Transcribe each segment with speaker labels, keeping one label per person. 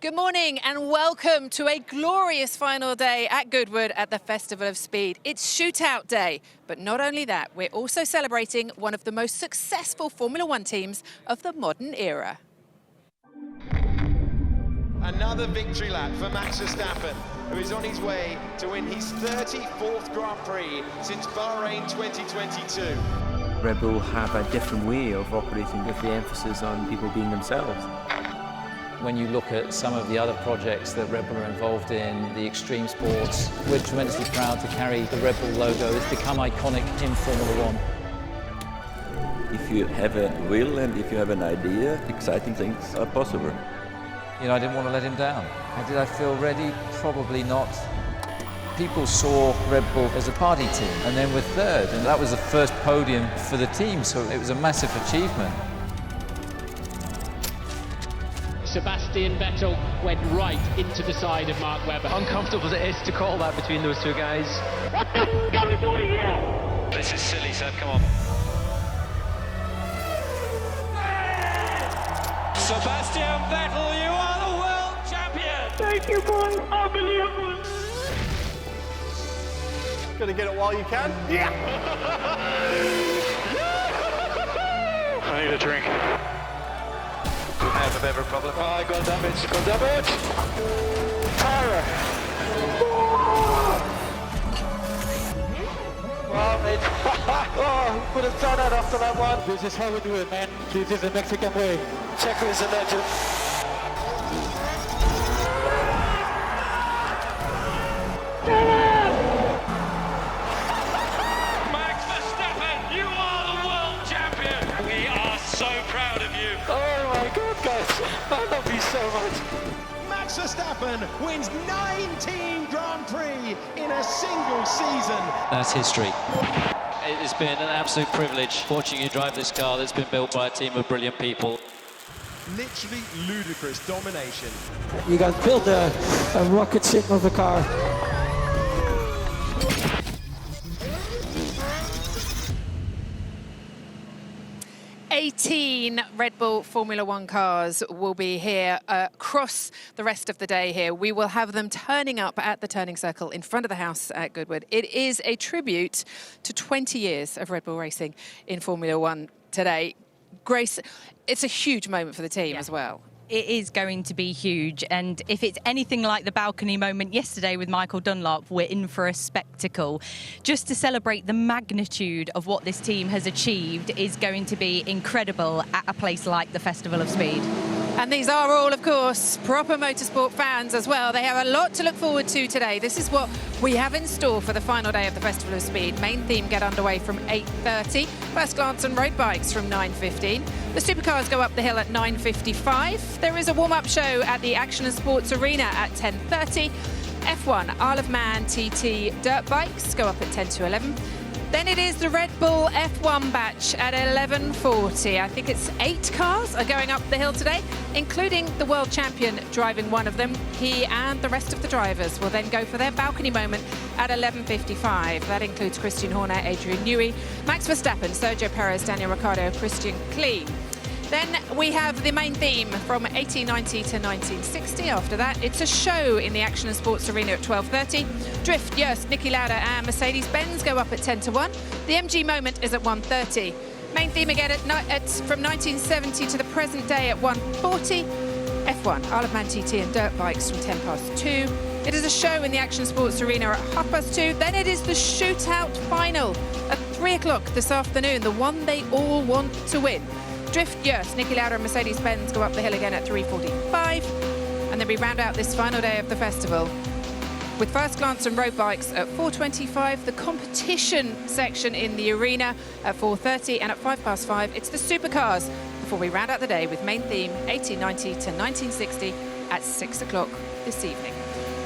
Speaker 1: Good morning and welcome to a glorious final day at Goodwood at the Festival of Speed. It's shootout day, but not only that, we're also celebrating one of the most successful Formula One teams of the modern era.
Speaker 2: Another victory lap for Max Verstappen, who is on his way to win his 34th Grand Prix since Bahrain 2022.
Speaker 3: Red Bull have a different way of operating with the emphasis on people being themselves.
Speaker 4: When you look at some of the other projects that Red Bull are involved in, the extreme sports, we're tremendously proud to carry the Red Bull logo. It's become iconic in Formula One.
Speaker 5: If you have a will and if you have an idea, exciting things are possible.
Speaker 4: You know, I didn't want to let him down. Did I feel ready? Probably not. People saw Red Bull as a party team, and then we're third, and that was the first podium for the team, so it was a massive achievement.
Speaker 6: Sebastian Vettel went right into the side of Mark Webber.
Speaker 7: Uncomfortable as it is to call that between those two guys.
Speaker 6: What the f*** are we doing here?
Speaker 7: This is silly, Seb, come on. Sebastian Vettel, you are the world champion!
Speaker 6: Thank you, boys. Unbelievable.
Speaker 8: Gonna get it while you can?
Speaker 6: Yeah.
Speaker 7: I need a drink.
Speaker 8: I have a bit of a problem.
Speaker 7: Oh, got damage, got damage! Fire!
Speaker 8: Well, mate. Oh, could have done that after that one.
Speaker 7: This is how we do it, man. This is the Mexican way. Checo is a legend.
Speaker 6: Max Verstappen, you are the world champion. We are so proud of you.
Speaker 7: Oh my God, guys. I love you so much.
Speaker 2: Max Verstappen wins 19 Grand Prix in a single season.
Speaker 9: That's history. It has been an absolute privilege watching you drive this car that's been built by a team of brilliant people.
Speaker 2: Literally ludicrous domination.
Speaker 7: You guys built a rocket ship of a car.
Speaker 1: $18 Red Bull Formula One cars will be here across the rest of the day here. We will have them turning up at the turning circle in front of the house at Goodwood. It is a tribute to 20 years of Red Bull racing in Formula One today. Grace, it's a huge moment for the team as well.
Speaker 10: It is going to be huge, and if it's anything like the balcony moment yesterday with Michael Dunlop, we're in for a spectacle. Just to celebrate the magnitude of what this team has achieved is going to be incredible at a place like the Festival of Speed.
Speaker 1: And these are all, of course, proper motorsport fans as well. They have a lot to look forward to today. This is what we have in store for the final day of the Festival of Speed. Main theme get underway from 8:30. First glance on road bikes from 9:15. The supercars go up the hill at 9:55. There is a warm-up show at the Action and Sports Arena at 10:30. F1 Isle of Man TT dirt bikes go up at 10 to 11. Then it is the Red Bull F1 batch at 11:40. I think it's 8 cars are going up the hill today, including the world champion driving one of them. He and the rest of the drivers will then go for their balcony moment at 11:55. That includes Christian Horner, Adrian Newey, Max Verstappen, Sergio Perez, Daniel Ricciardo, Christian Klee. Then we have the main theme from 1890 to 1960. After that, it's a show in the Action and Sports Arena at 12:30. Drift, Joest, Niki Lauda and Mercedes-Benz go up at 10 to 1. The MG moment is at 1:30. Main theme again from 1970 to the present day at 1:40. F1, Isle of Man TT and dirt bikes from 2:10. It is a show in the Action Sports Arena at 2:30. Then it is the shootout final at 3 o'clock this afternoon, the one they all want to win. Drift, Joest, Niki Lauda and Mercedes-Benz go up the hill again at 3:45. And then we round out this final day of the festival with first glance on road bikes at 4:25, the competition section in the arena at 4:30, and at 5:05 it's the supercars before we round out the day with main theme 1890 to 1960 at 6 o'clock this evening.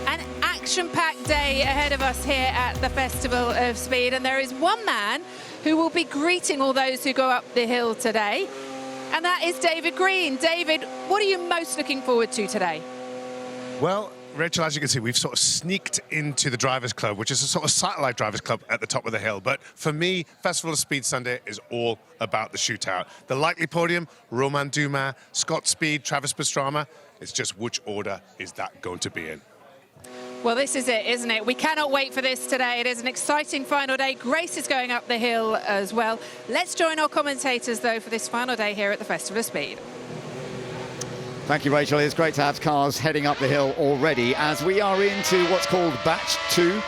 Speaker 1: An action-packed day ahead of us here at the Festival of Speed, and there is one man who will be greeting all those who go up the hill today, and that is David Green. David, what are you most looking forward to today?
Speaker 11: Well, Rachel, as you can see, we've sort of sneaked into the Drivers' Club, which is a sort of satellite Drivers' Club at the top of the hill. But for me, Festival of Speed Sunday is all about the shootout. The likely podium, Romain Dumas, Scott Speed, Travis Pastrana. It's just which order is that going to be in?
Speaker 1: Well, this is it, isn't it? We cannot wait for this today. It is an exciting final day. Grace is going up the hill as well. Let's join our commentators, though, for this final day here at the Festival of Speed.
Speaker 12: Thank you, Rachel. It's great to have cars heading up the hill already as we are into what's called batch 2.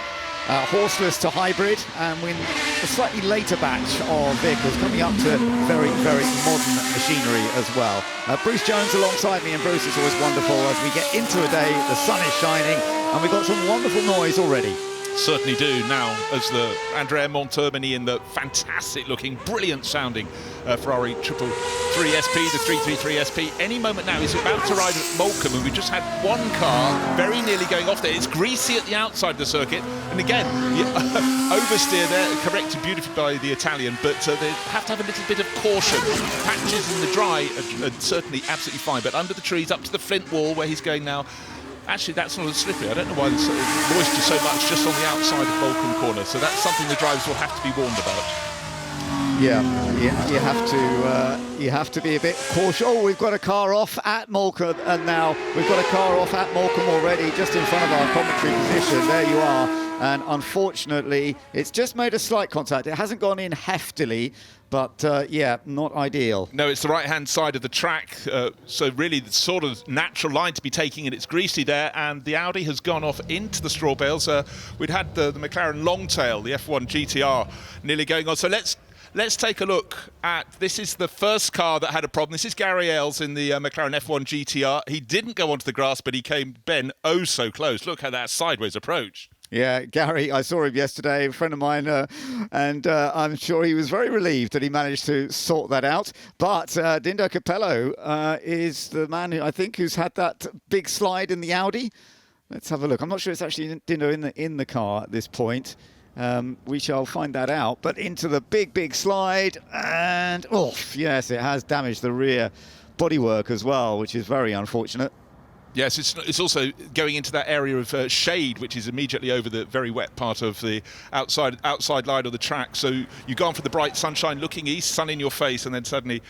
Speaker 12: Horseless to hybrid, and with a slightly later batch of vehicles coming up to very, very modern machinery as well. Bruce Jones alongside me, and Bruce, it's always wonderful as we get into a day, the sun is shining, and we've got some wonderful noise already.
Speaker 13: Certainly do now, as the Andrea Montermini in the fantastic looking, brilliant sounding Ferrari 333 SP, the 333 SP. Any moment now, he's about to ride at Moulcom, and we've just had one car very nearly going off there. It's greasy at the outside of the circuit, and again, oversteer there, corrected beautifully by the Italian, but they have to have a little bit of caution. Patches in the dry are certainly absolutely fine, but under the trees, up to the flint wall where he's going now, actually, that's not as slippery. I don't know why there's moisture so much just on the outside of Moulcom Corner. So that's something the drivers will have to be warned about.
Speaker 12: Yeah, you have to be a bit cautious. Oh, we've got a car off at Moulcom, and now we've got a car off at Moulcom already, just in front of our commentary position. There you are. And unfortunately, it's just made a slight contact. It hasn't gone in heftily, but yeah, not ideal.
Speaker 13: No, it's the right-hand side of the track, so really the sort of natural line to be taking, and it's greasy there, and the Audi has gone off into the straw bales. We'd had the McLaren Longtail, the F1 GTR, nearly going on. So let's take a look at, this is the first car that had a problem. This is Gary Ailes in the McLaren F1 GTR. He didn't go onto the grass, but he came, Ben, oh so close. Look at that sideways approach.
Speaker 12: Yeah, Gary, I saw him yesterday, a friend of mine, and I'm sure he was very relieved that he managed to sort that out. But Dindo Capello is the man who I think who's had that big slide in the Audi. Let's have a look. I'm not sure it's actually Dindo in the car at this point. We shall find that out. But into the big slide, and oof, yes, it has damaged the rear bodywork as well, which is very unfortunate.
Speaker 13: Yes, it's also going into that area of shade, which is immediately over the very wet part of the outside line of the track. So you've gone for the bright sunshine, looking east, sun in your face, and then suddenly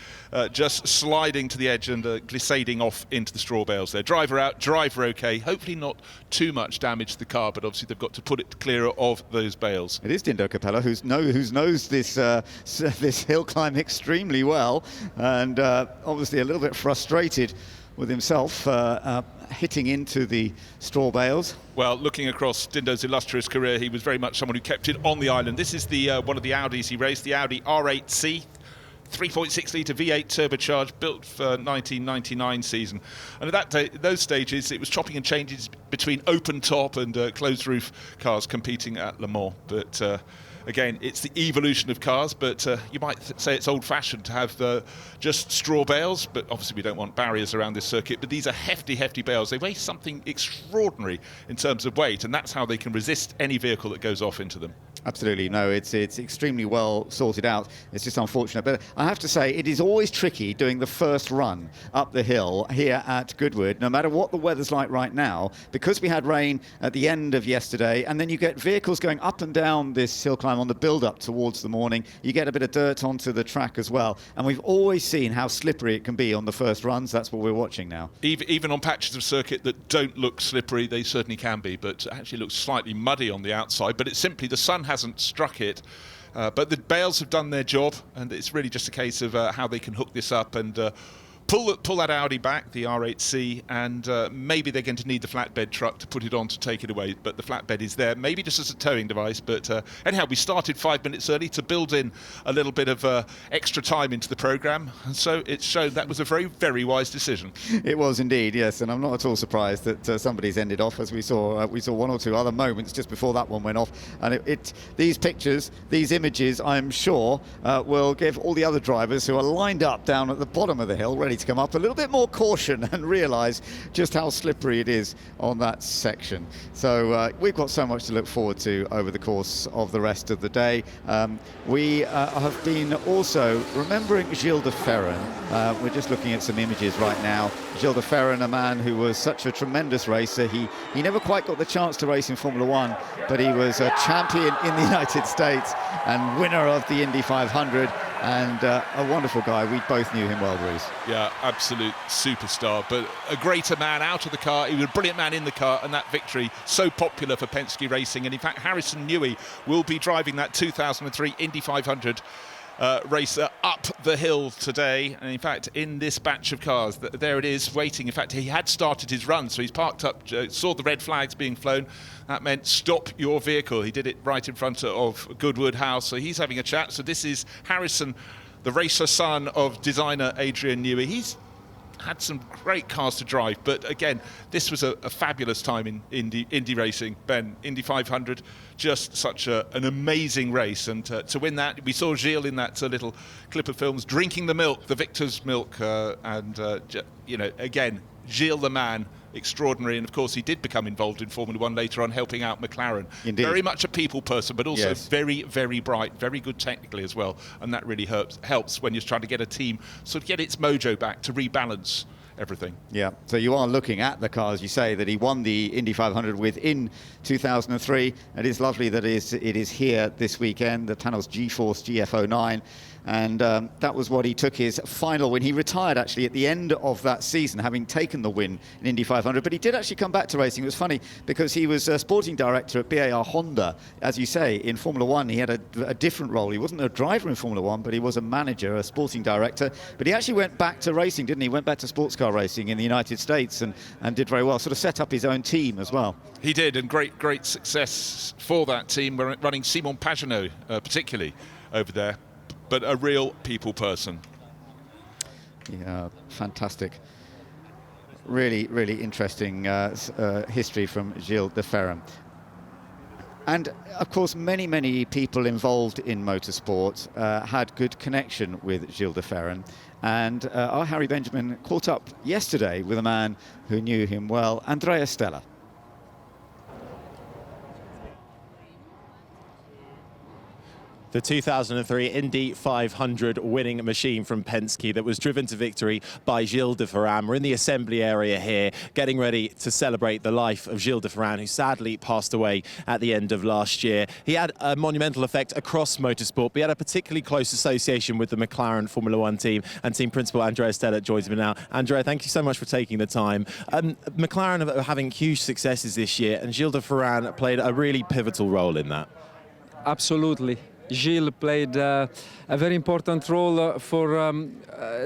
Speaker 13: just sliding to the edge and glissading off into the straw bales there. Driver out, driver okay. Hopefully not too much damage to the car, but obviously they've got to put it clear of those bales.
Speaker 12: It is Dindo Capello who knows this hill climb extremely well, and obviously a little bit frustrated with himself hitting into the straw bales.
Speaker 13: Well, looking across Dindo's illustrious career, he was very much someone who kept it on the island. This is the one of the Audis he raced, the Audi R8C, 3.6 litre V8 turbocharged, built for 1999 season. And at those stages, it was chopping and changes between open top and closed roof cars competing at Le Mans. But again, it's the evolution of cars, but you might say it's old-fashioned to have just straw bales, but obviously we don't want barriers around this circuit. But these are hefty bales. They weigh something extraordinary in terms of weight, and that's how they can resist any vehicle that goes off into them.
Speaker 12: Absolutely, no, it's extremely well sorted out. It's just unfortunate, but I have to say it is always tricky doing the first run up the hill here at Goodwood, no matter what the weather's like right now, because we had rain at the end of yesterday, and then you get vehicles going up and down this hill climb on the build-up towards the morning. You get a bit of dirt onto the track as well, and we've always seen how slippery it can be on the first runs. That's what we're watching now.
Speaker 13: Even on patches of circuit that don't look slippery, they certainly can be, but actually looks slightly muddy on the outside. But it's simply the sun hasn't struck it, but the bales have done their job, and it's really just a case of how they can hook this up and pull that Audi back, the R8C, and maybe they're going to need the flatbed truck to put it on to take it away, but the flatbed is there, maybe just as a towing device. But anyhow, we started 5 minutes early to build in a little bit of extra time into the programme, and so it's shown that was a very, very wise decision.
Speaker 12: It was indeed, yes, and I'm not at all surprised that somebody's ended off, as we saw one or two other moments just before that one went off, and these pictures, these images, I'm sure will give all the other drivers who are lined up down at the bottom of the hill ready to come up a little bit more caution and realise just how slippery it is on that section. So we've got so much to look forward to over the course of the rest of the day. We have been also remembering Gil de Ferran. We're just looking at some images right now. Gil de Ferran, a man who was such a tremendous racer. He never quite got the chance to race in Formula One, but he was a champion in the United States and winner of the Indy 500. and a wonderful guy. We both knew him well, Bruce.
Speaker 13: Yeah, absolute superstar, but a greater man out of the car. He was a brilliant man in the car, and that victory so popular for Penske Racing. And in fact, Harrison Newey will be driving that 2003 Indy 500 racer up the hill today. And in fact, in this batch of cars, there it is, waiting. In fact, he had started his run, so he's parked up, saw the red flags being flown. That meant stop your vehicle. He did it right in front of Goodwood House, so he's having a chat. So this is Harrison, the racer son of designer Adrian Newey. He's had some great cars to drive, but again, this was a fabulous time in Indy racing. Ben, Indy 500, just such an amazing race, and to win that, we saw Gilles in that little clip of films drinking the milk, the victor's milk, and you know, again, Gilles the man, extraordinary. And of course he did become involved in Formula One later on, helping out McLaren.
Speaker 12: Indeed.
Speaker 13: Very much a people person, but also
Speaker 12: yes,
Speaker 13: very, very bright, very good technically as well, and that really helps when you're trying to get a team sort of get its mojo back, to rebalance everything.
Speaker 12: Yeah, so you are looking at the car, as you say, that he won the Indy 500 with in 2003. It is lovely that it is here this weekend, the Tanos G-Force GF09. And that was what he took his final win. He retired actually at the end of that season, having taken the win in Indy 500. But he did actually come back to racing. It was funny because he was a sporting director at BAR Honda. As you say, in Formula One, he had a different role. He wasn't a driver in Formula One, but he was a manager, a sporting director. But he actually went back to racing, didn't he? Went back to sports car racing in the United States and did very well. Sort of set up his own team as well.
Speaker 13: He did, and great success for that team. We're running Simon Pagenaud, particularly over there. But a real people person.
Speaker 12: Yeah, fantastic. Really, really interesting history from Gil de Ferran. And of course, many people involved in motorsport had good connection with Gil de Ferran. And our Harry Benjamin caught up yesterday with a man who knew him well, Andrea Stella.
Speaker 14: The 2003 Indy 500 winning machine from Penske that was driven to victory by Gil de Ferran. We're in the assembly area here, getting ready to celebrate the life of Gil de Ferran, who sadly passed away at the end of last year. He had a monumental effect across motorsport, but he had a particularly close association with the McLaren Formula One team, and team principal Andrea Stella joins me now. Andrea, thank you so much for taking the time. McLaren are having huge successes this year, and Gil de Ferran played a really pivotal role in that.
Speaker 15: Absolutely. Gilles played a very important role for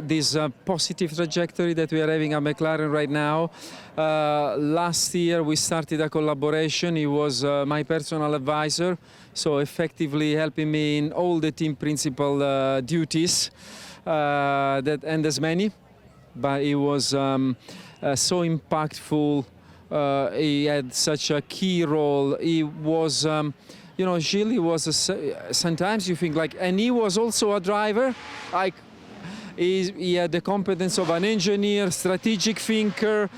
Speaker 15: this positive trajectory that we are having at McLaren right now. Last year we started a collaboration. He was my personal advisor, so effectively helping me in all the team principal duties, that and as many. But he was so impactful. He had such a key role. He was you know, Gilles was sometimes you think like, and he was also a driver. Like, he had the competence of an engineer, strategic thinker.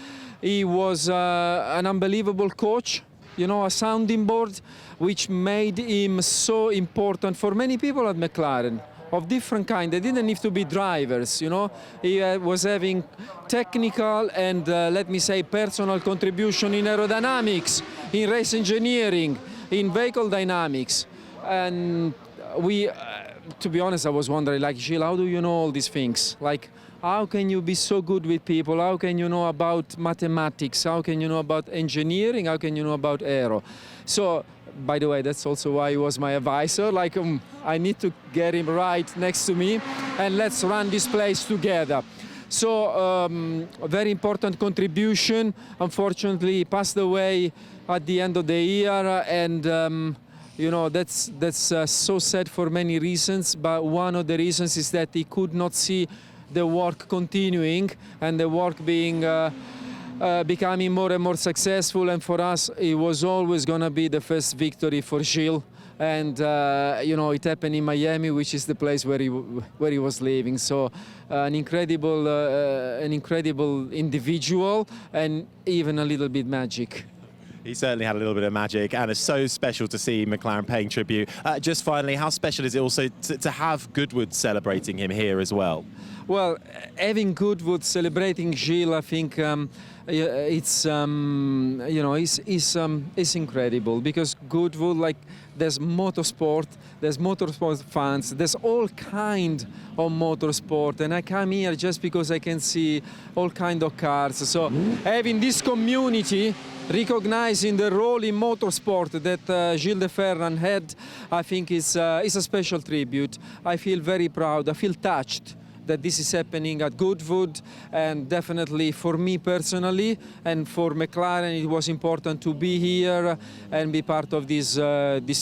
Speaker 15: He was an unbelievable coach, you know, a sounding board, which made him so important for many people at McLaren of different kind. They didn't need to be drivers, you know. He was having technical and, let me say, personal contribution in aerodynamics, in race engineering, in vehicle dynamics. And we, to be honest, I was wondering, like, Gilles, how do you know all these things? Like, how can you be so good with people? How can you know about mathematics? How can you know about engineering? How can you know about aero? So, by the way, that's also why he was my advisor. Like, I need to get him right next to me, and let's run this place together. So, a very important contribution. Unfortunately, he passed away at the end of the year, and you know, that's so sad for many reasons. But one of the reasons is that he could not see the work continuing and the work being becoming more and more successful. And for us, it was always going to be the first victory for Gilles. And you know, it happened in Miami, which is the place where he was living. So an incredible individual, and even a little bit magic.
Speaker 14: He certainly had a little bit of magic, and it's so special to see McLaren paying tribute. Just finally, how special is it also to have Goodwood celebrating him here as well?
Speaker 15: Well, having Goodwood celebrating Gil, I think it's it's incredible, because Goodwood, like, there's motorsport fans, there's all kind of motorsport, and I come here just because I can see all kind of cars. So having this community recognizing the role in motorsport that Gil de Ferran had, I think is a special tribute. I feel very proud, I feel touched that this is happening at Goodwood, and definitely for me personally and for McLaren it was important to be here and be part of this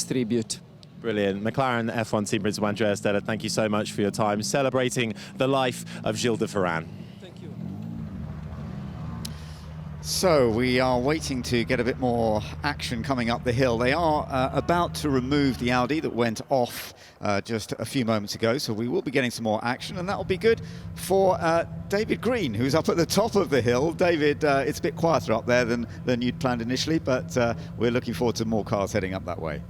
Speaker 15: tribute.
Speaker 14: Brilliant. McLaren F1 team principal Andrea Stella, thank you so much for your time celebrating the life of Gil de Ferran.
Speaker 12: So we are waiting to get a bit more action coming up the hill. They are about to remove the Audi that went off just a few moments ago, so we will be getting some more action, and that will be good for David Green, who's up at the top of the hill. David, it's a bit quieter up there than you'd planned initially, but we're looking forward to more cars heading up that way.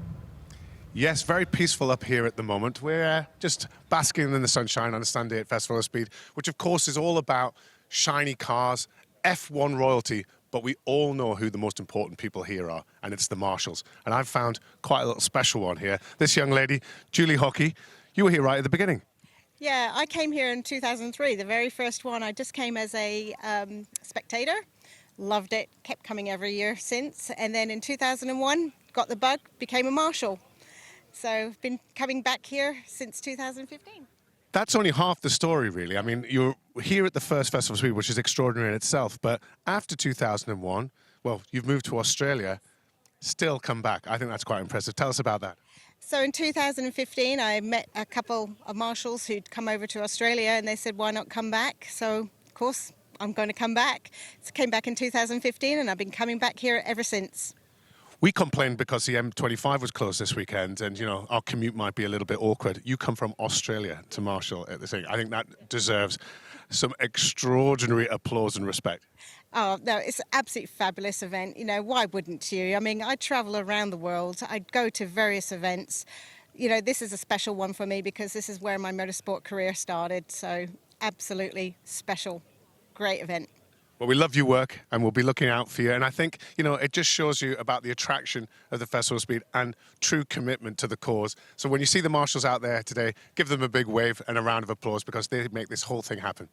Speaker 11: Yes, very peaceful up here at the moment. We're just basking in the sunshine on a Sunday at Festival of Speed, which of course is all about shiny cars, F1 royalty, but we all know who the most important people here are, and it's the marshals. And I've found quite a little special one here. This young lady, Julie Hockey, you were here right at the beginning.
Speaker 16: Yeah, I came here in 2003, the very first one. I just came as a spectator, loved it, kept coming every year since. And then in 2001, got the bug, became a marshal. So I've been coming back here since 2015.
Speaker 11: That's only half the story, really. I mean, you're here at the first Festival of Speed, which is extraordinary in itself, but after 2001, well, you've moved to Australia, still come back. I think that's quite impressive. Tell us about that.
Speaker 16: So in 2015, I met a couple of marshals who'd come over to Australia, and they said, why not come back? So, of course, I'm going to come back. So came back in 2015, and I've been coming back here ever since.
Speaker 11: We complained because the M25 was closed this weekend, and, you know, our commute might be a little bit awkward. You come from Australia to marshal at the thing. I think that deserves some extraordinary applause and respect.
Speaker 16: Oh, no, it's an absolutely fabulous event. You know, why wouldn't you? I mean, I travel around the world. I go to various events. You know, this is a special one for me because this is where my motorsport career started. So absolutely special. Great event.
Speaker 11: Well, we love your work, and we'll be looking out for you. And I think, you know, it just shows you about the attraction of the Festival of Speed and true commitment to the cause. So when you see the marshals out there today, give them a big wave and a round of applause, because they make this whole thing happen.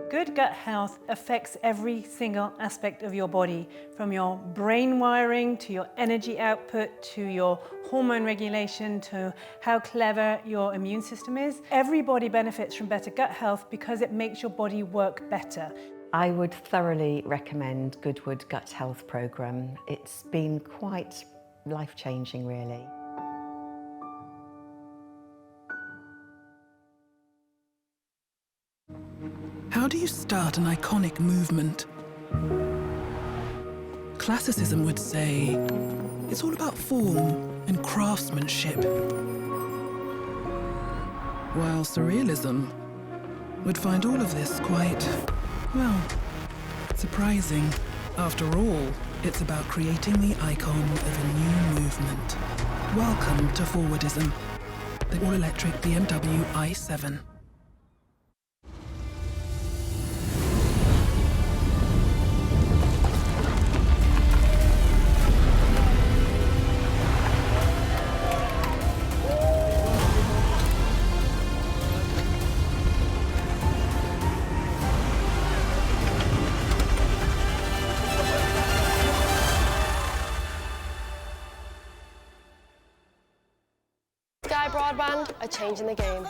Speaker 17: Good gut health affects every single aspect of your body, from your brain wiring to your energy output to your hormone regulation to how clever your immune system is. Everybody benefits from better gut health because it makes your body work better.
Speaker 18: I would thoroughly recommend Goodwood Gut Health Programme. It's been quite life-changing, really.
Speaker 19: How do you start an iconic movement? Classicism would say it's all about form and craftsmanship, while surrealism would find all of this quite, well, surprising. After all, it's about creating the icon of a new movement. Welcome to Forwardism, the all-electric BMW i7.
Speaker 20: Sky Broadband are changing the game.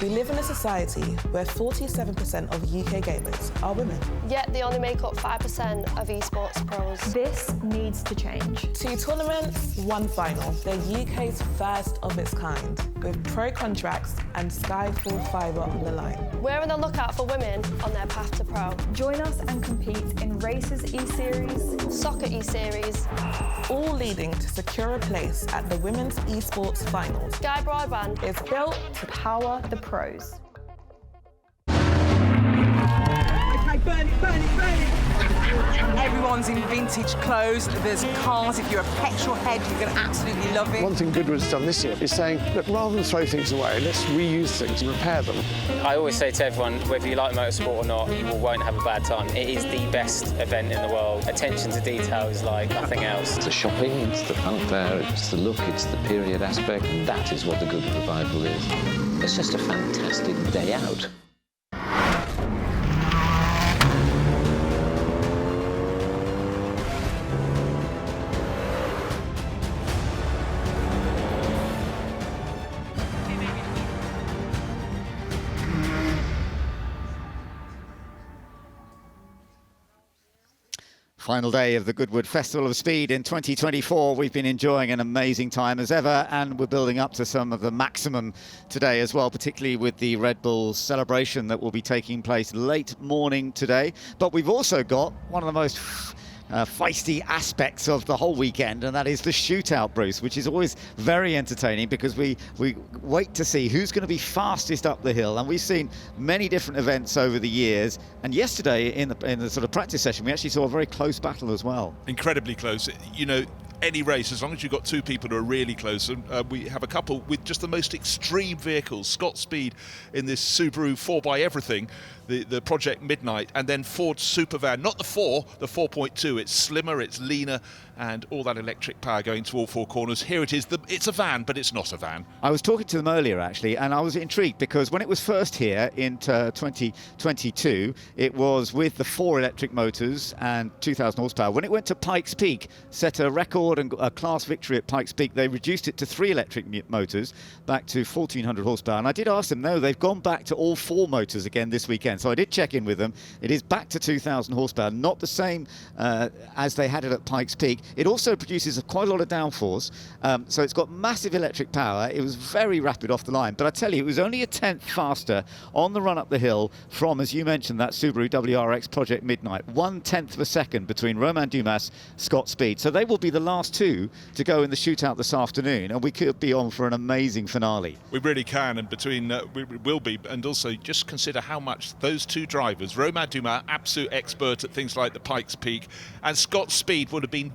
Speaker 20: We live in a society where 47% of UK gamers are women.
Speaker 21: Yet they only make up 5% of esports pros.
Speaker 20: This needs to change. 2 tournaments, 1 final. They're UK's first of its kind, with pro contracts and Sky full fibre on the line.
Speaker 21: We're on the lookout for women on their path to pro.
Speaker 22: Join us and compete in Races E-Series,
Speaker 21: Soccer E-Series,
Speaker 20: all leading to secure a place at the Women's Esports Finals.
Speaker 21: Sky Broadband
Speaker 22: is built to power the pros.
Speaker 23: Okay, burn it, burn it, burn it! Everyone's in vintage clothes. There's cars. If you're a petrol head, you're going to absolutely love it.
Speaker 24: One thing Goodwood's done this year is saying, look, rather than throw things away, let's reuse things and repair them.
Speaker 25: I always say to everyone, whether you like motorsport or not, you won't have a bad time. It is the best event in the world. Attention to detail is like nothing else.
Speaker 26: It's the shopping, it's the fanfare, it's the look, it's the period aspect. That is what the Goodwood Revival is. It's just a fantastic day out.
Speaker 12: Final day of the Goodwood Festival of Speed in 2024. We've been enjoying an amazing time as ever, and we're building up to some of the maximum today as well, particularly with the Red Bull celebration that will be taking place late morning today. But we've also got one of the most feisty aspects of the whole weekend, and that is the shootout, Bruce, which is always very entertaining because we wait to see who's going to be fastest up the hill. And we've seen many different events over the years, and yesterday in the sort of practice session we actually saw a very close battle as well.
Speaker 13: Incredibly close. You know, any race, as long as you've got 2 people who are really close, and we have a couple with just the most extreme vehicles. Scott Speed in this Subaru 4x-everything, the Project Midnight, and then Ford Supervan, not the 4, the 4.2. It's slimmer, it's leaner, and all that electric power going to all 4 corners. Here it is. It's a van, but it's not a van.
Speaker 12: I was talking to them earlier, actually, and I was intrigued because when it was first here in 2022, it was with the 4 electric motors and 2,000 horsepower. When it went to Pikes Peak, set a record and a class victory at Pikes Peak, they reduced it to 3 electric motors, back to 1,400 horsepower. And I did ask them, no, they've gone back to all 4 motors again this weekend. So I did check in with them. It is back to 2,000 horsepower, not the same as they had it at Pikes Peak. It also produces quite a lot of downforce, so it's got massive electric power. It was very rapid off the line, but I tell you, it was only a tenth faster on the run up the hill from, as you mentioned, that Subaru WRX Project Midnight. 1/10 of a second between Romain Dumas, Scott Speed. So they will be the last 2 to go in the shootout this afternoon, and we could be on for an amazing finale.
Speaker 13: We really can, and between we will be, and also just consider how much those 2 drivers, Romain Dumas, absolute expert at things like the Pikes Peak, and Scott Speed would have been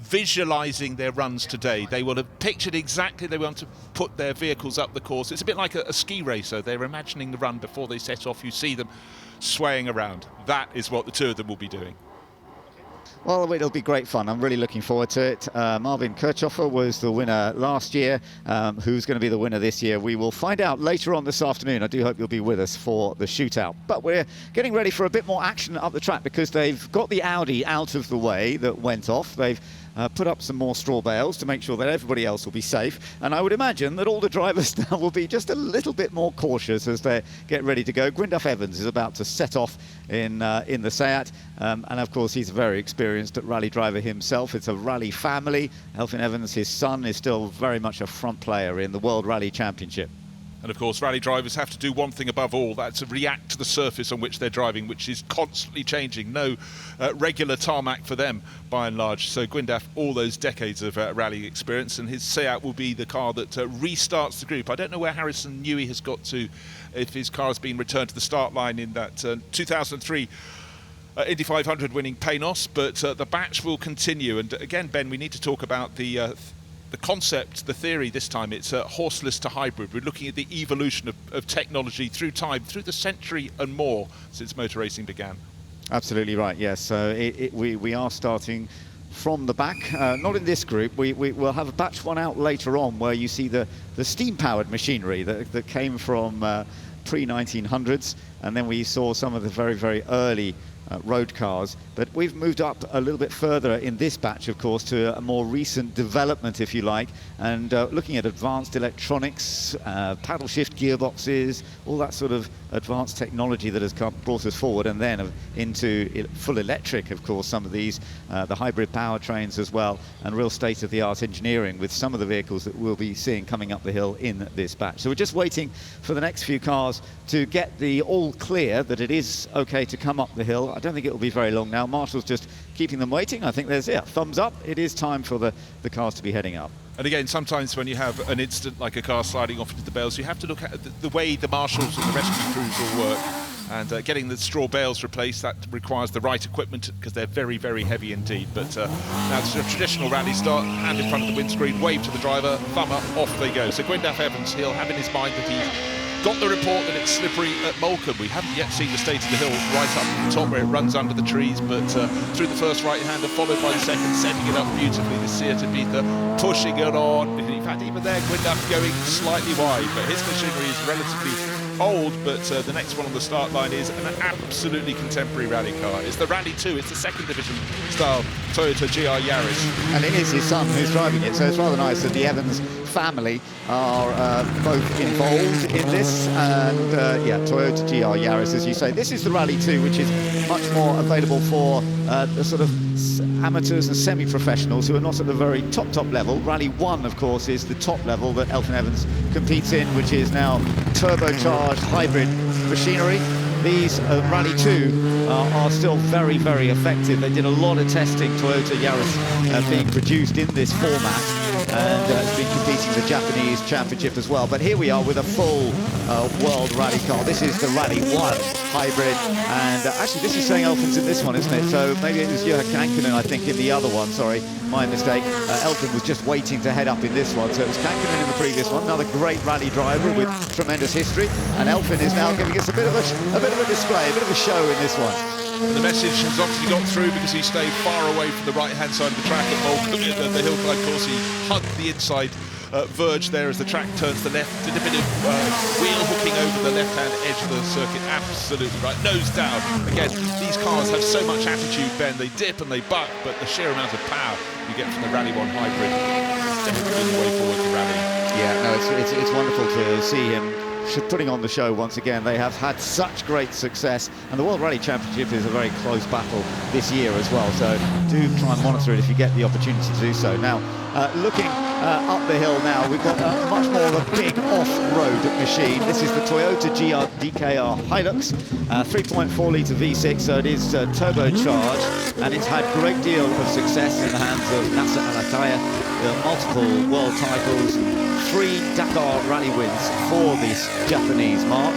Speaker 13: visualizing their runs today. They will have pictured exactly they want to put their vehicles up the course. It's a bit like a ski racer. They're imagining the run before they set off. You see them swaying around. That is what the 2 of them will be doing.
Speaker 12: Well, it'll be great fun. I'm really looking forward to it. Marvin Kirchhofer was the winner last year. Who's going to be the winner this year? We will find out later on this afternoon. I do hope you'll be with us for the shootout. But we're getting ready for a bit more action up the track because they've got the Audi out of the way that went off. They've put up some more straw bales to make sure that everybody else will be safe. And I would imagine that all the drivers now will be just a little bit more cautious as they get ready to go. Gwyndaf Evans is about to set off in the Seat. And of course, he's a very experienced rally driver himself. It's a rally family. Elfyn Evans, his son, is still very much a front player in the World Rally Championship.
Speaker 13: And of course, rally drivers have to do one thing above all, that's to react to the surface on which they're driving, which is constantly changing. No regular tarmac for them, by and large. So Gwyndaf, all those decades of rally experience, and his Seat will be the car that restarts the group. I don't know where Harrison Newey has got to, if his car has been returned to the start line in that 2003 Indy 500 winning Panos, but the batch will continue. And again, Ben, we need to talk about the concept, the theory this time. It's horseless to hybrid. We're looking at the evolution of technology through time, through the century and more since motor racing began.
Speaker 12: Absolutely right, yes. So we are starting from the back, not in this group. We'll have a batch 1 out later on where you see the steam-powered machinery that came from pre-1900s, and then we saw some of the very, very early road cars. But we've moved up a little bit further in this batch, of course, to a more recent development, if you like, and looking at advanced electronics, paddle shift gearboxes, all that sort of advanced technology that has brought us forward, and then into full electric, of course, some of these, the hybrid powertrains as well, and real state-of-the-art engineering with some of the vehicles that we'll be seeing coming up the hill in this batch. So we're just waiting for the next few cars to get the all clear that it is okay to come up the hill. I don't think it will be very long now. Marshall's just keeping them waiting. I think there's, thumbs up. It is time for the cars to be heading up.
Speaker 13: And again, sometimes when you have an incident like a car sliding off into the bales, you have to look at the way the marshals and the rescue crews will work. And getting the straw bales replaced, that requires the right equipment because they're very, very heavy indeed. But now it's a traditional rally start, hand in front of the windscreen, wave to the driver, thumb up, off they go. So Gil de Ferran, he'll have in his mind that he's got the report that it's slippery at Moulcombe. We haven't yet seen the state of the hill right up at the top where it runs under the trees, but through the first right-hander, followed by the second, setting it up beautifully. The Seat Ibiza pushing it on. In fact, even there, Gwyndaff going slightly wide, but his machinery is relatively old, but the next one on the start line is an absolutely contemporary rally car. It's the Rally 2, it's the second division style Toyota GR Yaris.
Speaker 12: And it is his son who's driving it, so it's rather nice that the Evans family are both involved in this. And Toyota GR Yaris, as you say. This is the Rally 2, which is much more available for the sort of amateurs and semi-professionals who are not at the very top level. Rally 1, of course, is the top level that Elfyn Evans competes in, which is now turbocharged hybrid machinery. These Rally 2 are still very, very effective. They did a lot of testing, Toyota Yaris being produced in this format, and it's been competing in the Japanese Championship as well. But here we are with a full world rally car. This is the Rally 1 hybrid, and actually this is saying Elfyn's in this one, isn't it? So maybe it was Johan Kankkunen, I think, in the other one. Sorry, my mistake. Elfyn was just waiting to head up in this one, so it was Kankkunen in the previous one. Another great rally driver with tremendous history, and Elfyn is now giving us a bit of a display, a bit of a show in this one.
Speaker 13: The message has obviously got through because he stayed far away from the right-hand side of the track at Moulcombe. The hill climb course, he hugged the inside verge there as the track turns to the left. Did a bit of wheel hooking over the left-hand edge of the circuit. Absolutely right. Nose down. Again, these cars have so much attitude, Ben. They dip and they buck, but the sheer amount of power you get from the Rally 1 hybrid is definitely the way forward for rally.
Speaker 12: Yeah, no, it's wonderful to see him putting on the show once again. They have had such great success, and the World Rally Championship is a very close battle this year as well, so do try and monitor it if you get the opportunity to do so. Now, looking up the hill now, we've got much more of a big off-road machine. This is the Toyota GR DKR Hilux, 3.4 litre V6, so it is turbocharged, and it's had a great deal of success in the hands of Nasser Al-Attiyah. Multiple world titles, 3 Dakar rally wins for this Japanese mark.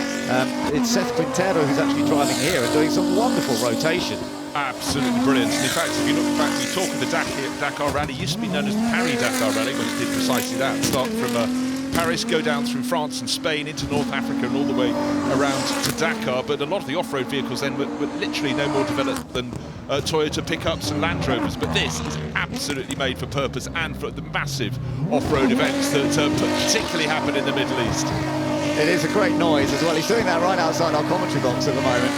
Speaker 12: It's Seth Quintero who's actually driving here and doing some wonderful rotation.
Speaker 13: Absolutely brilliant. And in fact, if you look back, we talk of the Dakar Rally, used to be known as the Paris Dakar Rally when it did precisely that. Start from Paris, go down through France and Spain into North Africa and all the way around to Dakar. But a lot of the off-road vehicles then were literally no more developed than Toyota pickups and Land Rovers. But this is absolutely made for purpose and for the massive off-road events that particularly happen in the Middle East.
Speaker 12: It is a great noise as well. He's doing that right outside our commentary box at the moment.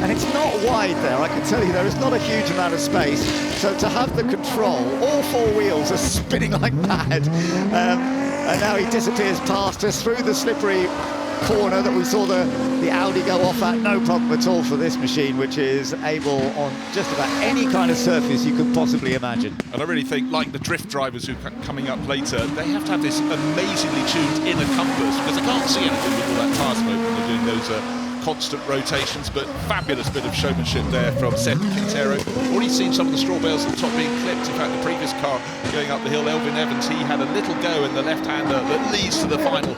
Speaker 12: And it's not wide there, I can tell you. There is not a huge amount of space. So to have the control, all 4 wheels are spinning like mad. And now he disappears past us through the slippery corner that we saw the Audi go off at. No problem at all for this machine, which is able on just about any kind of surface you could possibly imagine.
Speaker 13: And I really think, like the drift drivers who are coming up later, they have to have this amazingly tuned inner compass because they can't see anything with all that tyre smoke when they're doing those constant rotations. But fabulous bit of showmanship there from Seth Quintero. Already seen some of the straw bales at the top being clipped. In fact, the previous car going up the hill, Elfyn Evans, he had a little go in the left-hander that leads to the final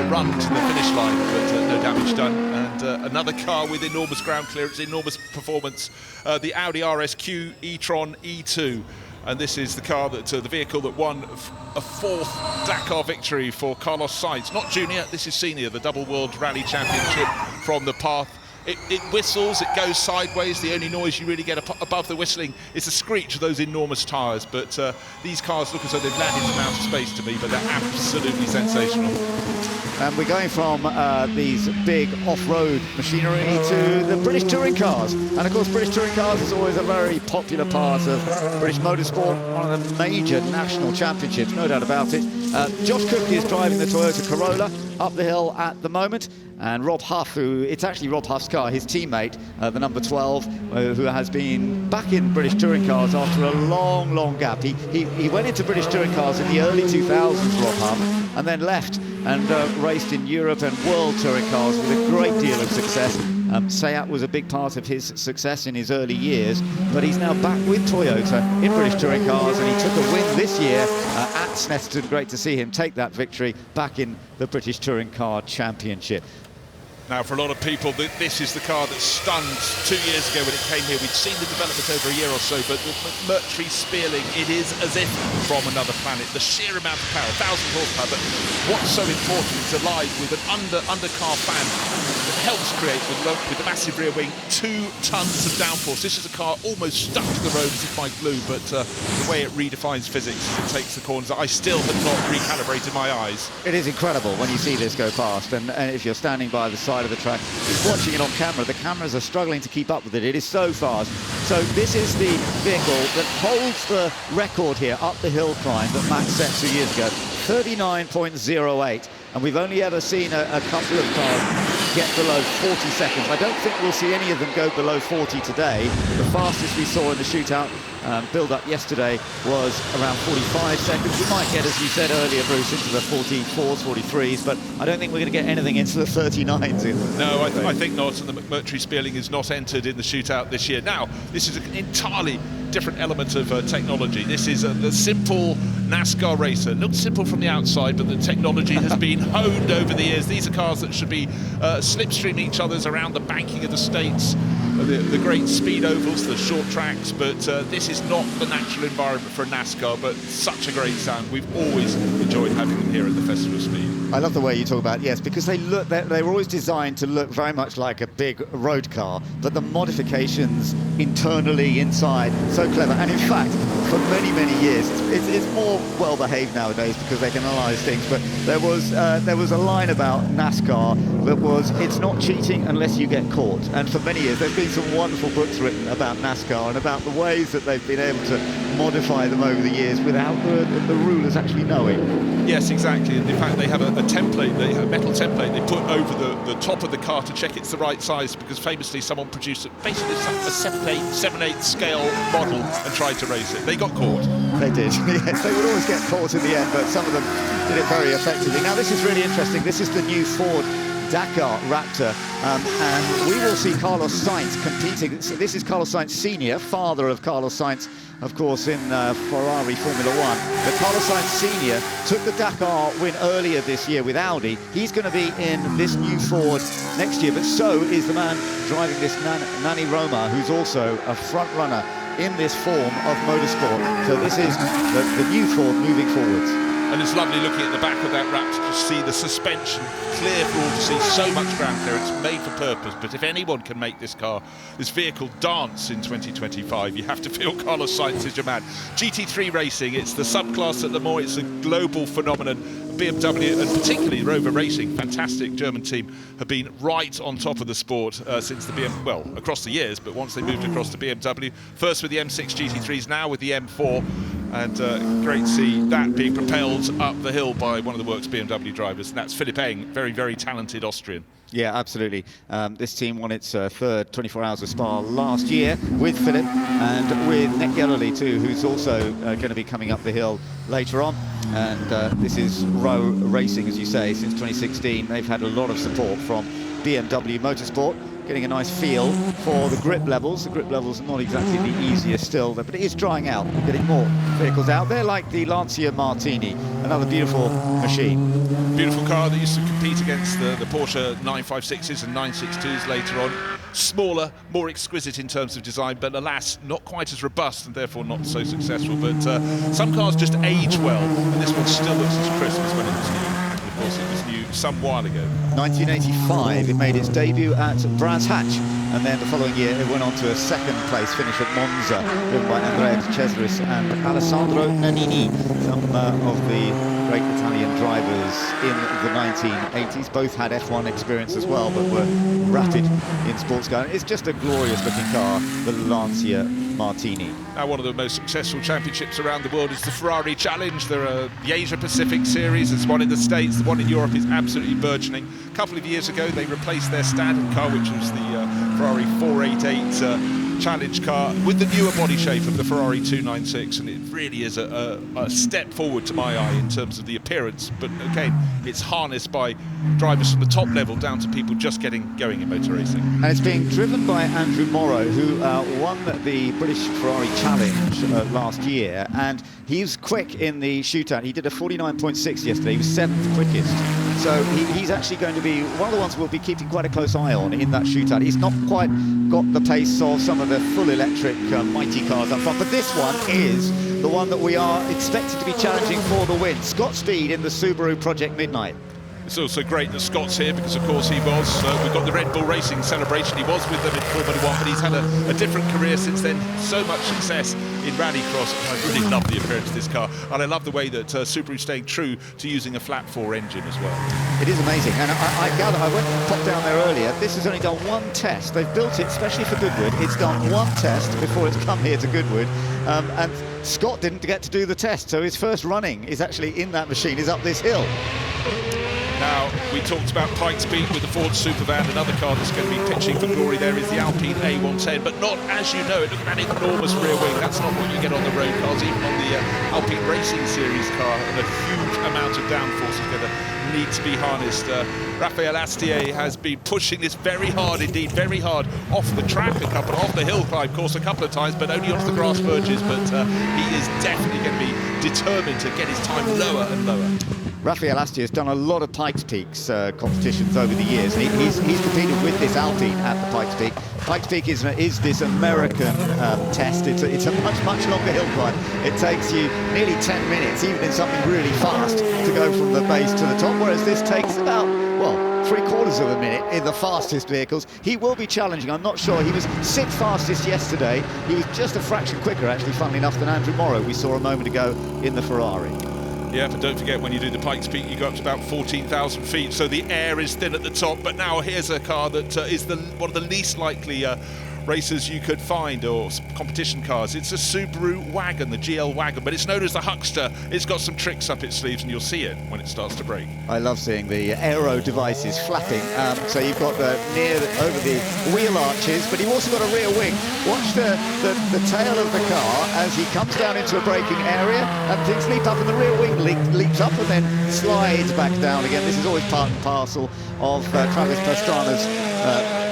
Speaker 13: run to the finish line, but no damage done. And another car with enormous ground clearance, enormous performance, the Audi RSQ e-tron E2. And this is the car that, the vehicle that won a 4th Dakar victory for Carlos Sainz. Not junior, this is senior, the double World Rally Championship from the path. It whistles, it goes sideways. The only noise you really get above the whistling is the screech of those enormous tyres. But these cars look as though they've landed from outer space to me, but they're absolutely sensational.
Speaker 12: And we're going from these big off-road machinery to the British touring cars. And of course, British touring cars is always a very popular part of British motorsport, one of the major national championships, no doubt about it. Josh Cook is driving the Toyota Corolla up the hill at the moment. And Rob Huff, it's actually Rob Huff's car, his teammate, the number 12, who has been back in British touring cars after a long, long gap. He went into British touring cars in the early 2000s, Rob Huff, and then left and raced in Europe and world touring cars with a great deal of success. Seat was a big part of his success in his early years, but he's now back with Toyota in British touring cars, and he took a win this year at Snetterton. Great to see him take that victory back in the British Touring Car Championship.
Speaker 13: Now, for a lot of people, this is the car that stunned 2 years ago when it came here. We'd seen the development over a year or so, but the McMurtry Spearling, it is as if from another planet. The sheer amount of power, 1,000 horsepower, but what's so important is aligned with an undercar fan that helps create, with the massive rear wing, 2 tons of downforce. This is a car almost stuck to the road as if by glue, but the way it redefines physics as it takes the corners, I still have not recalibrated my eyes.
Speaker 12: It is incredible when you see this go past, and if you're standing by the side of the track, just watching it on camera, the cameras are struggling to keep up with it. It is so fast. So this is the vehicle that holds the record here up the hill climb that Max set 2 years ago, 39.08, and we've only ever seen a couple of cars get below 40 seconds. I don't think we'll see any of them go below 40 today. The fastest we saw in the shootout build-up yesterday was around 45 seconds. We might get, as you said earlier, Bruce, into the 44s, 43s, but I don't think we're going to get anything into the 39s.
Speaker 13: No, I think not, and the McMurtry Spearling is not entered in the shootout this year. Now, this is an entirely different element of technology. This is the simple NASCAR racer. It looks simple from the outside, but the technology has been honed over the years. These are cars that should be slipstreaming each other's around the banking of the states, the great speed ovals, the short tracks, but this is not the natural environment for a NASCAR, but such a great sound. We've always enjoyed having them here at the Festival of Speed.
Speaker 12: I love the way you talk about, yes, because they were always designed to look very much like a big road car, but the modifications internally inside, so clever. And in fact, for many, many years, it's more well-behaved nowadays because they can analyze things, but there was a line about NASCAR that was, it's not cheating unless you get caught. And for many years, there's been some wonderful books written about NASCAR and about the ways that they've been able to modify them over the years without the rulers actually knowing.
Speaker 13: Yes, exactly. And in fact, they have a template, a metal template they put over the top of the car to check it's the right size, because famously someone produced basically a 7/8 scale model and tried to race it. They got caught.
Speaker 12: They did. Yes, they would always get caught in the end, but some of them did it very effectively. Now, this is really interesting. This is the new Ford Dakar Raptor, and we will see Carlos Sainz competing. So this is Carlos Sainz Senior, father of Carlos Sainz, of course, in Ferrari Formula One. But Carlos Sainz Senior took the Dakar win earlier this year with Audi. He's going to be in this new Ford next year, but so is the man driving this Nani Roma, who's also a front runner in this form of motorsport. So this is the new Ford moving forwards.
Speaker 13: And it's lovely looking at the back of that Raptor to see the suspension clear for all to see, so much ground clearance, made for purpose. But if anyone can make this vehicle dance in 2025, you have to feel Carlos Sainz is your man. GT3 racing, it's the subclass at Le Mans, it's a global phenomenon. BMW and particularly Rover Racing, fantastic German team, have been right on top of the sport since the well, across the years, but once they moved across to BMW, first with the M6 GT3s, now with the M4, and great to see that being propelled up the hill by one of the works BMW drivers, and that's Philipp Eng, very, very talented Austrian.
Speaker 12: Yeah, absolutely. This team won its third 24 Hours of Spa last year with Philipp and with Nick Gellerly too, who's also going to be coming up the hill later on. And this is Row Racing, as you say, since 2016. They've had a lot of support from BMW Motorsport, getting a nice feel for the grip levels. The grip levels are not exactly the easiest still, but it is drying out, getting more vehicles out there, like the Lancia Martini, another beautiful machine.
Speaker 13: Beautiful car that used to compete against the Porsche 956s and 962s later on. Smaller, more exquisite in terms of design, but alas, not quite as robust and therefore not so successful. But some cars just age well, and this one still looks as crisp as when it was new. Of course, it was new some while ago.
Speaker 12: 1985, it made its debut at Brands Hatch, and then the following year it went on to a second place finish at Monza, driven by Andrea Stella and Alessandro Nannini, some of the great Italian drivers in the 1980s. Both had F1 experience as well, but were rapid in sports car. It's just a glorious looking car, the Lancia Martini.
Speaker 13: Now, one of the most successful championships around the world is the Ferrari Challenge. There are the Asia-Pacific Series, there's one in the States, the one in Europe is absolutely burgeoning. A couple of years ago, they replaced their standard car, which was the Ferrari 488 Challenge car, with the newer body shape of the Ferrari 296, and it really is a step forward to my eye in terms of the appearance. But again, it's harnessed by drivers from the top level down to people just getting going in motor racing.
Speaker 12: And it's being driven by Andrew Morrow, who won the British Ferrari Challenge last year, and he's quick in the shootout. He did a 49.6 yesterday. He was 7th quickest. So he's actually going to be one of the ones we'll be keeping quite a close eye on in that shootout. He's not quite got the pace of some of the full electric mighty cars up front, but this one is the one that we are expected to be challenging for the win. Scott Speed in the Subaru Project Midnight.
Speaker 13: It's also great that Scott's here because, of course, he was. We've got the Red Bull Racing celebration. He was with them in Formula 1, but he's had a different career since then. So much success in rallycross. I really love the appearance of this car, and I love the way that Subaru's staying true to using a flat 4 engine as well.
Speaker 12: It is amazing, and I gather, I went and popped down there earlier. This has only done one test. They've built it especially for Goodwood. It's done one test before it's come here to Goodwood, and Scott didn't get to do the test, so his first running is actually in that machine, is up this hill.
Speaker 13: Now, we talked about Pikes Peak with the Ford Supervan. Another car that's going to be pitching for glory there is the Alpine A110, but not as you know it. Look at that enormous rear wing. That's not what you get on the road cars, even on the Alpine Racing Series car. And a huge amount of downforce is going to need to be harnessed. Raphael Astier has been pushing this very hard indeed, very hard off the track, off the hill climb course a couple of times, but only onto the grass verges. But he is definitely going to be determined to get his time lower and lower.
Speaker 12: Raphael Astier has done a lot of Pikes Peaks competitions over the years, and he's competed with this Alpine at the Pikes Peak. Pikes Peak is this American test. It's a much longer hill climb. It takes you nearly 10 minutes, even in something really fast, to go from the base to the top, whereas this takes about, well, 3/4 of a minute in the fastest vehicles. He will be challenging, I'm not sure. He was 6th fastest yesterday. He was just a fraction quicker, actually, funnily enough, than Andrew Morrow we saw a moment ago in the Ferrari.
Speaker 13: Yeah, but don't forget, when you do the Pikes Peak, you go up to about 14,000 feet, so the air is thin at the top. But now here's a car that is one of the least likely racers you could find, or competition cars. It's a Subaru wagon, the GL wagon, but it's known as the Huckster. It's got some tricks up its sleeves, and you'll see it when it starts to brake.
Speaker 12: I love seeing the aero devices flapping. So you've got over the wheel arches, but you've also got a rear wing. Watch the tail of the car as he comes down into a braking area, and things leap up, and the rear wing leaps up and then slides back down again. This is always part and parcel of Travis Pastrana's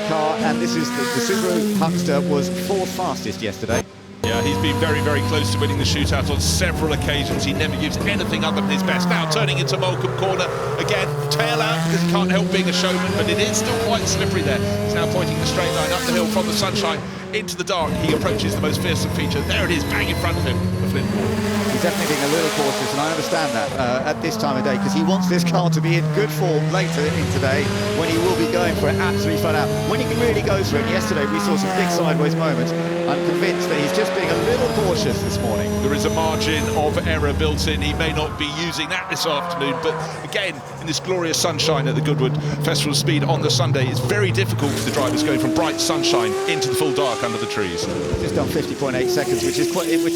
Speaker 12: car, and this is the Subaru Huckster was 4th fastest yesterday.
Speaker 13: Yeah, he's been very, very close to winning the shootout on several occasions. He never gives anything other than his best. Now turning into Molecomb Corner again, tail out because he can't help being a showman, but it is still quite slippery there. He's now pointing the straight line up the hill from the sunshine into the dark. He approaches the most fearsome feature. There it is, bang in front of him, the Flint Wall.
Speaker 12: He's definitely being a little cautious, and I understand that at this time of day, because he wants this car to be in good form later in today, when he will be going for it absolutely flat out. When he can really go for it, yesterday we saw some big sideways moments. I'm convinced that he's just being a little cautious this morning.
Speaker 13: There is a margin of error built in. He may not be using that this afternoon, but again, in this glorious sunshine at the Goodwood Festival of Speed on the Sunday, it's very difficult for the drivers going from bright sunshine into the full dark under the trees.
Speaker 12: Just done 50.8 seconds, which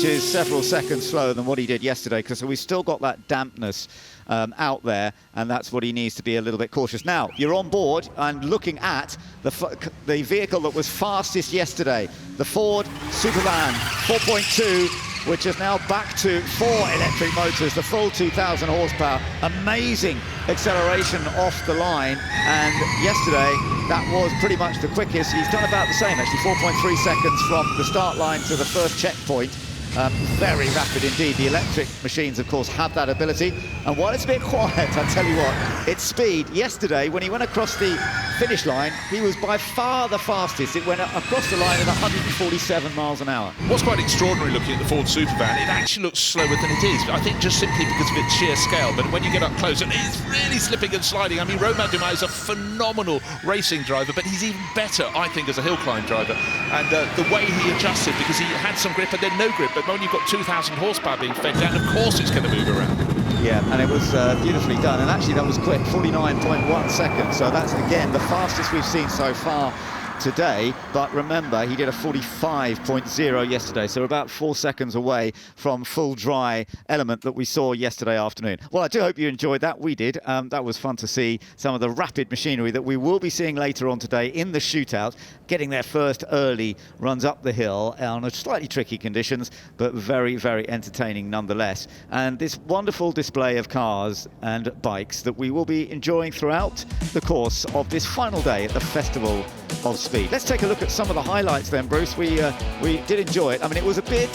Speaker 12: is several seconds slower than what he did yesterday, because we've still got that dampness out there, and that's what he needs to be a little bit cautious. Now, you're on board and looking at the vehicle that was fastest yesterday, the Ford Supervan 4.2, which is now back to 4 electric motors, the full 2,000 horsepower. Amazing acceleration off the line, and yesterday that was pretty much the quickest. He's done about the same, actually, 4.3 seconds from the start line to the first checkpoint. Very rapid indeed. The electric machines, of course, have that ability. And while it's a bit quiet, I'll tell you what, it's speed. Yesterday, when he went across the finish line, he was by far the fastest. It went across the line at 147 miles an hour.
Speaker 13: What's quite extraordinary looking at the Ford Supervan, it actually looks slower than it is. I think just simply because of its sheer scale. But when you get up close, and it's really slipping and sliding. I mean, Romain Dumas is a phenomenal racing driver, but he's even better, I think, as a hill climb driver. And the way he adjusted, because he had some grip and then no grip. But when you've got 2,000 horsepower being fed down, of course it's going to move around.
Speaker 12: Yeah, and it was beautifully done. And actually, that was quick, 49.1 seconds. So that's, again, the fastest we've seen so far today. But remember, he did a 45.0 yesterday, so about 4 seconds away from full dry element that we saw yesterday afternoon. Well, I do hope you enjoyed that. We did. That was fun to see some of the rapid machinery that we will be seeing later on today in the shootout, getting their first early runs up the hill on a slightly tricky conditions, but very, very entertaining nonetheless. And this wonderful display of cars and bikes that we will be enjoying throughout the course of this final day at the Festival of Speed. Let's take a look at some of the highlights then, Bruce. We did enjoy it. I mean, it was a bit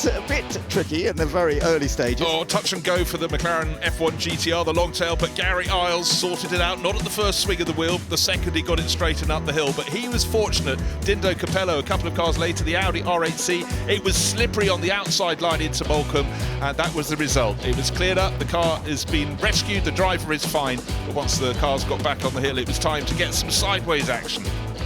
Speaker 12: tricky in the very early stages.
Speaker 13: Oh, touch and go for the McLaren F1 GTR, the long tail, but Gary Isles sorted it out, not at the first swing of the wheel. The second he got it straightened up the hill, but he was fortunate. Dindo Capello, a couple of cars later, the Audi R8C, it was slippery on the outside line into Moulcombe, and that was the result. It was cleared up, the car has been rescued, the driver is fine, but once the cars got back on the hill, it was time to get some sideways action.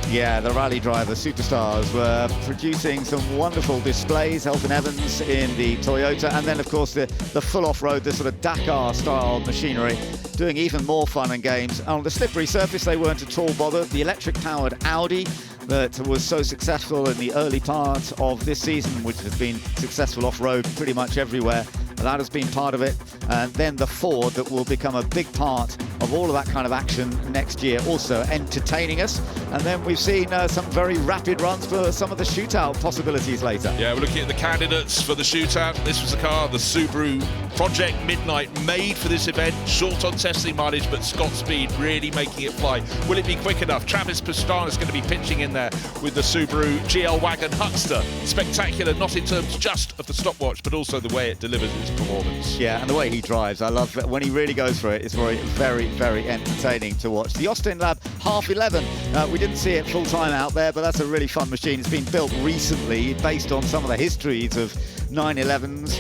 Speaker 12: Yeah, the rally driver superstars were producing some wonderful displays. Elfyn Evans in the Toyota, and then of course the full off-road, the sort of Dakar-style machinery, doing even more fun and games. On the slippery surface, they weren't at all bothered. The electric-powered Audi that was so successful in the early part of this season, which has been successful off-road pretty much everywhere, that has been part of it. And then the Ford that will become a big part of all of that kind of action next year, also entertaining us. And then we've seen some very rapid runs for some of the shootout possibilities later.
Speaker 13: Yeah, we're looking at the candidates for the shootout. This was the car, the Subaru Project Midnight, made for this event, short on testing mileage, but Scott Speed really making it fly. Will it be quick enough? Travis Pastrana's going to be pitching in there with the Subaru GL Wagon Huckster. Spectacular, not in terms just of the stopwatch, but also the way it delivers its performance.
Speaker 12: Yeah, and the way he drives, I love it. When he really goes for it, it's very, very entertaining to watch. The Austin Lab half 11, we didn't see it full time out there, but that's a really fun machine. It's been built recently based on some of the histories of 911s,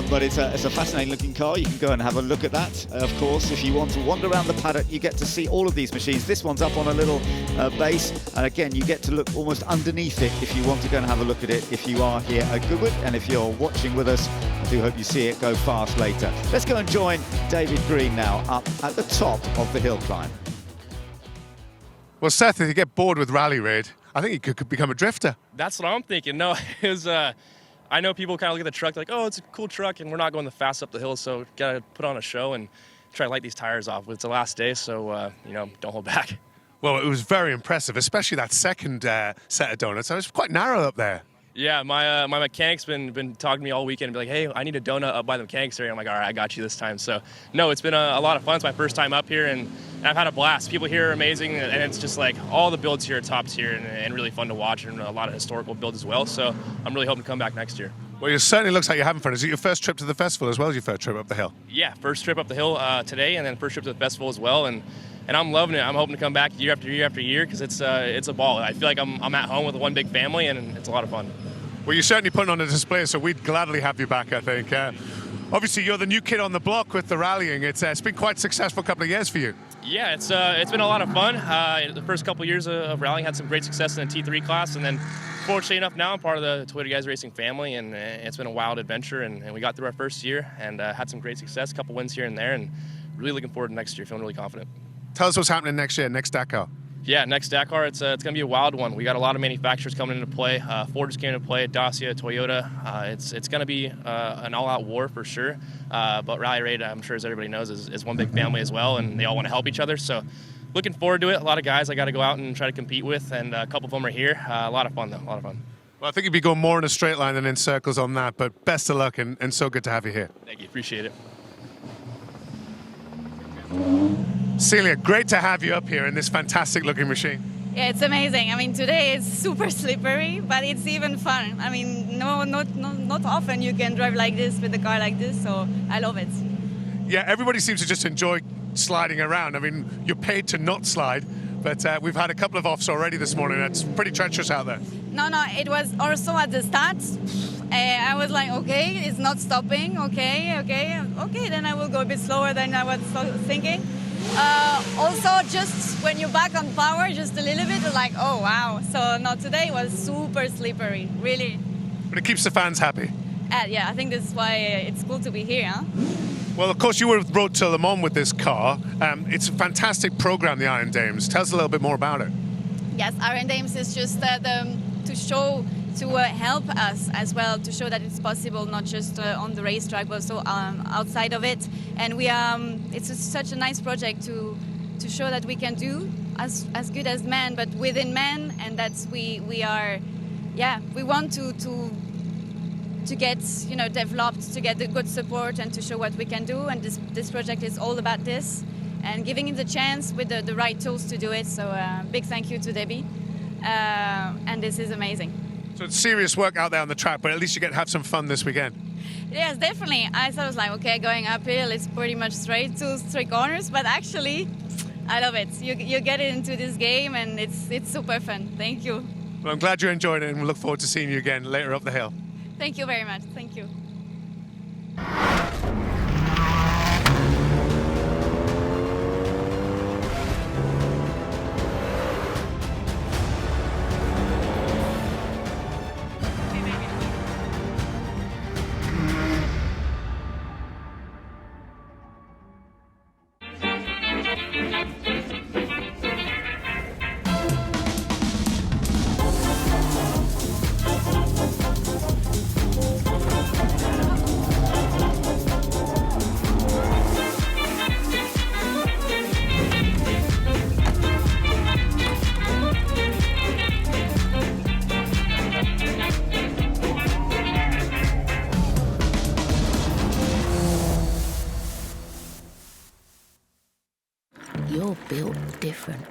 Speaker 12: but it's a fascinating looking car. You can go and have a look at that. Of course, if you want to wander around the paddock, you get to see all of these machines. This one's up on a little base, and again, you get to look almost underneath it if you want to go and have a look at it if you are here at Goodwood. And if you're watching with us, I do hope you see it go fast later. Let's go and join David Green now up at the top of the hill climb.
Speaker 11: Well, Seth, if you get bored with rally raid, I think you could become a drifter.
Speaker 3: That's what I'm thinking. No, it was. I know people kind of look at the truck like, oh, it's a cool truck, and we're not going the fast up the hill, so got to put on a show and try to light these tires off. It's the last day, so don't hold back.
Speaker 11: Well, it was very impressive, especially that second set of donuts. I was quite narrow up there.
Speaker 3: Yeah, my mechanic's been talking to me all weekend and be like, hey, I need a donut up by the mechanics area. I'm like, all right, I got you this time. So, no, it's been a lot of fun. It's my first time up here, and I've had a blast. People here are amazing, and it's just like all the builds here are top tier and really fun to watch, and a lot of historical builds as well. So I'm really hoping to come back next year.
Speaker 11: Well, it certainly looks like you're having fun. Is it your first trip to the festival as well as your first trip up the hill?
Speaker 3: Yeah, first trip up the hill today, and then first trip to the festival as well. And I'm loving it. I'm hoping to come back year after year after year because it's a ball. I feel like I'm at home with one big family, and it's a lot of fun.
Speaker 11: Well, you're certainly putting on a display, so we'd gladly have you back, I think. Obviously, you're the new kid on the block with the rallying. It's been quite a successful couple of years for you.
Speaker 3: Yeah, it's been a lot of fun. The first couple of years of rallying had some great success in the T3 class, and then fortunately enough now I'm part of the Toyota Guys Racing family, and it's been a wild adventure, and we got through our first year and had some great success, a couple wins here and there, and really looking forward to next year, feeling really confident. Tell
Speaker 11: us what's happening next year, next Dakar.
Speaker 3: Yeah, next Dakar, it's going to be a wild one. We got a lot of manufacturers coming into play. Ford just came into play, Dacia, Toyota. It's going to be an all-out war for sure. But Rally Raid, I'm sure as everybody knows, is one big family as well, and they all want to help each other. So looking forward to it. A lot of guys I got to go out and try to compete with, and a couple of them are here. A lot of fun, though, a lot of fun.
Speaker 11: Well, I think you'd be going more in a straight line than in circles on that, but best of luck, and so good to have you here.
Speaker 3: Thank you, appreciate it.
Speaker 11: Celia, great to have you up here in this fantastic looking machine.
Speaker 4: Yeah, it's amazing. I mean, today it's super slippery, but it's even fun. I mean, not often you can drive like this with a car like this, so I love it.
Speaker 11: Yeah, everybody seems to just enjoy sliding around. I mean, you're paid to not slide, but we've had a couple of offs already this morning. It's pretty treacherous out there.
Speaker 4: No, it was also at the start. I was like, okay, it's not stopping. Okay, then I will go a bit slower than I was thinking. Also, just when you're back on power, just a little bit, like, oh, wow. So, no, today was super slippery, really.
Speaker 11: But it keeps the fans happy.
Speaker 4: Yeah, I think this is why it's cool to be here, huh?
Speaker 11: Well, of course, you were brought to Le Mans with this car. It's a fantastic program, the Iron Dames. Tell us a little bit more about it.
Speaker 4: Yes, Iron Dames is just to show, to help us as well, to show that it's possible, not just on the racetrack, but also outside of it. And it's such a nice project to show that we can do as good as men, but within men, and that's we want to get developed, to get the good support and to show what we can do. And this project is all about this and giving it the chance with the right tools to do it. So big thank you to Debbie. And this is amazing.
Speaker 11: So it's serious work out there on the track, but at least you get to have some fun this weekend.
Speaker 4: Yes, definitely. I thought it was like, okay, going uphill, it's pretty much straight, 2 straight corners, but actually, I love it. You get into this game and it's super fun. Thank you.
Speaker 11: Well, I'm glad you enjoyed it, and we look forward to seeing you again later up the hill.
Speaker 4: Thank you very much. Thank you.
Speaker 2: You're built different.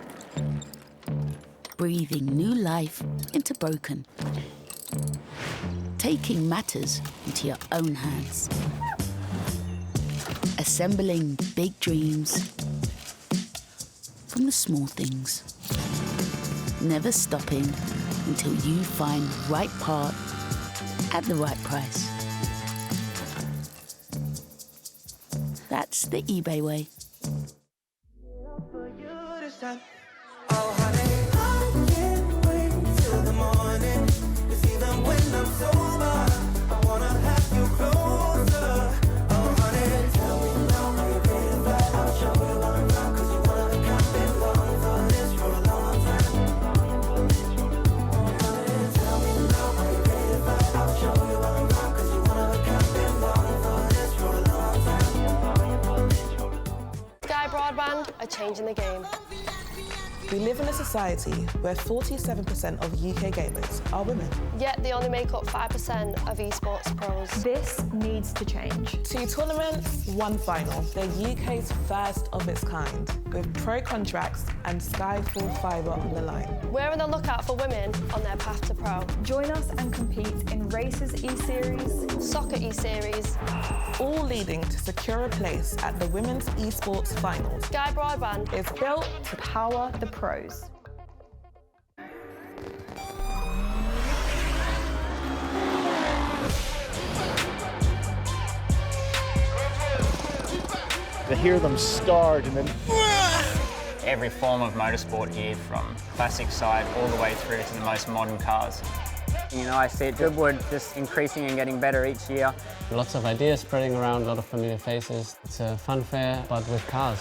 Speaker 2: Breathing new life into broken. Taking matters into your own hands. Assembling big dreams from the small things. Never stopping until you find right part at the right price. That's the eBay way.
Speaker 5: Oh, honey, I can't wait till the morning. 'Cause even when I'm sober, I wanna have you closer. Oh, honey, tell me now, are you ready to ride? I'll show you what I'm about. 'Cause you wanna come been going for this for a long time. Oh, honey, tell me now, are you ready to ride? I'll show you what I'm about. 'Cause you wanna come been going for this for a long time.
Speaker 21: Sky Broadband are changing the game.
Speaker 20: We live in a society where 47% of UK gamers are women.
Speaker 21: Yet they only make up 5% of esports pros.
Speaker 22: This needs to change.
Speaker 20: 2 tournaments, 1 final. They're UK's first of its kind, with pro contracts and Skyfall fibre on the line.
Speaker 21: We're on the lookout for women on their path to pro.
Speaker 22: Join us and compete in Races E-Series,
Speaker 21: Soccer E-Series,
Speaker 20: all leading to secure a place at the Women's Esports Finals.
Speaker 21: Sky Broadband
Speaker 20: is built
Speaker 22: to power the pros.
Speaker 6: To hear them start and then...
Speaker 25: Every form of motorsport here, from classic side all the way through to the most modern cars.
Speaker 7: You know, I see it Goodwood just increasing and getting better each year.
Speaker 8: Lots of ideas spreading around, a lot of familiar faces. It's a fun fair, but with cars.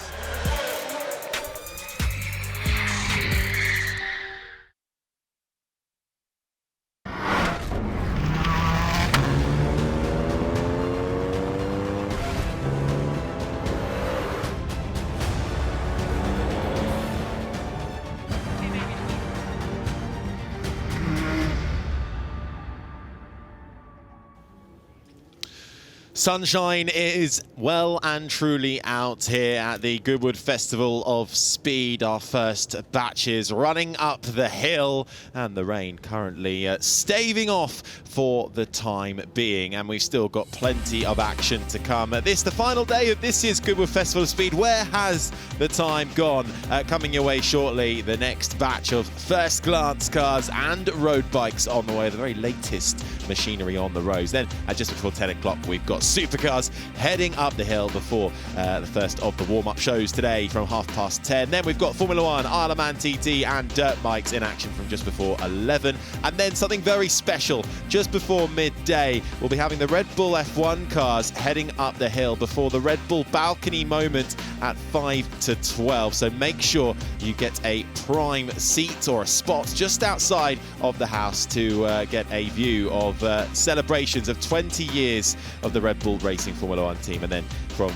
Speaker 14: Sunshine is well and truly out here at the Goodwood Festival of Speed. Our first batches running up the hill, and the rain currently staving off for the time being, and we've still got plenty of action to come. This the final day of this year's Goodwood Festival of Speed. Where has the time gone? Coming your way shortly, the next batch of first glance cars and road bikes on the way, the very latest machinery on the roads. Then at just before 10 o'clock, we've got Supercars heading up the hill before the first of the warm-up shows today from 10:30. Then we've got Formula 1, Isle of Man TT and dirt bikes in action from just before 11. And then something very special just before midday. We'll be having the Red Bull F1 cars heading up the hill before the Red Bull balcony moment at 5 to 12. So make sure you get a prime seat or a spot just outside of the house to get a view of celebrations of 20 years of the Red Bull Racing Formula 1 team. And then from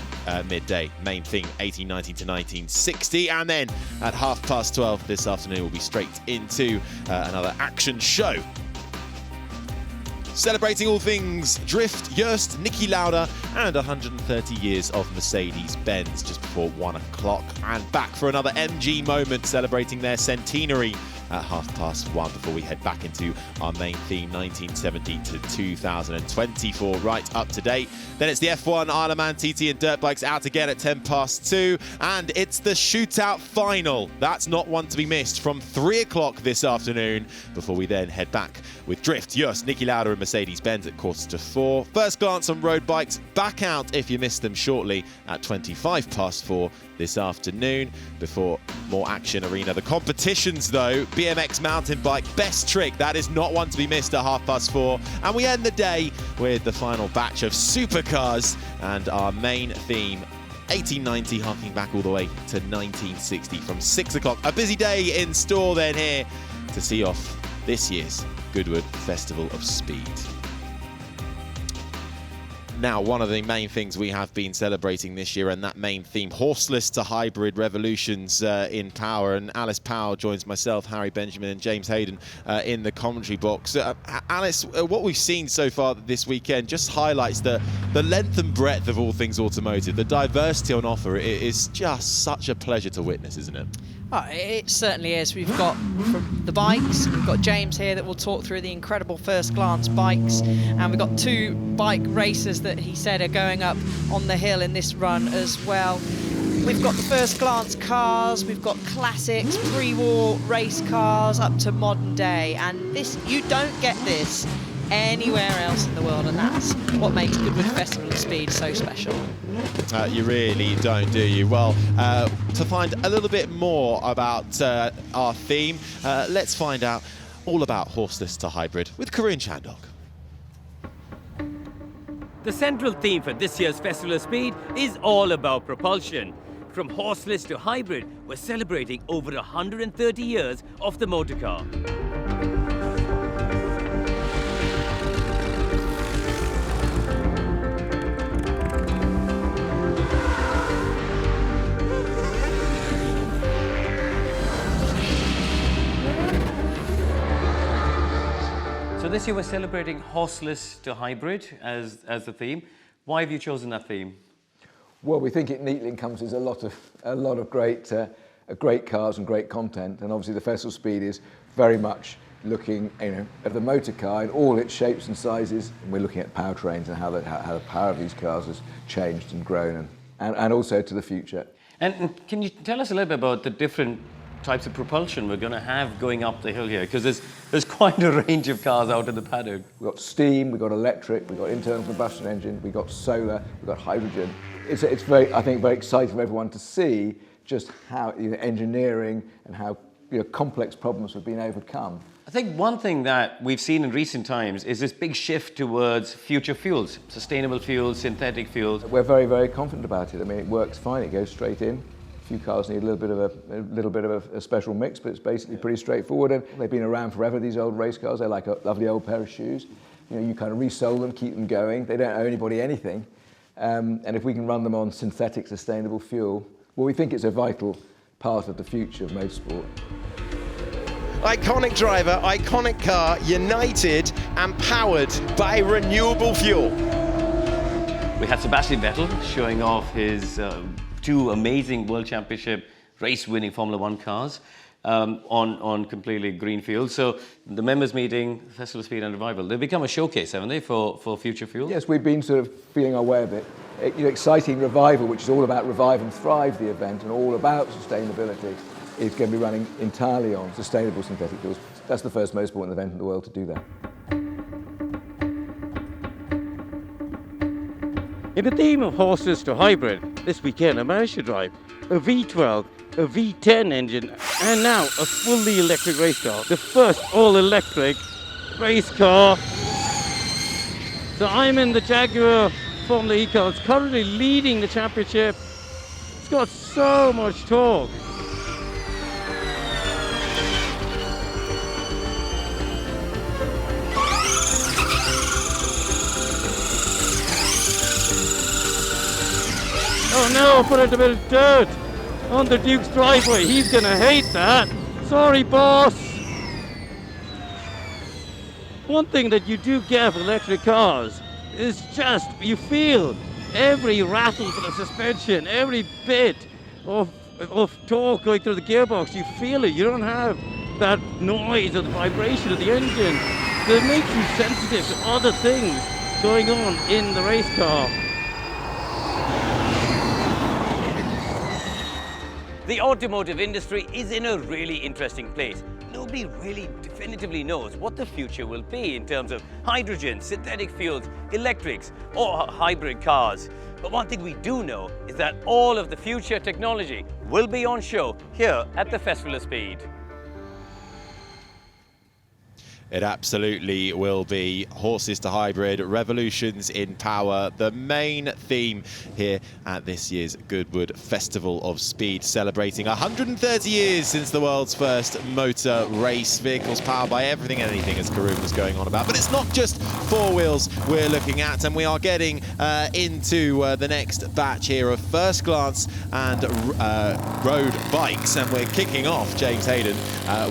Speaker 14: midday, main theme 1890 to 1960. And then at 12:30 this afternoon, we'll be straight into another action show. Celebrating all things drift, Jost, Niki Lauda, and 130 years of Mercedes-Benz just before 1 o'clock. And back for another MG moment, celebrating their centenary at 1:30 before we head back into our main theme, 1970 to 2024, right up to date. Then it's the F1, Isle of Man TT and dirt bikes out again at 2:10, and it's the shootout final. That's not one to be missed from 3 o'clock this afternoon before we then head back with drift, Jost, Niki Lauda and Mercedes-Benz at 4:45. First glance on road bikes, back out if you missed them shortly at 4:25 this afternoon before more action arena. The competitions though, BMX mountain bike, best trick, that is not one to be missed at 4:30. And we end the day with the final batch of supercars and our main theme, 1890, harking back all the way to 1960 from 6 o'clock. A busy day in store then here to see off this year's Goodwood Festival of Speed. Now, one of the main things we have been celebrating this year, and that main theme, horseless to hybrid revolutions in power. And Alice Powell joins myself, Harry Benjamin and James Hayden in the commentary box. Alice, what we've seen so far this weekend just highlights the length and breadth of all things automotive. The diversity on offer is just such a pleasure to witness, isn't it?
Speaker 1: Oh, it certainly is. We've got from the bikes, we've got James here that will talk through the incredible first glance bikes, and we've got two bike racers that he said are going up on the hill in this run as well. We've got the first glance cars, we've got classics, pre-war race cars up to modern day, and this, you don't get this anywhere else in the world, and that's what makes Goodwood Festival of Speed so special.
Speaker 14: You really don't, do you? Well, to find a little bit more about our theme, let's find out all about horseless to hybrid with Karun Chandok.
Speaker 9: The central theme for this year's Festival of Speed is all about propulsion. From horseless to hybrid, we're celebrating over 130 years of the motor car.
Speaker 10: So this year we're celebrating horseless to hybrid as the theme. Why have you chosen that theme?
Speaker 15: Well, we think it neatly encompasses a lot of great cars and great content, and obviously the Festival of Speed is very much looking, at the motor car in all its shapes and sizes, and we're looking at powertrains and how the power of these cars has changed and grown, and also to the future.
Speaker 10: And can you tell us a little bit about the different types of propulsion we're going to have going up the hill here? Because there's quite a range of cars out in the paddock.
Speaker 15: We've got steam, we've got electric, we've got internal combustion engine, we've got solar, we've got hydrogen. It's very, I think, very exciting for everyone to see just how engineering and how complex problems have been overcome.
Speaker 10: I think one thing that we've seen in recent times is this big shift towards future fuels, sustainable fuels, synthetic fuels.
Speaker 15: We're very, very confident about it. I mean, it works fine, it goes straight in. A few cars need a little bit of a special mix, but it's basically pretty straightforward. And they've been around forever, these old race cars. They're like a lovely old pair of shoes. You kind of resell them, keep them going. They don't owe anybody anything. And if we can run them on synthetic, sustainable fuel, well, we think it's a vital part of the future of motorsport.
Speaker 16: Iconic driver, iconic car, united and powered by renewable fuel.
Speaker 10: We had Sebastian Vettel showing off his two amazing World Championship race-winning Formula 1 cars on completely green fuel. So the members meeting, Festival of Speed and Revival, they've become a showcase, haven't they, for future fuel?
Speaker 15: Yes, we've been sort of feeling our way a bit. Exciting Revival, which is all about Revive and Thrive, the event, and all about sustainability, is going to be running entirely on sustainable synthetic fuels. That's the first most important event in the world to do that.
Speaker 17: In the theme of horses to hybrid, this weekend I managed to drive a V12, a V10 engine, and now a fully electric race car. The first all-electric race car. So I'm in the Jaguar Formula E car. It's currently leading the championship. It's got so much torque. Oh no, I put a bit of dirt on the Duke's driveway. He's gonna hate that. Sorry, boss. One thing that you do get with electric cars is just, you feel every rattle for the suspension, every bit of torque going through the gearbox. You feel it. You don't have that noise or the vibration of the engine that makes you sensitive to other things going on in the race car.
Speaker 9: The automotive industry is in a really interesting place. Nobody really definitively knows what the future will be in terms of hydrogen, synthetic fuels, electrics, or hybrid cars. But one thing we do know is that all of the future technology will be on show here at the Festival of Speed.
Speaker 14: It absolutely will be. Horses to hybrid, revolutions in power, the main theme here at this year's Goodwood Festival of Speed, celebrating 130 years since the world's first motor race. Vehicles powered by everything and anything, as Karun was going on about. But it's not just four wheels we're looking at, and we are getting into the next batch here of first glance and road bikes. And we're kicking off, James Hayden,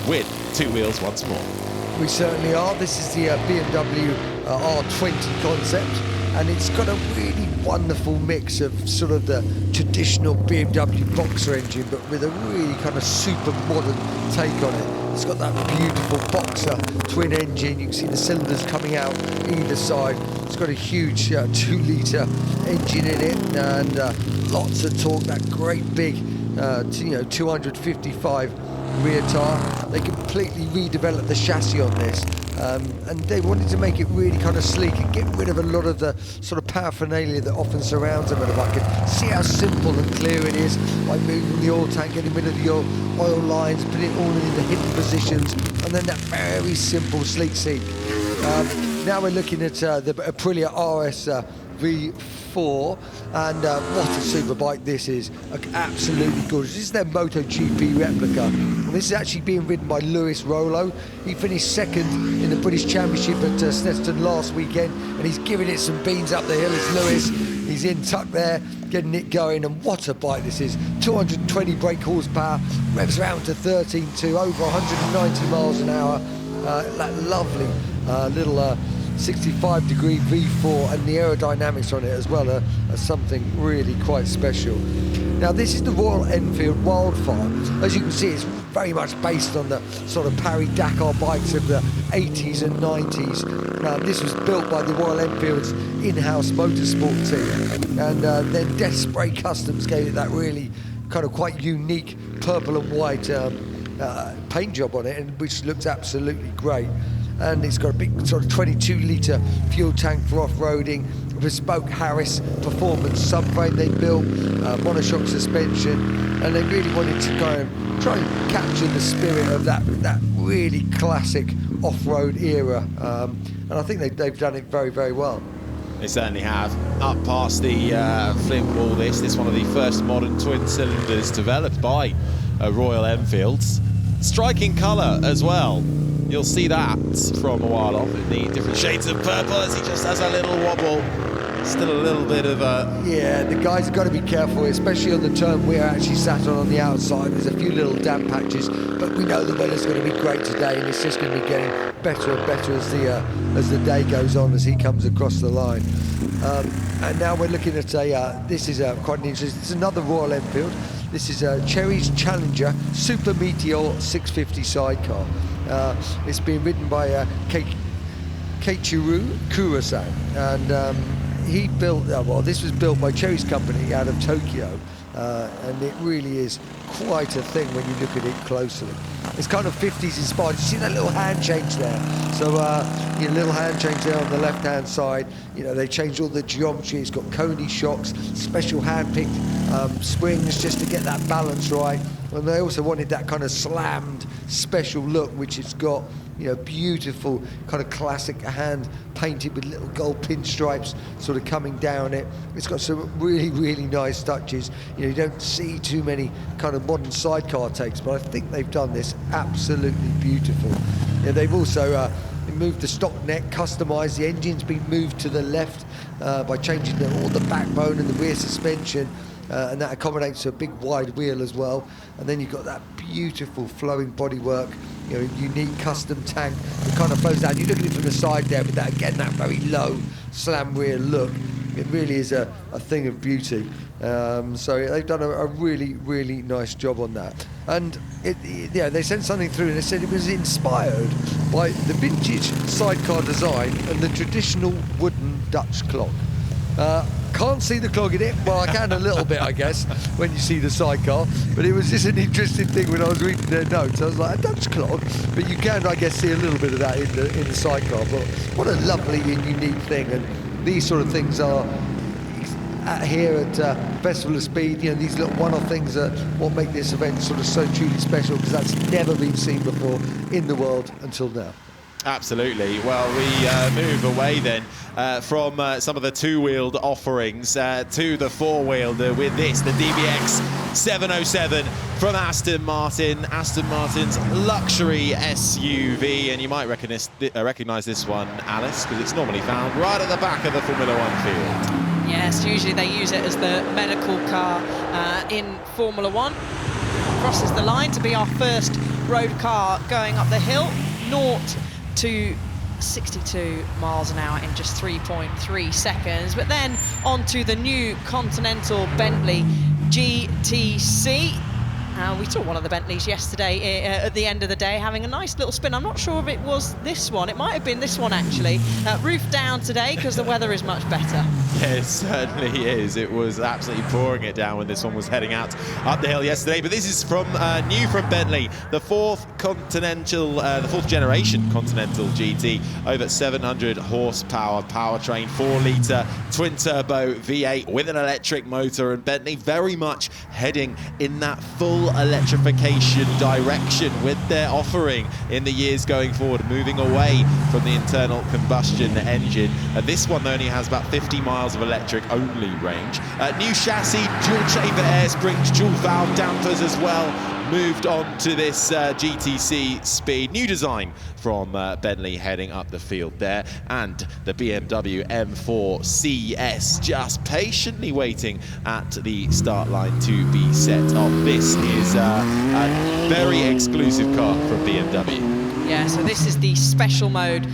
Speaker 14: with two wheels once more.
Speaker 18: We certainly are. This is the BMW R20 concept, and it's got a really wonderful mix of sort of the traditional BMW Boxer engine, but with a really kind of super modern take on it. It's got that beautiful Boxer twin engine. You can see the cylinders coming out either side. It's got a huge 2-litre engine in it, and lots of torque. That great big, 255 rear tyre. They completely redeveloped the chassis on this, and they wanted to make it really kind of sleek and get rid of a lot of the sort of paraphernalia that often surrounds a motorbike. And see how simple and clear it is by moving the oil tank, getting rid of the oil lines, putting it all in the hidden positions, and then that very simple sleek seat. Now we're looking at the Aprilia RS V4, and what a super bike this is. Absolutely gorgeous. This is their MotoGP replica, and this is actually being ridden by Lewis Rollo. He finished second in the British Championship at Snetterton last weekend, and he's giving it some beans up the hill. It's Lewis. He's in tuck there, getting it going, and what a bike this is. 220 brake horsepower, revs around to 13.2, over 190 miles an hour. That lovely little 65-degree V4, and the aerodynamics on it as well are something really quite special. Now this is the Royal Enfield Wildfire. As you can see, it's very much based on the sort of Paris-Dakar bikes of the 80s and 90s. Now this was built by the Royal Enfield's in-house motorsport team, and then Death Spray Customs gave it that really kind of quite unique purple and white paint job on it, and which looks absolutely great. And it's got a big sort of 22-litre fuel tank for off-roading, bespoke Harris performance subframe they built, monoshock suspension, and they really wanted to kind of try and capture the spirit of that really classic off-road era, and I think they've done it very, very well.
Speaker 14: They certainly have. Up past the flint wall, this is one of the first modern twin cylinders developed by Royal Enfields. Striking colour as well. You'll see that from a while off in the different shades of purple as he just has a little wobble. Still a little bit of a...
Speaker 18: Yeah, the guys have got to be careful, especially on the turn we're actually sat on the outside. There's a few little damp patches, but we know the weather's going to be great today, and it's just going to be getting better and better as the day goes on, as he comes across the line. And now we're looking at this is quite an interesting... It's another Royal Enfield. This is Cherry's Challenger Super Meteor 650 sidecar. It's been ridden by Keiichiro Kurosan, and he built, well, this was built by Cherry's company out of Tokyo, and it really is quite a thing when you look at it closely. It's kind of 50s inspired. You see that little hand change there? So your little hand change there on the left-hand side. You know, they changed all the geometry. It's got Coney shocks, special hand-picked springs just to get that balance right. And they also wanted that kind of slammed special look, which it's got, you know, beautiful kind of classic hand painted with little gold pinstripes sort of coming down it. It's got some really, really nice touches. You know, you don't see too many kind of modern sidecar takes, but I think they've done this absolutely beautiful. You know, they've also moved the stock neck, customised. The engine's been moved to the left by changing all the backbone and the rear suspension. And that accommodates a big wide wheel as well. And then you've got that beautiful flowing bodywork, you know, unique custom tank that kind of flows down. You look at it from the side there with that, again, that very low slam rear look. It really is a thing of beauty. So they've done a really, really nice job on that. And yeah, they sent something through and they said it was inspired by the vintage sidecar design and the traditional wooden Dutch clock. Can't see the clog in it. Well, I can a little bit, I guess, when you see the sidecar. But it was just an interesting thing when I was reading their notes. I was like, a Dutch clog? But you can, I guess, see a little bit of that in the sidecar. But what a lovely and unique thing. And these sort of things are here at Festival of Speed. You know, these little one-off things are what make this event sort of so truly special, because that's never been seen before in the world until now.
Speaker 14: Absolutely. Well, we move away then from some of the two-wheeled offerings to the four-wheeled with this, the DBX 707 from Aston Martin, Aston Martin's luxury SUV. And you might recognise this one, Alice, because it's normally found right at the back of the Formula One field.
Speaker 1: Yes, usually they use it as the medical car in Formula One. Crosses the line to be our first road car going up the hill. 0 to 62 miles an hour in just 3.3 seconds. But then onto the new Continental Bentley GTC. We saw one of the Bentleys yesterday at the end of the day having a nice little spin. I'm not sure if it was this one. It might have been this one, actually. Roof down today because the weather is much better.
Speaker 14: Yeah, it certainly is. It was absolutely pouring it down when this one was heading out up the hill yesterday. But this is from new from Bentley, the fourth generation Continental GT, over 700 horsepower powertrain, 4-litre twin-turbo V8 with an electric motor. And Bentley very much heading in that full electrification direction with their offering in the years going forward, moving away from the internal combustion engine. This one only has about 50 miles of electric only range. New chassis, dual chamber air springs, dual valve dampers as well. Moved on to this GTC Speed. New design from Bentley heading up the field there. And the BMW M4 CS just patiently waiting at the start line to be set off. This is a very exclusive car from BMW.
Speaker 1: Yeah, so this is the special mode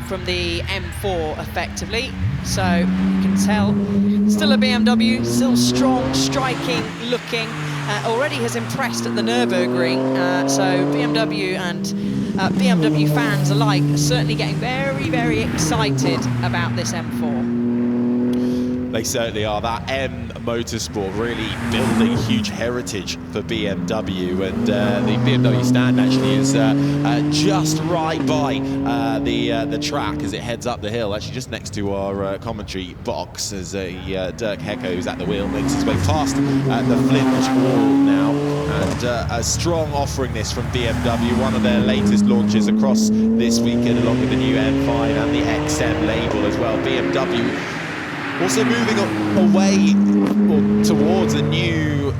Speaker 1: from the M4, effectively. So you can tell, still a BMW, still strong, striking looking. Already has impressed at the Nürburgring. So BMW and BMW fans alike are certainly getting very, very excited about this M4.
Speaker 14: They certainly are. That M Motorsport really building huge heritage for BMW, and the BMW stand actually is just right by the track as it heads up the hill, actually just next to our commentary box, as Dirk Hecko, who's at the wheel, makes his way past the flinch wall now. And a strong offering this from BMW, one of their latest launches across this weekend, along with the new M5 and the XM label as well. BMW also moving away or towards a new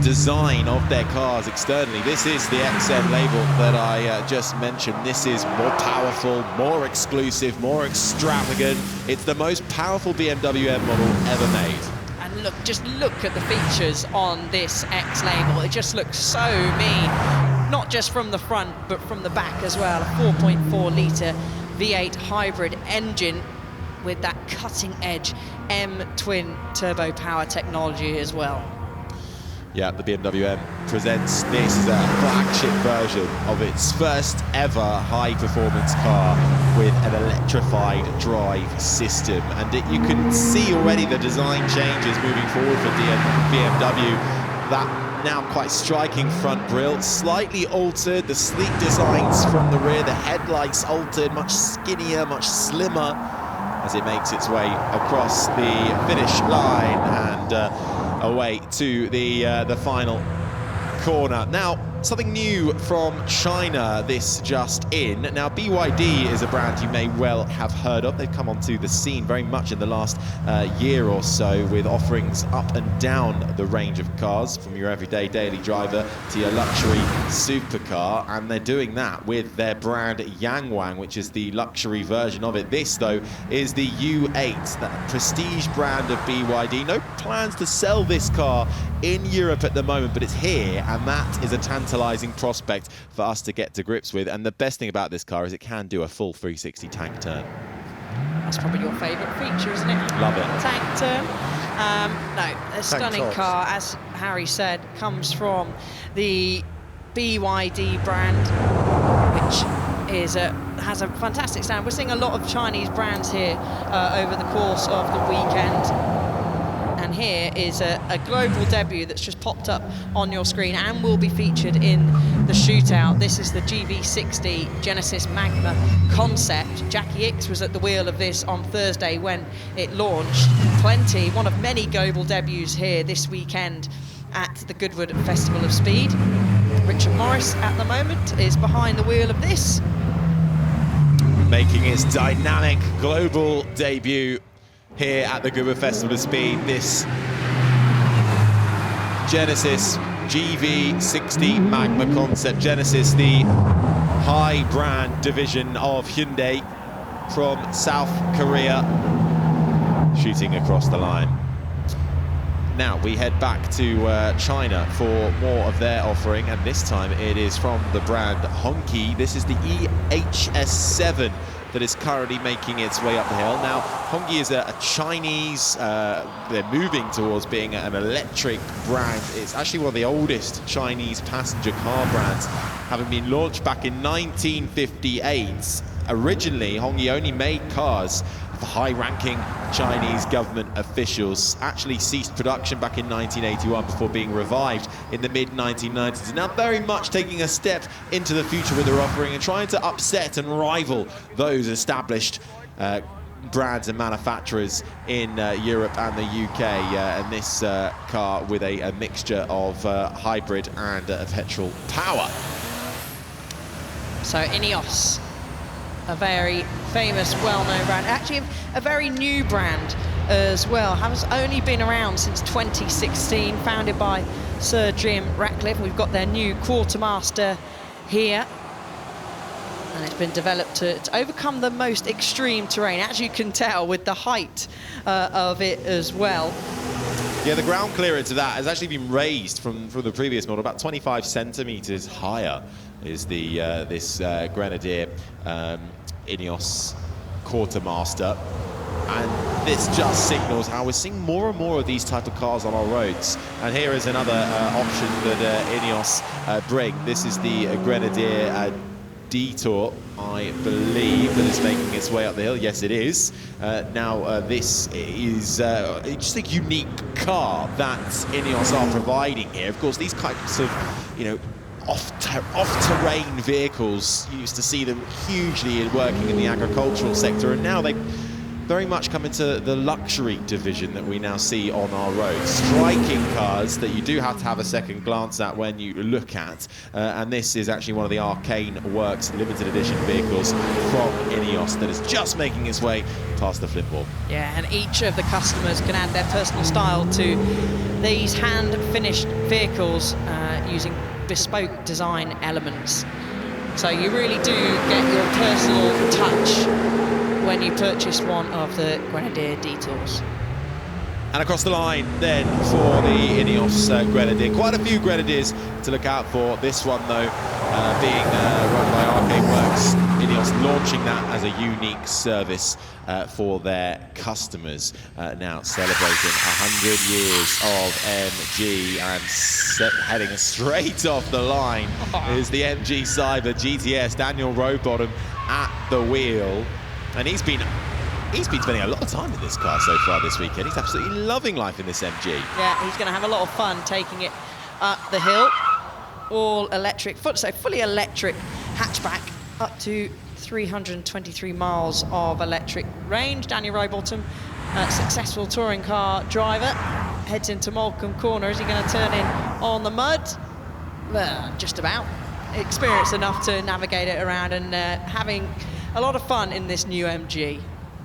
Speaker 14: design of their cars externally. This is the XM label that I just mentioned. This is more powerful, more exclusive, more extravagant. It's the most powerful BMW M model ever made.
Speaker 1: And look, just look at the features on this X label. It just looks so mean, not just from the front, but from the back as well. A 4.4-litre V8 hybrid engine with that cutting-edge M twin turbo power technology as well.
Speaker 14: Yeah, the BMW M presents this as a flagship version of its first ever high-performance car with an electrified drive system. And you can see already the design changes moving forward for BMW. That now quite striking front grille, slightly altered, the sleek designs from the rear, the headlights altered, much skinnier, much slimmer, as it makes its way across the finish line and away to the final corner. Now, something new from China, this just in. Now, BYD is a brand you may well have heard of. They've come onto the scene very much in the last year or so with offerings up and down the range of cars, from your everyday daily driver to your luxury supercar, and they're doing that with their brand Yangwang, which is the luxury version of it. This, though, is the U8, that prestige brand of BYD. No plans to sell this car in Europe at the moment, but it's here, and that is a tantalizing prospect for us to get to grips with. And the best thing about this car is it can do a full 360 tank turn.
Speaker 1: That's probably your favourite feature, isn't it?
Speaker 14: Love it.
Speaker 1: Tank turn. No, a stunning car, as Harry said, comes from the BYD brand, which is has a fantastic stand. We're seeing a lot of Chinese brands here over the course of the weekend. And here is a global debut that's just popped up on your screen and will be featured in the shootout. This is the GV60 Genesis Magma concept. Jackie Ickx was at the wheel of this on Thursday when it launched. One of many global debuts here this weekend at the Goodwood Festival of Speed. Richard Morris at the moment is behind the wheel of this.
Speaker 14: Making its dynamic global debut here at the Goodwood Festival of Speed, this Genesis GV60 Magma concept. Genesis, the high brand division of Hyundai from South Korea, shooting across the line. Now we head back to China for more of their offering, and this time it is from the brand Hongqi. This is the EHS7 that is currently making its way up the hill. Now, Hongqi is a Chinese, they're moving towards being an electric brand. It's actually one of the oldest Chinese passenger car brands, having been launched back in 1958. Originally, Hongqi only made cars for high-ranking Chinese government officials. Actually ceased production back in 1981 before being revived in the mid-1990s. And now very much taking a step into the future with their offering and trying to upset and rival those established brands and manufacturers in Europe and the UK. And this car with a mixture of hybrid and petrol power.
Speaker 1: So Ineos, a very famous, well-known brand, actually a very new brand as well, has only been around since 2016, founded by Sir Jim Ratcliffe. We've got their new quartermaster here, and it's been developed to overcome the most extreme terrain, as you can tell with the height of it as well.
Speaker 14: Yeah, the ground clearance of that has actually been raised from the previous model, about 25 centimetres higher is the this Grenadier Ineos Quartermaster, and this just signals how we're seeing more and more of these type of cars on our roads. And here is another option that Ineos bring. This is the Grenadier Detour, I believe, that is making its way up the hill. Yes, it is. Now, this is just a unique car that Ineos are providing here. Of course, these types of, off-terrain vehicles, you used to see them hugely working in the agricultural sector, and now they very much come into the luxury division that we now see on our roads. Striking cars that you do have to have a second glance at when you look at, and this is actually one of the Arcane Works limited edition vehicles from Ineos that is just making its way past the flip wall.
Speaker 1: Yeah, and each of the customers can add their personal style to these hand-finished vehicles using bespoke design elements. So you really do get your personal touch when you purchase one of the Grenadier Detours.
Speaker 14: And across the line then for the Ineos Grenadier. Quite a few Grenadiers to look out for. This one, though, being run by Arcade Works. Ineos launching that as a unique service for their customers. Now celebrating 100 years of MG, and heading straight off the line is the MG Cyber GTS. Daniel Rowbottom at the wheel. And he's been spending a lot of time in this car so far this weekend. He's absolutely loving life in this MG.
Speaker 1: Yeah, he's going to have a lot of fun taking it up the hill. All electric, so fully electric hatchback, up to 323 miles of electric range. Daniel Rowbottom, successful touring car driver, heads into Molecombe Corner. Is he going to turn in on the mud? Just about. Experienced enough to navigate it around, and having a lot of fun in this new MG.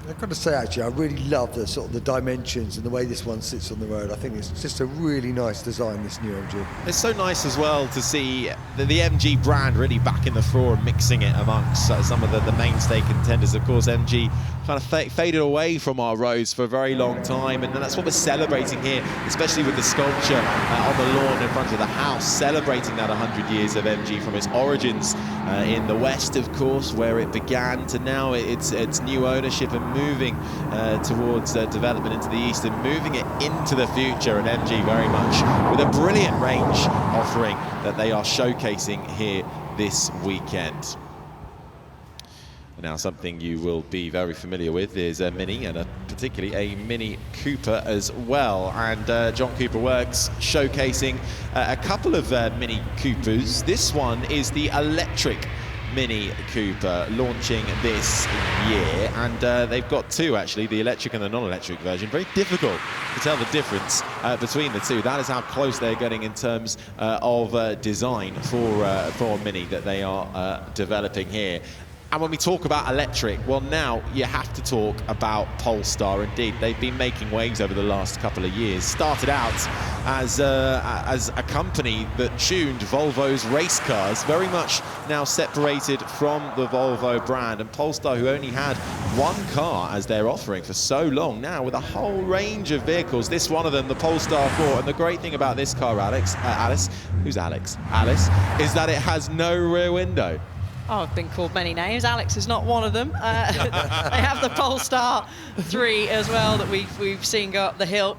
Speaker 18: I've got to say, actually, I really love the sort of the dimensions and the way this one sits on the road. I think it's just a really nice design, this new MG.
Speaker 14: It's so nice as well to see the MG brand really back in the floor and mixing it amongst some of the mainstay contenders. Of course, MG kind of faded away from our roads for a very long time, and that's what we're celebrating here, especially with the sculpture on the lawn in front of the house, celebrating that 100 years of MG from its origins in the West, of course, where it began, to now it's new ownership and moving towards development into the East and moving it into the future. And MG very much with a brilliant range offering that they are showcasing here this weekend. Now, something you will be very familiar with is a Mini, and particularly a Mini Cooper as well. And John Cooper Works showcasing a couple of Mini Coopers. This one is the electric Mini Cooper, launching this year, and they've got two actually, the electric and the non-electric version. Very difficult to tell the difference between the two. That is how close they're getting in terms of design for Mini that they are developing here. And when we talk about electric, well, now you have to talk about Polestar. Indeed, they've been making waves over the last couple of years. Started out as a company that tuned Volvo's race cars, very much now separated from the Volvo brand. And Polestar, who only had one car as their offering for so long, now with a whole range of vehicles. This one of them, the Polestar 4. And the great thing about this car, Alice, is that it has no rear window.
Speaker 1: Oh, I've been called many names. Alex is not one of them. They have the Polestar 3 as well that we've seen go up the hill.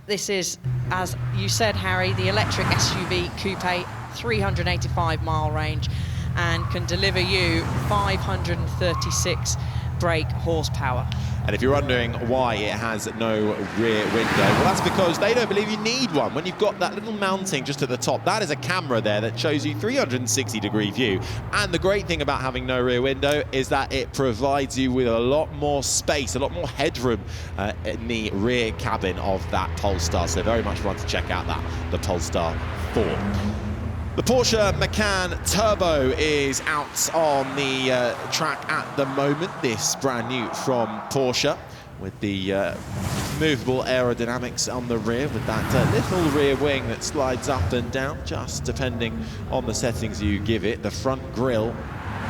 Speaker 1: This is, as you said, Harry, the electric SUV coupe, 385-mile range, and can deliver you 536 brake horsepower.
Speaker 14: And if you're wondering why it has no rear window, well, that's because they don't believe you need one. When you've got that little mounting just at the top, that is a camera there that shows you 360-degree view. And the great thing about having no rear window is that it provides you with a lot more space, a lot more headroom in the rear cabin of that Polestar. So very much one to check out the Polestar 4. The Porsche Macan Turbo is out on the track at the moment. This brand new from Porsche, with the movable aerodynamics on the rear, with that little rear wing that slides up and down, just depending on the settings you give it. The front grille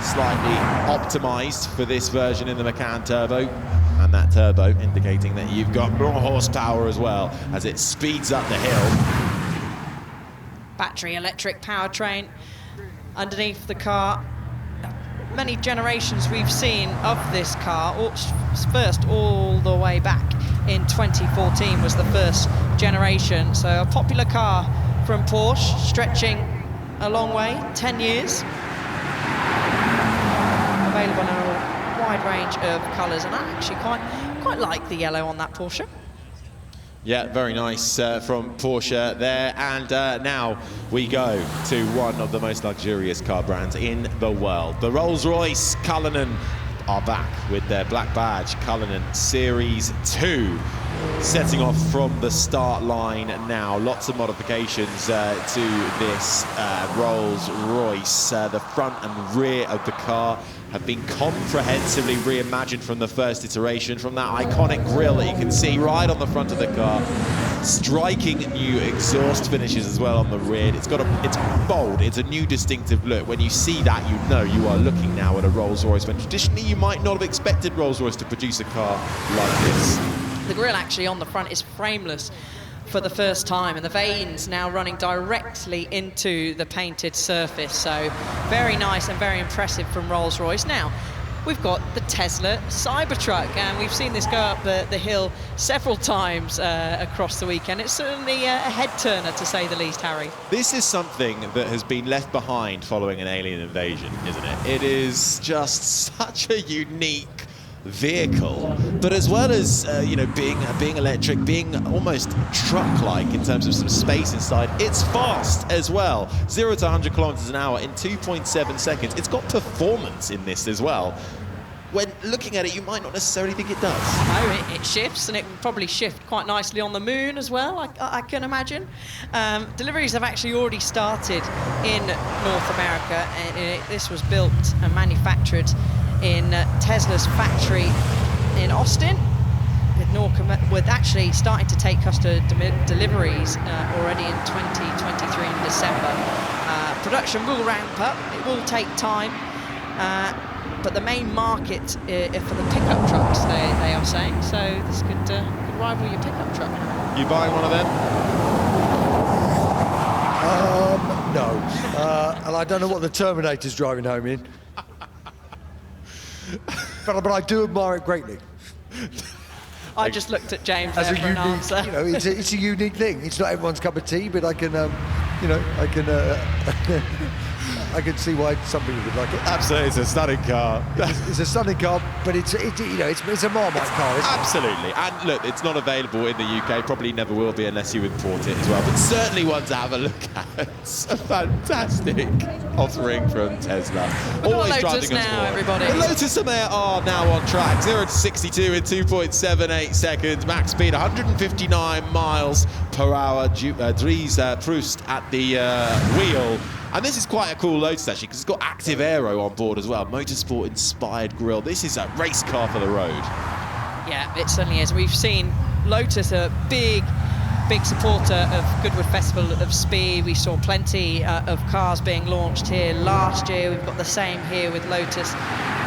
Speaker 14: slightly optimized for this version in the Macan Turbo, and that turbo indicating that you've got more horsepower as well as it speeds up the hill.
Speaker 1: Battery electric powertrain underneath the car. Many generations we've seen of this car. First, all the way back in 2014 was the first generation. So a popular car from Porsche, stretching a long way, 10 years. Available in a wide range of colours, and I actually quite like the yellow on that Porsche.
Speaker 14: Yeah, very nice from Porsche there. And now we go to one of the most luxurious car brands in the world. The Rolls-Royce Cullinan are back with their black badge, Cullinan Series 2. Setting off from the start line now. Lots of modifications to this Rolls-Royce. The front and rear of the car have been comprehensively reimagined from the first iteration, from that iconic grille that you can see right on the front of the car. Striking new exhaust finishes as well on the rear. It's bold, it's a new distinctive look. When you see that, you know you are looking now at a Rolls-Royce, when traditionally you might not have expected Rolls-Royce to produce a car like this.
Speaker 1: The grille actually on the front is frameless for the first time, and the vanes now running directly into the painted surface. So very nice and very impressive from Rolls-Royce. Now, we've got the Tesla Cybertruck, and we've seen this go up the hill several times across the weekend. It's certainly a head-turner, to say the least, Harry.
Speaker 14: This is something that has been left behind following an alien invasion, isn't it? It is just such a unique vehicle, but as well as you know, being electric, being almost truck-like in terms of some space inside, it's fast as well. 0 to 100 kilometers an hour in 2.7 seconds. It's got performance in this as well. When looking at it, you might not necessarily think it does.
Speaker 1: No, it shifts, and it will probably shift quite nicely on the moon as well, I can imagine. Deliveries have actually already started in North America, and this was built and manufactured in Tesla's factory in Austin, with actually starting to take customer deliveries already in 2023 in December. Production will ramp up, it will take time, but the main market for the pickup trucks, they are saying, so this could rival your pickup truck.
Speaker 14: You buying one of them?
Speaker 18: No. And I don't know what the Terminator's driving home in. But I do admire it greatly.
Speaker 1: I just looked at James
Speaker 18: as
Speaker 1: there
Speaker 18: a
Speaker 1: for an answer.
Speaker 18: You know, it's a unique thing. It's not everyone's cup of tea, but I can, you know, I can see why some people would like it.
Speaker 14: Absolutely, it's a stunning car.
Speaker 18: It's a stunning car, but it's you know, it's a Marmite car, isn't it?
Speaker 14: Absolutely, and look, it's not available in the UK. Probably never will be unless you import it as well. But certainly one to have a look at. It's a fantastic offering from Tesla. Always driving us forward.
Speaker 1: Everybody.
Speaker 14: The Lotus are now on track. 0 to 62 in 2.78 seconds. Max speed 159 miles per hour. Dries Proust at the wheel. And this is quite a cool Lotus, actually, because it's got active aero on board as well. Motorsport-inspired grille. This is a race car for the road.
Speaker 1: Yeah, it certainly is. We've seen Lotus, a big supporter of Goodwood Festival of Speed. We saw plenty of cars being launched here last year. We've got the same here with Lotus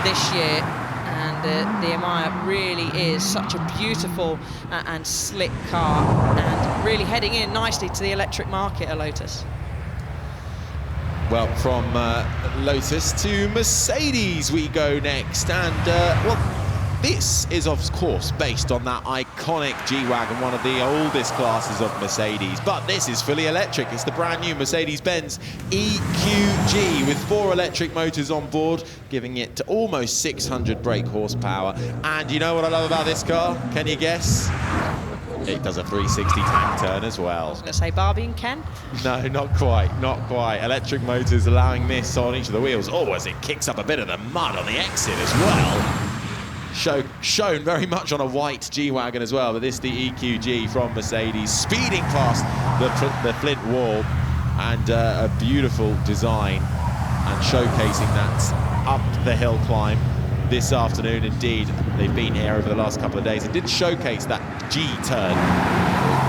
Speaker 1: this year. And the Amaya really is such a beautiful and slick car, and really heading in nicely to the electric market, a Lotus.
Speaker 14: Well, from Lotus to Mercedes we go next, and well, this is of course based on that iconic G-Wagon, one of the oldest classes of Mercedes, but this is fully electric. It's the brand new Mercedes-Benz EQG with 4 electric motors on board, giving it to almost 600 brake horsepower. And you know what I love about this car? Can you guess? It does a 360 tank turn as well.
Speaker 1: I was going to say Barbie and Ken.
Speaker 14: No, not quite, not quite. Electric motors allowing this on each of the wheels. Oh, as it kicks up a bit of the mud on the exit as well. Shown very much on a white G-Wagon as well, but this is the EQG from Mercedes, speeding past the Flint wall, and a beautiful design, and showcasing that up the hill climb this afternoon. Indeed, they've been here over the last couple of days and did showcase that G-turn,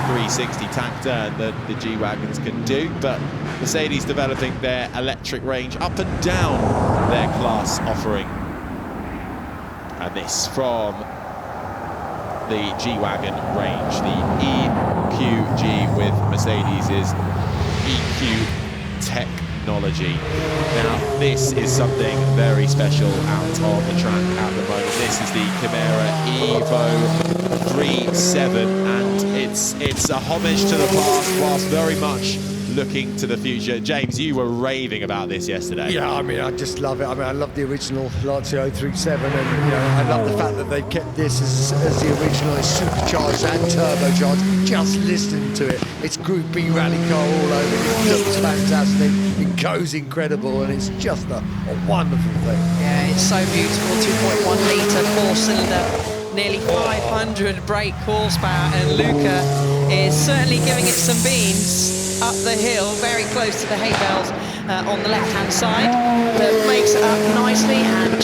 Speaker 14: 360 tank turn that the G-Wagons can do, but Mercedes developing their electric range up and down their class offering. And this from the G-Wagon range, the EQG with Mercedes' EQ technology. Now, this is something very special out on the track at the moment. This is the Chimera Evo 37, and it's a homage to the past whilst very much looking to the future. James, you were raving about this yesterday.
Speaker 18: Yeah, I mean, I just love it. I mean, I love the original Lancia 037, and you know, I love the fact that they kept this as the original. It's supercharged and turbocharged. Just listening to it, it's Group B rally car all over. It looks fantastic. It goes incredible, and it's just a wonderful thing.
Speaker 1: Yeah, it's so beautiful. 2.1 litre, 4-cylinder, nearly 500 brake horsepower, and Luca is certainly giving it some beans up the hill, very close to the hay bales on the left-hand side, that makes it up nicely. And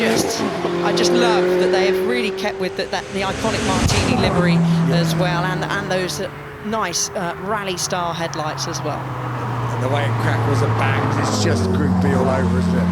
Speaker 1: I just love that they have really kept with the iconic Martini livery as well, and those nice rally-style headlights as well.
Speaker 18: And the way it crackles and bangs, it's just Group B all over, isn't it?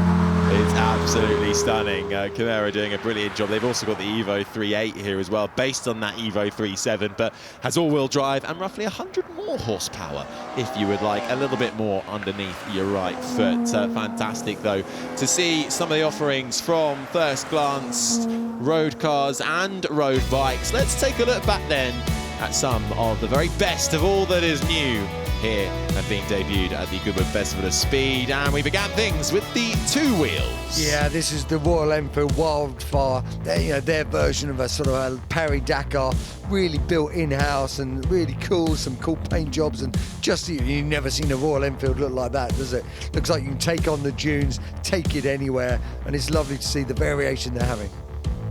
Speaker 14: It's absolutely stunning. Chimera doing a brilliant job. They've also got the Evo 3.8 here as well, based on that Evo 3.7, but has all-wheel drive and roughly 100 more horsepower, if you would like, a little bit more underneath your right foot. Fantastic, though, to see some of the offerings from first glance road cars and road bikes. Let's take a look back then at some of the very best of all that is new here and being debuted at the Goodwood Festival of Speed, and we began things with the two wheels.
Speaker 18: Yeah, this is the Royal Enfield Wildfire, their version of a sort of a Paris-Dakar, really built in-house and really cool, some cool paint jobs, and just you've never seen a Royal Enfield look like that, does it? Looks like you can take on the dunes, take it anywhere, and it's lovely to see the variation they're having.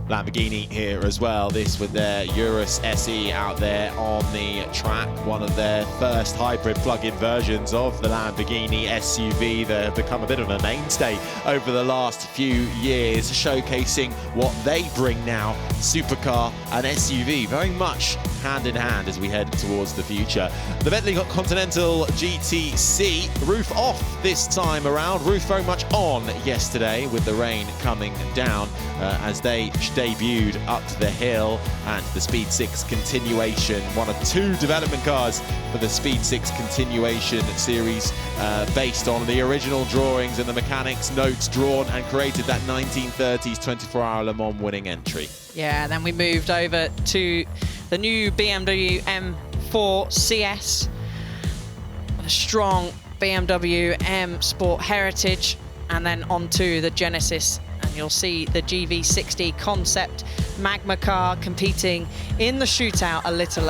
Speaker 14: Lamborghini here as well, this with their Urus SE out there on the track, one of their first hybrid plug-in versions of the Lamborghini SUV. They've become a bit of a mainstay over the last few years, showcasing what they bring now, supercar and SUV, very much hand in hand as we head towards the future. The Bentley Continental GTC, roof off this time around, roof very much on yesterday with the rain coming down as they debuted up to the hill, and the Speed 6 continuation, one of two development cars for the Speed 6 continuation series, based on the original drawings and the mechanics notes drawn and created that 1930s 24-hour Le Mans winning entry.
Speaker 1: Yeah, then we moved over to the new BMW M4 CS, a strong BMW M Sport heritage, and then onto the Genesis, and you'll see the GV60 concept Magma car competing in the shootout a little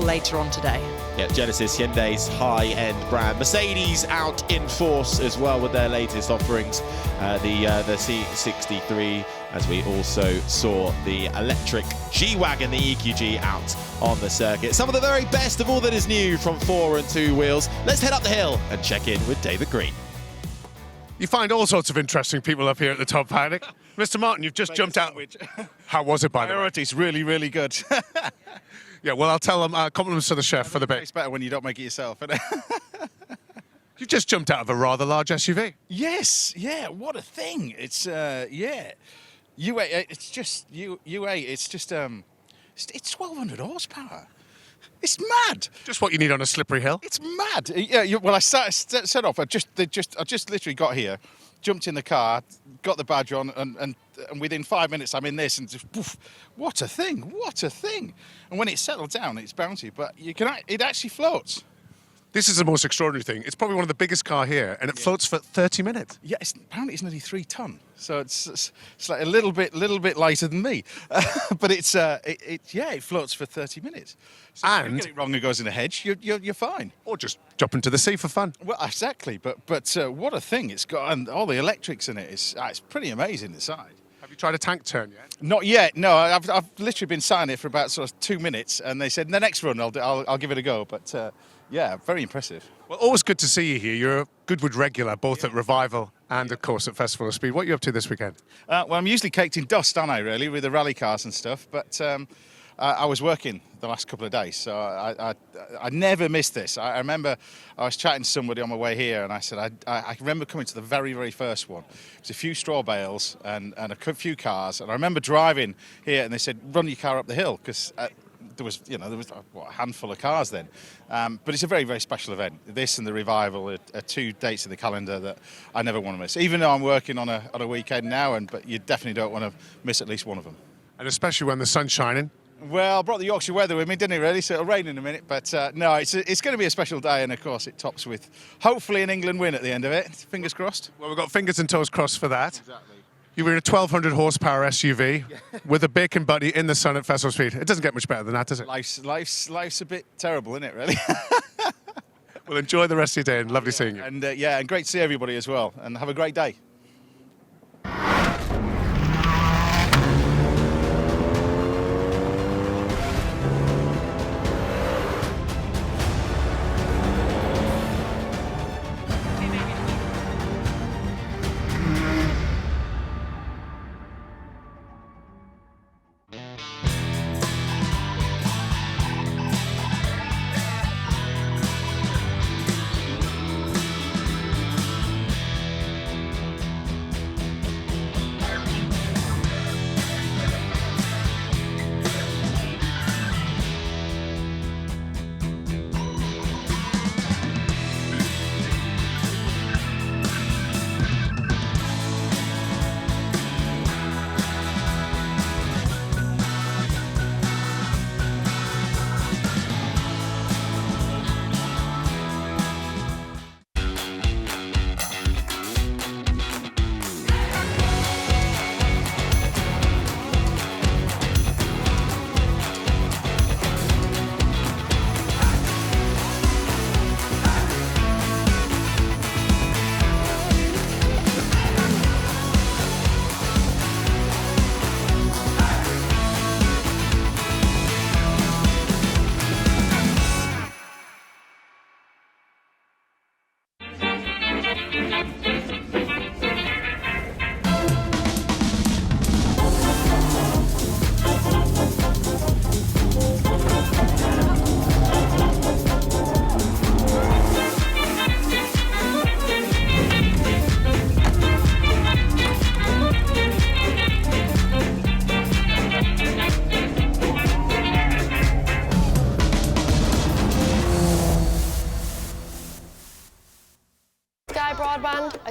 Speaker 1: later on today.
Speaker 14: Yeah, Genesis, Hyundai's high-end brand. Mercedes out in force as well with their latest offerings, the C63, as we also saw the electric G-Wagon, the EQG, out on the circuit. Some of the very best of all that is new from 4 and 2 wheels. Let's head up the hill and check in with David Green.
Speaker 11: You find all sorts of interesting people up here at the top paddock. Mr. Martin, you've just jumped out. How was it, by the way?
Speaker 12: Priorities, really, really good.
Speaker 11: Yeah, well, I'll tell them compliments to the chef for the bit.
Speaker 12: It's better when you don't make it yourself, isn't it?
Speaker 11: You've just jumped out of a rather large SUV.
Speaker 12: Yes, yeah, what a thing. It's, yeah. U8, it's just, U8, it's just, it's 1,200 horsepower. It's mad.
Speaker 11: Just what you need on a slippery hill.
Speaker 12: It's mad. Yeah. Well, I set off. I just literally got here, jumped in the car, got the badge on, and within 5 minutes I'm in this, and just, poof, what a thing! What a thing! And when it's settled down, it's bouncy, but it actually floats.
Speaker 11: This is the most extraordinary thing. It's probably one of the biggest car here, and it floats for 30 minutes.
Speaker 12: Yeah, apparently it's nearly 3 ton, so it's like a little bit lighter than me, but it floats for 30 minutes. So if you get it wrong and goes in a hedge, you're fine.
Speaker 11: Or just jump into the sea for fun.
Speaker 12: Well, exactly. But what a thing it's got, and all the electrics in it. It's pretty amazing inside.
Speaker 11: Have you tried a tank turn yet?
Speaker 12: Not yet. No, I've literally been sat in it for about sort of 2 minutes, and they said in the next run I'll give it a go. But yeah, very impressive.
Speaker 11: Well, always good to see you here. You're a Goodwood regular, both at Revival and, of course, at Festival of Speed. What are you up to this weekend?
Speaker 12: Well, I'm usually caked in dust, aren't I, really, with the rally cars and stuff. But I was working the last couple of days, so I never missed this. I remember I was chatting to somebody on my way here, and I said, I remember coming to the very, very first one. It was a few straw bales and a few cars, and I remember driving here, and they said, run your car up the hill, because there was a handful of cars then. But it's a very, very special event. This and the Revival are 2 dates in the calendar that I never want to miss. Even though I'm working on a weekend now, but you definitely don't want to miss at least one of them.
Speaker 11: And especially when the sun's shining.
Speaker 12: Well, I brought the Yorkshire weather with me, didn't it, really? So it'll rain in a minute. But no, it's going to be a special day, and of course it tops with hopefully an England win at the end of it. Fingers crossed.
Speaker 11: Well, we've got fingers and toes crossed for that.
Speaker 12: Exactly.
Speaker 11: You were in a 1,200 horsepower SUV with a bacon buddy in the sun at Festival of Speed. It doesn't get much better than that, does it?
Speaker 12: Life's a bit terrible, isn't it, really?
Speaker 11: Well, enjoy the rest of your day, and lovely seeing you.
Speaker 12: And and great to see everybody as well. And have a great day.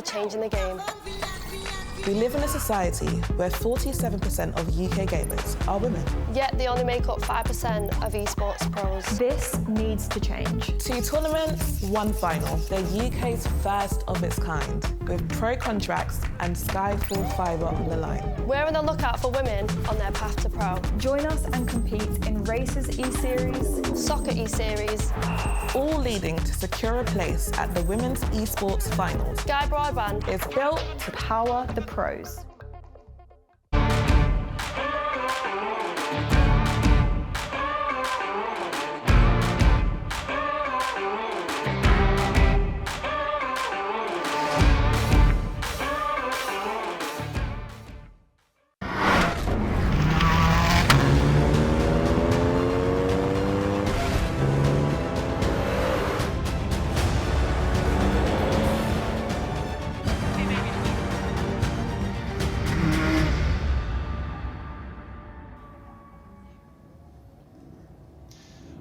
Speaker 21: changing the game.
Speaker 20: We live in a society where 47% of UK gamers are women.
Speaker 21: Yet they only make up 5% of esports pros.
Speaker 22: This needs to change.
Speaker 20: 2 tournaments, 1 final. They're UK's first of its kind, with pro contracts and Skyfall fibre on the line.
Speaker 21: We're on the lookout for women on their path to pro.
Speaker 22: Join us and compete in Races E-Series,
Speaker 21: Soccer E-Series,
Speaker 20: all leading to secure a place at the Women's Esports Finals.
Speaker 21: Sky Broadband
Speaker 22: is built to power the pros.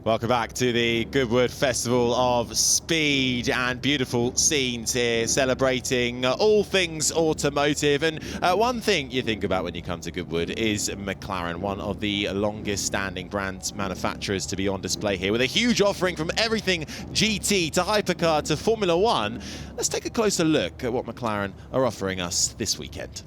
Speaker 14: Welcome back to the Goodwood Festival of Speed, and beautiful scenes here celebrating all things automotive. And one thing you think about when you come to Goodwood is McLaren, one of the longest standing brand manufacturers to be on display here, with a huge offering from everything GT to Hypercar to Formula One. Let's take a closer look at what McLaren are offering us this weekend.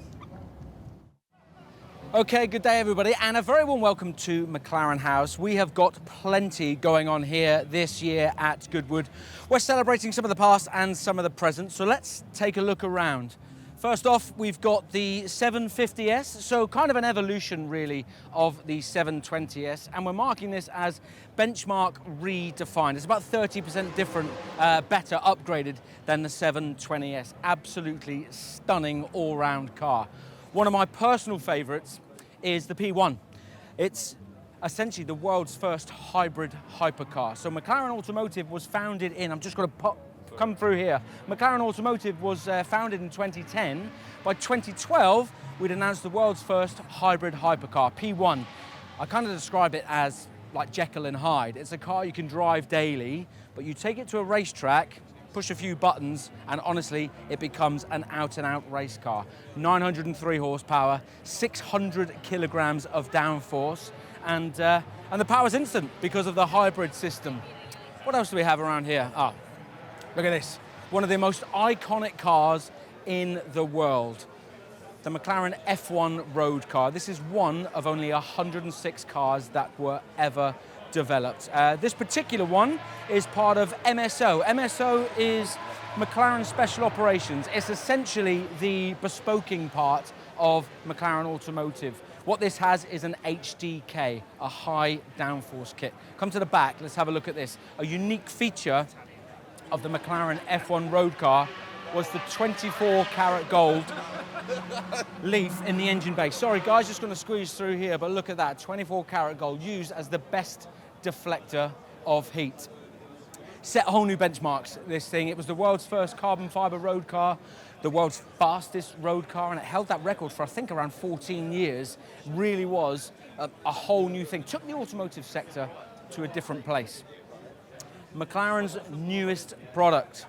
Speaker 3: Okay, good day everybody, and a very warm welcome to McLaren House. We have got plenty going on here this year at Goodwood. We're celebrating some of the past and some of the present, so let's take a look around. First off, we've got the 750S, so kind of an evolution really of the 720S, and we're marking this as benchmark redefined. It's about 30% different, better, upgraded than the 720S. Absolutely stunning all-round car. One of my personal favorites is the P1. It's essentially the world's first hybrid hypercar. So McLaren Automotive was founded in, I'm just going to come through here. McLaren Automotive was founded in 2010. By 2012, we'd announced the world's first hybrid hypercar, P1. I kind of describe it as like Jekyll and Hyde. It's a car you can drive daily, but you take it to a racetrack, push a few buttons, and honestly, it becomes an out-and-out race car. 903 horsepower, 600 kilograms of downforce, and the power's instant because of the hybrid system. What else do we have around here? Ah, look at this. One of the most iconic cars in the world. The McLaren F1 road car. This is one of only 106 cars that were ever developed. This particular one is part of MSO. MSO is McLaren Special Operations. It's essentially the bespoking part of McLaren Automotive. What this has is an HDK, a high downforce kit. Come to the back, let's have a look at this. A unique feature of the McLaren F1 road car was the 24 karat gold leaf in the engine bay. Sorry guys, just going to squeeze through here, but look at that, 24 karat gold, used as the best deflector of heat. Set a whole new benchmarks, this thing. It was the world's first carbon fiber road car, the world's fastest road car, and it held that record for I think around 14 years. Really was a whole new thing. Took the automotive sector to a different place. McLaren's newest product,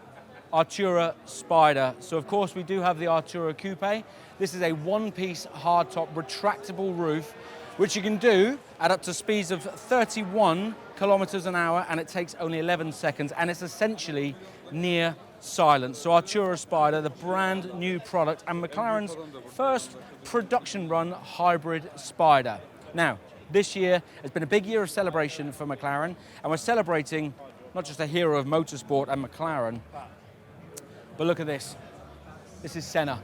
Speaker 3: Artura Spider. So of course we do have the Artura Coupe. This is a one-piece hardtop retractable roof, which you can do at up to speeds of 31 kilometers an hour, and it takes only 11 seconds, and it's essentially near silent. So Artura Spider, the brand new product, and McLaren's first production run hybrid Spider. Now, this year has been a big year of celebration for McLaren, and we're celebrating not just a hero of motorsport and McLaren, but look at this. This is Senna.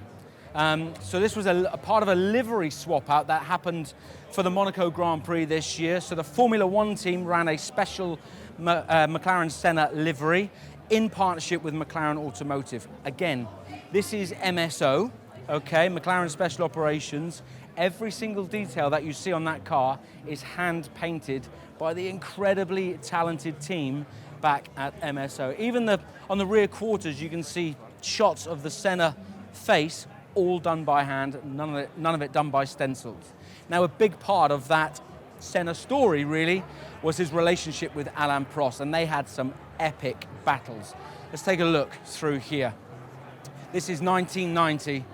Speaker 3: So this was a part of a livery swap out that happened for the Monaco Grand Prix this year. So the Formula One team ran a special McLaren Senna livery in partnership with McLaren Automotive. Again, this is MSO, okay, McLaren Special Operations. Every single detail that you see on that car is hand painted by the incredibly talented team back at MSO. Even on the rear quarters, you can see shots of the Senna face, all done by hand, none of it done by stencils. Now, a big part of that Senna story really was his relationship with Alain Prost, and they had some epic battles. Let's take a look through here. This is 1990,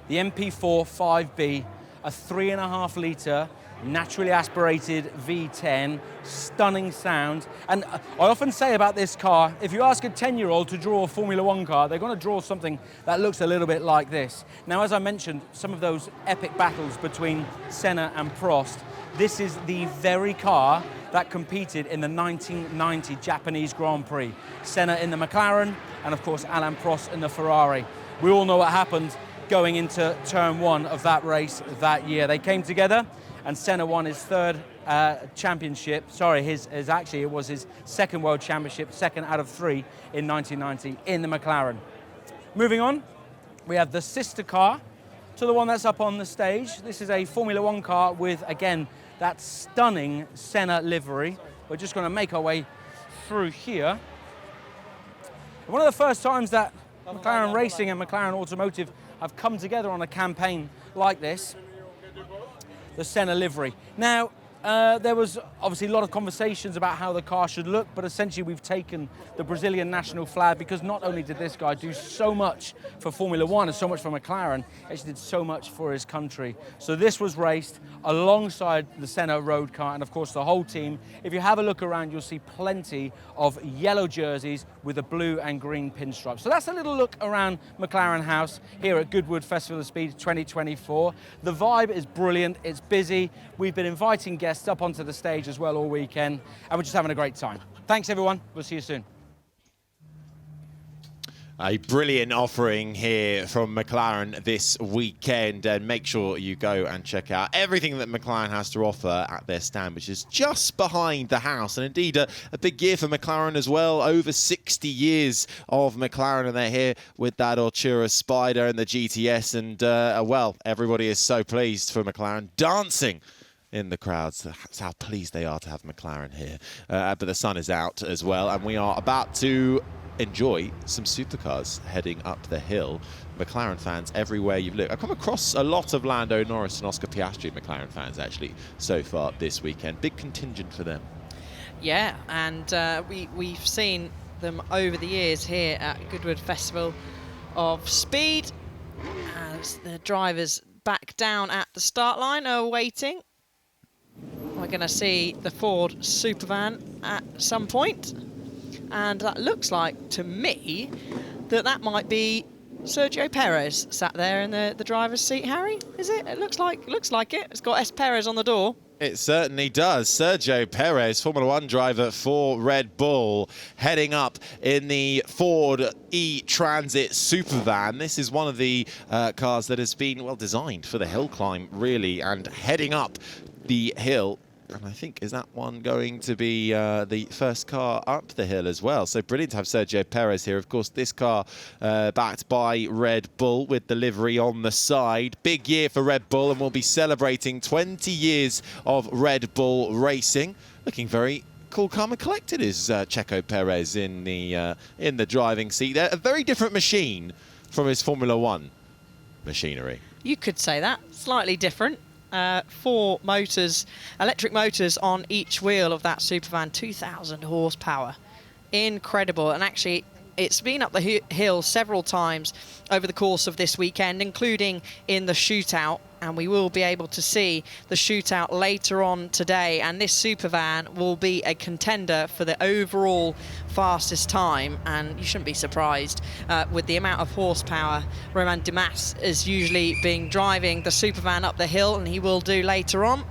Speaker 3: the MP4 5B, a 3.5 litre naturally aspirated V10, stunning sound. And I often say about this car, if you ask a 10-year-old to draw a Formula One car, they're going to draw something that looks a little bit like this. Now, as I mentioned, some of those epic battles between Senna and Prost, this is the very car that competed in the 1990 Japanese Grand Prix. Senna in the McLaren, and of course Alain Prost in the Ferrari. We all know what happened going into turn 1 of that race that year. They came together and Senna won his third championship. Sorry, it was his second world championship, second out of 3 in 1990 in the McLaren. Moving on, we have the sister car to the one that's up on the stage. This is a Formula One car with, again, that stunning Senna livery. We're just going to make our way through here. One of the first times that McLaren Racing and McLaren Automotive have come together on a campaign like this, the Senna livery. Now, there was obviously a lot of conversations about how the car should look, but essentially we've taken the Brazilian national flag because not only did this guy do so much for Formula One and so much for McLaren, he actually did so much for his country. So this was raced alongside the Senna road car and of course the whole team. If you have a look around, you'll see plenty of yellow jerseys with a blue and green pinstripe. So that's a little look around McLaren House here at Goodwood Festival of Speed 2024. The vibe is brilliant, it's busy. We've been inviting guests up onto the stage as well all weekend, and we're just having a great time. Thanks everyone, we'll see you soon.
Speaker 14: A brilliant offering here from McLaren this weekend, and make sure you go and check out everything that McLaren has to offer at their stand, which is just behind the house. And indeed a big year for McLaren as well. Over 60 years of McLaren, and they're here with that Artura Spider and the GTS, and well, everybody is so pleased for McLaren, dancing in the crowds. That's how pleased they are to have McLaren here. But the sun is out as well, and we are about to enjoy some supercars heading up the hill. McLaren fans everywhere you look. I've come across a lot of Lando Norris and Oscar Piastri McLaren fans actually so far this weekend. Big contingent for them.
Speaker 1: Yeah, and we've seen them over the years here at Goodwood Festival of Speed, as the drivers back down at the start line are waiting. We're going to see the Ford Supervan at some point, and that looks like to me that might be Sergio Perez sat there in the driver's seat. Harry, is it? It looks like it. It's got S. Perez on the door.
Speaker 14: It certainly does. Sergio Perez, Formula One driver for Red Bull, heading up in the Ford E-Transit Supervan. This is one of the cars that has been well designed for the hill climb, really, and heading up the hill. And I think, is that one going to be the first car up the hill as well? So brilliant to have Sergio Perez here. Of course, this car backed by Red Bull with the livery on the side. Big year for Red Bull, and we'll be celebrating 20 years of Red Bull racing. Looking very cool, calm and collected is Checo Perez in the driving seat there. A very different machine from his Formula One machinery.
Speaker 1: You could say that. Slightly different. 4 motors, electric motors on each wheel of that Supervan, 2,000 horsepower. Incredible. And actually, it's been up the hill several times over the course of this weekend, including in the shootout. And we will be able to see the shootout later on today. And this Supervan will be a contender for the overall fastest time. And you shouldn't be surprised with the amount of horsepower. Romain Dumas is usually driving the Supervan up the hill, and he will do later on.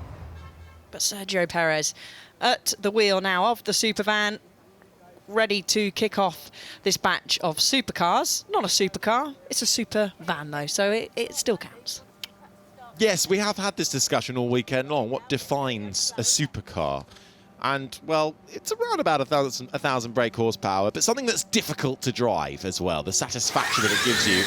Speaker 1: But Sergio Perez at the wheel now of the Supervan, ready to kick off this batch of supercars. Not a supercar, it's a Supervan though, so it still counts.
Speaker 14: Yes, we have had this discussion all weekend long. What defines a supercar? And, well, it's around about 1,000 brake horsepower, but something that's difficult to drive as well. The satisfaction that it gives you.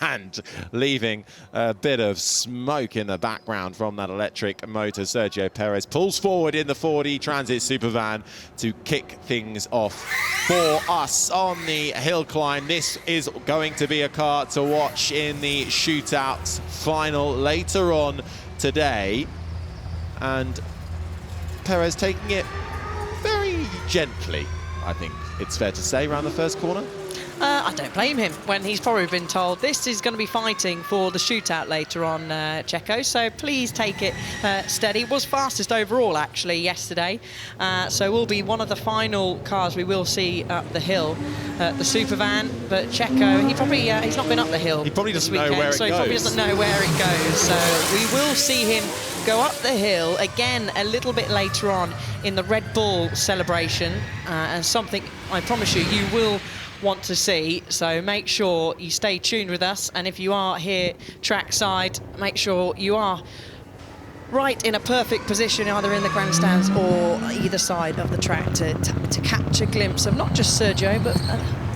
Speaker 14: And leaving a bit of smoke in the background from that electric motor. Sergio Perez pulls forward in the Ford E-Transit Supervan to kick things off for us on the hill climb. This is going to be a car to watch in the shootout final later on today. And Perez taking it very gently, I think it's fair to say, around the first corner.
Speaker 1: I don't blame him when he's probably been told this is going to be fighting for the shootout later on, Checo. So please take it steady. Was fastest overall actually yesterday, so will be one of the final cars we will see up the hill, the super van. But Checo, he probably he's not been up the hill.
Speaker 14: He probably
Speaker 1: this
Speaker 14: doesn't know
Speaker 1: weekend,
Speaker 14: where it
Speaker 1: so he
Speaker 14: goes.
Speaker 1: probably doesn't know where it goes. So we will see him go up the hill again a little bit later on in the Red Bull celebration, and something I promise you will want to see. So make sure you stay tuned with us, and if you are here trackside, make sure you are right in a perfect position, either in the grandstands or either side of the track, to catch a glimpse of not just Sergio, but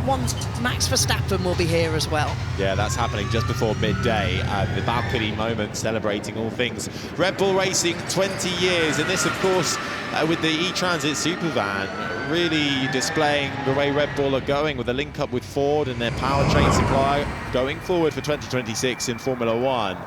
Speaker 1: one Max Verstappen will be here as well.
Speaker 14: Yeah, that's happening just before midday. The balcony moment celebrating all things Red Bull Racing 20 years. And this, of course, with the e-Transit Supervan, really displaying the way Red Bull are going with a link up with Ford and their powertrain supply going forward for 2026 in Formula One.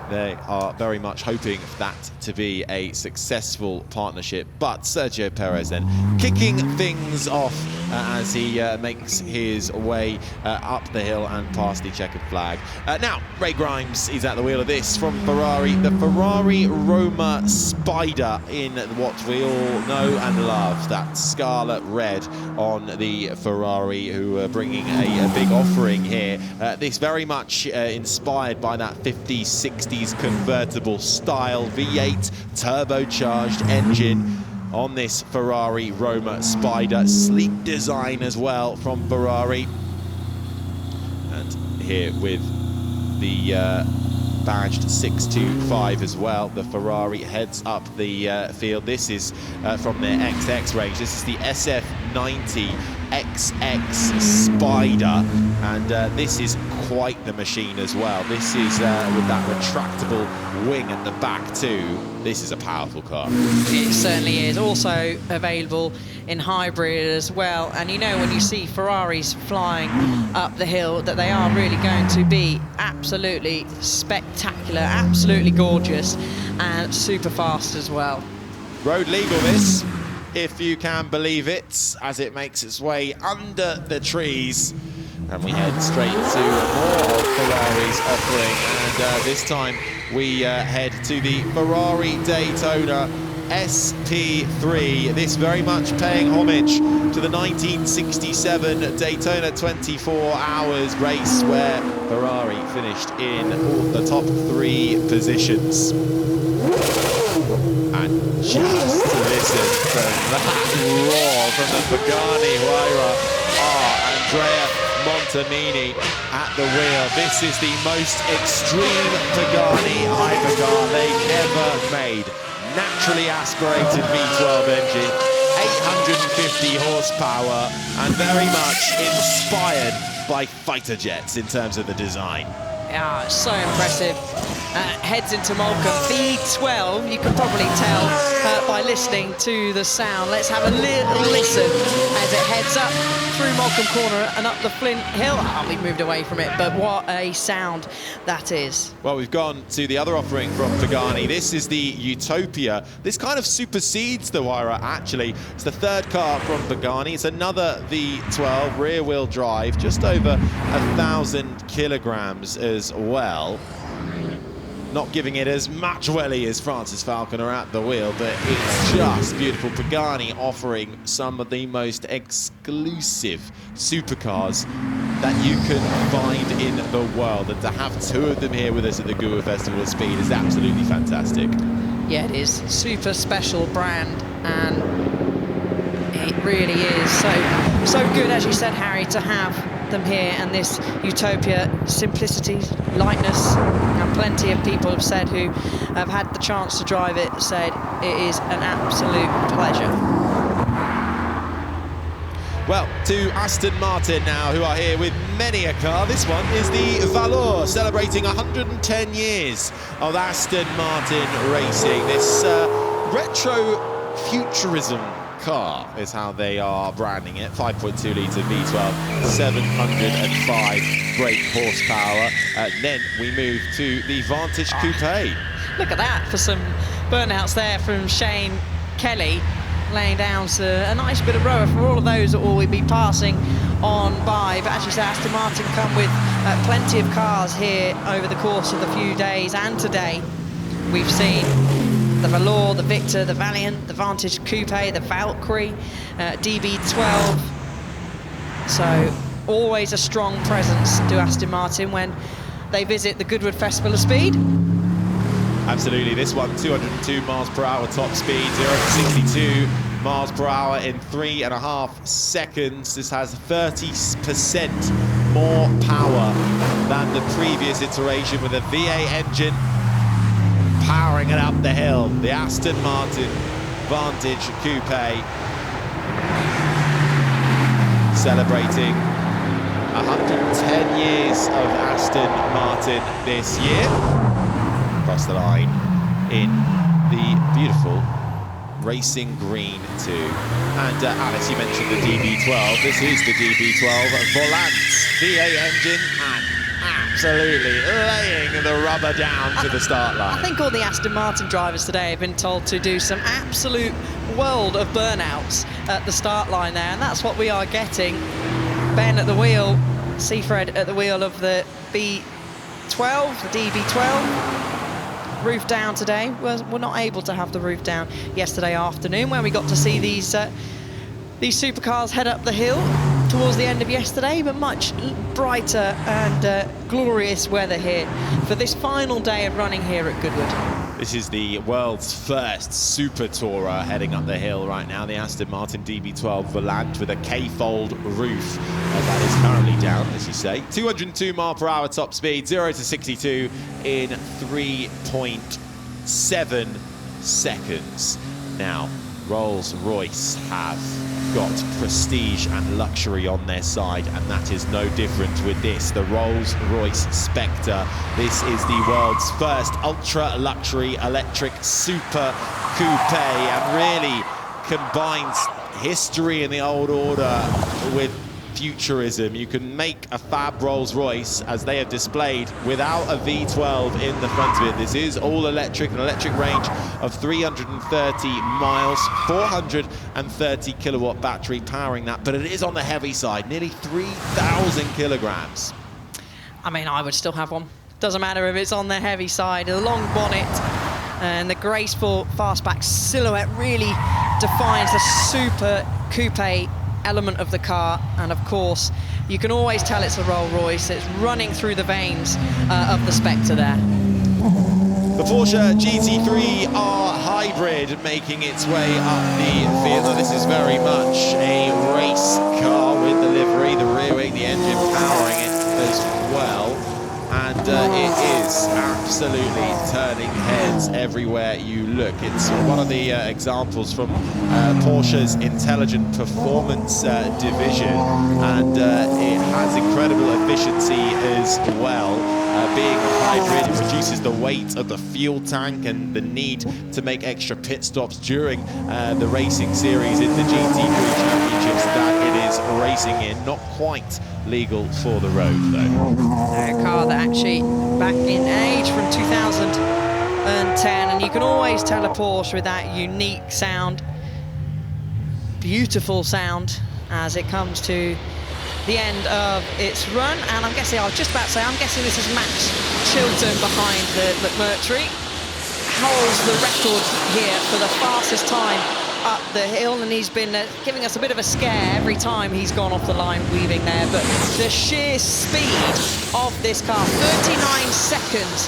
Speaker 14: They are very much hoping for that to be a successful partnership. But Sergio Perez then kicking things off as he makes his way up the hill and past the checkered flag. Now, Ray Grimes is at the wheel of this from Ferrari. The Ferrari Roma Spider in what we all know and love, that scarlet red on the Ferrari, who are bringing a big offering here. This very much inspired by that 50s, 60s convertible style V8 turbocharged engine on this Ferrari Roma Spider. Sleek design as well from Ferrari. And here with the badged 625 as well, the Ferrari heads up the field. This is from their XX range. This is the SF90 XX Spider, and this is quite the machine as well. This is with that retractable wing at the back too. This is a powerful car.
Speaker 1: It certainly is. Also available in hybrid as well. And you know, when you see Ferraris flying up the hill, that they are really going to be absolutely spectacular, absolutely gorgeous, and super fast as well.
Speaker 14: Road legal this, if you can believe it, as it makes its way under the trees. And we head straight to more of Ferrari's offering, and this time we head to the Ferrari Daytona SP3. This very much paying homage to the 1967 Daytona 24 Hours race, where Ferrari finished in the top 3 positions. And just to listen to that roar from the Pagani Huayra, Andrea Montanini at the wheel. This is the most extreme Pagani Hypercar they've ever made. Naturally aspirated V12 engine, 850 horsepower, and very much inspired by fighter jets in terms of the design.
Speaker 1: Yeah, so impressive. Heads into Moulton. V12, you can probably tell by listening to the sound. Let's have a little listen as it heads up through Moulton Corner and up the Flint Hill. We've moved away from it, but what a sound that is.
Speaker 14: Well, we've gone to the other offering from Pagani. This is the Utopia. This kind of supersedes the Huayra, actually. It's the third car from Pagani. It's another V12 rear-wheel drive, just over 1,000 kilograms as well. Not giving it as much welly as Francis Falconer at the wheel, but it's just beautiful. Pagani offering some of the most exclusive supercars that you can find in the world. And to have 2 of them here with us at the Goodwood Festival of Speed is absolutely fantastic.
Speaker 1: Yeah, it is. Super special brand, and it really is so good, as you said, Harry, to have them here, and this Utopia, simplicity, lightness, and plenty of people have said, who have had the chance to drive it, said it is an absolute pleasure.
Speaker 14: Well, to Aston Martin now, who are here with many a car. This one is the Valor, celebrating 110 years of Aston Martin racing. This retro futurism car is how they are branding it. 5.2 litre V12, 705 brake horsepower. Then we move to the Vantage Coupe.
Speaker 1: Look at that, for some burnouts there from Shane Kelly, laying down a nice bit of rower for all of those that will be passing on by. But as you say, Aston Martin come with plenty of cars here over the course of the few days, and today we've seen the Velour, the Victor, the Valiant, the Vantage Coupe, the Valkyrie, DB12. So always a strong presence to Aston Martin when they visit the Goodwood Festival of Speed.
Speaker 14: Absolutely, this one 202 miles per hour top speed, 0 to 62 miles per hour in 3.5 seconds. This has 30% more power than the previous iteration with a V8 engine powering it up the hill. The Aston Martin Vantage Coupe celebrating 110 years of Aston Martin this year. Across the line in the beautiful racing green too. And Alice, you mentioned the DB12. This is the DB12 Volant V8 engine, and absolutely laying the rubber down to the start line.
Speaker 1: I think all the Aston Martin drivers today have been told to do some absolute world of burnouts at the start line there, and that's what we are getting. Ben at the wheel, Seafred at the wheel of the B12, the DB12. Roof down today. We're not able to have the roof down yesterday afternoon when we got to see these supercars head up the hill towards the end of yesterday, but much brighter and glorious weather here for this final day of running here at Goodwood.
Speaker 14: This is the world's first super tourer heading up the hill right now, the Aston Martin DB12 Volant with a K-fold roof. That is currently down, as you say. 202 mile per hour top speed, 0 to 62 in 3.7 seconds. Now, Rolls-Royce have got prestige and luxury on their side, and that is no different with this, the Rolls-Royce Spectre. This is the world's first ultra-luxury electric super coupe, and really combines history in the old order with futurism. You can make a fab Rolls-Royce, as they have displayed, without a V12 in the front of it. This is all electric, an electric range of 330 miles, 430 kilowatt battery powering that, but it is on the heavy side, nearly 3,000 kilograms.
Speaker 1: I mean, I would still have one. Doesn't matter if it's on the heavy side. The long bonnet and the graceful fastback silhouette really defines the super coupe element of the car, and of course you can always tell it's a Rolls-Royce. It's running through the veins of the Spectre there.
Speaker 14: The Porsche GT3 R Hybrid making its way up the field. This is very much a race car with the livery, the rear wing, the engine powering it as well. And it is absolutely turning heads everywhere you look. It's one of the examples from Porsche's Intelligent Performance division, and it has incredible efficiency as well. Being a hybrid, it reduces the weight of the fuel tank and the need to make extra pit stops during the racing series in the GT3 Championships that it is racing in. Not quite legal for the road, though.
Speaker 1: A car that actually back in age from 2010, and you can always tell a Porsche with that unique sound, beautiful sound, as it comes to the end of its run. And I'm guessing, I was just about to say, I'm guessing this is Max Chilton behind the McMurtry. Holds the record here for the fastest time up the hill, and he's been giving us a bit of a scare every time he's gone off the line weaving there. But the sheer speed of this car, 39 seconds,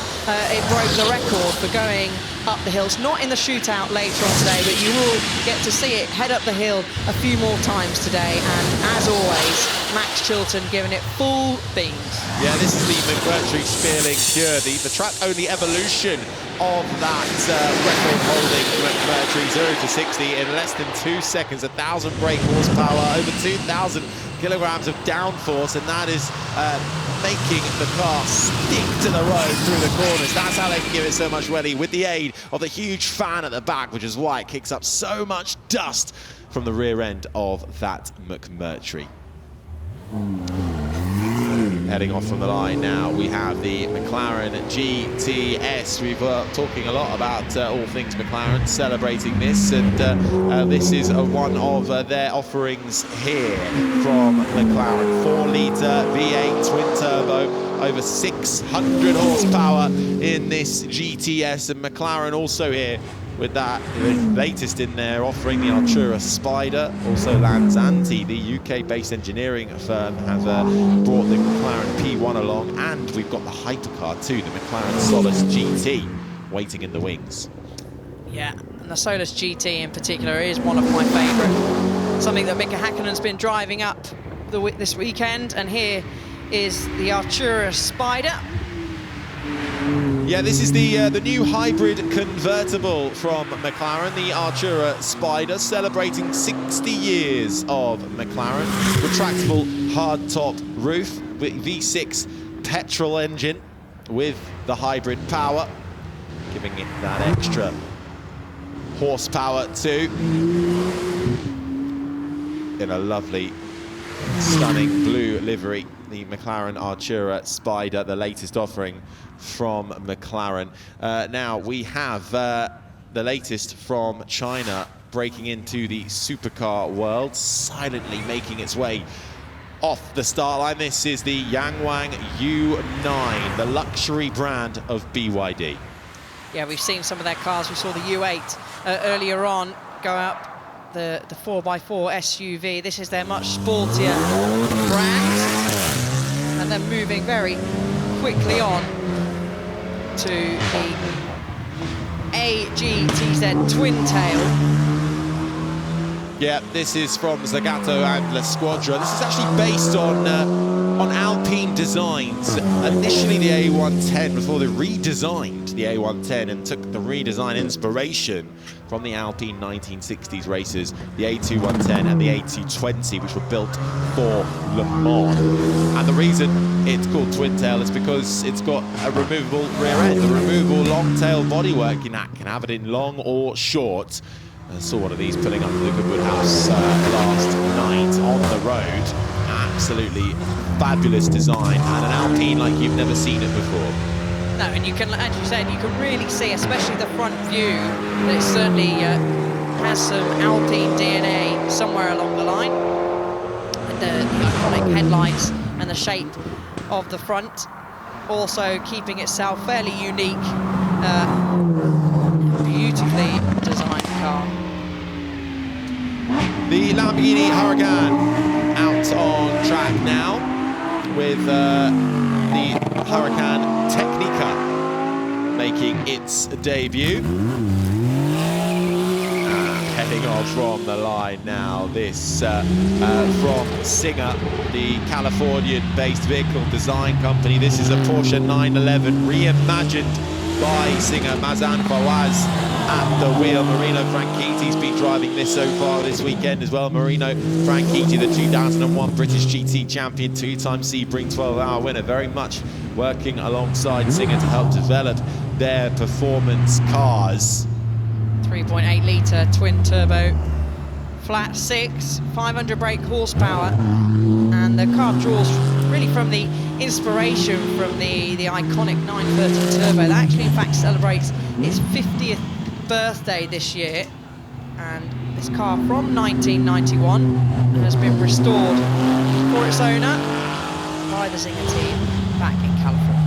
Speaker 1: it broke the record for going up the hills. Not in the shootout later on today, but you will get to see it head up the hill a few more times today. And as always, Max Chilton giving it full beans.
Speaker 14: Yeah, this is the McMurtry Spearling Pure, the track-only evolution of that record-holding McMurtry 0 to 60 in less than 2 seconds, 1,000 brake horsepower, over 2,000 kilograms of downforce, and that is making the car stick to the road through the corners. That's how they can give it so much rally, with the aid of the huge fan at the back, which is why it kicks up so much dust from the rear end of that McMurtry. heading off from the line now. We have the McLaren GTS. We've talking a lot about all things McLaren, celebrating this, and this is one of their offerings here from McLaren. 4-litre V8 twin turbo, over 600 horsepower in this GTS, and McLaren also here with that latest in their offering, the Artura Spider. Also Lanzanti, the UK-based engineering firm, have brought the McLaren P1 along, and we've got the hypercar too, the McLaren Solus GT, waiting in the wings.
Speaker 1: Yeah, and the Solus GT in particular is one of my favourite. Something that Mika Häkkinen's been driving up this weekend, and here is the Artura Spider.
Speaker 14: Yeah, this is the new hybrid convertible from McLaren, the Artura Spider, celebrating 60 years of McLaren. Retractable hardtop roof, V6 petrol engine with the hybrid power, giving it that extra horsepower too. In a lovely, stunning blue livery, the McLaren Artura Spider, the latest offering from McLaren. Now we have the latest from China breaking into the supercar world, silently making its way off the start line. This is the Yangwang U9, the luxury brand of BYD.
Speaker 1: Yeah, we've seen some of their cars. We saw the U8 earlier on go up the 4x4 SUV. This is their much sportier brand, and then moving very quickly on to the AGTZ Twin Tail.
Speaker 14: Yeah, this is from Zagato and La Squadra. This is actually based on Alpine designs. Initially the A110, before they redesigned the A110 and took the redesign inspiration from the Alpine 1960s races, the A210 and the A220, which were built for Le Mans. And the reason it's called Twin Tail is because it's got a removable rear end, a removable long tail bodywork. You can have it in long or short. I saw one of these pulling up to the Goodwood house last night on the road. Absolutely fabulous design, and an Alpine like you've never seen it before.
Speaker 1: No, and you can, as you said, you can really see, especially the front view, that it certainly has some Alpine DNA somewhere along the line. And the iconic headlights and the shape of the front, also keeping itself fairly unique, beautifully designed car.
Speaker 14: The Lamborghini Huracan out on track now with the Huracan Technica making its debut. Heading off from the line now, this from Singer, the Californian-based vehicle design company. This is a Porsche 911 reimagined by Singer. Mazan Fawaz at the wheel. Marino Franchitti's been driving this so far this weekend as well. Marino Franchitti, the 2001 British GT champion, two-time Sebring 12-hour winner, very much working alongside Singer to help develop their performance cars.
Speaker 1: 3.8 litre twin turbo, flat six, 500 brake horsepower, and the car draws really from the inspiration from the iconic 930 turbo. That actually in fact celebrates its 50th birthday this year, and this car from 1991 has been restored for its owner by the Singer team back in California.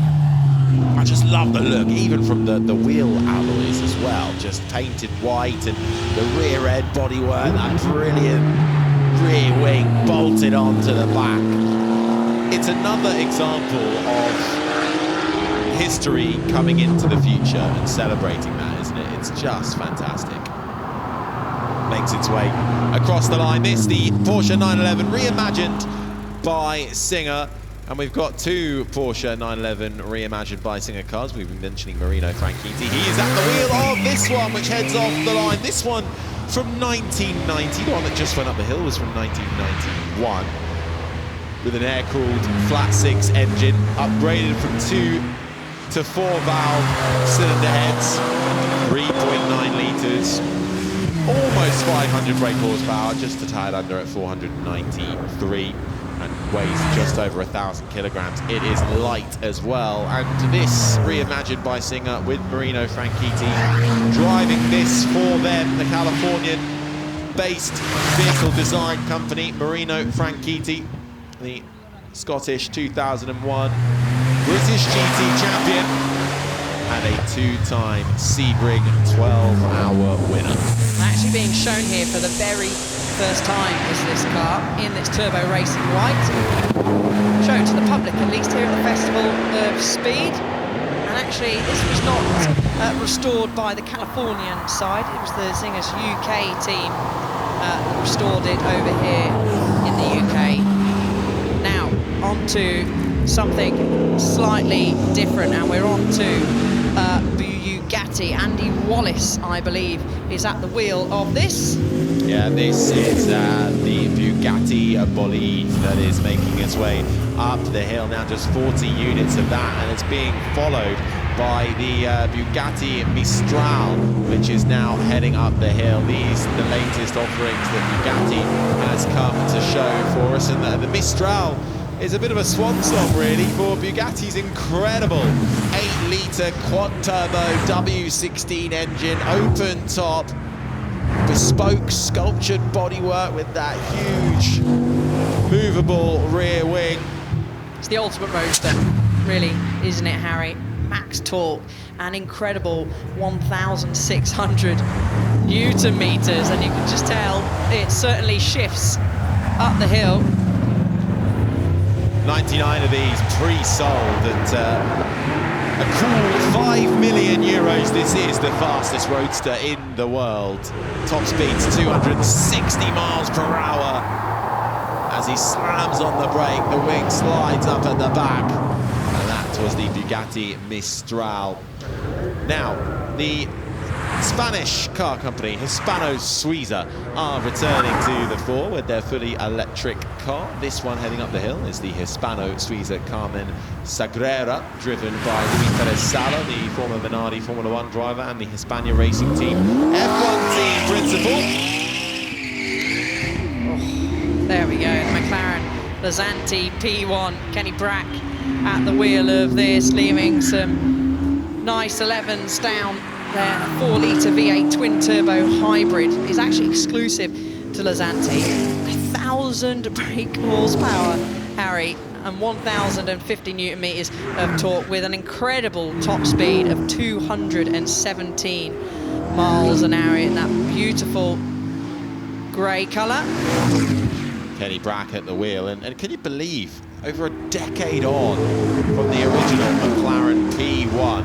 Speaker 14: I just love the look, even from the wheel alloys as well, just painted white, and the rear end bodywork, that brilliant rear wing bolted onto the back. It's another example of history coming into the future and celebrating that, isn't it? It's just fantastic. Makes its way across the line. This, the Porsche 911 reimagined by Singer. And we've got two Porsche 911 reimagined by Singer cars. We've been mentioning Marino Franchitti. He is at the wheel of this one, which heads off the line. This one from 1990. The one that just went up the hill was from 1991. With an air-cooled flat six engine, upgraded from 2 to 4 valve cylinder heads, 3.9 litres, almost 500 brake horsepower, just a tad under at 493. and weighs just over 1,000 kilograms. It is light as well, and this reimagined by Singer with Marino Franchitti driving this for them, the Californian-based vehicle design company, Marino Franchitti, the Scottish 2001 British GT champion and a two-time Sebring 12-hour winner.
Speaker 1: Actually being shown here for the very first time is this car in this turbo racing white. Shown to the public, at least here at the Festival of Speed. And actually, this was not restored by the Californian side. It was the Singer's UK team that restored it over here in the UK. Now, on to something slightly different, and we're on to Bugatti. Andy Wallace, I believe, is at the wheel of this.
Speaker 14: Yeah, this is the Bugatti bolide that is making its way up the hill. Now just 40 units of that, and it's being followed by the Bugatti Mistral, which is now heading up the hill. These are the latest offerings that Bugatti has come to show for us, and the Mistral is a bit of a swan song really for Bugatti's incredible 8-litre quad-turbo W16 engine, open top, bespoke sculptured bodywork with that huge movable rear wing.
Speaker 1: It's the ultimate roadster, really, isn't it, Harry? Max torque, an incredible 1,600 Newton meters, and you can just tell it certainly shifts up the hill.
Speaker 14: 99 of these pre-sold at a cool 5 million euros. This is the fastest roadster in the world. Top speed's 260 miles per hour. As he slams on the brake, the wing slides up at the back. And that was the Bugatti Mistral. Now, the Spanish car company Hispano-Suiza are returning to the fore with their fully electric car. This one heading up the hill is the Hispano-Suiza Carmen Sagrera, driven by Luis Perez Sala, the former Minardi Formula 1 driver and the Hispania Racing Team F1 team principal.
Speaker 1: Oh, there we go, the McLaren Lasanti P1, Kenny Brack at the wheel of this, leaving some nice 11s down. Their 4-litre V8 twin-turbo hybrid is actually exclusive to Lasanti. 1,000 brake horsepower, Harry, and 1,050 Newton meters of torque with an incredible top speed of 217 miles an hour in that beautiful grey colour.
Speaker 14: Kenny Brack at the wheel, and can you believe, over a decade on from the original McLaren P1,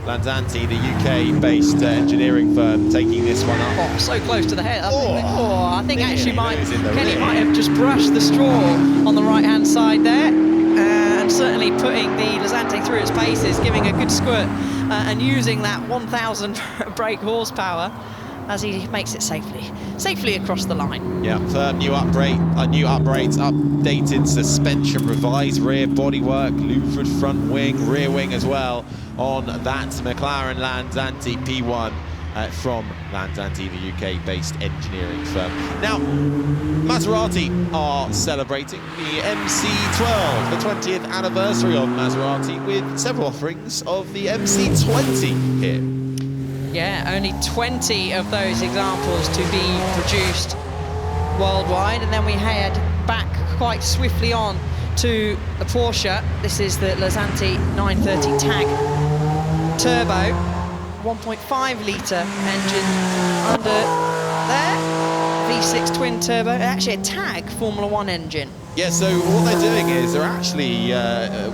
Speaker 14: Lasanti, the UK-based engineering firm, taking this one up.
Speaker 1: Oh, so close to the head. I think actually Kenny might have just brushed the straw on the right-hand side there, and certainly putting the Lasanti through its paces, giving a good squirt, and using that 1,000 brake horsepower as he makes it safely across the line.
Speaker 14: Yeah, firm new upgrades, updated suspension, revised rear bodywork, louvered front wing, rear wing as well on that McLaren Lasanti P1 from Lasanti, the UK-based engineering firm. Now, Maserati are celebrating the MC12, the 20th anniversary of Maserati, with several offerings of the MC20 here.
Speaker 1: Yeah, only 20 of those examples to be produced worldwide, and then we head back quite swiftly on to the Porsche. This is the Lasanti 930 Tag Turbo, 1.5-litre engine under there, V6 twin turbo, actually a Tag Formula 1 engine.
Speaker 14: Yeah, so what they're doing is they're actually,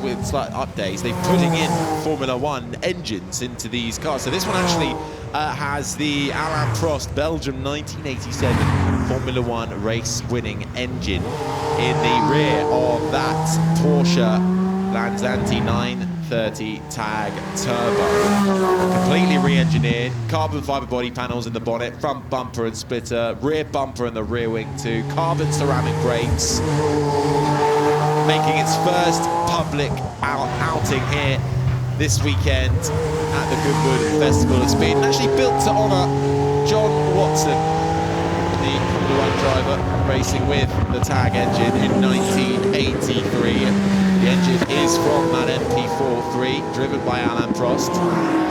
Speaker 14: with slight updates, they're putting in Formula 1 engines into these cars. So this one actually has the Alain Prost Belgium 1987 Formula 1 race-winning engine in the rear of that Porsche Lasanti 930 Tag Turbo. Completely re-engineered, carbon fibre body panels in the bonnet, front bumper and splitter, rear bumper and the rear wing too, carbon ceramic brakes, making its first public outing here this weekend at the Goodwood Festival of Speed, and actually built to honour John Watson, the Formula 1 driver racing with the tag engine in 1983. The engine is from that MP43, driven by Alain Prost,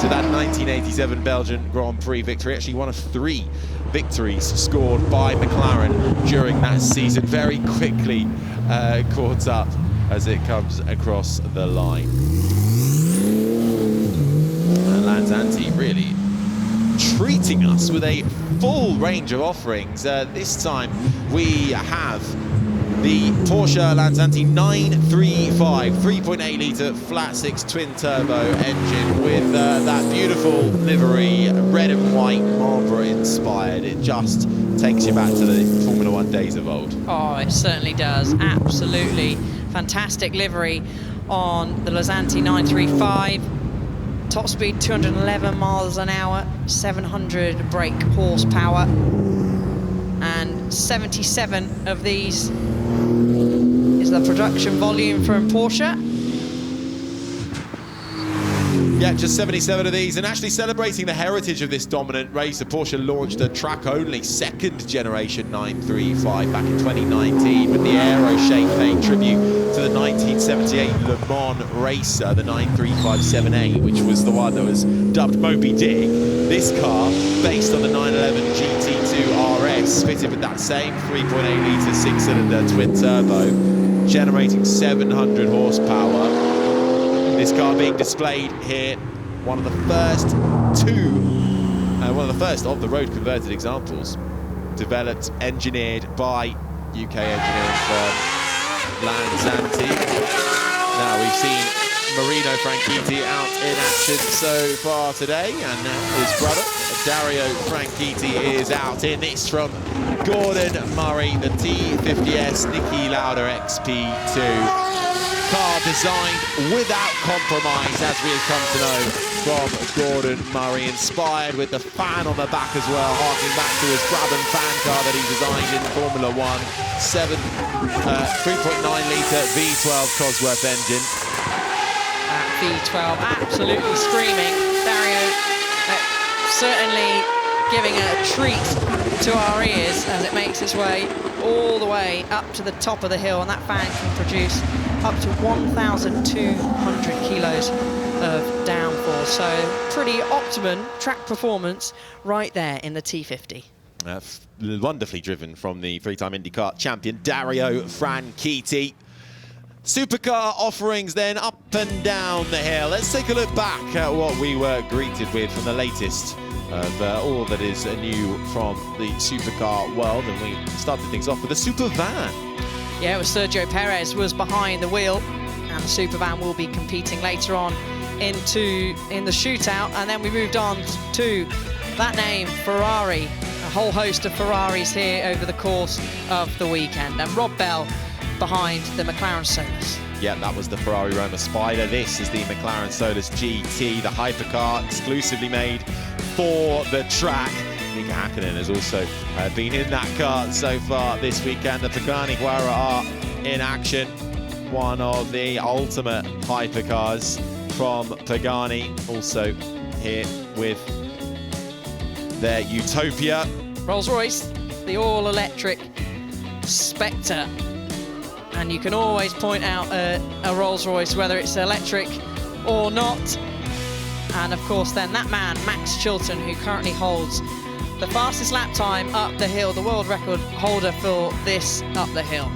Speaker 14: to that 1987 Belgian Grand Prix victory. Actually one of 3 victories scored by McLaren during that season. Very quickly caught up as it comes across the line. And Lanzanti really treating us with a full range of offerings. This time we have the Porsche Lanzanti 935 3.8 litre flat 6 twin turbo engine with that beautiful livery, red and white, Marlboro inspired. It just takes you back to the Formula 1 days of old.
Speaker 1: Oh, it certainly does. Absolutely fantastic livery on the Lanzanti 935. Top speed 211 miles an hour, 700 brake horsepower, and 77 of these is the production volume from Porsche.
Speaker 14: Yeah, just 77 of these, and actually celebrating the heritage of this dominant racer, Porsche launched a track-only second generation 935 back in 2019 with the Aero Shake paying tribute to the 1978 Le Mans racer, the 935-7A, which was the one that was dubbed Moby Dick. This car, based on the 911 GT2 RS, fitted with that same 3.8 litre 6-cylinder twin turbo, generating 700 horsepower. This car being displayed here, one of the first of the road converted examples, developed, engineered by UK engineering firm Lanzanti. Now we've seen Marino Franchitti out in action so far today, and now his brother Dario Franchitti is out in this from Gordon Murray, the T50S Niki Lauda XP2. Car designed without compromise, as we have come to know from Gordon Murray, inspired with the fan on the back as well, harking back to his Brabham fan car that he designed in Formula 1, 3.9 litre V12 Cosworth engine.
Speaker 1: V12 absolutely screaming. Dario certainly giving a treat to our ears as it makes its way all the way up to the top of the hill, and that fan can produce up to 1,200 kilos of downforce. So pretty optimum track performance right there in the T50.
Speaker 14: Wonderfully driven from the 3-time IndyCar champion Dario Franchitti. Supercar offerings then up and down the hill. Let's take a look back at what we were greeted with from the latest of all that is new from the supercar world, and we started things off with a super van.
Speaker 1: Yeah, it was Sergio Perez was behind the wheel, and the super van will be competing later on in the shootout, and then we moved on to that name, Ferrari. A whole host of Ferraris here over the course of the weekend, and Rob Bell behind the McLaren Solus.
Speaker 14: Yeah, that was the Ferrari Roma Spider. This is the McLaren Solus GT, the hypercar exclusively made for the track. Mika Hakkinen has also been in that car so far this weekend. The Pagani Huayra are in action. One of the ultimate hypercars from Pagani, also here with their Utopia.
Speaker 1: Rolls-Royce, the all-electric Spectre. And you can always point out a Rolls-Royce, whether it's electric or not. And of course then that man, Max Chilton, who currently holds the fastest lap time up the hill, the world record holder for this up the hill.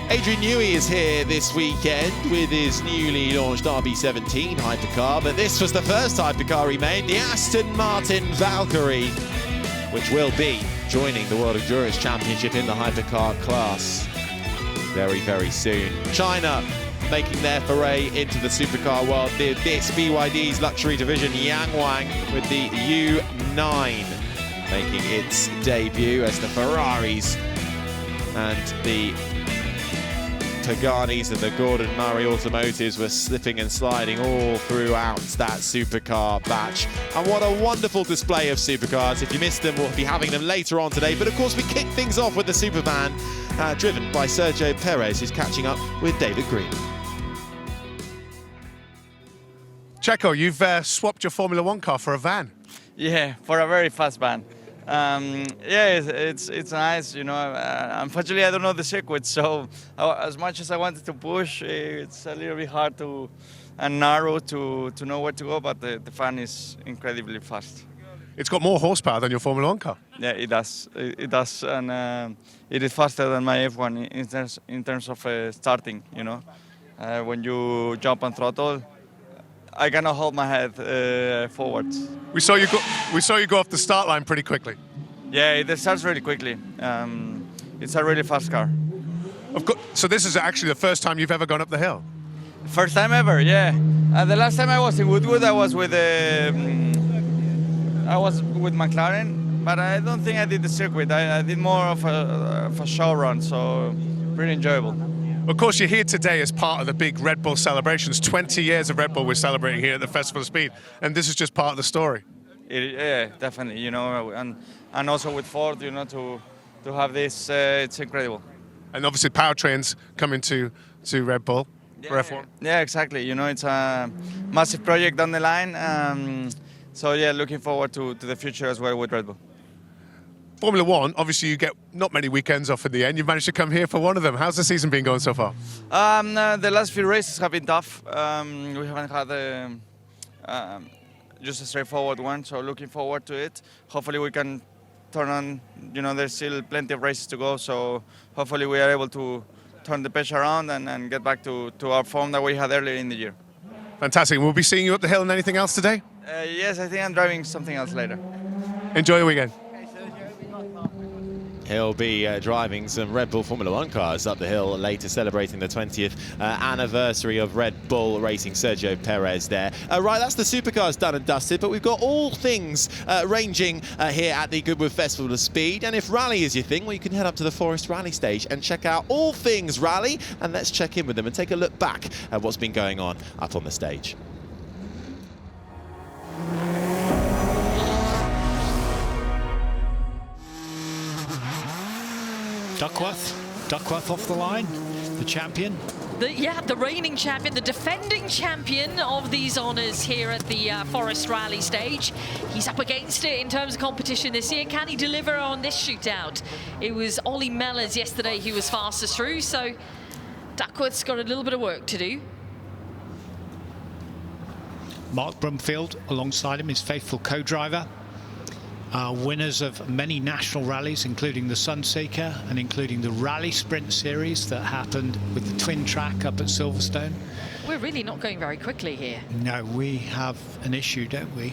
Speaker 14: Adrian Newey is here this weekend with his newly launched RB17 hypercar, but this was the first hypercar he made, the Aston Martin Valkyrie, which will be joining the World Endurance Championship in the hypercar class very, very soon. China making their foray into the supercar world. This BYD's luxury division, Yangwang, with the U9 making its debut as the Ferraris and the Paganis and the Gordon Murray Automotives were slipping and sliding all throughout that supercar batch. And what a wonderful display of supercars. If you missed them, we'll be having them later on today. But of course, we kick things off with the supervan, driven by Sergio Perez, who's catching up with David Green.
Speaker 11: Checo, you've swapped your Formula 1 car for a van.
Speaker 4: Yeah, for a very fast van. Yeah, it's nice, you know. Unfortunately, I don't know the circuit, so as much as I wanted to push, it's a little bit hard and narrow to know where to go. But the fan is incredibly fast.
Speaker 11: It's got more horsepower than your Formula 1 car.
Speaker 4: Yeah, it does. It does, and it is faster than my F1 in terms of starting. You know, when you jump on throttle, I cannot hold my head forwards.
Speaker 11: We saw you go off the start line pretty quickly.
Speaker 4: Yeah, it starts really quickly. It's a really fast car.
Speaker 11: So this is actually the first time you've ever gone up the hill?
Speaker 4: First time ever, yeah. The last time I was in Goodwood, I was with McLaren, but I don't think I did the circuit. I did more of a show run, so pretty enjoyable.
Speaker 11: Of course, you're here today as part of the big Red Bull celebrations. 20 years of Red Bull we're celebrating here at the Festival of Speed, and this is just part of the story.
Speaker 4: Yeah, definitely. You know, and also with Ford, you know, to have this, it's incredible.
Speaker 11: And obviously, powertrains coming to Red Bull for F1.
Speaker 4: Yeah, exactly. You know, it's a massive project down the line. So yeah, looking forward to the future as well with Red Bull.
Speaker 11: Formula 1, obviously you get not many weekends off in the end. You've managed to come here for one of them. How's the season been going so far?
Speaker 4: The last few races have been tough. We haven't had just a straightforward one, so looking forward to it. Hopefully we can turn on, you know, there's still plenty of races to go, so hopefully we are able to turn the page around and get back to our form that we had earlier in the year.
Speaker 11: Fantastic. We'll be seeing you up the hill and anything else today?
Speaker 4: Yes, I think I'm driving something else later.
Speaker 11: Enjoy your weekend.
Speaker 14: He'll be driving some Red Bull Formula 1 cars up the hill later, celebrating the 20th anniversary of Red Bull racing. Sergio Perez there. Right, that's the supercars done and dusted, but we've got all things ranging here at the Goodwood Festival of Speed. And if rally is your thing, well, you can head up to the Forest Rally stage and check out all things rally. And let's check in with them and take a look back at what's been going on up on the stage.
Speaker 13: Duckworth off the line, the champion.
Speaker 19: The reigning champion, the defending champion of these honours here at the Forest Rally stage. He's up against it in terms of competition this year. Can he deliver on this shootout? It was Ollie Mellors yesterday who was fastest through, so Duckworth's got a little bit of work to do.
Speaker 13: Mark Brumfield alongside him, his faithful co-driver. Winners of many national rallies, including the Sunseeker and including the Rally Sprint Series that happened with the twin track up at Silverstone.
Speaker 19: We're really not going very quickly here.
Speaker 13: No, we have an issue, don't we?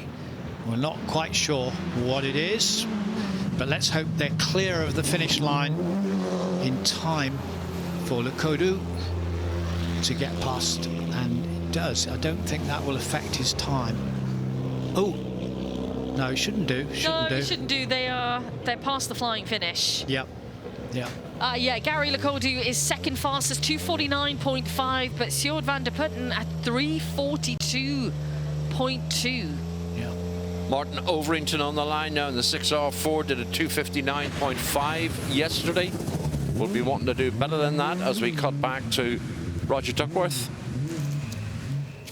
Speaker 13: We're not quite sure what it is, but let's hope they're clear of the finish line in time for Lecoudou to get past, and it does. I don't think that will affect his time. Oh, no, it shouldn't do.
Speaker 19: It shouldn't do. They're past the flying finish.
Speaker 13: Yep.
Speaker 19: Yeah, Gary Lecoudou is second fastest, 249.5, but Sjoerd van der Putten at 342.2.
Speaker 23: Martin Overington on the line now in the 6R4, did a 259.5 yesterday. We'll be wanting to do better than that as we cut back to Roger Duckworth.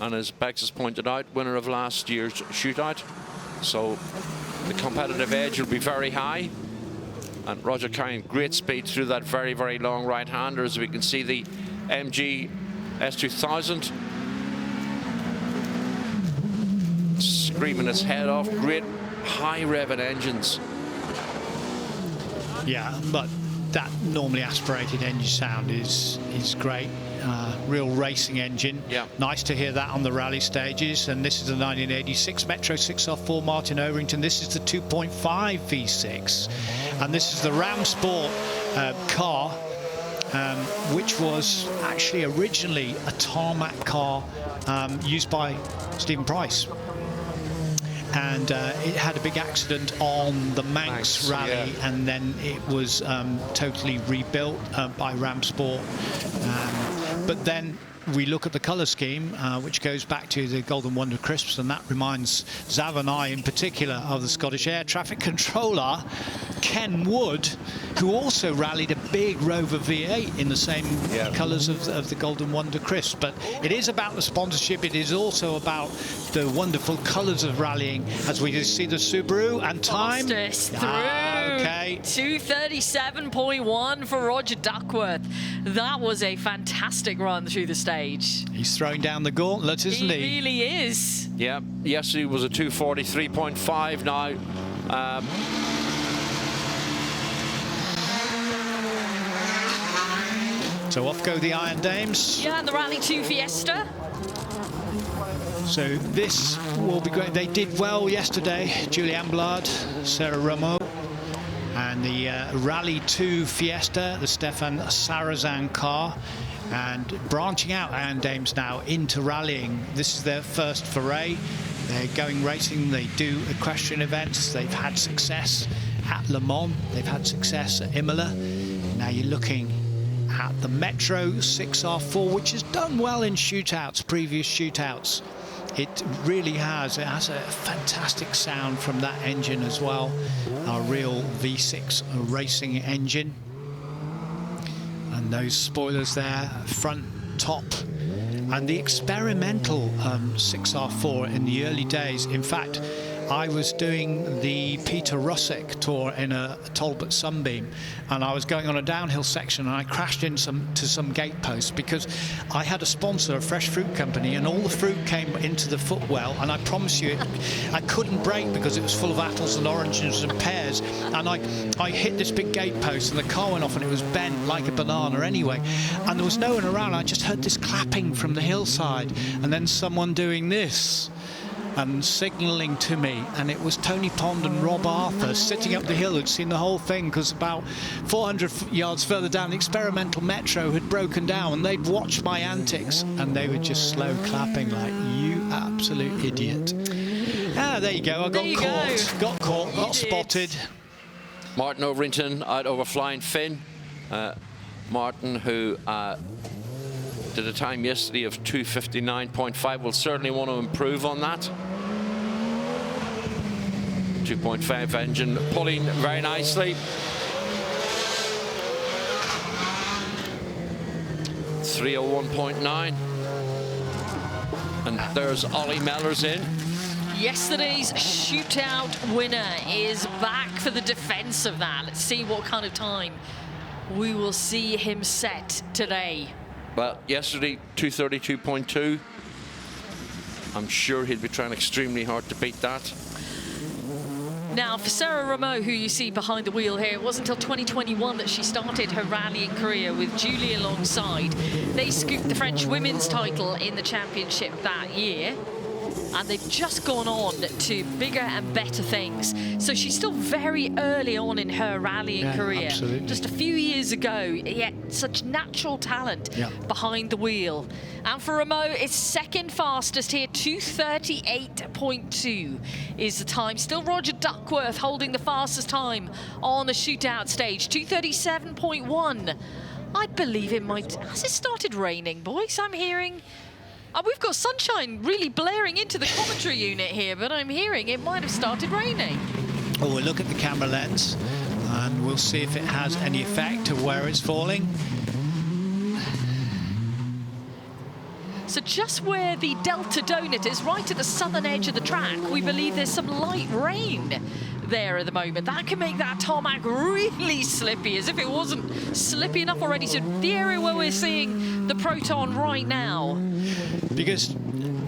Speaker 23: And as Bex has pointed out, winner of last year's shootout. So the competitive edge will be very high. And Roger carrying great speed through that very, very long right-hander, as we can see the MG S2000 screaming its head off. Great high revving engines.
Speaker 13: Yeah, but that normally aspirated engine sound is great. Real racing engine.
Speaker 23: Yeah.
Speaker 13: Nice to hear that on the rally stages. And this is the 1986 Metro 6R4 Martin Overington. This is the 2.5 V6. And this is the Ram Sport car, which was actually originally a tarmac car used by Stephen Price. And it had a big accident on the Manx Rally, and then it was totally rebuilt by Ram Sport. But then we look at the colour scheme, which goes back to the Golden Wonder Crisps, and that reminds Zav and I in particular of the Scottish Air Traffic Controller, Ken Wood, who also rallied a big Rover V8 in the same colours of the Golden Wonder Crisps. But it is about the sponsorship. It is also about the wonderful colours of rallying, as we see the Subaru and time.
Speaker 19: Fastest through.
Speaker 13: Okay.
Speaker 19: 2:37.1 for Roger Duckworth. That was a fantastic run through the stage.
Speaker 13: He's throwing down the gauntlet, isn't he?
Speaker 19: He really is.
Speaker 23: Yeah, yesterday was a 2:43.5 now.
Speaker 13: So off go the Iron Dames.
Speaker 19: Yeah, and the Rally 2 Fiesta.
Speaker 13: So this will be great. They did well yesterday. Julian Blard, Sarah Rameau, and the Rally 2 Fiesta, the Stefan Sarrazin car. And branching out, Iron Dames now into rallying. This is their first foray. They're going racing. They do equestrian events. They've had success at Le Mans. They've had success at Imola. Now you're looking at the Metro 6R4, which has done well in shootouts, previous shootouts. It really has. It has a fantastic sound from that engine as well. Our real V6 racing engine. And those spoilers there, front, top. And the experimental 6R4 in the early days. In fact, I was doing the Peter Russick tour in a Talbot Sunbeam, and I was going on a downhill section, and I crashed into some gate posts because I had a sponsor, a fresh fruit company, and all the fruit came into the footwell, and I promise you, I couldn't brake because it was full of apples and oranges and pears, and I hit this big gate post, and the car went off, and it was bent like a banana anyway, and there was no one around. I just heard this clapping from the hillside, and then someone doing this and signalling to me, and it was Tony Pond and Rob Arthur sitting up the hill who'd seen the whole thing, because about 400 yards further down the experimental Metro had broken down, and they'd watched my antics, and they were just slow clapping like, you absolute idiot. Ah, there you go. I got caught, got spotted.
Speaker 23: Martin Overington out over Flying Finn. Martin, who did a time yesterday of 2:59.5, will certainly want to improve on that. 2.5 engine pulling very nicely. 301.9. And there's Ollie Mellors in.
Speaker 19: Yesterday's shootout winner is back for the defense of that. Let's see what kind of time we will see him set today.
Speaker 23: Well, yesterday, 2:32.2. I'm sure he'll be trying extremely hard to beat that.
Speaker 19: Now, for Sarah Rameau, who you see behind the wheel here, it wasn't until 2021 that she started her rallying career with Julie alongside. They scooped the French women's title in the championship that year, and they've just gone on to bigger and better things. So she's still very early on in her rallying career.
Speaker 13: Absolutely.
Speaker 19: Just a few years ago, yet such natural talent behind the wheel. And for Rameau, it's second fastest here, 2:38.2 is the time. Still Roger Duckworth holding the fastest time on the shootout stage, 2:37.1. I believe it might... Has it started raining, boys? I'm hearing... we've got sunshine really blaring into the commentary unit here, but I'm hearing it might have started raining.
Speaker 13: Oh, we'll look at the camera lens, and we'll see if it has any effect of where it's falling.
Speaker 19: So just where the Delta Donut is, right at the southern edge of the track, we believe there's some light rain there at the moment. That can make that tarmac really slippy, as if it wasn't slippy enough already. So the area where we're seeing the Proton right now.
Speaker 13: Because,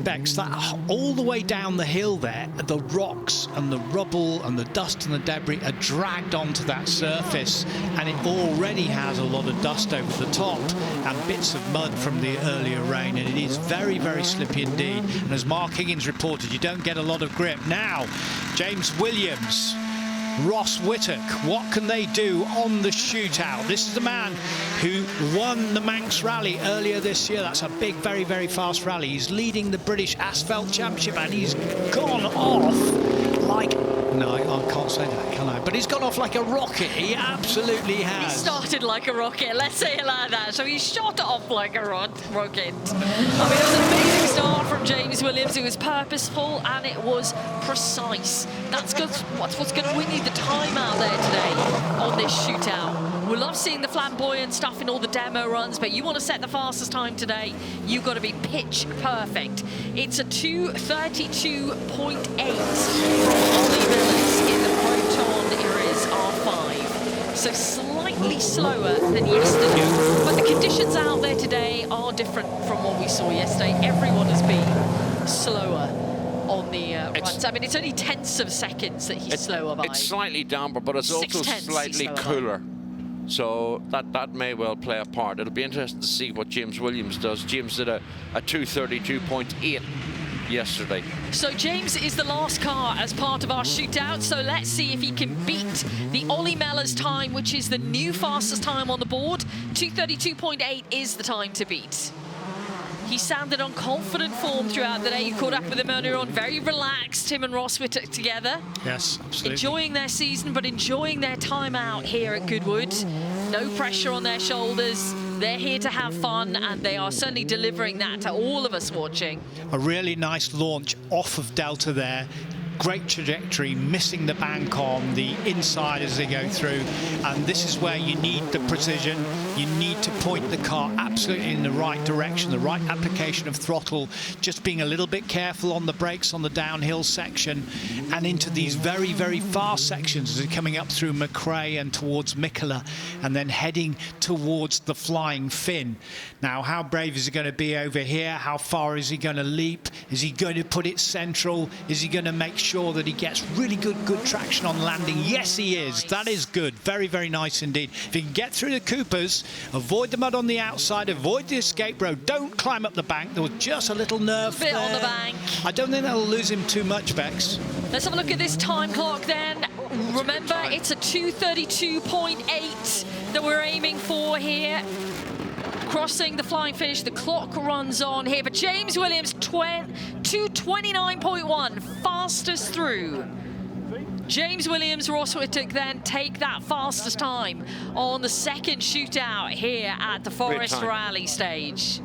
Speaker 13: Bex, that all the way down the hill there, the rocks and the rubble and the dust and the debris are dragged onto that surface, and it already has a lot of dust over the top and bits of mud from the earlier rain, and it is very, very slippy indeed. And as Mark Higgins reported, you don't get a lot of grip. Now, James Williams Ross Whittock. What can they do on the shootout? This is the man who won the Manx Rally earlier this year. That's a big, very, very fast rally. He's leading the British Asphalt Championship, and he's gone off like... No, I can't say that, can I? But he's gone off like a rocket. He absolutely has.
Speaker 19: He started like a rocket, let's say it like that. So he shot off like a rocket. I mean, it was an amazing start from James Williams. It was purposeful and it was precise. That's what's going to win you the time out there today on this shootout. We love seeing the flamboyant stuff in all the demo runs, but you want to set the fastest time today, you've got to be pitch perfect. It's a 2:32.8 from Ollie Miller's in the Proton Iris R5. So slightly slower than yesterday, but the conditions out there today are different from what we saw yesterday. Everyone has been slower on the runs. I mean, it's only tenths of seconds that he's slower by.
Speaker 23: It's slightly damper, but it's also slightly cooler. So that may well play a part. It'll be interesting to see what James Williams does. James did a 2:32.8 yesterday.
Speaker 19: So James is the last car as part of our shootout. So let's see if he can beat the Ollie Mellors time, which is the new fastest time on the board. 2:32.8 is the time to beat. He sounded on confident form throughout the day. You caught up with him earlier on, very relaxed, him and Ross Whittock together.
Speaker 13: Yes, absolutely.
Speaker 19: Enjoying their season, but enjoying their time out here at Goodwood. No pressure on their shoulders. They're here to have fun, and they are certainly delivering that to all of us watching.
Speaker 13: A really nice launch off of Delta there. Great trajectory, missing the bank on the inside as they go through, and this is where you need the precision. You need to point the car absolutely in the right direction, the right application of throttle, just being a little bit careful on the brakes on the downhill section and into these very, very fast sections as they're coming up through McRae and towards Mikola and then heading towards the Flying Finn. Now, how brave is he going to be over here? How far is he going to leap? Is he going to put it central? Is he going to make sure that he gets really good traction on landing? Yes, he is. Nice. That is good. Very, very nice indeed. If he can get through the Coopers, avoid the mud on the outside, avoid the escape road, don't climb up the bank. There was just a little nerve
Speaker 19: bit
Speaker 13: there.
Speaker 19: On the bank.
Speaker 13: I don't think that'll lose him too much, Bex.
Speaker 19: Let's have a look at this time clock then. Remember, it's a 2:32.8 that we're aiming for here. Crossing the flying finish, the clock runs on here, but James Williams 2:29.1, fastest through. James Williams, Ross Whittock then take that fastest time on the second shootout here at the Forest Rally stage.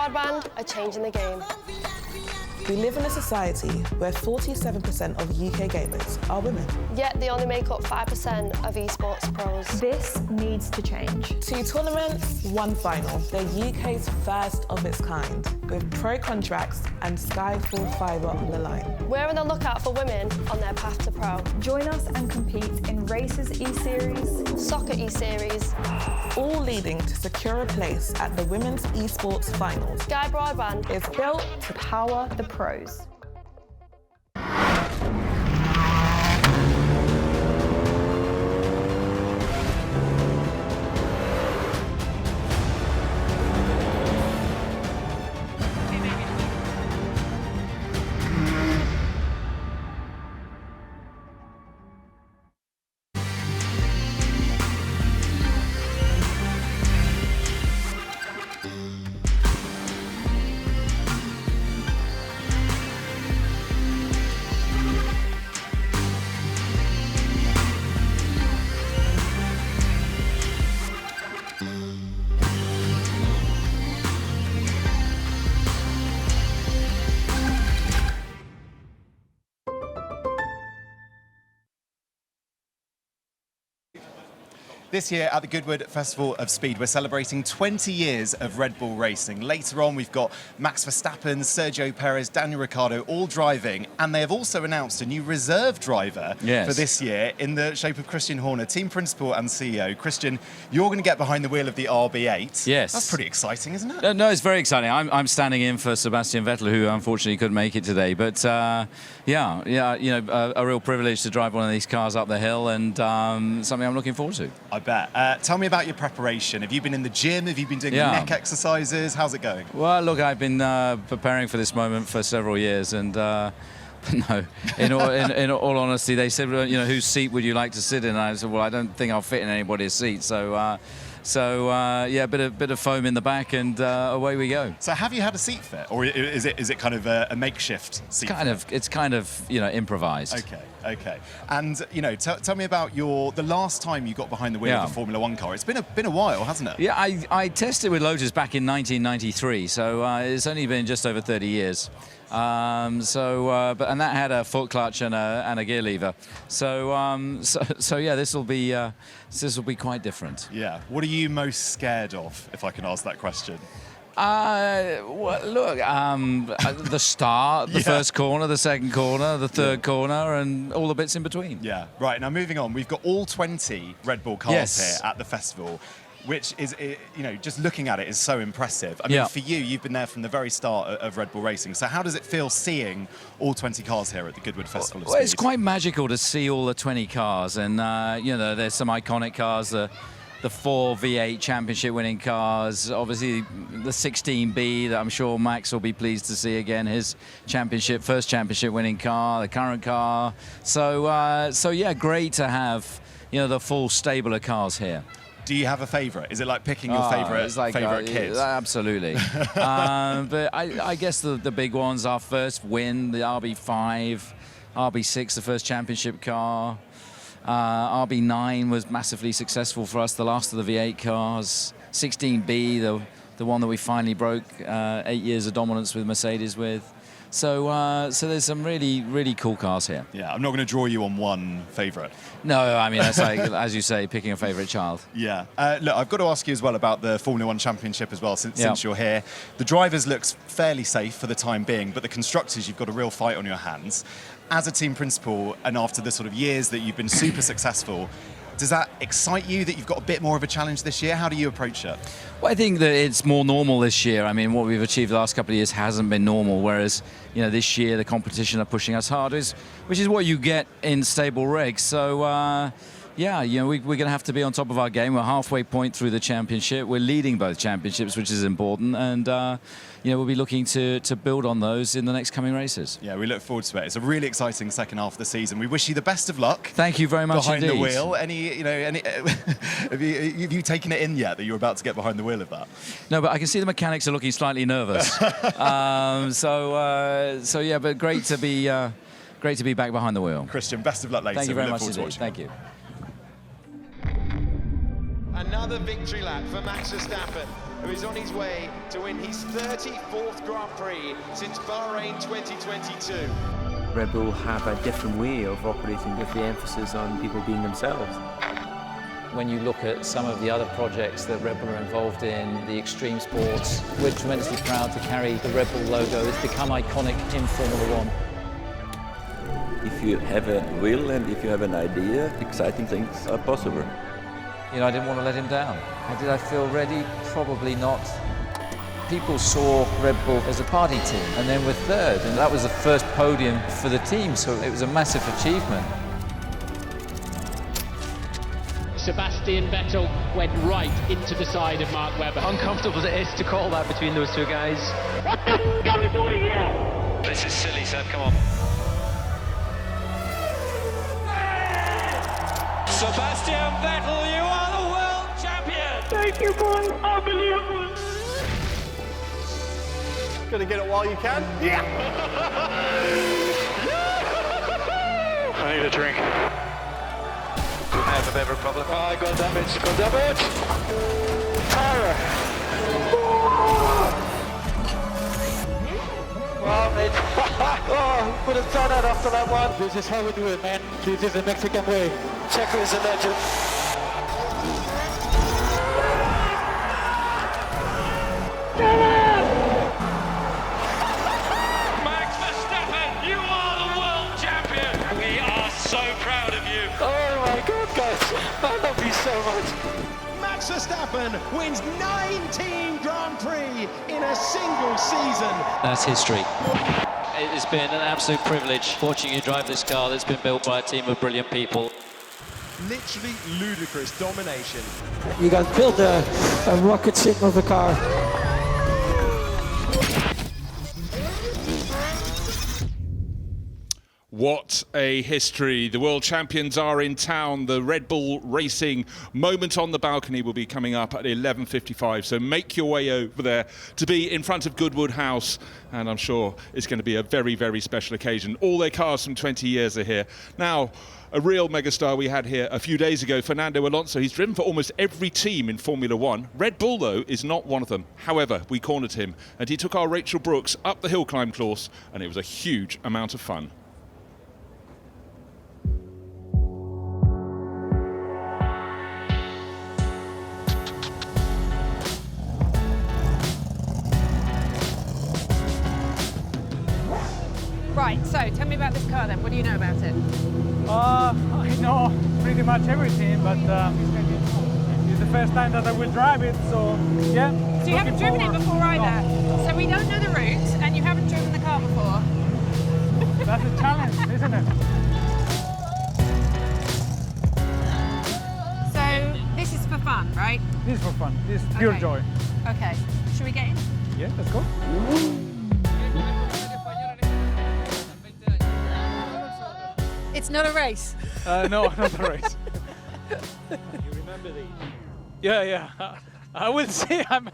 Speaker 21: broadband are changing the game.
Speaker 20: We live in a society where 47% of UK gamers are women.
Speaker 21: Yet they only make up 5% of esports pros.
Speaker 22: This needs to change.
Speaker 20: 2 tournaments, 1 final. They're UK's first of its kind, with pro contracts and Sky full fibre on the line.
Speaker 21: We're on the lookout for women on their path to pro.
Speaker 22: Join us and compete in Races E-Series,
Speaker 21: Soccer E-Series,
Speaker 20: all leading to secure a place at the Women's Esports Finals.
Speaker 21: Sky Broadband
Speaker 20: is built
Speaker 22: to power the pros.
Speaker 2: This year at the Goodwood Festival of Speed, we're celebrating 20 years of Red Bull racing. Later on, we've got Max Verstappen, Sergio Perez, Daniel Ricciardo all driving, and they have also announced a new reserve driver for this year in the shape of Christian Horner, team principal and CEO. Christian, you're going to get behind the wheel of the RB8.
Speaker 5: Yes.
Speaker 2: That's pretty exciting, isn't it?
Speaker 5: No, it's very exciting. I'm standing in for Sebastian Vettel, who unfortunately couldn't make it today. But yeah, you know, a real privilege to drive one of these cars up the hill, and something I'm looking forward to.
Speaker 2: I bet. Tell me about your preparation. Have you been in the gym? Have you been doing neck exercises? How's it going?
Speaker 5: Well, look, I've been preparing for this moment for several years, and no, in all honesty, they said, you know, whose seat would you like to sit in? And I said, well, I don't think I'll fit in anybody's seat. So yeah, a bit of foam in the back, and away we go.
Speaker 2: So have you had a seat fit, or is it kind of a makeshift seat?
Speaker 5: It's kind of you know, improvised.
Speaker 2: Okay. And you know, tell me about the last time you got behind the wheel of a Formula One car. It's been a while, hasn't it?
Speaker 5: Yeah, I tested with Lotus back in 1993, so it's only been just over 30 years. And that had a foot clutch and a gear lever. So yeah, this will be quite different.
Speaker 2: Yeah. What are you most scared of, if I can ask that question?
Speaker 5: Well, look, the start, the first corner, the second corner, the third corner, and all the bits in between.
Speaker 2: Yeah. Right. Now moving on, we've got all 20 Red Bull cars here at the festival, which is, you know, just looking at it is so impressive. I mean, for you, you've been there from the very start of Red Bull racing. So how does it feel seeing all 20 cars here at the Goodwood Festival of Speed?
Speaker 5: Well, it's quite magical to see all the 20 cars, and you know, there's some iconic cars. The 4 V8 championship winning cars, obviously the 16B that I'm sure Max will be pleased to see again, his first championship winning car, the current car. So yeah, great to have, you know, the full stable of cars here.
Speaker 2: Do you have a favourite? Is it like picking your favourite kid?
Speaker 5: Absolutely. But I guess the big ones, our first win, the RB5, RB6, the first championship car. RB9 was massively successful for us, the last of the V8 cars. 16B, the one that we finally broke 8 years of dominance with Mercedes with. So there's some really cool cars here.
Speaker 2: Yeah, I'm not going to draw you on one favourite.
Speaker 5: No, I mean, that's like, as you say, picking a favourite child.
Speaker 2: Yeah. Look, I've got to ask you as well about the Formula One Championship as well, since you're here. The drivers looks fairly safe for the time being, but the constructors, you've got a real fight on your hands. As a team principal, and after the sort of years that you've been super successful, does that excite you that you've got a bit more of a challenge this year? How do you approach it?
Speaker 5: Well, I think that it's more normal this year. I mean, what we've achieved the last couple of years hasn't been normal, whereas, you know, this year the competition are pushing us hard, which is what you get in stable regs. So, yeah, you know, we're going to have to be on top of our game. We're halfway point through the championship. We're leading both championships, which is important, and you know, we'll be looking to build on those in the next coming races.
Speaker 2: Yeah, we look forward to it. It's a really exciting second half of the season. We wish you the best of luck.
Speaker 5: Thank you very much
Speaker 2: behind
Speaker 5: indeed.
Speaker 2: the wheel. Have you taken it in yet that you're about to get behind the wheel of that?
Speaker 5: No, but I can see the mechanics are looking slightly nervous. So yeah, but great to be back behind the wheel.
Speaker 2: Christian, best of luck later.
Speaker 5: Thank you very much
Speaker 2: indeed.
Speaker 5: Thank you.
Speaker 16: Another victory lap for Max Verstappen. who is on his way to win his 34th Grand Prix since Bahrain 2022.
Speaker 6: Red Bull have a different way of operating with the emphasis on people being themselves.
Speaker 7: When you look at some of the other projects that Red Bull are involved in, the extreme sports, we're tremendously proud to carry the Red Bull logo. It's become iconic in Formula One.
Speaker 8: If you have a will and if you have an idea, exciting things are possible.
Speaker 7: You know, I didn't want to let him down. Did I feel ready? Probably not. People saw Red Bull as a party team, and then we're third, and that was the first podium for the team, so it was a massive achievement.
Speaker 24: Sebastian Vettel went right into the side of Mark Webber.
Speaker 6: Uncomfortable as it is to call that between those two guys.
Speaker 24: What the f*** are we doing here?
Speaker 6: This is silly, Seb, come on.
Speaker 24: Sebastian Vettel, you are the world champion! Thank you, boys. Unbelievable.
Speaker 16: Gonna get it while you can? Yeah!
Speaker 24: I need a drink.
Speaker 16: I have a better problem.
Speaker 24: I got damage, Power!
Speaker 16: Well, mate. Oh, put a ton out after that one.
Speaker 24: This is how we do it, man. This is the Mexican way.
Speaker 16: Checo is a legend.
Speaker 24: Max Verstappen, you are the world champion! We are so proud of you.
Speaker 16: Oh my God, guys. I love you so much. Max Verstappen wins 19 Grand Prix in a single season.
Speaker 7: That's history. It has been an absolute privilege watching you drive this car that's been built by a team of brilliant people.
Speaker 16: Literally ludicrous domination.
Speaker 24: You guys built a rocket ship of a car.
Speaker 25: What a history. The world champions are in town. The Red Bull Racing moment on the balcony will be coming up at 11:55. So make your way over there to be in front of Goodwood House. And I'm sure it's going to be a very, very special occasion. All their cars from 20 years are here. Now, a real megastar we had here a few days ago, Fernando Alonso. He's driven for almost every team in Formula One. Red Bull, though, is not one of them. However, we cornered him and he took our Rachel Brooks up the hill climb course, and it was a huge amount of fun.
Speaker 26: Right, so tell me about this car then. What do you know about it?
Speaker 27: I know pretty much everything, but it's the first time that I will drive it, so yeah.
Speaker 26: So you haven't driven it before either? No. So we don't know the route, and you haven't driven the car before?
Speaker 27: That's a challenge, isn't it?
Speaker 26: So this is for fun, right?
Speaker 27: This is for fun. This is pure joy.
Speaker 26: Okay. Should we get in?
Speaker 27: Yeah, let's go.
Speaker 26: It's not a race.
Speaker 27: No, not a race.
Speaker 16: You remember these?
Speaker 27: Yeah. I will say I'm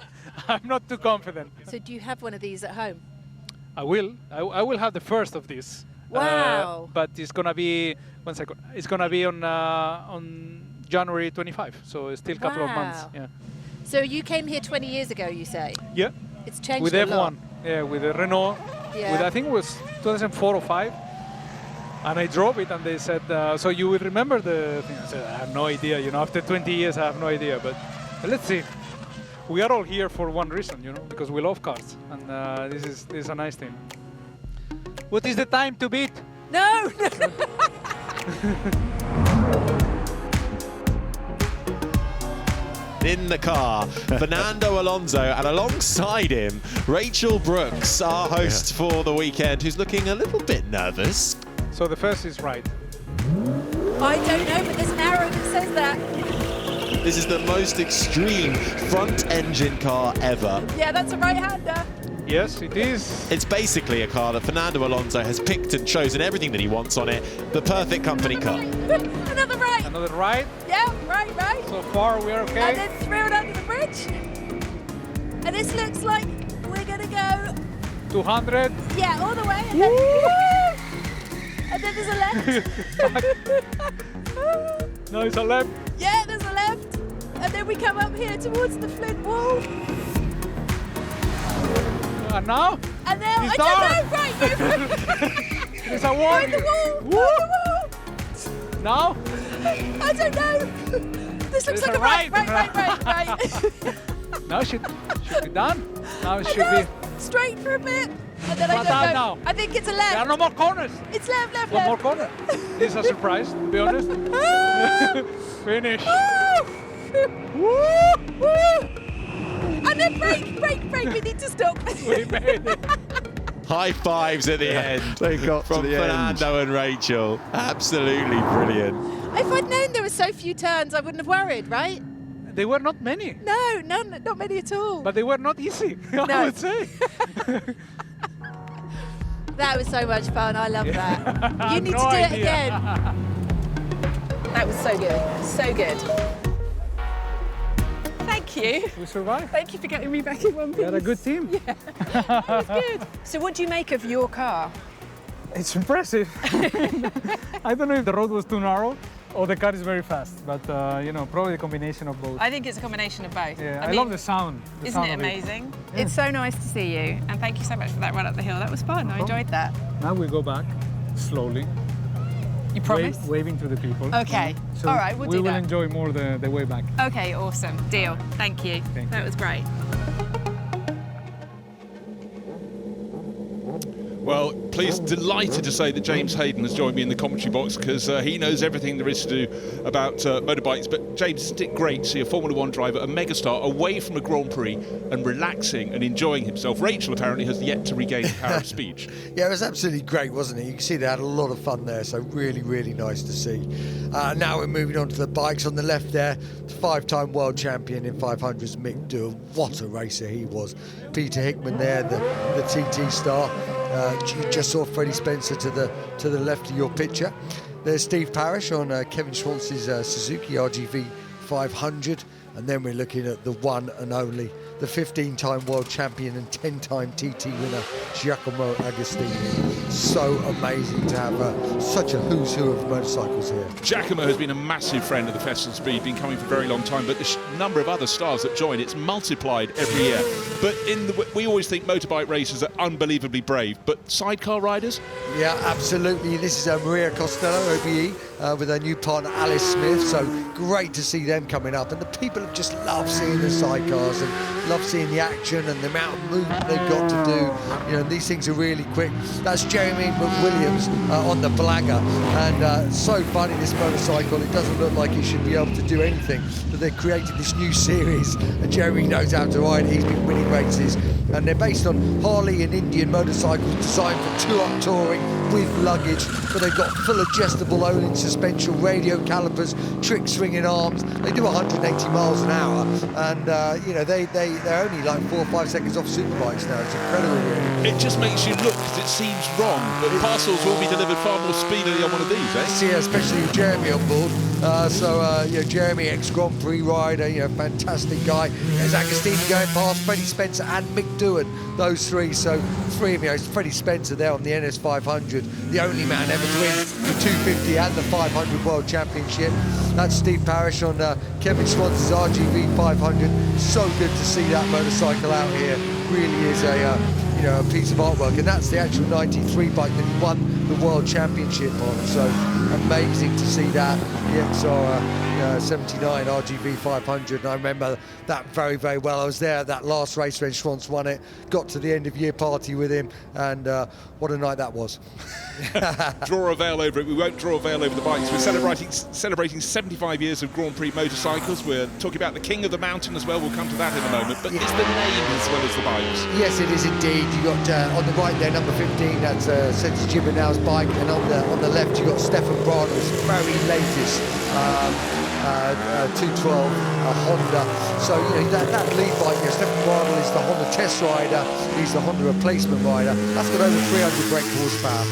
Speaker 27: not too confident.
Speaker 26: So do you have one of these at home?
Speaker 27: I will. I will have the first of these.
Speaker 26: Wow.
Speaker 27: But it's gonna be It's gonna be on January 25. So it's still a couple of months. Yeah.
Speaker 26: So you came here 20 years ago, you say?
Speaker 27: Yeah.
Speaker 26: It's changed
Speaker 27: with
Speaker 26: a
Speaker 27: F1.
Speaker 26: lot.
Speaker 27: Yeah, with the Renault.
Speaker 26: Yeah.
Speaker 27: With I think it was 2004 or 5. And I drove it, and they said, so you will remember the thing? I said, I have no idea. You know, after 20 years, I have no idea. But let's see. We are all here for one reason, you know, because we love cars, and this is a nice thing. What is the time to beat?
Speaker 26: No.
Speaker 14: In the car, Fernando Alonso, and alongside him, Rachel Brooks, our host for the weekend, who's looking a little bit nervous.
Speaker 27: So the first is right.
Speaker 26: I don't know, but there's an arrow that says that.
Speaker 14: This is the most extreme front-engine car ever.
Speaker 26: Yeah, that's a right-hander.
Speaker 27: Yes, it is.
Speaker 14: It's basically a car that Fernando Alonso has picked and chosen everything that he wants on it. The perfect company car.
Speaker 26: Another right.
Speaker 27: Another right.
Speaker 26: Yeah, right.
Speaker 27: So far, we're okay.
Speaker 26: And then throw it under the bridge. And this looks like we're going to go...
Speaker 27: 200.
Speaker 26: Yeah, all the way. And then there's a left.
Speaker 27: No, it's a left.
Speaker 26: Yeah, there's a left. And then we come up here towards the Flint wall.
Speaker 27: And now?
Speaker 26: And now,
Speaker 27: He's
Speaker 26: I
Speaker 27: down.
Speaker 26: don't know, right,
Speaker 27: There's a wall.
Speaker 26: Behind the wall,
Speaker 27: Now?
Speaker 26: I don't know. This looks
Speaker 27: There's
Speaker 26: like
Speaker 27: a
Speaker 26: a right.
Speaker 27: right. Now it should be done. Now it should be.
Speaker 26: Straight for a bit. And then I
Speaker 27: Flat
Speaker 26: don't
Speaker 27: out
Speaker 26: know.
Speaker 27: now.
Speaker 26: I think it's a left.
Speaker 27: There are no more corners.
Speaker 26: It's left.
Speaker 27: One more corner. This is a surprise, to be honest. Finish.
Speaker 26: Woo! And then break. We need to stop.
Speaker 27: We made it.
Speaker 14: High fives at the end.
Speaker 3: They got
Speaker 14: from
Speaker 3: to the
Speaker 14: Fernando and Rachel. Absolutely brilliant.
Speaker 26: If I'd known there were so few turns, I wouldn't have worried, right?
Speaker 27: They were not many.
Speaker 26: No, not many at all.
Speaker 27: But they were not easy, I would say.
Speaker 26: That was so much fun. I love that. You need
Speaker 27: No
Speaker 26: to do it
Speaker 27: idea.
Speaker 26: again. That was so good. So good. Thank you.
Speaker 27: We survived.
Speaker 26: Thank you for getting me back in one piece.
Speaker 27: We had a good team.
Speaker 26: Yeah, that was good. So what do you make of your car?
Speaker 27: It's impressive. I don't know if the road was too narrow or the car is very fast, but you know, probably a combination of both.
Speaker 26: I think it's a combination of both.
Speaker 27: Yeah, I
Speaker 26: mean,
Speaker 27: love the sound.
Speaker 26: Isn't it amazing? It's so nice to see you, and thank you so much for that run up the hill. That was fun. I enjoyed that.
Speaker 27: Now we go back slowly.
Speaker 26: You promise?
Speaker 27: Waving to the people.
Speaker 26: Okay.
Speaker 27: So
Speaker 26: All right, we'll do
Speaker 27: we will
Speaker 26: that.
Speaker 27: enjoy more the way back.
Speaker 26: Okay, awesome. Deal. Thank you. That was great.
Speaker 25: Well, pleased, delighted to say that James Hayden has joined me in the commentary box because he knows everything there is to do about motorbikes. But James, isn't it great to see a Formula One driver, a megastar, away from a Grand Prix and relaxing and enjoying himself? Rachel apparently has yet to regain the power of speech.
Speaker 9: Yeah, it was absolutely great, wasn't it? You can see they had a lot of fun there, so really, really nice to see. Now we're moving on to the bikes. On the left there, five-time world champion in 500s, Mick Doohan. What a racer he was. Peter Hickman there, the TT star. You just saw Freddie Spencer to the left of your picture. There's Steve Parrish on Kevin Schwantz's Suzuki RGV 500, and then we're looking at the one and only, the 15-time world champion and 10-time TT winner, Giacomo Agostini. So amazing to have such a who's who of motorcycles here.
Speaker 25: Giacomo has been a massive friend of the Festival of Speed, been coming for a very long time, but the number of other stars that join, it's multiplied every year. But we always think motorbike racers are unbelievably brave, but sidecar riders?
Speaker 9: Yeah, absolutely. This is Maria Costello, OBE, with her new partner Alice Smith, so great to see them coming up. And the people have just loved seeing the sidecars and love seeing the action and the amount of movement they've got to do. You know, these things are really quick. That's Jeremy McWilliams on the Blagger, and so funny, this motorcycle. It doesn't look like it should be able to do anything, but they've created this new series, and Jeremy knows how to ride. He's been winning races, and they're based on Harley and Indian motorcycles designed for two-up touring with luggage, but they've got full adjustable Olin suspension, radio calipers, trick swinging arms. They do 180 miles an hour, and you know, they're only like 4 or 5 seconds off superbikes now. It's incredible, really.
Speaker 25: It just makes you look, because it seems wrong, but parcels will be delivered far more speedily on one of these, eh?
Speaker 9: Yeah, especially with Jeremy on board. You know, Jeremy, ex-Grand Prix rider, you know, fantastic guy. There's Agostini going past, Freddie Spencer and Mick Doohan, those three. So three of them, you know, it's Freddie Spencer there on the NS 500, the only man ever to win the 250 and the 500 World Championship. That's Steve Parrish on Kevin Schwantz's RGV 500. So good to see that motorcycle out here. Really is you know, a piece of artwork, and that's the actual 93 bike that he won the World Championship on. So amazing to see that. The XR 79 RGV 500, and I remember that very, very well. I was there at that last race when Schwantz won it, got to the end of year party with him, and what a night that was.
Speaker 25: Draw a veil over it. We won't draw a veil over the bikes. We're celebrating 75 years of Grand Prix motorcycles. We're talking about the King of the Mountain as well. We'll come to that in a moment. But it's the name as well as the bikes.
Speaker 9: Yes, it is indeed. You got on the right there, number 15. That's Sergio Perez's bike, and on the left you got Stefan Bradl's very latest 212 Honda. So you know that lead bike, you know, Stefan Bradl is the Honda test rider. He's the Honda replacement rider. That's got over 300 brake horsepower,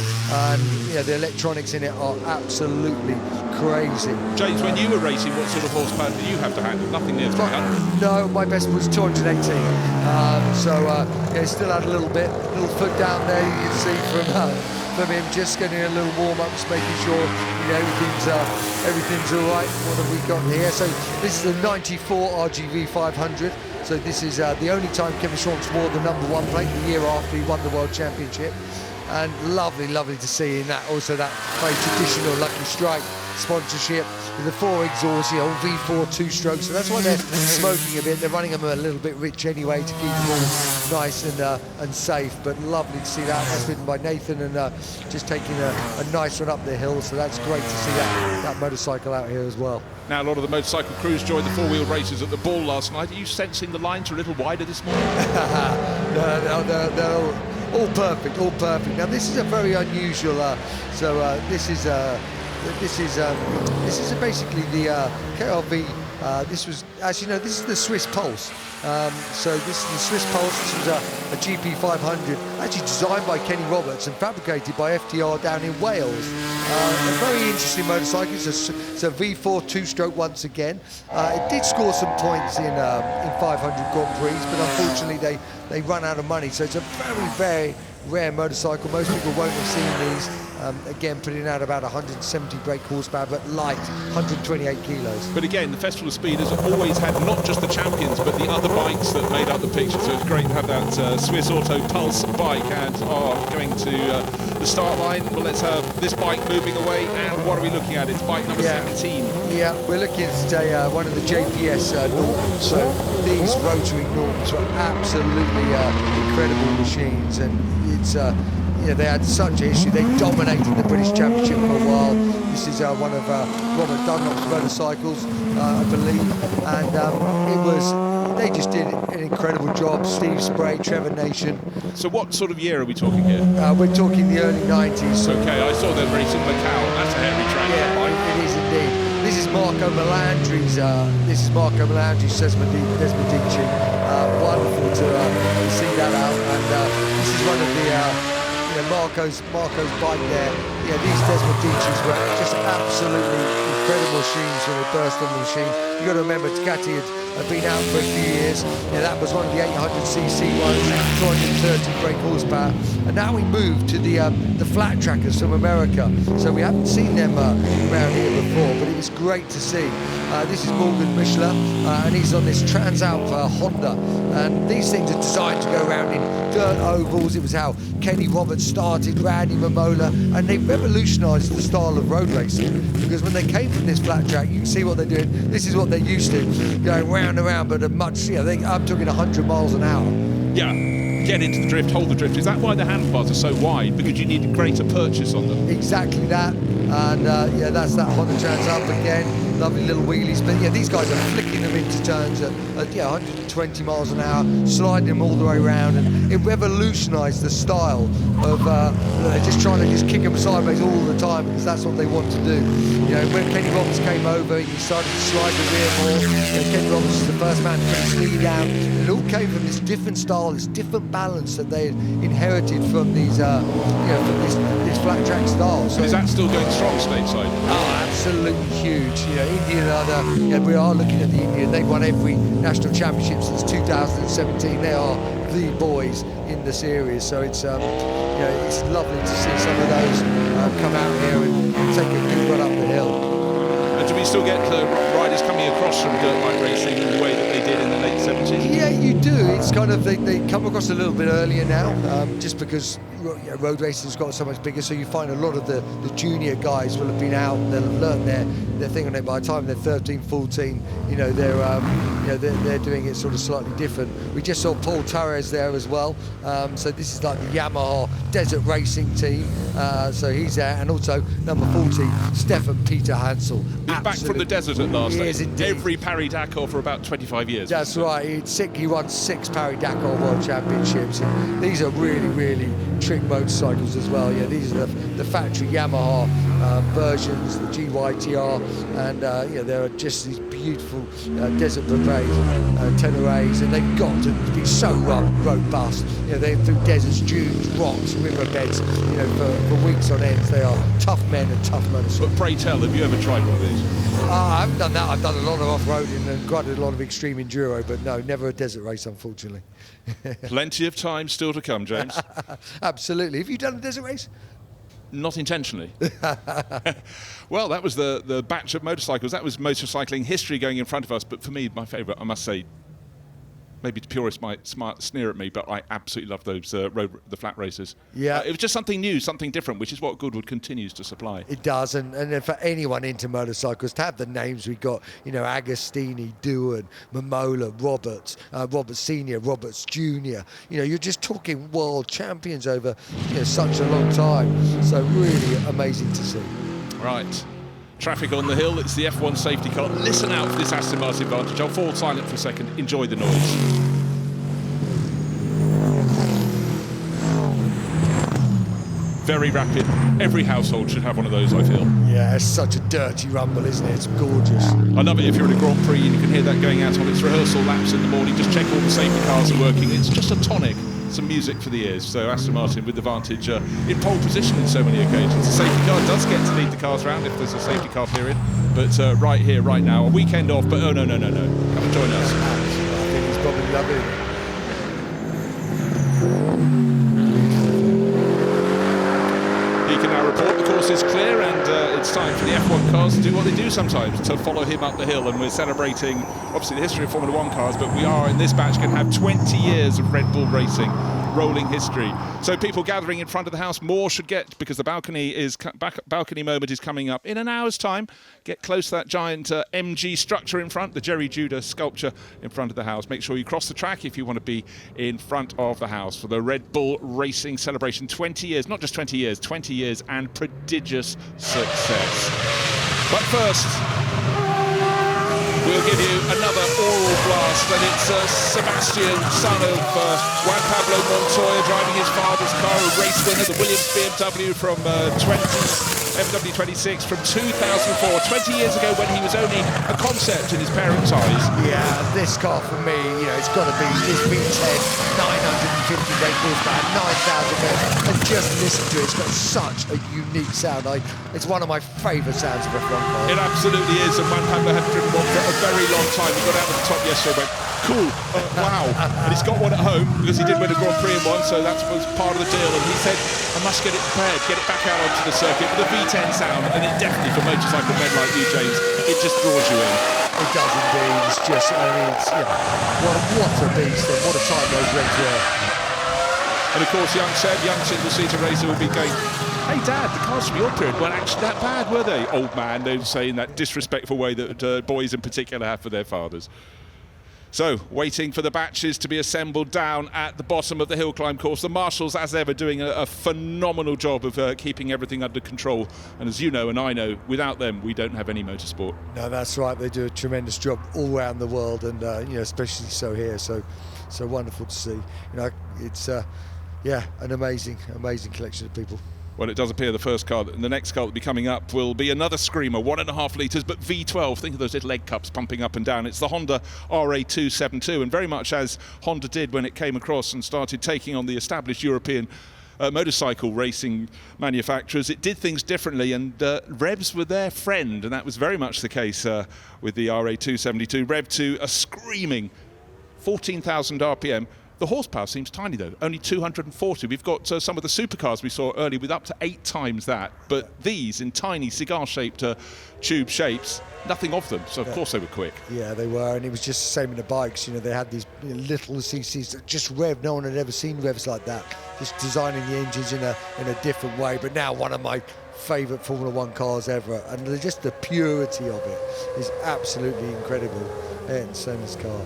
Speaker 9: and you know the electronics in it are absolutely crazy.
Speaker 25: James, when you were racing, what sort of horsepower did you have to handle? Nothing near 300.
Speaker 9: No, my best was 218. Yeah, still had a little foot down there. You can see from him just getting a little warm up, just making sure you know everything's all right. What have we got here? So this is the 94 RGV 500. So this is the only time Kevin Schwantz wore the #1 plate, the year after he won the World Championship. And lovely to see in that, also that very traditional Lucky Strike sponsorship with the 4 exhausts, you know, V4 2-stroke. So that's why they're smoking a bit. They're running them a little bit rich anyway to keep them all nice and safe. But lovely to see that. That's ridden by Nathan and just taking a nice run up the hill. So that's great to see that motorcycle out here as well.
Speaker 25: Now, a lot of the motorcycle crews joined the four-wheel races at the Ball last night. Are you sensing the lines are a little wider this morning?
Speaker 9: No, they're all perfect, all perfect. Now this is a very unusual. This is basically the KRV. This was actually no. This is the Swiss Pulse. So this is the Swiss Pulse. This was a GP 500, actually designed by Kenny Roberts and fabricated by FTR down in Wales. A very interesting motorcycle. It's a V4 2-stroke once again. It did score some points in 500 Grand Prix, but unfortunately they run out of money. So it's a very rare motorcycle. Most people won't have seen these. Again, putting out about 170 brake horsepower, but light, 128 kilos.
Speaker 25: But again, the Festival of Speed has always had not just the champions, but the other bikes that made up the picture. So it's great to have that Swiss Auto Pulse bike. And going to the start line. Well, let's have this bike moving away. And what are we looking at? It's bike number 17.
Speaker 9: Yeah, we're looking at one of the JPS Nortons. So these rotary Nortons were absolutely incredible machines, and it's. Yeah, they had such a history. They dominated the British Championship for a while. This is one of Robert Dunlop's motorcycles, I believe, and they just did an incredible job. Steve Spray, Trevor Nation.
Speaker 25: So what sort of year are we talking here?
Speaker 9: We're talking the early 90s.
Speaker 25: Okay, I saw them racing Macau. That's a heavy track.
Speaker 9: Yeah, it is indeed. This is Marco Melandri's. Desmodici. Wonderful to see that out, and this is one of the. Marco's bike there. Yeah, these Desmodicis were just absolutely incredible machines when they burst on the machine. You've got to remember, Ducati had been out for a few years. Yeah, that was one of the 800cc ones, 230 brake horsepower. And now we move to the flat trackers from America. So we haven't seen them around here before, but it was great to see. This is Morgan Mishler, and he's on this Transalp Honda. And these things are designed to go around in dirt ovals. It was how Kenny Roberts started, Randy Mamola, and they revolutionised the style of road racing. Because when they came from this flat track, you can see what they're doing. This is what they're used to, going round and round, but at much, I'm talking 100 miles an hour.
Speaker 25: Yeah, get into the drift, hold the drift. Is that why the handlebars are so wide? Because you need greater purchase on them?
Speaker 9: Exactly that. And that's that Honda Transalp again. Lovely little wheelies, but yeah, these guys are flicking them into turns at 120 miles an hour, sliding them all the way around, and it revolutionised the style of just trying to just kick them sideways all the time, because that's what they want to do. You know, when Kenny Roberts came over, he started to slide the rear more. Kenny Roberts was the first man to put his knee down. It all came from this different style, this different balance that they inherited from these, from this flat track style. So,
Speaker 25: is that still going strong stateside?
Speaker 9: Oh, absolutely huge. Indian, we are looking at the Indian. They've won every national championship since 2017. They are the boys in the series. So it's it's lovely to see some of those come out here and take a good run up the hill.
Speaker 25: And do we still get riders coming across from dirt bike racing the way that they did in the late 70s?
Speaker 9: Yeah, you do. It's kind of, they come across a little bit earlier now, just because road racing's got so much bigger, so you find a lot of the junior guys will have been out, they'll have learned their thing on it. By the time they're 13, 14, they're doing it sort of slightly different. We just saw Paul Torres there as well, so this is like the Yamaha Desert Racing team, so he's there, and also number 40, Stefan Peter Hansel.
Speaker 25: He's back from the desert at last.
Speaker 9: He is indeed.
Speaker 25: Every Paris-Dakar for about 25 years.
Speaker 9: That's right. He won 6 Paris-Dakar World Championships. And these are really, really trick motorcycles as well. Yeah, these are the factory Yamaha versions, the GYTR, and there are just these beautiful desert brigades, Tenerés, and they've got to be so robust. They're through deserts, dunes, rocks, riverbeds, for weeks on end. They are tough men and tough motorcycles.
Speaker 25: But pray tell, have you ever tried one of these?
Speaker 9: I haven't done that. I've done a lot of off-roading and quite a lot of extreme enduro, but no, never a desert race, unfortunately.
Speaker 25: Plenty of time still to come, James.
Speaker 9: Absolutely. Have you done a desert race?
Speaker 25: Not intentionally. Well, that was the batch of motorcycles. That was motorcycling history going in front of us. But for me, my favourite, I must say, maybe the purists might sneer at me, but I absolutely love those the flat races.
Speaker 9: Yeah.
Speaker 25: It was just something new, something different, which is what Goodwood continues to supply.
Speaker 9: It does, and for anyone into motorcycles, to have the names we got, you know, Agostini, Dewan, Momola, Roberts, Roberts Senior, Roberts Junior. You know, you're just talking world champions over, you know, such a long time. So really amazing to see.
Speaker 25: Right. Traffic on the hill, it's the F1 safety car. Listen out for this Aston Martin advantage. I'll fall silent for a second, enjoy the noise. Very rapid. Every household should have one of those, I feel.
Speaker 9: Yeah, it's such a dirty rumble, isn't it? It's gorgeous.
Speaker 25: I love it if you're in a Grand Prix and you can hear that going out on its rehearsal laps in the morning. Just check all the safety cars are working. It's just a tonic. Some music for the ears. So Aston Martin with the advantage in pole position in so many occasions. The safety car does get to lead the cars around if there's a safety car period. But right here, right now, a weekend off, but oh no. Come and join us.
Speaker 9: I think he's probably loving it.
Speaker 25: He can now report the course is clear, and it's time for the F1 cars to do what they do sometimes, to follow him up the hill. And we're celebrating, obviously, the history of Formula 1 cars, but we are, in this batch, going to have 20 years of Red Bull racing, rolling history. So people gathering in front of the house, more should get, because the balcony moment is coming up in an hour's time. Get close to that giant MG structure in front, the Jerry Judah sculpture in front of the house. Make sure you cross the track if you want to be in front of the house for the Red Bull Racing celebration. 20 years, not just 20 years, 20 years and prodigious success. But first, we'll give you another oral blast, and it's Sebastian, son of Juan Pablo Montoya, driving his father's car, a race winner, the Williams BMW from MW26 from 2004, 20 years ago when he was only a concept in his parents' eyes.
Speaker 9: Yeah, this car for me, you know, it's got to be this V10, 950 brake horsepower, 9,000 volts, and just listen to it, it's got such a unique sound. It's one of my favourite sounds of a F1 car.
Speaker 25: It absolutely is, and Juan Pablo had driven one for a very long time. He got out of the top yesterday and went, cool, wow. And he's got one at home because he did win a Grand Prix in one, so that was part of the deal. And he said, I must get it prepared, get it back out onto the circuit with a V10 sound. And it definitely, for motorcycle men like you, James, it just draws you in.
Speaker 9: It does indeed. It's just, I mean, it's, yeah, what a beast and what a time those reds were.
Speaker 25: And of course, young Seb, young single-seater racer, will be going, hey Dad, the cars from your period weren't actually that bad, were they? Old man, they would say in that disrespectful way that boys in particular have for their fathers. So, waiting for the batches to be assembled down at the bottom of the hill climb course. The marshals, as ever, doing a phenomenal job of keeping everything under control. And as you know and I know, without them, we don't have any motorsport.
Speaker 9: No, that's right. They do a tremendous job all around the world, and you know, especially so here. So wonderful to see. You know, it's yeah, an amazing collection of people.
Speaker 25: Well, it does appear the next car that will be coming up will be another screamer, 1.5 litres, but V12. Think of those little egg cups pumping up and down. It's the Honda RA272, and very much as Honda did when it came across and started taking on the established European motorcycle racing manufacturers, it did things differently, and revs were their friend, and that was very much the case with the RA272. Rev to a screaming 14,000 RPM. The horsepower seems tiny, though, only 240. We've got some of the supercars we saw earlier with up to 8 times that, but these in tiny cigar-shaped tube shapes, nothing of them, so of course they were quick.
Speaker 9: Yeah, they were, and it was just the same in the bikes. You know, they had these little CCs that just rev. No one had ever seen revs like that, just designing the engines in a different way. But now one of my favourite Formula 1 cars ever, and just the purity of it is absolutely incredible. And same as car.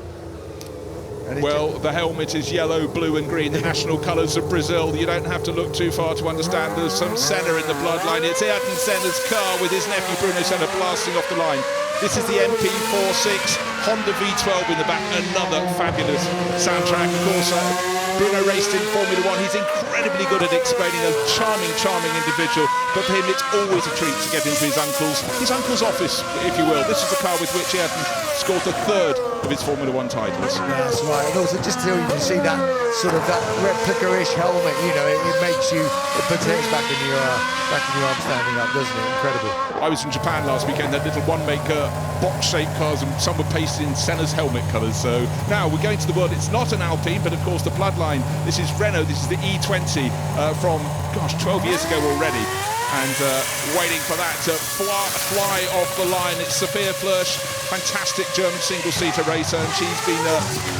Speaker 25: Well, the helmet is yellow, blue and green, the national colours of Brazil. You don't have to look too far to understand there's some Senna in the bloodline. It's Ayrton Senna's car with his nephew Bruno Senna blasting off the line. This is the MP46 Honda V12 in the back, another fabulous soundtrack. Of course, Bruno raced in Formula 1. He's incredibly good at explaining, a charming individual. But for him, it's always a treat to get into his uncle's office, if you will. This is the car with which Ayrton scored the 3rd of his Formula 1 titles.
Speaker 9: That's right, and also just till you can see that sort of that replica-ish helmet, you know, it makes you, it puts things back in your arm standing up, doesn't it? Incredible.
Speaker 25: I was in Japan last weekend. That little one-maker box-shaped cars, and some were pasted in Senna's helmet colours. So now we're going to the world. It's not an Alpine, but of course the bloodline. This is Renault. This is the E20 from 12 years ago already. and waiting for that to fly off the line. It's Sophia Flörsch, fantastic German single-seater racer, and she's been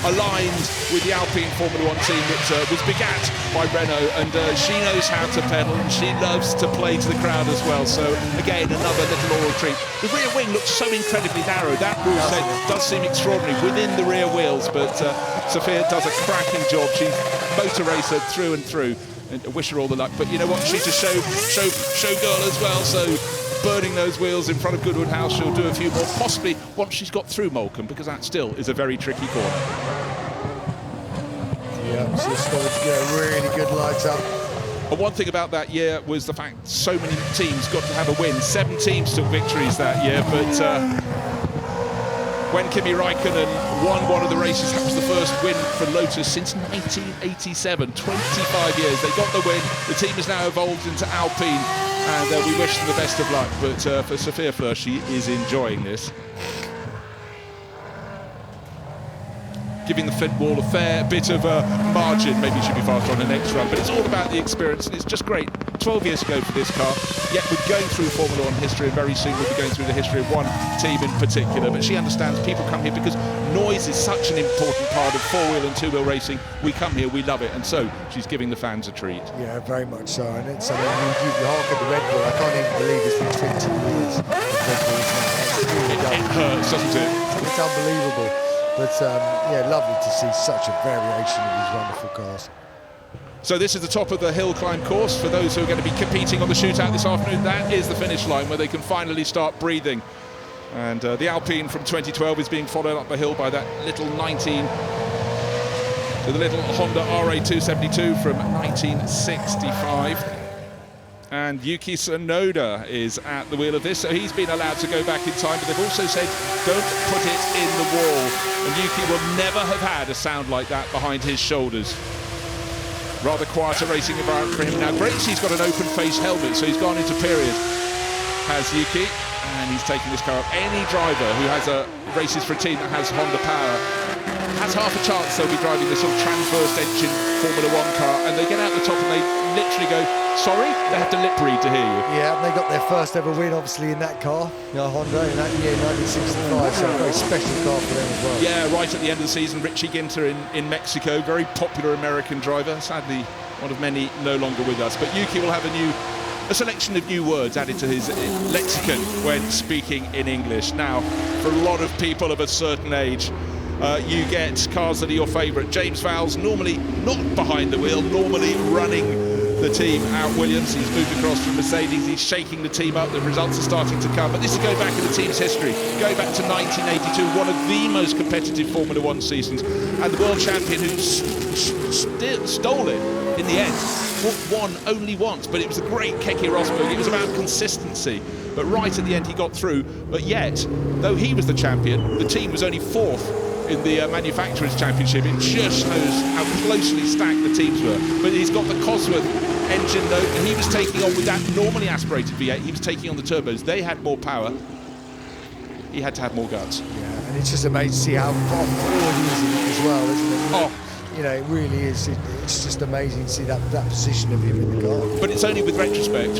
Speaker 25: aligned with the Alpine Formula 1 team that was begat by Renault, and she knows how to pedal, and she loves to play to the crowd as well. So again, another little oral treat. The rear wing looks so incredibly narrow. That rule set does seem extraordinary within the rear wheels, but Sophia does a cracking job. She's motor racer through and through. And I wish her all the luck, but you know what? She's a show girl as well. So burning those wheels in front of Goodwood House, she'll do a few more, possibly once she's got through Moulcombe, because that still is a very tricky corner.
Speaker 9: Yeah, she's got really good lights up.
Speaker 25: And one thing about that year was the fact so many teams got to have a win. 7 teams took victories that year, but when Kimi Raikkonen won one of the races, that was the first win for Lotus since 1987, 25 years. They got the win. The team has now evolved into Alpine, and we wish them the best of luck. But for Sophia Flörsch, she is enjoying this. Giving the Flint Wall a fair bit of a margin. Maybe she should be faster on the next run, but it's all about the experience, and it's just great. 12 years ago for this car, yet we're going through Formula 1 history, and very soon we'll be going through the history of one team in particular. But she understands people come here because noise is such an important part of four-wheel and two-wheel racing. We come here, we love it, and so she's giving the fans a treat.
Speaker 9: Yeah, very much so, and it's something you hark at the Red Bull. I can't even believe it's been 20 years.
Speaker 25: It hurts, doesn't it?
Speaker 9: It's unbelievable. But yeah, lovely to see such a variation of these wonderful cars.
Speaker 25: So this is the top of the hill climb course. For those who are going to be competing on the shootout this afternoon, that is the finish line where they can finally start breathing. And the Alpine from 2012 is being followed up the hill by that little 19 to the little Honda RA272 from 1965. And Yuki Tsunoda is at the wheel of this, so he's been allowed to go back in time, but they've also said, don't put it in the wall. And Yuki will never have had a sound like that behind his shoulders. Rather quieter racing environment for him now. Great, he's got an open face helmet, so he's gone into period, has Yuki, and he's taking this car up. Any driver who has races for a team that has Honda power has half a chance they'll be driving this sort of transverse engine Formula 1 car, and they get out the top and they literally go, sorry? They have to lip read to hear you.
Speaker 9: Yeah, and they got their first ever win, obviously, in that car, Honda, in that year, 1965, so a very special car for them as well.
Speaker 25: Yeah, right at the end of the season, Richie Ginter in Mexico, very popular American driver, sadly one of many no longer with us. But Yuki will have a selection of new words added to his lexicon when speaking in English. Now, for a lot of people of a certain age, you get cars that are your favourite. James Vowles, normally not behind the wheel, normally running the team out Williams. He's moved across from Mercedes, he's shaking the team up, the results are starting to come. But this is going back in the team's history, going back to 1982, one of the most competitive Formula 1 seasons, and the world champion who stole it in the end. Won only once, but it was a great Keke Rosberg. It was about consistency, but right at the end he got through. But yet, though he was the champion, the team was only fourth in the Manufacturers' Championship. It just shows how closely stacked the teams were. But he's got the Cosworth engine though, and he was taking on with that normally aspirated V8, he was taking on the turbos. They had more power. He had to have more guts.
Speaker 9: Yeah, and it's just amazing to see how far forward he is in it as well, isn't it?
Speaker 25: Oh.
Speaker 9: You know, it really is. It's just amazing to see that position of him in the car.
Speaker 25: But it's only with retrospect.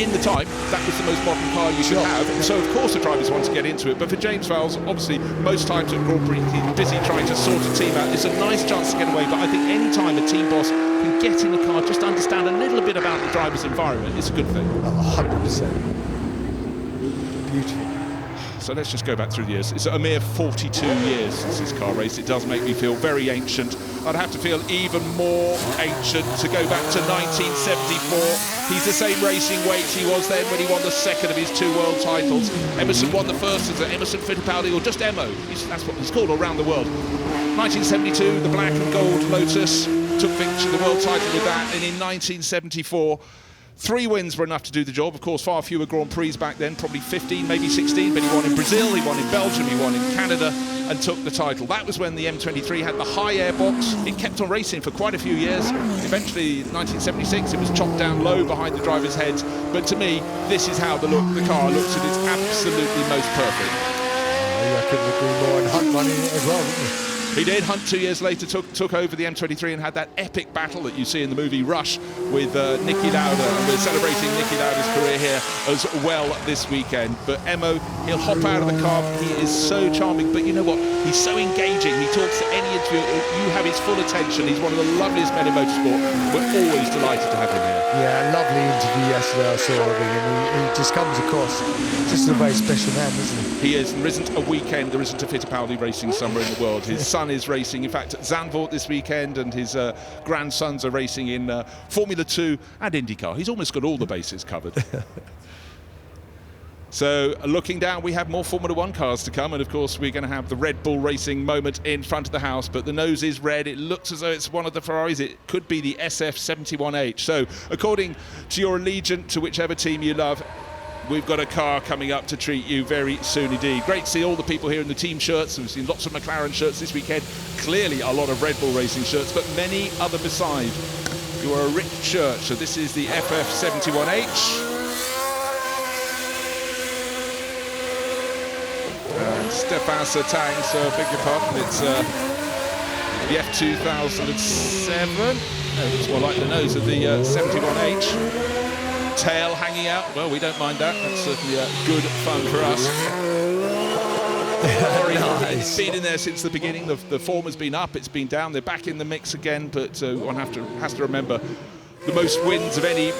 Speaker 25: In the time, that was the most modern car you could have, and so of course the drivers want to get into it. But for James Vowles, obviously, most times at Grand Prix, he's busy trying to sort a team out. It's a nice chance to get away, but I think any time a team boss can get in the car, just understand a little bit about the driver's environment, it's a good thing.
Speaker 9: 100%. Beautiful.
Speaker 25: So let's just go back through the years. It's a mere 42 years since this car race. It does make me feel very ancient. I'd have to feel even more ancient to go back to 1974. He's the same racing weight he was then when he won the second of his 2 world titles. Emerson won the first as Emerson Fittipaldi, or just Emo. That's what it's called around the world. 1972, the black and gold Lotus took victory, the world title with that. And in 1974, 3 wins were enough to do the job. Of course, far fewer Grand Prix back then, probably 15, maybe 16, but he won in Brazil, he won in Belgium, he won in Canada, and took the title. That was when the M23 had the high air box. It kept on racing for quite a few years. Eventually, in 1976, it was chopped down low behind the drivers' heads. But to me, this is how the car looks at its absolutely most perfect.
Speaker 9: I couldn't agree more, and Hunt running it as well, didn't he?
Speaker 25: He did. Hunt 2 years later took over the M23 and had that epic battle that you see in the movie Rush with Niki Lauda, and we're celebrating Niki Lauda's career here as well this weekend. But Emo, he'll hop out of the car. He is so charming, but you know what? He's so engaging. He talks to any interview. You have his full attention. He's one of the loveliest men in motorsport. We're always delighted to have him here.
Speaker 9: Yeah, lovely interview yesterday I saw of him, and he just comes across just a very special man, isn't he?
Speaker 25: He is, and there isn't a weekend, there isn't a Fittipaldi racing somewhere in the world. His son is racing, in fact, at Zandvoort this weekend, and his grandsons are racing in Formula 2 and IndyCar. He's almost got all the bases covered. So looking down, we have more Formula 1 cars to come, and of course we're going to have the Red Bull Racing moment in front of the house, but the nose is red. It looks as though it's one of the Ferraris. It could be the SF71H. So according to your allegiance to whichever team you love, we've got a car coming up to treat you very soon indeed. Great to see all the people here in the team shirts. We've seen lots of McLaren shirts this weekend. Clearly a lot of Red Bull Racing shirts, but many other besides. You are a rich church. So this is the FF71H. Stefan Sertang, so beg your pardon, it's the F2007. No, it's more like the nose of the 71H. Tail hanging out, well, we don't mind that. That's certainly good fun for us. Nice. It's been in there since the beginning. The form has been up, it's been down. They're back in the mix again, but one has to remember the most wins of any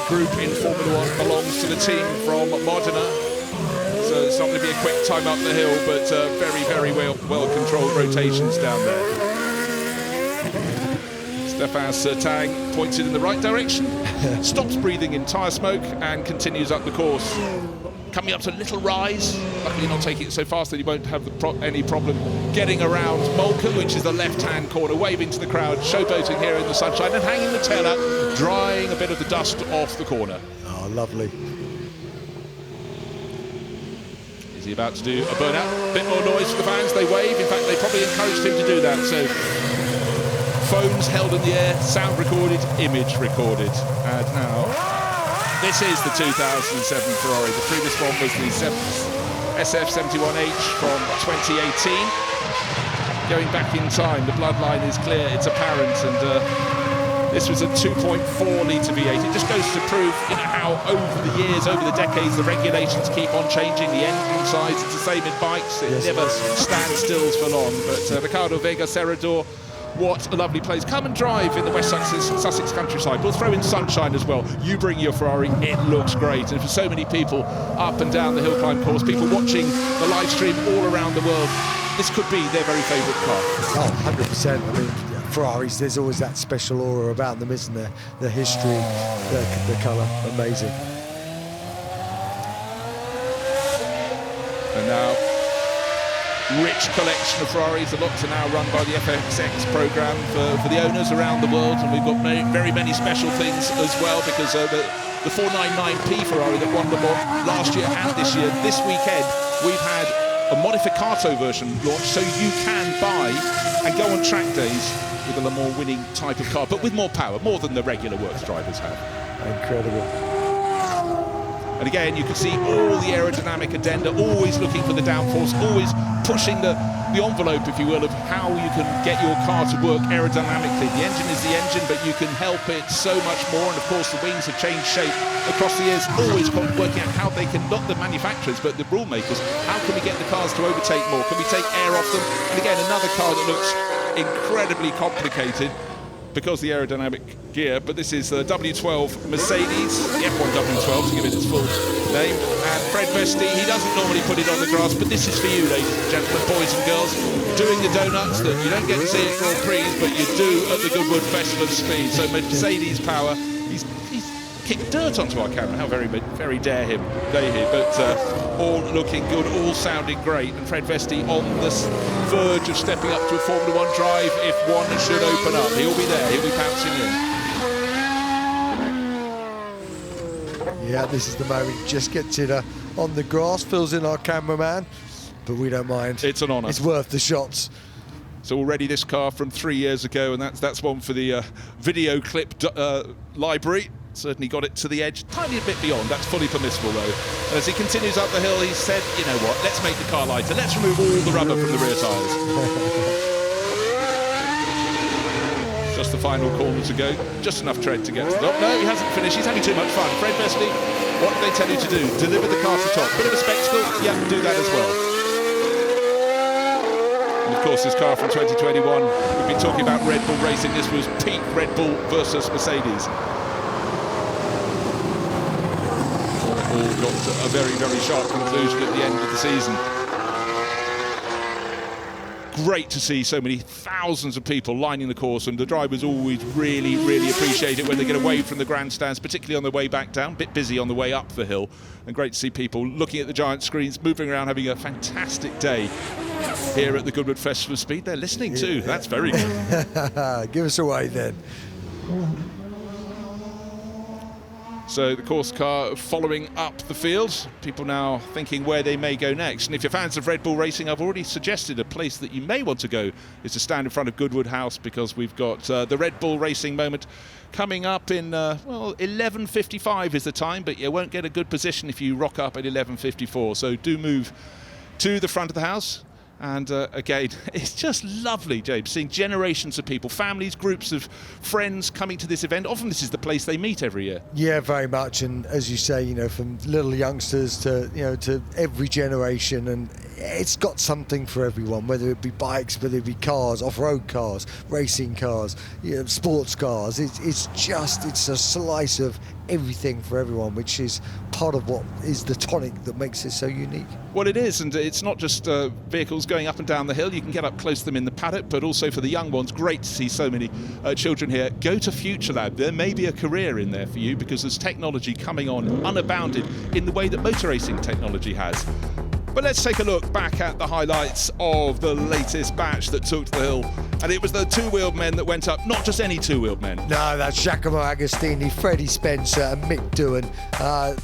Speaker 25: group in Formula 1 belongs to the team from Modena. So it's not going to be a quick time up the hill, but very, very well-controlled rotations down there. Stefan Sertang points it in the right direction, stops breathing in tyre smoke, and continues up the course. Coming up to a little rise, luckily not taking it so fast that you won't have any problem getting around Malcolm, which is the left-hand corner, waving to the crowd, showboating here in the sunshine and hanging the tail up, drying a bit of the dust off the corner.
Speaker 9: Oh, lovely.
Speaker 25: Is he about to do a burnout? A bit more noise for the fans, they wave. In fact, they probably encouraged him to do that. So, phones held in the air, sound recorded, image recorded. And now, this is the 2007 Ferrari. The previous one was the SF71H from 2018. Going back in time, the bloodline is clear, it's apparent, and this was a 2.4-litre V8. It just goes to prove, you know, how over the years, over the decades, the regulations keep on changing. The engine size, it's the same in bikes. It never stands stills for long. But Ricardo Vega Serrador, what a lovely place. Come and drive in the West Sussex countryside. We'll throw in sunshine as well. You bring your Ferrari, it looks great. And for so many people up and down the hill climb course, people watching the live stream all around the world, this could be their very favourite car.
Speaker 9: Oh, 100%. I mean, Ferraris, there's always that special aura about them, isn't there? The history, the colour, amazing.
Speaker 25: And now, rich collection of Ferraris. A lot are now run by the FXX programme for the owners around the world, and we've got very many special things as well, because the 499P Ferrari that won Le Mans last year and this year, this weekend, we've had a Modificato version launched, so you can buy and go on track days with a Le Mans winning type of car, but with more power, more than the regular works drivers have.
Speaker 9: Incredible.
Speaker 25: And again, you can see all the aerodynamic addenda, always looking for the downforce, always pushing the envelope, if you will, of how you can get your car to work aerodynamically. The engine is the engine, but you can help it so much more. And of course, the wings have changed shape across the years, always working out how they can, not the manufacturers, but the rule makers, how can we get the cars to overtake more? Can we take air off them? And again, another car that looks incredibly complicated because the aerodynamic gear, but this is the W12 Mercedes, the F1 W12 to give it its full name, and Fred Vesti, he doesn't normally put it on the grass, but this is for you, ladies and gentlemen, boys and girls, doing the donuts that you don't get to see at Grand Prix, but you do at the Goodwood Festival of Speed. So Mercedes power, he's kicked dirt onto our camera, how very dare him, but all looking good, all sounding great, and Fred Vesti on the verge of stepping up to a Formula 1 drive if one should open up. He'll be there, he'll be pouncing in.
Speaker 9: Yeah, this is the moment. Just gets it on the grass, fills in our cameraman, but we don't mind.
Speaker 25: It's an honour.
Speaker 9: It's worth the shots.
Speaker 25: So already this car from 3 years ago, and that's one for the video clip library. Certainly got it to the edge, tiny bit beyond. That's fully permissible though. And as he continues up the hill, he said, you know what, let's make the car lighter. Let's remove all the rubber from the rear tyres. just the final corner to go. Just enough tread to get to the top. No, he hasn't finished. He's having too much fun. Fred Vesely, what did they tell you to do? Deliver the car to the top. Bit of a spectacle. Yeah, do that as well. And of course, this car from 2021, we've been talking about Red Bull racing. This was peak Red Bull versus Mercedes. All got to a very, very sharp conclusion at the end of the season. Great to see so many thousands of people lining the course, and the drivers always really, really appreciate it when they get away from the grandstands, particularly on the way back down. A bit busy on the way up the hill, and great to see people looking at the giant screens, moving around, having a fantastic day here at the Goodwood Festival of Speed. They're listening too. That's very good.
Speaker 9: Give us away then.
Speaker 25: So the course car following up the field. People now thinking where they may go next. And if you're fans of Red Bull racing, I've already suggested a place that you may want to go is to stand in front of Goodwood House, because we've got the Red Bull racing moment coming up in, well, 11:55 is the time, but you won't get a good position if you rock up at 11:54. So do move to the front of the house. And again, it's just lovely, James, seeing generations of people, families, groups of friends coming to this event. Often this is the place they meet every year.
Speaker 9: Yeah, very much. And as you say, you know, from little youngsters to, you know, to every generation, and it's got something for everyone, whether it be bikes, whether it be cars, off-road cars, racing cars, you know, sports cars. It's a slice of everything for everyone, which is part of what is the tonic that makes it so unique.
Speaker 25: Well, it is, and it's not just vehicles going up and down the hill. You can get up close to them in the paddock, but also for the young ones, great to see so many children here. Go to Future Lab. There may be a career in there for you, because there's technology coming on unbounded in the way that motor racing technology has. But let's take a look back at the highlights of the latest batch that took to the hill. And it was the two-wheeled men that went up, not just any two-wheeled men.
Speaker 9: No, that's Giacomo Agostini, Freddie Spencer and Mick Doohan.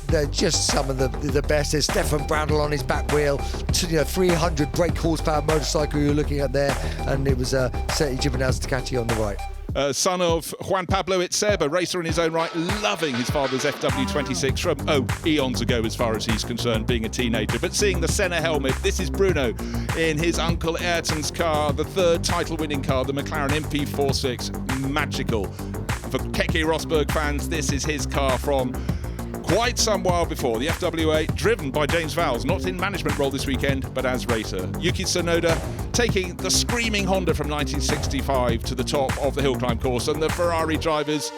Speaker 9: They're just some of the best. There's Stefan Bradl on his back wheel, 300 brake horsepower motorcycle you're looking at there. And it was Seti Giovinazzi Ducati on the right.
Speaker 25: Son of Juan Pablo Itzeb, a racer in his own right, loving his father's FW26 from, eons ago as far as he's concerned, being a teenager. But seeing the Senna helmet, this is Bruno in his Uncle Ayrton's car, the third title-winning car, the McLaren MP46, magical. For Keke Rosberg fans, this is his car from quite some while before. The FW8, driven by James Vowles, not in management role this weekend, but as racer. Yuki Tsunoda taking the screaming Honda from 1965 to the top of the hill climb course, and the Ferrari drivers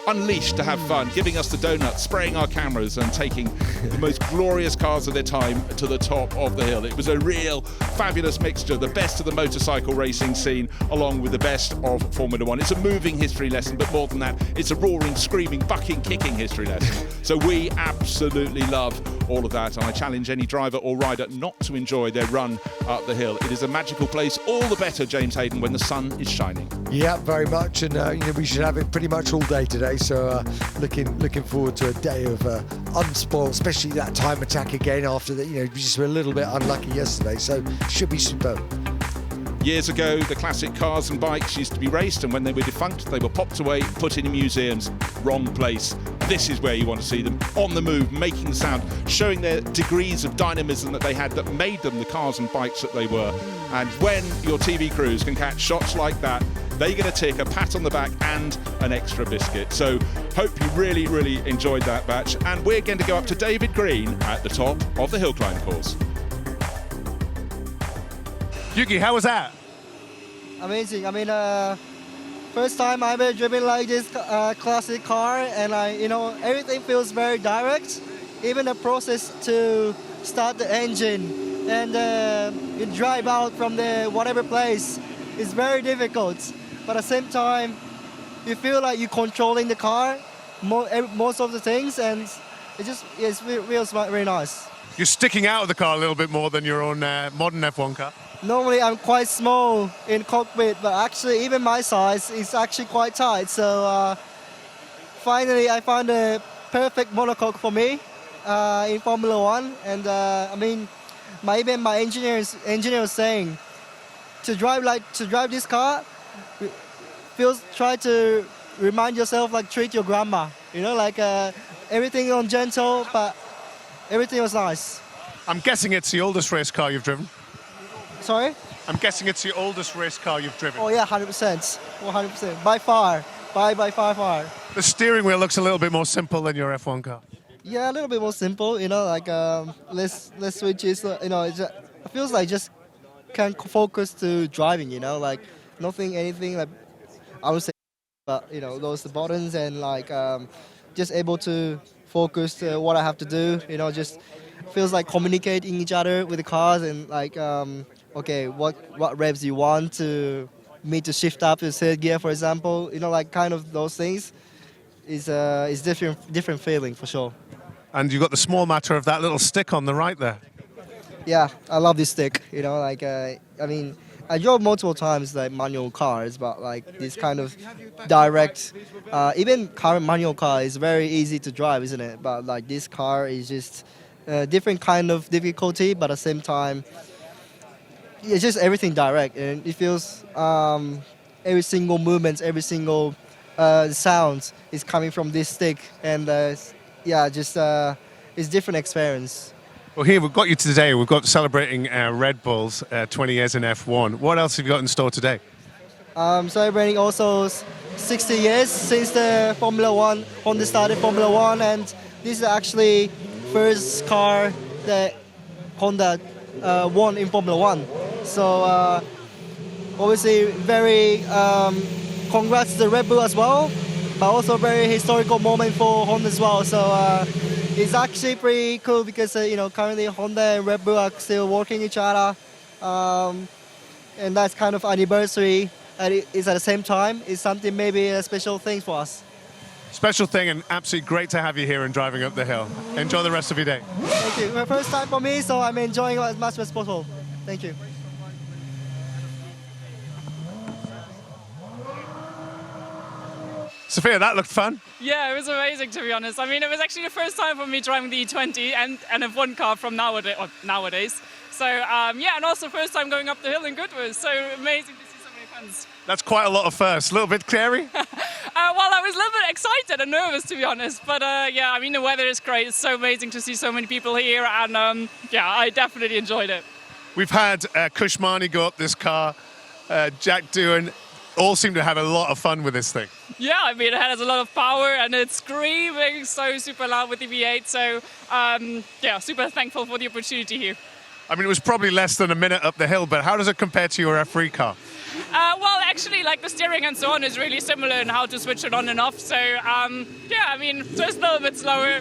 Speaker 25: unleashed to have fun, giving us the donuts, spraying our cameras, and taking the most glorious cars of their time to the top of the hill. It was a real fabulous mixture, the best of the motorcycle racing scene along with the best of Formula One. It's a moving history lesson, but more than that, it's a roaring, screaming, bucking, kicking history lesson. So we absolutely love all of that, and I challenge any driver or rider not to enjoy their run up the hill. It is a magical place, all the better, James Hayden, when the sun is shining.
Speaker 9: Yeah, very much, and we should have it pretty much all day today. So looking forward to a day of unspoiled, especially that time attack again after that. We just were a little bit unlucky yesterday, so should be superb.
Speaker 25: Years ago, the classic cars and bikes used to be raced, and when they were defunct, they were popped away, put in museums. Wrong place. This is where you want to see them, on the move, making sound, showing their degrees of dynamism that they had that made them the cars and bikes that they were. And when your TV crews can catch shots like that, they get a tick, a pat on the back, and an extra biscuit. So hope you really, really enjoyed that batch. And we're going to go up to David Green at the top of the hill climb course.
Speaker 11: Yuki, how was that?
Speaker 1: Amazing. I mean, first time I've ever driven like this classic car, and everything feels very direct. Even the process to start the engine and you drive out from the whatever place is very difficult. But at the same time, you feel like you're controlling the car, most of the things, and it feels very nice.
Speaker 11: You're sticking out of the car a little bit more than your own modern F1 car.
Speaker 1: Normally I'm quite small in cockpit, but actually even my size is actually quite tight. So finally I found a perfect monocoque for me in Formula One, and even my engineer was saying to drive this car, try to remind yourself like treat your grandma. Everything on gentle, but everything was nice.
Speaker 11: I'm guessing it's the oldest race car you've driven.
Speaker 1: Sorry?
Speaker 11: I'm guessing it's the oldest race car you've driven.
Speaker 1: Oh yeah, 100%, 100%, by far, by far.
Speaker 11: The steering wheel looks a little bit more simple than your F1 car.
Speaker 1: Yeah, a little bit more simple, you know, like less switches, you know, it feels like just can focus to driving, you know, like anything like I would say, but you know, those buttons and like just able to focus to what I have to do, you know, just feels like communicating each other with the cars and like, okay, what revs you want to me to shift up to third gear, for example, you know, like kind of those things is different feeling for sure.
Speaker 11: And you've got the small matter of that little stick on the right there.
Speaker 1: Yeah, I love this stick, you know, like, I mean, I drove multiple times like manual cars, but like this kind of direct, even current manual car is very easy to drive, isn't it? But like this car is just a different kind of difficulty, but at the same time, it's just everything direct, and it feels every single movement, every single sound is coming from this stick, and yeah, just it's different experience.
Speaker 11: Well, here we've got you today. We've got celebrating Red Bull's 20 years in F1. What else have you got in store today?
Speaker 1: Celebrating also 60 years since the Formula One, Honda started Formula One, and this is actually first car that Honda won in Formula One. So obviously very congrats to the Red Bull as well, but also very historical moment for Honda as well. So it's actually pretty cool because you know, currently Honda and Red Bull are still working each other, and that's kind of anniversary. And it's at the same time. It's something maybe a special thing for us.
Speaker 11: Special thing, and absolutely great to have you here and driving up the hill. Enjoy the rest of your day.
Speaker 1: Thank you. My first time for me, so I'm enjoying it as much as possible. Thank you.
Speaker 11: Sophia, that looked fun.
Speaker 3: Yeah, it was amazing, to be honest. I mean, it was actually the first time for me driving the E20 and an F1 car from nowadays. So, yeah, and also first time going up the hill in Goodwood. So amazing to see so many fans.
Speaker 11: That's quite a lot of firsts. A little bit scary?
Speaker 3: Well, I was a little bit excited and nervous, to be honest. But, yeah, I mean, the weather is great. It's so amazing to see so many people here. And, yeah, I definitely enjoyed it.
Speaker 11: We've had Kushmani go up this car, Jack Doohan. All seem to have a lot of fun with this thing.
Speaker 3: Yeah, I mean, it has a lot of power and it's screaming so super loud with the V8. So, yeah, super thankful for the opportunity here.
Speaker 11: I mean, it was probably less than a minute up the hill, but how does it compare to your F3 car?
Speaker 3: Well, actually, like the steering and so on is really similar in how to switch it on and off. So, yeah, I mean, just a little bit slower.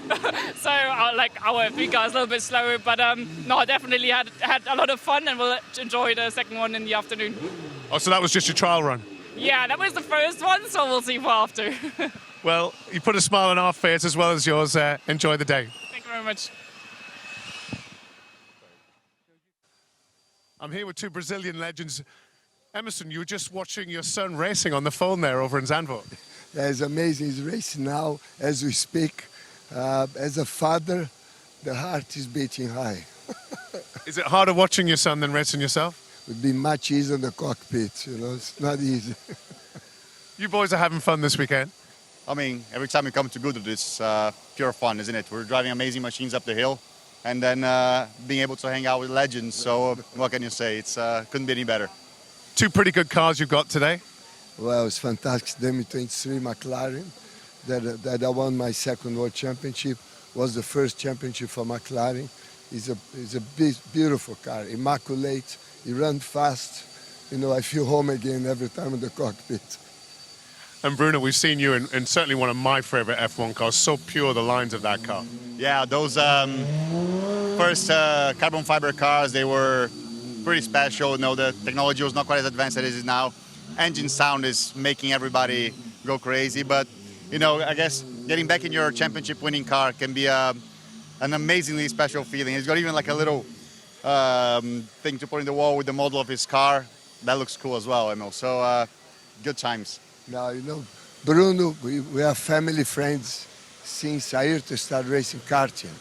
Speaker 3: So, like our F3 car is a little bit slower, but no, I definitely had a lot of fun and we'll enjoy the second one in the afternoon.
Speaker 11: Oh, so that was just your trial run?
Speaker 3: Yeah, that was the first one, so we'll see for after.
Speaker 11: Well, you put a smile on our face as well as yours. Enjoy the day.
Speaker 3: Thank you very much.
Speaker 11: I'm here with two Brazilian legends. Emerson, you were just watching your son racing on the phone there over in Zandvoort.
Speaker 4: Yeah, it's amazing. He's racing now as we speak. As a father, the heart is beating high.
Speaker 11: Is it harder watching your son than racing yourself?
Speaker 4: It would be much easier in the cockpit, you know, it's not easy.
Speaker 11: You boys are having fun this weekend?
Speaker 10: I mean, every time we come to Goodwood, it's pure fun, isn't it? We're driving amazing machines up the hill and then being able to hang out with legends. So what can you say? It's couldn't be any better.
Speaker 11: Two pretty good cars you've got today.
Speaker 4: Well, it's fantastic. The M23 McLaren that I won my second World Championship, was the first championship for McLaren. It's a beautiful car, immaculate. He runs fast. You know, I feel home again every time in the cockpit.
Speaker 11: And Bruno, we've seen you in certainly one of my favorite F1 cars. So pure, the lines of that car.
Speaker 10: Yeah, those first carbon fiber cars, they were pretty special. You know, the technology was not quite as advanced as it is now. Engine sound is making everybody go crazy. But, you know, I guess getting back in your championship winning car can be an amazingly special feeling. It's got even like a little thing to put in the wall with the model of his car. That looks cool as well, Emil. So good times.
Speaker 4: Now, you know, Bruno, we are family friends since Ayrton started racing karting.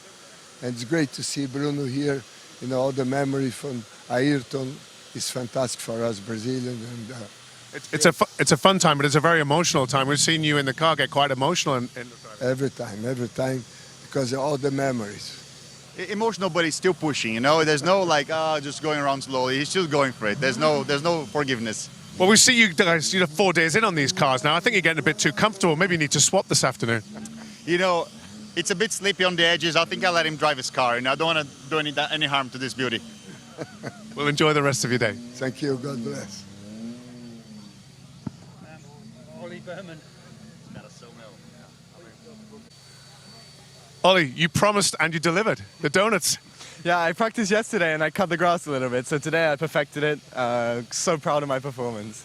Speaker 4: And it's great to see Bruno here. You know, all the memory from Ayrton is fantastic for us Brazilians. And,
Speaker 11: it's a fun time, but it's a very emotional time. We've seen you in the car get quite emotional. In the
Speaker 4: every time, because of all the memories.
Speaker 10: emotional, but he's still pushing. You know, there's no like just going around slowly. He's still going for it. There's no forgiveness.
Speaker 11: Well, we see you guys, 4 days in on these cars now. I think you're getting a bit too comfortable. Maybe you need to swap this afternoon.
Speaker 10: You know, it's a bit sleepy on the edges. I think I'll let him drive his car, and I don't want to do any harm to this beauty.
Speaker 11: Well, enjoy the rest of your day.
Speaker 4: Thank you. God bless.
Speaker 12: Ollie Berman.
Speaker 11: Ollie, you promised and you delivered. The donuts.
Speaker 13: Yeah, I practiced yesterday and I cut the grass a little bit, so today I perfected it. So proud of my performance.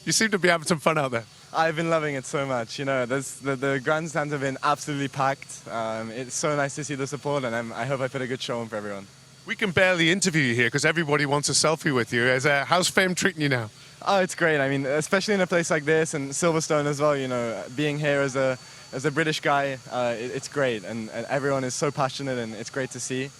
Speaker 11: You seem to be having some fun out there.
Speaker 13: I've been loving it so much. The grandstands have been absolutely packed. It's so nice to see the support, and I hope I put a good show on for everyone.
Speaker 11: We can barely interview you here because everybody wants a selfie with you. How's fame treating you now?
Speaker 13: Oh, it's great. I mean, especially in a place like this and Silverstone as well, being here as a British guy, it's great, and everyone is so passionate, and it's great to see.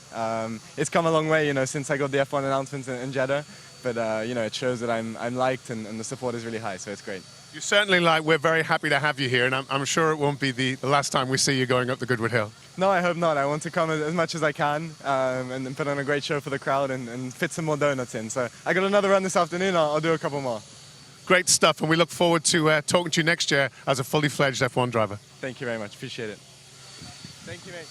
Speaker 13: It's come a long way, since I got the F1 announcements in Jeddah, but it shows that I'm liked, and the support is really high, so it's great.
Speaker 11: You certainly we're very happy to have you here, and I'm sure it won't be the last time we see you going up the Goodwood Hill.
Speaker 13: No, I hope not. I want to come as much as I can and put on a great show for the crowd and fit some more donuts in. So I got another run this afternoon. I'll do a couple more.
Speaker 11: Great stuff, and we look forward to talking to you next year as a fully fledged F1 driver.
Speaker 13: Thank you very much. Appreciate it. Thank you, mate.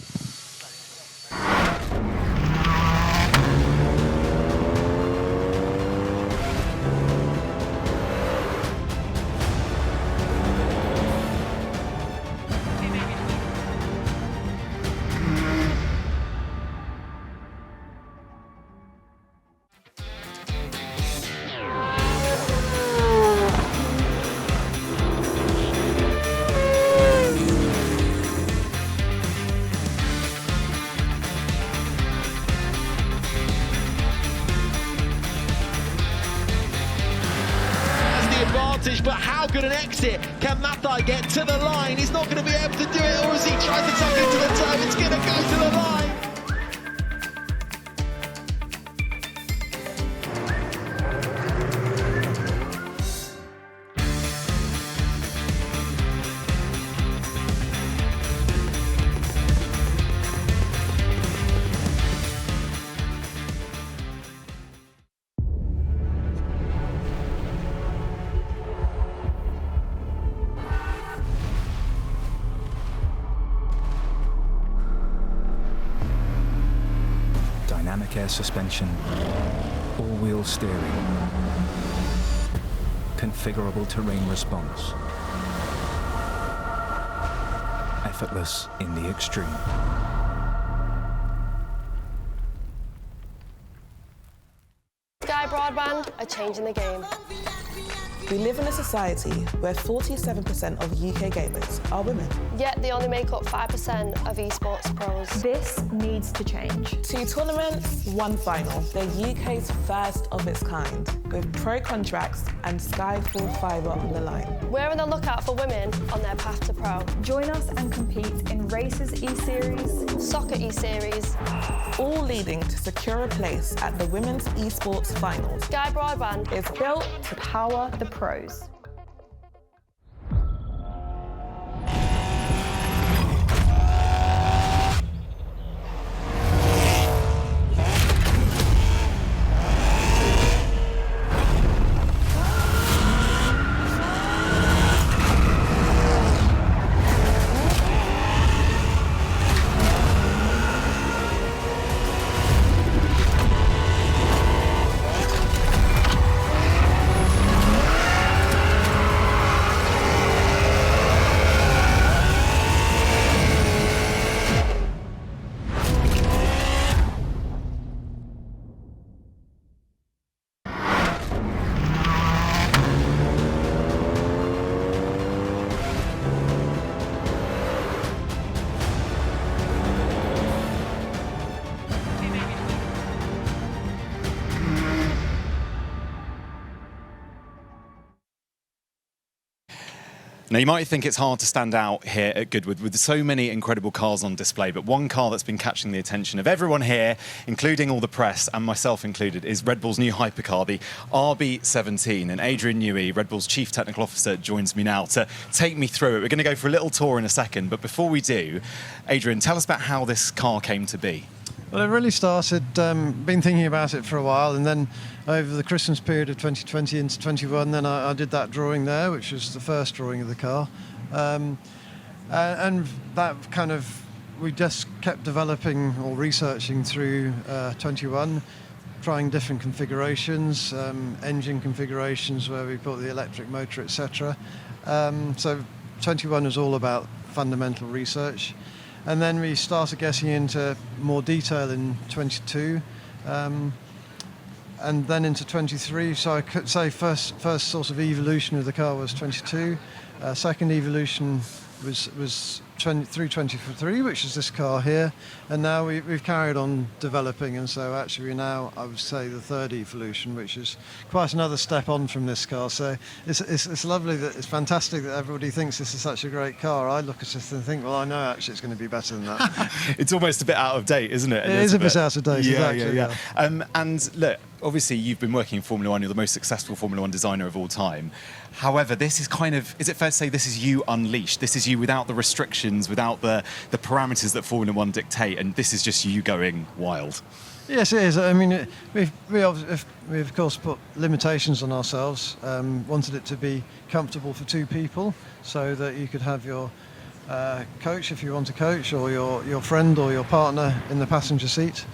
Speaker 16: But how good an exit can Mathai get to the line? He's not going to be able to do it, or as he tries to tuck into the turn, it's going to go to the line.
Speaker 15: Dynamic air suspension, all-wheel steering, configurable terrain response, effortless in the extreme.
Speaker 21: Sky Broadband are changing the game.
Speaker 20: We live in a society where 47% of UK gamers are women.
Speaker 21: Yet they only make up 5% of esports pros.
Speaker 22: This needs to change.
Speaker 20: 2 tournaments, 1 final. They're UK's first of its kind, with pro contracts and Sky full fibre on the line.
Speaker 21: We're on the lookout for women on their path to pro.
Speaker 22: Join us and compete in Races E-Series,
Speaker 21: Soccer E-Series,
Speaker 20: all leading to secure a place at the Women's Esports Finals.
Speaker 21: Sky Broadband
Speaker 22: is built to power the pros.
Speaker 2: Now, you might think it's hard to stand out here at Goodwood with so many incredible cars on display, but one car that's been catching the attention of everyone here, including all the press, and myself included, is Red Bull's new hypercar, the RB17. And Adrian Newey, Red Bull's Chief Technical Officer, joins me now to take me through it. We're going to go for a little tour in a second, but before we do, Adrian, tell us about how this car came to be.
Speaker 5: Well, it really started, been thinking about it for a while, and then over the Christmas period of 2020 into 21, then I did that drawing there, which was the first drawing of the car. And that kind of, we just kept developing or researching through 21, trying different configurations, engine configurations where we put the electric motor, etc. So 21 was all about fundamental research. And then we started getting into more detail in 22, and then into 23. So I could say first sort of evolution of the car was 22. Second evolution was through 23, which is this car here, and now we've carried on developing, and so actually we're now, I would say, the third evolution, which is quite another step on from this car. So it's lovely, that it's fantastic that everybody thinks this is such a great car. I look at it and think, well, I know actually it's going to be better than that.
Speaker 2: It's almost a bit out of date, isn't it?
Speaker 5: It is a bit out of date,
Speaker 2: yeah,
Speaker 5: exactly.
Speaker 2: Yeah. And look, obviously you've been working in Formula One, you're the most successful Formula One designer of all time. However, this is kind of, is it fair to say this is you unleashed? This is you without the restrictions, without the parameters that Formula One dictate, and this is just you going wild?
Speaker 5: Yes, it is. I mean, we of course put limitations on ourselves. Wanted it to be comfortable for two people, so that you could have your coach, if you want a coach, or your friend or your partner in the passenger seat.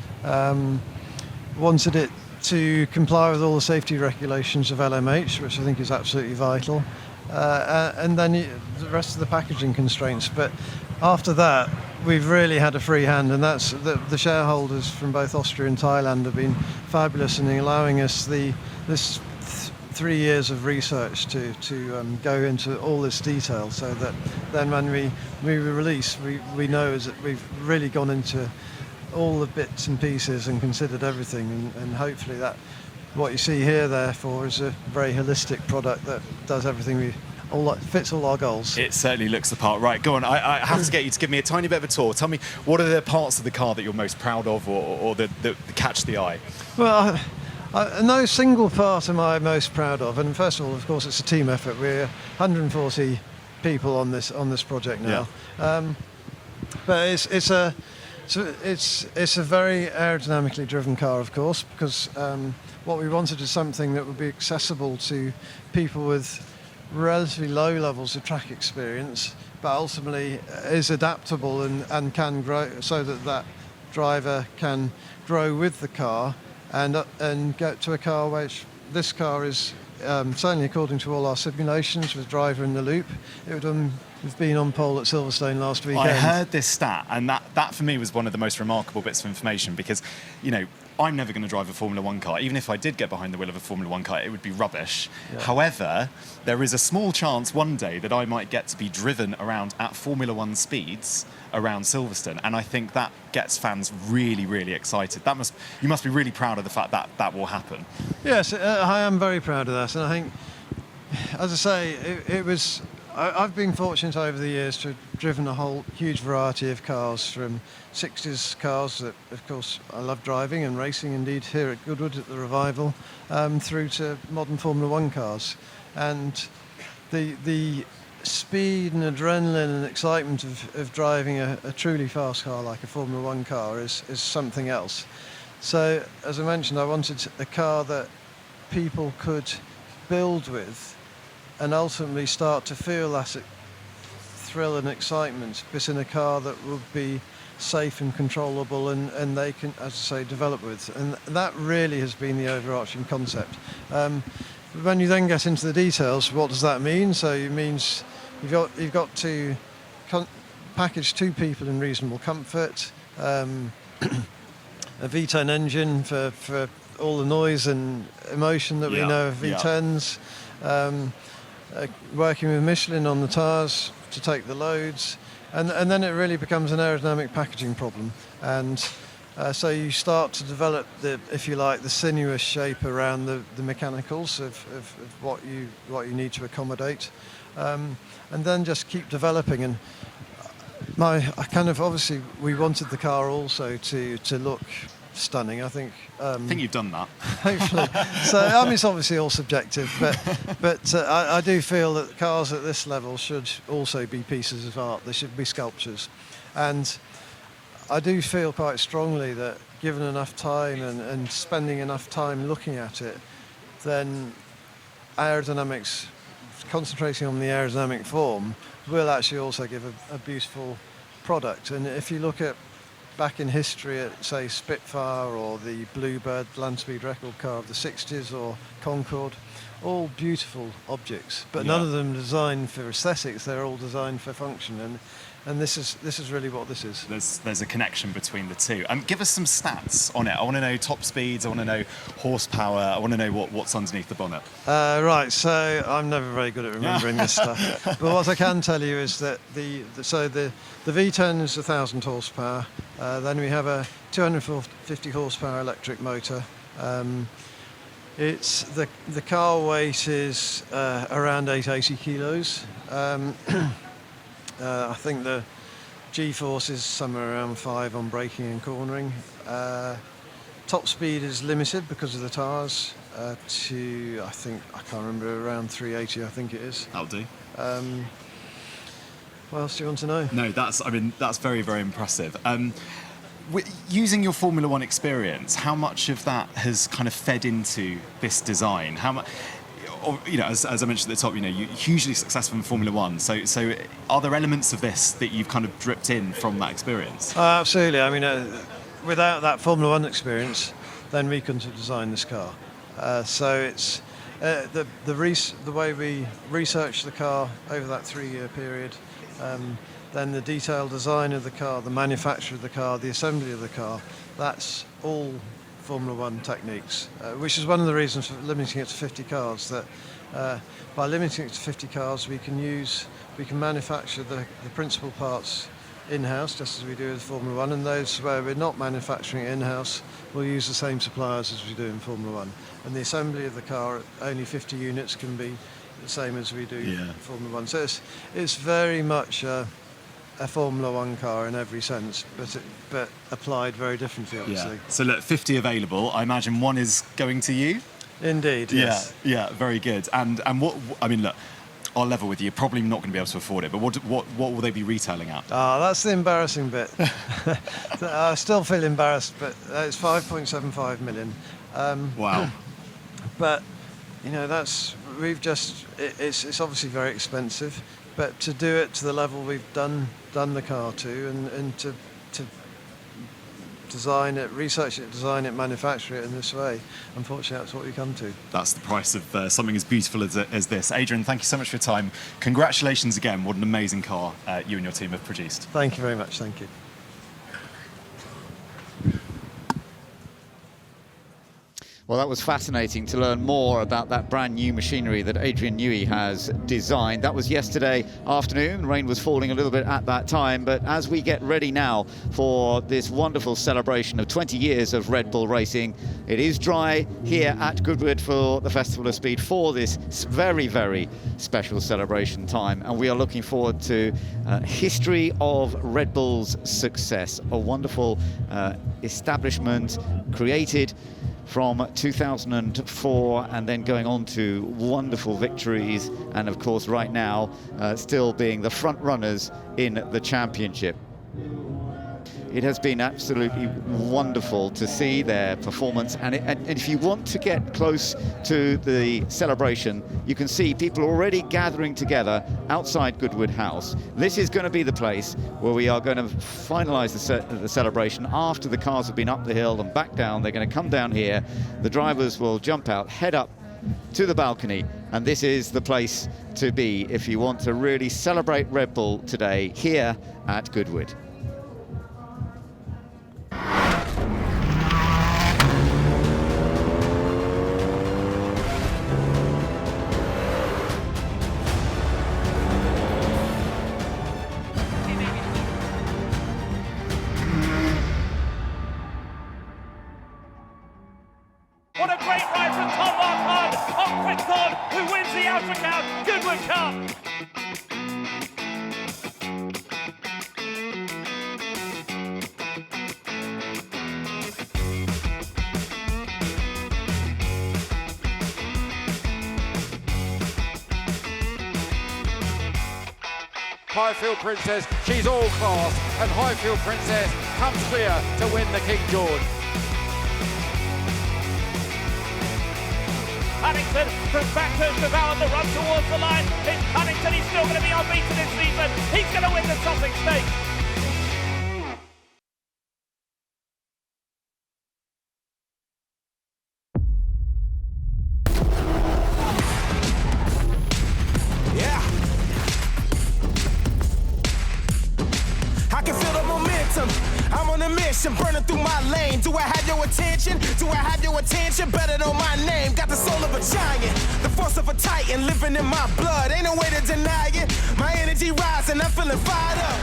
Speaker 5: Wanted it to comply with all the safety regulations of LMH, which I think is absolutely vital, and then the rest of the packaging constraints. But after that, we've really had a free hand, and that's the shareholders from both Austria and Thailand have been fabulous in allowing us this 3 years of research to go into all this detail, so that then when we release, we know is that we've really gone into all the bits and pieces and considered everything, and hopefully that what you see here therefore is a very holistic product that does everything fits all our goals.
Speaker 2: It certainly looks the part. Right, go on, I have to get you to give me a tiny bit of a tour. Tell me, what are the parts of the car that you're most proud of, or that catch the eye?
Speaker 5: Well, no single part am I most proud of, and first of all, of course, it's a team effort. We're 140 people on this project now. Yeah. But it's a very aerodynamically driven car, of course, because what we wanted is something that would be accessible to people with relatively low levels of track experience, but ultimately is adaptable and can grow, so that driver can grow with the car and get to a car which this car is, certainly according to all our simulations with driver in the loop, it would have been on pole at Silverstone last weekend.
Speaker 2: I heard this stat, and that for me was one of the most remarkable bits of information, because, you know, I'm never going to drive a Formula One car. Even if I did get behind the wheel of a Formula One car, it would be rubbish. Yeah. However, there is a small chance one day that I might get to be driven around at Formula One speeds around Silverstone, and I think that gets fans really, really excited. You must be really proud of the fact that that will happen.
Speaker 5: Yes, I am very proud of that, and I think, as I say, it was. I've been fortunate over the years to have driven a whole huge variety of cars, from 60s cars that, of course, I love driving and racing, indeed, here at Goodwood at the Revival, through to modern Formula One cars. And the speed and adrenaline and excitement of driving a truly fast car like a Formula One car is something else. So, as I mentioned, I wanted a car that people could build with and ultimately start to feel that thrill and excitement, but in a car that would be safe and controllable, and they can, as I say, develop with. And that really has been the overarching concept. When you then get into the details, what does that mean? So it means you've got to package two people in reasonable comfort, a V10 engine for all the noise and emotion that we know of V10s, working with Michelin on the tyres to take the loads, and then it really becomes an aerodynamic packaging problem. And so you start to develop if you like, the sinuous shape around the mechanicals of what you need to accommodate, and then just keep developing. And obviously we wanted the car also to look stunning. I think
Speaker 2: you've done that.
Speaker 5: Hopefully. So I mean, it's obviously all subjective, but I do feel that cars at this level should also be pieces of art. They should be sculptures, and I do feel quite strongly that given enough time and spending enough time looking at it, then aerodynamics, concentrating on the aerodynamic form, will actually also give a beautiful product. And if you look at back in history at, say, Spitfire or the Bluebird land speed record car of the 60s or Concorde, all beautiful objects, but none of them designed for aesthetics. They're all designed for function, and this is really what this is.
Speaker 2: There's a connection between the two. Give us some stats on it. I want to know top speeds. I want to know horsepower. I want to know what's underneath the bonnet.
Speaker 5: Right. So I'm never very good at remembering this stuff. But what I can tell you is that the V10 is 1,000 horsepower. Then we have a 250 horsepower electric motor. It's the car weight is around 880 kilos. I think the G-force is somewhere around 5 on braking and cornering. Top speed is limited because of the tyres to, I can't remember, around 380, I think it is.
Speaker 2: That'll do.
Speaker 5: What else do you want to know?
Speaker 2: No, that's very, very impressive. Using your Formula One experience, how much of that has kind of fed into this design? How much? As I mentioned at the top, you're hugely successful in Formula One. So are there elements of this that you've kind of dripped in from that experience?
Speaker 5: Absolutely. I mean, without that Formula One experience, then we couldn't have designed this car. So it's the way we researched the car over that 3-year period. Then the detailed design of the car, the manufacture of the car, the assembly of the car, that's all Formula One techniques, which is one of the reasons for limiting it to 50 cars, that by limiting it to 50 cars we can manufacture the principal parts in-house, just as we do with Formula One, and those where we're not manufacturing it in-house, we'll use the same suppliers as we do in Formula One. And the assembly of the car at only 50 units can be the same as we do in Formula One. So it's very much a Formula One car in every sense, but applied very differently, obviously.
Speaker 2: Yeah. So look, 50 available. I imagine one is going to you.
Speaker 5: Indeed. Yes.
Speaker 2: Yeah. Very good. And what I mean, look, I'll level with you. You're probably not going to be able to afford it. But what will they be retailing at?
Speaker 5: That's the embarrassing bit. I still feel embarrassed, but it's 5.75 million.
Speaker 2: Wow.
Speaker 5: But it's obviously very expensive. But to do it to the level we've done the car to, and to design it, research it, design it, manufacture it in this way, unfortunately that's what we come to.
Speaker 2: That's the price of something as beautiful as this. Adrian, thank you so much for your time. Congratulations again. What an amazing car you and your team have produced.
Speaker 5: Thank you very much. Thank you.
Speaker 6: Well, that was fascinating to learn more about that brand new machinery that Adrian Newey has designed. That was yesterday afternoon. Rain was falling a little bit at that time, but as we get ready now for this wonderful celebration of 20 years of Red Bull racing, it is dry here at Goodwood for the Festival of Speed for this very, very special celebration time, and we are looking forward to history of Red Bull's success, a wonderful establishment created from 2004 and then going on to wonderful victories, and of course right now still being the front runners in the championship. It has been absolutely wonderful to see their performance, and if you want to get close to the celebration, you can see people already gathering together outside Goodwood House. This is going to be the place where we are going to finalise the celebration after the cars have been up the hill and back down. They're going to come down here, the drivers will jump out, head up to the balcony, and this is the place to be if you want to really celebrate Red Bull today here at Goodwood.
Speaker 24: What a great ride from Tom Marquardt on Quickthorn, who wins the Autocount Goodwood Cup.
Speaker 7: Highfield Princess, she's all class, and Highfield Princess
Speaker 24: comes clear to win the King George. Huntington from back to develop the run towards the line. It's Huntington, he's still going to be unbeaten this season. He's going to win the Sussex Stakes.
Speaker 7: Yeah. I can feel the momentum. I'm on a mission, burning through my lane. Do I have your attention? Do I have your attention? Better know my name. Got the soul of a giant, the force of a titan living in my blood. Ain't no way to deny it. My energy rising, I'm feeling fired up.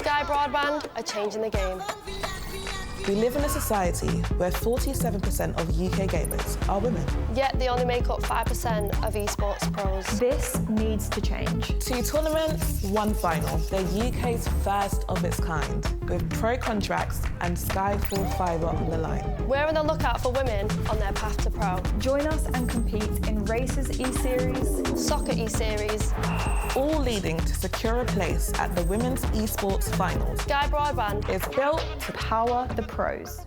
Speaker 21: Sky Broadband are changing the game.
Speaker 20: We live in a society where 47% of UK gamers are women.
Speaker 21: Yet they only make up 5% of esports pros.
Speaker 22: This needs to change.
Speaker 20: 2 tournaments, 1 final. They're UK's first of its kind, with pro contracts and Sky full fibre on the line.
Speaker 21: We're on the lookout for women on their path to pro.
Speaker 22: Join us and compete in Races E-Series,
Speaker 21: Soccer E-Series,
Speaker 20: all leading to secure a place at the Women's Esports Finals.
Speaker 21: Sky Broadband
Speaker 22: is built to power the pros.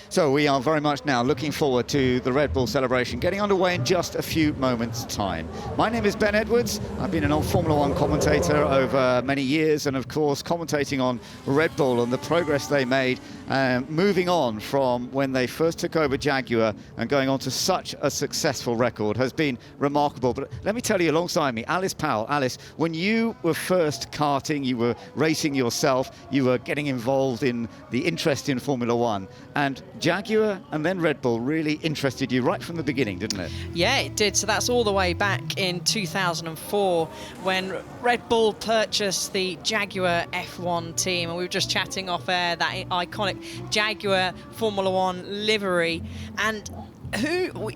Speaker 6: So we are very much now looking forward to the Red Bull celebration getting underway in just a few moments' time. My name is Ben Edwards. I've been an old Formula One commentator over many years, and of course commentating on Red Bull and the progress they made, moving on from when they first took over Jaguar and going on to such a successful record has been remarkable. But let me tell you, alongside me, Alice Powell. Alice, when you were first karting, you were racing yourself, you were getting involved in the interest in Formula One, and Jaguar and then Red Bull really interested you right from the beginning, didn't it?
Speaker 8: Yeah, it did. So that's all the way back in 2004 when Red Bull purchased the Jaguar F1 team, and we were just chatting off air, that iconic Jaguar Formula One livery. And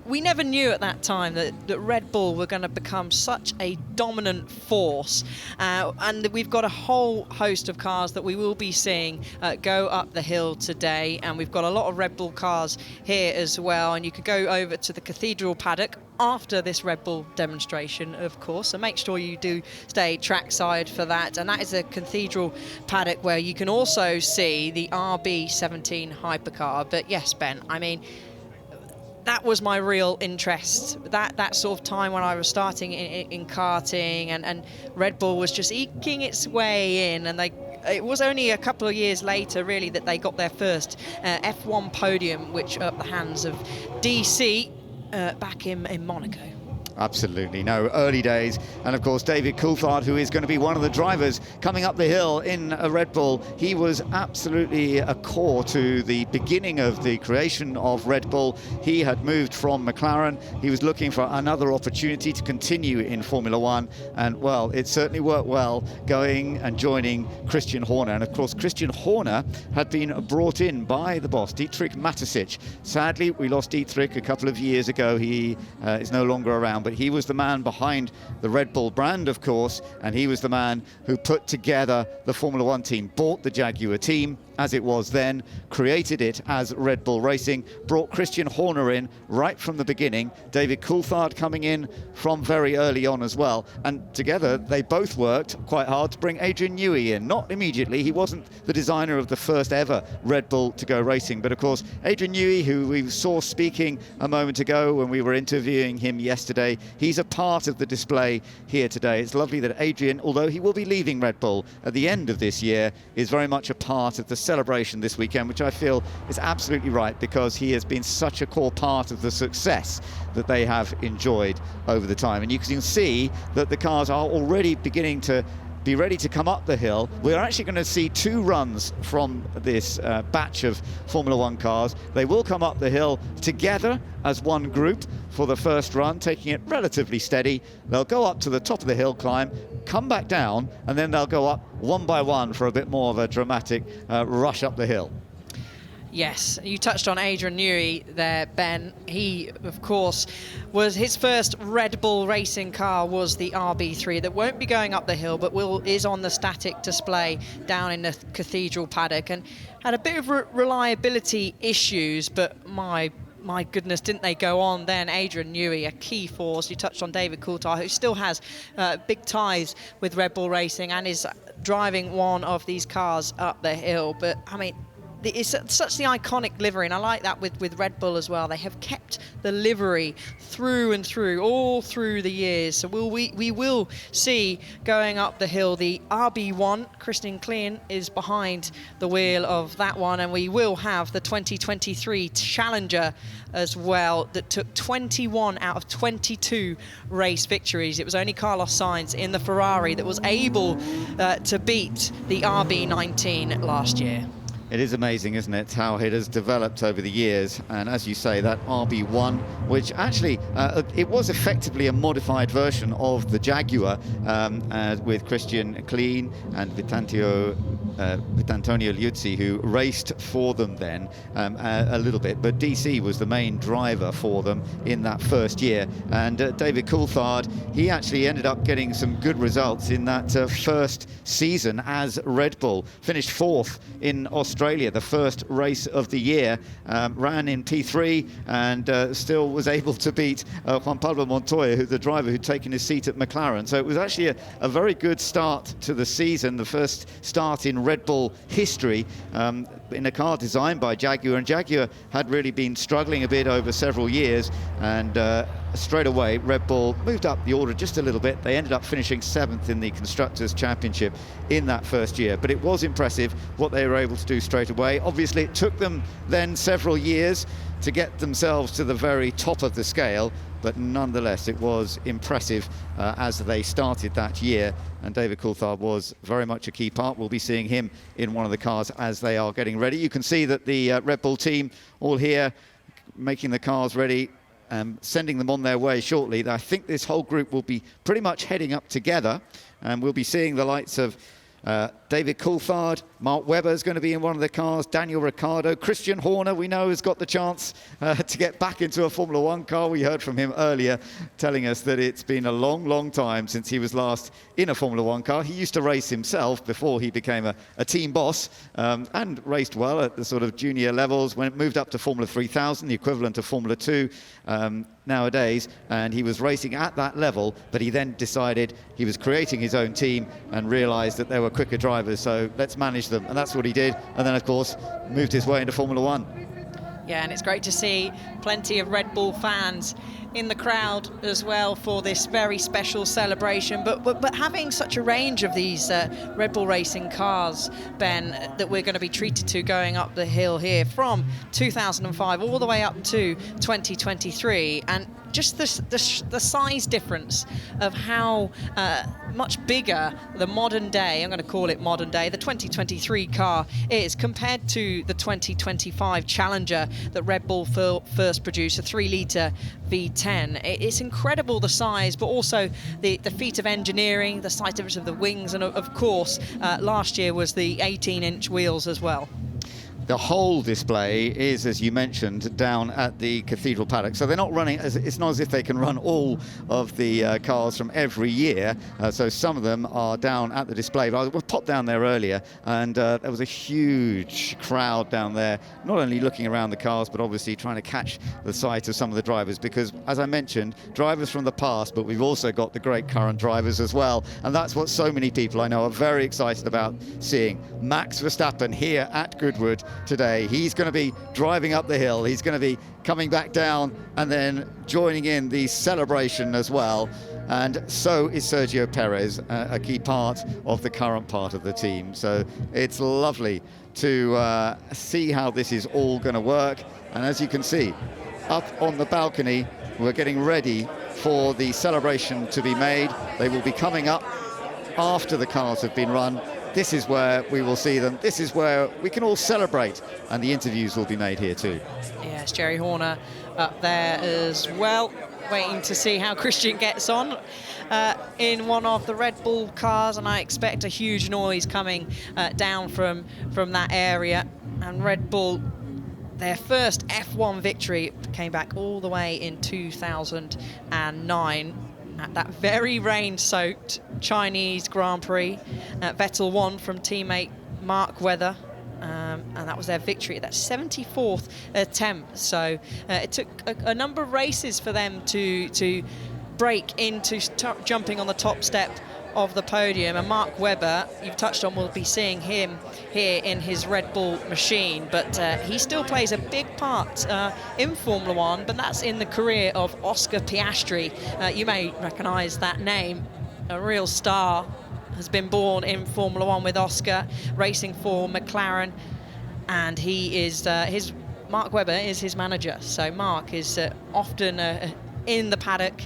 Speaker 8: we never knew at that time that Red Bull were going to become such a dominant force, and we've got a whole host of cars that we will be seeing go up the hill today, and we've got a lot of Red Bull cars here as well, and you could go over to the Cathedral paddock after this Red Bull demonstration, of course, so make sure you do stay trackside for that. And that is a Cathedral paddock where you can also see the RB17 hypercar. But yes, Ben, I mean, that was my real interest, that sort of time when I was starting in karting, and Red Bull was just eking its way in, and it was only a couple of years later really that they got their first F1 podium, which at the hands of DC back in Monaco.
Speaker 6: Absolutely, no, early days. And of course, David Coulthard, who is going to be one of the drivers coming up the hill in a Red Bull, he was absolutely a core to the beginning of the creation of Red Bull. He had moved from McLaren. He was looking for another opportunity to continue in Formula One. And well, it certainly worked well going and joining Christian Horner. And of course, Christian Horner had been brought in by the boss, Dietrich Mateschitz. Sadly, we lost Dietrich a couple of years ago. He is no longer around. but he was the man behind the Red Bull brand, of course, and he was the man who put together the Formula One team, bought the Jaguar team as it was then, created it as Red Bull Racing, brought Christian Horner in right from the beginning, David Coulthard coming in from very early on as well, and together they both worked quite hard to bring Adrian Newey in. Not immediately, he wasn't the designer of the first ever Red Bull to go racing, but of course Adrian Newey, who we saw speaking a moment ago when we were interviewing him yesterday, he's a part of the display here today. It's lovely that Adrian, although he will be leaving Red Bull at the end of this year, is very much a part of the celebration this weekend, which I feel is absolutely right, because he has been such a core part of the success that they have enjoyed over the time. And you can see that the cars are already beginning to be ready to come up the hill. We're actually going to see 2 runs from this batch of Formula One cars. They will come up the hill together as one group for the first run, taking it relatively steady. They'll go up to the top of the hill climb, come back down, and then they'll go up one by one for a bit more of a dramatic rush up the hill.
Speaker 8: Yes, you touched on Adrian Newey there, Ben. He, of course, was his first Red Bull racing car was the RB3 that won't be going up the hill, but is on the static display down in the Cathedral paddock, and had a bit of reliability issues, but my goodness, didn't they go on then. Adrian Newey, a key force. You touched on David Coulthard, who still has big ties with Red Bull Racing and is driving one of these cars up the hill. But, I mean, it's such the iconic livery, and I like that with Red Bull as well. They have kept the livery through and through, all through the years. So we will see going up the hill the RB1. Christian Klein is behind the wheel of that one, and we will have the 2023 Challenger as well that took 21 out of 22 race victories. It was only Carlos Sainz in the Ferrari that was able to beat the RB19 last year.
Speaker 6: It is amazing, isn't it, how it has developed over the years. And as you say, that RB1, which actually, it was effectively a modified version of the Jaguar with Christian Klein and Vitantonio Liuzzi, who raced for them then a little bit. But DC was the main driver for them in that first year. And David Coulthard, he actually ended up getting some good results in that first season as Red Bull. Finished 4th in Australia, the first race of the year, ran in P3 and still was able to beat Juan Pablo Montoya, who's the driver who'd taken his seat at McLaren. So it was actually a very good start to the season, the first start in Red Bull history in a car designed by Jaguar, and Jaguar had really been struggling a bit over several years, and straight away Red Bull moved up the order just a little bit. They ended up finishing 7th in the Constructors' Championship in that first year, but it was impressive what they were able to do straight away. Obviously it took them then several years to get themselves to the very top of the scale, but nonetheless it was impressive as they started that year, and David Coulthard was very much a key part. We'll be seeing him in one of the cars as they are getting ready. You can see that the Red Bull team all here making the cars ready, sending them on their way shortly. I think this whole group will be pretty much heading up together, and we'll be seeing the likes of David Coulthard, Mark Webber is going to be in one of the cars, Daniel Ricciardo, Christian Horner, we know, has got the chance to get back into a Formula One car. We heard from him earlier telling us that it's been a long, long time since he was last in a Formula One car. He used to race himself before he became a team boss, and raced well at the sort of junior levels when it moved up to Formula 3000, the equivalent of Formula 2 nowadays, and he was racing at that level, but he then decided he was creating his own team and realised that there were quicker drivers, so let's manage them, and that's what he did, and then of course moved his way into Formula One.
Speaker 8: Yeah, and it's great to see plenty of Red Bull fans in the crowd as well for this very special celebration, but having such a range of these Red Bull racing cars, Ben, that we're going to be treated to going up the hill here from 2005 all the way up to 2023, and just the size difference of how much bigger the modern day, I'm going to call it modern day, the 2023 car is compared to the 2025 Challenger that Red Bull first produced, a 3-litre V10. It's incredible, the size, but also the feat of engineering, the size difference of the wings, and of course last year was the 18-inch wheels as well.
Speaker 6: the whole display is, as you mentioned, down at the Cathedral Paddock. So they're not running, it's not as if they can run all of the cars from every year. So some of them are down at the display. But I popped down there earlier, and there was a huge crowd down there, not only looking around the cars, but obviously trying to catch the sight of some of the drivers. Because, as I mentioned, drivers from the past, but we've also got the great current drivers as well. And that's what so many people I know are very excited about seeing. Max Verstappen here at Goodwood today. He's going to be driving up the hill. He's going to be coming back down and then joining in the celebration as well. And so is Sergio Perez, a key part of the current part of the team. So it's lovely to see how this is all going to work. And as you can see, up on the balcony, we're getting ready for the celebration to be made. They will be coming up after the cars have been run. This is where we will see them. This is where we can all celebrate, and the interviews will be made here too.
Speaker 8: Yes, Jerry Horner up there as well, waiting to see how Christian gets on in one of the Red Bull cars, and I expect a huge noise coming down from that area. And Red Bull, their first F1 victory came back all the way in 2009. At that very rain-soaked Chinese Grand Prix. Vettel won from teammate Mark Webber, and that was their victory at that 74th attempt. So it took a number of races for them to break into jumping on the top step of the podium. And Mark Webber, you've touched on, we'll be seeing him here in his Red Bull machine, but he still plays a big part in Formula One, but that's in the career of Oscar Piastri. You may recognise that name. A real star has been born in Formula One with Oscar, racing for McLaren, and he is Mark Webber is his manager. So Mark is often in the paddock.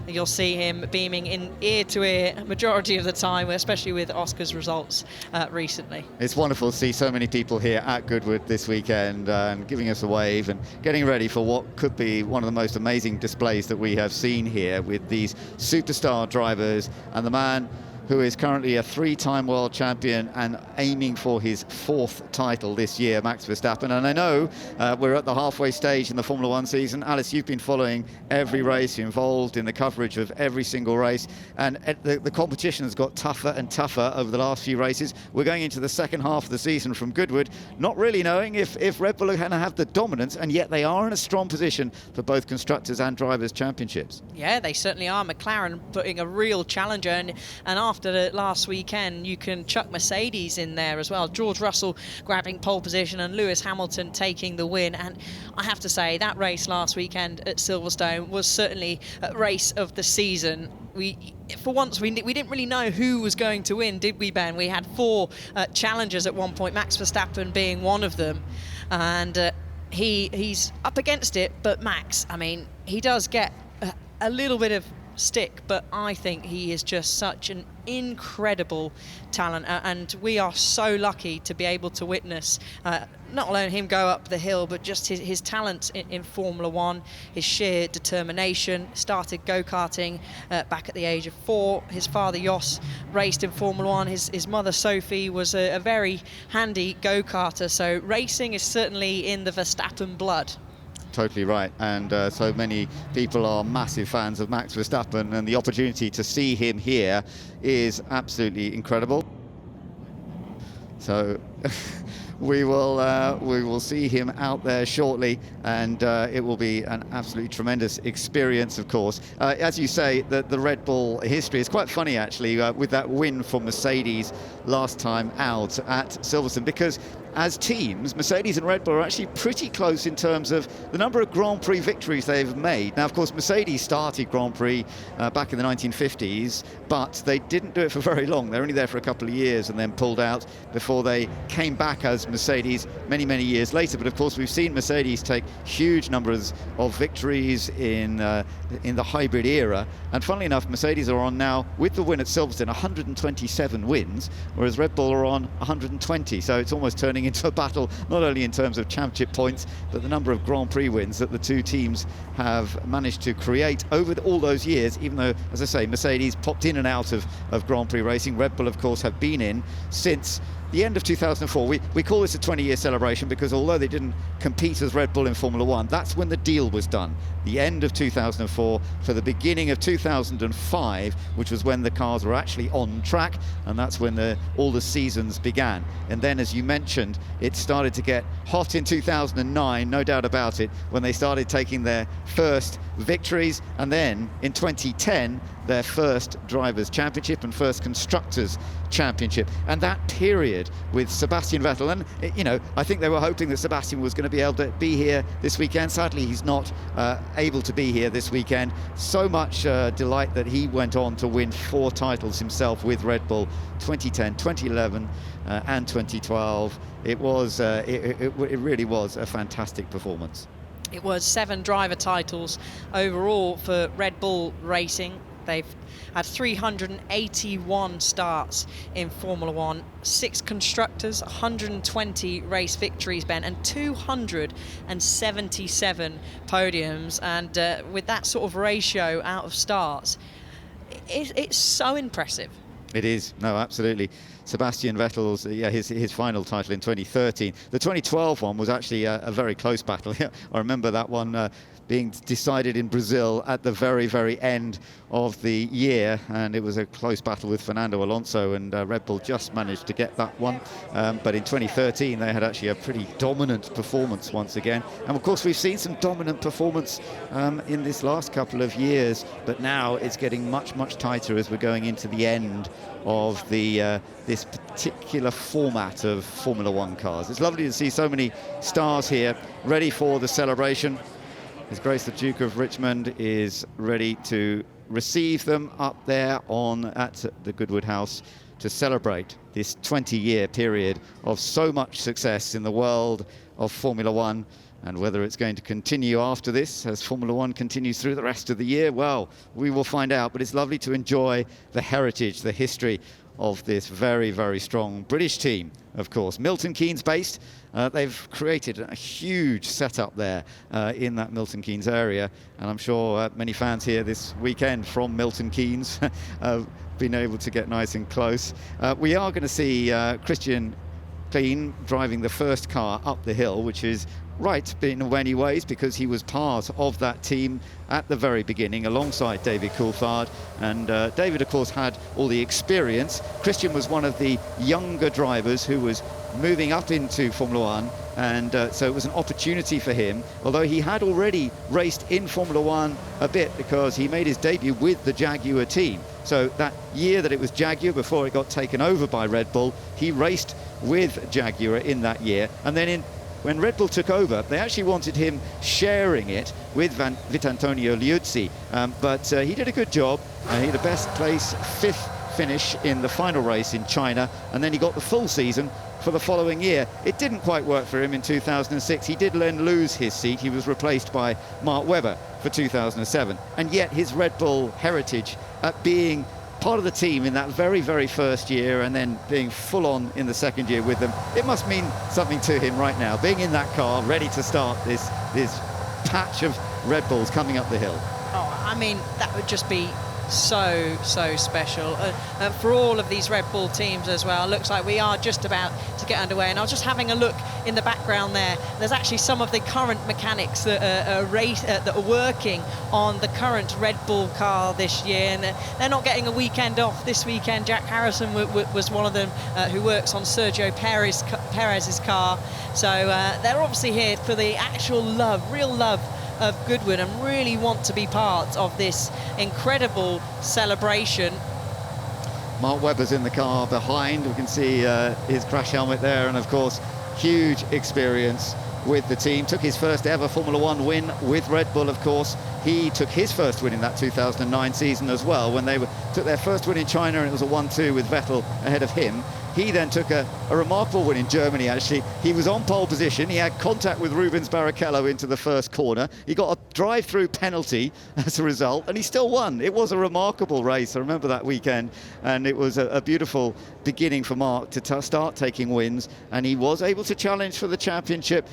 Speaker 8: You'll see him beaming in ear to ear majority of the time, especially with Oscar's results recently.
Speaker 6: It's wonderful to see so many people here at Goodwood this weekend and giving us a wave and getting ready for what could be one of the most amazing displays that we have seen here, with these superstar drivers and the man who is currently a three-time world champion and aiming for his 4th title this year, Max Verstappen. And I know we're at the halfway stage in the Formula One season. Alice, you've been following every race, involved in the coverage of every single race, and the competition has got tougher and tougher over the last few races. We're going into the second half of the season from Goodwood, not really knowing if Red Bull are going to have the dominance, and yet they are in a strong position for both Constructors and Drivers' Championships.
Speaker 8: Yeah, they certainly are. McLaren putting a real challenger, and after the last weekend, you can chuck Mercedes in there as well. George Russell grabbing pole position and Lewis Hamilton taking the win. And I have to say, that race last weekend at Silverstone was certainly a race of the season. For once, we didn't really know who was going to win, did we, Ben? We had 4 challengers at one point, Max Verstappen being one of them. And he's up against it, but Max, I mean, he does get a little bit of stick, but I think he is just such an incredible talent, and we are so lucky to be able to witness not only him go up the hill, but just his talent in Formula One, his sheer determination. Started go-karting back at the age of 4. His father Jos raced in Formula One. His mother Sophie was a very handy go-karter, so racing is certainly in the Verstappen blood.
Speaker 6: Totally right, and so many people are massive fans of Max Verstappen, and the opportunity to see him here is absolutely incredible. So we will see him out there shortly, and it will be an absolutely tremendous experience, of course. As you say, the Red Bull history is quite funny, actually, with that win for Mercedes last time out at Silverstone, because as teams, Mercedes and Red Bull are actually pretty close in terms of the number of Grand Prix victories they've made. Now, of course, Mercedes started Grand Prix back in the 1950s, but they didn't do it for very long. They're only there for a couple of years and then pulled out before they came back as Mercedes many, many years later. But of course, we've seen Mercedes take huge numbers of victories in the hybrid era. And funnily enough, Mercedes are on now, with the win at Silverstone, 127 wins, whereas Red Bull are on 120. So it's almost turning into a battle, not only in terms of championship points, but the number of Grand Prix wins that the two teams have managed to create over all those years, even though, as I say, Mercedes popped in and out of Grand Prix racing. Red Bull, of course, have been in since the end of 2004, we call this a 20-year celebration because although they didn't compete as Red Bull in Formula One, that's when the deal was done. The end of 2004 for the beginning of 2005, which was when the cars were actually on track, and that's when all the seasons began. And then, as you mentioned, it started to get hot in 2009, no doubt about it, when they started taking their first victories, and then in 2010 their first Drivers' Championship and first Constructors' Championship. And that period with Sebastian Vettel, and you know, I think they were hoping that Sebastian was going to be able to be here this weekend. Sadly, he's not able to be here this weekend. So much delight that he went on to win 4 titles himself with Red Bull: 2010, 2011 and 2012. It was it really was a fantastic performance.
Speaker 8: It was 7 driver titles overall for Red Bull Racing. They've had 381 starts in Formula One, 6 constructors, 120 race victories, Ben, and 277 podiums. And with that sort of ratio out of starts, it's so impressive.
Speaker 6: It is, no, absolutely. Sebastian Vettel's, his final title in 2013. The 2012 one was actually a very close battle. I remember that one being decided in Brazil at the very, very end of the year, and it was a close battle with Fernando Alonso, and Red Bull just managed to get that one. But in 2013, they had actually a pretty dominant performance once again. And of course, we've seen some dominant performance in this last couple of years, but now it's getting much, much tighter as we're going into the end of this particular format of Formula One cars. It's lovely to see so many stars here ready for the celebration. His Grace the Duke of Richmond is ready to receive them up there at the Goodwood House to celebrate this 20-year period of so much success in the world of Formula One. And whether it's going to continue after this, as Formula One continues through the rest of the year, well, we will find out. But it's lovely to enjoy the heritage, the history of this very, very strong British team, of course. Milton Keynes based. They've created a huge setup there in that Milton Keynes area. And I'm sure many fans here this weekend from Milton Keynes have been able to get nice and close. We are going to see Christian Klein driving the first car up the hill, which is right in many ways because he was part of that team at the very beginning alongside David Coulthard, and David of course had all the experience. Christian was one of the younger drivers who was moving up into Formula One, and so it was an opportunity for him, although he had already raced in Formula One a bit because he made his debut with the Jaguar team. So that year that it was Jaguar before it got taken over by Red Bull, he raced with Jaguar in that year, and then when Red Bull took over, they actually wanted him sharing it with Vitantonio Liuzzi, but he did a good job. He had the best place, 5th finish in the final race in China, and then he got the full season for the following year. It didn't quite work for him in 2006. He did then lose his seat. He was replaced by Mark Webber for 2007, and yet his Red Bull heritage at being part of the team in that very, very first year and then being full on in the second year with them, it must mean something to him right now, being in that car ready to start this patch of Red Bulls coming up the hill.
Speaker 8: Oh, I mean, that would just be so special for all of these Red Bull teams as well. Looks like we are just about to get underway, and I was just having a look in the background there. There's actually some of the current mechanics that are working on the current Red Bull car this year, and they're not getting a weekend off this weekend. Jack Harrison was one of them who works on Sergio Perez's car, so they're obviously here for the actual real love of Goodwood, and really want to be part of this incredible celebration.
Speaker 6: Mark Webber's in the car behind. We can see his crash helmet there, and of course huge experience with the team. Took his first ever Formula One win with Red Bull, of course. He took his first win in that 2009 season as well, when they took their first win in China, and it was a 1-2 with Vettel ahead of him. He then took a remarkable win in Germany, actually. He was on pole position. He had contact with Rubens Barrichello into the first corner. He got a drive-through penalty as a result, and he still won. It was a remarkable race. I remember that weekend, and it was a beautiful beginning for Mark to start taking wins, and he was able to challenge for the championship,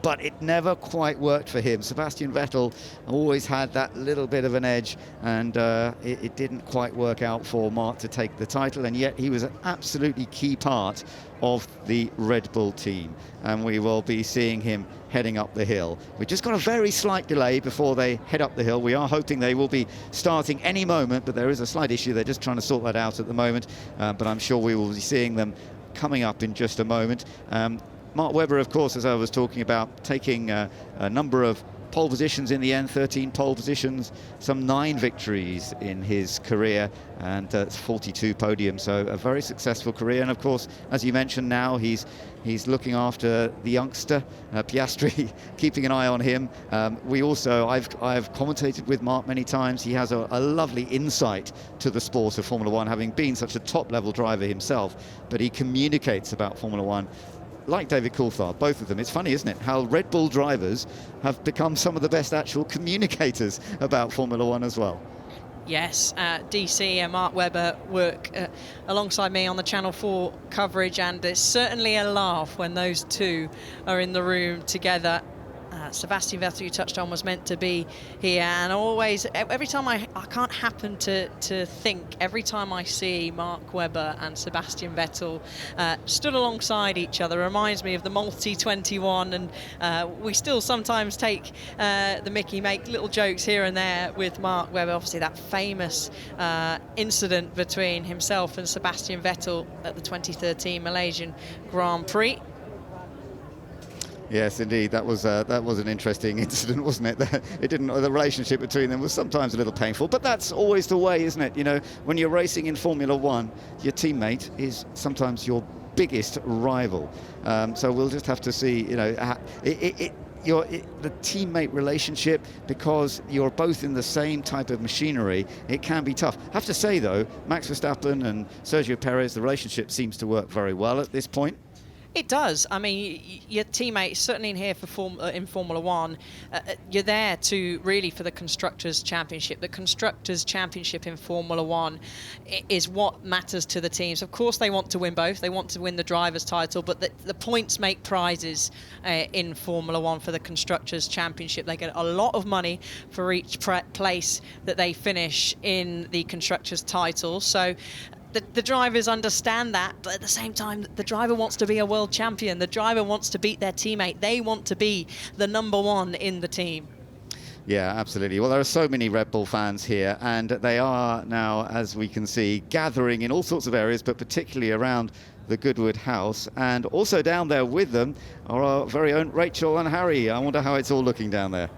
Speaker 6: but it never quite worked for him. Sebastian Vettel always had that little bit of an edge, and it didn't quite work out for Mark to take the title, and yet he was an absolutely key part of the Red Bull team, and we will be seeing him heading up the hill. We've just got a very slight delay before they head up the hill. We are hoping they will be starting any moment, but there is a slight issue. They're just trying to sort that out at the moment, but I'm sure we will be seeing them coming up in just a moment. Mark Webber, of course, as I was talking about, taking a number of pole positions in the end, 13 pole positions, some 9 victories in his career, and 42 podiums, so a very successful career. And of course, as you mentioned, now he's looking after the youngster, Piastri, keeping an eye on him. We also, I've commentated with Mark many times. He has a lovely insight to the sport of Formula One, having been such a top-level driver himself, but he communicates about Formula One like David Coulthard, both of them. It's funny, isn't it, how Red Bull drivers have become some of the best actual communicators about Formula One as well.
Speaker 8: Yes, DC and Mark Webber work alongside me on the Channel 4 coverage, and it's certainly a laugh when those two are in the room together. Sebastian Vettel, you touched on, was meant to be here, and always, every time I can't happen to think, every time I see Mark Webber and Sebastian Vettel stood alongside each other, reminds me of the Multi-21, and we still sometimes take the mickey, make little jokes here and there with Mark Webber. Obviously that famous incident between himself and Sebastian Vettel at the 2013 Malaysian Grand Prix.
Speaker 6: Yes, indeed, that was an interesting incident, wasn't it? The relationship between them was sometimes a little painful, but that's always the way, isn't it? You know, when you're racing in Formula One, your teammate is sometimes your biggest rival. So we'll just have to see, you know, the teammate relationship, because you're both in the same type of machinery, it can be tough. I have to say, though, Max Verstappen and Sergio Perez, the relationship seems to work very well at this point.
Speaker 8: It does. I mean, your teammates, certainly in here in Formula One, you're there to really for the Constructors' Championship. The Constructors' Championship in Formula One is what matters to the teams. Of course, they want to win both. They want to win the driver's title, but the points make prizes in Formula One for the Constructors' Championship. They get a lot of money for each place that they finish in the Constructors' title. So the drivers understand that, but at the same time, the driver wants to be a world champion. The driver wants to beat their teammate. They want to be the #1 in the team.
Speaker 6: Yeah, absolutely. Well, there are so many Red Bull fans here, and they are now, as we can see, gathering in all sorts of areas, but particularly around the Goodwood house. And also down there with them are our very own Rachel and Harry. I wonder how it's all looking down there.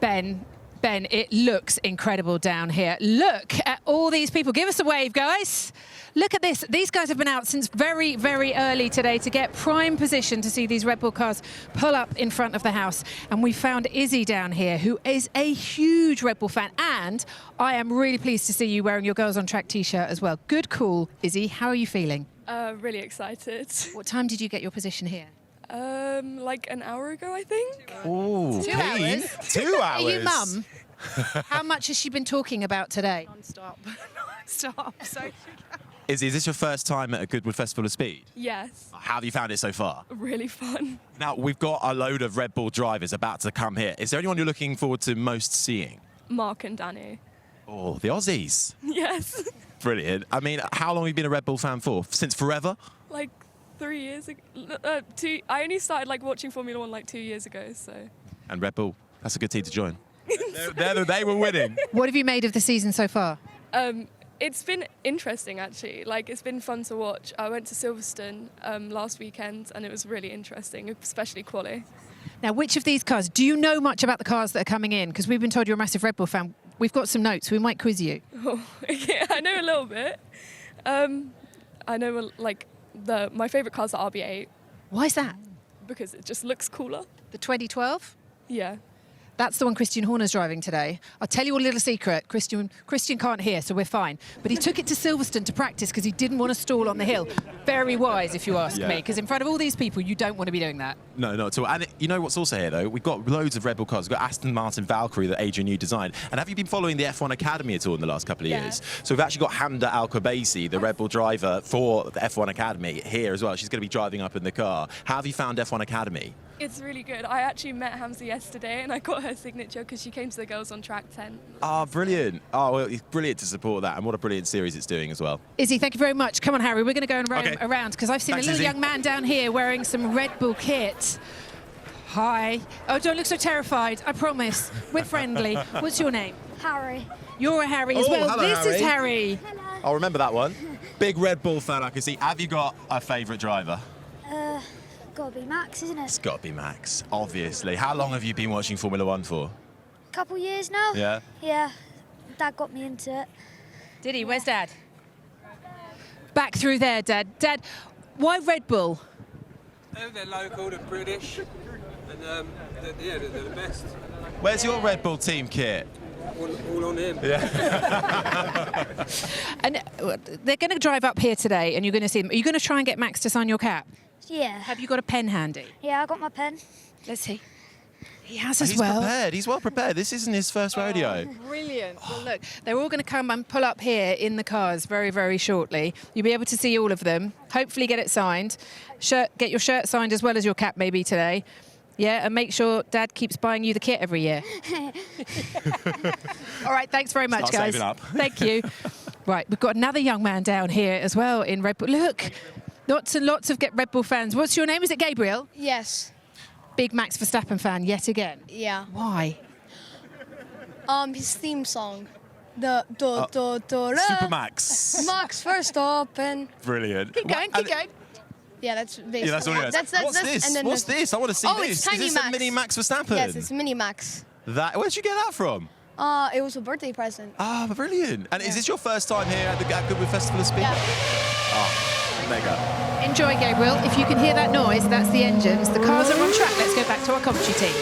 Speaker 14: Ben, it looks incredible down here. Look at all these people. Give us a wave, guys. Look at this. These guys have been out since very, very early today to get prime position to see these Red Bull cars pull up in front of the house. And we found Izzy down here, who is a huge Red Bull fan. And I am really pleased to see you wearing your Girls on Track t-shirt as well. Good call, Izzy. How are you feeling?
Speaker 17: Really excited.
Speaker 14: What time did you get your position here?
Speaker 17: Like an hour ago, I think.
Speaker 2: Ooh,
Speaker 14: 2 hours?
Speaker 2: 2 hours?
Speaker 14: Are you mum? How much has she been talking about today?
Speaker 17: Non-stop. Non-stop. So
Speaker 18: Is this your first time at a Goodwood Festival of Speed?
Speaker 17: yes,
Speaker 18: How have you found it so far?
Speaker 17: really fun.
Speaker 18: Now, we've got a load of Red Bull drivers about to come here. Is there anyone you're looking forward to most seeing?
Speaker 17: Mark and Danny.
Speaker 18: Oh, the Aussies.
Speaker 17: Yes.
Speaker 18: Brilliant. I mean, how long have you been a Red Bull fan for? Since forever?
Speaker 17: Like 3 years ago. I only started like watching Formula One like 2 years ago. So.
Speaker 18: And Red Bull, that's a good team to join. They were winning.
Speaker 14: What have you made of the season so far?
Speaker 17: It's been interesting, actually. Like, it's been fun to watch. I went to Silverstone last weekend, and it was really interesting, especially quali.
Speaker 14: Now, which of these cars, do you know much about the cars that are coming in? Because we've been told you're a massive Red Bull fan. We've got some notes. We might quiz you.
Speaker 17: Oh, yeah, I know a little bit. I know, like, my favourite car's the RB8.
Speaker 14: Why is that?
Speaker 17: Because it just looks cooler.
Speaker 14: The 2012?
Speaker 17: Yeah.
Speaker 14: That's the one Christian Horner's driving today. I'll tell you a little secret. Christian can't hear, so we're fine. But he took it to Silverstone to practice because he didn't want to stall on the hill. Very wise, if you ask me, because in front of all these people, you don't want to be doing that.
Speaker 18: No, not at all. And you know what's also here, though? We've got loads of Red Bull cars. We've got Aston Martin Valkyrie that Adrian Newey designed. And have you been following the F1 Academy at all in the last couple of years? So we've actually got Hamda Al-Qubaisi, the Red Bull driver for the F1 Academy, here as well. She's going to be driving up in the car. How have you found F1 Academy?
Speaker 17: It's really good. I actually met Hamza yesterday and I got her signature because she came to the girls on track 10.
Speaker 18: Oh, brilliant. Oh, well, it's brilliant to support that. And what a brilliant series it's doing as well.
Speaker 14: Izzy, thank you very much. Come on, Harry, we're going to go and roam around because I've seen a little young man down here wearing some Red Bull kit. Hi. Oh, don't look so terrified. I promise. We're friendly. What's your name?
Speaker 21: Harry.
Speaker 14: You're a Harry as well.
Speaker 18: Hello,
Speaker 14: this
Speaker 18: Harry.
Speaker 14: is Harry.
Speaker 18: I'll remember that one. Big Red Bull fan, I can see. Have you got a favourite driver?
Speaker 21: Gotta be Max, isn't it?
Speaker 18: It's got to be Max, obviously. How long have you been watching Formula One for?
Speaker 21: A couple years now.
Speaker 18: Yeah?
Speaker 21: Yeah. Dad got me into it.
Speaker 14: Did he? Where's Dad? Back through there, Dad. Dad, why Red Bull?
Speaker 12: They're local, they're British, and they're the best.
Speaker 18: Where's your Red Bull team kit?
Speaker 12: All on him.
Speaker 18: Yeah.
Speaker 14: And they're going to drive up here today, and you're going to see them. Are you going to try and get Max to sign your cap?
Speaker 21: Yeah.
Speaker 14: Have you got a pen handy?
Speaker 21: Yeah, I got my pen.
Speaker 14: Let's see. He has as
Speaker 18: He's
Speaker 14: well.
Speaker 18: prepared. He's well prepared. This isn't his first rodeo.
Speaker 14: Brilliant. Well, look, they're all going to come and pull up here in the cars very, very shortly. You'll be able to see all of them. Hopefully get it signed. Get your shirt signed as well as your cap maybe today. Yeah, and make sure Dad keeps buying you the kit every year. All right, thanks very much,
Speaker 18: Start
Speaker 14: guys.
Speaker 18: saving up.
Speaker 14: Thank you. Right, we've got another young man down here as well in Red Bull. Look, lots and lots of Red Bull fans. What's your name? Is it Gabriel?
Speaker 1: Yes.
Speaker 14: Big Max Verstappen fan yet again.
Speaker 1: Yeah.
Speaker 14: Why?
Speaker 1: His theme song. Super
Speaker 18: Max.
Speaker 1: Max Verstappen.
Speaker 18: Brilliant.
Speaker 14: Keep going, keep going.
Speaker 1: Yeah, that's basically.
Speaker 18: Yeah, that's all it is. What's this?
Speaker 1: and then
Speaker 18: What's this? I want to see
Speaker 1: oh,
Speaker 18: this.
Speaker 1: It's Tiny
Speaker 18: is this
Speaker 1: Max.
Speaker 18: a mini Max Verstappen?
Speaker 1: Yes, it's Mini Max.
Speaker 18: Where'd you get that from?
Speaker 1: It was a birthday present.
Speaker 18: Ah, brilliant. And is this your first time here at the Goodwood Festival of Speed?
Speaker 1: Yeah.
Speaker 18: Oh, mega.
Speaker 14: Enjoy, Gabriel. If you can hear that noise, that's the engines. The cars are on track. Let's go back to our commentary team.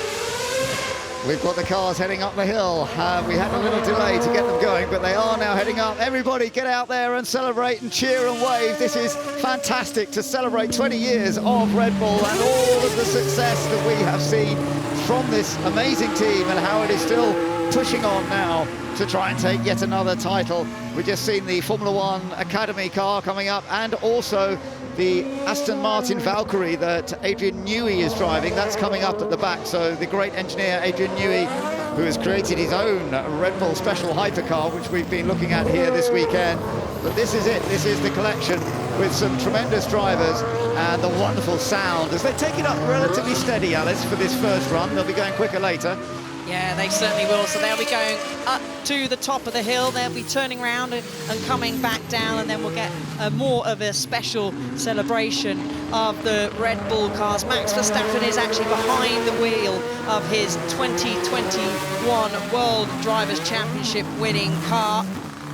Speaker 6: We've got the cars heading up the hill. We had a little delay to get them going, but they are now heading up. Everybody get out there and celebrate and cheer and wave. This is fantastic to celebrate 20 years of Red Bull and all of the success that we have seen from this amazing team and how it is still pushing on now to try and take yet another title. We've just seen the Formula One Academy car coming up and also the Aston Martin Valkyrie that Adrian Newey is driving. That's coming up at the back. So the great engineer Adrian Newey, who has created his own Red Bull special hypercar, which we've been looking at here this weekend. But this is it. This is the collection with some tremendous drivers and the wonderful sound as they take it up relatively steady, Alice, for this first run. They'll be going quicker later.
Speaker 8: Yeah, they certainly will. So they'll be going up to the top of the hill. They'll be turning around and coming back down, and then we'll get more of a special celebration of the Red Bull cars. Max Verstappen is actually behind the wheel of his 2021 World Drivers' Championship winning car.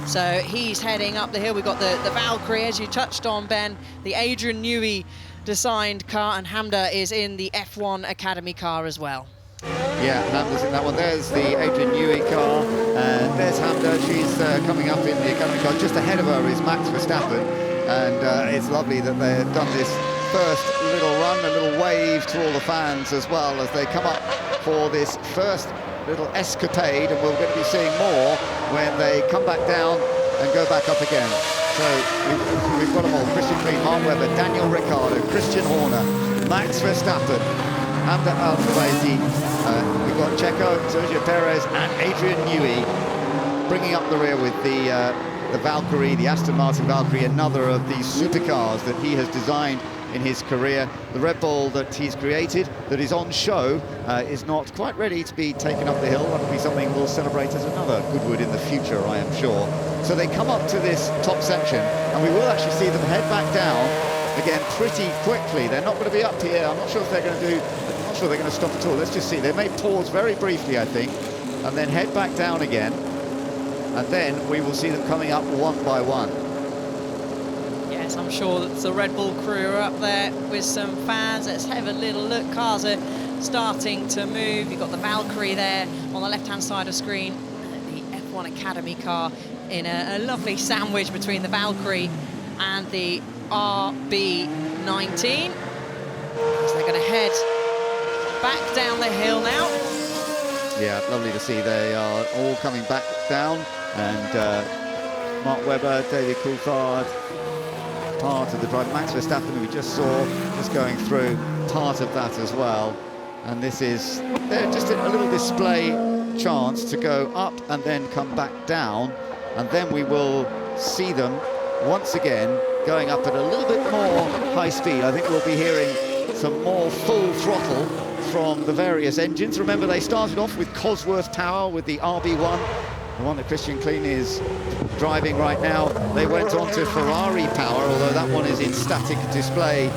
Speaker 8: So he's heading up the hill. We've got the Valkyrie, as you touched on, Ben, the Adrian Newey designed car, and Hamda is in the F1 Academy car as well.
Speaker 6: Yeah, Hamda's in that one. There's the Adrian Newey car, and there's Hamda. She's coming up in the Academy car. Just ahead of her is Max Verstappen, and it's lovely that they've done this first little run, a little wave to all the fans as well as they come up for this first little escapade, and we're going to be seeing more when they come back down and go back up again. So we've got them all. Christian Clean, Mark Webber, Daniel Ricciardo, Christian Horner, Max Verstappen, Hamda Al-Qubaisi, we've got Checo, Sergio Perez and Adrian Newey bringing up the rear with the Valkyrie, the Aston Martin Valkyrie, another of these supercars that he has designed in his career. The Red Bull that he's created, that is on show, is not quite ready to be taken up the hill. That'll be something we'll celebrate as another Goodwood in the future, I am sure. So they come up to this top section, and we will actually see them head back down again pretty quickly. They're not going to be up here. I'm not sure if they're going to do, I'm not sure they're going to stop at all. Let's just see. They may pause very briefly, I think, and then head back down again. And then we will see them coming up one by one.
Speaker 8: Yes, I'm sure that the Red Bull crew are up there with some fans. Let's have a little look. Cars are starting to move. You've got the Valkyrie there on the left-hand side of screen, the F1 Academy car in a lovely sandwich between the Valkyrie and the RB19. So they're going to head back down the hill now.
Speaker 6: Yeah, lovely to see they are all coming back down, and Mark Webber, David Coulthard, part of the drive. Max Verstappen, who we just saw, just going through, part of that as well. And this is just a little display chance to go up and then come back down, and then we will see them once again going up at a little bit more high speed. I think we'll be hearing some more full throttle from the various engines. Remember, they started off with Cosworth Power with the RB1, the one that Christian Klein is driving right now. They went on to Ferrari Power, although that one is in static display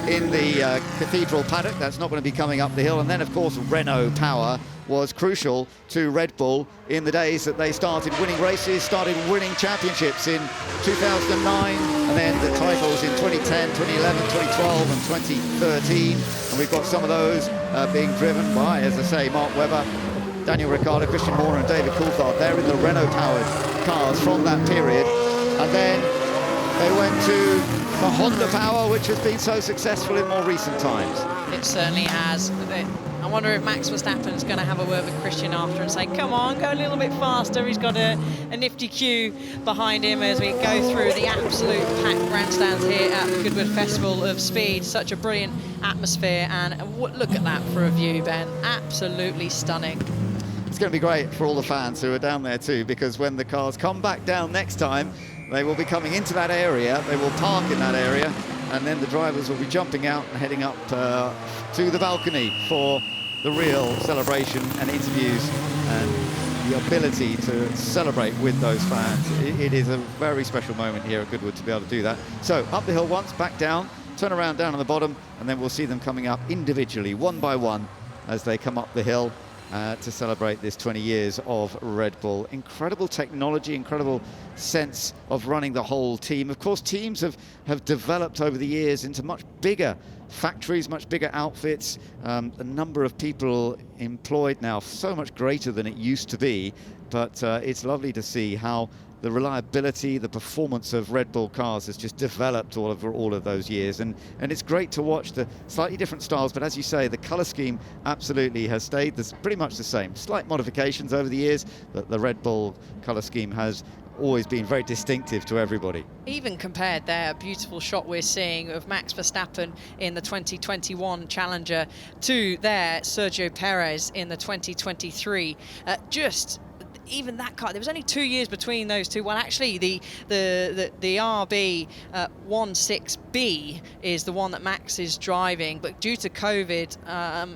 Speaker 6: in the Cathedral paddock. That's not going to be coming up the hill. And then, of course, Renault Power was crucial to Red Bull in the days that they started winning races, started winning championships in 2009, and then the titles in 2010, 2011, 2012 and 2013. And we've got some of those being driven by, as I say, Mark Webber, Daniel Ricciardo, Christian Horner and David Coulthard. They're in the Renault-powered cars from that period. And then they went to the Honda Power, which has been so successful in more recent times.
Speaker 8: It certainly has. I wonder if Max Verstappen's going to have a word with Christian after and say, come on, go a little bit faster. He's got a nifty queue behind him as we go through the absolute packed grandstands here at the Goodwood Festival of Speed. Such a brilliant atmosphere, and look at that for a view, Ben. Absolutely stunning.
Speaker 6: It's going to be great for all the fans who are down there too, because when the cars come back down next time, they will be coming into that area, they will park in that area, and then the drivers will be jumping out and heading up to the balcony for the real celebration and interviews and the ability to celebrate with those fans. It is a very special moment here at Goodwood to be able to do that. So up the hill once, back down, turn around down on the bottom, and then we'll see them coming up individually, one by one, as they come up the hill. To celebrate this 20 years of Red Bull. Incredible technology, incredible sense of running the whole team. Of course, teams have developed over the years into much bigger factories, much bigger outfits. The number of people employed now, so much greater than it used to be. But it's lovely to see how the reliability, the performance of Red Bull cars has just developed over all of those years. And it's great to watch the slightly different styles, but as you say, the colour scheme absolutely has stayed pretty much the same. Slight modifications over the years, but the Red Bull colour scheme has always been very distinctive to everybody.
Speaker 8: Even compared there, a beautiful shot we're seeing of Max Verstappen in the 2021 Challenger to there Sergio Perez in the 2023. Even that car, there was only 2 years between those two. Well, actually, the RB 16B is the one that Max is driving, but due to COVID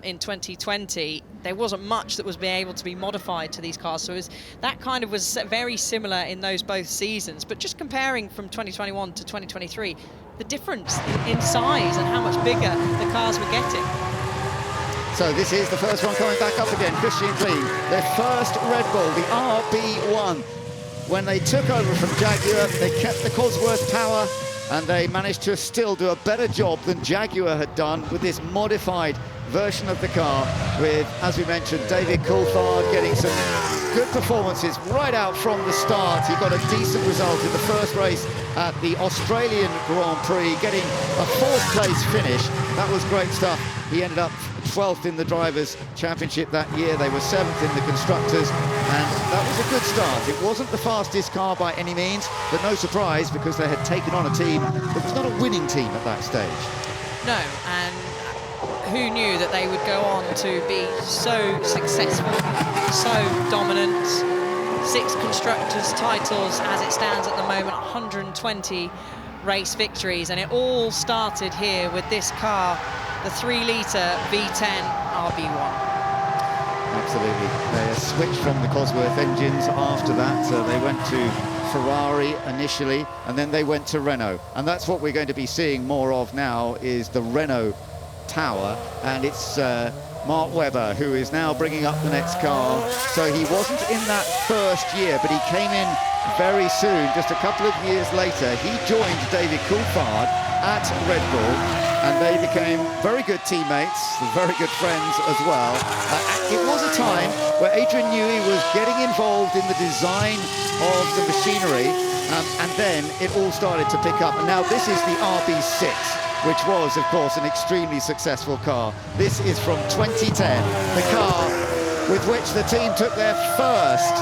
Speaker 8: in 2020, there wasn't much that was being able to be modified to these cars. So that kind of was very similar in those both seasons. But just comparing from 2021 to 2023, the difference in size and how much bigger the cars were getting.
Speaker 6: So this is the first one coming back up again, Christian Klein. Their first Red Bull, the RB1. When they took over from Jaguar, they kept the Cosworth Power, and they managed to still do a better job than Jaguar had done with this modified version of the car, with, as we mentioned, David Coulthard getting some good performances right out from the start. He got a decent result in the first race at the Australian Grand Prix, getting a fourth place finish. That was great stuff. He ended up 12th in the Drivers' Championship that year. They were 7th in the Constructors, and that was a good start. It wasn't the fastest car by any means, but no surprise, because they had taken on a team that was not a winning team at that stage.
Speaker 8: No, and who knew that they would go on to be so successful, so dominant. 6 Constructors titles as it stands at the moment, 120 race victories, and it all started here with this car, the 3-litre V10 RB1.
Speaker 6: Absolutely. They switched from the Cosworth engines after that. They went to Ferrari initially, and then they went to Renault. And that's what we're going to be seeing more of now, is the Renault Tower. And it's Mark Webber who is now bringing up the next car. So he wasn't in that first year, but he came in very soon. Just a couple of years later, he joined David Coulthard at Red Bull. and they became very good teammates, very good friends as well. It was a time where Adrian Newey was getting involved in the design of the machinery, and then it all started to pick up. And now this is the RB6, which was, of course, an extremely successful car. This is from 2010, the car with which the team took their first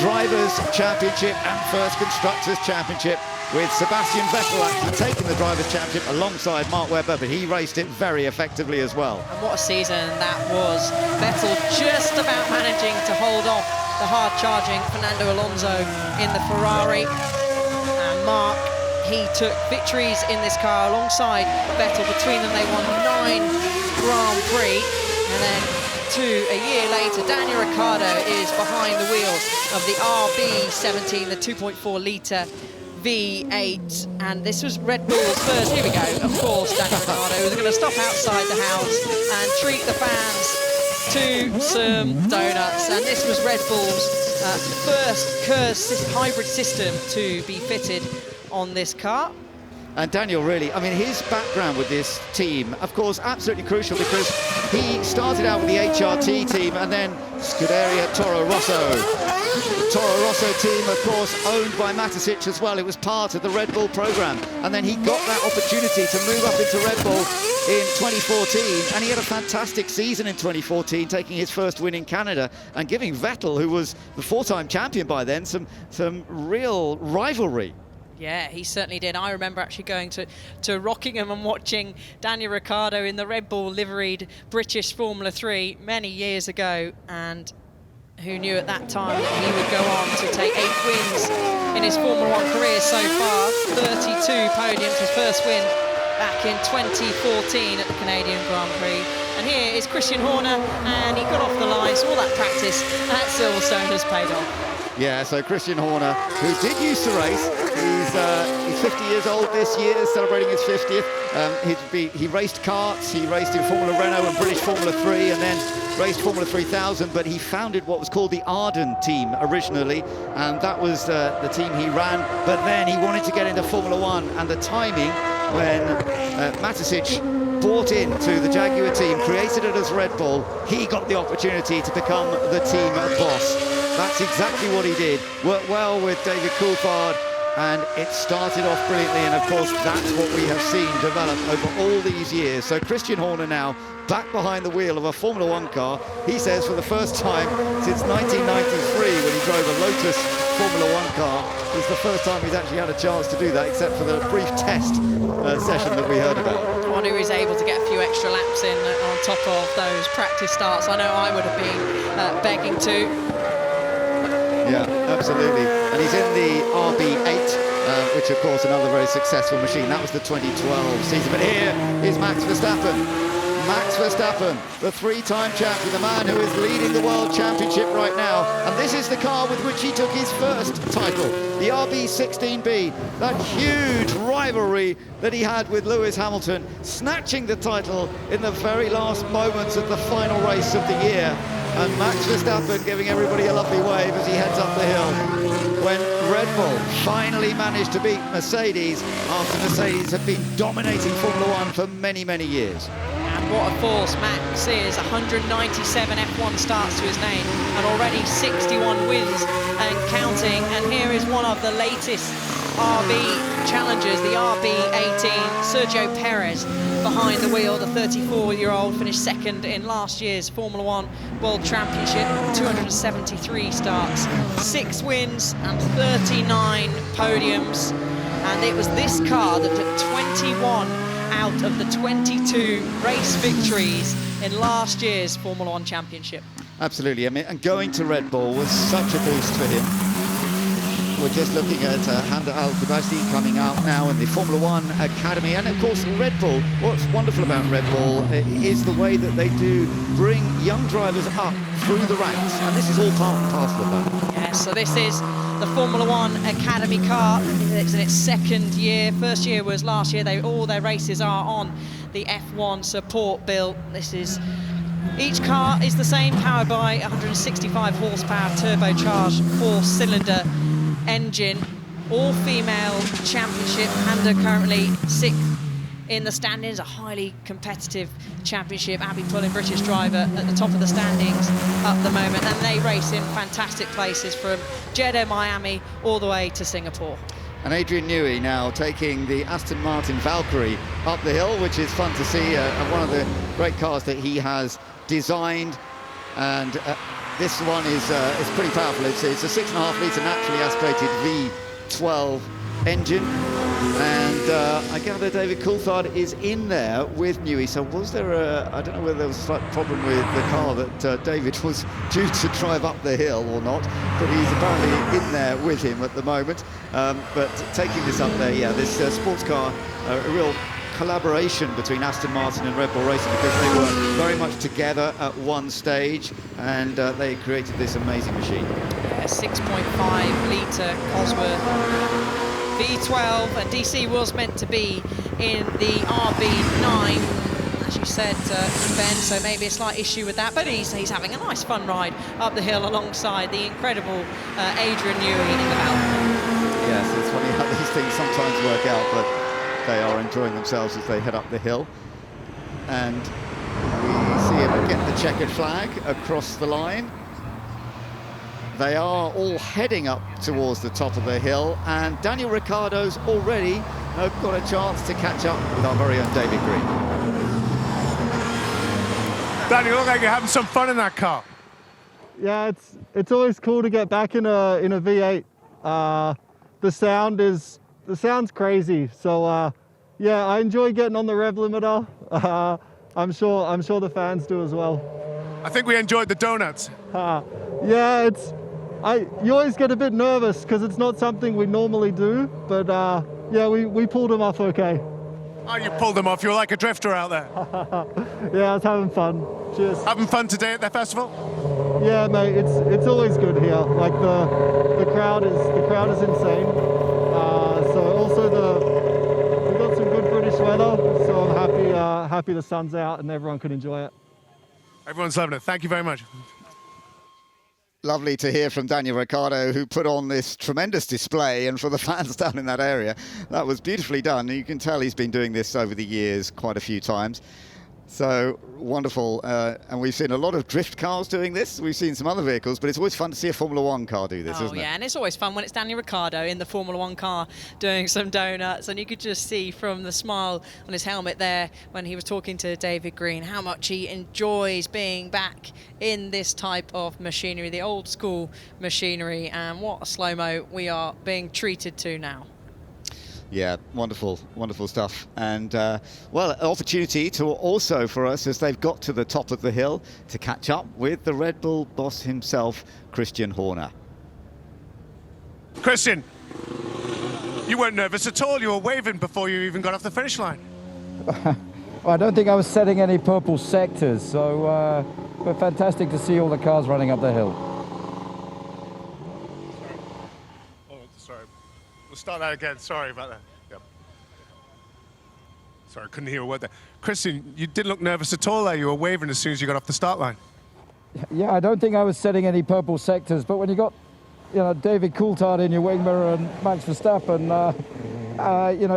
Speaker 6: Drivers' Championship and first Constructors' Championship, with Sebastian Vettel actually taking the Drivers' Championship alongside Mark Webber, but he raced it very effectively as well.
Speaker 8: And what a season that was. Vettel just about managing to hold off the hard-charging Fernando Alonso in the Ferrari. And Mark, he took victories in this car alongside Vettel. Between them, they won 9 Grand Prix, and then a year later, Daniel Ricciardo is behind the wheels of the RB17, the 2.4-litre V8, and this was Red Bull's first. Here we go, of course, Daniel Ricciardo was going to stop outside the house and treat the fans to some donuts, and this was Red Bull's first KERS hybrid system to be fitted on this car.
Speaker 6: And Daniel, really, I mean, his background with this team, of course, absolutely crucial, because he started out with the HRT team and then Scuderia Toro Rosso. The Toro Rosso team, of course, owned by Matisic as well. It was part of the Red Bull program. And then he got that opportunity to move up into Red Bull in 2014. And he had a fantastic season in 2014, taking his first win in Canada and giving Vettel, who was the 4-time champion by then, some real rivalry.
Speaker 8: Yeah, he certainly did. I remember actually going to Rockingham and watching Daniel Ricciardo in the Red Bull liveried British Formula 3 many years ago, and who knew at that time that he would go on to take 8 wins in his Formula 1 career so far, 32 podiums, his first win back in 2014 at the Canadian Grand Prix. And here is Christian Horner, and he got off the line, so all that practice at Silverstone has paid off.
Speaker 6: Yeah, so Christian Horner, who did used to race, he's 50 years old this year, celebrating his 50th. He raced karts, he raced in Formula Renault and British Formula 3, and then raced Formula 3000, but he founded what was called the Arden team originally, and that was the team he ran. But then he wanted to get into Formula 1, and the timing when Matisic bought into the Jaguar team, created it as Red Bull, he got the opportunity to become the team boss. That's exactly what he did. Worked well with David Coulthard, and it started off brilliantly, and of course that's what we have seen develop over all these years. So Christian Horner now back behind the wheel of a Formula 1 car. He says for the first time since 1993, when he drove a Lotus Formula 1 car, it's the first time he's actually had a chance to do that, except for the brief test session that we heard about.
Speaker 8: One who is able to get a few extra laps in on top of those practice starts. I know I would have been begging to.
Speaker 6: Yeah, absolutely. And he's in the RB8, which, of course, another very successful machine. That was the 2012 season. But here is Max Verstappen. Max Verstappen, the 3-time champion, the man who is leading the World Championship right now. And this is the car with which he took his first title, the RB16B. That huge rivalry that he had with Lewis Hamilton, snatching the title in the very last moments of the final race of the year. And Max Verstappen giving everybody a lovely wave as he heads up the hill. When Red Bull finally managed to beat Mercedes after Mercedes had been dominating Formula 1 for many, many years.
Speaker 8: And what a force Max is. 197 F1 starts to his name and already 61 wins and counting. And here is one of the latest RB challengers, the RB18, Sergio Perez, behind the wheel. The 34-year-old finished second in last year's Formula 1 World Championship, 273 starts, 6 wins and 39 podiums. And it was this car that took 21 out of the 22 race victories in last year's Formula 1 Championship.
Speaker 6: Absolutely. I mean, and going to Red Bull was such a boost for him. We're just looking at Honda Al-Kubasi coming out now in the Formula 1 Academy. And of course, Red Bull, what's wonderful about Red Bull is the way that they do bring young drivers up through the ranks. And this is all part and parcel of that.
Speaker 8: Yes, so this is the Formula 1 Academy car. It's in its second year. First year was last year. All their races are on the F1 support bill. Each car is the same, powered by 165 horsepower turbocharged 4-cylinder engine, all-female championship. Honda currently 6th in the standings, a highly competitive championship. Abby Pullen, British driver, at the top of the standings at the moment, and they race in fantastic places from Jeddah, Miami, all the way to Singapore.
Speaker 6: And Adrian Newey now taking the Aston Martin Valkyrie up the hill, which is fun to see, one of the great cars that he has designed. And this one is pretty powerful. It's a 6.5 litre naturally aspirated V12 engine. And I gather David Coulthard is in there with Newey. So was there I don't know whether there was a slight problem with the car that David was due to drive up the hill or not, but he's apparently in there with him at the moment. But taking this up there, yeah, this sports car, a real collaboration between Aston Martin and Red Bull Racing, because they were very much together at one stage, and they created this amazing machine.
Speaker 8: Yeah, 6.5 litre Cosworth V12, and DC was meant to be in the RB9, as you said, Ben, so maybe a slight issue with that, but he's having a nice fun ride up the hill alongside the incredible Adrian Newey in the Valkyrie.
Speaker 6: Yes, it's funny how these things sometimes work out, but they are enjoying themselves as they head up the hill. And we see him get the checkered flag across the line. They are all heading up towards the top of the hill, and Daniel Ricciardo's already got a chance to catch up with our very own David Green.
Speaker 11: Daniel, you look like you're having some fun in that car.
Speaker 3: Yeah, it's always cool to get back in a V8. The sound's crazy. So yeah, I enjoy getting on the rev limiter. I'm sure the fans do as well.
Speaker 11: I think we enjoyed the donuts.
Speaker 3: Yeah, you always get a bit nervous because it's not something we normally do, but yeah, we pulled them off okay.
Speaker 11: Oh, you pulled them off. You were like a drifter out there.
Speaker 3: Yeah, I was having fun. Cheers.
Speaker 11: Having fun today at the festival?
Speaker 3: Yeah, mate, it's always good here. Like the crowd is insane. So also we've got some good British weather, so I'm happy the sun's out and everyone can enjoy it.
Speaker 11: Everyone's loving it. Thank you very much.
Speaker 6: Lovely to hear from Daniel Ricciardo, who put on this tremendous display, and for the fans down in that area, that was beautifully done. You can tell he's been doing this over the years quite a few times. So wonderful, and we've seen a lot of drift cars doing this. We've seen some other vehicles, but it's always fun to see a Formula One car do this, isn't it?
Speaker 8: Oh yeah, and it's always fun when it's Daniel Ricciardo in the Formula One car doing some donuts, and you could just see from the smile on his helmet there when he was talking to David Green how much he enjoys being back in this type of machinery, the old school machinery, and what a slow-mo we are being treated to now.
Speaker 6: Yeah, wonderful, wonderful stuff. And, well, an opportunity to also for us, as they've got to the top of the hill, to catch up with the Red Bull boss himself, Christian Horner.
Speaker 11: Christian, you weren't nervous at all. You were waving before you even got off the finish line.
Speaker 9: Well, I don't think I was setting any purple sectors, so but fantastic to see all the cars running up the hill.
Speaker 11: Start that again. Sorry about that. Yep. Sorry, I couldn't hear a word there. Christian, you didn't look nervous at all there. You were waving as soon as you got off the start line.
Speaker 9: Yeah, I don't think I was setting any purple sectors, but when you got, David Coulthard in your wing mirror and Max Verstappen,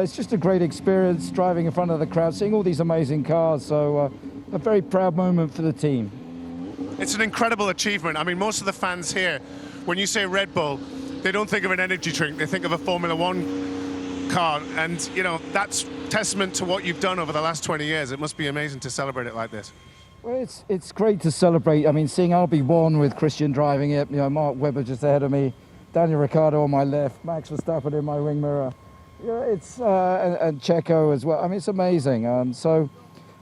Speaker 9: it's just a great experience driving in front of the crowd, seeing all these amazing cars. So a very proud moment for the team.
Speaker 11: It's an incredible achievement. I mean, most of the fans here, when you say Red Bull, they don't think of an energy drink, they think of a Formula One car, and that's testament to what you've done over the last 20 years. It must be amazing to celebrate it like this.
Speaker 9: Well, it's great to celebrate. I mean, seeing RB1 with Christian driving it, Mark Webber just ahead of me, Daniel Ricciardo on my left, Max Verstappen in my wing mirror, it's and Checo as well. I mean, it's amazing. So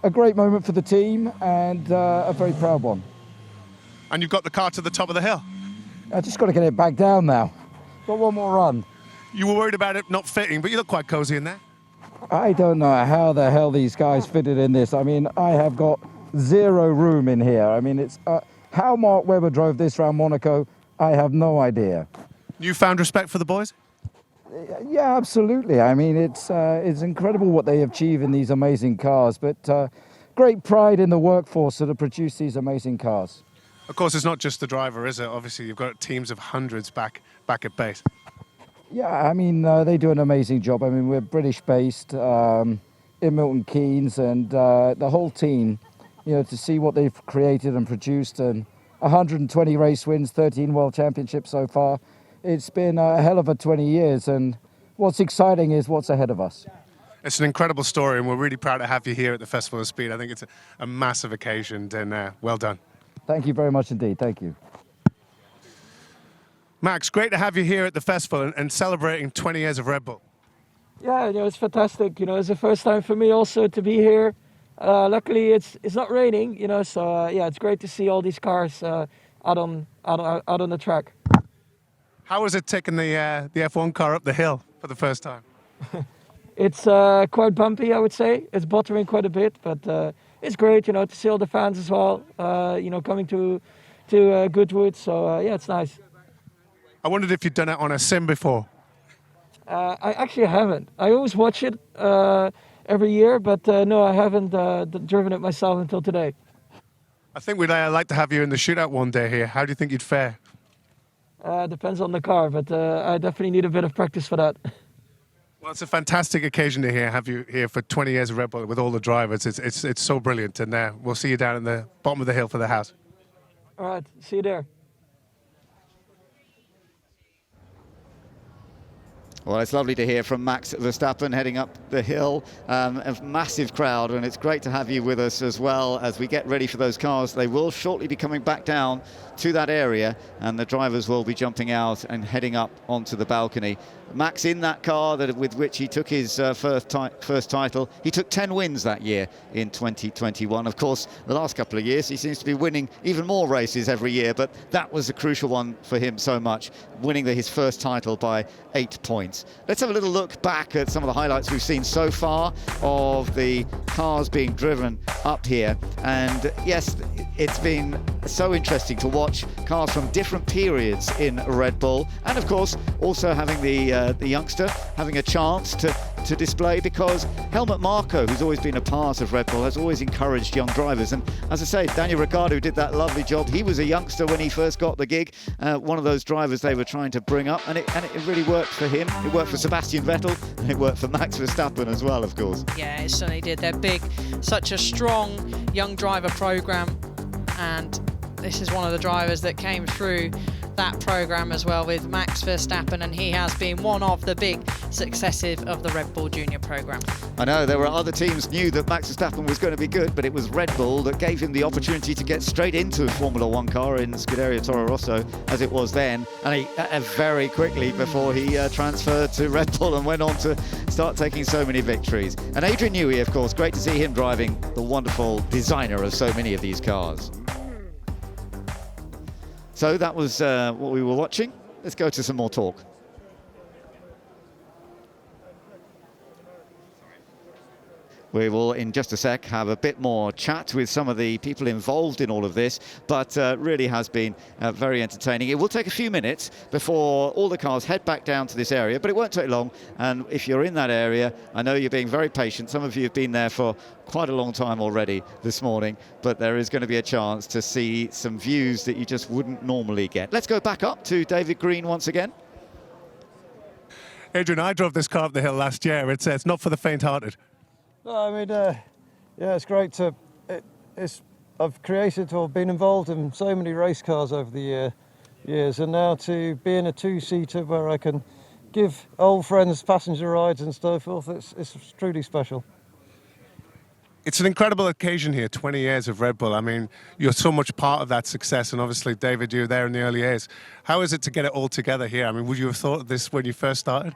Speaker 9: a great moment for the team, and a very proud one.
Speaker 11: And you've got the car to the top of the hill.
Speaker 9: I just got to get it back down now. Got one more run.
Speaker 11: You were worried about it not fitting, but you look quite cozy in there.
Speaker 9: I don't know how the hell these guys fitted in this. I mean, I have got zero room in here. I mean, it's how Mark Webber drove this around Monaco, I have no idea.
Speaker 11: You found respect for the boys?
Speaker 9: Yeah, absolutely. I mean, it's incredible what they achieve in these amazing cars, but great pride in the workforce that have produced these amazing cars.
Speaker 11: Of course, it's not just the driver, is it? Obviously, you've got teams of hundreds back at base.
Speaker 9: Yeah, I mean, they do an amazing job. I mean, we're British-based. in Milton Keynes and the whole team, you know, to see what they've created and produced, and 120 race wins, 13 World Championships so far. It's been a hell of a 20 years, and what's exciting is what's ahead of us.
Speaker 11: It's an incredible story, and we're really proud to have you here at the Festival of Speed. I think it's a massive occasion, and well done.
Speaker 9: Thank you very much indeed. Thank you.
Speaker 11: Max, great to have you here at the festival and celebrating 20 years of Red Bull.
Speaker 4: Yeah, you know, it's fantastic. You know, it's the first time for me also to be here. Luckily, it's not raining. You know, so yeah, it's great to see all these cars out on the track.
Speaker 11: How was it taking the F1 car up the hill for the first time?
Speaker 4: It's quite bumpy, I would say. It's buttering quite a bit, but it's great, you know, to see all the fans as well. You know, coming to Goodwood. So yeah, it's nice.
Speaker 11: I wondered if you'd done it on a sim before.
Speaker 4: I actually haven't. I always watch it every year, but no, I haven't driven it myself until today.
Speaker 11: I think we'd like to have you in the shootout one day here. How do you think you'd fare?
Speaker 4: Depends on the car, but I definitely need a bit of practice for that.
Speaker 11: Well, it's a fantastic occasion to have you here for 20 years of Red Bull with all the drivers. It's so brilliant, and we'll see you down in the bottom of the hill for the house.
Speaker 4: All right, see you there.
Speaker 6: Well, it's lovely to hear from Max Verstappen heading up the hill. A massive crowd, and it's great to have you with us as well as we get ready for those cars. They will shortly be coming back down to that area, and the drivers will be jumping out and heading up onto the balcony. Max in that car with which he took his first title. He took 10 wins that year in 2021. Of course, the last couple of years he seems to be winning even more races every year, but that was a crucial one for him so much, winning his first title by 8 points. Let's have a little look back at some of the highlights we've seen so far of the cars being driven up here. And yes, it's been so interesting to watch cars from different periods in Red Bull, and of course also having the youngster having a chance to display, because Helmut Marko, who's always been a part of Red Bull, has always encouraged young drivers. And as I say, Daniel Ricciardo did that lovely job. He was a youngster when he first got the gig, one of those drivers they were trying to bring up, and it really worked for him. It worked for Sebastian Vettel, and it worked for Max Verstappen as well, of course.
Speaker 8: Yeah, it certainly did. They're big, such a strong young driver program, and this is one of the drivers that came through that program as well with Max Verstappen, and he has been one of the big successes of the Red Bull Junior program.
Speaker 6: I know there were other teams knew that Max Verstappen was going to be good, but it was Red Bull that gave him the opportunity to get straight into a Formula One car in Scuderia Toro Rosso, as it was then, and very quickly before he transferred to Red Bull and went on to start taking so many victories. And Adrian Newey, of course, great to see him driving, the wonderful designer of so many of these cars. So that was what we were watching. Let's go to some more talk. We will, in just a sec, have a bit more chat with some of the people involved in all of this, but really has been very entertaining. It will take a few minutes before all the cars head back down to this area, but it won't take long. And if you're in that area, I know you're being very patient. Some of you have been there for quite a long time already this morning, but there is going to be a chance to see some views that you just wouldn't normally get. Let's go back up to David Green once again.
Speaker 11: Adrian, I drove this car up the hill last year. It's not for the faint-hearted.
Speaker 5: No, I mean, yeah, it's great to. I've created or been involved in so many race cars over the years, and now to be in a two-seater where I can give old friends passenger rides and so forth, it's truly special.
Speaker 11: It's an incredible occasion here, 20 years of Red Bull. I mean, you're so much part of that success, and obviously, David, you were there in the early years. How is it to get it all together here? I mean, would you have thought of this when you first started?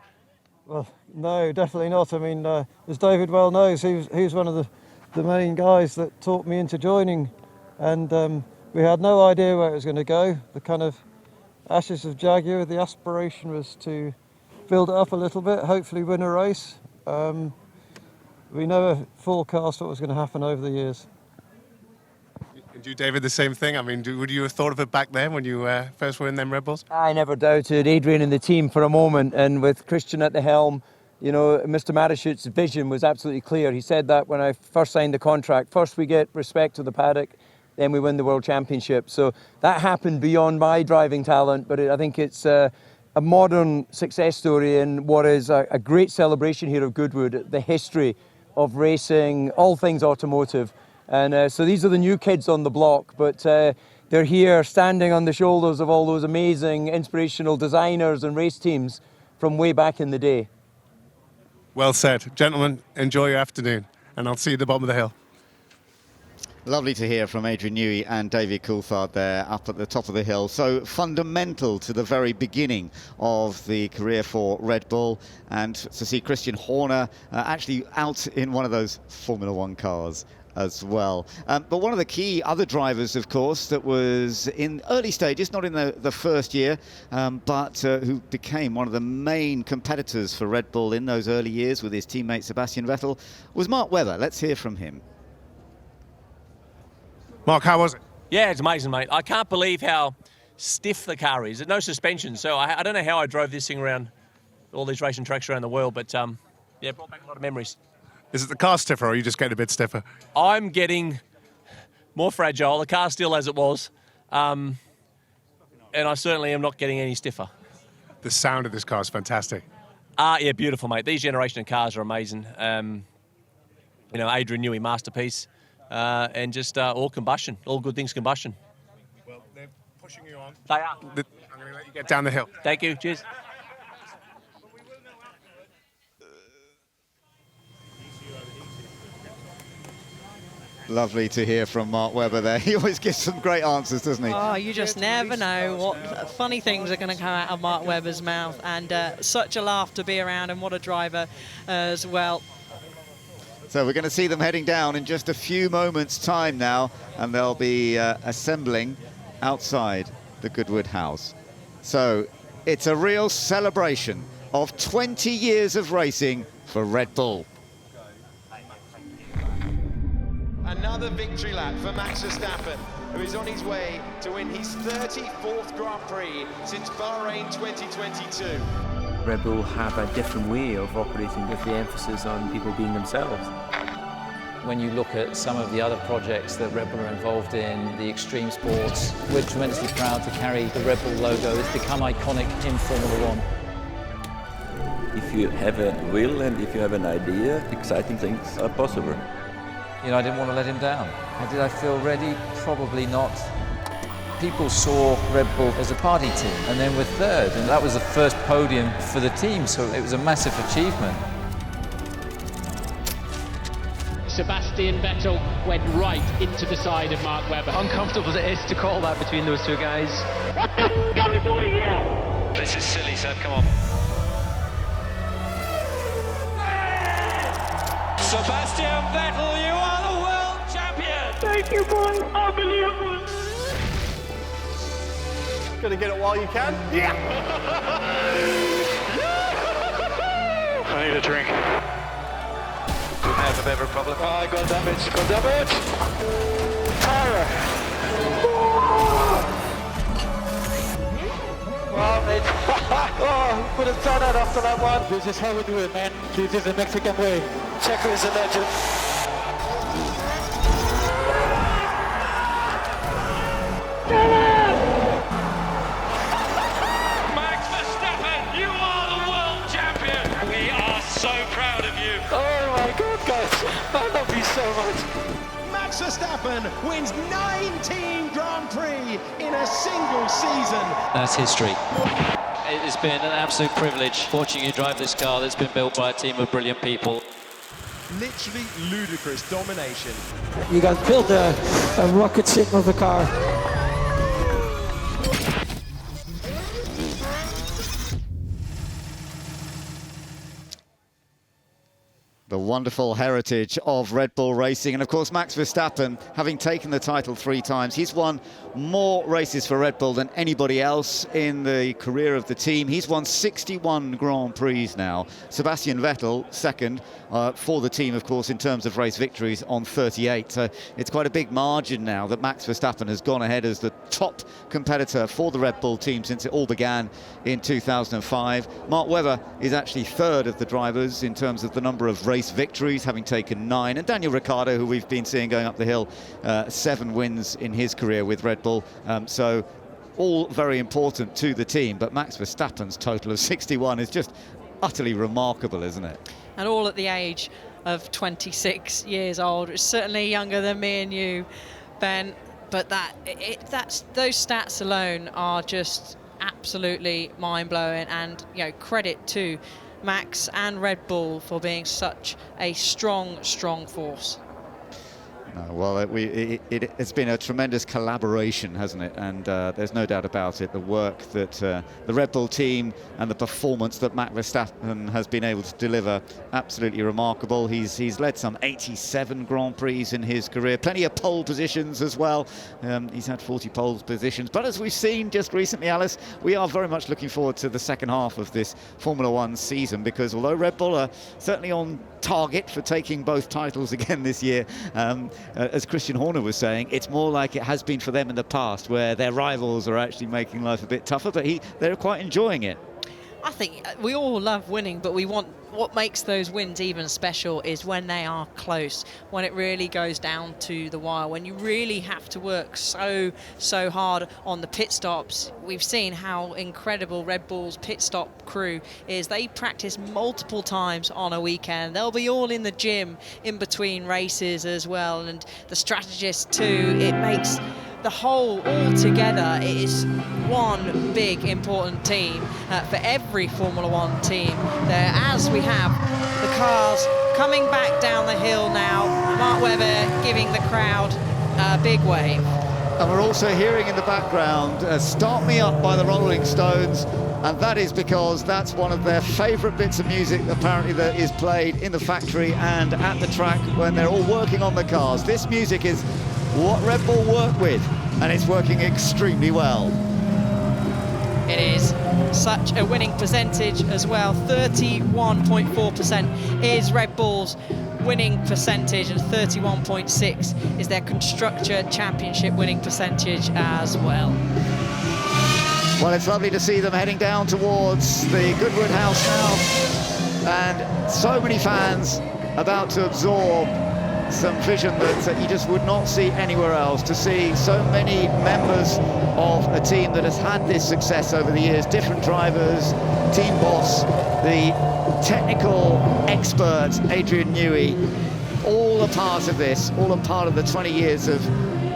Speaker 5: Well, no, definitely not. I mean, as David well knows, he was one of the main guys that talked me into joining, and we had no idea where it was going to go. The kind of ashes of Jaguar, the aspiration was to build it up a little bit, hopefully win a race. We never forecast what was going to happen over the years.
Speaker 11: And you, David, the same thing? I mean, would you have thought of it back then when you first were in them Red Bulls?
Speaker 10: I never doubted Adrian and the team for a moment, and with Christian at the helm, you know, Mr. Marishute's vision was absolutely clear. He said that when I first signed the contract. First we get respect to the paddock, then we win the World Championship. So that happened beyond my driving talent, but I think it's a modern success story and what is a great celebration here of Goodwood, the history of racing, all things automotive. And so these are the new kids on the block, but they're here standing on the shoulders of all those amazing, inspirational designers and race teams from way back in the day.
Speaker 11: Well said. Gentlemen, enjoy your afternoon, and I'll see you at the bottom of the hill.
Speaker 6: Lovely to hear from Adrian Newey and David Coulthard there up at the top of the hill. So fundamental to the very beginning of the career for Red Bull, and to see Christian Horner actually out in one of those Formula One cars as well. But one of the key other drivers, of course, that was in early stages, not in the first year, but who became one of the main competitors for Red Bull in those early years with his teammate Sebastian Vettel, was Mark Webber. Let's hear from him.
Speaker 11: Mark, how was it?
Speaker 13: Yeah, it's amazing, mate. I can't believe how stiff the car is. There's no suspension, so I don't know how I drove this thing around all these racing tracks around the world, but yeah, it brought back a lot of memories.
Speaker 11: Is it the car stiffer, or are you just getting a bit stiffer?
Speaker 13: I'm getting more fragile. The car's still as it was, and I certainly am not getting any stiffer.
Speaker 11: The sound of this car is fantastic.
Speaker 13: Yeah, beautiful, mate. These generation of cars are amazing. You know, Adrian Newey, masterpiece. And just all combustion, all good things combustion.
Speaker 11: Well, they're pushing you on.
Speaker 13: They are.
Speaker 11: I'm going to let you get down the hill.
Speaker 13: Thank you. Cheers.
Speaker 6: Lovely to hear from Mark Webber there. He always gives some great answers, doesn't he?
Speaker 8: Oh, you just never know what funny things are going to come out of Mark Webber's mouth, and such a laugh to be around, and what a driver as well.
Speaker 6: So we're going to see them heading down in just a few moments' time now, and they'll be assembling outside the Goodwood house. So it's a real celebration of 20 years of racing for Red Bull.
Speaker 16: Another victory lap for Max Verstappen, who is on his way to win his 34th Grand Prix since Bahrain 2022.
Speaker 19: Red Bull have a different way of operating with the emphasis on people being themselves.
Speaker 23: When you look at some of the other projects that Red Bull are involved in, the extreme sports, we're tremendously proud to carry the Red Bull logo. It's become iconic in Formula One.
Speaker 25: If you have a will and if you have an idea, exciting things are possible.
Speaker 23: You know, I didn't want to let him down. Did I feel ready? Probably not. People saw Red Bull as a party team, and then we're third, and that was the first podium for the team, so it was a massive achievement.
Speaker 26: Sebastian Vettel went right into the side of Mark Webber.
Speaker 19: Uncomfortable as it is to call that between those two guys.
Speaker 26: What the f*** are we doing here?
Speaker 25: This is silly, Seb, come on.
Speaker 24: Sebastian Vettel, you are the world champion!
Speaker 26: Thank you, boys. Unbelievable.
Speaker 24: Gonna get it while you can?
Speaker 26: Yeah!
Speaker 25: I need a drink. I have a bit of a problem.
Speaker 26: I got damage, Power! Well, mate. Oh, could have done that after that one. This is how we do it, man. This is the Mexican way. Checo is a legend.
Speaker 24: Max Verstappen, you are the world champion! We are so proud of you!
Speaker 26: Oh my God, guys. I love you so much.
Speaker 16: Max Verstappen wins 19 Grand Prix in a single season.
Speaker 23: That's history.
Speaker 26: It has been an absolute privilege watching you drive this car that's been built by a team of brilliant people.
Speaker 16: Literally ludicrous domination.
Speaker 4: You guys built a rocket ship of a car.
Speaker 6: The wonderful heritage of Red Bull racing. And of course, Max Verstappen, having taken the title 3 times, he's won more races for Red Bull than anybody else in the career of the team. He's won 61 Grand Prix now. Sebastian Vettel, second for the team, of course, in terms of race victories on 38. So it's quite a big margin now that Max Verstappen has gone ahead as the top competitor for the Red Bull team since it all began in 2005. Mark Webber is actually third of the drivers in terms of the number of race victories, having taken 9, and Daniel Ricciardo, who we've been seeing going up the hill, 7 wins in his career with Red Bull. So all very important to the team, but Max Verstappen's total of 61 is just utterly remarkable, isn't it?
Speaker 8: And all at the age of 26 years old. It's certainly younger than me and you, Ben, but those stats alone are just absolutely mind-blowing, and credit to Max and Red Bull for being such a strong force.
Speaker 6: Well, it's been a tremendous collaboration, hasn't it? And there's no doubt about it. The work that the Red Bull team and the performance that Max Verstappen has been able to deliver, absolutely remarkable. He's led some 87 Grand Prix in his career, plenty of pole positions as well. He's had 40 pole positions. But as we've seen just recently, Alice, we are very much looking forward to the second half of this Formula One season, because although Red Bull are certainly on target for taking both titles again this year, as Christian Horner was saying, it's more like it has been for them in the past, where their rivals are actually making life a bit tougher, but they're quite enjoying it.
Speaker 8: I think we all love winning, but what makes those wins even special is when they are close, when it really goes down to the wire, when you really have to work so hard on the pit stops. We've seen how incredible Red Bull's pit stop crew is. They practice multiple times on a weekend. They'll be all in the gym in between races as well, and the strategists too. It makes the whole all together. It is one big important team for every Formula One team there, as we have the cars coming back down the hill now. Mark Webber giving the crowd a big wave.
Speaker 6: And we're also hearing in the background Start Me Up by the Rolling Stones, and that is because that's one of their favourite bits of music apparently that is played in the factory and at the track when they're all working on the cars. This music is what Red Bull work with, and it's working extremely well.
Speaker 8: It is such a winning percentage as well. 31.4% is Red Bull's winning percentage, and 31.6 is their Constructor Championship winning percentage as well.
Speaker 6: Well, it's lovely to see them heading down towards the Goodwood House now, and so many fans about to absorb some vision that you just would not see anywhere else. To see so many members of a team that has had this success over the years, different drivers, team boss, the technical expert Adrian Newey, all a part of this, all a part of the 20 years of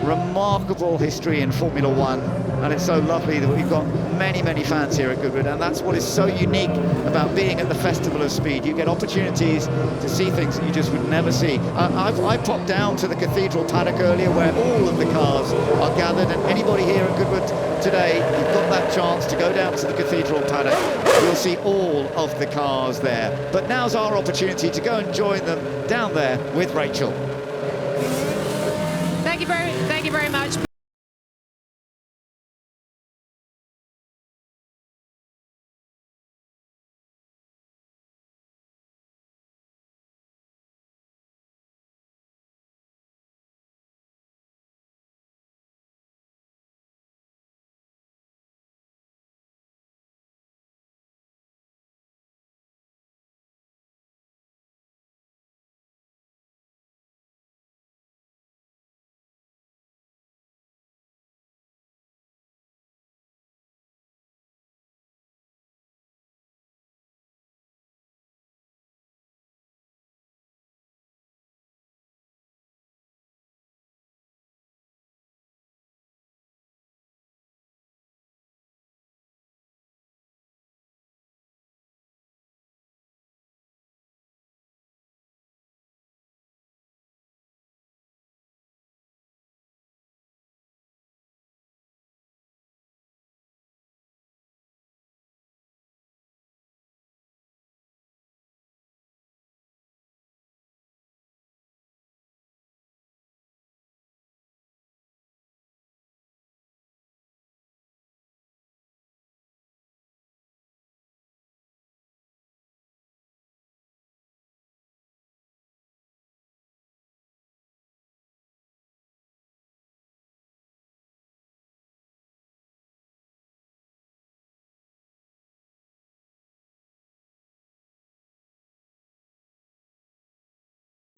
Speaker 6: remarkable history in Formula One. And it's so lovely that we've got many fans here at Goodwood, and that's what is so unique about being at the Festival of Speed. You get opportunities to see things that you just would never see. I popped down to the Cathedral paddock earlier, where all of the cars are gathered, and anybody here at Goodwood today, you've got that chance to go down to the Cathedral paddock. You'll see all of the cars there. But now's our opportunity to go and join them down there with Rachel.
Speaker 14: Thank you very much.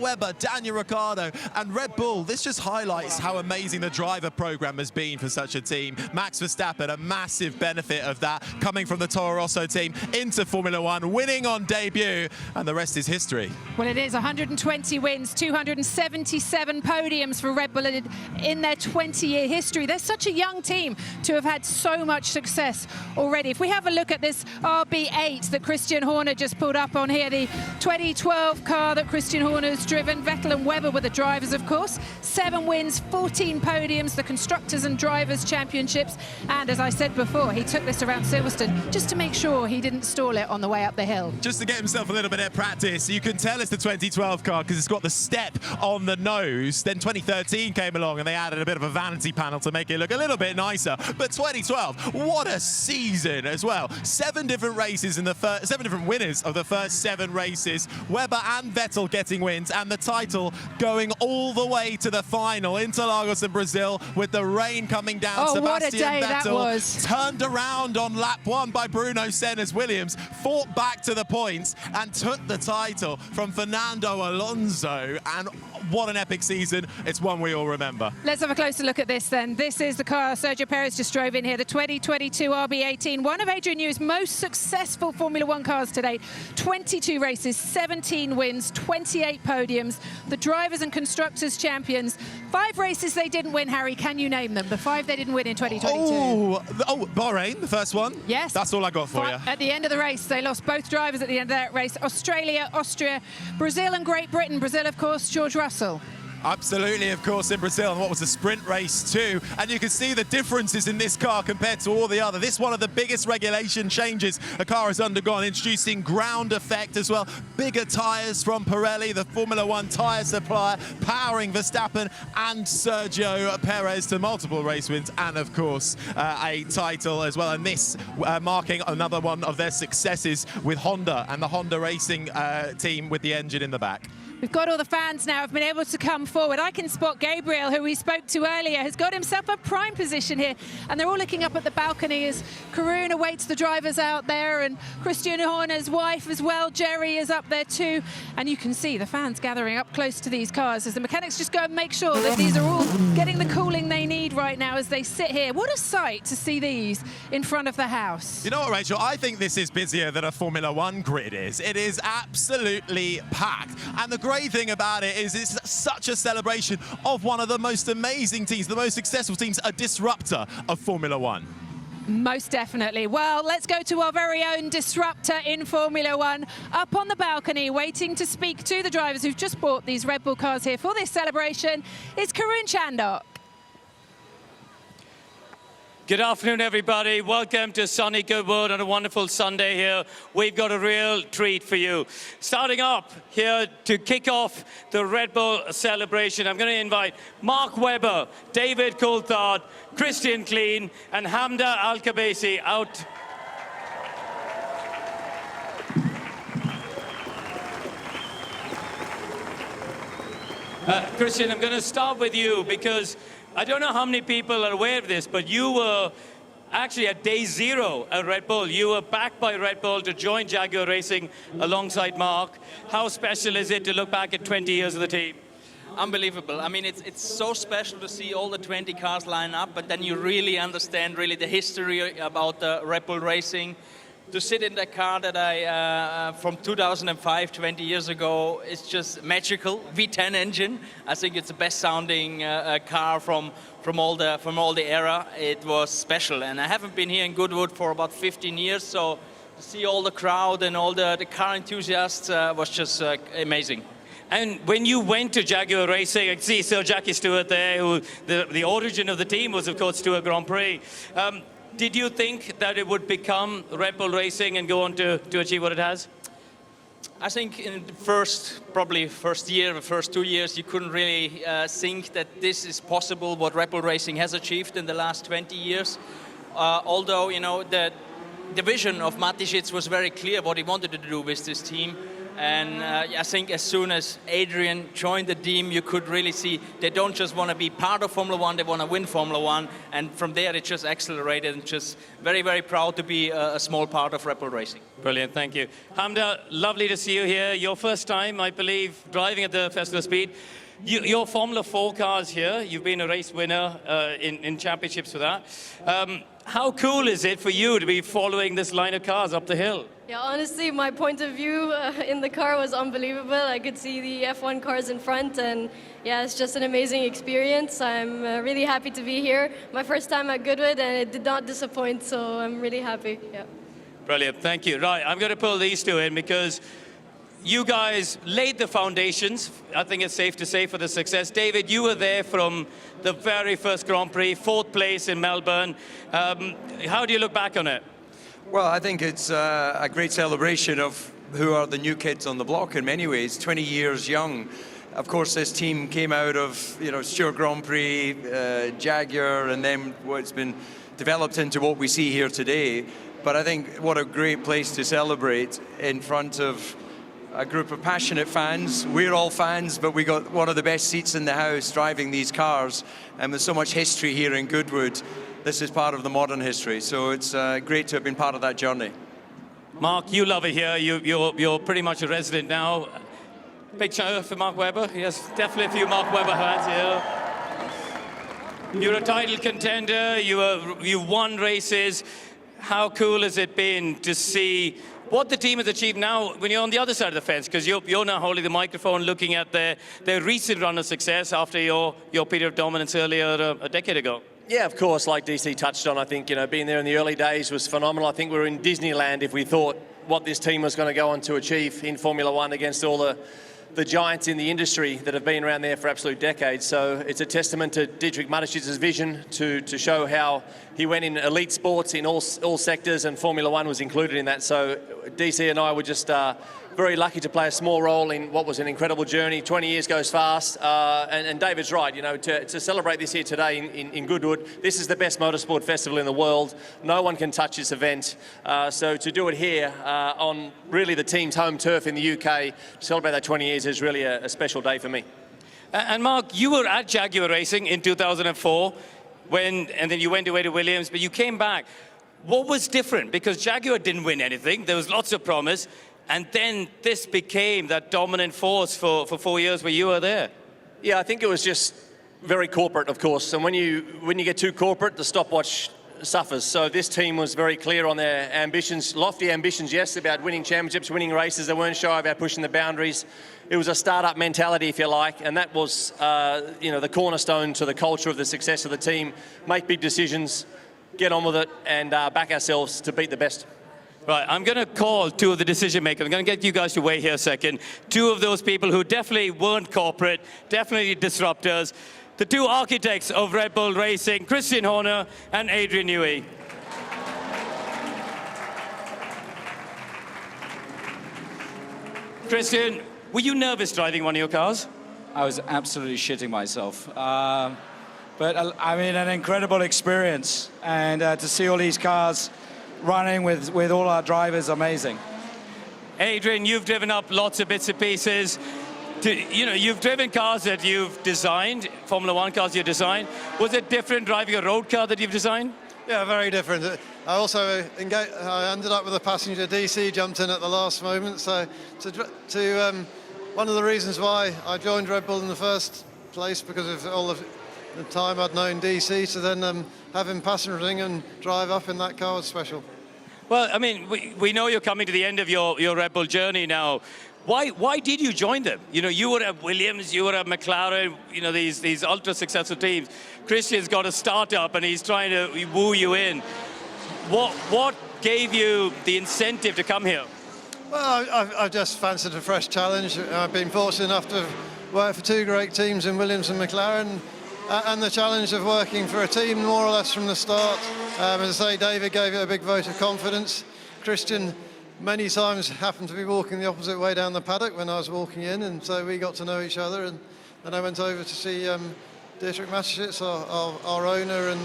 Speaker 18: Webber, Daniel Ricciardo, and Red Bull. This just highlights how amazing the driver program has been for such a team. Max Verstappen, a massive benefit of that, coming from the Toro Rosso team into Formula One, winning on debut, and the rest is history.
Speaker 14: Well, it is 120 wins, 277 podiums for Red Bull in their 20-year history. They're such a young team to have had so much success already. If we have a look at this RB8 that Christian Horner just pulled up on here, the 2012 car that Christian Horner's driven, Vettel and Webber were the drivers, of course. 7 wins, 14 podiums, the Constructors and Drivers Championships. And as I said before, he took this around Silverstone just to make sure he didn't stall it on the way up the hill.
Speaker 18: Just to get himself a little bit of practice. You can tell it's the 2012 car because it's got the step on the nose. Then 2013 came along and they added a bit of a vanity panel to make it look a little bit nicer. But 2012, what a season as well. 7 different races in the first, 7 different winners of the first 7 races. Webber and Vettel getting wins, and the title going all the way to the final. Interlagos in Brazil with the rain coming down.
Speaker 14: Oh,
Speaker 18: Sebastian
Speaker 14: what a day
Speaker 18: Vettel
Speaker 14: that was.
Speaker 18: turned around on lap 1 by Bruno Senna's Williams, fought back to the points and took the title from Fernando Alonso. And what an epic season. It's one we all remember.
Speaker 14: Let's have a closer look at this then. This is the car Sergio Perez just drove in here, the 2022 RB18, one of Adrian Newey's most successful Formula One cars to date. 22 races, 17 wins, 28 podiums, the Drivers and Constructors champions. 5 races they didn't win, Harry. Can you name them? The 5 they didn't win in 2022.
Speaker 18: Oh, Bahrain, the first one?
Speaker 14: Yes.
Speaker 18: That's all I got for you.
Speaker 14: At the end of the race, they lost both drivers at the end of that race. Australia, Austria, Brazil and Great Britain. Brazil, of course, George Russell.
Speaker 18: Absolutely, of course, in Brazil, and what was a sprint race too. And you can see the differences in this car compared to all the other. This is one of the biggest regulation changes a car has undergone, introducing ground effect as well. Bigger tyres from Pirelli, the Formula One tyre supplier, powering Verstappen and Sergio Perez to multiple race wins and, of course, a title as well. And this marking another one of their successes with Honda and the Honda Racing team with the engine in the back.
Speaker 14: We've got all the fans now have been able to come forward. I can spot Gabriel, who we spoke to earlier, has got himself a prime position here. And they're all looking up at the balcony as Karun awaits the drivers out there, and Christian Horner's wife as well, Jerry, is up there too. And you can see the fans gathering up close to these cars as the mechanics just go and make sure that these are all getting the cooling they need right now as they sit here. What a sight to see these in front of the house.
Speaker 18: You know what, Rachel? I think this is busier than a Formula One grid is. It is absolutely packed. And the great thing about it is it's such a celebration of one of the most amazing teams, the most successful teams, a disruptor of Formula One.
Speaker 14: Most definitely. Well, let's go to our very own disruptor in Formula One, up on the balcony, waiting to speak to the drivers who've just bought these Red Bull cars here for this celebration. It's Karun Chandok.
Speaker 2: Good afternoon, everybody. Welcome to sunny Goodwood on a wonderful Sunday here. We've got a real treat for you. Starting up here to kick off the Red Bull celebration, I'm going to invite Mark Webber, David Coulthard, Christian Klein, and Hamda Al-Khabaisi out. Christian, I'm going to start with you because I don't know how many people are aware of this, but you were actually at day 0 at Red Bull. You were backed by Red Bull to join Jaguar Racing alongside Mark. How special is it to look back at 20 years of the team?
Speaker 7: Unbelievable. I mean, it's so special to see all the 20 cars line up, but then you really understand the history about Red Bull Racing. To sit in that car that I, from 2005, 20 years ago, it's just magical. V10 engine. I think it's the best sounding car from all the era. It was special, and I haven't been here in Goodwood for about 15 years, so to see all the crowd and all the car enthusiasts was just amazing.
Speaker 2: And when you went to Jaguar Racing, I see Sir Jackie Stewart there, who the origin of the team was, of course, Stewart Grand Prix. Did you think that it would become Red Bull Racing and go on to achieve what it has?
Speaker 7: I think in the first 2 years, you couldn't really think that this is possible, what Red Bull Racing has achieved in the last 20 years. Although, the vision of Mateschitz was very clear what he wanted to do with this team. And I think as soon as Adrian joined the team, you could really see they don't just want to be part of Formula One, they want to win Formula One. And from there, it just accelerated, and just very, very proud to be a small part of Red Bull Racing.
Speaker 2: Brilliant, thank you. Hamda, lovely to see you here. Your first time, I believe, driving at the Festival of Speed. Your Formula 4 cars here, you've been a race winner in championships for that. How cool is it for you to be following this line of cars up the hill?
Speaker 12: Yeah, honestly, my point of view in the car was unbelievable. I could see the F1 cars in front, and yeah, it's just an amazing experience. I'm really happy to be here. My first time at Goodwood, and it did not disappoint, so I'm really happy. Yeah.
Speaker 2: Brilliant, thank you. Right, I'm going to pull these two in because you guys laid the foundations, I think it's safe to say, for the success. David, you were there from the very first Grand Prix, 4th place in Melbourne. How do you look back on it?
Speaker 10: Well, I think it's a great celebration of who are the new kids on the block in many ways, 20 years young. Of course, this team came out of, you know, Stewart Grand Prix, Jaguar, and then what's been developed into what we see here today. But I think what a great place to celebrate in front of a group of passionate fans. We're all fans, but we got one of the best seats in the house driving these cars, and with so much history here in Goodwood, this is part of the modern history. So it's great to have been part of that journey.
Speaker 2: Mark, you love it here. You're pretty much a resident now. Big shout for Mark Webber. Yes, definitely a few Mark Webber fans here. You're a title contender. You won races. How cool has it been to see what the team has achieved now when you're on the other side of the fence? Because you're now holding the microphone, looking at their recent run of success after your period of dominance earlier a decade ago.
Speaker 13: Yeah, of course, like DC touched on, I think, you know, being there in the early days was phenomenal. I think we were in Disneyland if we thought what this team was going to go on to achieve in Formula One against all the giants in the industry that have been around there for absolute decades. So it's a testament to Dietrich Mateschitz's vision to show how he went in elite sports in all sectors, and Formula One was included in that. So DC and I were just very lucky to play a small role in what was an incredible journey. 20 years goes fast, and David's right, you know, to celebrate this here today in Goodwood. This is the best motorsport festival in the world. No one can touch this event. So to do it here on really the team's home turf in the UK, to celebrate that 20 years is really a special day for me.
Speaker 2: And Mark, you were at Jaguar Racing in 2004, and then you went away to Williams, but you came back. What was different? Because Jaguar didn't win anything. There was lots of promise. And then this became that dominant force for 4 years where you were there.
Speaker 13: Yeah, I think it was just very corporate, of course. And when you get too corporate, the stopwatch suffers. So this team was very clear on their ambitions, lofty ambitions, yes, about winning championships, winning races. They weren't shy about pushing the boundaries. It was a startup mentality, if you like, and that was, you know, the cornerstone to the culture of the success of the team. Make big decisions, get on with it, and back ourselves to beat the best.
Speaker 2: Right, I'm going to call two of the decision makers. I'm going to get you guys to wait here a second. Two of those people who definitely weren't corporate, definitely disruptors. The two architects of Red Bull Racing, Christian Horner and Adrian Newey. Christian, were you nervous driving one of your cars?
Speaker 15: I was absolutely shitting myself. But I mean, an incredible experience. And to see all these cars running with all our drivers, amazing.
Speaker 2: Adrian, you've driven up lots of bits and pieces. You've driven cars that you've designed, Formula One cars you've designed. Was it different driving a road car that you've designed?
Speaker 5: Yeah, very different. I also I ended up with a passenger. DC jumped in at the last moment. So one of the reasons why I joined Red Bull in the first place, because of all of the time I'd known DC, so then have him passengering and drive up in that car was special.
Speaker 2: Well, I mean, we know you're coming to the end of your Red Bull journey now. Why did you join them? You know, you were at Williams, you were at McLaren, you know, these ultra successful teams. Christian's got a startup and he's trying to woo you in. What gave you the incentive to come here?
Speaker 5: Well, I've just fancied a fresh challenge. I've been fortunate enough to work for two great teams in Williams and McLaren. And the challenge of working for a team more or less from the start. As I say, David gave it a big vote of confidence. Christian many times happened to be walking the opposite way down the paddock when I was walking in, and so we got to know each other. And I went over to see Dietrich Mateschitz, our owner,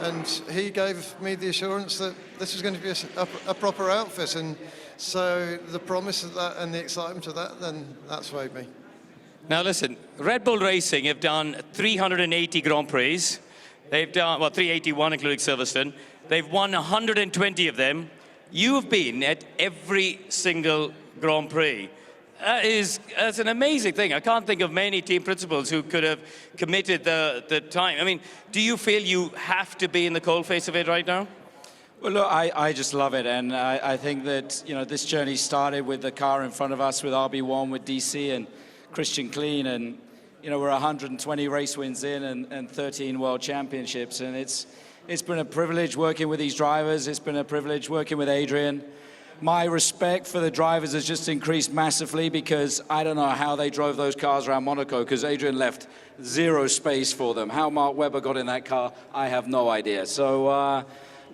Speaker 5: and he gave me the assurance that this was going to be a proper outfit. And So the promise of that and the excitement of that, then that swayed me.
Speaker 2: Now listen, Red Bull Racing have done 380 Grand Prix. They've done, well, 381 including Silverstone. They've won 120 of them. You've been at every single Grand Prix. That's an amazing thing. I can't think of many team principals who could have committed the time. I mean, do you feel you have to be in the coalface of it right now?
Speaker 15: Well, look, I just love it, and I think that, you know, this journey started with the car in front of us, with RB1, with DC and Christian Clean, and, you know, we're 120 race wins in and 13 world championships, and it's been a privilege working with these drivers. It's been a privilege working with Adrian. My respect for the drivers has just increased massively, because I don't know how they drove those cars around Monaco, because Adrian left zero space for them. How Mark Webber got in that car, I have no idea. So,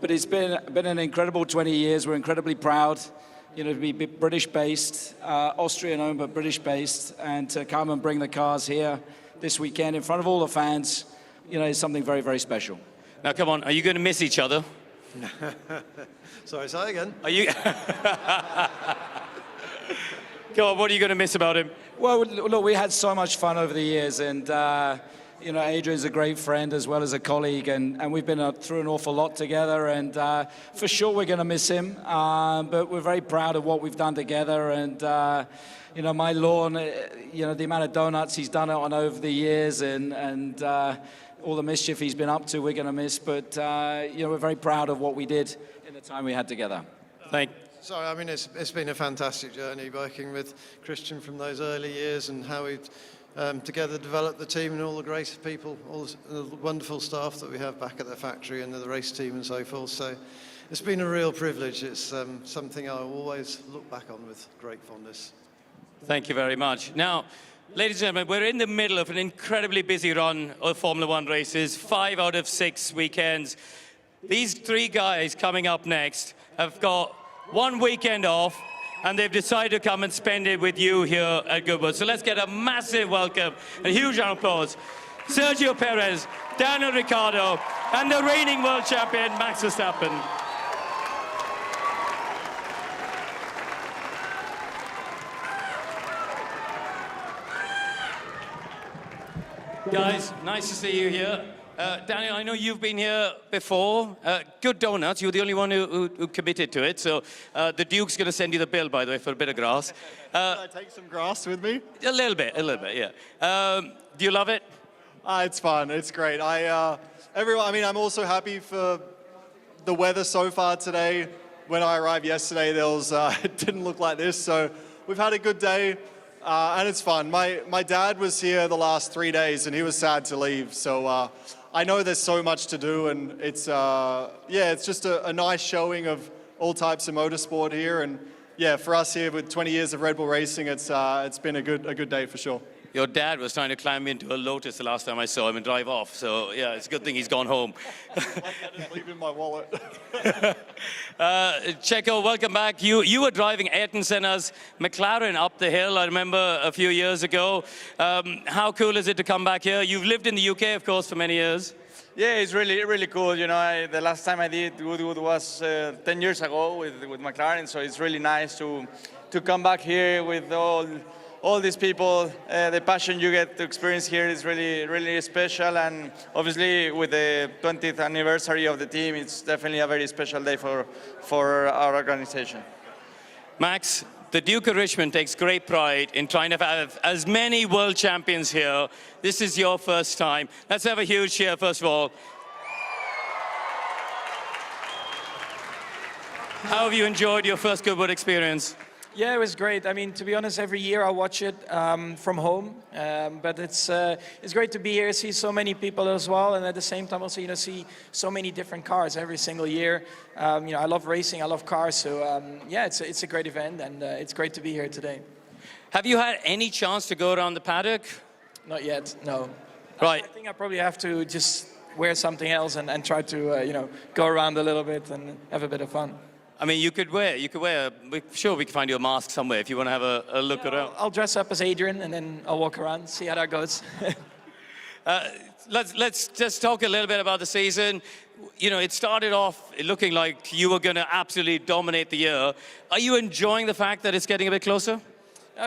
Speaker 15: but it's been an incredible 20 years. We're incredibly proud, you know, to be British-based, Austrian-owned, but British-based, and to come and bring the cars here this weekend in front of all the fans, you know, is something very, very special.
Speaker 2: Now, come on, are you going to miss each other?
Speaker 5: Sorry, say again.
Speaker 2: Are you? Go on, what are you going to miss about him?
Speaker 15: Well, look, we had so much fun over the years, and you know, Adrian's a great friend as well as a colleague, and we've been through an awful lot together, and for sure we're going to miss him, but we're very proud of what we've done together, and you know, my lawn, you know, the amount of donuts he's done it on over the years, and all the mischief he's been up to, we're going to miss, but you know, we're very proud of what we did in the time we had together.
Speaker 5: Sorry, I mean, it's been a fantastic journey working with Christian from those early years, and how we've together developed the team, and all the great people, all the wonderful staff that we have back at the factory and the race team and so forth. So it's been a real privilege. It's something I always look back on with great fondness.
Speaker 2: Thank you very much. Now, ladies and gentlemen, we're in the middle of an incredibly busy run of Formula One races, 5 out of 6 weekends. These 3 guys coming up next have got 1 weekend off, and they've decided to come and spend it with you here at Goodwood. So let's get a massive welcome, a huge round of applause. Sergio Perez, Daniel Ricciardo, and the reigning world champion, Max Verstappen. Guys, nice to see you here. Daniel, I know you've been here before. Good donuts. You're the only one who committed to it. So the Duke's going to send you the bill, by the way, for a bit of grass.
Speaker 1: Can I take some grass with me?
Speaker 2: A little bit, yeah. Do you love it?
Speaker 1: It's fun. It's great. I mean, I'm also happy for the weather so far today. When I arrived yesterday, there was it didn't look like this. So we've had a good day. And it's fun. My dad was here the last 3 days, and he was sad to leave. So I know there's so much to do, and it's it's just a nice showing of all types of motorsport here. And yeah, for us here with 20 years of Red Bull racing, it's been a good day for sure.
Speaker 2: Your dad was trying to climb into a Lotus the last time I saw him and drive off. So yeah, it's a good thing he's gone home.
Speaker 1: I just leave in my wallet.
Speaker 2: Checo, welcome back. You were driving Ayrton Senna's McLaren up the hill, I remember, a few years ago. How cool is it to come back here? You've lived in the UK, of course, for many years.
Speaker 3: Yeah, it's really cool. You know, the last time I did Goodwood was 10 years ago with McLaren, so it's really nice to come back here with all these people. The passion you get to experience here is really special, and obviously with the 20th anniversary of the team, it's definitely a very special day for our organization.
Speaker 2: Max, the Duke of Richmond takes great pride in trying to have as many world champions here. This is your first time. Let's have a huge cheer, first of all. How have you enjoyed your first Goodwood experience?
Speaker 17: Yeah, it was great. I mean, to be honest, every year I watch it from home, but it's great to be here, see so many people as well, and at the same time also, you know, see so many different cars every single year. You know, I love racing, I love cars, so yeah, it's a great event, and it's great to be here today.
Speaker 2: Have you had any chance to go around the paddock?
Speaker 17: Not yet, no.
Speaker 2: Right.
Speaker 17: I think I probably have to just wear something else and try to, you know, go around a little bit and have a bit of fun.
Speaker 2: I mean, you could wear, we're sure we can find you a mask somewhere if you want to have a look around.
Speaker 17: I'll dress up as Adrian and then I'll walk around, see how that goes.
Speaker 2: Let's just talk a little bit about the season. You know, it started off looking like you were going to absolutely dominate the year. Are you enjoying the fact that it's getting a bit closer?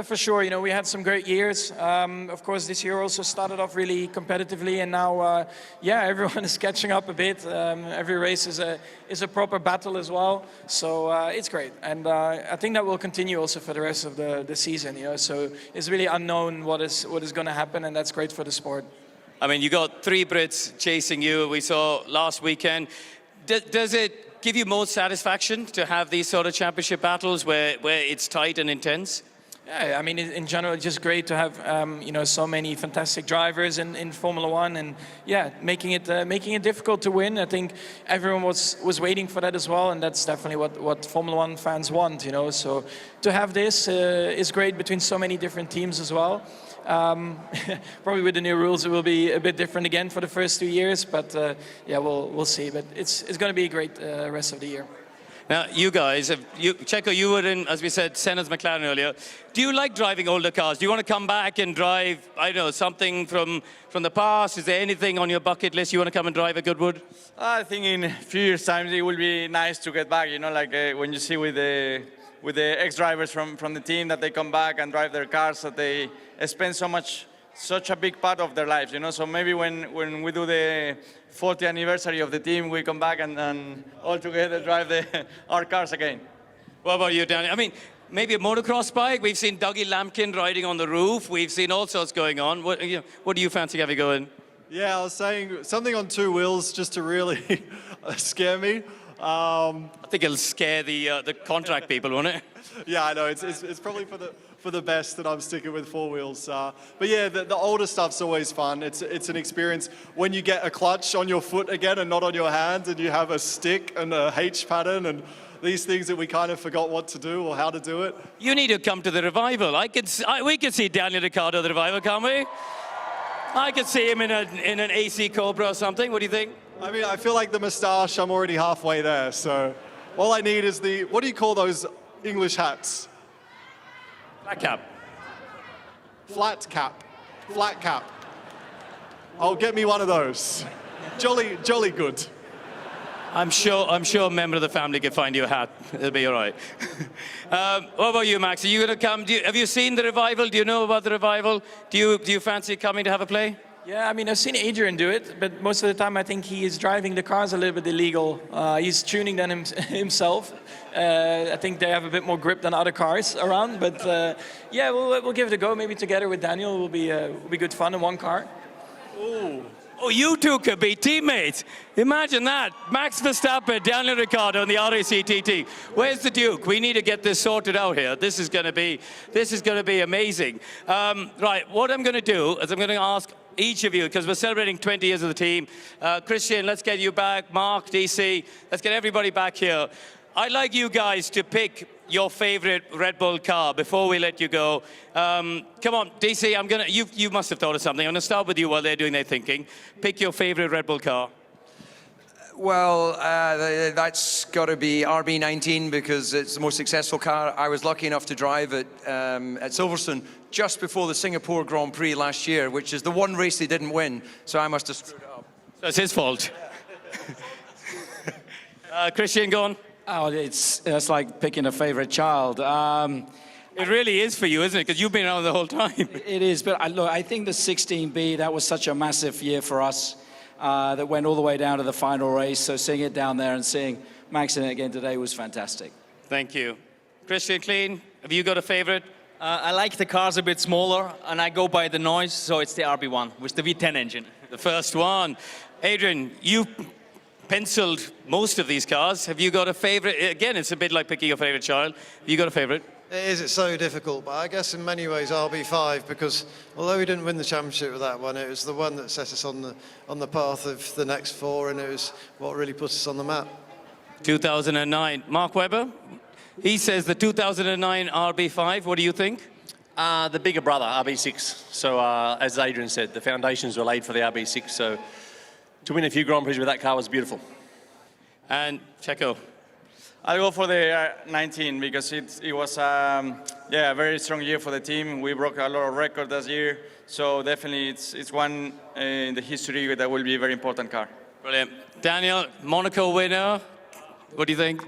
Speaker 17: For sure, you know, we had some great years. Of course, this year also started off really competitively, and now, yeah, everyone is catching up a bit. Every race is a proper battle as well, so it's great. And I think that will continue also for the rest of the season, you know, so it's really unknown what is going to happen, and that's great for the sport.
Speaker 2: I mean, you got 3 Brits chasing you, we saw last weekend. Does it give you more satisfaction to have these sort of championship battles where it's tight and intense?
Speaker 17: Yeah, I mean, in general, it's just great to have you know, so many fantastic drivers in Formula One, and yeah, making it difficult to win. I think everyone was waiting for that as well, and that's definitely what Formula One fans want, you know. So to have this is great between so many different teams as well. Probably with the new rules, it will be a bit different again for the first 2 years, but yeah, we'll see. But it's going to be a great rest of the year.
Speaker 2: Now, you guys, Checo, you were in, as we said, Senna's McLaren earlier. Do you like driving older cars? Do you want to come back and drive, I don't know, something from the past? Is there anything on your bucket list you want to come and drive at Goodwood?
Speaker 3: I think in a few years' time it will be nice to get back, you know, like when you see with the ex-drivers from the team that they come back and drive their cars, that they spend such a big part of their lives, you know. So maybe when we do the 40th anniversary of the team, we come back and all together drive our cars again.
Speaker 2: What about you, Danny? I mean, maybe a motocross bike. We've seen Dougie Lampkin riding on the roof. We've seen all sorts going on. What do you fancy having going?
Speaker 1: Yeah, I was saying something on 2 wheels just to really scare me.
Speaker 2: I think it'll scare the contract people, won't it?
Speaker 1: Yeah, I know. It's probably for the best that I'm sticking with 4 wheels. But yeah, the older stuff's always fun. It's an experience when you get a clutch on your foot again and not on your hand, and you have a stick and a H pattern and these things that we kind of forgot what to do or how to do it.
Speaker 2: You need to come to the revival. We could see Daniel Ricciardo at the revival, can't we? I could see him in an AC Cobra or something. What do you think?
Speaker 1: I mean, I feel like the moustache, I'm already halfway there. So all I need is what do you call those English hats?
Speaker 2: Flat cap.
Speaker 1: Flat cap. Flat cap. Oh, get me one of those. Jolly good.
Speaker 2: I'm sure a member of the family can find you a hat. It'll be all right. What about you, Max? Are you going to come? Have you seen the revival? Do you know about the revival? Do you fancy coming to have a play?
Speaker 17: Yeah, I mean, I've seen Adrian do it, but most of the time I think he is driving the cars a little bit illegal. He's tuning them himself. I think they have a bit more grip than other cars around, but yeah, we'll give it a go. Maybe together with Daniel, it will be good fun in one car.
Speaker 2: Ooh. Oh, you two could be teammates. Imagine that. Max Verstappen, Daniel Ricciardo, and the RACTT. Where's the Duke? We need to get this sorted out here. This is going to be amazing. Right, what I'm going to do is I'm going to ask each of you, because we're celebrating 20 years of the team. Christian, let's get you back. Mark, DC, let's get everybody back here. I'd like you guys to pick your favorite Red Bull car before we let you go. Come on, DC, you must have thought of something. I'm gonna start with you while they're doing their thinking. Pick your favorite Red Bull car.
Speaker 9: Well, that's got to be RB19 because it's the most successful car. I was lucky enough to drive it at Silverstone just before the Singapore Grand Prix last year, which is the one race they didn't win, so I must have screwed it up.
Speaker 2: So it's his fault. Christian, go on.
Speaker 15: Oh, it's like picking a favorite child.
Speaker 2: It really is for you, isn't it? Because you've been around the whole time.
Speaker 15: It is, but look, I think the 16B, that was such a massive year for us that went all the way down to the final race. So seeing it down there and seeing Max in it again today was fantastic.
Speaker 2: Thank you. Christian Klein, have you got a favorite?
Speaker 7: I like the cars a bit smaller, and I go by the noise, so it's the RB1 with the V10 engine.
Speaker 2: The first one. Adrian, you penciled most of these cars. Have you got a favorite? Again, it's a bit like picking your favorite child. Have you got a favorite?
Speaker 5: It is, it's so difficult, but I guess in many ways RB5, because although we didn't win the championship with that one, it was the one that set us on the path of the next 4, and it was what really put us on the map.
Speaker 2: 2009. Mark Webber, he says the 2009 RB5. What do you think?
Speaker 13: The bigger brother, RB6. So as Adrian said, the foundations were laid for the RB6, so to win a few Grand Prix with that car was beautiful.
Speaker 2: And Checo?
Speaker 3: I'll go for the 19 because it was Yeah, a very strong year for the team. We broke a lot of records this year, so definitely it's one in the history that will be a very important car.
Speaker 2: Brilliant. Daniel, Monaco winner. What do you think?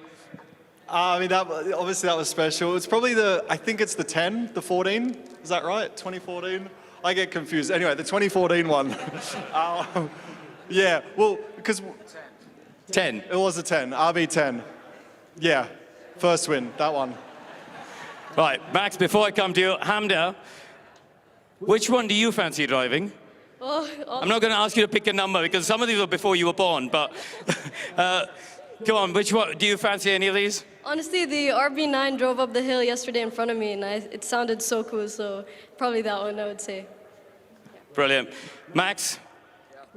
Speaker 1: I mean, obviously that was special. It's probably I think it's the 10, the 14. Is that right? 2014? I get confused. Anyway, the 2014 one. Yeah, well, because...
Speaker 2: 10.
Speaker 1: It was a 10, RB10. Yeah, first win, that one.
Speaker 2: Right, Max, before I come to you, Hamda, which one do you fancy driving? I'm not going to ask you to pick a number because some of these were before you were born, but come on, which one? Do you fancy any of these?
Speaker 12: Honestly, the RB9 drove up the hill yesterday in front of me, and it sounded so cool, so probably that one, I would say.
Speaker 2: Brilliant. Max,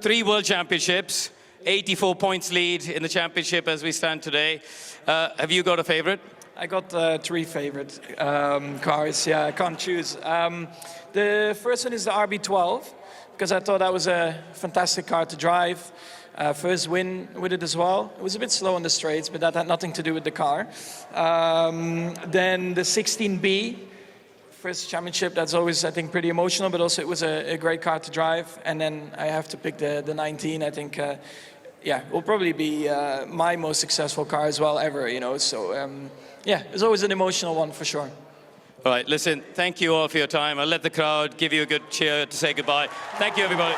Speaker 2: 3 World Championships, 84 points lead in the championship as we stand today. Have you got a favorite?
Speaker 17: I got 3 favorite cars. Yeah, I can't choose. The first one is the RB12, because I thought that was a fantastic car to drive. First win with it as well. It was a bit slow on the straights, but that had nothing to do with the car. Then the 16B, first championship, that's always, I think, pretty emotional, but also it was a great car to drive. And then I have to pick the 19. I think, yeah, will probably be my most successful car as well ever, you know. So, yeah, it's always an emotional one for sure.
Speaker 2: All right, listen, thank you all for your time. I'll let the crowd give you a good cheer to say goodbye. Thank you, everybody.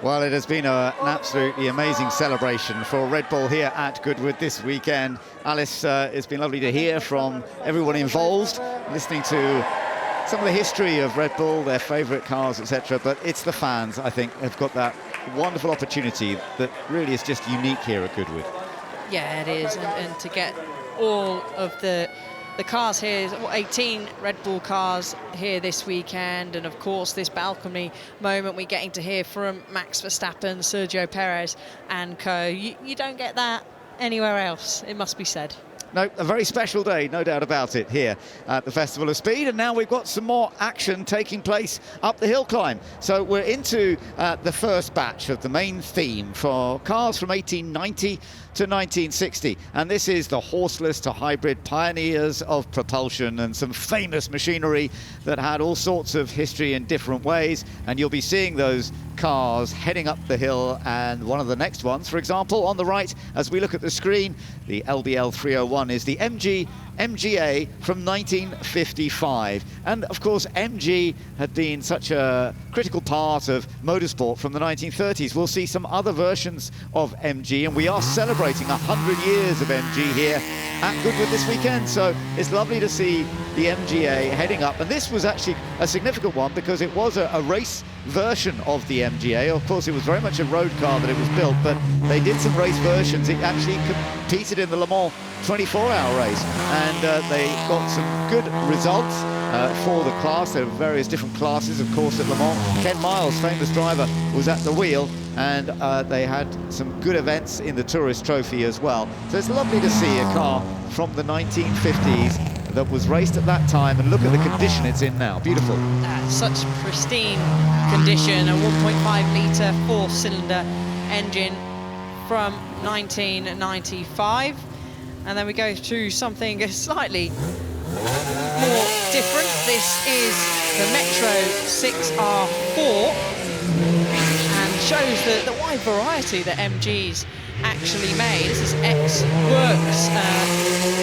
Speaker 6: Well, it has been an absolutely amazing celebration for Red Bull here at Goodwood this weekend. Alice, it's been lovely to hear from everyone involved, listening to some of the history of Red Bull, their favourite cars, etc. But it's the fans, I think, have got that wonderful opportunity that really is just unique here at Goodwood.
Speaker 8: Yeah, it is, and to get all of the cars here, 18 Red Bull cars here this weekend, and of course this balcony moment we're getting to hear from Max Verstappen, Sergio Perez and co. You don't get that anywhere else, it must be said.
Speaker 6: No, a very special day, no doubt about it, here at the Festival of Speed. And now we've got some more action taking place up the hill climb. So we're into the first batch of the main theme for cars from 1890 to 1960. And this is the horseless to hybrid pioneers of propulsion, and some famous machinery that had all sorts of history in different ways. And you'll be seeing those cars heading up the hill, and one of the next ones, for example, on the right, as we look at the screen, the LBL 301 is the MGA from 1955. And of course, MG had been such a critical part of motorsport from the 1930s. We'll see some other versions of MG, and we are celebrating 100 years of MG here at Goodwood this weekend. So it's lovely to see the MGA heading up. And this was actually a significant one because it was a race version of the MGA. Of course, it was very much a road car that it was built, but they did some race versions. It actually competed in the Le Mans 24-hour race, and they got some good results for the class. There were various different classes, of course, at Le Mans. Ken Miles, famous driver, was at the wheel, and they had some good events in the Tourist Trophy as well. So it's lovely to see a car from the 1950s that was raced at that time, and look at the condition it's in now. Beautiful.
Speaker 8: Such pristine condition, a 1.5-litre 4-cylinder engine from 1995. And then we go to something slightly more different. This is the Metro 6R4, and shows the wide variety that MG's actually made. This is ex-works,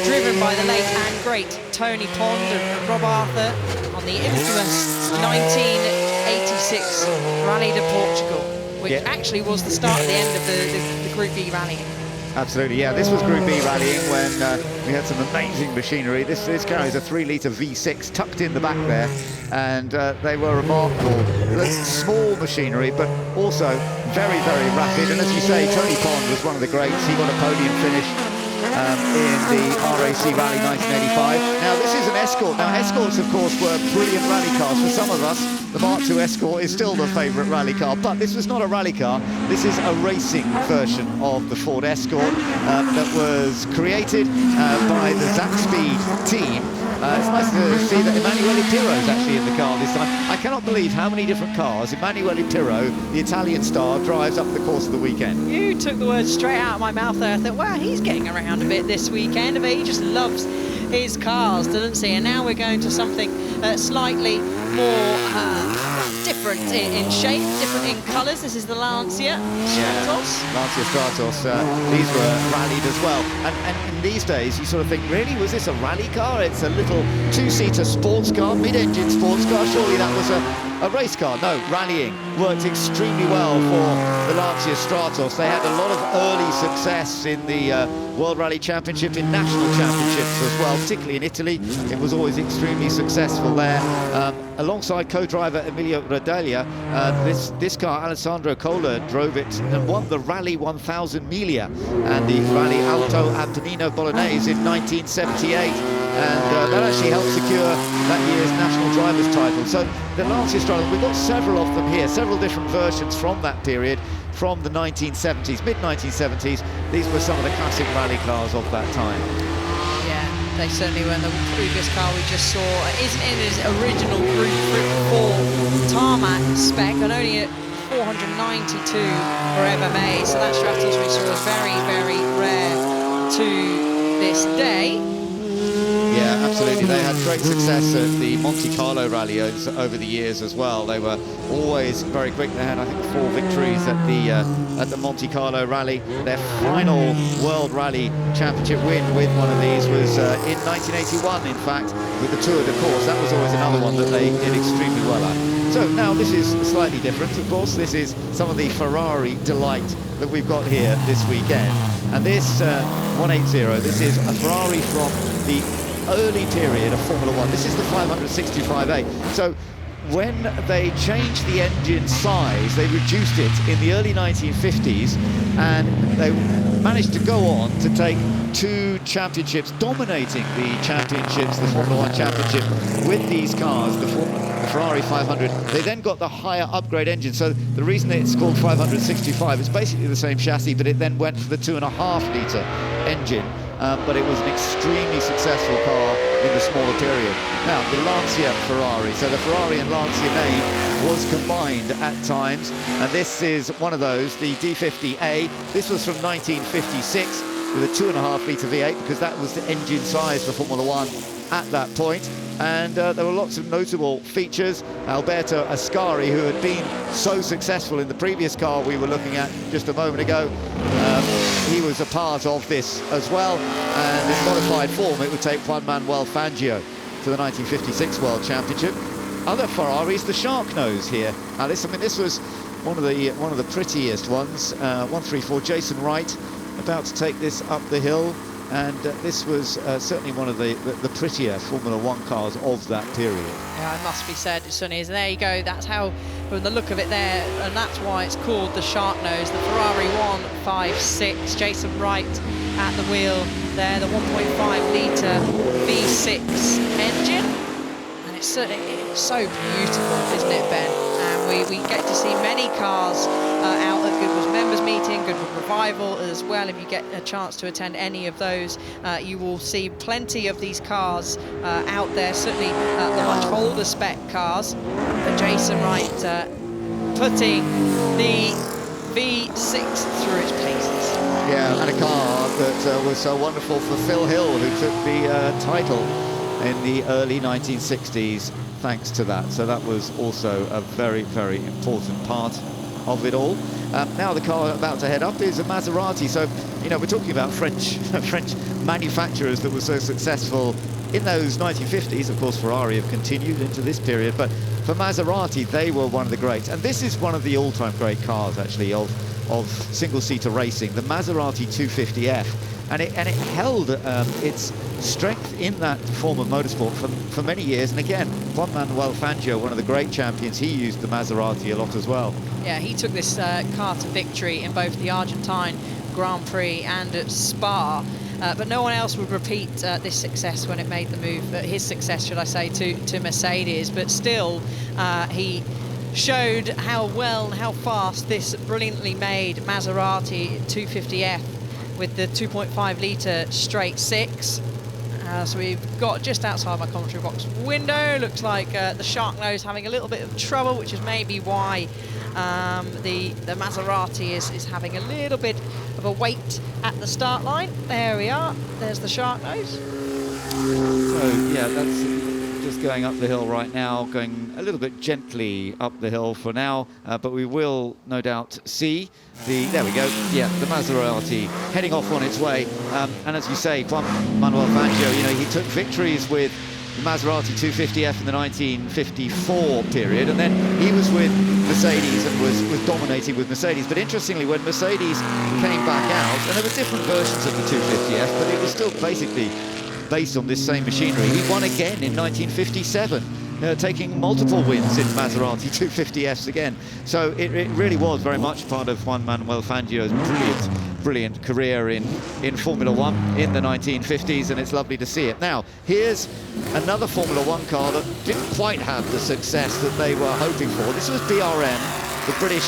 Speaker 8: driven by the late and great Tony Pond and Rob Arthur on the infamous 1986 Rally de Portugal, which actually was the start of the end of the Group B rallying.
Speaker 6: Absolutely, yeah. This was Group B rallying when we had some amazing machinery. This carries a 3-litre V6 tucked in the back there, and they were remarkable. Small machinery, but also very, very rapid. And as you say, Tony Pond was one of the greats. He got a podium finish in the RAC Rally 1985. Now, this is an Escort. Now, Escorts, of course, were brilliant rally cars. For some of us, the Mark II Escort is still the favourite rally car, but this was not a rally car. This is a racing version of the Ford Escort that was created by the Speed team. It's nice to see that Emanuele Pirro is actually in the car this time. I cannot believe how many different cars Emanuele Pirro, the Italian star, drives up the course of the weekend.
Speaker 8: You took the words straight out of my mouth there. I thought, wow, he's getting around a bit this weekend. I mean, he just loves his cars, doesn't he? And now we're going to something slightly more different in shape, different in colours. This is the Lancia Stratos.
Speaker 6: Yeah, Lancia Stratos. These were rallied as well. And in these days, you sort of think, really, was this a rally car? It's a little two-seater sports car, mid-engine sports car. Surely that was a race car. No, rallying worked extremely well for the Lancia Stratos. They had a lot of early success in the World Rally Championship, in national championships as well, particularly in Italy. It was always extremely successful there. Alongside co-driver Emilio Radaglia, this car, Alessandro Cola, drove it and won the Rally 1000 Miglia and the Rally Alto Apennino Bolognese in 1978. And that actually helped secure that year's national drivers' title. So the Lancia Stratos, we've got several of them here, several different versions from that period, from the 1970s, mid-1970s. These were some of the classic rally cars of that time.
Speaker 8: Yeah, they certainly were. The previous car we just saw isn't in his original Group 4 tarmac spec, and only at 492 for MMA. So that Stratos we saw is very, very rare to this day.
Speaker 6: Yeah, absolutely. They had great success at the Monte Carlo rally over the years as well. They were always very quick. They had, I think, 4 victories at the Monte Carlo rally. Their final World Rally Championship win with one of these was in 1981, in fact, with the Tour de Corse. That was always another one that they did extremely well at. So now this is slightly different, of course. This is some of the Ferrari delight that we've got here this weekend. And this 180, this is a Ferrari from the early period of Formula One. This is the 565A. So when they changed the engine size, they reduced it in the early 1950s, and they managed to go on to take 2 championships, dominating the championships, the Formula One championship, with these cars, the Ferrari 500. They then got the higher upgrade engine. So the reason it's called 565, it's basically the same chassis, but it then went for the 2.5-litre engine. But it was an extremely successful car in the smaller period. Now, the Lancia Ferrari, so the Ferrari and Lancia name was combined at times, and this is one of those, the D50A. This was from 1956 with a 2.5-litre V8, because that was the engine size for Formula One at that point. And there were lots of notable features. Alberto Ascari, who had been so successful in the previous car we were looking at just a moment ago, he was a part of this as well. And in modified form, it would take Juan Manuel Fangio to the 1956 World Championship. Other Ferraris, the Shark Nose here. Now this was one of the prettiest ones. 134, Jason Wright, about to take this up the hill. And this was certainly one of the prettier Formula One cars of that period.
Speaker 8: Yeah, it must be said, it certainly is. There you go, that's how, from the look of it there, and that's why it's called the Shark Nose, the Ferrari 156, Jason Wright at the wheel there, the 1.5-litre V6 engine. And it's certainly so beautiful, isn't it, Ben? And we get to see many cars out at Goodwood Members Meeting, Goodwood Revival as well. If you get a chance to attend any of those, you will see plenty of these cars out there, certainly the much older spec cars. But Jason Wright putting the V6 through its paces.
Speaker 6: Yeah, and a car that was so wonderful for Phil Hill, who took the title in the early 1960s thanks to that. So that was also a very, very important part of it all. Now the car about to head up is a Maserati. So, you know, we're talking about French manufacturers that were so successful in those 1950s. Of course, Ferrari have continued into this period, but for Maserati, they were one of the greats. And this is one of the all-time great cars, actually, of single-seater racing, the Maserati 250F. And it held its strength in that form of motorsport for many years. And again, Juan Manuel Fangio, one of the great champions, he used the Maserati a lot as well.
Speaker 8: Yeah, he took this car to victory in both the Argentine Grand Prix and at Spa. but no one else would repeat this success when it made the move, his success, should I say, to Mercedes. But still, he showed how well and how fast this brilliantly made Maserati 250F with the 2.5 litre straight six. So we've got just outside my commentary box window, looks like the Sharknose having a little bit of trouble, which is maybe why the Maserati is having a little bit of a wait at the start line. There we are, there's the Sharknose.
Speaker 6: So yeah, that's just going up the hill right now, going a little bit gently up the hill for now, but we will no doubt see there we go, yeah, the Maserati heading off on its way. And as you say, Juan Manuel Fangio, you know, he took victories with the Maserati 250F in the 1954 period, and then he was with Mercedes and was dominating with Mercedes. But interestingly, when Mercedes came back out, and there were different versions of the 250F, but it was still basically based on this same machinery, he won again in 1957, taking multiple wins in Maserati 250Fs again. So it really was very much part of Juan Manuel Fangio's brilliant career in Formula One in the 1950s, and it's lovely to see it. Now, here's another Formula One car that didn't quite have the success that they were hoping for. This was BRM, the British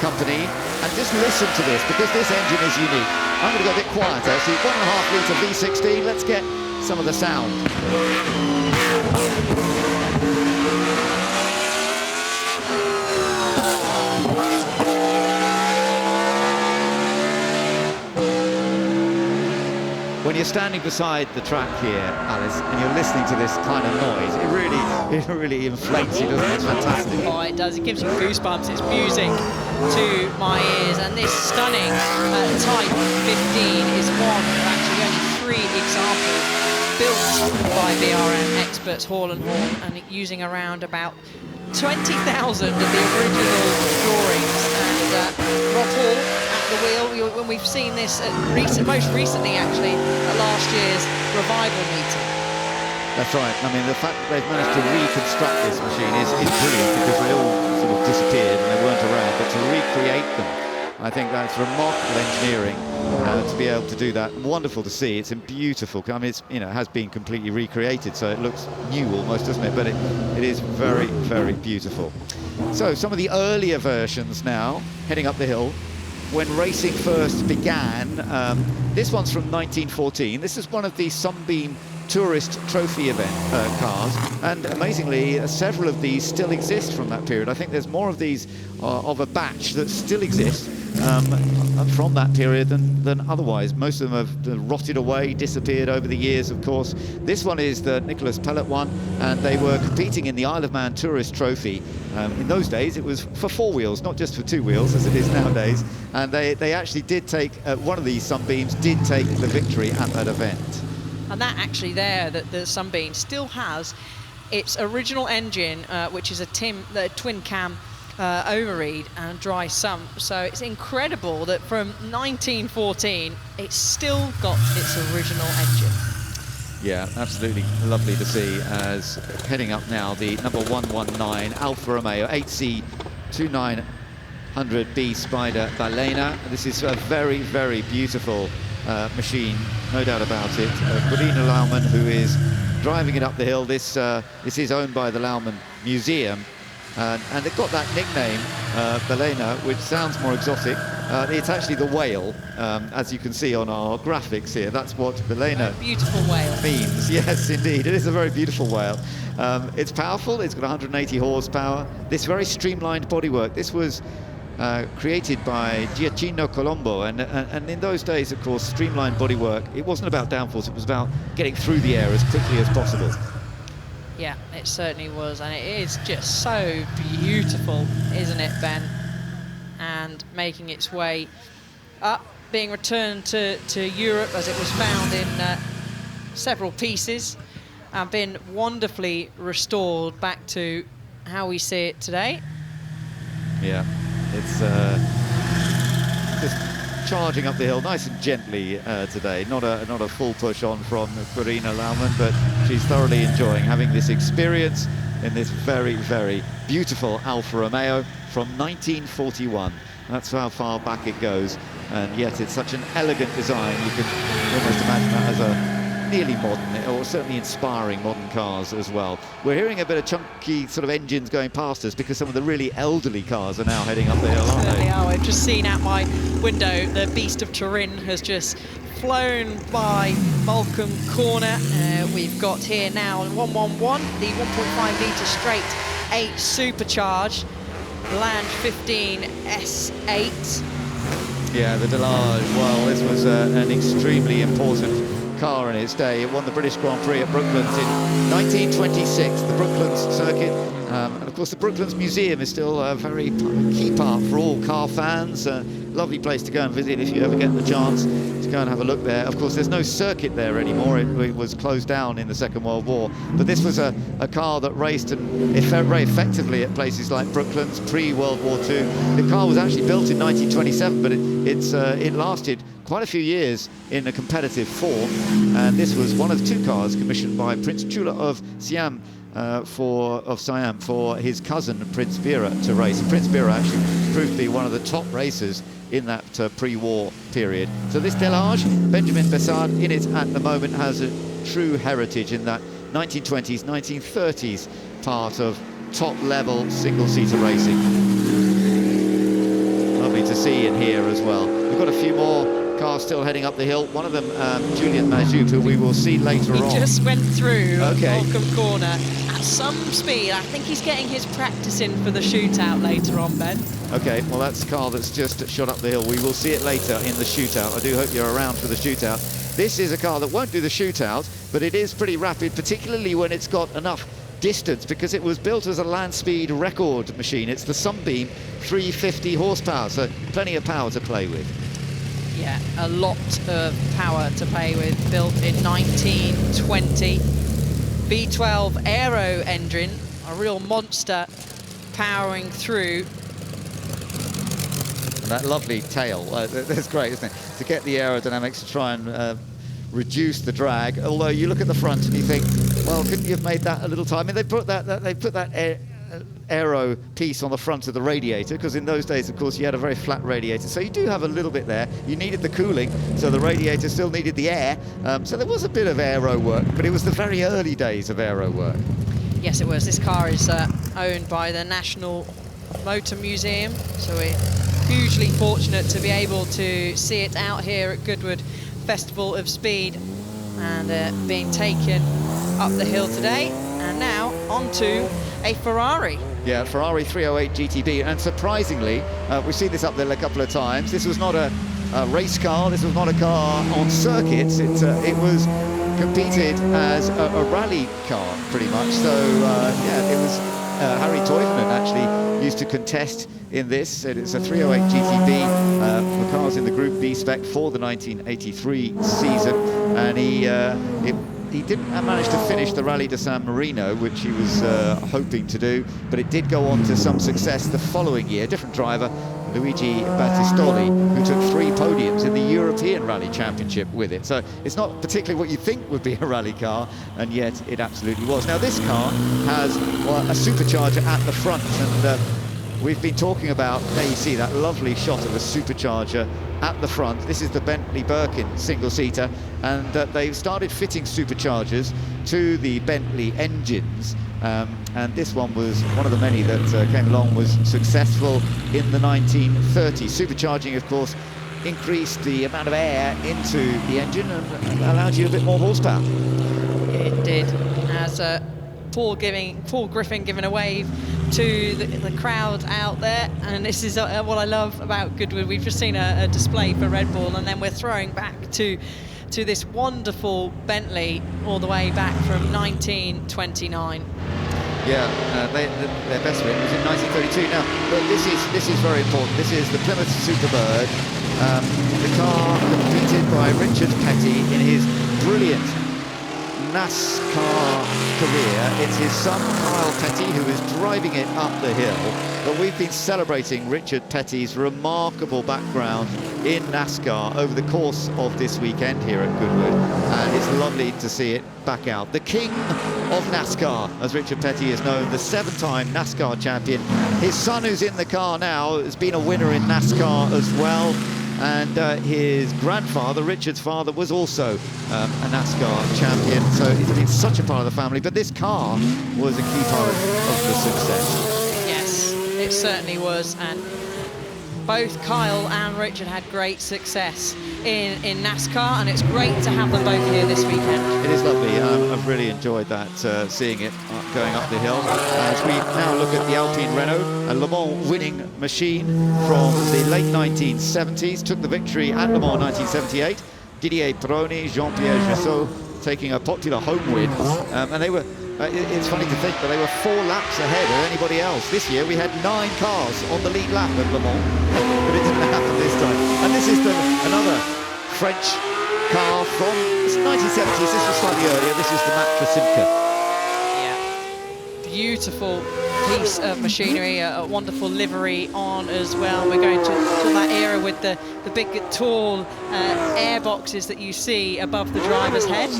Speaker 6: company, and just listen to this, because this engine is unique. I'm going to go a bit quieter. See, 1.5 litre V16, let's get some of the sound. When you're standing beside the track here, Alice, and you're listening to this kind of noise, it really inflates you, doesn't it? It's fantastic.
Speaker 8: Oh, it does. It gives you goosebumps. It's music to my ears. And this stunning Type 15 is one of actually only 3 examples built by BRM experts, Hall and Horn, and using around about 20,000 of the original drawings. And Rob Hall at the wheel, when we've seen this most recently actually at last year's revival meeting.
Speaker 6: That's right. I mean, the fact that they've managed to reconstruct this machine is brilliant, because they all sort of disappeared and they weren't around. But to recreate them, I think that's remarkable engineering to be able to do that. Wonderful to see. It's beautiful. I mean, it's, you know, it has been completely recreated, so it looks new almost, doesn't it? But it is very, very beautiful. So some of the earlier versions now, heading up the hill. When racing first began, this one's from 1914. This is one of the Sunbeam Tourist Trophy event cars, and amazingly several of these still exist from that period. I think there's more of these of a batch that still exist from that period than otherwise. Most of them have rotted away, disappeared over the years, of course. This one is the Nicholas Pellet one, and they were competing in the Isle of Man Tourist Trophy. In those days it was for 4 wheels, not just for 2 wheels as it is nowadays, and they actually did take one of these Sunbeams did take the victory at that event.
Speaker 8: And that actually there, that the Sunbeam still has its original engine, which is a twin cam overread and dry sump. So it's incredible that from 1914 it's still got its original engine.
Speaker 6: Yeah, absolutely lovely to see. As heading up now, the number 119 Alfa Romeo 8C2900B Spider Balena. This is a very, very beautiful machine, no doubt about it. Corina Laumann, who is driving it up the hill. This is owned by the Laumann Museum, and they've got that nickname, Balena, which sounds more exotic. It's actually the whale, as you can see on our graphics here. That's what Balena
Speaker 8: beautiful whale
Speaker 6: means. Yes, indeed, it is a very beautiful whale. It's powerful. It's got 180 horsepower. This very streamlined bodywork. This was created by Giacchino Colombo, and in those days, of course, streamlined bodywork, it wasn't about downforce, it was about getting through the air as quickly as possible.
Speaker 8: Yeah, it certainly was, and it is just so beautiful, isn't it, Ben? And making its way up, being returned to Europe as it was found in several pieces, and been wonderfully restored back to how we see it today.
Speaker 6: Yeah. It's just charging up the hill nice and gently today. Not a full push on from Corina Laumann, but she's thoroughly enjoying having this experience in this very, very beautiful Alfa Romeo from 1941. That's how far back it goes. and yet it's such an elegant design. You can almost imagine that as a nearly modern, or certainly inspiring modern cars as well. We're hearing a bit of chunky sort of engines going past us because some of the really elderly cars are now heading up the hill, aren't they?
Speaker 8: Yeah, I've just seen out my window the Beast of Turin has just flown by Malcolm Corner. We've got here now 111, the 1.5 litre straight 8 supercharged Blanche 15 S8.
Speaker 6: Yeah, the Delage, well, this was an extremely important car in its day. It won the British Grand Prix at Brooklands in 1926, the Brooklands circuit. And of course, the Brooklands Museum is still a very key part for all car fans. Lovely place to go and visit if you ever get the chance to go and have a look there. Of course, there's no circuit there anymore. It was closed down in the Second World War. But this was a car that raced and very effectively at places like Brooklands pre-World War II. The car was actually built in 1927, but it lasted quite a few years in a competitive form. And this was one of 2 cars commissioned by Prince Chula of Siam for his cousin Prince Bira to race. And Prince Bira actually proved to be one of the top racers in that pre-war period. So this Delage, Benjamin Bessard in it at the moment, has a true heritage in that 1920s, 1930s part of top-level single-seater racing. Lovely to see and hear as well. We've got a few more cars still heading up the hill. One of them, Julian Majoub, who we will see later on.
Speaker 8: He just went through
Speaker 6: Okay.
Speaker 8: Malcolm Corner at some speed. I think he's getting his practice in for the shootout later on, Ben.
Speaker 6: Okay, well, that's a car that's just shot up the hill. We will see it later in the shootout. I do hope you're around for the shootout. This is a car that won't do the shootout, but it is pretty rapid, particularly when it's got enough distance, because it was built as a land speed record machine. It's the Sunbeam 350 horsepower, so plenty of power to play with.
Speaker 8: Yeah, a lot of power to play with, built in 1920. V12 aero engine, a real monster powering through.
Speaker 6: And that lovely tail, that's great, isn't it? To get the aerodynamics to try and reduce the drag. Although you look at the front and you think, well, couldn't you have made that a little tighter? I mean, they put that aero piece on the front of the radiator, because in those days, of course, you had a very flat radiator, so you do have a little bit there. You needed the cooling, so the radiator still needed the air, so there was a bit of aero work, but it was the very early days of aero work.
Speaker 8: Yes, it was. This car is owned by the National Motor Museum, so we're hugely fortunate to be able to see it out here at Goodwood Festival of Speed, and being taken up the hill today. And now onto a Ferrari.
Speaker 6: Yeah, Ferrari 308 GTB, and surprisingly, we've seen this up there a couple of times. This was not a race car, this was not a car on circuits, it was competed as a rally car, pretty much. So, yeah, it was Harry Toivonen actually used to contest in this. It's a 308 GTB for cars in the Group B spec for the 1983 season, and he didn't manage to finish the Rally de San Marino, which he was hoping to do, but it did go on to some success the following year. Different driver, Luigi Battistoli, who took 3 podiums in the European Rally Championship with it. So it's not particularly what you think would be a rally car, and yet it absolutely was. Now this car has a supercharger at the front, and we've been talking about, there you see that lovely shot of a supercharger at the front. This is the Bentley Birkin single-seater, and they've started fitting superchargers to the Bentley engines, and this one was one of the many that came along, was successful in the 1930s. Supercharging, of course, increased the amount of air into the engine and allowed you a bit more horsepower.
Speaker 8: It did, as Paul Griffin giving a wave to the crowd out there, and this is what I love about Goodwood. We've just seen a display for Red Bull, and then we're throwing back to this wonderful Bentley all the way back from 1929.
Speaker 6: Yeah, their best win was in 1932. Now, but this is very important. This is the Plymouth Superbird, the car competed by Richard Petty in his brilliant NASCAR career. It's his son Kyle Petty who is driving it up the hill, but we've been celebrating Richard Petty's remarkable background in NASCAR over the course of this weekend here at Goodwood, and it's lovely to see it back out. The king of NASCAR, as Richard Petty is known, the 7-time NASCAR champion. His son, who's in the car now, has been a winner in NASCAR as well. and his grandfather, Richard's father, was also a NASCAR champion, so it's such a part of the family. But this car was a key part of the success.
Speaker 8: Yes, it certainly was, and both Kyle and Richard had great success in NASCAR, and it's great to have them both here this weekend.
Speaker 6: It is lovely. I've really enjoyed that, seeing it going up the hill. As we now look at the Alpine Renault, a Le Mans winning machine from the late 1970s, took the victory at Le Mans 1978. Didier Pironi, Jean-Pierre Jussot taking a popular home win, and they were. It's funny to think, but they were 4 laps ahead of anybody else. This year we had 9 cars on the lead lap at Le Mans, but it didn't happen this time. And this is another French car from the 1970s. This was slightly earlier. This is the Max Verstappen.
Speaker 8: Yeah, beautiful piece of machinery, a wonderful livery on as well. We're going to that era with the big, tall air boxes that you see above the driver's head.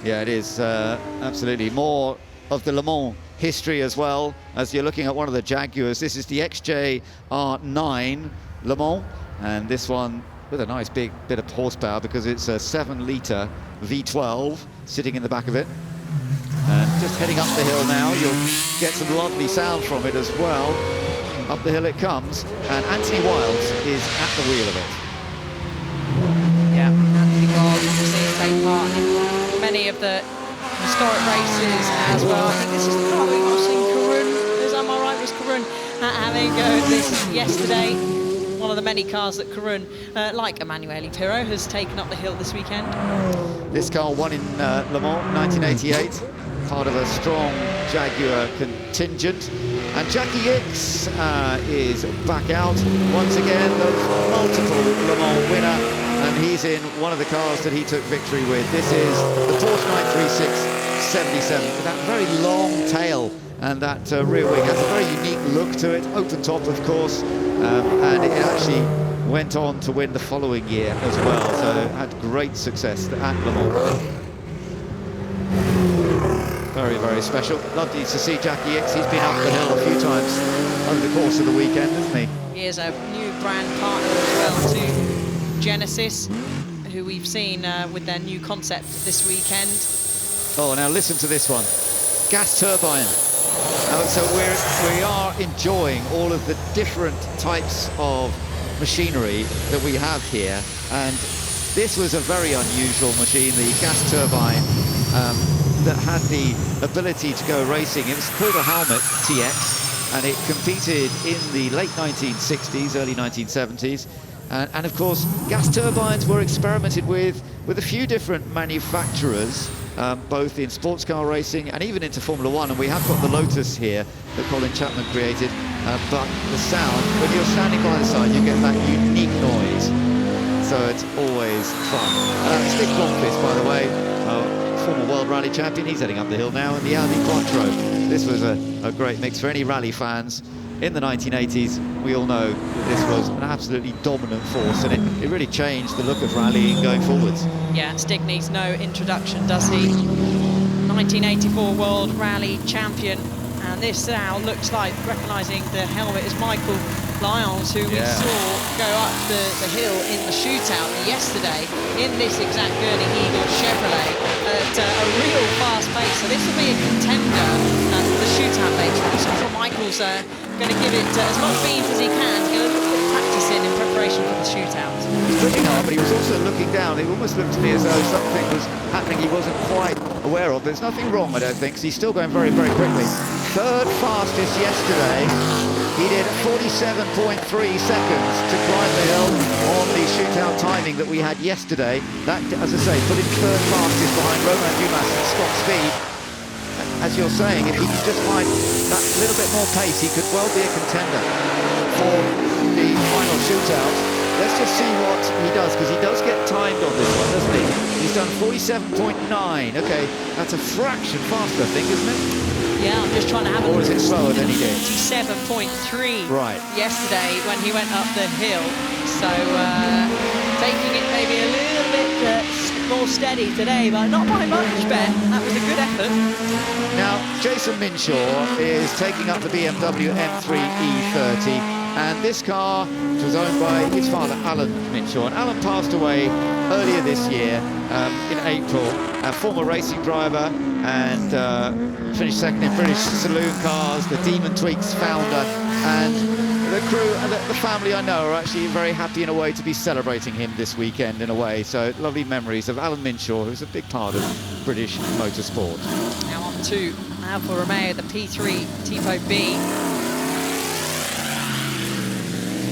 Speaker 6: Yeah, it is absolutely more of the Le Mans history as well, as you're looking at one of the Jaguars. This is the XJ-R9 Le Mans, and this one with a nice big bit of horsepower because it's a 7-litre V12 sitting in the back of it. And just heading up the hill now, you'll get some lovely sound from it as well. Up the hill it comes, and Anthony Wilds is at the wheel of it.
Speaker 8: Yeah, Anthony Wilds is take part in many of the historic races as well. I think this is the car we were seeing Karun, am I right, was Karun having a go at this yesterday. One of the many cars that Karun, like Emanuele Pirro, has taken up the hill this weekend.
Speaker 6: This car won in Le Mans 1988, part of a strong Jaguar contingent. And Jackie Ickx is back out once again, the multiple Le Mans winner. And he's in one of the cars that he took victory with. This is the Porsche 936 77, with that very long tail and that rear wing. Has a very unique look to it, open top of course, and it actually went on to win the following year as well, so had great success at Le Mans. Very, very special. Lovely to see Jackie Ickx. He's been up the hill a few times over the course of the weekend, hasn't he?
Speaker 8: He is a new brand partner as well to Genesis, who we've seen with their new concept this weekend.
Speaker 6: Oh, now listen to this one. Gas turbine. So we are enjoying all of the different types of machinery that we have here, and this was a very unusual machine, the gas turbine, that had the ability to go racing. It was called a Helmet TX, and it competed in the late 1960s, early 1970s. And of course, gas turbines were experimented with a few different manufacturers, both in sports car racing and even into Formula One. And we have got the Lotus here that Colin Chapman created, but the sound, when you're standing by the side, you get that unique noise. So it's always fun. Stig Blomqvist, by the way, former World Rally champion, he's heading up the hill now in the Audi Quattro. This was a great mix for any rally fans. In the 1980s, we all know this was an absolutely dominant force, and it really changed the look of rallying going forwards.
Speaker 8: Yeah, Stig needs no introduction, does he? 1984 World Rally champion, and this now looks like, recognising the helmet, is Michael Lyons, who we saw go up the hill in the shootout yesterday in this exact Gurney Eagle Chevrolet at a real fast pace. So this will be a contender for the shootout later on. So I thought Michael's going to give it as much beans as he can to get a little bit of practice in preparation for the shootout.
Speaker 6: He's looking hard, but he was also looking down. It almost looked to me as though something was happening he wasn't quite aware of. There's nothing wrong, I don't think, 'cause he's still going very, very quickly. Third fastest yesterday. He did 47.3 seconds to climb the hill on the shootout timing that we had yesterday. That, as I say, put him third fastest behind Romain Dumas and Scott Speed. As you're saying, if he could just find that little bit more pace, he could well be a contender for the final shootout. Let's just see what he does, because he does get timed on this one, doesn't he? He's done 47.9. Okay, that's a fraction faster, I think, isn't it?
Speaker 8: Yeah, I'm just trying to have a look.
Speaker 6: Or is it slower than he did?
Speaker 8: 47.3
Speaker 6: right
Speaker 8: yesterday when he went up the hill. So taking it maybe a little bit more steady today, but not by much, Ben. That was a good effort.
Speaker 6: Now, Jason Minshaw is taking up the BMW M3 E30. And this car was owned by his father, Alan Minshaw. And Alan passed away earlier this year, in April. A former racing driver and finished second in British Saloon Cars, the Demon Tweaks founder. And the crew and the family I know are actually very happy in a way to be celebrating him this weekend in a way. So lovely memories of Alan Minshaw, who's a big part of British motorsport.
Speaker 8: Now on to Alfa Romeo, the P3 Tipo B.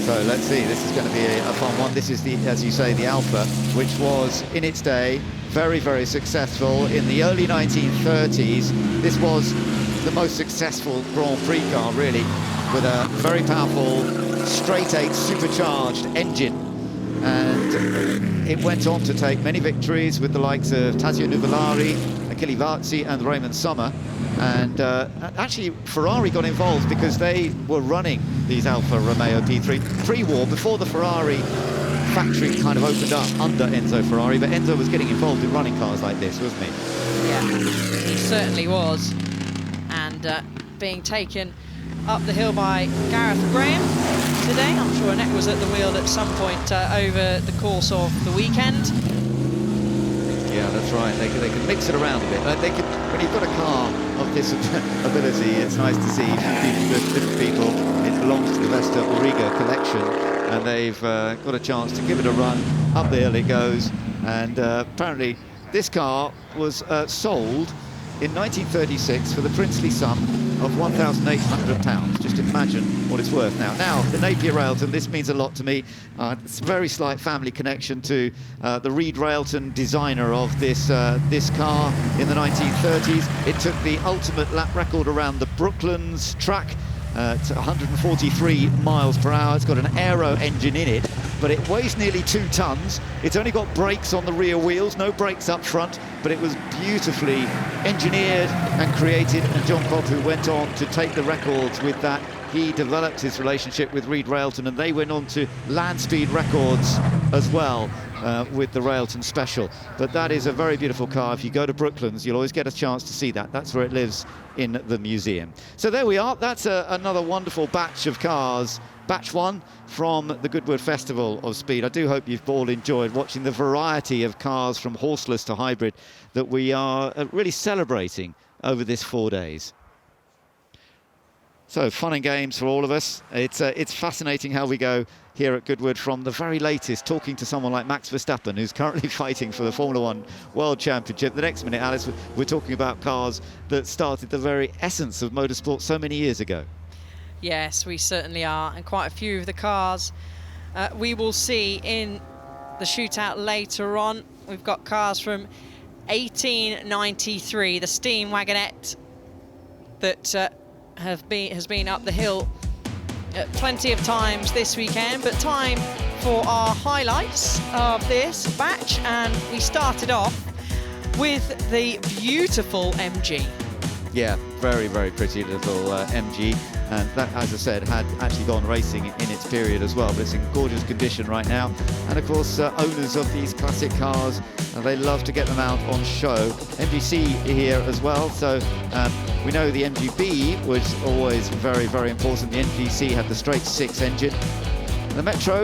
Speaker 6: So let's see, this is going to be a fun one. This is the, as you say, the Alfa, which was in its day very, very successful in the early 1930s. This was the most successful Grand Prix car, really, with a very powerful straight-eight supercharged engine. And it went on to take many victories with the likes of Tazio Nuvolari, Achille Varzi and Raymond Sommer. And actually Ferrari got involved because they were running these Alfa Romeo P3 pre-war, before the Ferrari factory kind of opened up under Enzo Ferrari, but Enzo was getting involved in running cars like this, wasn't he?
Speaker 8: Yeah, he certainly was. And being taken up the hill by Gareth Graham today. I'm sure Annette was at the wheel at some point over the course of the weekend.
Speaker 6: Yeah, that's right. They can mix it around a bit. When you've got a car of this ability, it's nice to see different people. It belongs to the Vesta Auriga collection, and they've got a chance to give it a run. Up the hill it goes, and apparently this car was sold in 1936 for the princely sum of £1,800. Just imagine what it's worth now. Now, the Napier Railton, this means a lot to me. It's a very slight family connection to the Reed Railton designer of this car in the 1930s. It took the ultimate lap record around the Brooklands track at 143 miles per hour. It's got an aero engine in it, but it weighs nearly 2 tons. It's only got brakes on the rear wheels, no brakes up front, but it was beautifully engineered and created. And John Cobb, who went on to take the records with that, he developed his relationship with Reed Railton, and they went on to land speed records as well with the Railton Special. But that is a very beautiful car. If you go to Brooklands, you'll always get a chance to see that. That's where it lives, in the museum. So there we are. That's another wonderful batch of cars. Batch 1 from the Goodwood Festival of Speed. I do hope you've all enjoyed watching the variety of cars from horseless to hybrid that we are really celebrating over this 4 days. So fun and games for all of us. It's fascinating how we go here at Goodwood, from the very latest, talking to someone like Max Verstappen, who's currently fighting for the Formula One World Championship. The next minute, Alice, we're talking about cars that started the very essence of motorsport so many years ago.
Speaker 8: Yes, we certainly are, and quite a few of the cars we will see in the shootout later on. We've got cars from 1893, the steam wagonette that has been up the hill plenty of times this weekend. But time for our highlights of this batch, and we started off with the beautiful MG.
Speaker 6: Yeah, very, very pretty little MG. And that, as I said, had actually gone racing in its period as well, but it's in gorgeous condition right now. And of course, owners of these classic cars, they love to get them out on show. MGC here as well, so we know the MGB was always very, very important. The MGC had the straight 6 engine. The Metro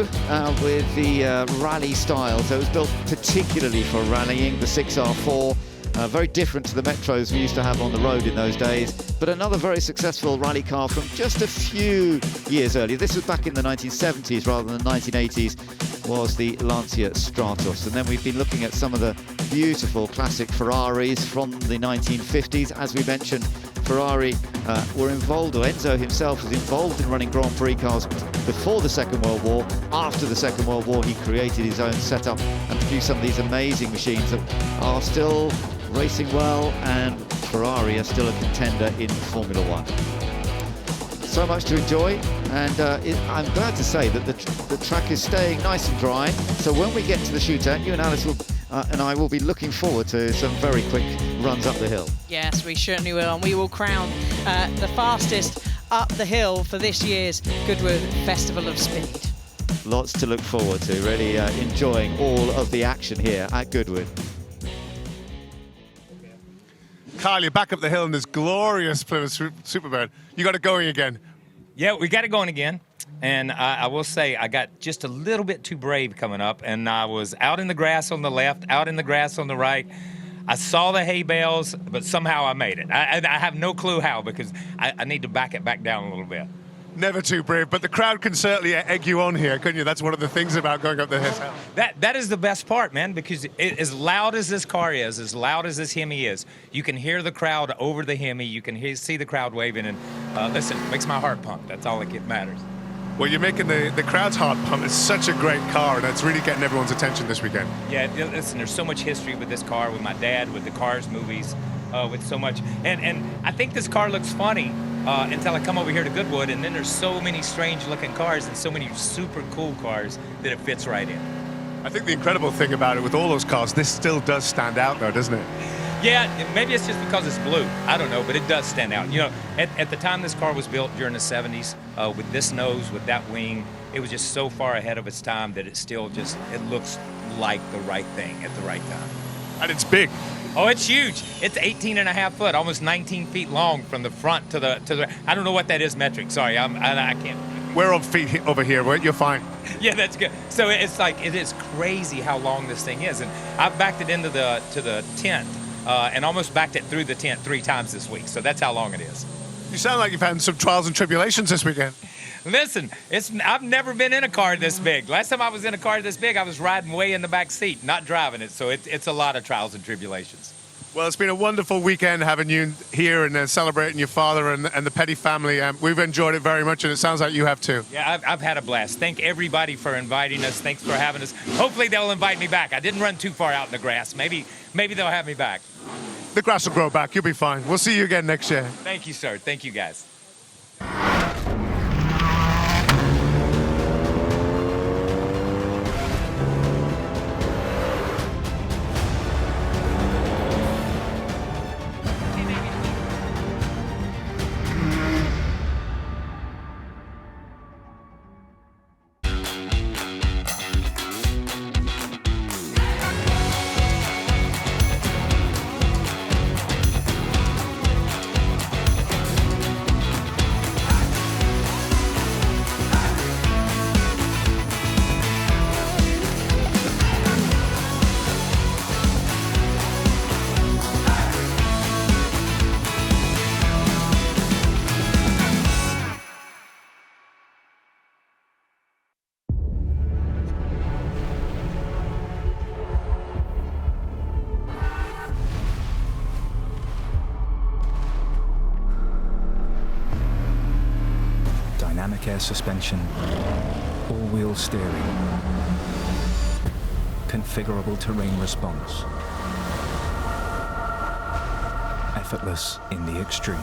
Speaker 6: with the rally style, so it was built particularly for rallying, the 6R4. Very different to the Metros we used to have on the road in those days, but another very successful rally car from just a few years earlier. This was back in the 1970s rather than the 1980s, was the Lancia Stratos. And then we've been looking at some of the beautiful classic Ferraris from the 1950s. As we mentioned, Ferrari were involved, or Enzo himself was involved in running Grand Prix cars before the Second World War. After the Second World War, he created his own setup and produced some of these amazing machines that are still racing well, and Ferrari are still a contender in Formula One. So much to enjoy, and I'm glad to say that the track is staying nice and dry. So when we get to the shootout, you and Alice and I will be looking forward to some very quick runs up the hill.
Speaker 8: Yes, we certainly will, and we will crown the fastest up the hill for this year's Goodwood Festival of Speed.
Speaker 6: Lots to look forward to, really enjoying all of the action here at Goodwood.
Speaker 11: Carl, you're back up the hill in this glorious Plymouth Superbird. You got it going again.
Speaker 19: Yeah, we got it going again. And I will say I got just a little bit too brave coming up, and I was out in the grass on the left, out in the grass on the right. I saw the hay bales, but somehow I made it. I have no clue how, because I need to back it back down a little bit.
Speaker 11: Never too brave, but the crowd can certainly egg you on here, couldn't you? That's one of the things about going up the hill.
Speaker 19: That is the best part, man, because as loud as this car is, as loud as this Hemi is, you can hear the crowd over the Hemi, you can see the crowd waving, and listen, it makes my heart pump. That's all that matters.
Speaker 11: Well, you're making the crowd's heart pump. It's such a great car, and it's really getting everyone's attention this weekend.
Speaker 19: Yeah, listen, there's so much history with this car, with my dad, with the Cars movies, with so much. And I think this car looks funny until I come over here to Goodwood, and then there's so many strange-looking cars and so many super cool cars that it fits right in.
Speaker 11: I think the incredible thing about it with all those cars, this still does stand out, though, doesn't it?
Speaker 19: Yeah, maybe it's just because it's blue. I don't know, but it does stand out. You know, at the time this car was built during the 70s, with this nose, with that wing, it was just so far ahead of its time that it still just, it looks like the right thing at the right time.
Speaker 11: And it's big.
Speaker 19: Oh, it's huge. It's 18.5 foot, almost 19 feet long from the front to the I don't know what that is metric. Sorry, I can't.
Speaker 11: We're on feet over here. You're fine.
Speaker 19: Yeah, that's good. So it's like, it is crazy how long this thing is. And I've backed it into the tent. And almost backed it through the tent 3 times this week. So that's how long it is.
Speaker 11: You sound like you've had some trials and tribulations this weekend.
Speaker 19: Listen, I've never been in a car this big. Last time I was in a car this big, I was riding way in the back seat, not driving it. So it's a lot of trials and tribulations.
Speaker 11: Well, it's been a wonderful weekend having you here and celebrating your father and the Petty family. We've enjoyed it very much, and it sounds like you have too.
Speaker 19: Yeah, I've had a blast. Thank everybody for inviting us. Thanks for having us. Hopefully they'll invite me back. I didn't run too far out in the grass. Maybe they'll have me back.
Speaker 11: The grass will grow back. You'll be fine. We'll see you again next year.
Speaker 19: Thank you, sir. Thank you, guys.
Speaker 20: Dynamic air suspension, all-wheel steering, configurable terrain response, effortless in the extreme.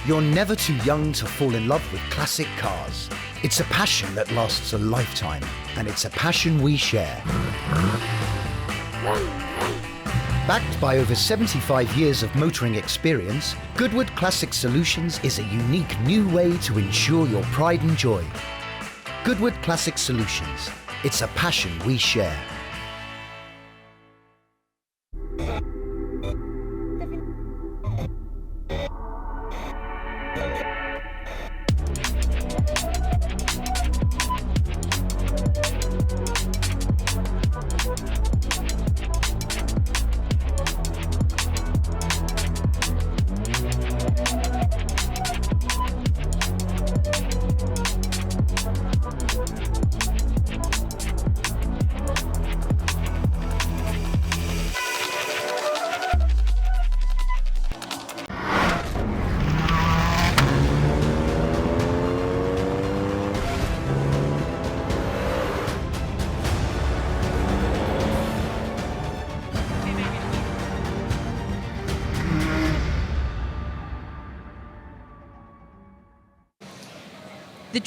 Speaker 21: You're never too young to fall in love with classic cars. It's a passion that lasts a lifetime, and it's a passion we share. Backed by over 75 years of motoring experience, Goodwood Classic Solutions is a unique new way to ensure your pride and joy. Goodwood Classic Solutions. It's a passion we share.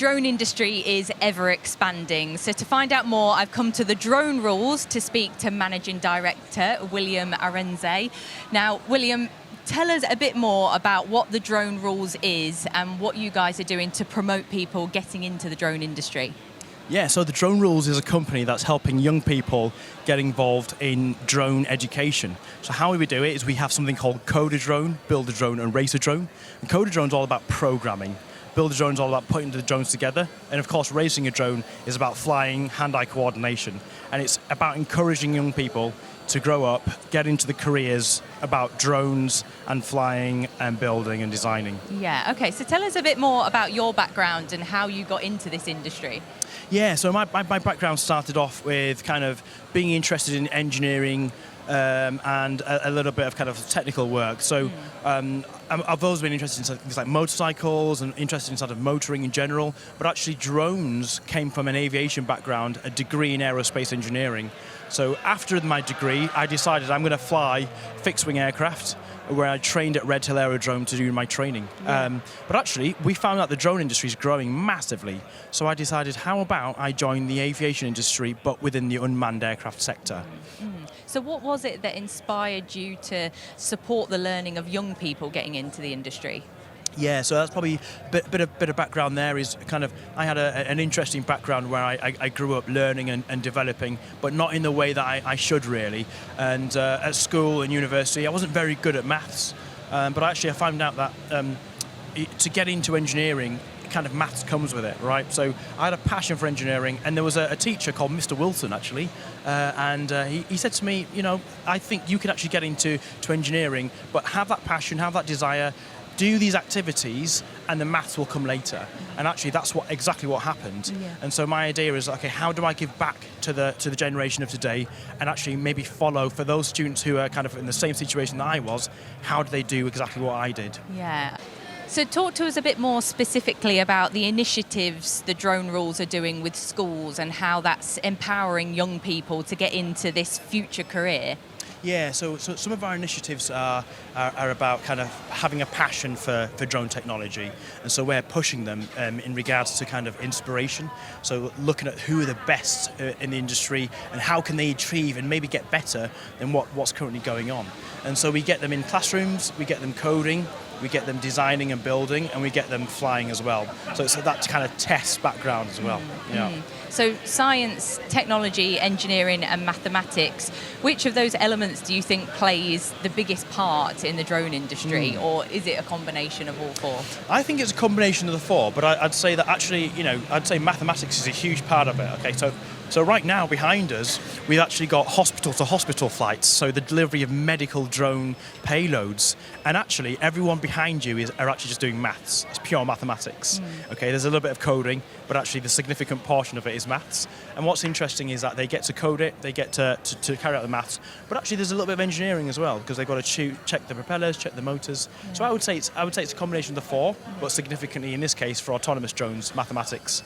Speaker 16: drone industry is ever expanding. So to find out more, I've come to the drone rules to speak to Managing Director William Arenze. Now, William, tell us a bit more about what the drone rules is and what you guys are doing to promote people getting into the drone industry.
Speaker 22: Yeah, so the Drone Rules is a company that's helping young people get involved in drone education. So how we do it is we have something called Code a Drone, Build a Drone and Race a Drone. And Code a Drone is all about programming. Build a Drone is all about putting the drones together. And of course, racing a drone is about flying, hand-eye coordination. And it's about encouraging young people to grow up, get into the careers about drones and flying and building and designing.
Speaker 16: Yeah, okay, so tell us a bit more about your background and how you got into this industry.
Speaker 22: Yeah, so my background started off with kind of being interested in engineering and a little bit of kind of technical work. So I've always been interested in things like motorcycles and interested in sort of motoring in general, but actually drones came from an aviation background, a degree in aerospace engineering. So after my degree, I decided I'm going to fly fixed-wing aircraft, where I trained at Red Hill Aerodrome to do my training.
Speaker 16: Yeah.
Speaker 22: But actually, we found out the drone industry is growing massively. So I decided, how about I join the aviation industry, but within the unmanned aircraft sector?
Speaker 16: So what was it that inspired you to support the learning of young people getting into the industry?
Speaker 22: Yeah, so that's probably a bit of background there is kind of, I had an interesting background where I grew up learning and developing, but not in the way that I should really. And at school and university, I wasn't very good at maths, but actually I found out that to get into engineering, kind of maths comes with it, right? So I had a passion for engineering, and there was a teacher called Mr. Wilson actually, and he said to me, you know, I think you could actually get into engineering, but have that passion, have that desire, do these activities, and the maths will come later. And actually, that's exactly what happened.
Speaker 16: Yeah.
Speaker 22: And so my idea is, okay, how do I give back to the generation of today, and actually maybe follow for those students who are kind of in the same situation that I was? How do they do exactly what I did?
Speaker 16: Yeah. So talk to us a bit more specifically about the initiatives the Drone Rules are doing with schools and how that's empowering young people to get into this future career.
Speaker 22: Yeah, so some of our initiatives are about kind of having a passion for drone technology, and so we're pushing them in regards to kind of inspiration. So looking at who are the best in the industry and how can they achieve and maybe get better than what's currently going on. And so we get them in classrooms, we get them coding, we get them designing and building, and we get them flying as well. So it's that kind of test background as well. Yeah.
Speaker 16: So science, technology, engineering and mathematics, which of those elements do you think plays the biggest part in the drone industry, or is it a combination of all four?
Speaker 22: I think it's a combination of the four, but I'd say that actually, you know, I'd say mathematics is a huge part of it. Okay, so right now behind us, we've actually got hospital-to-hospital flights, so the delivery of medical drone payloads. And actually, everyone behind you are actually just doing maths. It's pure mathematics. Okay, there's a little bit of coding, but actually the significant portion of it is maths. And what's interesting is that they get to code it, they get to carry out the maths, but actually there's a little bit of engineering as well, because they've got to check the propellers, check the motors. So I would say it's a combination of the four, but significantly in this case for autonomous drones, mathematics.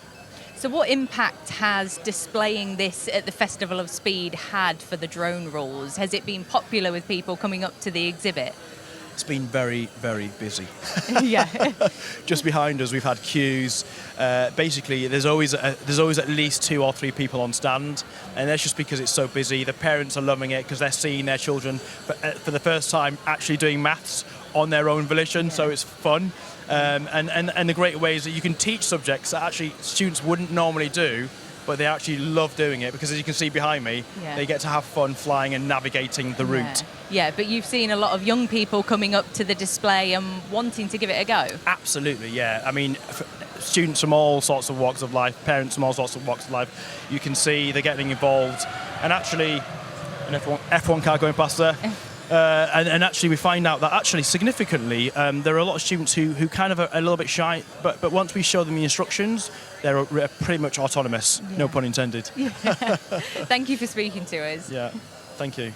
Speaker 16: So what impact has displaying this at the Festival of Speed had for the Drone Rules? Has it been popular with people coming up to the exhibit?
Speaker 22: It's been very, very busy.
Speaker 16: Yeah.
Speaker 22: Just behind us, we've had queues. Basically, there's always at least 2 or 3 people on stand, and that's just because it's so busy. The parents are loving it because they're seeing their children for the first time actually doing maths on their own volition, so it's fun. And the great way is that you can teach subjects that actually students wouldn't normally do, but they actually love doing it because, as you can see behind me, they get to have fun flying and navigating the route.
Speaker 16: Yeah, but you've seen a lot of young people coming up to the display and wanting to give it a go.
Speaker 22: Absolutely, yeah. I mean, students from all sorts of walks of life, parents from all sorts of walks of life, you can see they're getting involved. And actually, an F1 car going past there. And actually we find out that actually significantly there are a lot of students who kind of are a little bit shy, but once we show them the instructions, they're pretty much autonomous, no pun intended.
Speaker 16: Yeah. Thank you for speaking to us.
Speaker 22: Yeah, thank you.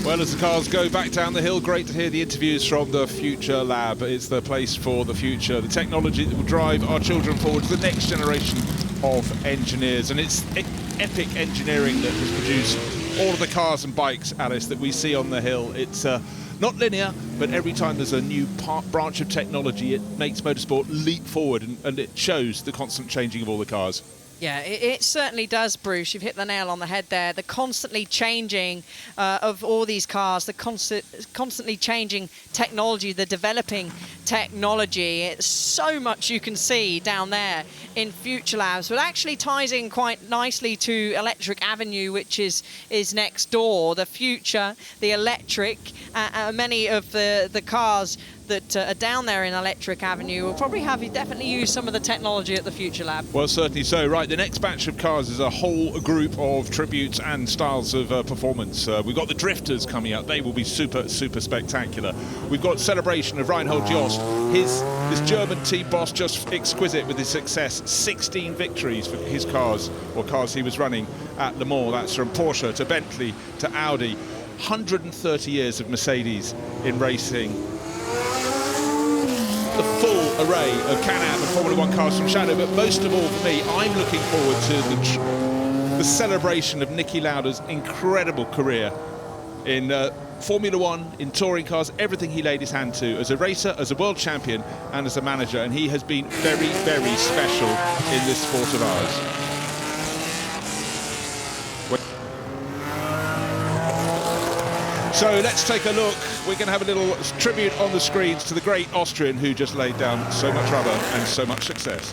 Speaker 23: Well, as the cars go back down the hill, great to hear the interviews from the Future Lab. It's the place for the future, the technology that will drive our children forward to the next generation of engineers. And it's epic engineering that has produced all of the cars and bikes, Alice, that we see on the hill. It's Not linear, but every time there's a new branch of technology, it makes motorsport leap forward, and it shows the constant changing of all the cars.
Speaker 8: Yeah, it certainly does, Bruce. You've hit the nail on the head there. The constantly changing of all these cars, the constantly changing technology, the developing technology. It's so much you can see down there in Future Labs, but actually ties in quite nicely to Electric Avenue, which is next door. The future, the electric, many of the cars that are down there in Electric Avenue will probably definitely use some of the technology at the Future Lab.
Speaker 23: Well, certainly so. Right, the next batch of cars is a whole group of tributes and styles of performance. We've got the Drifters coming up. They will be super, super spectacular. We've got celebration of Reinhold Jost. This German team boss, just exquisite with his success. 16 victories for his cars, or cars he was running at Le Mans. That's from Porsche to Bentley to Audi. 130 years of Mercedes in racing. The full array of Canam and Formula One cars from Shadow, but most of all for me, I'm looking forward to the celebration of Niki Lauda's incredible career in Formula One, in touring cars, everything he laid his hand to as a racer, as a world champion, and as a manager, and he has been very, very special in this sport of ours. So let's take a look. We're going to have a little tribute on the screens to the great Austrian who just laid down so much rubber and so much success.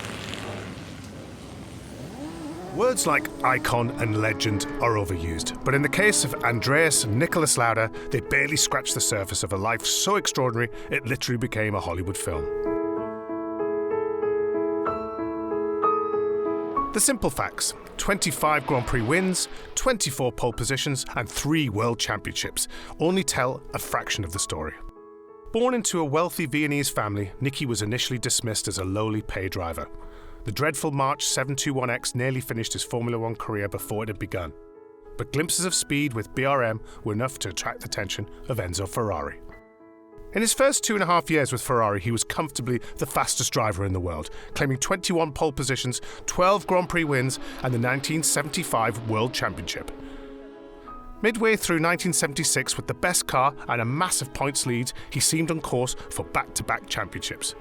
Speaker 11: Words like icon and legend are overused, but in the case of Andreas and Nicolas Lauda, they barely scratched the surface of a life so extraordinary it literally became a Hollywood film. The simple facts: 25 Grand Prix wins, 24 pole positions and 3 World Championships only tell a fraction of the story. Born into a wealthy Viennese family, Niki was initially dismissed as a lowly pay driver. The dreadful March 721X nearly finished his Formula One career before it had begun. But glimpses of speed with BRM were enough to attract the attention of Enzo Ferrari. In his first 2.5 years with Ferrari, he was comfortably the fastest driver in the world, claiming 21 pole positions, 12 Grand Prix wins, and the 1975 World Championship. Midway through 1976, with the best car and a massive points lead, he seemed on course for back-to-back championships.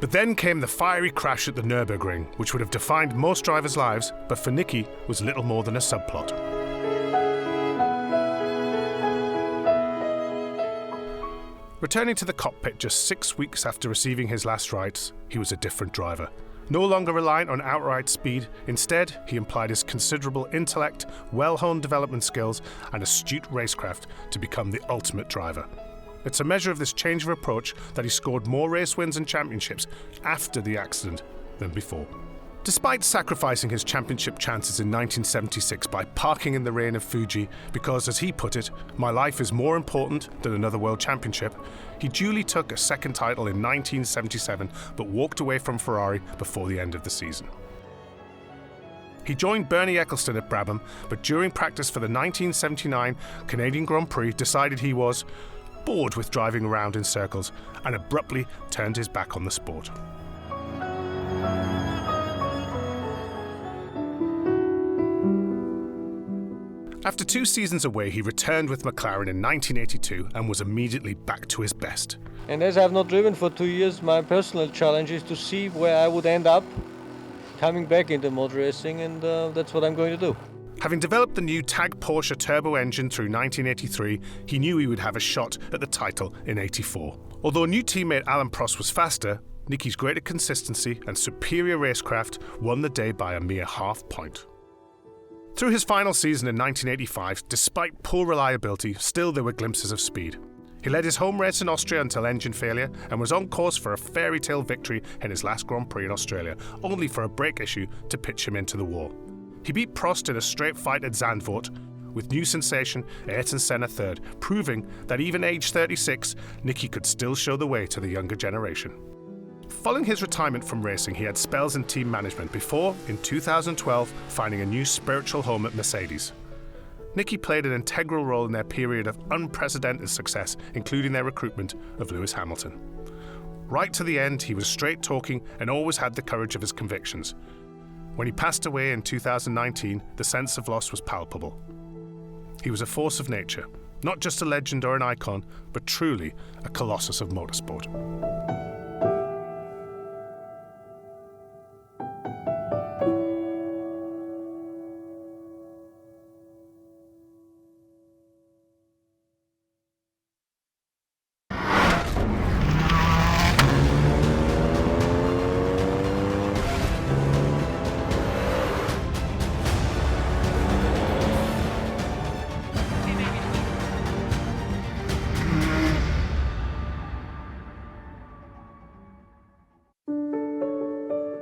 Speaker 11: But then came the fiery crash at the Nürburgring, which would have defined most drivers' lives, but for Niki was little more than a subplot. Returning to the cockpit just 6 weeks after receiving his last rites, he was a different driver. No longer reliant on outright speed, instead he applied his considerable intellect, well-honed development skills and astute racecraft to become the ultimate driver. It's a measure of this change of approach that he scored more race wins and championships after the accident than before. Despite sacrificing his championship chances in 1976 by parking in the rain of Fuji because, as he put it, my life is more important than another world championship, he duly took a second title in 1977 but walked away from Ferrari before the end of the season. He joined Bernie Ecclestone at Brabham, but during practice for the 1979 Canadian Grand Prix decided he was bored with driving around in circles and abruptly turned his back on the sport. After 2 seasons away, he returned with McLaren in 1982 and was immediately back to his best.
Speaker 4: And as I have not driven for 2 years, my personal challenge is to see where I would end up coming back into motor racing, and that's what I'm going to do.
Speaker 11: Having developed the new TAG Porsche turbo engine through 1983, he knew he would have a shot at the title in '84. Although new teammate Alain Prost was faster, Niki's greater consistency and superior racecraft won the day by a mere half point. Through his final season in 1985, despite poor reliability, still there were glimpses of speed. He led his home race in Austria until engine failure and was on course for a fairy tale victory in his last Grand Prix in Australia, only for a brake issue to pitch him into the wall. He beat Prost in a straight fight at Zandvoort, with new sensation Ayrton Senna third, proving that even age 36, Niki could still show the way to the younger generation. Following his retirement from racing, he had spells in team management before, in 2012, finding a new spiritual home at Mercedes. Niki played an integral role in their period of unprecedented success, including their recruitment of Lewis Hamilton. Right to the end, he was straight-talking and always had the courage of his convictions. When he passed away in 2019, the sense of loss was palpable. He was a force of nature, Not just a legend or an icon, but truly a colossus of motorsport.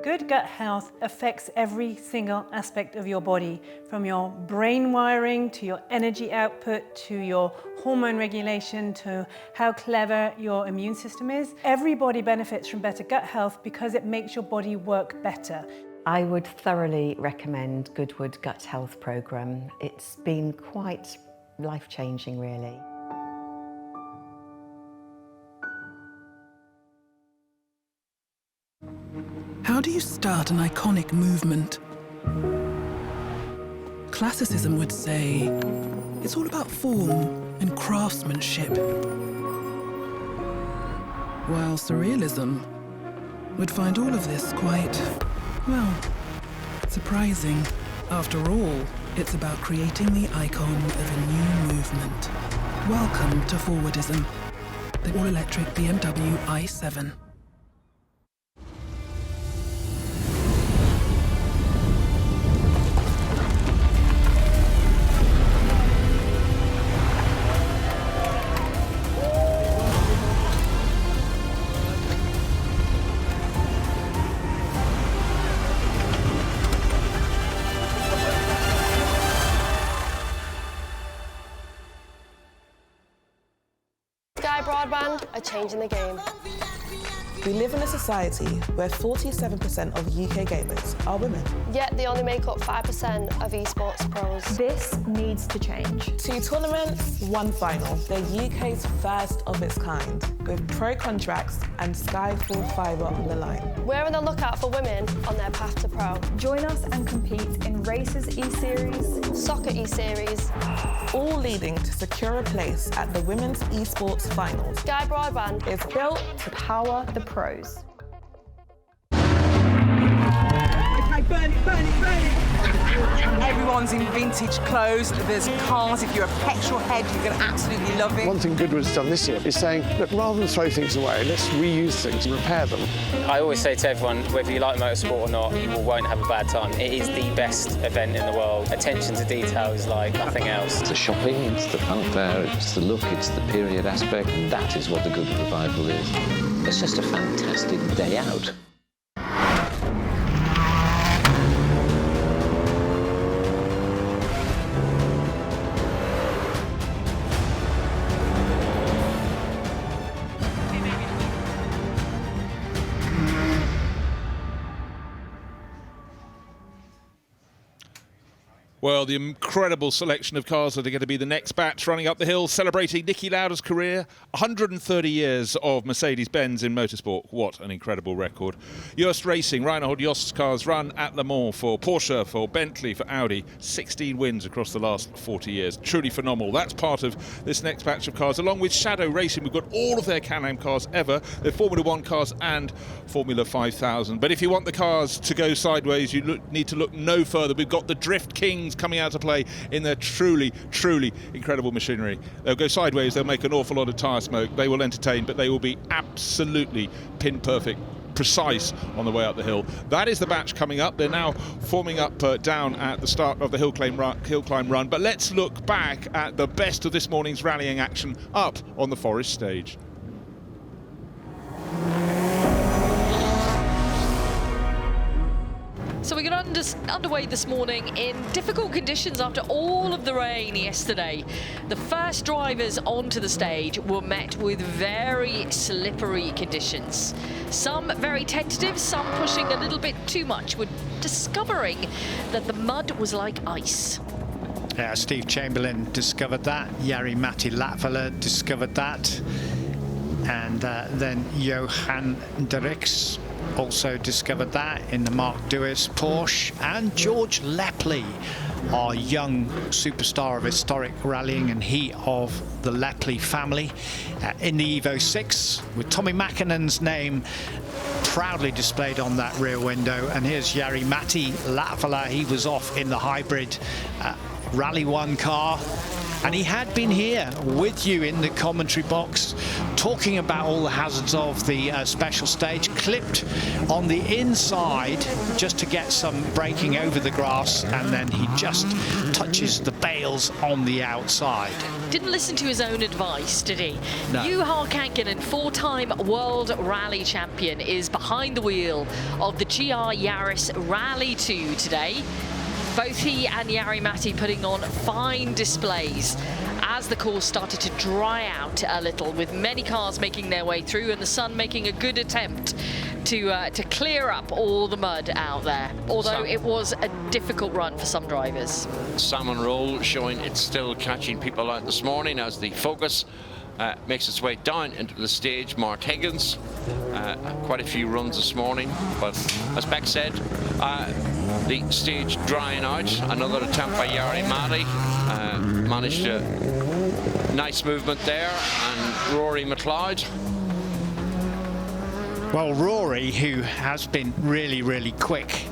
Speaker 10: Good gut health affects every single aspect of your body, from your brain wiring to your energy output to your hormone regulation to how clever your immune system is. Everybody benefits from better gut health because it makes your body work better.
Speaker 14: I would thoroughly recommend Goodwood Gut Health Programme. It's been quite life-changing, really.
Speaker 18: How do you start an iconic movement? Classicism would say it's all about form and craftsmanship, while surrealism would find all of this quite, well, surprising. After all, it's about creating the icon of a new movement. Welcome to Forwardism, the all-electric BMW i7.
Speaker 12: Broadband are changing the game.
Speaker 24: We live in a society where 47% of UK gamers are women.
Speaker 12: Yet they only make up 5% of esports pros.
Speaker 24: This needs to change. 2 tournaments, 1 final. They're UK's first of its kind, with pro contracts and Skyfall fibre on the line.
Speaker 12: We're on the lookout for women on their path to pro.
Speaker 24: Join us and compete in Races E-Series,
Speaker 12: Soccer E-Series,
Speaker 24: all leading to secure a place at the Women's Esports Finals.
Speaker 12: Sky Broadband
Speaker 24: is built to power the pros.
Speaker 25: Okay, burn it, burn it, burn it! Everyone's in vintage clothes. There's cars. If you're a petrol head, you're going to absolutely love it.
Speaker 26: One thing Goodwood's done this year is saying, look, rather than throw things away, let's reuse things and repair them.
Speaker 27: I always say to everyone, whether you like motorsport or not, you won't have a bad time. It is the best event in the world. Attention to detail is like nothing else.
Speaker 28: It's the shopping, it's the fanfare, it's the look, it's the period aspect. That is what the Goodwood Revival is. It's just a fantastic day out.
Speaker 23: Well, the incredible selection of cars that are going to be the next batch running up the hill, celebrating Niki Lauda's career. 130 years of Mercedes-Benz in motorsport. What an incredible record. Jost Racing, Reinhold Jost's cars run at Le Mans for Porsche, for Bentley, for Audi. 16 wins across the last 40 years. Truly phenomenal. That's part of this next batch of cars. Along with Shadow Racing, we've got all of their Canam cars ever. Their Formula 1 cars and Formula 5000. But if you want the cars to go sideways, you need to look no further. We've got the Drift Kings coming out to play in their truly, truly incredible machinery. They'll go sideways, they'll make an awful lot of tyre smoke, they will entertain, but they will be absolutely pin perfect, precise on the way up the hill. That is the batch coming up. They're now forming up down at the start of the hill climb run. But let's look back at the best of this morning's rallying action up on the Forest stage.
Speaker 29: So we got underway this morning in difficult conditions after all of the rain yesterday. The first drivers onto the stage were met with very slippery conditions. Some very tentative, some pushing a little bit too much. We're discovering that the mud was like ice.
Speaker 30: Yeah, Steve Chamberlain discovered that. Jari-Matti Latvala discovered that. And then Johan Derricks also discovered that in the Mark Dewis Porsche. And George Lepley, our young superstar of historic rallying, and he of the Lepley family, in the Evo 6 with Tommy Mackinnon's name proudly displayed on that rear window. And here's Jari-Matti Latvala. He was off in the hybrid Rally 1 car, and he had been here with you in the commentary box talking about all the hazards of the special stage, clipped on the inside just to get some braking over the grass, and then he just touches the bales on the outside.
Speaker 29: Didn't listen to his own advice, did he?
Speaker 30: No.
Speaker 29: Juha Kankinen, 4-time World Rally Champion, is behind the wheel of the GR Yaris Rally 2 today. Both he and Jari-Matti putting on fine displays as the course started to dry out a little, with many cars making their way through and the sun making a good attempt to clear up all the mud out there, although it was a difficult run for some drivers.
Speaker 28: Salmon roll showing it's still catching people out this morning as the focus makes its way down into the stage. Mark Higgins, quite a few runs this morning, but as Beck said, the stage drying out. Another attempt by Jari-Matti, managed to nice movement there, and Rory McLeod.
Speaker 30: Well, Rory, who has been really quick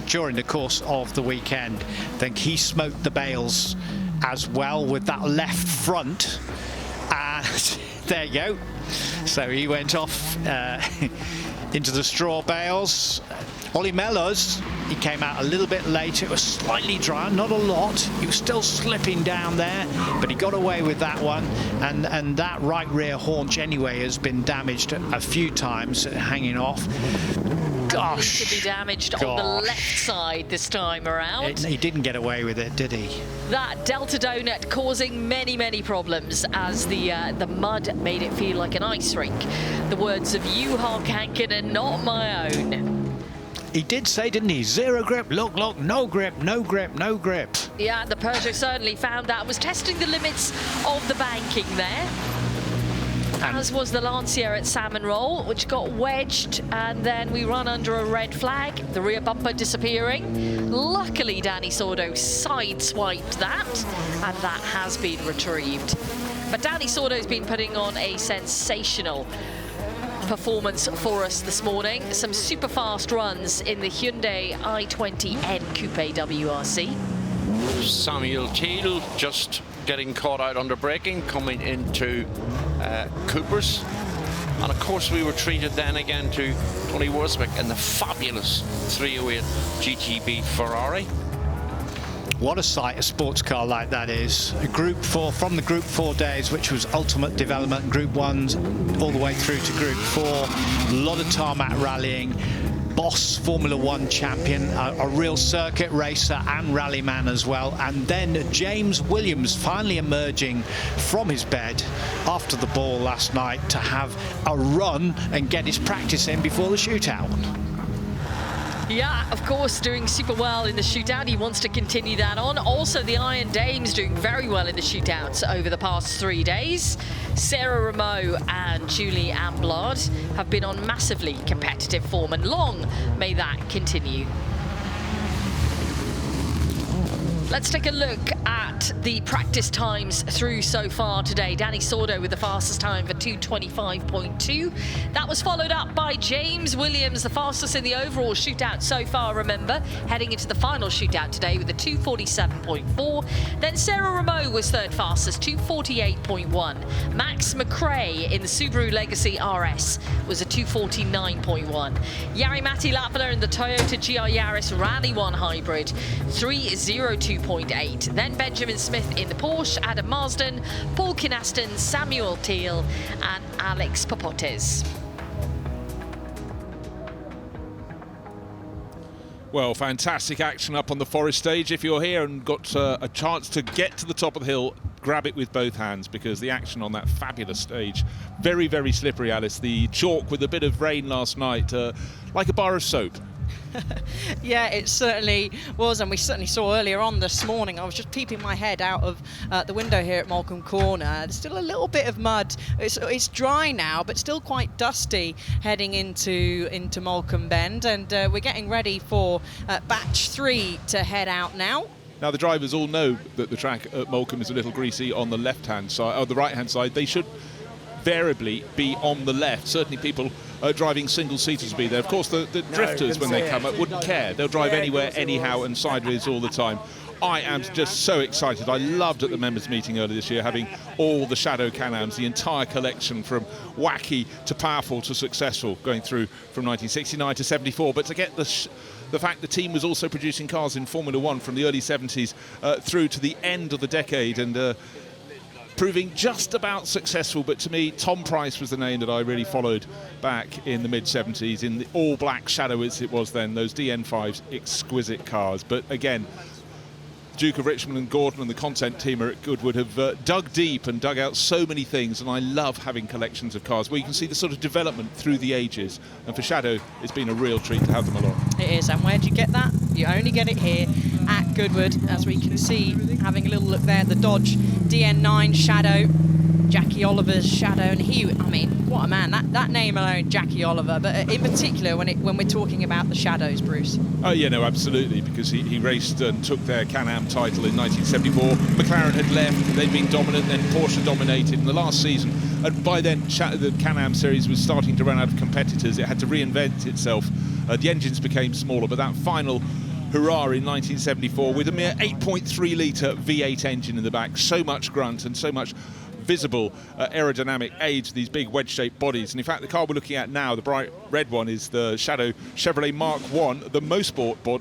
Speaker 30: during the course of the weekend, I think he smoked the bales as well with that left front. There you go. So he went off into the straw bales. Ollie Mellors, he came out a little bit later. It was slightly dry, not a lot. He was still slipping down there, but he got away with that one. And that right rear haunch anyway has been damaged a few times, hanging off. Gosh.
Speaker 29: To be damaged on the left side this time around.
Speaker 30: He didn't get away with it, did he?
Speaker 29: That Delta Donut causing many problems as the mud made it feel like an ice rink. The words of Juha Kankinen, not my own.
Speaker 30: He did say, didn't he? Zero grip, look, no grip, no grip, no grip.
Speaker 29: Yeah, the Peugeot certainly found that. Was testing the limits of the banking there. As was the Lancia at Salmon Roll, which got wedged, and then we run under a red flag, the rear bumper disappearing. Luckily, Danny Sordo sideswiped that, and that has been retrieved. But Danny Sordo's been putting on a sensational performance for us this morning. Some super fast runs in the Hyundai i20N Coupe WRC.
Speaker 28: Samuel Thiel just getting caught out under braking, coming into Cooper's. And of course we were treated then again to Tony Worswick in the fabulous 308 GTB Ferrari.
Speaker 30: What a sight a sports car like that is. A Group 4, from the Group 4 days, which was ultimate development, Group 1s all the way through to Group 4. A lot of tarmac rallying. Boss Formula 1 champion, a real circuit racer and rallyman as well. And then James Williams finally emerging from his bed after the ball last night to have a run and get his practice in before the shootout.
Speaker 29: Yeah, of course, doing super well in the shootout. He wants to continue that on. Also, the Iron Dames doing very well in the shootouts over the past 3 days. Sarah Rameau and Julie Amblard have been on massively competitive form, and long may that continue. Let's take a look at the practice times through so far today. Danny Sordo with the fastest time for 2:25.2. That was followed up by James Williams, the fastest in the overall shootout so far, remember, heading into the final shootout today with a 2:47.4. Then Sarah Rameau was third fastest, 2:48.1. Max McRae in the Subaru Legacy RS was a 2:49.1. Jari-Matti Latvala in the Toyota GR Yaris Rally 1 Hybrid, 3:02.8. Then Benjamin Smith in the Porsche, Adam Marsden, Paul Kinaston, Samuel Thiel and Alex Popotes.
Speaker 23: Well, fantastic action up on the Forest stage. If you're here and got a chance to get to the top of the hill, grab it with both hands, because the action on that fabulous stage, very slippery, Alice. The chalk with a bit of rain last night, like a bar of soap.
Speaker 8: Yeah, it certainly was, and we certainly saw earlier on this morning. I was just peeping my head out of the window here at Morecambe Corner. There's still a little bit of mud. It's dry now, but still quite dusty heading into Morecambe Bend, and we're getting ready for batch 3 to head out now.
Speaker 23: Now, the drivers all know that the track at Morecambe is a little greasy on the left-hand side, or the right-hand side. They should invariably be on the left. Certainly people driving single-seaters will be there. Of course, the drifters, when they come up, wouldn't care. They'll drive anywhere, anyhow, and sideways all the time. I am just so excited. I loved at the members' meeting earlier this year having all the Shadow Canams, the entire collection from wacky to powerful to successful, going through from 1969 to 74. But to get the fact the team was also producing cars in Formula One from the early 70s through to the end of the decade, and proving just about successful. But to me, Tom Price was the name that I really followed back in the mid-70s in the all-black Shadow as it was then, those DN5s, exquisite cars. But again, Duke of Richmond and Gordon and the content team at Goodwood have dug deep and dug out so many things, and I love having collections of cars where you can see the sort of development through the ages, and for Shadow it's been a real treat to have them along.
Speaker 8: It is, and where do you get that? You only get it here at Goodwood, as we can see, having a little look there, the Dodge DN9 Shadow, Jackie Oliver's Shadow, and I mean, what a man, that name alone, Jackie Oliver, but in particular when we're talking about the Shadows, Bruce.
Speaker 23: Oh yeah, no, absolutely, because he raced and took their Canam title in 1974. McLaren had left, they'd been dominant, then Porsche dominated in the last season, and by then the Canam series was starting to run out of competitors. It had to reinvent itself. The engines became smaller, but that final hurrah in 1974 with a mere 8.3 litre V8 engine in the back, so much grunt and so much visible aerodynamic aid to these big wedge-shaped bodies. And in fact, the car we're looking at now, the bright red one, is the Shadow Chevrolet Mark 1, the Motorsport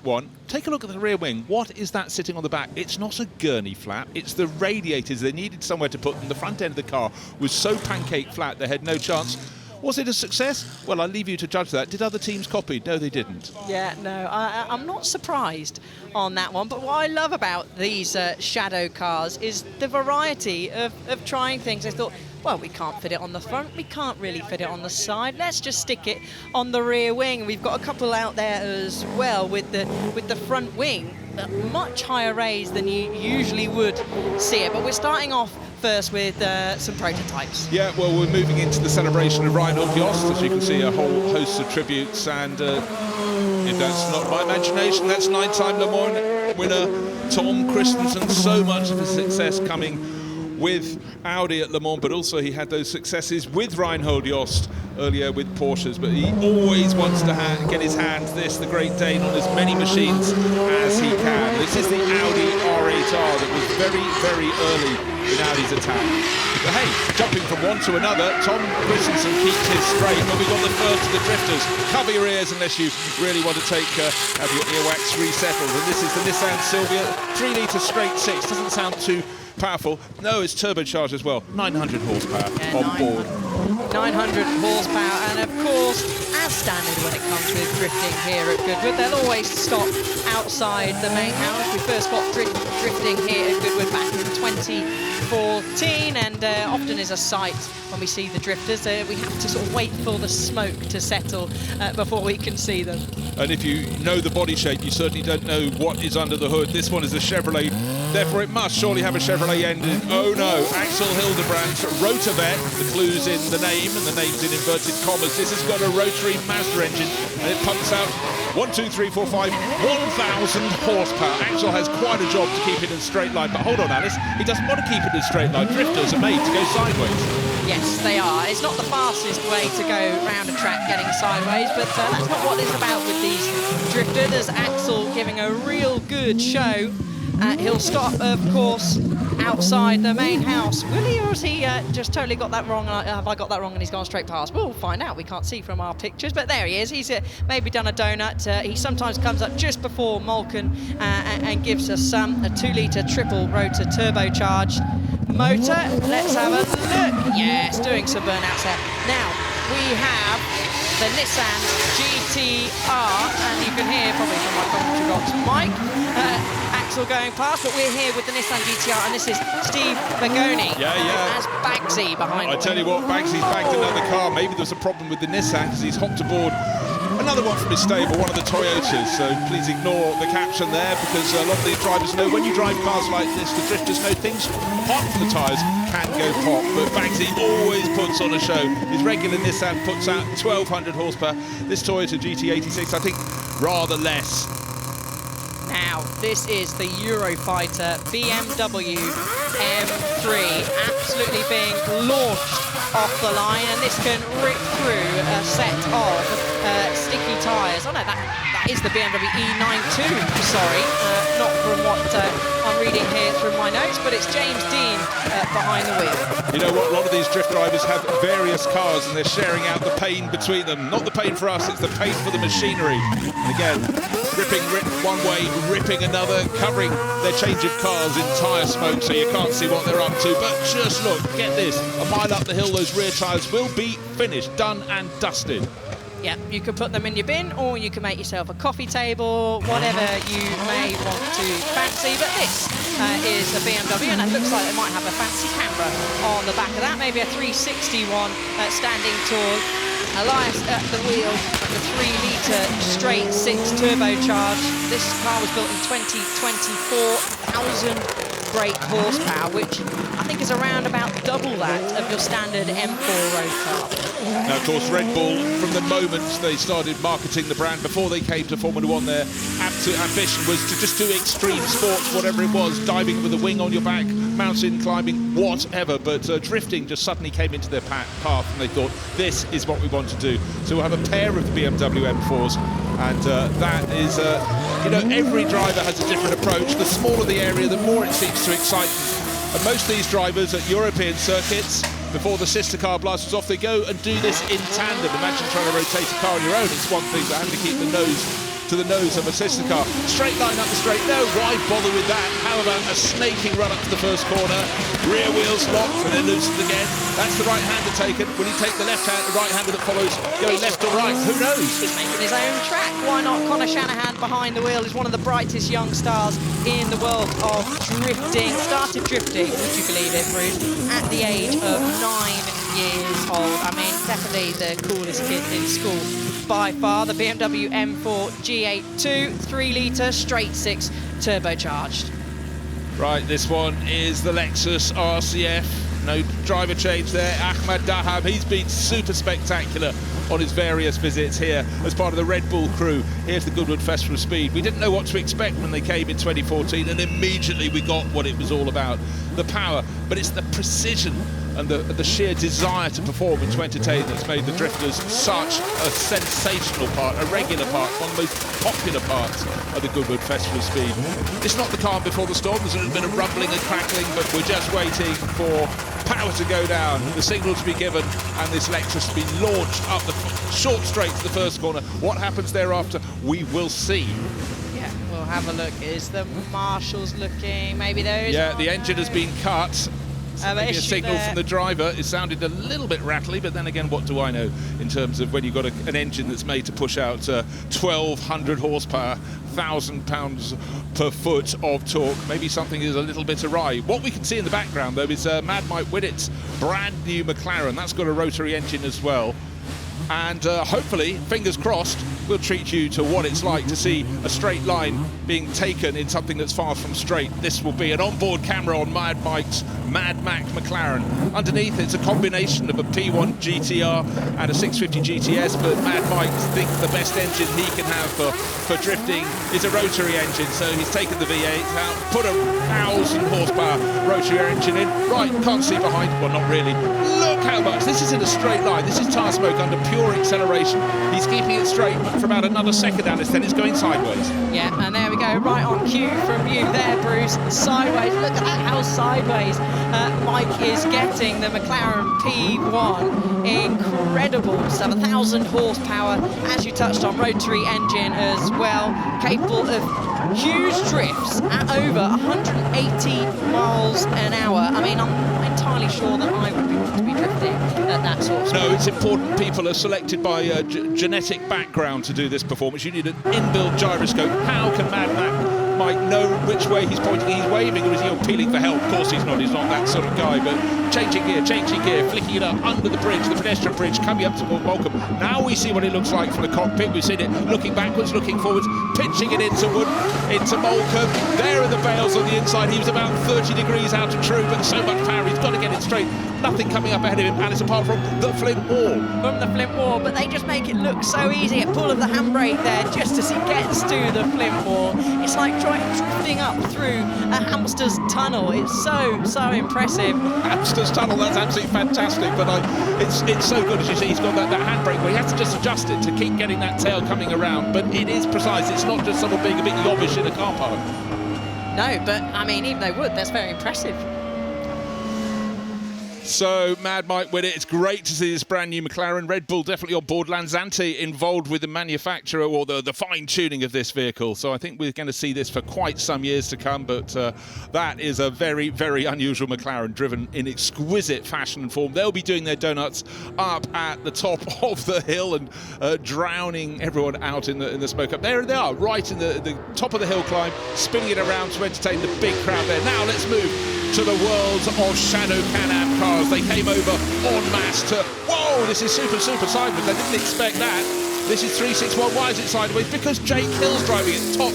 Speaker 23: one. Take a look at the rear wing. What is that sitting on the back? It's not a gurney flap, it's the radiators. They needed somewhere to put them. The front end of the car was so pancake flat they had no chance. Was it a success? Well, I'll leave you to judge that. Did other teams copy? No, they didn't.
Speaker 8: Yeah, no, I'm not surprised on that one. But what I love about these Shadow cars is the variety of trying things. I thought, well, we can't fit it on the front, we can't really fit it on the side, let's just stick it on the rear wing. We've got a couple out there as well with the front wing at much higher raise than you usually would see it. But we're starting off first with some prototypes. Yeah,
Speaker 23: well, we're moving into the celebration of Reinhold Jost. As you can see, a whole host of tributes, and if that's not my imagination, that's 9-time Le Mans winner Tom Christensen. So much of his success coming with Audi at Le Mans, but also he had those successes with Reinhold Jost earlier with Porsches, but he always wants to get his hands, the Great Dane, on as many machines as he can. This is the Audi R8R that was very, very early in Audi's attack. But hey, jumping from one to another, Tom Christensen keeps his straight, but we've got the first of the drifters. Cover your ears unless you really want to have your earwax resettled. And this is the Nissan Silvia, 3-litre straight 6. Doesn't sound too powerful. No, it's turbocharged as well. 900 horsepower on board.
Speaker 8: 900 horsepower, and of course, as standard when it comes with drifting here at Goodwood, they'll always stop outside the main house. We first got drifting here at Goodwood back in 2014, and often is a sight when we see the drifters. We have to sort of wait for the smoke to settle before we can see them.
Speaker 23: And if you know the body shape, you certainly don't know what is under the hood. This one is a Chevrolet, therefore it must surely have a Chevrolet engine. Oh no, Axel Hildebrandt's Rotovet, the clues in the name, and the name's in inverted commas. This has got a rotary Mazda engine, and it pumps out 1,000 horsepower. Axel has quite a job to keep it in a straight line, but hold on, Alice, he doesn't want to keep it in a straight line. Drifters are made to go sideways.
Speaker 8: Yes, they are. It's not the fastest way to go round a track getting sideways, but that's not what it's about with these drifters. There's Axel giving a real good show. He'll stop, of course, outside the main house. Will he, or has he just totally got that wrong? Have I got that wrong and he's gone straight past? We'll find out. We can't see from our pictures, but there he is. He's maybe done a donut. He sometimes comes up just before Malkin and gives us a 2-litre triple rotor turbocharged motor. Let's have a look. Yes, doing some burnouts there. Now, we have the Nissan GT-R, and you can hear probably from my commentary box mic, Axel going past, but we're here with the Nissan GT-R, and this is Steve Bagoni. As Bagsy behind.
Speaker 23: I tell you what, Bagsy's bagged another car. Maybe there's a problem with the Nissan because he's hopped aboard a Another one from his stable, one of the Toyotas, so please ignore the caption there, because a lot of the drivers know when you drive cars like this, the drifters know things apart from the tyres can go pop, but Bagsy always puts on a show. His regular Nissan puts out 1200 horsepower. This Toyota GT86, I think, rather less.
Speaker 8: Now, this is the Eurofighter BMW M3, absolutely being launched off the line, and this can rip through a set of sticky tyres. Oh no, that is the BMW E92, sorry, not from what I'm reading here through my notes, but it's James Dean behind the wheel.
Speaker 23: You know what, a lot of these drift drivers have various cars and they're sharing out the pain between them. Not the pain for us, it's the pain for the machinery. And again, ripping one way, ripping another, covering their change of cars in tyre smoke so you can't see what they're up to. But just look, get this, a mile up the hill, those rear tyres will be finished, done and dusted.
Speaker 8: Yeah, you could put them in your bin, or you can make yourself a coffee table, whatever you may want to fancy. But this is a BMW, and it looks like they might have a fancy camera on the back of that, maybe a 360 one standing tall. Elias at the wheel of the 3-litre straight 6 turbocharged. This car was built in 2024, 1,000 brake horsepower, which I think is around about double that of your standard M4 road car.
Speaker 23: Now, of course, Red Bull, from the moment they started marketing the brand, before they came to Formula One, their absolute ambition was to just do extreme sports, whatever it was, diving with a wing on your back, mountain climbing, whatever. But drifting just suddenly came into their path, and they thought, this is what we want to do. So we'll have a pair of the BMW M4s, and that is, you know, every driver has a different approach. The smaller the area, the more it seems to excite them. And most of these drivers at European circuits, before the sister car blasts off, they go and do this in tandem. Imagine trying to rotate a car on your own. It's one thing, but having to keep the nose to the nose of a sister car. Straight line up the straight. No, why bother with that? How about a snaking run up to the first corner? Rear wheels locked and then loosened again. That's the right-hander taken. Will he take the left-hand, the right-hander that follows, going left or right? Who knows?
Speaker 8: He's making his own track. Why not? Conor Shanahan behind the wheel is one of the brightest young stars in the world of drifting. Started drifting, would you believe it, Bruce, at the age of 9 years old. I mean, definitely the coolest kid in school. By far, the BMW M4 G82, 3-litre, straight 6, turbocharged.
Speaker 23: Right, this one is the Lexus RCF. No driver change there. Ahmad Dahab, he's been super spectacular on his various visits here as part of the Red Bull crew here to the Goodwood Festival of Speed. We didn't know what to expect when they came in 2014, and immediately we got what it was all about. The power, but it's the precision and the sheer desire to perform and to entertain that's made the drifters such a sensational part, a regular part, one of the most popular parts of the Goodwood Festival of Speed. It's not the calm before the storm. There's a little bit of rumbling and crackling, but we're just waiting for power to go down, the signal to be given, and this Lexus to be launched up the short straight to the first corner. What happens thereafter, we will see.
Speaker 8: Yeah, we'll have a look. Is the marshals looking? Maybe there is.
Speaker 23: Yeah, the engine has been cut. Maybe a signal
Speaker 8: there
Speaker 23: from the driver. It sounded a little bit rattly, but then again, what do I know in terms of when you've got an engine that's made to push out 1,200 horsepower, 1,000 pounds per foot of torque. Maybe something is a little bit awry. What we can see in the background, though, is Mad Mike Winnett's brand new McLaren. That's got a rotary engine as well. And hopefully, fingers crossed, we'll treat you to what it's like to see a straight line being taken in something that's far from straight. This will be an onboard camera on Mad Mike's Mad Max McLaren. Underneath, it's a combination of a P1 GTR and a 650 GTS, but Mad Mike thinks the best engine he can have for drifting is a rotary engine, so he's taken the V8 out, put a 1,000 horsepower rotary engine in. Right, can't see behind, well, not really. Look how much, this is in a straight line. This is tyre smoke under pure acceleration. He's keeping it straight, but for about another second, Alice, then it's going sideways.
Speaker 8: Yeah, and there we go, right on cue from you there, Bruce. Sideways, look at that, how sideways Mike is getting the McLaren P1. Incredible stuff, 1,000 horsepower, as you touched on, rotary engine as well, capable of huge drifts at over 180 miles an hour. I mean, I'm not entirely sure that I would be able to be drifting at that sort of speed.
Speaker 23: No, it's important people are selected by genetic background to do this performance. You need an inbuilt gyroscope. How can Mad Mike know which way, he's pointing, he's waving, or is he appealing for help? Of course he's not that sort of guy, but changing gear, flicking it up under the bridge, the pedestrian bridge, coming up to Moulcom. Now we see what it looks like from the cockpit. We've seen it looking backwards, looking forwards, pitching it into Moulcom. There are the bales on the inside. He was about 30 degrees out of true, but so much power, he's got to get it straight. Nothing coming up ahead of him, Alice, apart from the Flint Wall.
Speaker 8: From the Flint Wall, but they just make it look so easy. A pull of the handbrake there just as he gets to the Flint Wall. It's like drifting up through a hamster's tunnel. It's so impressive.
Speaker 23: Hamster's tunnel, that's absolutely fantastic, but it's so good. As you see, he's got that handbrake where he has to just adjust it to keep getting that tail coming around, but it is precise. It's not just someone being a bit yobbish in a car park.
Speaker 8: No, but I mean, even though would, that's very impressive.
Speaker 23: So Mad Mike win it. It's great to see this brand new McLaren. Red Bull definitely on board. Lanzanti involved with the manufacturer or the fine-tuning of this vehicle. So I think we're going to see this for quite some years to come. But that is a very, very unusual McLaren, driven in exquisite fashion and form. They'll be doing their donuts up at the top of the hill and drowning everyone out in the smoke up. There they are, right in the top of the hill climb, spinning it around to entertain the big crowd there. Now let's move to the world of Shadow Canam cars. They came over en masse to, whoa, this is super sideways. I didn't expect that. This is 361. Why is it sideways? Because Jake Hill's driving it. Top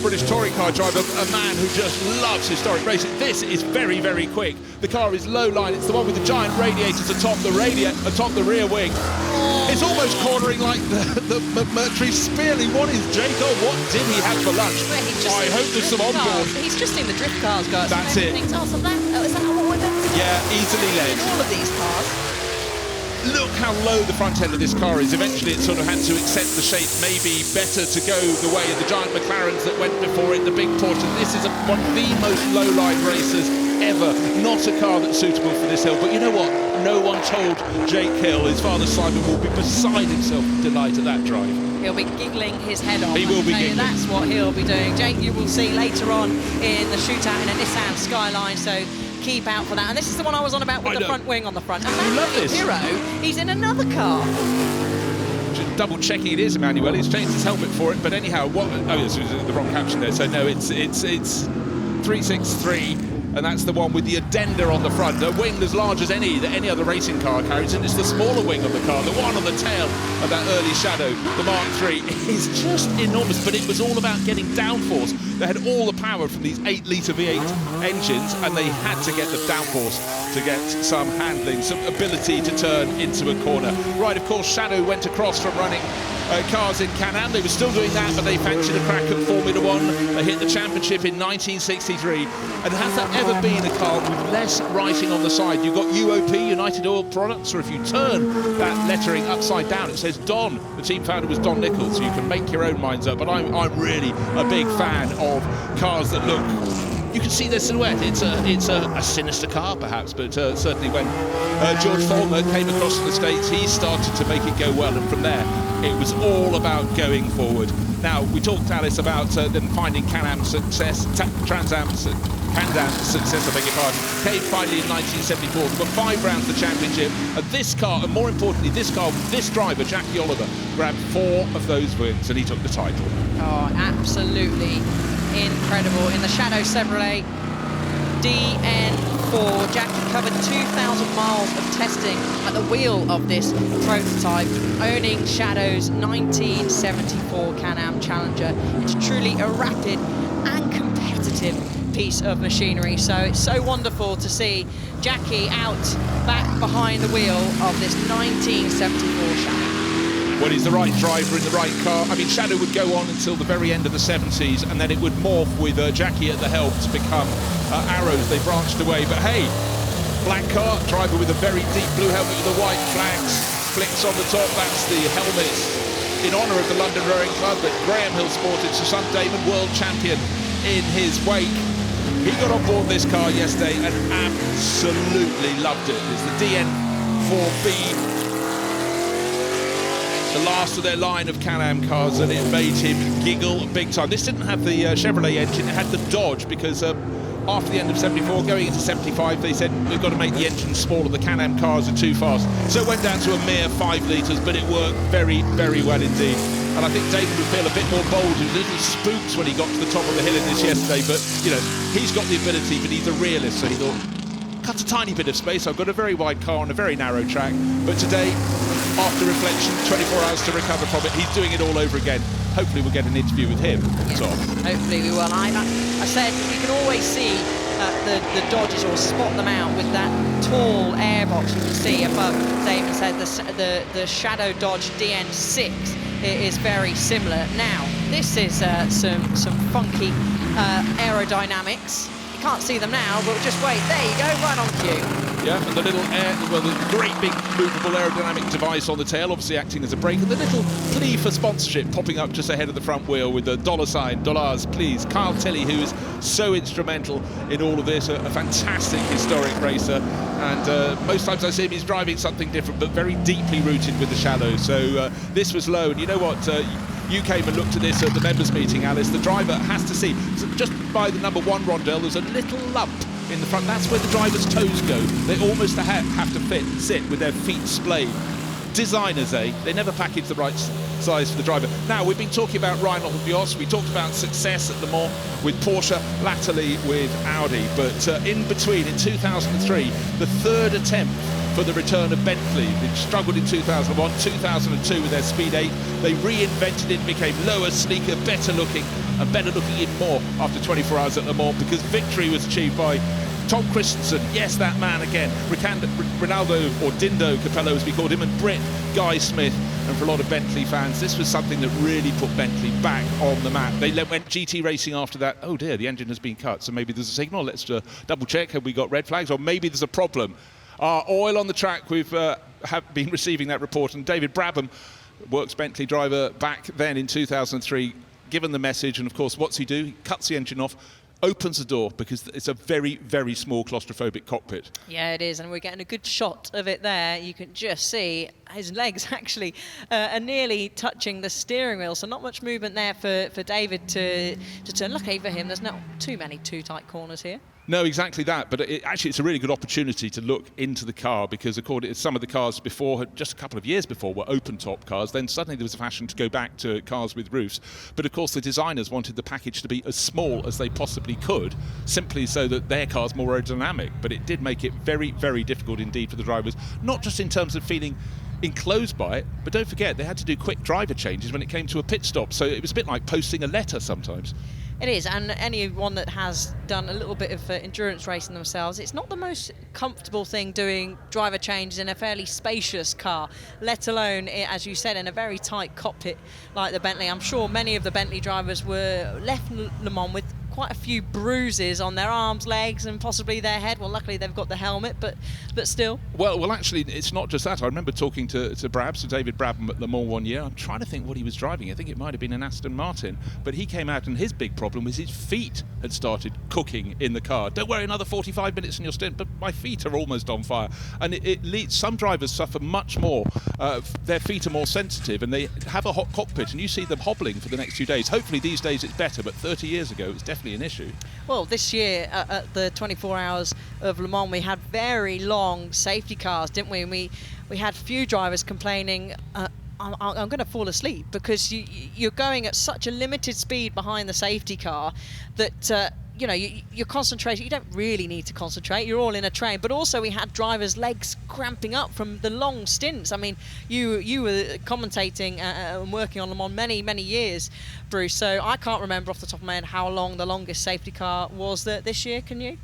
Speaker 23: British touring car driver, a man who just loves historic racing. This is very, very quick. The car is low line. It's the one with the giant radiators atop the rear wing. It's almost cornering like the McMurtry Spearley. What is Jacob? What did he have for lunch? I hope there's some onboard.
Speaker 8: He's just seen the drift cars go.
Speaker 23: That's it.
Speaker 8: Is that what we're doing?
Speaker 23: Yeah, easily led.
Speaker 8: All of these cars.
Speaker 23: Look how low the front end of this car is. Eventually it sort of had to accept the shape. Maybe better to go the way of the giant McLarens that went before it, the big Porsche. This is one of the most low-line racers ever. Not a car that's suitable for this hill. But you know what? No one told Jake Hill. His father Simon will be beside himself with delight at that drive.
Speaker 8: He'll be giggling his head off.
Speaker 23: He will be giggling.
Speaker 8: That's what he'll be doing. Jake, you will see later on in the shootout in a Nissan Skyline, so keep out for that. And this is the one I was on about with the front wing on the front. And
Speaker 23: you love this.
Speaker 8: Hero, he's in another car.
Speaker 23: Just double checking it is Emmanuel. He's changed his helmet for it, but anyhow, what? Oh, yes, it was the wrong caption there. So no, it's 363. And that's the one with the addenda on the front, a wing as large as any other racing car carries, and it's the smaller wing of the car, the one on the tail of that early Shadow, the Mark III, is just enormous, but it was all about getting downforce. They had all the power from these 8-litre V8 engines, and they had to get the downforce to get some handling, some ability to turn into a corner. Right, of course, Shadow went across from running cars in Canam. They were still doing that, but they fancied a crack at Formula One. They hit the championship in 1963. And has there ever been a car with less writing on the side? You've got UOP, United Oil Products, or if you turn that lettering upside down, it says Don. The team founder was Don Nichols, so you can make your own minds up. But I'm really a big fan of cars that look... You can see their silhouette. It's a sinister car, perhaps, but certainly when George Follmer came across from the States, he started to make it go well, and from there, it was all about going forward. Now, we talked, Alice, about them finding Can-Am success, Can-Am success, I beg your pardon, came finally in 1974. There were 5 rounds of the championship, and this car, and more importantly, this car with this driver, Jackie Oliver, grabbed 4 of those wins, and he took the title.
Speaker 8: Oh, absolutely incredible. In the Shadow Chevrolet DN4, Jackie covered 2,000 miles of testing at the wheel of this prototype, owning Shadow's 1974 Can-Am Challenger. It's truly a rapid and competitive piece of machinery, so it's so wonderful to see Jackie back behind the wheel of this 1974 Shadow.
Speaker 23: Well, he's the right driver in the right car. I mean, Shadow would go on until the very end of the 70s, and then it would morph with Jackie at the helm to become Arrows. They branched away, but hey, black car, driver with a very deep blue helmet with the white flags, flicks on the top. That's the helmet in honour of the London Rowing Club that Graham Hill sported, so Son Damon, world champion in his wake. He got on board this car yesterday and absolutely loved it. It's the DN4B, the last of their line of Can-Am cars, and it made him giggle big time. This didn't have the Chevrolet engine, it had the Dodge, because after the end of 74, going into 75, they said, we've got to make the engine smaller, the Can-Am cars are too fast. So it went down to a mere 5 litres, but it worked very, very well indeed. And I think David would feel a bit more bold. He was a little spooked when he got to the top of the hill in this yesterday, but, you know, he's got the ability, but he's a realist, so he thought, cut a tiny bit of space. I've got a very wide car on a very narrow track, but today, after reflection, 24 hours to recover from it, he's doing it all over again. Hopefully we'll get an interview with him.
Speaker 8: Yeah, hopefully we will. I said you can always see the Dodges, or spot them out with that tall airbox you can see above. David said the Shadow Dodge DN6 is very similar. Now, this is some funky aerodynamics. You can't see them now, but just wait. There you go, right on cue.
Speaker 23: Yeah, and the little the great big movable aerodynamic device on the tail, obviously acting as a brake, and the little plea for sponsorship popping up just ahead of the front wheel with the $ dollars, please. Kyle Tilley, who is so instrumental in all of this, a fantastic historic racer, and most times I see him, he's driving something different, but very deeply rooted with the Shadow. So this was low, and you know what? You came and looked at this at the members' meeting, Alice. The driver has to see, so just by the number 1 rondelle, there's a little lump in the front. That's where the driver's toes go. They almost have to sit with their feet splayed. Designers, eh? They never package the right size for the driver. Now, we've been talking about Reinhold Bios. We talked about success at Le Mans with Porsche, latterly with Audi. But in between, in 2003, the third attempt for the return of Bentley. They struggled in 2001, 2002 with their Speed 8. They reinvented it, became lower, sleeker, better looking, and better looking even more after 24 hours at Le Mans, because victory was achieved by Tom Christensen, yes, that man again, Ronaldo, or Dindo Capello as we called him, and Britt Guy Smith. And for a lot of Bentley fans, this was something that really put Bentley back on the map. They went GT racing after that. Oh dear, the engine has been cut, so maybe there's a signal. Let's double check, have we got red flags, or maybe there's a problem. Oil on the track, we've have been receiving that report, and David Brabham, works Bentley driver back then in 2003, given the message, and of course what's he do? He cuts the engine off, opens the door, because it's a very, very small claustrophobic cockpit.
Speaker 8: Yeah, it is, and we're getting a good shot of it there. You can just see his legs actually are nearly touching the steering wheel, so not much movement there for David to turn. Luckily for him, there's not too many too tight corners here.
Speaker 23: No, exactly that. But actually, it's a really good opportunity to look into the car, because according to some of the cars before, just a couple of years before, were open-top cars. Then suddenly there was a fashion to go back to cars with roofs. But of course, the designers wanted the package to be as small as they possibly could, simply so that their car's more aerodynamic. But it did make it very, very difficult indeed for the drivers, not just in terms of feeling enclosed by it, but don't forget, they had to do quick driver changes when it came to a pit stop. So it was a bit like posting a letter sometimes.
Speaker 8: It is, and anyone that has done a little bit of endurance racing themselves, it's not the most comfortable thing doing driver changes in a fairly spacious car, let alone, as you said, in a very tight cockpit like the Bentley. I'm sure many of the Bentley drivers were left Le Mans with quite a few bruises on their arms, legs, and possibly their head. Well, luckily they've got the helmet, but still.
Speaker 23: Well, actually, it's not just that. I remember talking to David Brabham at Le Mans one year. I'm trying to think what he was driving. I think it might have been an Aston Martin. But he came out, and his big problem was his feet had started cooking in the car. Don't worry, another 45 minutes in your stint, but my feet are almost on fire. And it leads, some drivers suffer much more. Their feet are more sensitive, and they have a hot cockpit, and you see them hobbling for the next few days. Hopefully these days it's better, but 30 years ago it was definitely an issue.
Speaker 8: Well, this year at the 24 hours of Le Mans, we had very long safety cars, didn't we? We had few drivers complaining, I'm going to fall asleep, because you're going at such a limited speed behind the safety car that you're concentrating. You don't really need to concentrate. You're all in a train. But also we had drivers' legs cramping up from the long stints. I mean, you were commentating and working on them on many, many years, Bruce. So I can't remember off the top of my head how long the longest safety car was this year. Can you?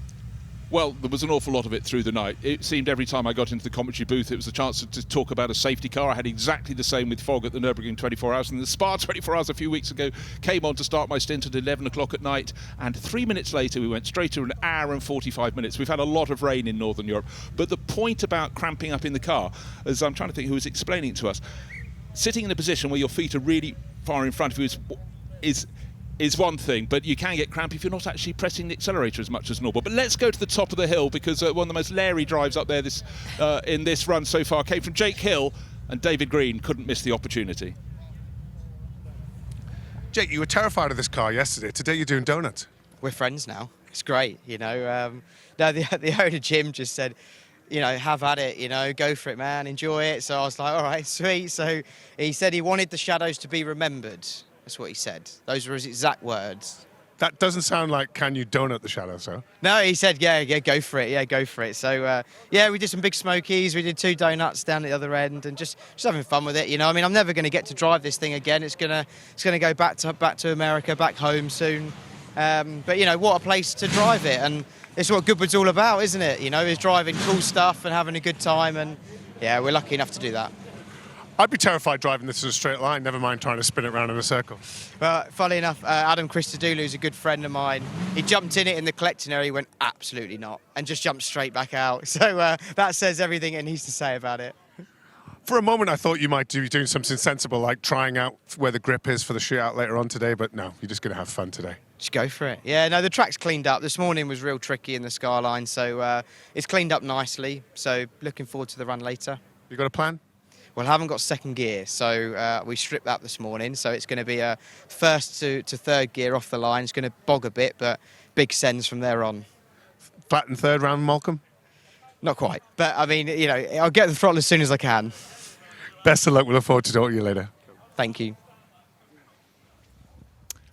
Speaker 23: Well, there was an awful lot of it through the night. It seemed every time I got into the commentary booth, it was a chance to talk about a safety car. I had exactly the same with Fog at the Nürburgring 24 Hours. And the Spa 24 Hours a few weeks ago came on to start my stint at 11 o'clock at night. And 3 minutes later, we went straight to an hour and 45 minutes. We've had a lot of rain in Northern Europe. But the point about cramping up in the car, as I'm trying to think who was explaining it to us, sitting in a position where your feet are really far in front of you is one thing, but you can get crampy if you're not actually pressing the accelerator as much as normal. But let's go to the top of the hill, because one of the most leery drives up there in this run so far came from Jake Hill, and David Green couldn't miss the opportunity.
Speaker 1: Jake, you were terrified of this car yesterday. Today you're doing donuts.
Speaker 2: We're friends now. It's great, you know. No, the owner Jim just said, you know, have at it, you know, go for it, man, enjoy it. So I was like, all right, sweet. So he said he wanted the shadows to be remembered. That's what he said. Those were his exact words.
Speaker 1: That doesn't sound like, can you donut the shadows, though?
Speaker 2: No, he said, yeah, go for it. Yeah, go for it. So, yeah, we did some big smokies. We did 2 donuts down at the other end and just having fun with it, you know. I mean, I'm never going to get to drive this thing again. It's gonna go back to America, back home soon. But, you know, what a place to drive it. And it's what Goodwood's all about, isn't it? You know, is driving cool stuff and having a good time. And, yeah, we're lucky enough to do that.
Speaker 1: I'd be terrified driving this as a straight line, never mind trying to spin it around in a circle.
Speaker 2: Well, funnily enough, Adam Christodoulou, who's a good friend of mine, he jumped in it in the collecting area, he went, absolutely not, and just jumped straight back out. So that says everything it needs to say about it.
Speaker 1: For a moment, I thought you might be doing something sensible, like trying out where the grip is for the shootout later on today, but no, you're just going to have fun today.
Speaker 2: Just go for it. Yeah, no, the track's cleaned up. This morning was real tricky in the Skyline, so it's cleaned up nicely. So looking forward to the run later.
Speaker 1: You got a plan?
Speaker 2: Well, I haven't got second gear, so we stripped that this morning. So it's going to be a first to third gear off the line. It's going to bog a bit, but big sends from there on.
Speaker 1: Flat and third round, Malcolm?
Speaker 2: Not quite, but I mean, you know, I'll get the throttle as soon as I can.
Speaker 1: Best of luck. We look forward to talking to you later.
Speaker 2: Thank you.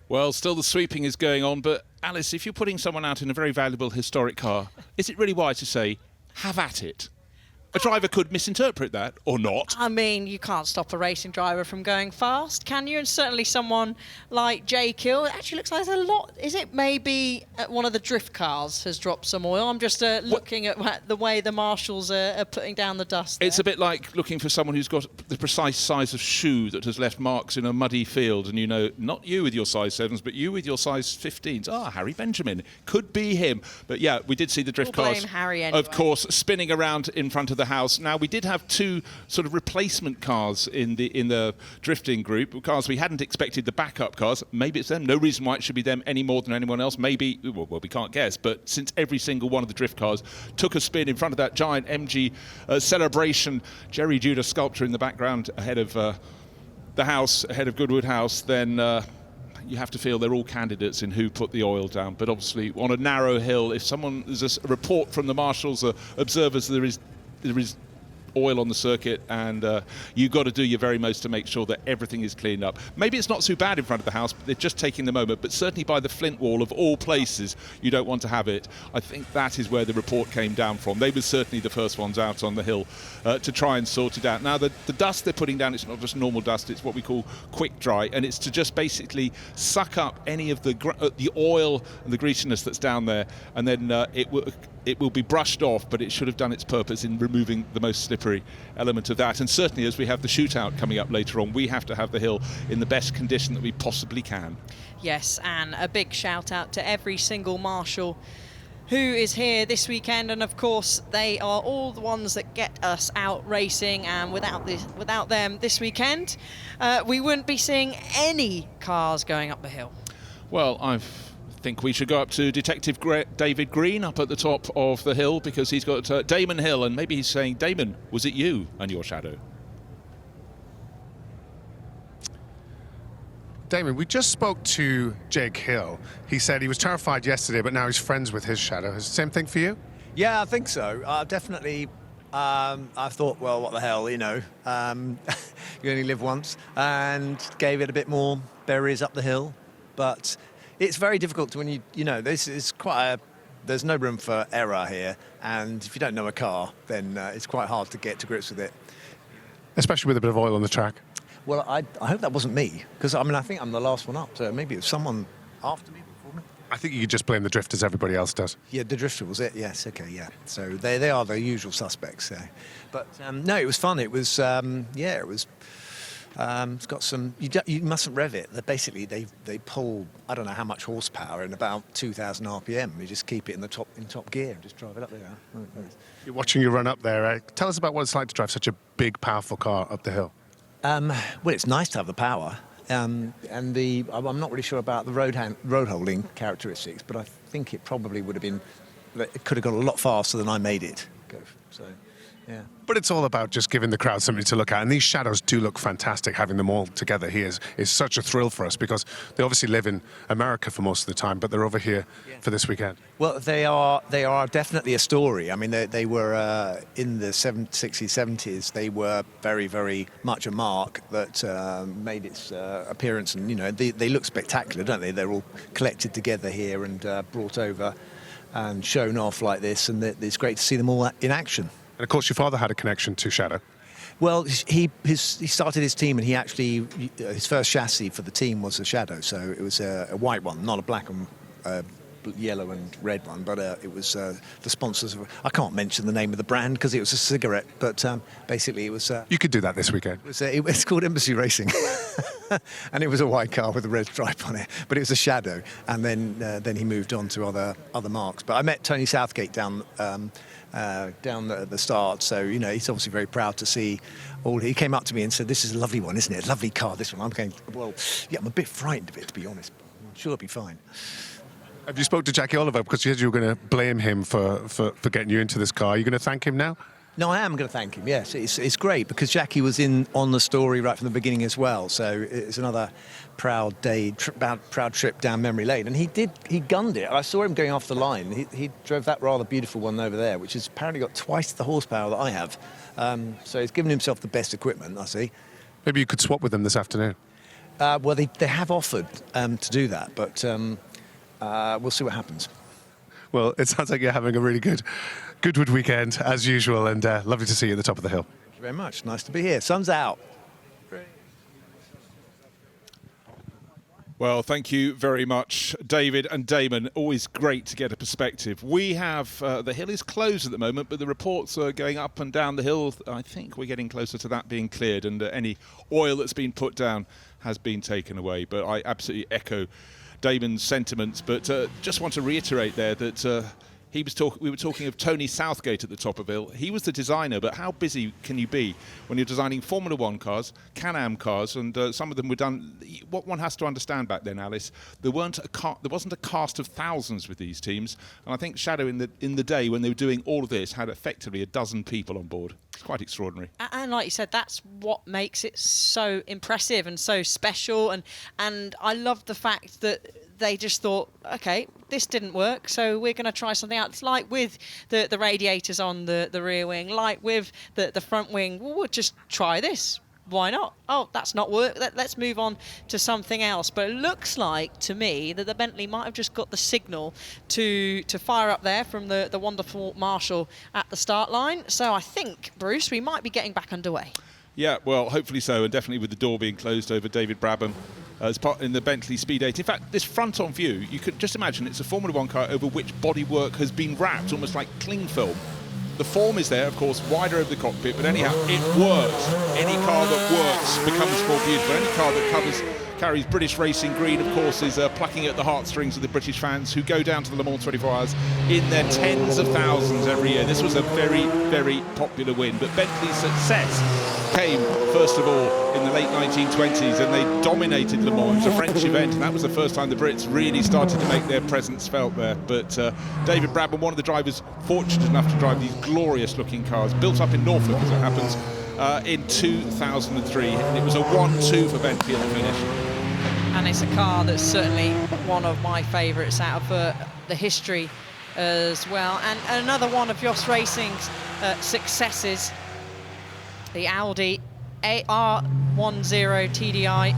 Speaker 23: Well, still the sweeping is going on, but Alice, if you're putting someone out in a very valuable historic car, is it really wise to say, have at it? A driver could misinterpret that, or not.
Speaker 8: I mean, you can't stop a racing driver from going fast, can you? And certainly someone like Jake Hill, it actually looks like there's a lot. Is it maybe one of the drift cars has dropped some oil? I'm just looking at the way the marshals are putting down the dust there.
Speaker 23: It's a bit like looking for someone who's got the precise size of shoe that has left marks in a muddy field, and you know, not you with your size 7s, but you with your size 15s. Ah, Harry Benjamin. Could be him. But yeah, we did see the drift cars,
Speaker 8: Harry anyway.
Speaker 23: Of course, spinning around in front of the house. Now, we did have 2 sort of replacement cars in the drifting group, cars we hadn't expected, the backup cars. Maybe it's them. No reason why it should be them any more than anyone else. Maybe, well, we can't guess, but since every single one of the drift cars took a spin in front of that giant MG celebration, Jerry Judah sculpture in the background ahead of the house, ahead of Goodwood House, then you have to feel they're all candidates in who put the oil down. But obviously, on a narrow hill, if there's a report from the marshals, observers, there is oil on the circuit, and you've got to do your very most to make sure that everything is cleaned up. Maybe it's not so bad in front of the house, but they're just taking the moment. But certainly by the Flint wall, of all places, you don't want to have it. I think that is where the report came down from. They were certainly the first ones out on the hill to try and sort it out. Now, the dust they're putting down, it's not just normal dust, it's what we call quick dry, and it's to just basically suck up any of the oil and the greasiness that's down there, and then it will be brushed off, but it should have done its purpose in removing the most slippery element of that. And certainly, as we have the shootout coming up later on, we have to have the hill in the best condition that we possibly can.
Speaker 8: Yes, and a big shout out to every single marshal who is here this weekend, and of course they are all the ones that get us out racing, and without them this weekend we wouldn't be seeing any cars going up the hill.
Speaker 23: Well, I think we should go up to Detective David Green up at the top of the hill, because he's got Damon Hill, and maybe he's saying, Damon, was it you and your shadow?
Speaker 1: Damon, we just spoke to Jake Hill. He said he was terrified yesterday, but now he's friends with his shadow. Is the same thing for you?
Speaker 3: Yeah, I think so. Definitely. I thought, well, what the hell, you know, you only live once, and gave it a bit more berries up the hill. But it's very difficult when you know, this is there's no room for error here, and if you don't know a car, then it's quite hard to get to grips with it.
Speaker 1: Especially with a bit of oil on the track.
Speaker 3: Well, I hope that wasn't me, because I mean, I think I'm the last one up, so maybe it was someone after me, before me.
Speaker 1: I think you could just blame the drift as everybody else does.
Speaker 3: Yeah, the drifter was it, yes, okay, yeah. So they are the usual suspects there. But no, it was fun. It was, it was... it's got some. You mustn't rev it. Basically, they pull, I don't know how much horsepower in about 2,000 RPM. You just keep it in top gear and just drive it up there.
Speaker 1: You're watching you run up there. Tell us about what it's like to drive such a big, powerful car up the hill.
Speaker 3: Well, it's nice to have the power, and I'm not really sure about the road holding characteristics, but I think it probably would have been. It could have gone a lot faster than I made it go. So. Yeah.
Speaker 1: But it's all about just giving the crowd something to look at. And these shadows do look fantastic. Having them all together here is such a thrill for us, because they obviously live in America for most of the time, but they're over here for this weekend.
Speaker 3: Well, they are definitely a story. I mean, they were in the 60s, 70s. They were very, very much a mark that made its appearance. And, you know, they look spectacular, don't they? They're all collected together here and brought over and shown off like this. And it's great to see them all in action.
Speaker 1: And of course, your father had a connection to Shadow.
Speaker 3: Well, he started his team, and he actually, his first chassis for the team was a Shadow, so it was a white one, not a black and yellow and red one, but it was the sponsors of, I can't mention the name of the brand because it was a cigarette, but basically it was...
Speaker 1: you could do that this weekend.
Speaker 3: It's called Embassy Racing. And it was a white car with a red stripe on it, but it was a Shadow, and then he moved on to other marks. But I met Tony Southgate down at the start, so you know he's obviously very proud to see all. He came up to me and said, "This is a lovely one, isn't it? A lovely car, this one." I'm going, well, yeah, I'm a bit frightened of it, to be honest. But I'm sure it'll be fine.
Speaker 1: Have you spoke to Jackie Oliver, because you said you were going to blame him for getting you into this car? Are you going to thank him now?
Speaker 3: No, I am going to thank him. Yes, it's great because Jackie was on the story right from the beginning as well. So it's another proud trip down memory lane. And he gunned it. I saw him going off the line. He drove that rather beautiful one over there, which has apparently got twice the horsepower that I have. So he's given himself the best equipment, I see.
Speaker 1: Maybe you could swap with them this afternoon.
Speaker 3: Well, they have offered to do that, but we'll see what happens.
Speaker 1: Well, it sounds like you're having a really good Goodwood weekend, as usual, and lovely to see you at the top of the hill.
Speaker 3: Thank you very much. Nice to be here. Sun's out.
Speaker 23: Well, thank you very much, David and Damon. Always great to get a perspective. We have, the hill is closed at the moment, but the reports are going up and down the hill. I think we're getting closer to that being cleared, and any oil that's been put down has been taken away. But I absolutely echo Damon's sentiments, but just want to reiterate there that we were talking of Tony Southgate at the top of the hill. He was the designer, but how busy can you be when you're designing Formula One cars, Canam cars, and some of them were done. What one has to understand back then, Alice, there wasn't a cast of thousands with these teams, and I think Shadow in the day when they were doing all of this had effectively a dozen people on board. It's quite extraordinary. And
Speaker 8: like you said, that's what makes it so impressive and so special, and I love the fact that they just thought, okay, this didn't work, so we're going to try something else. It's like with the radiators on the rear wing, like with the front wing, well, we'll just try this. Why not? Oh, that's not work. Let's move on to something else. But it looks like, to me, that the Bentley might have just got the signal to fire up there from the wonderful Marshall at the start line. So I think, Bruce, we might be getting back underway.
Speaker 23: Yeah, well, hopefully so, and definitely with the door being closed over David Brabham as part in the Bentley Speed 8. In fact, this front-on view, you could just imagine it's a Formula One car over which bodywork has been wrapped, almost like cling film. The form is there, of course, wider over the cockpit, but anyhow, it works. Any car that works becomes more beautiful. Any car that carries British racing green, of course, is plucking at the heartstrings of the British fans who go down to the Le Mans 24 Hours in their tens of thousands every year. This was a very, very popular win, but Bentley's success came, first of all, in the late 1920s, and they dominated Le Mans. It was a French event, and that was the first time the Brits really started to make their presence felt there. But David Brabham, one of the drivers fortunate enough to drive these glorious-looking cars, built up in Norfolk, as it happens, in 2003. And it was a 1-2 for Bentley at the finish.
Speaker 8: And it's a car that's certainly one of my favourites out of the history as well. And another one of Jos Racing's successes, the Audi AR10 TDI.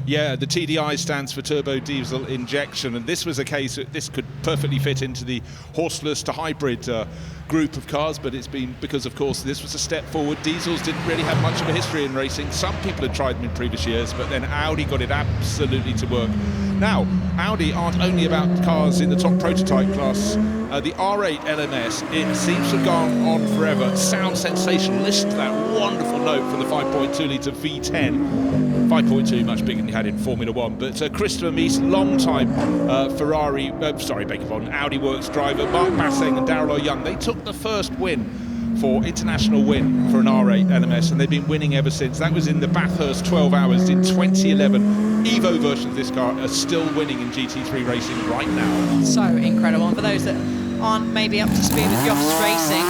Speaker 23: Yeah, the TDI stands for turbo diesel injection, and this was a case that this could perfectly fit into the horseless to hybrid group of cars, but it's been because, of course, this was a step forward. Diesels didn't really have much of a history in racing. Some people had tried them in previous years, but then Audi got it absolutely to work. Now, Audi aren't only about cars in the top prototype class. The R8 LMS, it seems to have gone on forever. Sounds sensational. Listen to that wonderful note from the 5.2 litre V10. 5.2, much bigger than you had in Formula One. But Christopher Mies, long-time Audi Works driver, Mark Basseng and Darrell Young, they took the first international win for an R8 LMS, and they've been winning ever since. That was in the Bathurst 12 Hours in 2011. Evo version of this car are still winning in GT3 racing right now.
Speaker 8: So incredible. And for those that on maybe up to speed with Yost Racing,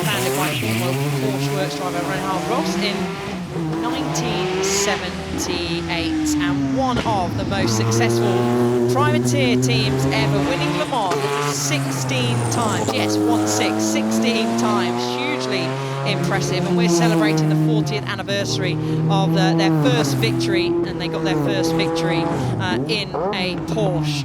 Speaker 8: founded by former Porsche works driver Reinhard Ross in 1978, and one of the most successful privateer teams ever, winning Le Mans 16 times. Yes, 16 times. Hugely impressive, and we're celebrating the 40th anniversary of their first victory, and they got their first victory in a Porsche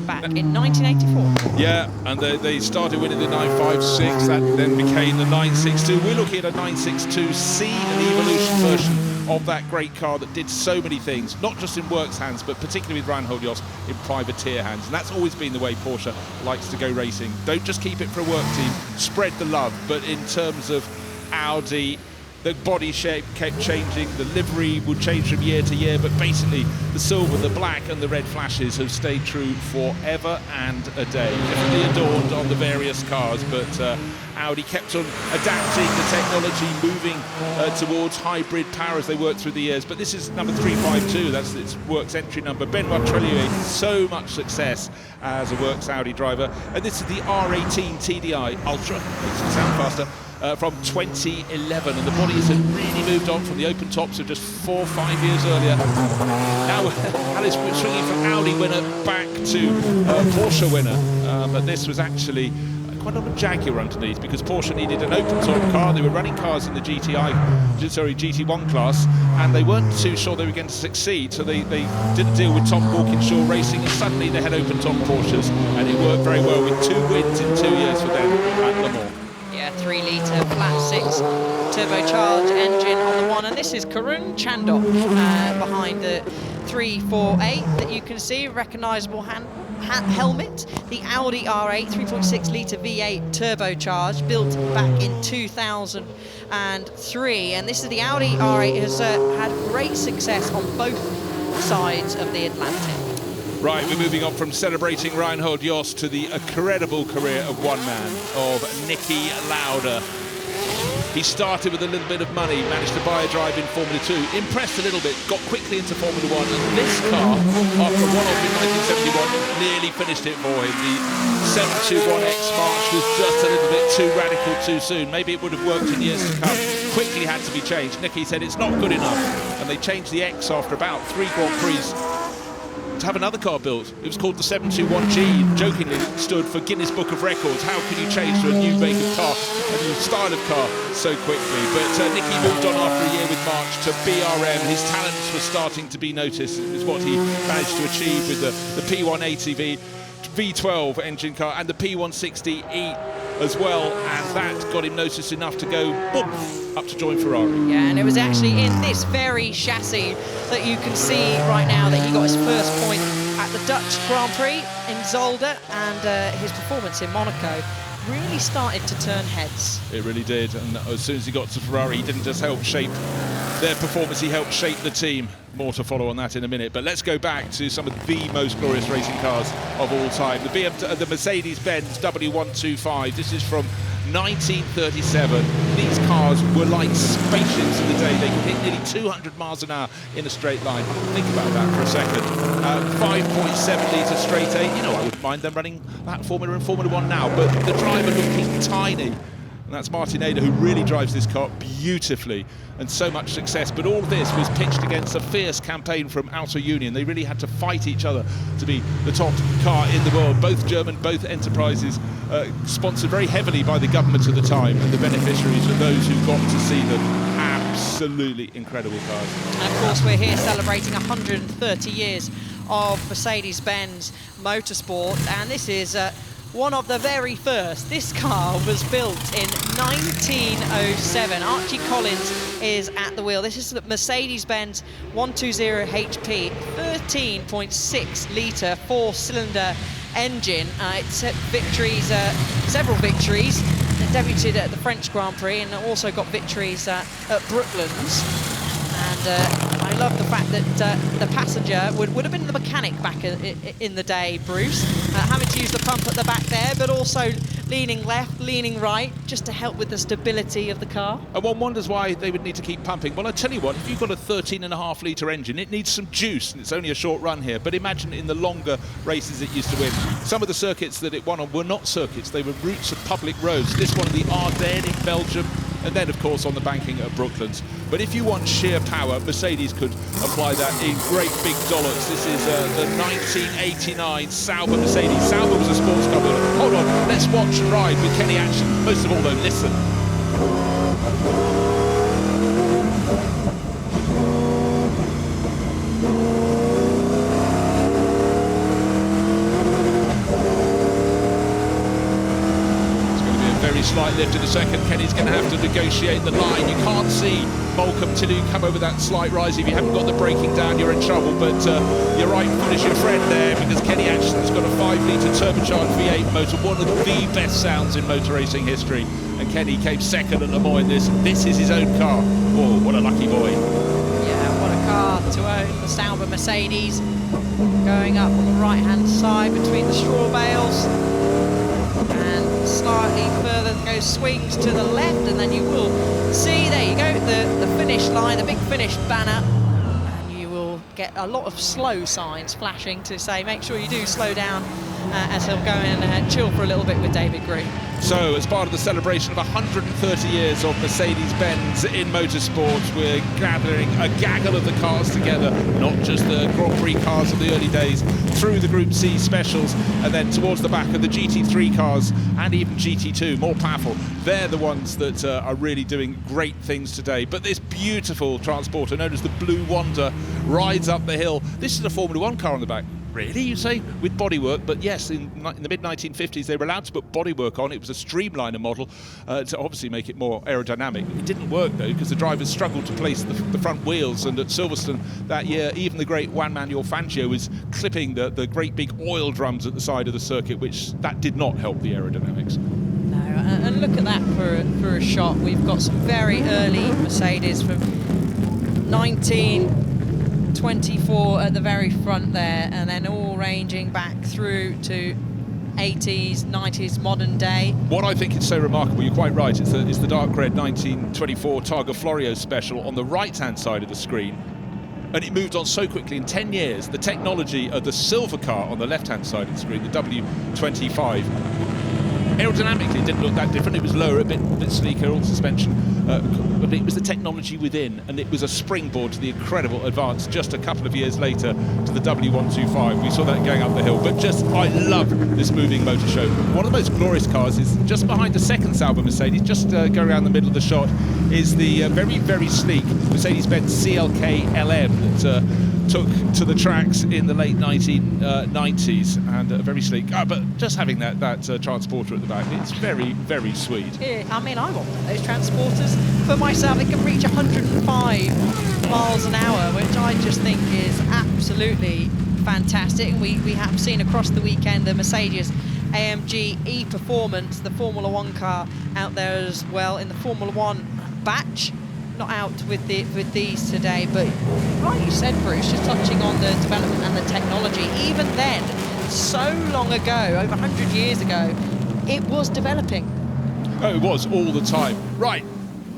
Speaker 8: back in 1984.
Speaker 23: Yeah, and they started winning the 956, that then became the 962. We're looking at a 962C, an evolution version of that great car that did so many things, not just in works hands, but particularly with Reinhold Jost in privateer hands. And that's always been the way Porsche likes to go racing. Don't just keep it for a work team, spread the love. But in terms of Audi, the body shape kept changing, the livery would change from year to year, but basically the silver, the black and the red flashes have stayed true forever and a day. Differently adorned on the various cars, but Audi kept on adapting the technology, moving towards hybrid power as they worked through the years. But this is number 352, that's its works entry number. Benoit Trellier, so much success as a works Audi driver. And this is the R18 TDI Ultra, makes it sound faster. From 2011, and the bodies have really moved on from the open tops of just 4 or 5 years earlier. Now Alice swinging from Audi winner back to Porsche winner, but this was actually quite a lot of Jaguar underneath, because Porsche needed an open top car. They were running cars in the GT1 class, and they weren't too sure they were going to succeed, so they did a deal with Tom Walkinshaw Racing, and suddenly they had open top Porsches, and it worked very well with 2 wins in 2 years for them at Le Mans.
Speaker 8: Yeah, 3-litre flat 6 turbocharged engine on the one, and this is Karun Chandok behind the 348 that you can see, recognisable helmet. The Audi R8 3.6-litre V8 turbocharged, built back in 2003, and this is the Audi R8 has had great success on both sides of the Atlantic.
Speaker 23: Right, we're moving on from celebrating Reinhold Jost to the incredible career of one man, of Niki Lauda. He started with a little bit of money, managed to buy a drive in Formula 2, impressed a little bit, got quickly into Formula 1, and this car, after a one-off in 1971, nearly finished it for him. The 721X March was just a little bit too radical too soon. Maybe it would have worked in years to come. Quickly had to be changed. Niki said it's not good enough, and they changed the X after about 3 Grand Prix to have another car built. It was called the 721G, jokingly stood for Guinness Book of Records. How can you change to a new make of car, a new style of car so quickly? But Niki moved on after a year with March to BRM. His talents were starting to be noticed. It was what he managed to achieve with the P180 V12 engine car and the P160E as well, and that got him noticed enough to go boom, up to join Ferrari.
Speaker 8: Yeah, and it was actually in this very chassis that you can see right now that he got his first point at the Dutch Grand Prix in Zolder, and his performance in Monaco really started to turn heads.
Speaker 23: It really did, and as soon as he got to Ferrari, he didn't just help shape their performance, he helped shape the team. More to follow on that in a minute, but let's go back to some of the most glorious racing cars of all time. The Mercedes-Benz W125, this is from 1937. These cars were like spaceships in the day. They could hit nearly 200 miles an hour in a straight line. Think about that for a second. 5.7-litre straight 8. You know, I wouldn't mind them running that formula in Formula 1 now, but the driver looking tiny. And that's Martin Ada, who really drives this car beautifully, and so much success. But all of this was pitched against a fierce campaign from Auto Union. They really had to fight each other to be the top car in the world. Both German, both enterprises, sponsored very heavily by the government at the time, and the beneficiaries are those who got to see them. Absolutely incredible cars.
Speaker 8: And of course, we're here celebrating 130 years of Mercedes-Benz Motorsport, and this is one of the very first. This car was built in 1907. Archie Collins is at the wheel. This is the Mercedes-Benz 120 HP, 13.6-litre 4-cylinder engine. It's victories, several victories. It debuted at the French Grand Prix and also got victories at Brooklands. And I love the fact that the passenger would have been the mechanic back in the day, Bruce, having to use the pump at the back there, but also leaning left, leaning right, just to help with the stability of the car.
Speaker 23: And one wonders why they would need to keep pumping. Well, I tell you what, if you've got a 13.5 litre engine, it needs some juice, and it's only a short run here. But imagine in the longer races it used to win. Some of the circuits that it won on were not circuits, they were routes of public roads. This one, the Ardennes in Belgium, and then, of course, on the banking at Brooklands. But if you want sheer power, Mercedes could apply that in great big dollops. This is the 1989 Sauber Mercedes. Sauber was a sports car builder. Hold on, let's watch and ride with Kenny Action. Most of all, though, listen. Slight lift in a second. Kenny's going to have to negotiate the line. You can't see Malcolm Tillou come over that slight rise. If you haven't got the braking down, you're in trouble. But your right foot is your friend there, because Kenny Atchison's got a 5-litre turbocharged V8 motor, one of the best sounds in motor racing history. And Kenny came second at Le Mans in this. This is his own car. Oh, what a lucky boy.
Speaker 8: Yeah, what a car to own, the Sauber Mercedes. Going up on the right-hand side between the straw bales. And slightly further goes swings to the left, and then you will see, there you go, the finish line, the big finish banner, and you will get a lot of slow signs flashing to say make sure you do slow down as he'll go and chill for a little bit with David Green.
Speaker 23: So, as part of the celebration of 130 years of Mercedes-Benz in motorsport, we're gathering a gaggle of the cars together, not just the Grand Prix cars of the early days, through the Group C specials, and then towards the back of the GT3 cars and even GT2, more powerful. They're the ones that are really doing great things today. But this beautiful transporter, known as the Blue Wonder, rides up the hill. This is a Formula One car on the back. Really, you say? With bodywork, but yes, in the mid-1950s they were allowed to put bodywork on. It was a streamliner model to obviously make it more aerodynamic. It didn't work though, because the drivers struggled to place the front wheels, and at Silverstone that year, even the great Juan Manuel Fangio was clipping the great big oil drums at the side of the circuit, which that did not help the aerodynamics.
Speaker 8: No, and look at that for a shot. We've got some very early Mercedes from 1924 at the very front there, and then all ranging back through to 80s, 90s, modern day.
Speaker 23: What I think is so remarkable, you're quite right, it's the dark red 1924 Targa Florio special on the right-hand side of the screen. And it moved on so quickly in 10 years. The technology of the silver car on the left-hand side of the screen, the W25, aerodynamically it didn't look that different. It was lower, a bit sleeker, all suspension, but it was the technology within, and it was a springboard to the incredible advance just a couple of years later to the W125. We saw that going up the hill, but just, I love this moving motor show. One of the most glorious cars is just behind the second Sauber Mercedes, just going around the middle of the shot, is the very, very sleek Mercedes-Benz CLK LM that took to the tracks in the late 1990s, and very sleek. But just having that transporter at the back, it's very, very sweet.
Speaker 8: Yeah, I mean, I want one of those transporters for myself. It can reach 105 miles an hour, which I just think is absolutely fantastic. We have seen across the weekend the Mercedes AMG E-Performance, the Formula One car, out there as well in the Formula One batch. Not out with these today, but like you said, Bruce, just touching on the development and the technology. Even then, so long ago, over 100 years ago, it was developing.
Speaker 23: Oh, it was all the time. Right.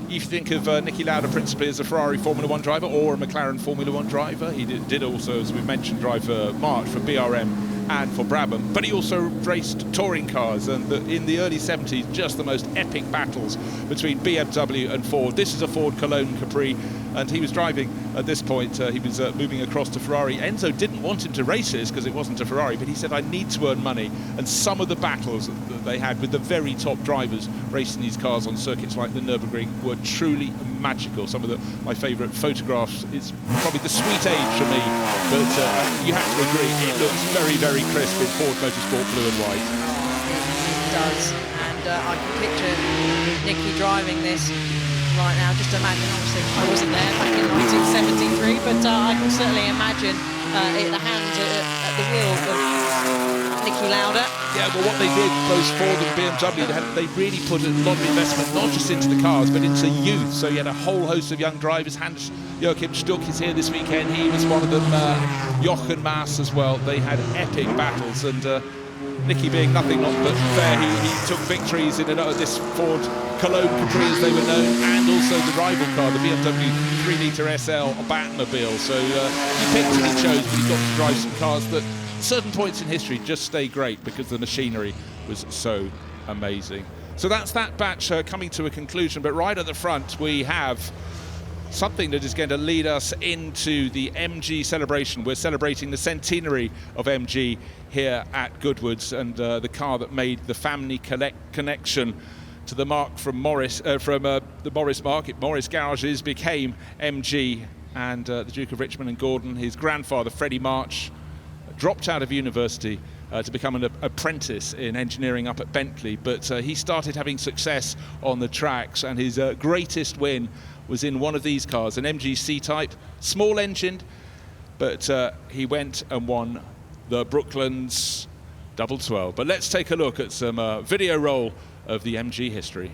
Speaker 23: You think of Niki Lauda principally as a Ferrari Formula One driver or a McLaren Formula One driver. He did also, as we mentioned, drive for March, for BRM and for Brabham, but he also raced touring cars, and in the early 70s, just the most epic battles between BMW and Ford. This is a Ford Cologne Capri, and he was driving at this point. He was moving across to Ferrari. Enzo didn't want him to race this because it wasn't a Ferrari, but he said, I need to earn money. And some of the battles that they had with the very top drivers racing these cars on circuits like the Nürburgring were truly magical. Some of my favourite photographs, it's probably the sweet age for me, but you have to agree, it looks very, very crisp in Ford Motorsport blue and white.
Speaker 8: It does, and I can picture Niki driving this right now. Just imagine, obviously I wasn't there back in 1973, but I can certainly imagine the hands at the wheel of Niki Lauda.
Speaker 23: Yeah, well, what they did, both Ford and BMW, they really put a lot of investment not just into the cars, but into youth. So you had a whole host of young drivers. Hans-Joachim Stuck is here this weekend. He was one of them. Jochen Maas as well. They had epic battles, and Nicky being nothing but fair, he took victories in this Ford Cologne Capri, as they were known, and also the rival car, the BMW 3-litre SL Batmobile. So he picked and he chose, but he got to drive some cars that at certain points in history just stay great because the machinery was so amazing. So that's that batch coming to a conclusion, but right at the front we have something that is going to lead us into the MG celebration. We're celebrating the centenary of MG here at Goodwood's, and the car that made the family connection to the mark from Morris, the Morris market. Morris Garages became MG, and the Duke of Richmond and Gordon, his grandfather Freddie March, dropped out of university to become an apprentice in engineering up at Bentley, but he started having success on the tracks, and his greatest win was in one of these cars, an MG C-Type, small engined, but he went and won the Brooklands Double 12. But let's take a look at some video roll of the MG history.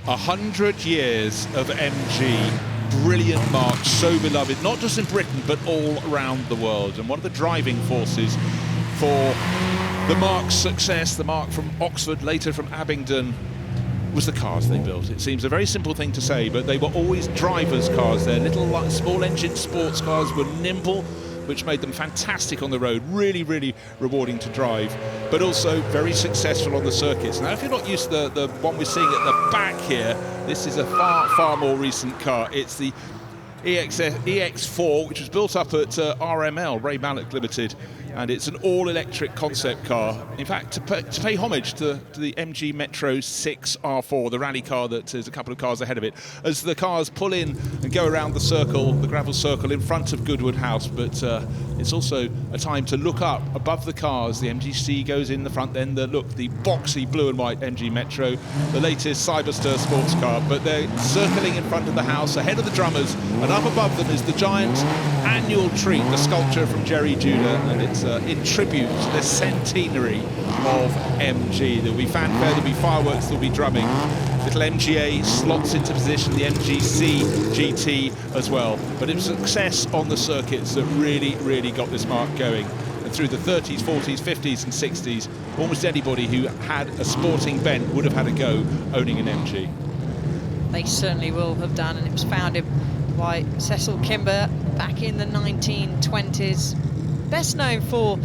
Speaker 23: A 100 years of MG, brilliant mark, so beloved, not just in Britain, but all around the world. And one of the driving forces for the Mark's success, the Mark from Oxford, later from Abingdon, was the cars they built. It seems a very simple thing to say, but they were always drivers' cars. Their little small engine sports cars were nimble, which made them fantastic on the road, really, really rewarding to drive, but also very successful on the circuits. Now, if you're not used to the one we're seeing at the back here, this is a far, far more recent car. It's the EX4, which was built up at RML, Ray Mallock Limited, and it's an all-electric concept car. In fact, to pay homage to the MG Metro 6 R4, the rally car that is a couple of cars ahead of it, as the cars pull in and go around the circle, the gravel circle in front of Goodwood House. But it's also a time to look up above the cars. The MGC goes in the front, then the boxy blue and white MG Metro, the latest Cyberster sports car, but they're circling in front of the house, ahead of the drummers, and up above them is the giant annual treat, the sculpture from Jerry Judah, and it's in tribute to the centenary of MG. There'll be fanfare, there'll be fireworks, there'll be drumming. Little MGA slots into position, the MGC GT as well. But it was success on the circuits that really, really got this mark going. And through the 30s, 40s, 50s and 60s, almost anybody who had a sporting bent would have had a go owning an MG.
Speaker 8: They certainly will have done, and it was founded by Cecil Kimber back in the 1920s. Best known for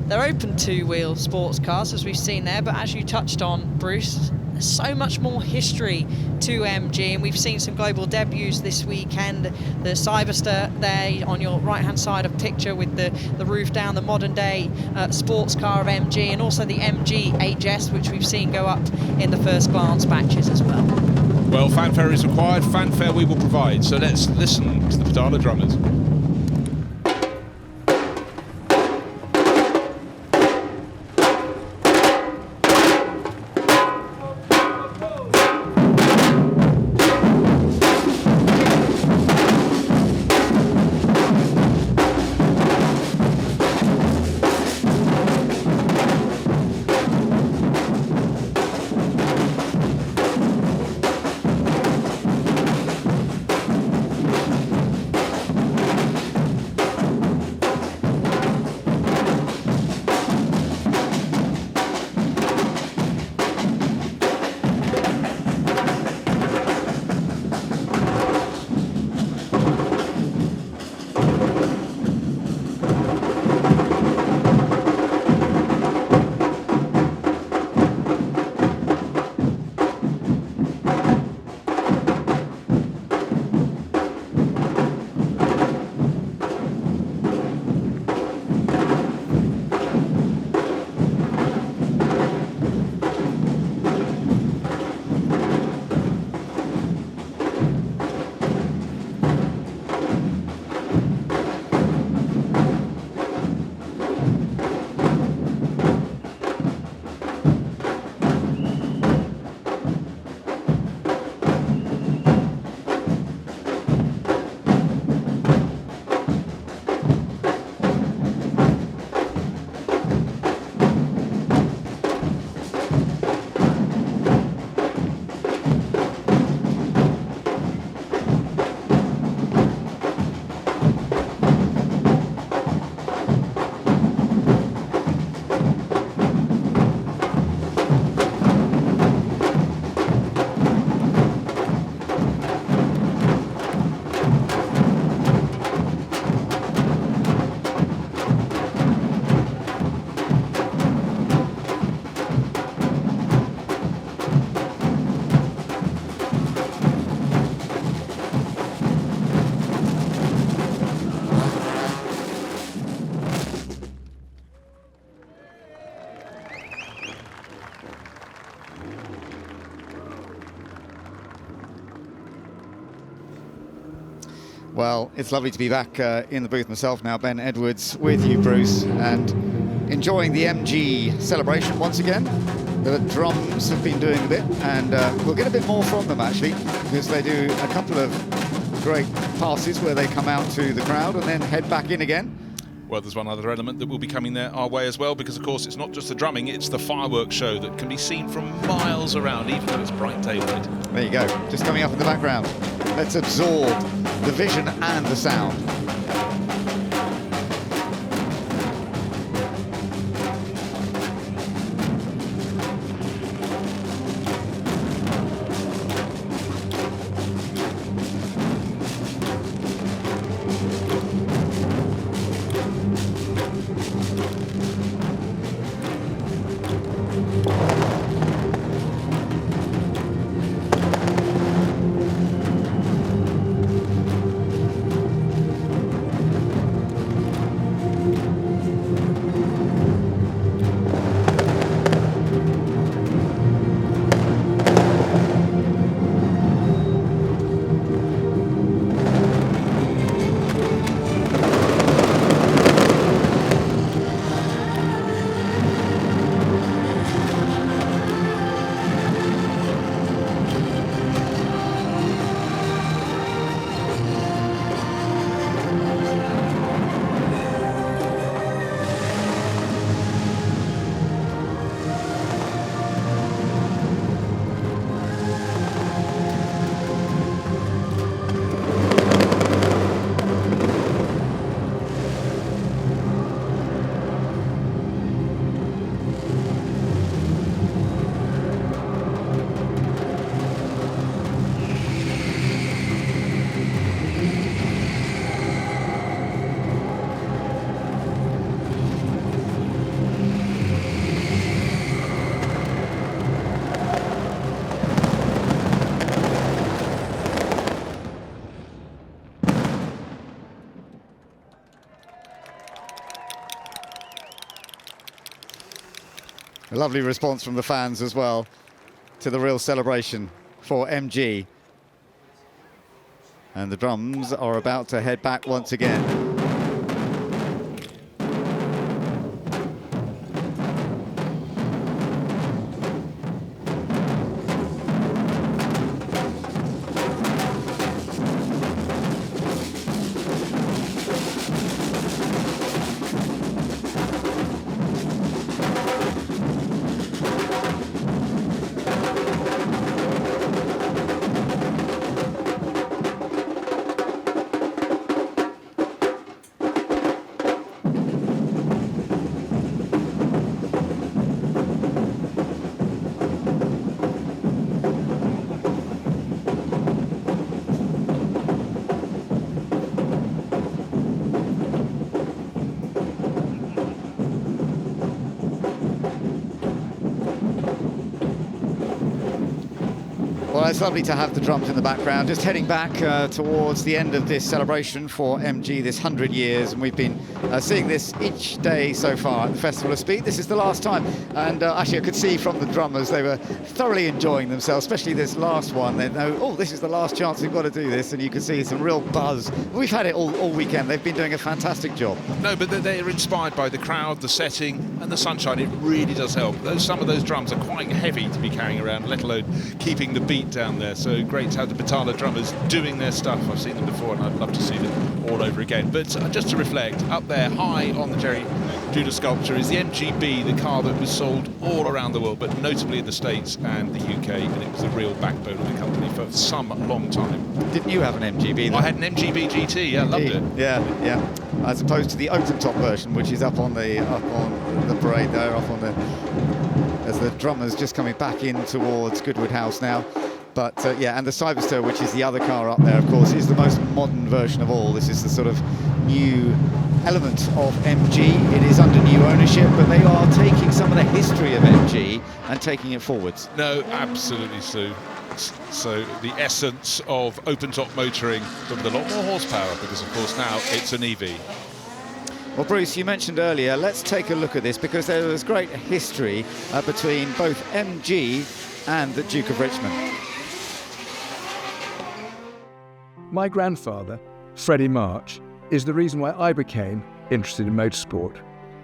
Speaker 8: their open two-wheel sports cars, as we've seen there, but as you touched on, Bruce, there's so much more history to MG, and we've seen some global debuts this weekend. The Cyberster there on your right-hand side of picture with the roof down, the modern-day sports car of MG, and also the MG HS, which we've seen go up in the first glance batches as well.
Speaker 23: Well, fanfare is required, fanfare we will provide. So let's listen to the Pedala drummers.
Speaker 5: Well, it's lovely to be back in the booth myself now. Ben Edwards with you, Bruce, and enjoying the MG celebration once again. The drums have been doing a bit, and we'll get a bit more from them actually, because they do a couple of great passes where they come out to the crowd and then head back in again.
Speaker 23: Well, there's one other element that will be coming our way as well, because of course it's not just the drumming, it's the fireworks show that can be seen from miles around, even though it's bright daylight.
Speaker 5: There you go, just coming up in the background. Let's absorb the vision and the sound. A lovely response from the fans as well to the real celebration for MG. And the drums are about to head back once again. Well, it's lovely to have the drums in the background. Just heading back towards the end of this celebration for MG, this 100 years, and we've been seeing this each day so far at the Festival of Speed. This is the last time, and actually I could see from the drummers they were thoroughly enjoying themselves, especially this last one. They know, oh, this is the last chance we've got to do this, and you can see some real buzz. We've had it all weekend. They've been doing a fantastic job.
Speaker 23: No, but they're inspired by the crowd, the setting, and the sunshine. It really does help. Some of those drums are quite heavy to be carrying around, let alone keeping the beat down there. So great to have the Batala drummers doing their stuff. I've seen them before, and I'd love to see them all over again. But just to reflect, up there high on the Jerry Judah sculpture is the MGB, the car that was sold all around the world, but notably in the States and the UK, and it was the real backbone of the company for some long time.
Speaker 5: Didn't you have an MGB?
Speaker 23: I had an MGB GT, yeah, loved it.
Speaker 5: Yeah, as opposed to the open-top version, which is up on the parade there, as the drummer's just coming back in towards Goodwood House now. But yeah, and the Cyberster, which is the other car up there, of course, is the most modern version of all. This is the sort of new element of MG. It is under new ownership, but they are taking some of the history of MG and taking it forwards.
Speaker 23: No, absolutely, Sue. So the essence of open-top motoring, but with a lot more horsepower, because of course now it's an EV.
Speaker 5: Well, Bruce, you mentioned earlier, let's take a look at this, because there was great history between both MG and the Duke of Richmond.
Speaker 6: My grandfather Freddie March, is the reason why I became interested in motorsport.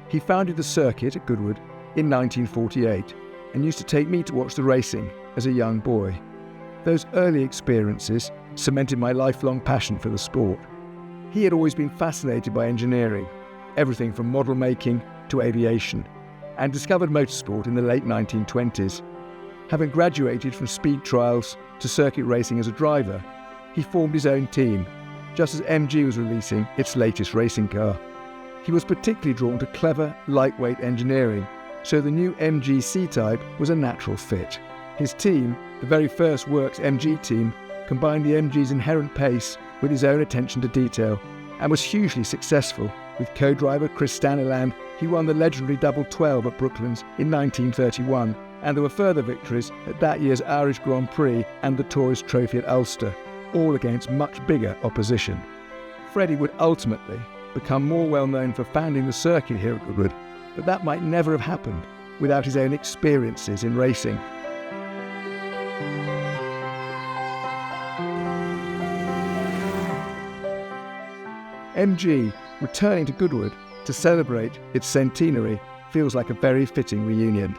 Speaker 6: He founded the circuit at Goodwood in 1948 and used to take me to watch the racing as a young boy. Those early experiences cemented my lifelong passion for the sport. He had always been fascinated by engineering, everything from model making to aviation, and discovered motorsport in the late 1920s. Having graduated from speed trials to circuit racing as a driver, he formed his own team, just as MG was releasing its latest racing car. He was particularly drawn to clever, lightweight engineering, so the new MG C-Type was a natural fit. His team, the very first Works MG team, combined the MG's inherent pace with his own attention to detail, and was hugely successful. With co-driver Chris Staniland, he won the legendary Double 12 at Brooklands in 1931, and there were further victories at that year's Irish Grand Prix and the Tourist Trophy at Ulster, all against much bigger opposition. Freddie would ultimately become more well known for founding the circuit here at Goodwood, but that might never have happened without his own experiences in racing. MG returning to Goodwood to celebrate its centenary feels like a very fitting reunion.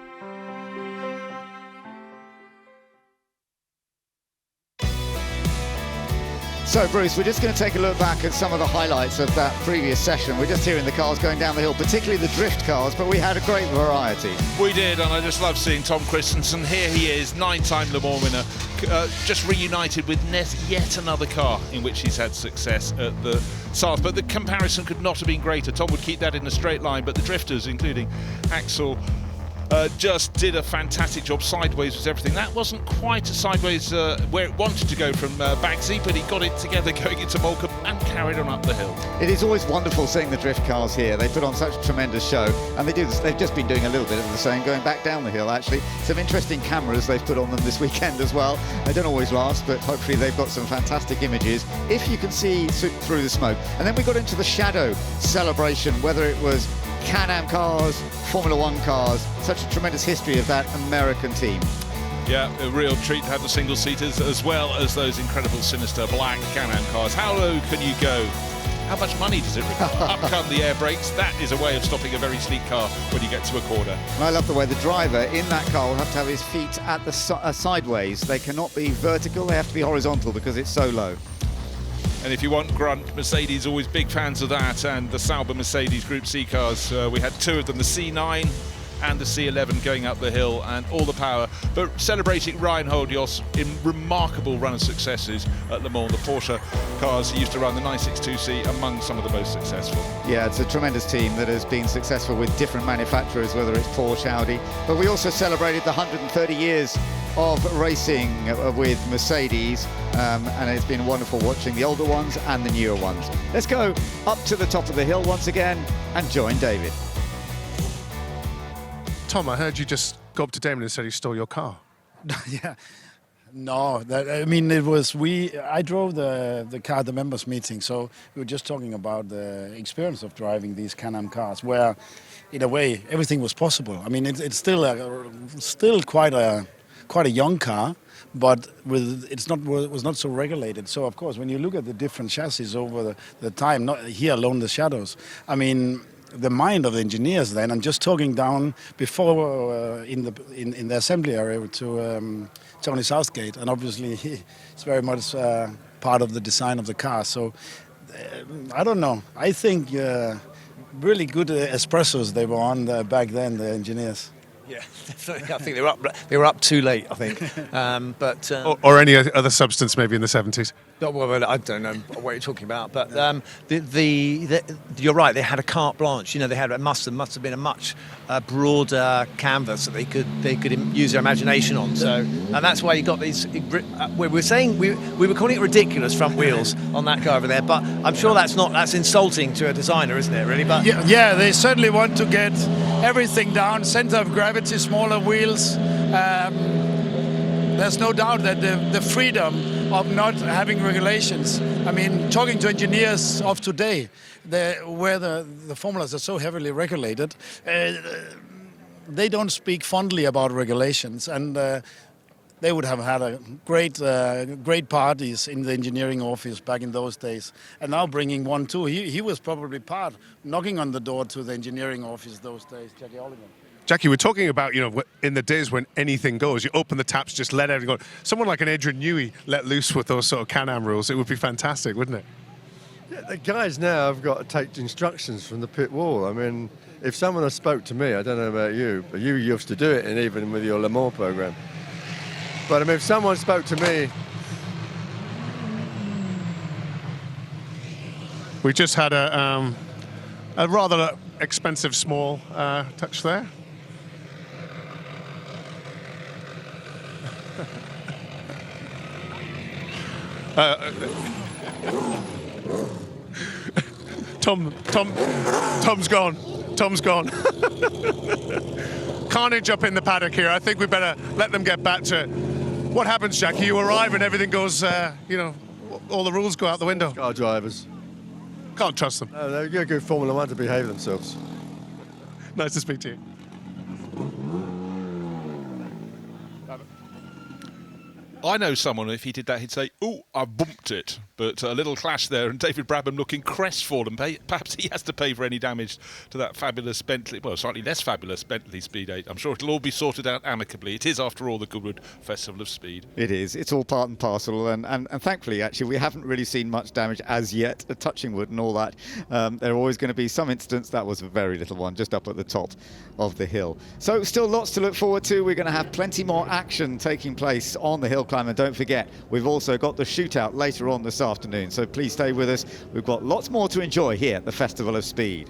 Speaker 5: So, Bruce, we're just going to take a look back at some of the highlights of that previous session. We're just hearing the cars going down the hill, particularly the drift cars, but we had a great variety.
Speaker 23: We did, and I just love seeing Tom Christensen. Here he is, 9-time Le Mans winner, just reunited with yet another car in which he's had success at the South. But the comparison could not have been greater. Tom would keep that in a straight line, but the drifters, including Axel, just did a fantastic job. Sideways was everything. That wasn't quite a sideways where it wanted to go from Baggsy, but he got it together going into Moulton and carried on up the hill.
Speaker 5: It is always wonderful seeing the drift cars here. They put on such a tremendous show, and they do this. They've just been doing a little bit of the same, going back down the hill actually. Some interesting cameras they've put on them this weekend as well. They don't always last, but hopefully they've got some fantastic images if you can see through the smoke. And then we got into the shadow celebration, whether it was Canam cars, Formula One cars, such a tremendous history of that American team.
Speaker 23: Yeah, a real treat to have the single-seaters as well as those incredible sinister black Canam cars. How low can you go? How much money does it require? Up come the air brakes. That is a way of stopping a very sleek car when you get to a corner.
Speaker 5: And I love the way the driver in that car will have to have his feet at the sideways. They cannot be vertical, they have to be horizontal because it's so low.
Speaker 23: And if you want grunt, Mercedes always big fans of that, and the Sauber Mercedes Group C cars. We had two of them, the C9 and the C11 going up the hill, and all the power. But celebrating Reinhold Jost in remarkable run of successes at Le Mans. The Porsche cars he used to run, the 962C, among some of the most successful.
Speaker 5: Yeah, it's a tremendous team that has been successful with different manufacturers, whether it's Porsche, Audi. But we also celebrated the 130 years of racing with Mercedes, and it's been wonderful watching the older ones and the newer ones. Let's go up to the top of the hill once again and join David.
Speaker 1: Tom, I heard you just go up to Damon and said he stole your car.
Speaker 7: Yeah, no, I mean, it was I drove the car at the members meeting, so we were just talking about the experience of driving these Canam cars, where in a way everything was possible. I mean, it's still quite a young car, but was not so regulated. So of course, when you look at the different chassis over the time, not here alone the shadows, I mean, the mind of the engineers then, I'm just talking down before in the assembly area to Tony Southgate, and obviously it's very much part of the design of the car. So I don't know. I think really good espressos they were on back then, the engineers.
Speaker 3: Yeah, definitely. I think they were up too late, I think.
Speaker 1: Or any other substance maybe in the 70s.
Speaker 3: Well, I don't know what you're talking about, but you're right. They had a carte blanche. You know, it must have been a much broader canvas that they could use their imagination on. So, and that's why you got these. We were saying we were calling it ridiculous front wheels on that car over there, but I'm sure that's insulting to a designer, isn't it? Really, but
Speaker 7: yeah, they certainly want to get everything down. Center of gravity, smaller wheels. There's no doubt that the freedom of not having regulations. I mean, talking to engineers of today, where the formulas are so heavily regulated, they don't speak fondly about regulations. And they would have had a great parties in the engineering office back in those days. And now bringing one too, he was probably knocking on the door to the engineering office those days, Jackie Oliver.
Speaker 1: Jackie, we're talking about, in the days when anything goes, you open the taps, just let everything go. Someone like an Adrian Newey let loose with those sort of Canam rules, it would be fantastic, wouldn't it?
Speaker 4: Yeah, the guys now have got to take instructions from the pit wall. I mean, if someone had spoke to me, I don't know about you, but you used to do it, and even with your Le Mans program. But I mean, if someone spoke to me...
Speaker 1: We just had a rather expensive small touch there. Tom's gone. Tom's gone. Carnage up in the paddock here. I think we better let them get back to it. What happens, Jackie? You arrive and everything goes, all the rules go out the window.
Speaker 4: Car drivers.
Speaker 1: Can't trust them.
Speaker 4: No, they're going to go Formula 1 to behave themselves.
Speaker 1: Nice to speak to you.
Speaker 23: I know someone, if he did that, he'd say, "Ooh, I bumped it." But a little clash there, and David Brabham looking crestfallen. Perhaps he has to pay for any damage to that fabulous Bentley, well, slightly less fabulous Bentley Speed 8. I'm sure it'll all be sorted out amicably. It is, after all, the Goodwood Festival of Speed.
Speaker 5: It is. It's all part and parcel, and thankfully, actually, we haven't really seen much damage as yet, touching wood and all that. There are always going to be some incidents. That was a very little one, just up at the top of the hill. So still lots to look forward to. We're going to have plenty more action taking place on the hill climb, and don't forget, we've also got the shootout later on this afternoon, so please stay with us. We've got lots more to enjoy here at the Festival of Speed.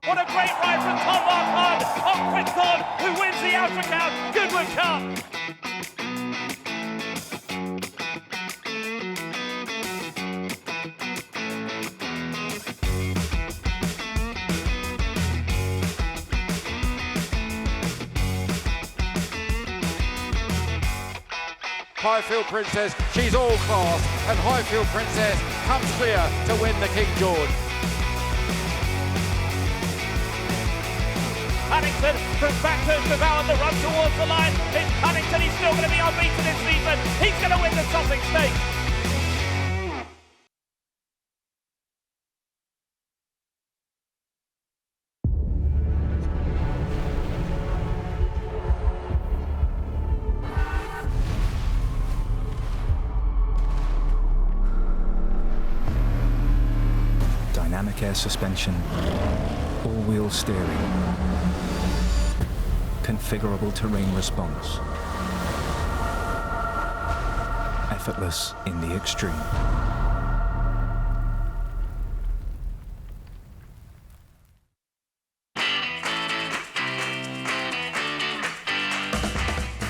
Speaker 9: What a great ride from Tom Marquardt on Quickthorn, who wins the Africa Goodwood Cup.
Speaker 13: Highfield Princess, she's all class, and Highfield Princess comes clear to win the King George.
Speaker 9: Paddington from Bathurst to Bowen, the run towards the line. It's Paddington, he's still going to be unbeaten this season. He's going to win the Sussex Stakes.
Speaker 15: Dynamic air suspension, all-wheel steering, configurable terrain response, effortless in the extreme.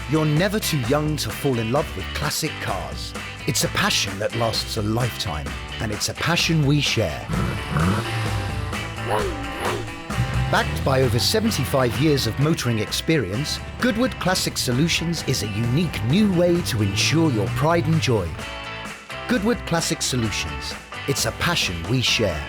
Speaker 16: You're never too young to fall in love with classic cars. It's a passion that lasts a lifetime, and it's a passion we share. Backed by over 75 years of motoring experience, Goodwood Classic Solutions is a unique new way to ensure your pride and joy. Goodwood Classic Solutions. It's a passion we share.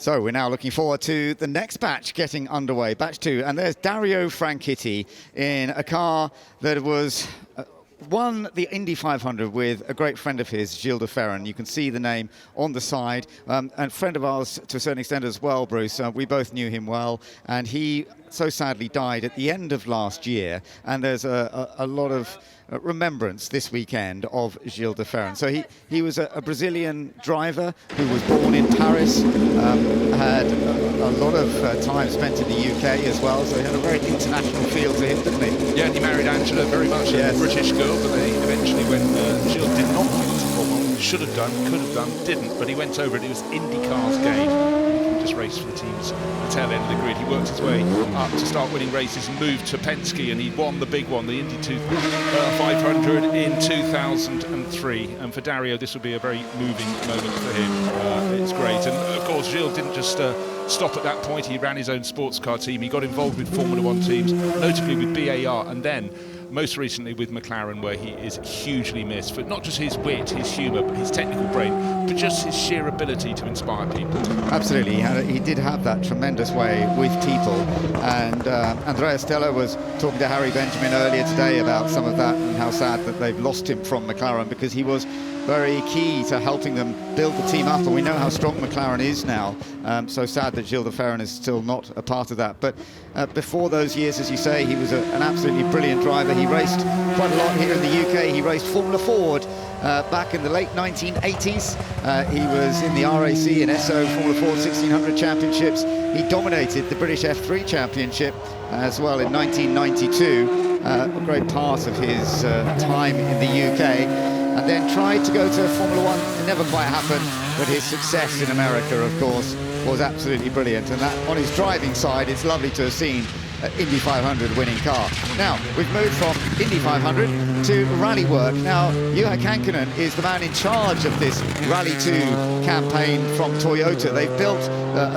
Speaker 5: So we're now looking forward to the next batch getting underway, batch 2. And there's Dario Franchitti in a car that was won the Indy 500 with a great friend of his, Gil de Ferran. You can see the name on the side. And a friend of ours to a certain extent as well, Bruce. We both knew him well. And he so sadly died at the end of last year. And there's a lot of remembrance this weekend of Gil de Ferran. So he was a Brazilian driver who was born in Paris, had a lot of time spent in the UK as well, so he had a very international feel to him, didn't he?
Speaker 23: Yeah, and he married Angela, very much a British girl, but they eventually, when Gil did not get into Formula 1, should have done, could have done, didn't, but he went over and it was IndyCar's game. Just raced for the teams at the tail end of the grid. He worked his way up to start winning races and moved to Penske, and he won the big one, the Indy 500 in 2003. And for Dario, this will be a very moving moment for him. It's great. And of course, Gil didn't just stop at that point. He ran his own sports car team. He got involved with Formula 1 teams, notably with BAR, and then most recently with McLaren, where he is hugely missed for not just his wit, his humour, but his technical brain, but just his sheer ability to inspire people.
Speaker 5: Absolutely, he did have that tremendous way with people. And Andrea Stella was talking to Harry Benjamin earlier today about some of that and how sad that they've lost him from McLaren, because he was very key to helping them build the team up, and we know how strong McLaren is now. So sad that Gil de Ferran is still not a part of that. But before those years, as you say, he was an absolutely brilliant driver. He raced quite a lot here in the UK. He raced Formula Ford back in the late 1980s. He was in the RAC and SO Formula Ford 1600 championships. He dominated the British F3 championship as well in 1992. A great part of his time in the UK. And then tried to go to Formula 1. It never quite happened, but his success in America, of course, was absolutely brilliant. And that, on his driving side, it's lovely to have seen Indy 500 winning car. Now, we've moved from Indy 500 to rally work. Now, Juha Kankkunen is the man in charge of this Rally 2 campaign from Toyota. They've built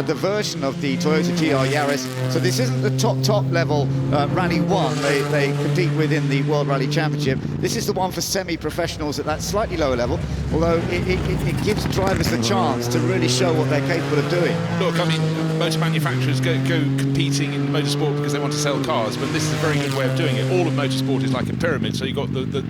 Speaker 5: the version of the Toyota GR Yaris. So this isn't the top level Rally 1 they compete with in the World Rally Championship. This is the one for semi-professionals at that slightly lower level, although it gives drivers the chance to really show what they're capable of doing.
Speaker 23: Look, I mean, motor manufacturers go competing in motorsport because they want to sell cars, but this is a very good way of doing it. All of motorsport is like a pyramid, so you've got the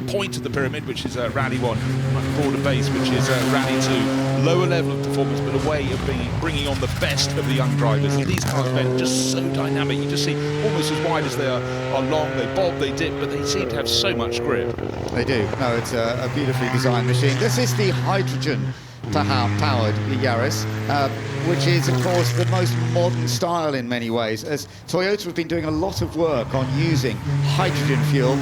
Speaker 23: point of the pyramid, which is Rally 1, much broader base, which is Rally 2. Lower level of performance, but a way of bringing on the best of the young drivers. And these cars, Ben, just so dynamic. You just see almost as wide as they are long. They bob, they dip, but they seem to have so much grip.
Speaker 5: They do. No, it's a beautifully designed machine. This is the hydrogen powered Yaris, which is, of course, the most modern style in many ways, as Toyota have been doing a lot of work on using hydrogen fuel.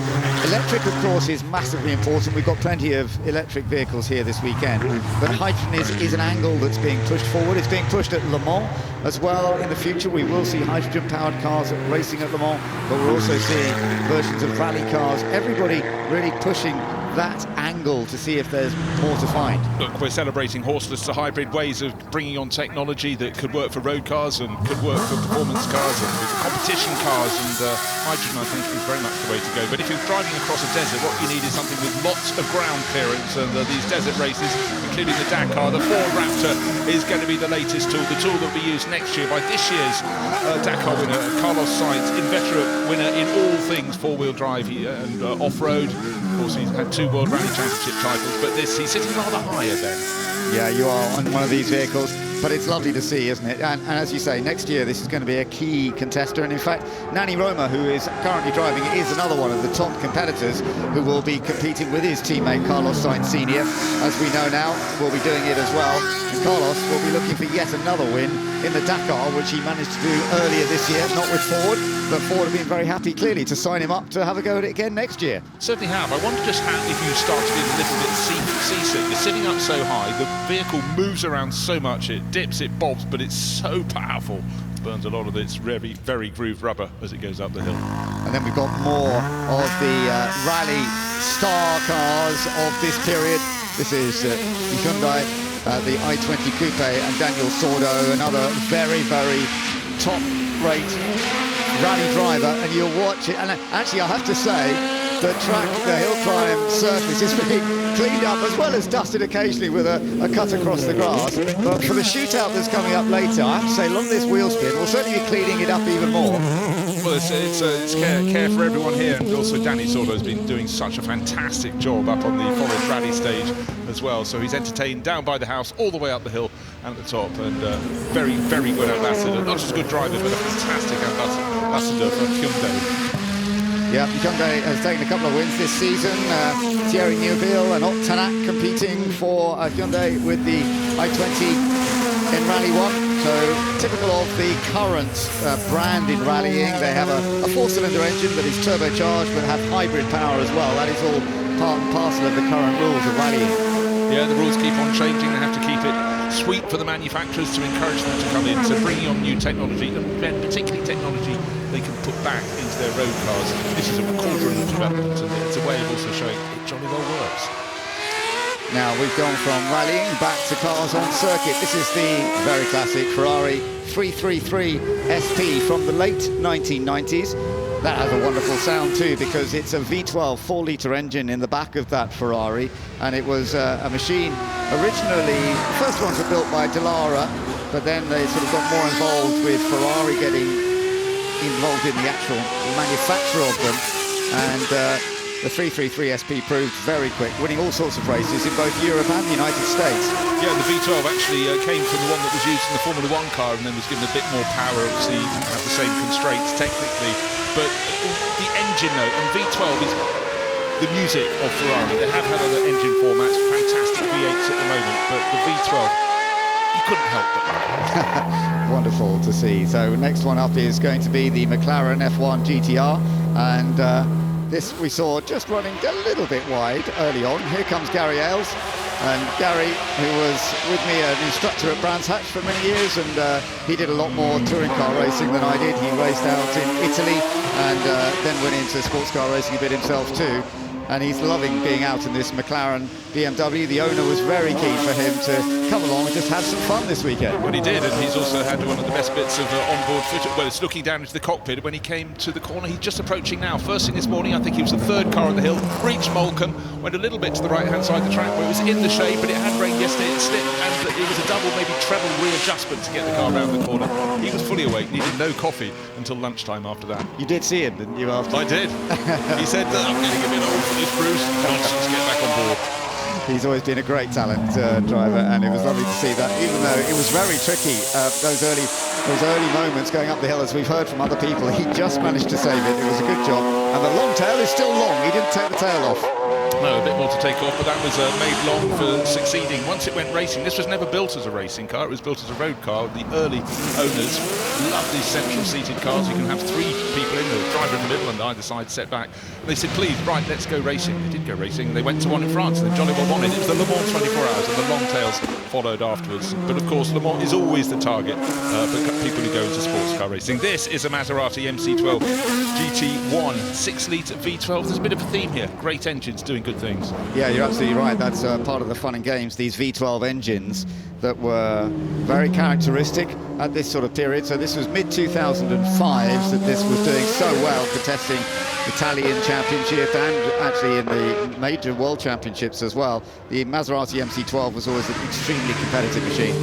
Speaker 5: Electric, of course, is massively important. We've got plenty of electric vehicles here this weekend, but hydrogen is an angle that's being pushed forward. It's being pushed at Le Mans as well. In the future, we will see hydrogen-powered cars racing at Le Mans, but we're also seeing versions of rally cars. Everybody really pushing that angle to see if there's more to find.
Speaker 23: Look, we're celebrating horseless to hybrid ways of bringing on technology that could work for road cars and could work for performance cars and competition cars, and hydrogen, I think, is very much the way to go. But if you're driving across a desert, what you need is something with lots of ground clearance, and these desert races, including the Dakar, the Ford Raptor is going to be the latest tool, the tool that will be used next year by this year's Dakar winner, Carlos Sainz, inveterate winner in all things four-wheel drive and off-road. Of course, he's had 2 World Rally Championship titles, but he's sitting rather higher, Ben.
Speaker 5: Yeah, you are on one of these vehicles, but it's lovely to see, isn't it? And as you say, next year this is going to be a key contester, and in fact, Nani Roma, who is currently driving, is another one of the top competitors who will be competing with his teammate Carlos Sainz Sr. As we know now, will be doing it as well. And Carlos will be looking for yet another win in the Dakar, which he managed to do earlier this year, not with Ford, but Ford have been very happy, clearly, to sign him up to have a go at it again next year.
Speaker 23: Certainly have. I wonder just how, if you start to be a little bit seasick, you're sitting up so high, the vehicle moves around so much, it dips, it bobs, but it's so powerful. Burns a lot of its very, very grooved rubber as it goes up the hill.
Speaker 5: And then we've got more of the rally star cars of this period. This is the Hyundai, the i20 Coupe, and Daniel Sordo, another very, very top-rate rally driver, and you'll watch it. And actually, I have to say, the hill climb surface is being cleaned up as well as dusted occasionally with a cut across the grass. But for the shootout that's coming up later, I have to say, along this wheel spin, we'll certainly be cleaning it up even more.
Speaker 23: Well, it's care for everyone here, and also Danny Sordo has been doing such a fantastic job up on the Forest Rally stage as well. So he's entertained down by the house, all the way up the hill and at the top, and very, very good ambassador. Not just a good driver, but a fantastic ambassador for Hyundai.
Speaker 5: Yeah, Hyundai has taken a couple of wins this season. Thierry Neuville and Octanac competing for Hyundai with the i20 in Rally 1. So typical of the current brand in rallying. They have a four-cylinder engine that is turbocharged but have hybrid power as well. That is all part and parcel of the current rules of rallying.
Speaker 23: Yeah, the rules keep on changing. They have to keep it sweet for the manufacturers to encourage them to come in. So bringing on new technology, and particularly technology they can put back into their road cars. This is a cauldron of development, and it's a way of also showing it jolly well works.
Speaker 5: Now we've gone from rallying back to cars on circuit. This is the very classic Ferrari 333 SP from the late 1990s. That has a wonderful sound too, because it's a V12 4-litre engine in the back of that Ferrari, and it was a machine originally, the first ones were built by Dallara, but then they sort of got more involved with Ferrari getting involved in the actual manufacture of them, and the 333 SP proved very quick, winning all sorts of races in both Europe and the United States.
Speaker 23: Yeah, the V12 actually came from the one that was used in the Formula 1 car and then was given a bit more power. Obviously, you didn't have the same constraints technically. But the engine, though, and V12 is the music of Ferrari. They have had other engine formats, fantastic V8s at the moment, but the V12, you couldn't help but
Speaker 5: Wonderful to see. So next one up is going to be the McLaren F1 GTR, and this we saw just running a little bit wide early on. Here comes Gary Ailes, and Gary, who was with me, an instructor at Brands Hatch for many years, and he did a lot more touring car racing than I did. He raced out in Italy and then went into sports car racing a bit himself too. And he's loving being out in this McLaren BMW. The owner was very keen for him to come along and just have some fun this weekend.
Speaker 23: Well, he did, and he's also had one of the best bits of onboard footage. Well, it's looking down into the cockpit when he came to the corner. He's just approaching now. First thing this morning, I think he was the third car on the hill, reached Moulcombe, went a little bit to the right-hand side of the track where it was in the shade, but it had rained yesterday, it slipped, and it was a double, maybe treble readjustment to get the car around the corner. He was fully awake, needed no coffee until lunchtime after that.
Speaker 5: You did see him, didn't you, after?
Speaker 23: I did. He said, I'm going to give it all for this, Bruce. Nonsense, get back on board.
Speaker 5: He's always been a great talent driver, and it was lovely to see that, even though it was very tricky, those early moments going up the hill, as we've heard from other people. He just managed to save it. It was a good job, and the long tail is still long. He didn't take the tail off.
Speaker 23: No, a bit more to take off, but that was made long for succeeding. Once it went racing, this was never built as a racing car, it was built as a road car. The early owners loved these central seated cars. You can have three people in, the driver in the middle and either side set back. And they said, please, right, let's go racing. They did go racing. They went to one in France, and they jolly well won it. It was the Le Mans 24 Hours, and the long tails followed afterwards. But of course, Le Mans is always the target for people who go into sports car racing. This is a Maserati MC12 GT1 6-litre V12. There's a bit of a theme here. Great engines doing good things.
Speaker 5: Yeah, you're absolutely right. That's part of the fun and games, these V12 engines that were very characteristic at this sort of period. So this was mid-2005s that this was doing so well, contesting Italian Championship and actually in the major World Championships as well. The Maserati MC12 was always an extremely competitive machine.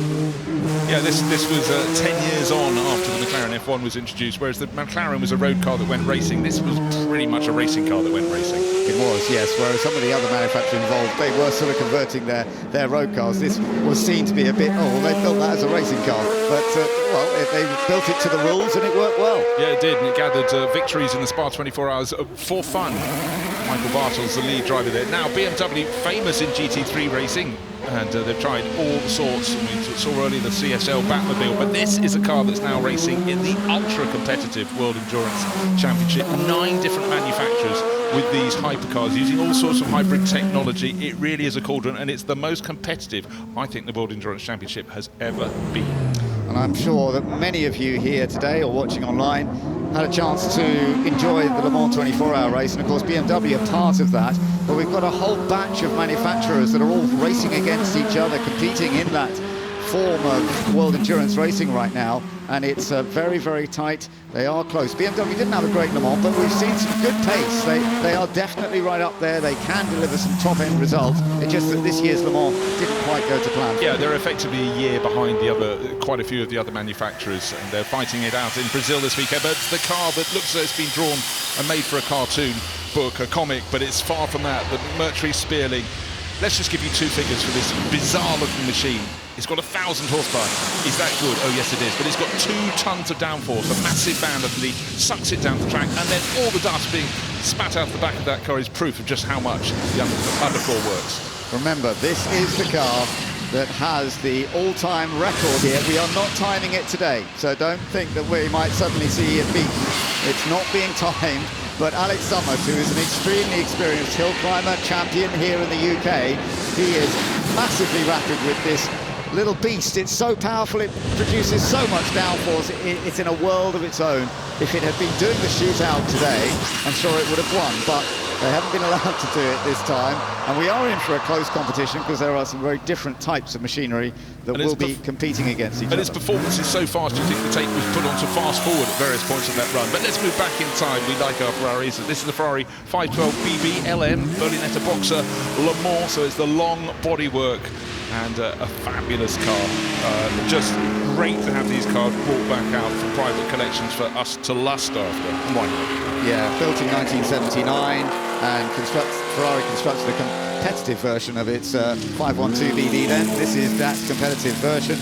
Speaker 23: Yeah, this was 10 years on after the McLaren F1 was introduced, whereas the McLaren was a road car that went racing. This was pretty much a racing car that went racing.
Speaker 5: It was, yes, whereas some of the other manufacturers involved, they were sort of converting their road cars. This was seen to be a bit, they built that as a racing car, but well, they built it to the rules and it worked well.
Speaker 23: Yeah, it did, and it gathered victories in the Spa 24 Hours for fun. Michael Bartels, the lead driver there. Now, BMW, famous in GT3 racing, and they've tried all sorts. We saw earlier the CSL Batmobile, but this is a car that's now racing in the ultra-competitive World Endurance Championship. 9 different manufacturers with these hypercars using all sorts of hybrid technology. It really is a cauldron, and it's the most competitive I think the World Endurance Championship has ever been.
Speaker 5: And I'm sure that many of you here today or watching online had a chance to enjoy the Le Mans 24-hour race, and of course BMW are part of that, but we've got a whole batch of manufacturers that are all racing against each other, competing in that form of world endurance racing right now, and it's very, very tight. They are close. BMW didn't have a great Le Mans, but we've seen some good pace. They are definitely right up there. They can deliver some top-end results. It's just that this year's Le Mans didn't quite go to plan.
Speaker 23: Yeah, they're effectively a year behind quite a few of the other manufacturers, and they're fighting it out in Brazil this weekend. But it's the car that looks as though it's been drawn and made for a cartoon book, a comic, but it's far from that. The Mercury Spearling. Let's just give you two figures for this bizarre-looking machine. It's got 1,000 horsepower. Is that good? Oh, yes, it is. But it's got 2 tons of downforce, a massive band underneath, sucks it down the track, and then all the dust being spat out the back of that car is proof of just how much the underfloor works.
Speaker 5: Remember, this is the car that has the all-time record here. We are not timing it today, so don't think that we might suddenly see it beaten. It's not being timed. But Alex Summers, who is an extremely experienced hill climber champion here in the UK, he is massively rapid with this little beast. It's so powerful, it produces so much downforce. It's in a world of its own. If it had been doing the shootout today, I'm sure it would have won, but they haven't been allowed to do it this time. And we are in for a close competition because there are some very different types of machinery that will be competing against each other.
Speaker 23: And its performance is so fast, you think the tape was put on to fast forward at various points of that run. But let's move back in time. We like our Ferraris. This is the Ferrari 512 BB LM Berlinetta Boxer Le Mans, so it's the long bodywork and a fabulous car. Just great to have these cars brought back out for private collections for us to lust after. Why not?
Speaker 5: Yeah, built in 1979, and Ferrari constructed a competitive version of its 512 BB then. This is that competitive version.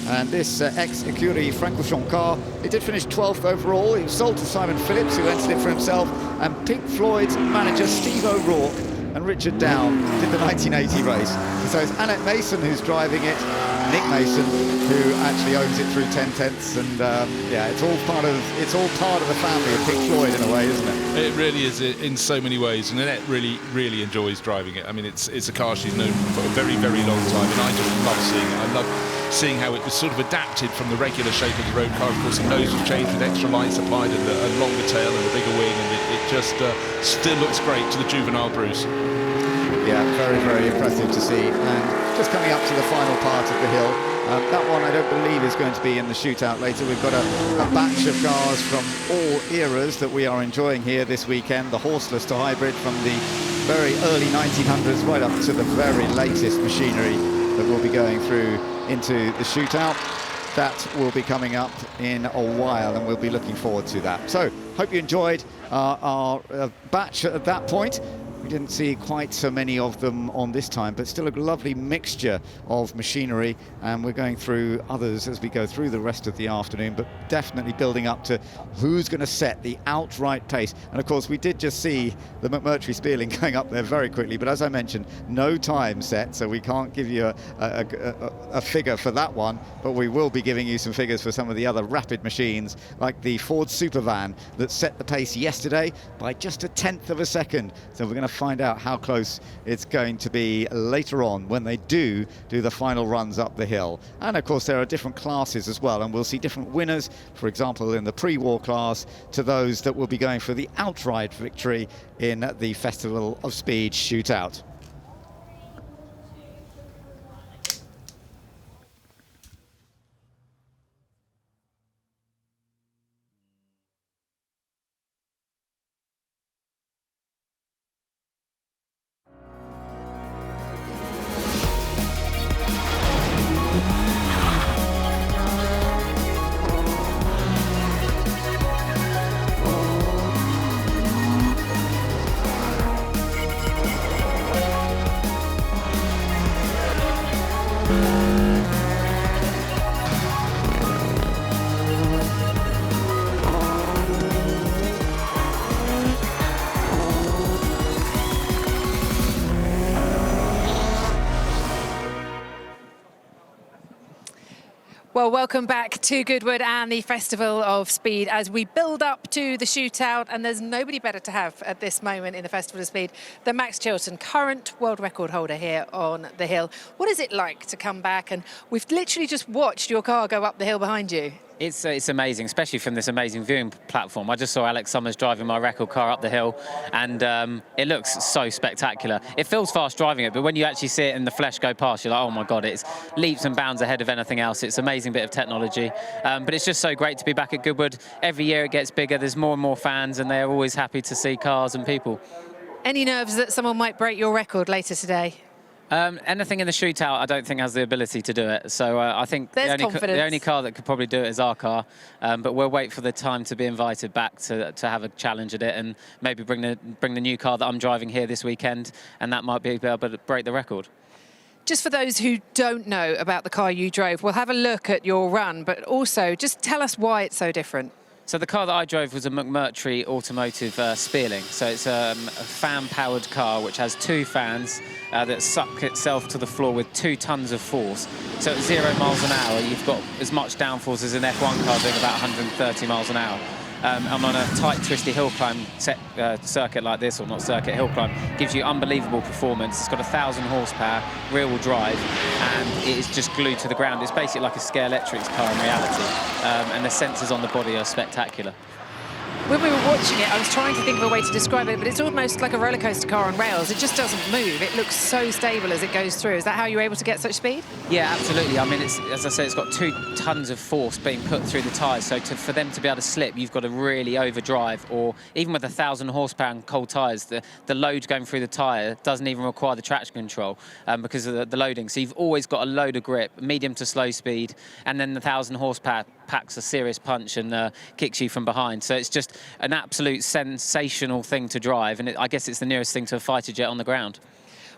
Speaker 5: And this ex-Écurie Francorchamps car, it did finish 12th overall. It was sold to Simon Phillips, who entered it for himself, and Pink Floyd's manager Steve O'Rourke and Richard Down did the 1980 race. So it's Annette Mason who's driving it, Nick Mason, who actually owns it through 10/10ths, and yeah, it's all part of the family of Pink Floyd in a way, isn't it?
Speaker 23: It really is in so many ways, and Annette really enjoys driving it. I mean, it's a car she's known for a very, very long time, and I just love seeing it. I love seeing how it was sort of adapted from the regular shape of the road car. Of course, the nose was changed with extra lights applied and a longer tail and a bigger wing, and it just still looks great to the juvenile Bruce.
Speaker 5: Yeah, very, very impressive to see. And just coming up to the final part of the hill, that one I don't believe is going to be in the shootout later. We've got a batch of cars from all eras that we are enjoying here this weekend, the horseless to hybrid, from the very early 1900s right up to the very latest machinery that will be going through into the shootout. That will be coming up in a while, and we'll be looking forward to that. So, hope you enjoyed our batch at that point. We didn't see quite so many of them on this time, but still a lovely mixture of machinery, and we're going through others as we go through the rest of the afternoon, but definitely building up to who's going to set the outright pace. And of course, we did just see the McMurtry Spearling going up there very quickly, but as I mentioned, no time set, so we can't give you a figure for that one, but we will be giving you some figures for some of the other rapid machines, like the Ford Supervan that set the pace yesterday by just 1/10 of a second. So we're going to find out how close it's going to be later on when they do the final runs up the hill. And of course, there are different classes as well, and we'll see different winners, for example, in the pre-war class, to those that will be going for the outright victory in the Festival of Speed shootout.
Speaker 10: Well, welcome back to Goodwood and the Festival of Speed as we build up to the shootout, and there's nobody better to have at this moment in the Festival of Speed than Max Chilton, current world record holder here on the hill. What is it like to come back? And we've literally just watched your car go up the hill behind you.
Speaker 27: It's amazing, especially from this amazing viewing platform. I just saw Alex Summers driving my record car up the hill, and it looks so spectacular. It feels fast driving it, but when you actually see it in the flesh go past, you're like, oh my God, it's leaps and bounds ahead of anything else. It's an amazing bit of technology, but it's just so great to be back at Goodwood. Every year it gets bigger, there's more and more fans, and they're always happy to see cars and people.
Speaker 10: Any nerves that someone might break your record later today?
Speaker 27: Anything in the shootout, I don't think has the ability to do it. So I think the only car that could probably do it is our car. But we'll wait for the time to be invited back to have a challenge at it, and maybe bring the new car that I'm driving here this weekend, and that might be able to break the record.
Speaker 10: Just for those who don't know about the car you drove, we'll have a look at your run, but also just tell us why it's so different.
Speaker 27: So the car that I drove was a McMurtry automotive Spearling. So it's a fan-powered car which has 2 fans that suck itself to the floor with 2 tons of force. So at 0 miles an hour, you've got as much downforce as an F1 car doing about 130 miles an hour. I'm on a tight, twisty hill climb circuit like this, or not circuit, hill climb, gives you unbelievable performance. It's got 1,000 horsepower, rear-wheel drive, and it is just glued to the ground. It's basically like a Scare Electrics car in reality, and the sensors on the body are spectacular.
Speaker 10: When we were watching it, I was trying to think of a way to describe it, but it's almost like a roller coaster car on rails. It just doesn't move. It looks so stable as it goes through. Is that how you're able to get such speed?
Speaker 27: Yeah, absolutely. I mean, as I say, it's got 2 tons of force being put through the tyres. So for them to be able to slip, you've got to really overdrive. Or even with 1,000 horsepower and cold tyres, the load going through the tyre doesn't even require the traction control because of the loading. So you've always got a load of grip, medium to slow speed, and then the 1,000 horsepower packs a serious punch and kicks you from behind. So it's just an absolute sensational thing to drive, and I guess it's the nearest thing to a fighter jet on the ground.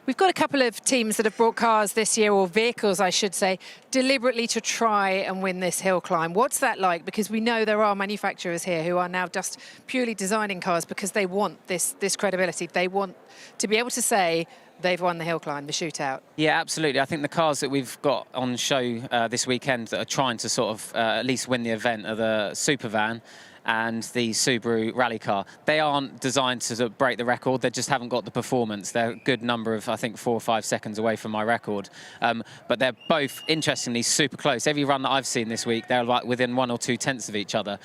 Speaker 10: We've got a couple of teams that have brought cars this year, or vehicles, I should say, deliberately to try and win this hill climb. What's that like? Because we know there are manufacturers here who are now just purely designing cars because they want this credibility. They want to be able to say they've won the hill climb, the shootout. Yeah, absolutely. I think the cars that we've got on show this weekend that are trying to sort of at least win the event are the Supervan and the Subaru rally car. They aren't designed to break the record, they just haven't got the performance. They're a good number of, I think, 4 or 5 seconds away from my record. But they're both, interestingly, super close. Every run that I've seen this week, they're like within 1 or 2 tenths of each other.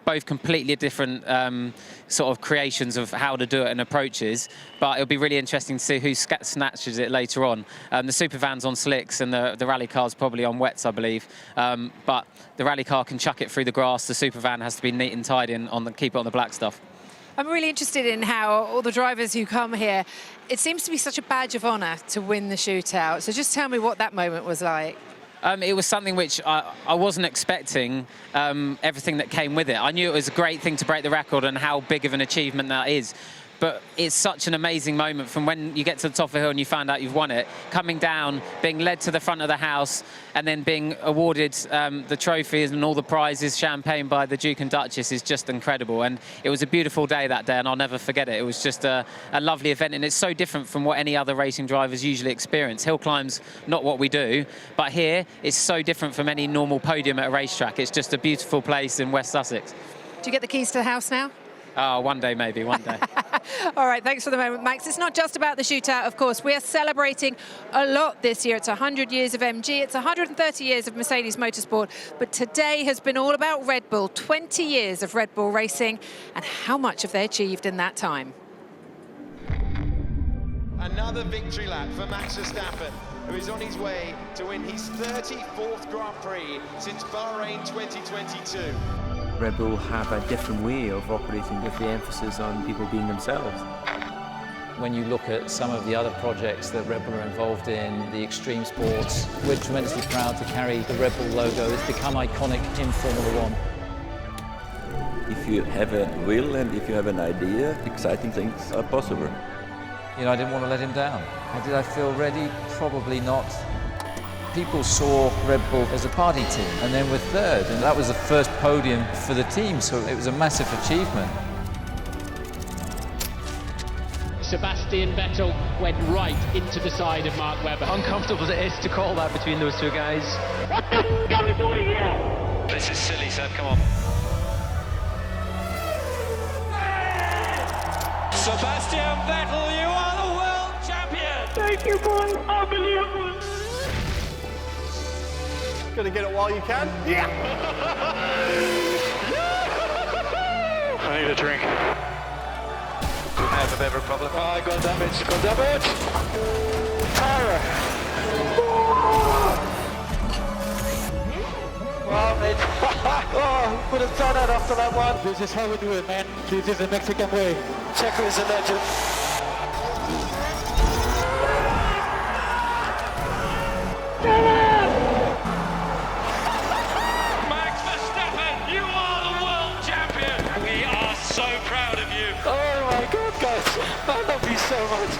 Speaker 10: Both completely different sort of creations of how to do it and approaches, but it'll be really interesting to see who snatches it later on. The Supervan's on slicks and the rally car's probably on wets, I believe. But the rally car can chuck it through the grass. The Supervan has to be neat and tidy and keep it on the black stuff. I'm really interested in how all the drivers who come here, it seems to be such a badge of honour to win the shootout. So just tell me what that moment was like.
Speaker 27: It was something which I wasn't expecting, everything that came with it. I knew it was a great thing to break the record and how big of an achievement that is. But it's such an amazing moment from when you get to the top of the hill and you find out you've won it, coming down, being led to the front of the house, and then being awarded the trophies and all the prizes, champagne by the Duke and Duchess, is just incredible. And it was a beautiful day that day, and I'll never forget it. It was just a lovely event, and it's so different from what any other racing drivers usually experience. Hill climb's not what we do, but here it's so different from any normal podium at a racetrack. It's just a beautiful place in West Sussex.
Speaker 10: Do you get the keys to the house now?
Speaker 27: Oh, one day, maybe, one day.
Speaker 10: All right, thanks for the moment, Max. It's not just about the shootout, of course. We are celebrating a lot this year. It's 100 years of MG. It's 130 years of Mercedes Motorsport. But today has been all about Red Bull, 20 years of Red Bull racing, and how much have they achieved in that time?
Speaker 11: Another victory lap for Max Verstappen, who is on his way to win his 34th Grand Prix since Bahrain 2022.
Speaker 12: Red Bull have a different way of operating with the emphasis on people being themselves.
Speaker 14: When you look at some of the other projects that Red Bull are involved in, the extreme sports, we're tremendously proud to carry the Red Bull logo. It's become iconic in Formula One.
Speaker 17: If you have a will and if you have an idea, exciting things are possible.
Speaker 14: You know, I didn't want to let him down. Did I feel ready? Probably not. People saw Red Bull as a party team, and then we're third, and that was the first podium for the team, so it was a massive achievement.
Speaker 18: Sebastian Vettel went right into the side of Mark Webber.
Speaker 19: Uncomfortable as it is to call that between those two guys.
Speaker 18: What the f*** are we doing here?
Speaker 19: This is silly, Seb, come on.
Speaker 18: Sebastian Vettel, you are the world champion! Thank you, boys. Unbelievable.
Speaker 2: Gonna get it while you can? Yeah!
Speaker 19: I need a drink.
Speaker 2: You have a beverage problem. I got damage. Got damage! Power! Well, mate. Oh, could have done that after that one.
Speaker 19: This is how we do it, man. This is the Mexican way.
Speaker 2: Checo is a legend.
Speaker 9: Max Verstappen, you are the world champion. We are so proud of you.
Speaker 2: Oh my God, guys. I love you so much.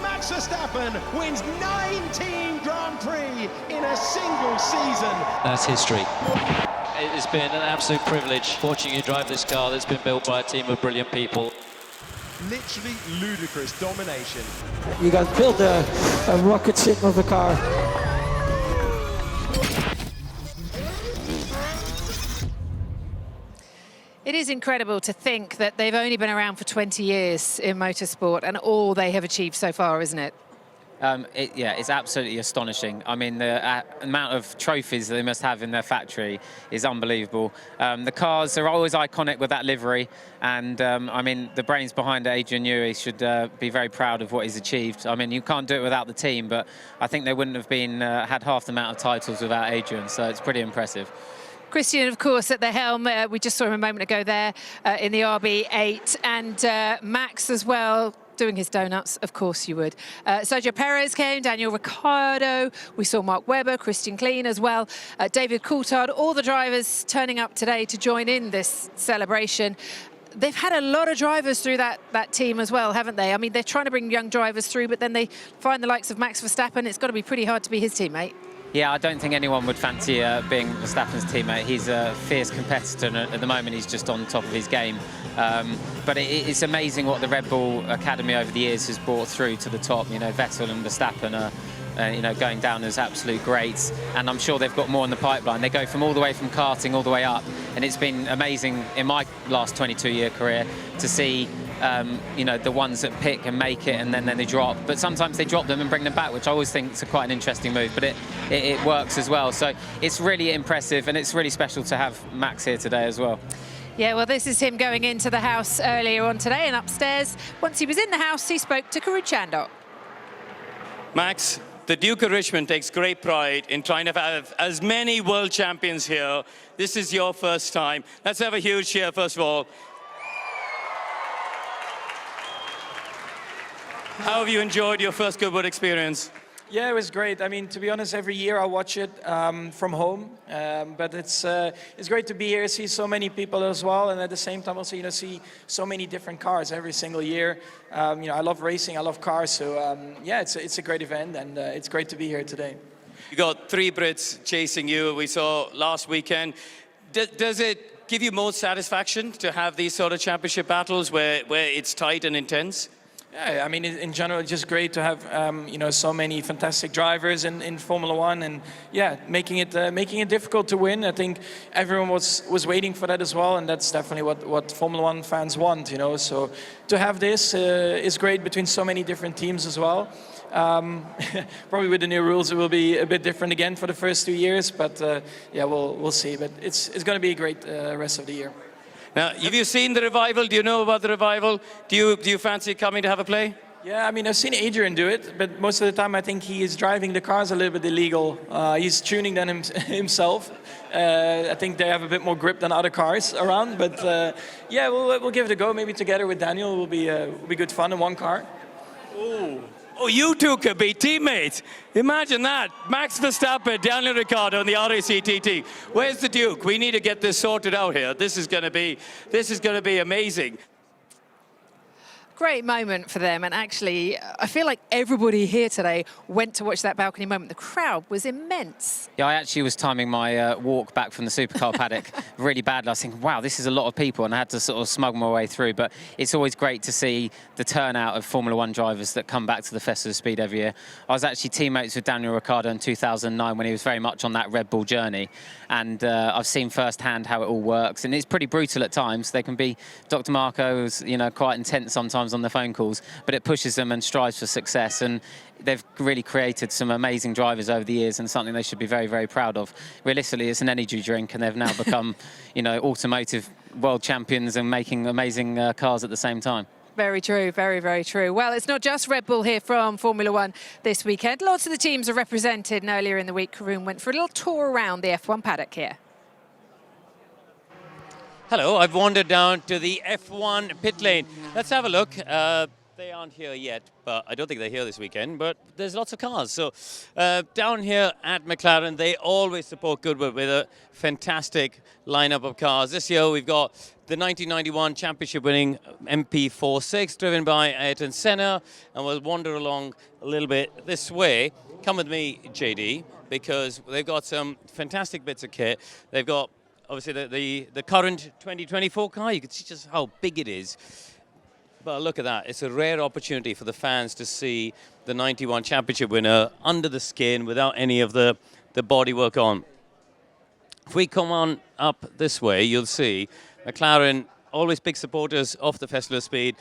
Speaker 11: Max Verstappen wins 19 Grand Prix in a single season.
Speaker 19: That's history. It has been an absolute privilege watching you drive this car that's been built by a team of brilliant people.
Speaker 11: Literally ludicrous domination.
Speaker 19: You guys built a rocket ship of a car.
Speaker 10: It is incredible to think that they've only been around for 20 years in motorsport and all they have achieved so far, isn't it?
Speaker 27: Yeah, it's absolutely astonishing. I mean, the amount of trophies they must have in their factory is unbelievable. The cars are always iconic with that livery, and I mean, the brains behind Adrian Newey should be very proud of what he's achieved. I mean, you can't do it without the team, but I think they wouldn't have been had half the amount of titles without Adrian, so it's pretty impressive.
Speaker 10: Christian, of course, at the helm. We just saw him a moment ago there in the RB8, and Max as well, doing his donuts, of course you would. Sergio Perez came, Daniel Ricciardo, we saw Mark Webber, Christian Klein as well, David Coulthard, all the drivers turning up today to join in this celebration. They've had a lot of drivers through that team as well, haven't they? I mean, they're trying to bring young drivers through, but then they find the likes of Max Verstappen. It's got to be pretty hard to be his teammate.
Speaker 27: Yeah, I don't think anyone would fancy being Verstappen's teammate. He's a fierce competitor, and at the moment he's just on top of his game. But it's amazing what the Red Bull Academy over the years has brought through to the top. You know, Vettel and Verstappen are you know, going down as absolute greats, and I'm sure they've got more in the pipeline. They go from all the way from karting all the way up, and it's been amazing in my last 22-year career to see you know, the ones that pick and make it and then they drop. But sometimes they drop them and bring them back, which I always think is quite an interesting move, but it works as well. So it's really impressive, and it's really special to have Max here today as well.
Speaker 10: Yeah, well, this is him going into the house earlier on today, and upstairs, once he was in the house, he spoke to Karun Chandok.
Speaker 20: Max, the Duke of Richmond takes great pride in trying to have as many world champions here. This is your first time. Let's have a huge cheer, first of all. How have you enjoyed your first Goodwood experience?
Speaker 21: Yeah, it was great. I mean, to be honest, every year I watch it from home, but it's great to be here, see so many people as well, and at the same time also, you know, see so many different cars every single year. You know, I love racing, I love cars, so yeah, it's a great event, and it's great to be here today.
Speaker 20: You got 3 Brits chasing you. We saw last weekend. Does it give you more satisfaction to have these sort of championship battles where it's tight and intense?
Speaker 21: Yeah, I mean, in general, it's just great to have you know, so many fantastic drivers in Formula One, and yeah, making it difficult to win. I think everyone was waiting for that as well, and that's definitely what Formula One fans want, you know. So to have this is great between so many different teams as well. Probably with the new rules, it will be a bit different again for the first 2 years, but yeah, we'll see. But it's going to be a great rest of the year.
Speaker 20: Now, have you seen the revival? Do you know about the revival? Do you fancy coming to have a play?
Speaker 21: Yeah, I mean, I've seen Adrian do it, but most of the time I think he is driving the cars a little bit illegal. He's tuning them himself. I think they have a bit more grip than other cars around, but yeah, we'll give it a go. Maybe together with Daniel, will be good fun in one car.
Speaker 20: Ooh. Oh, you two could be teammates. Imagine that. Max Verstappen, Daniel Ricciardo, and the RACTT. Where's the Duke? We need to get this sorted out here. This is going to be amazing.
Speaker 10: Great moment for them, and actually I feel like everybody here today went to watch that balcony moment. The crowd was immense.
Speaker 27: Yeah, I actually was timing my walk back from the supercar paddock really badly. I was thinking, wow, this is a lot of people, and I had to sort of smuggle my way through. But it's always great to see the turnout of Formula One drivers that come back to the Festival of Speed every year. I was actually teammates with Daniel Ricciardo in 2009 when he was very much on that Red Bull journey, and I've seen firsthand how it all works, and it's pretty brutal at times. They can be, Dr. Marco's, you know, quite intense sometimes sometimes on the phone calls, but it pushes them and strives for success. And they've really created some amazing drivers over the years, and something they should be very, very proud of. Realistically, it's an energy drink, and they've now become, automotive world champions and making amazing cars at the same time.
Speaker 10: Very true, very, very true. Well, it's not just Red Bull here from Formula One this weekend. Lots of the teams are represented, and earlier in the week, Karun went for a little tour around the F1 paddock here.
Speaker 3: Hello, I've wandered down to the F1 pit lane. Let's have a look. They aren't here yet, but I don't think they're here this weekend, but there's lots of cars. So down here at McLaren, they always support Goodwood with a fantastic lineup of cars. This year we've got the 1991 championship-winning MP46 driven by Ayrton Senna, and we'll wander along a little bit this way. Come with me, JD, because they've got some fantastic bits of kit. They've got obviously the current 2024 car. You can see just how big it is. But look at that. It's a rare opportunity for the fans to see the 91 championship winner under the skin without any of the bodywork on. If we come on up this way, you'll see McLaren, always big supporters of the Festival of Speed.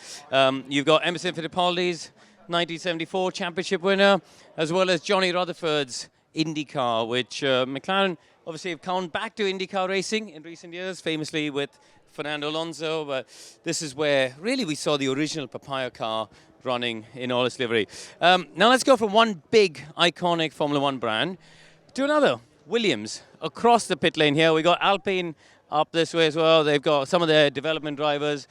Speaker 3: You've got Emerson Fittipaldi's 1974 championship winner, as well as Johnny Rutherford's IndyCar, which McLaren obviously have come back to IndyCar racing in recent years, famously with Fernando Alonso, but this is where really we saw the original Papaya car running in all its livery. Now let's go from one big iconic Formula One brand to another, Williams. Across the pit lane here, we got Alpine up this way as well. They've got some of their development drivers.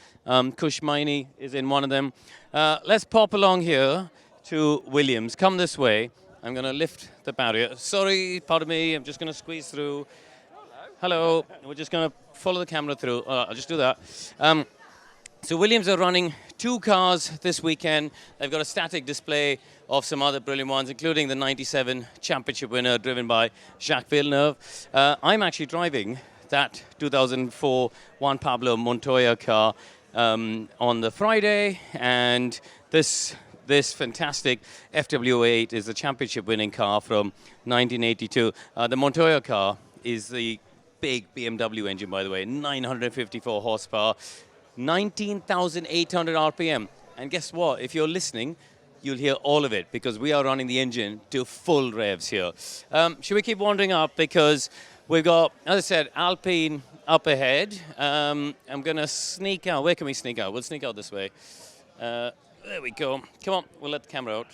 Speaker 3: Kush Maini is in one of them. Let's pop along here to Williams. Come this way. I'm going to lift the barrier. Sorry, pardon me, I'm just going to squeeze through. Hello. We're just going to follow the camera through. I'll just do that. So Williams are running 2 cars this weekend. They've got a static display of some other brilliant ones, including the 97 championship winner driven by Jacques Villeneuve. I'm actually driving that 2004 Juan Pablo Montoya car on the Friday, and this fantastic FW8 is the championship-winning car from 1982. The Montoya car is the big BMW engine, by the way, 954 horsepower, 19,800 RPM. And guess what? If you're listening, you'll hear all of it, because we are running the engine to full revs here. Should we keep wandering up? Because we've got, as I said, Alpine up ahead. I'm going to sneak out. Where can we sneak out? We'll sneak out this way. There we go. Come on, we'll let the camera out.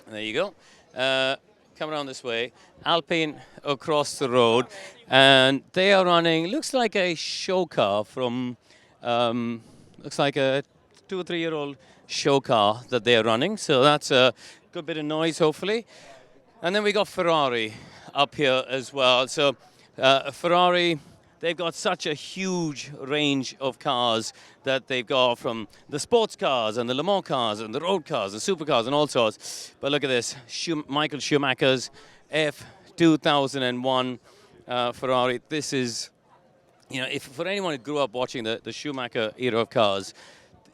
Speaker 3: There you go. Come around this way. Alpine across the road. And they are running, looks like a show car from, looks like a 2 or 3 year old show car that they are running. So that's a good bit of noise, hopefully. And then we got Ferrari up here as well. So Ferrari, they've got such a huge range of cars that they've got, from the sports cars and the Le Mans cars and the road cars and supercars and all sorts. But look at this, Michael Schumacher's F2001 Ferrari. This is, if for anyone who grew up watching the Schumacher era of cars,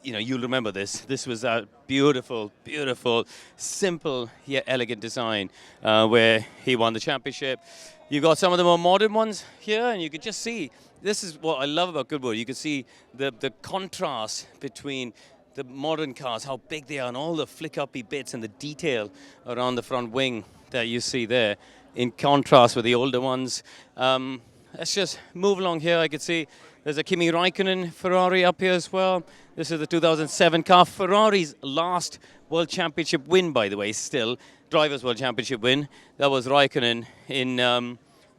Speaker 3: you'll remember this. This was a beautiful, beautiful, simple yet elegant design where he won the championship. You've got some of the more modern ones here, and you can just see, this is what I love about Goodwood. You can see the contrast between the modern cars, how big they are, and all the flick-uppy bits and the detail around the front wing that you see there, in contrast with the older ones. Let's just move along here. I can see there's a Kimi Raikkonen Ferrari up here as well. This is the 2007 car. Ferrari's last World Championship win, by the way, still. Drivers' World Championship win. That was Raikkonen in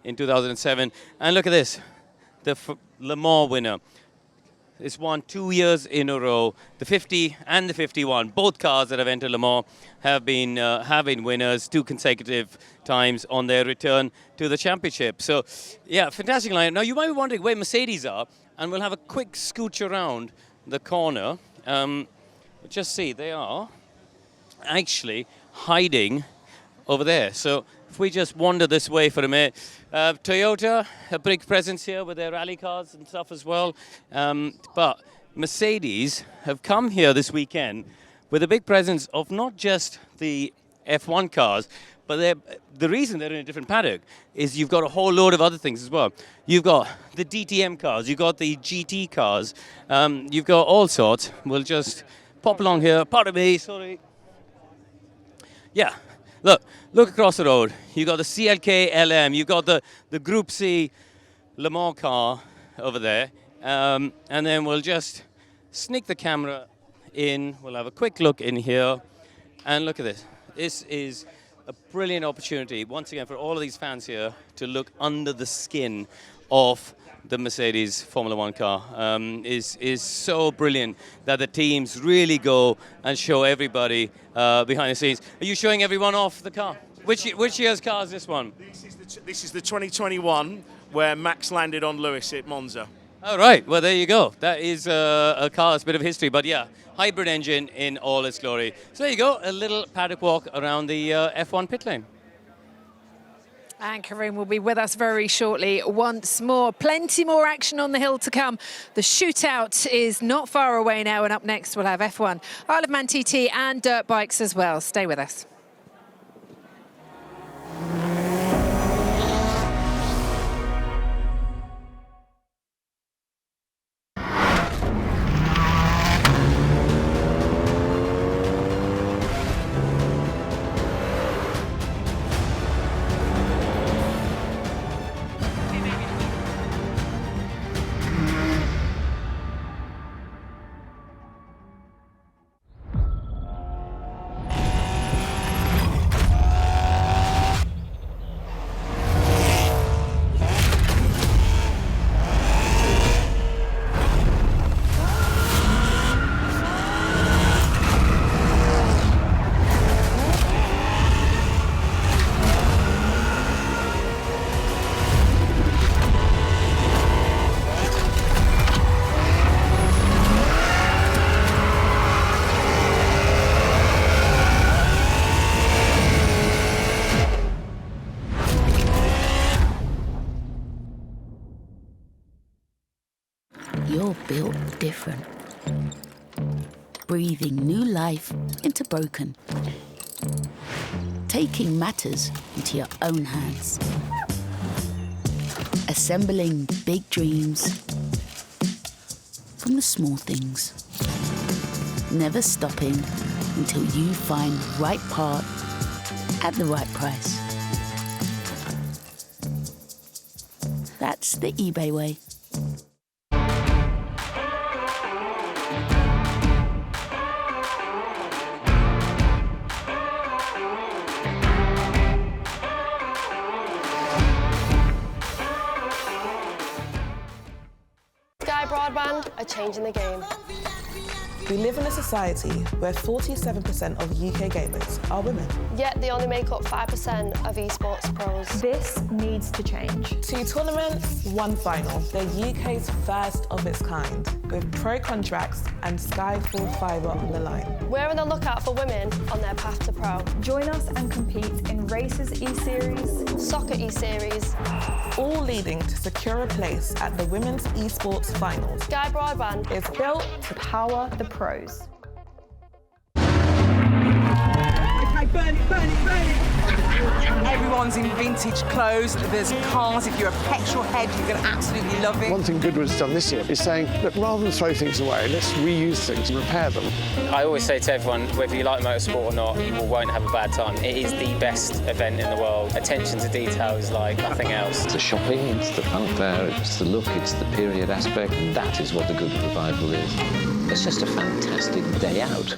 Speaker 3: 2007. And look at this, the Le Mans winner. It's won 2 years in a row. The 50 and the 51, both cars that have entered Le Mans have been winners 2 consecutive times on their return to the championship. So, yeah, fantastic line. Now, you might be wondering where Mercedes are, and we'll have a quick scooch around the corner. Just see, they are actually hiding over there. So if we just wander this way for a minute, Toyota, a big presence here with their rally cars and stuff as well. But Mercedes have come here this weekend with a big presence of not just the F1 cars, but the reason they're in a different paddock is you've got a whole load of other things as well. You've got the DTM cars, you've got the GT cars, you've got all sorts. We'll just pop along here. Pardon me, sorry. Yeah, look across the road. You got the CLK LM. You got the Group C Le Mans car over there. And then we'll just sneak the camera in. We'll have a quick look in here. And look at this. This is a brilliant opportunity, once again, for all of these fans here to look under the skin of the Mercedes Formula One car. Is so brilliant that the teams really go and show everybody behind the scenes. Are you showing everyone off the car? Which year's car is this one?
Speaker 6: This is the 2021 where Max landed on Lewis at Monza.
Speaker 3: Oh, right. Well, there you go. That is a car that's a bit of history, but yeah, hybrid engine in all its glory. So there you go, a little paddock walk around the F1 pit lane.
Speaker 10: And Karim will be with us very shortly once more. Plenty more action on the hill to come. The shootout is not far away now, and up next we'll have F1, Isle of Man TT and dirt bikes as well. Stay with us.
Speaker 7: You're built different. Breathing new life into broken. Taking matters into your own hands. Assembling big dreams from the small things. Never stopping until you find the right part at the right price. That's the eBay way.
Speaker 8: Broadband are changing the game.
Speaker 22: We live in a society where 47% of UK gamers are women.
Speaker 8: Yet they only make up 5% of esports pros.
Speaker 22: This needs to change. 2 tournaments, 1 final. They're UK's first of its kind, with pro contracts and Sky full fibre on the line.
Speaker 8: We're on the lookout for women on their path to pro.
Speaker 22: Join us and compete in Races E-Series,
Speaker 8: Soccer E-Series,
Speaker 22: all leading to secure a place at the Women's Esports Finals.
Speaker 8: Sky Broadband
Speaker 22: is built to power the pros.
Speaker 24: Okay, burn it, burn it, burn it! Everyone's in vintage clothes. There's cars. If you're a petrol head, you're going to absolutely love it.
Speaker 25: One thing Goodwood's done this year is saying, look, rather than throw things away, let's reuse things and repair them.
Speaker 27: I always say to everyone, whether you like motorsport or not, you won't have a bad time. It is the best event in the world. Attention to detail is like nothing else.
Speaker 26: It's the shopping, it's the fanfare, it's the look, it's the period aspect. That is what the Goodwood Revival is. It's just a fantastic day out.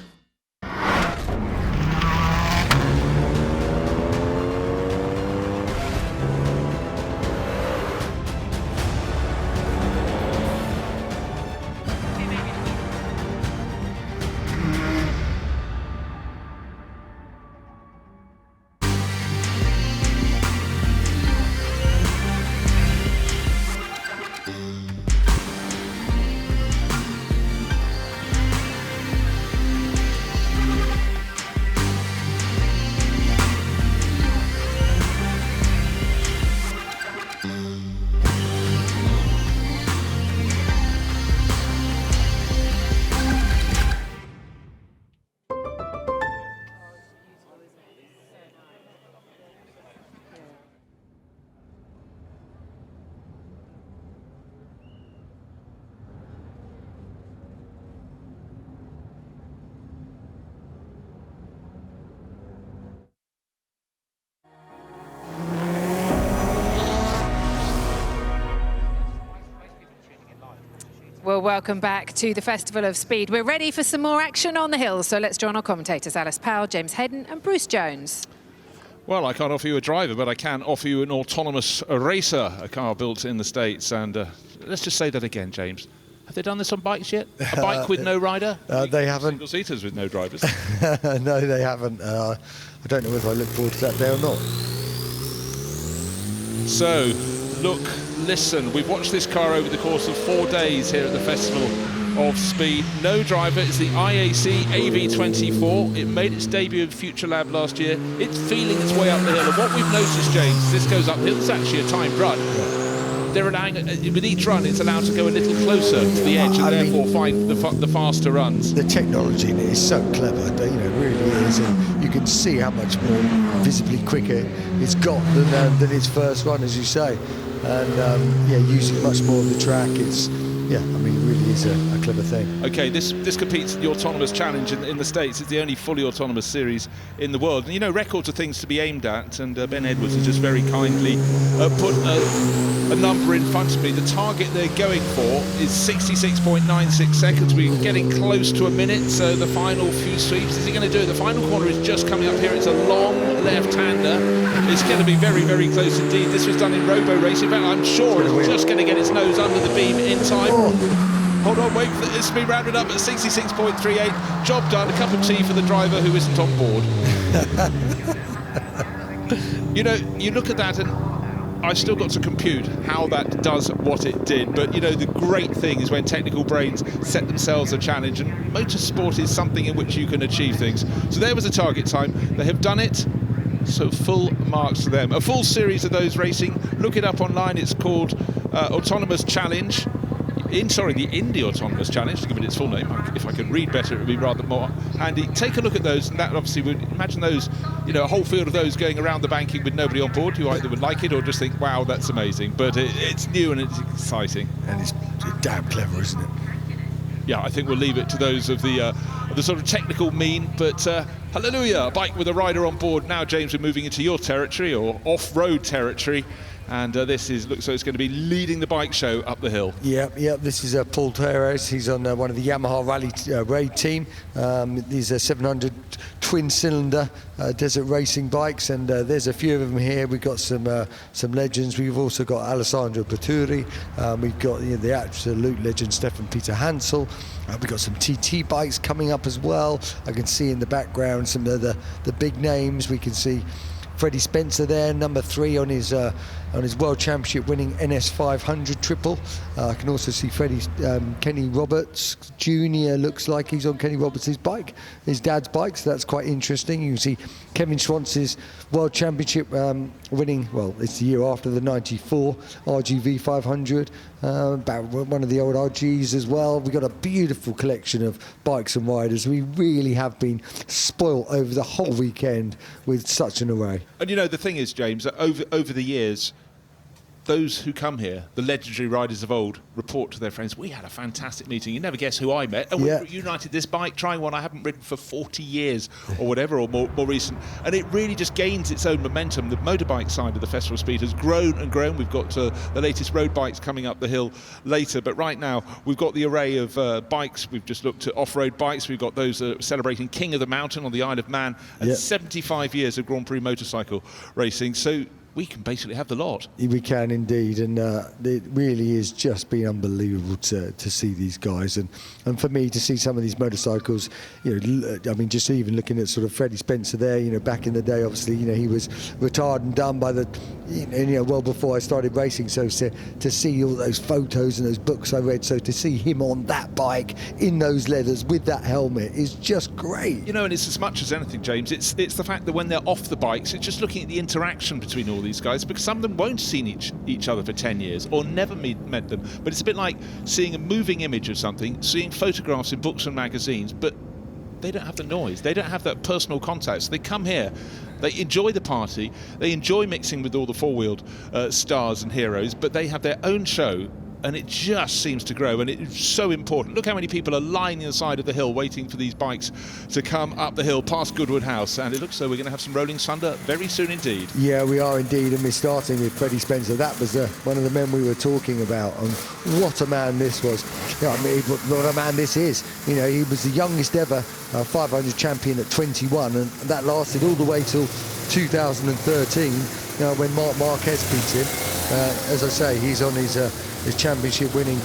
Speaker 10: welcome back to the Festival of Speed. We're ready for some more action on the hill, so let's join our commentators, Alice Powell, James Hedden and Bruce Jones.
Speaker 1: Well, I can't offer you a driver, but I can offer you an autonomous racer, a car built in the States. And let's just say that again, James. Have they done this on bikes yet? A bike with no rider?
Speaker 4: They haven't.
Speaker 1: Single-seaters with no drivers?
Speaker 4: No, they haven't. I don't know whether I look forward to that day or not.
Speaker 1: So, look, listen, we've watched this car over the course of 4 days here at the Festival of Speed. No driver. It's the IAC AV24. It made its debut in Future Lab last year. It's feeling its way up the hill. And what we've noticed, James, this goes uphill. It's actually a timed run. They're allowing, with each run, it's allowed to go a little closer to the edge and therefore find the faster runs.
Speaker 4: The technology in it is so clever, you know, it really is. And you can see how much more visibly quicker it's got than its first run, as you say. And yeah, using much more of the track, it's, yeah, I mean, it really is a clever thing.
Speaker 1: Okay, this competes in the Autonomous Challenge in the States. It's the only fully autonomous series in the world. And, you know, records are things to be aimed at, and Ben Edwards has just very kindly put a number in front of me. The target they're going for is 66.96 seconds. We're getting close to a minute, so the final few sweeps. Is he going to do it? The final corner is just coming up here. It's a long left-hander. It's going to be very, very close indeed. This was done in robo-racing. In fact, I'm sure it's just going to get its nose under the beam in time. Hold on, wait for this to be rounded up at 66.38. Job done. A cup of tea for the driver who isn't on board. You know, you look at that and I've still got to compute how that does what it did. But, you know, the great thing is when technical brains set themselves a challenge, and motorsport is something in which you can achieve things. So there was a target time. They have done it. So full marks to them. A full series of those racing. Look it up online. It's called Autonomous Challenge. The Indy Autonomous Challenge, to give it its full name. If I could read better, it would be rather more handy. Take a look at those, and that obviously would imagine those, you know, a whole field of those going around the banking with nobody on board who either would like it or just think, wow, that's amazing. But it's new and it's exciting.
Speaker 4: And it's damn clever, isn't it?
Speaker 1: Yeah, I think we'll leave it to those of the sort of technical mean, but hallelujah, a bike with a rider on board. Now, James, we're moving into your territory, or off-road territory. And this looks like it's going to be leading the bike show up the hill. Yeah,
Speaker 4: this is Paul Perez. He's on one of the Yamaha Rally Raid team. These are 700 twin-cylinder desert racing bikes, and there's a few of them here. We've got some legends. We've also got Alessandro Peturi. We've got the absolute legend Stefan Peter Hansel. We've got some TT bikes coming up as well. I can see in the background some of the big names. We can see Freddie Spencer there, number 3 on his World Championship winning NS 500 triple. I can also see Kenny Roberts Jr. looks like he's on Kenny Roberts' bike, his dad's bike, so that's quite interesting. You can see Kevin Schwantz's World Championship winning, well, it's the year after, the 94 RGV 500, about one of the old RGs as well. We've got a beautiful collection of bikes and riders. We really have been spoilt over the whole weekend with such an array.
Speaker 1: And you know, the thing is, James, that over the years, those who come here, the legendary riders of old, report to their friends, we had a fantastic meeting. You never guess who I met. And we reunited this bike, trying one I haven't ridden for 40 years or whatever, or more recent. And it really just gains its own momentum. The motorbike side of the Festival of Speed has grown and grown. We've got the latest road bikes coming up the hill later. But right now, we've got the array of bikes. We've just looked at off-road bikes. We've got those celebrating King of the Mountain on the Isle of Man, and 75 years of Grand Prix motorcycle racing. So we can basically have the lot.
Speaker 4: We can indeed, and it really is just been unbelievable to see these guys, and for me to see some of these motorcycles. You know, I mean, just even looking at sort of Freddie Spencer there. You know, back in the day, obviously, you know, he was retired and done by well before I started racing. So to see all those photos and those books I read, so to see him on that bike in those leathers with that helmet is just great.
Speaker 1: You know, and it's as much as anything, James. It's the fact that when they're off the bikes, it's just looking at the interaction between all these guys, because some of them won't have seen each other for 10 years or never met them. But it's a bit like seeing a moving image of something, seeing photographs in books and magazines, but they don't have the noise. They don't have that personal contact. So they come here, they enjoy the party, they enjoy mixing with all the four-wheeled stars and heroes, but they have their own show and it just seems to grow, and it's so important. Look how many people are lining the side of the hill waiting for these bikes to come up the hill past Goodwood House, and it looks like we're going to have some rolling thunder very soon indeed.
Speaker 4: Yeah, we are indeed, and we're starting with Freddie Spencer. That was one of the men we were talking about, and what a man this was. I mean, what a man this is. He was the youngest ever 500 champion at 21, and that lasted all the way till 2013 when Marc Marquez beat him. As I say, he's on his championship winning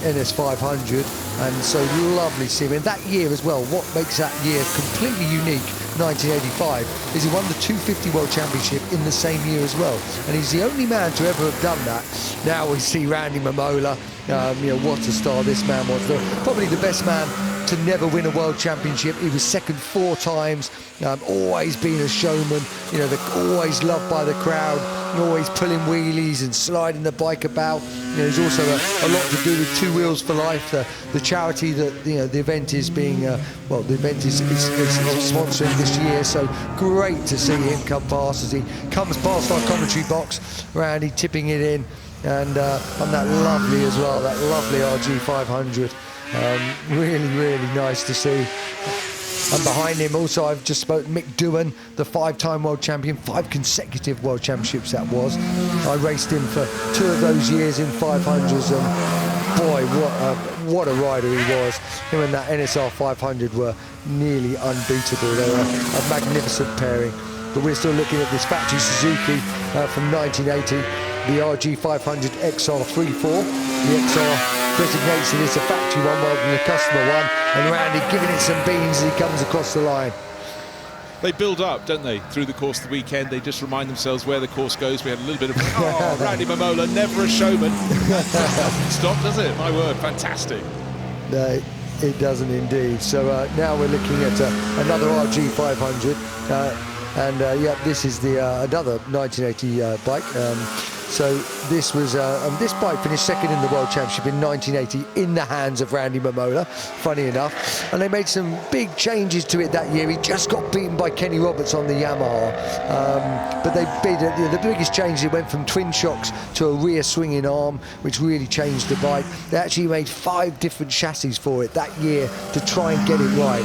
Speaker 4: NS 500, and so lovely to see him. And that year as well, what makes that year completely unique, 1985, is he won the 250 World Championship in the same year as well, and he's the only man to ever have done that. Now we see Randy Mamola, what a star this man was. Probably the best man to never win a world championship. He was second 4 times, always been a showman, always loved by the crowd, always pulling wheelies and sliding the bike about. There's also a lot to do with Two Wheels for Life, the charity that the event is being, the event is sponsoring this year. So great to see him come past as he comes past our commentary box, Randy tipping it in, and on that lovely as well, that lovely RG 500. Really nice to see. And behind him also, I've just spoken, Mick Doohan, the 5-time world champion, 5 consecutive world championships that was. I raced him for 2 of those years in 500s, and boy, what a rider he was. Him and that NSR 500 were nearly unbeatable. They were a magnificent pairing. But we're still looking at this factory Suzuki from 1980, the RG 500 XR34. The XR designates it as a factory one rather than a customer one, and Randy giving it some beans as he comes across the line.
Speaker 1: They build up, don't they, through the course of the weekend. They just remind themselves where the course goes. We had a little bit of Randy Mamola, never a showman. Doesn't stop, does it? My word, fantastic.
Speaker 4: No, it doesn't indeed. So now we're looking at another RG 500, and this is the another 1980 bike. So this was this bike finished second in the World Championship in 1980 in the hands of Randy Mamola, funny enough, and they made some big changes to it that year. He just got beaten by Kenny Roberts on the Yamaha, but they made the biggest change. It went from twin shocks to a rear swinging arm, which really changed the bike. They actually made 5 different chassis for it that year to try and get it right.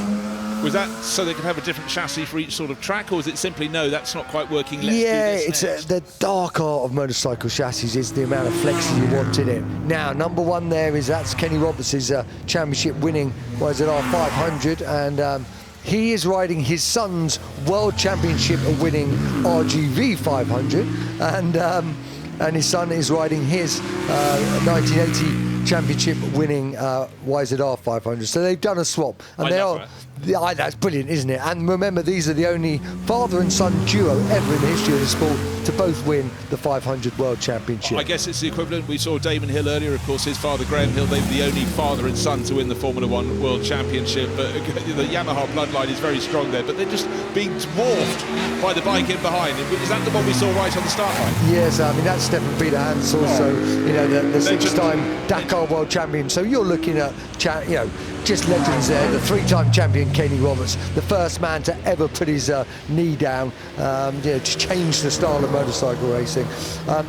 Speaker 1: Was that so they could have a different chassis for each sort of track, or was it simply, no, that's not quite working, let's do this next?
Speaker 4: The dark art of motorcycle chassis is the amount of flex you want in it. Now, number 1 there that's Kenny Roberts' championship winning YZR 500, and he is riding his son's world championship winning RGV 500, and his son is riding his 1980 championship winning YZR 500. So they've done a swap, and that's brilliant, isn't it? And remember, these are the only father and son duo ever in the history of the sport to both win the 500 World Championship.
Speaker 1: I guess it's the equivalent. We saw Damon Hill earlier, of course, his father Graham Hill. They were the only father and son to win the Formula 1 World Championship. But the Yamaha bloodline is very strong there, but they're just being dwarfed by the bike in behind. Is that the one we saw right on the start line?
Speaker 4: Yes, I mean, that's Stefan Peter Hans, also, the 6-time Dakar World Champion. So you're looking at, just legends there. The 3-time champion Kenny Roberts, the first man to ever put his knee down, to change the style of motorcycle racing.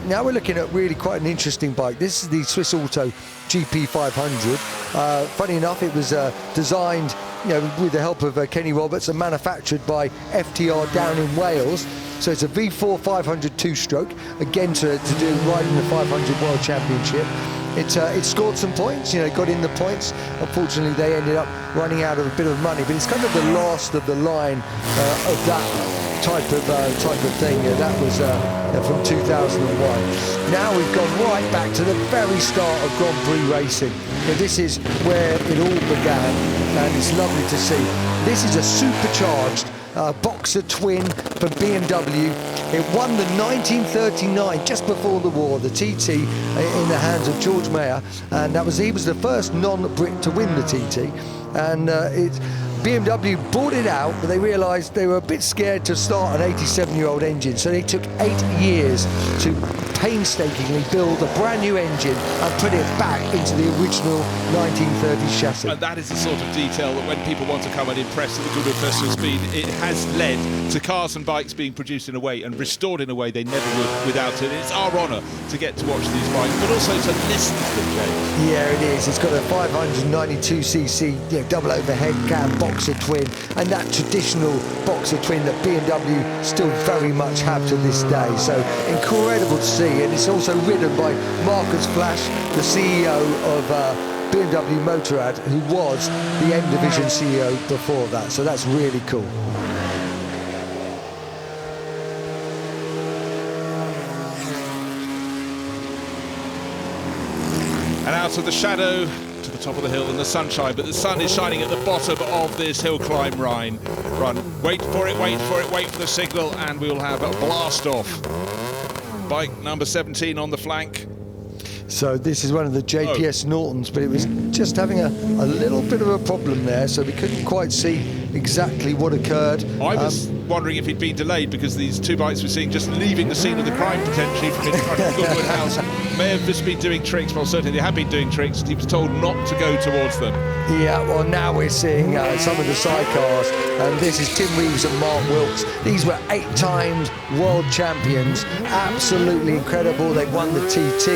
Speaker 4: Now we're looking at really quite an interesting bike. This is the Swiss Auto GP 500. Funny enough, it was designed, with the help of Kenny Roberts and manufactured by FTR down in Wales. So it's a V4 500 2-stroke, again to do riding the 500 World Championship. It scored some points, got in the points. Unfortunately, they ended up running out of a bit of money, but it's kind of the last of the line of that type of thing. That was from 2001. Now we've gone right back to the very start of Grand Prix racing. This is where it all began, and it's lovely to see. This is a supercharged Boxer twin from BMW. It won the 1939, just before the war, the TT in the hands of George Mayer, and he was the first non-Brit to win the TT. And BMW bought it out, but they realised they were a bit scared to start an 87-year-old engine, so they took 8 years to painstakingly build a brand new engine and put it back into the original 1930s chassis.
Speaker 1: And that is the sort of detail that when people want to come and impress at the Goodwood Festival of Speed, it has led to cars and bikes being produced in a way and restored in a way they never would without it. It's our honour to get to watch these bikes, but also to listen to them, James.
Speaker 4: Yeah, it is. It's got a 592cc double overhead cam boxer twin, and that traditional boxer twin that BMW still very much have to this day. So incredible to see, and it's also ridden by Marcus Flash, the CEO of BMW Motorrad, who was the M Division CEO before that. So that's really cool.
Speaker 1: And out of the shadow to the top of the hill in the sunshine, but the sun is shining at the bottom of this hill climb run. Wait for it, wait for it, wait for the signal, and we will have a blast off. Bike number 17 on the flank.
Speaker 4: So this is one of the JPS Nortons, but it was just having a little bit of a problem there, so we couldn't quite see exactly what occurred.
Speaker 1: I was wondering if he'd been delayed because these two bikes we're seeing just leaving the scene of the crime potentially from in front of Goodwood House may have just been doing tricks. Well, certainly they have been doing tricks, and he was told not to go towards them.
Speaker 4: Yeah, well, now we're seeing some of the sidecars, and this is Tim Reeves and Mark Wilkes. These were 8-time world champions, absolutely incredible. They've won the TT,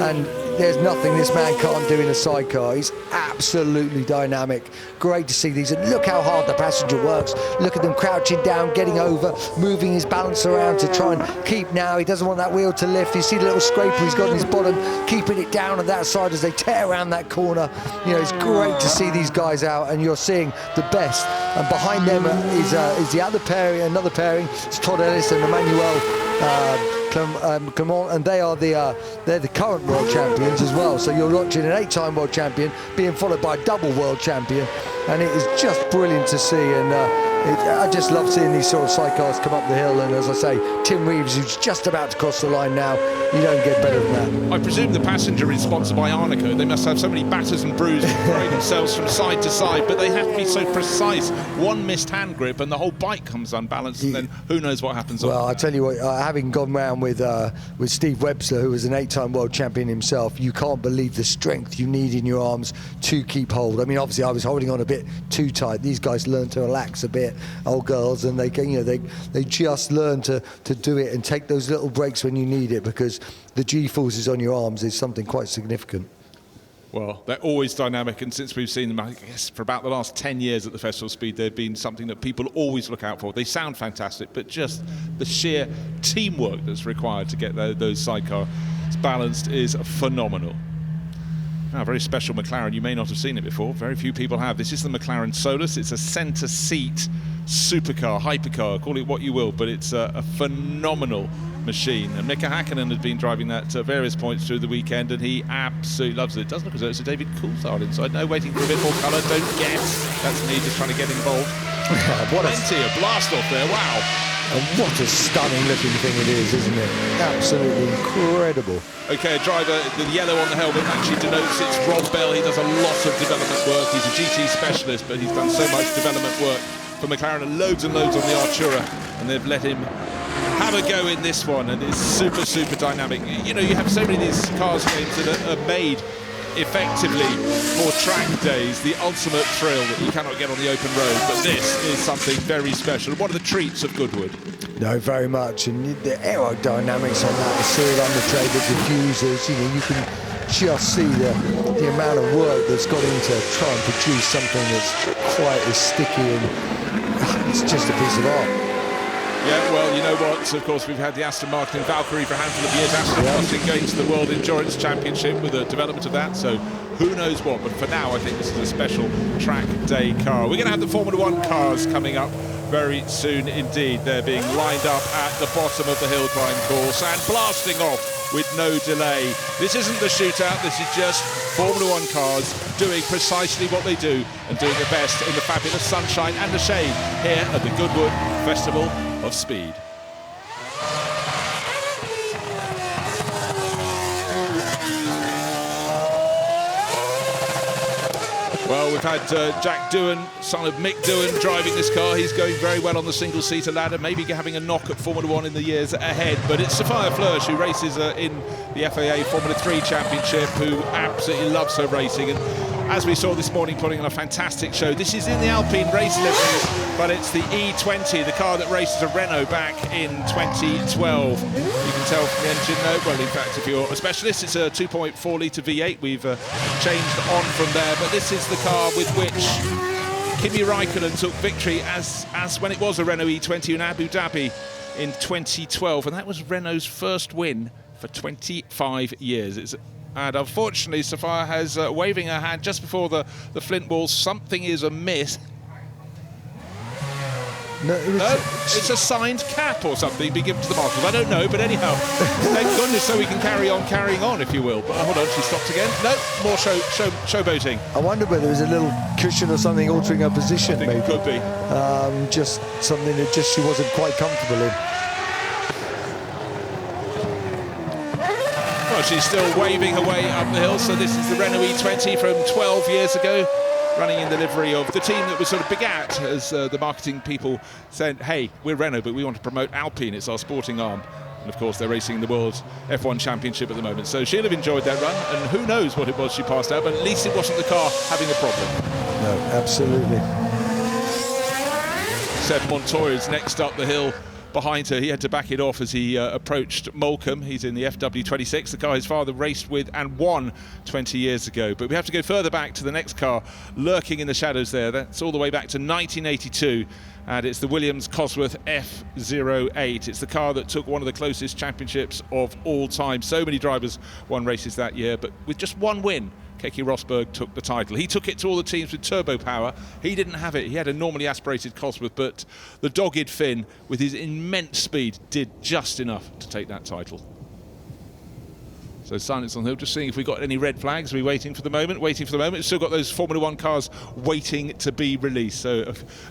Speaker 4: and there's nothing this man can't do in a sidecar. He's absolutely dynamic. Great to see these, and look how hard the passenger works. Look at them crouching down, getting over, moving his balance around to try and keep now. He doesn't want that wheel to lift. You see the little scraper he's got in his bottom, keeping it down on that side as they tear around that corner. You know, it's great to see these guys out, and you're seeing the best. And behind them is the other pairing, another pairing. It's Todd Ellis and Emmanuel Clement, and they're the current world champions as well. So you're watching an 8-time world champion being followed by a double world champion, and it is just brilliant to see. And I just love seeing these sort of sidecars come up the hill. And as I say, Tim Reeves, who's just about to cross the line now, you don't get better than that.
Speaker 1: I presume the passenger is sponsored by Arnica. They must have so many batters and bruises throwing themselves from side to side, but they have to be so precise. One missed hand grip and the whole bike comes unbalanced, and then who knows what happens.
Speaker 4: Well, I tell you what, having gone round with Steve Webster, who was an 8-time world champion himself, you can't believe the strength you need in your arms to keep hold. I mean, obviously I was holding on a bit too tight. These guys learn to relax a bit, old girls, and they can, they just learn to do it and take those little breaks when you need it, because the G-forces on your arms is something quite significant.
Speaker 1: Well, they're always dynamic, and since we've seen them, I guess, for about the last 10 years at the Festival of Speed, they've been something that people always look out for. They sound fantastic, but just the sheer teamwork that's required to get those sidecars balanced is phenomenal. Now, a very special McLaren. You may not have seen it before. Very few people have. This is the McLaren Solus. It's a centre seat supercar, hypercar, call it what you will, but it's a phenomenal machine. And Mika Hakkinen has been driving that at various points through the weekend, and he absolutely loves it. It does look as though it's a David Coulthard inside. No, waiting for a bit more colour. Don't guess. That's me just trying to get involved. Plenty of blast off there. Wow.
Speaker 4: And what a stunning looking thing it is, isn't it? Absolutely incredible.
Speaker 1: Okay, a driver, the yellow on the helmet actually denotes it's Rob Bell. He does a lot of development work. He's a GT specialist, but he's done so much development work for McLaren, and loads on the Artura, and they've let him have a go in this one, and it's super, super dynamic. You know, you have so many of these cars games that are made effectively for track days, the ultimate thrill that you cannot get on the open road, but this is something very special. One of the treats of Goodwood.
Speaker 4: No, very much, and the aerodynamics on that, the sealed under-traded diffusers, you can just see the amount of work that's gone into trying to produce something that's quite as sticky, and it's just a piece of art.
Speaker 1: Yeah, well, you know what? Of course, we've had the Aston Martin Valkyrie for a handful of years. Aston Martin going to the World Endurance Championship with the development of that, so who knows what. But for now, I think this is a special track day car. We're going to have the Formula 1 cars coming up very soon indeed. They're being lined up at the bottom of the hill climb course and blasting off with no delay. This isn't the shootout, this is just Formula 1 cars doing precisely what they do and doing the best in the fabulous sunshine and the shade here at the Goodwood Festival of Speed. Well, we've had Jack Doohan, son of Mick Doohan, driving this car. He's going very well on the single-seater ladder, maybe having a knock at Formula 1 in the years ahead. But it's Sophia Flörsch, who races in the FAA Formula 3 Championship, who absolutely loves her racing. And as we saw this morning, putting on a fantastic show. This is in the Alpine race livery, but it's the E20, the car that races a Renault back in 2012. You can tell from the engine, though, well, in fact, if you're a specialist, it's a 2.4-litre V8. We've changed on from there, but this is the car with which Kimi Raikkonen took victory as when it was a Renault E20 in Abu Dhabi in 2012, and that was Renault's first win for 25 years. And unfortunately, Sophia has waving her hand just before the flint wall. Something is amiss.
Speaker 4: No,
Speaker 1: it's a signed cap or something being given to the marshals. I don't know, but anyhow, thank goodness, so we can carry on, if you will. But hold on, she stopped again. No, more showboating.
Speaker 4: I wonder whether there's a little cushion or something altering her position.
Speaker 1: I think it could be.
Speaker 4: Just something that she wasn't quite comfortable in.
Speaker 1: Well, she's still waving her way up the hill. So this is the Renault E20 from 12 years ago, running in the livery of the team that was sort of begat as the marketing people said, hey, we're Renault, but we want to promote Alpine. It's our sporting arm. And of course, they're racing the World F1 Championship at the moment. So she'll have enjoyed that run, and who knows what it was she passed out, but at least it wasn't the car having a problem.
Speaker 4: No, absolutely.
Speaker 1: Seb Montoya is next up the hill behind her. He had to back it off as he approached Moulcom. He's in the FW26, the car his father raced with and won 20 years ago. But we have to go further back to the next car lurking in the shadows there. That's all the way back to 1982, and it's the Williams Cosworth F08. It's the car that took one of the closest championships of all time. So many drivers won races that year, but with just one win, Keke Rosberg took the title. He took it to all the teams with turbo power. He didn't have it. He had a normally aspirated Cosworth, but the dogged Finn, with his immense speed, did just enough to take that title. So silence on the hill, just seeing if we've got any red flags. We're waiting for the moment, We've still got those Formula 1 cars waiting to be released. So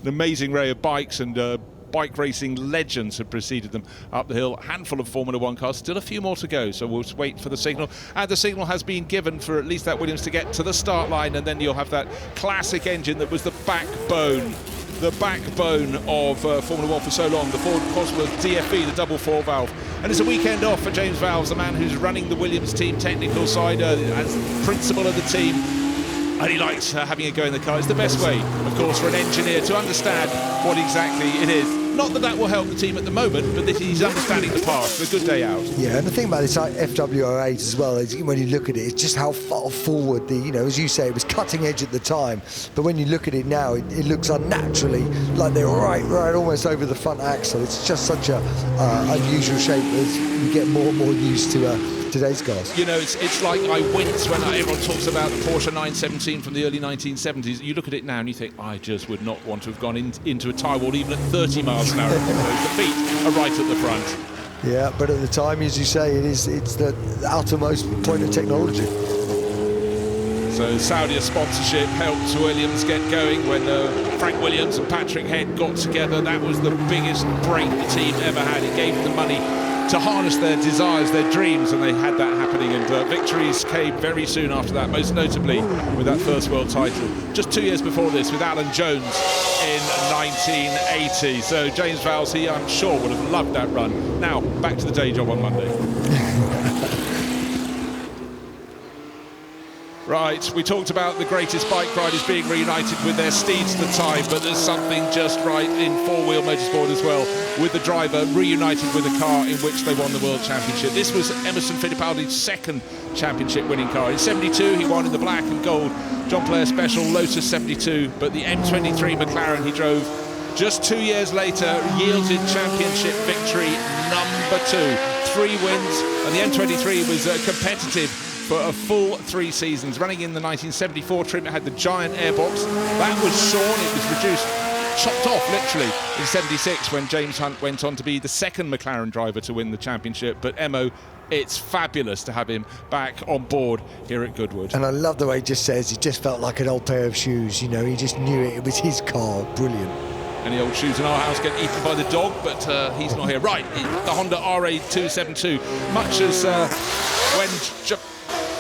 Speaker 1: an amazing array of bikes and bike racing legends have preceded them up the hill. A handful of Formula 1 cars, still a few more to go, so we'll just wait for the signal. And the signal has been given for at least that Williams to get to the start line, and then you'll have that classic engine that was the backbone of Formula 1 for so long, the Ford Cosworth DFE, the double 4-valve. And it's a weekend off for James Vowles, the man who's running the Williams team technical side as principal of the team. And he likes having a go in the car. It's the best way, of course, for an engineer to understand what exactly it is. Not that will help the team at the moment, but he's understanding the path. A good day out.
Speaker 4: Yeah, and the thing about this FW08 as well is when you look at it, it's just how far forward as you say, it was cutting edge at the time. But when you look at it now, it looks unnaturally like they're right almost over the front axle. It's just such a unusual shape as we get more and more used to today's cars.
Speaker 1: You know, it's like I wince when everyone talks about the Porsche 917 from the early 1970s. You look at it now and you think, I just would not want to have gone into a tyre wall even at 30 miles an hour. The feet are right at the front.
Speaker 4: Yeah, but at the time, as you say, it's the outermost point of technology.
Speaker 1: So Saudi sponsorship helped Williams get going when Frank Williams and Patrick Head got together. That was the biggest break the team ever had. It gave them the money to harness their desires, their dreams, and they had that happening, and victories came very soon after that, most notably with that first world title just 2 years before this with Alan Jones in 1980. So James Vowles, he I'm sure would have loved that run. Now back to the day job on Monday. Right, we talked about the greatest bike riders being reunited with their steeds at the time, but there's something just right in four-wheel motorsport as well, with the driver reunited with a car in which they won the World Championship. This was Emerson Fittipaldi's second championship winning car. In 72, he won in the black and gold John Player Special Lotus 72, but the M23 McLaren he drove just 2 years later yielded championship victory number 2. 3 wins, and the M23 was competitive for a full 3 seasons. Running in the 1974 trim, it had the giant airbox. That was shorn, it was reduced, chopped off literally in 76 when James Hunt went on to be the second McLaren driver to win the championship. But Emo, it's fabulous to have him back on board here at Goodwood.
Speaker 4: And I love the way he just says it just felt like an old pair of shoes, he just knew it was his car. Brilliant.
Speaker 1: Any old shoes in our house get eaten by the dog, but he's not here. Right, the Honda RA272, much as when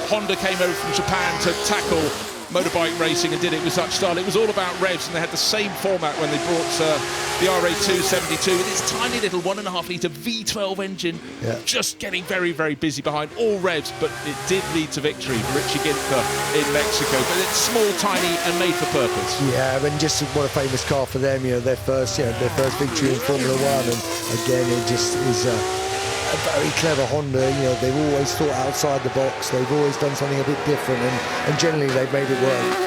Speaker 1: Honda came over from Japan to tackle motorbike racing and did it with such style. It was all about revs, and they had the same format when they brought the RA272 with its tiny little 1.5 litre V12 engine, just getting very, very busy behind all revs, but it did lead to victory for Richie Ginther in Mexico. But it's small, tiny, and made for purpose.
Speaker 4: Yeah, and just what a famous car for them. Their first victory in Formula One, and again, it just is a very clever Honda. They've always thought outside the box. They've always done something a bit different, and generally they've made it work.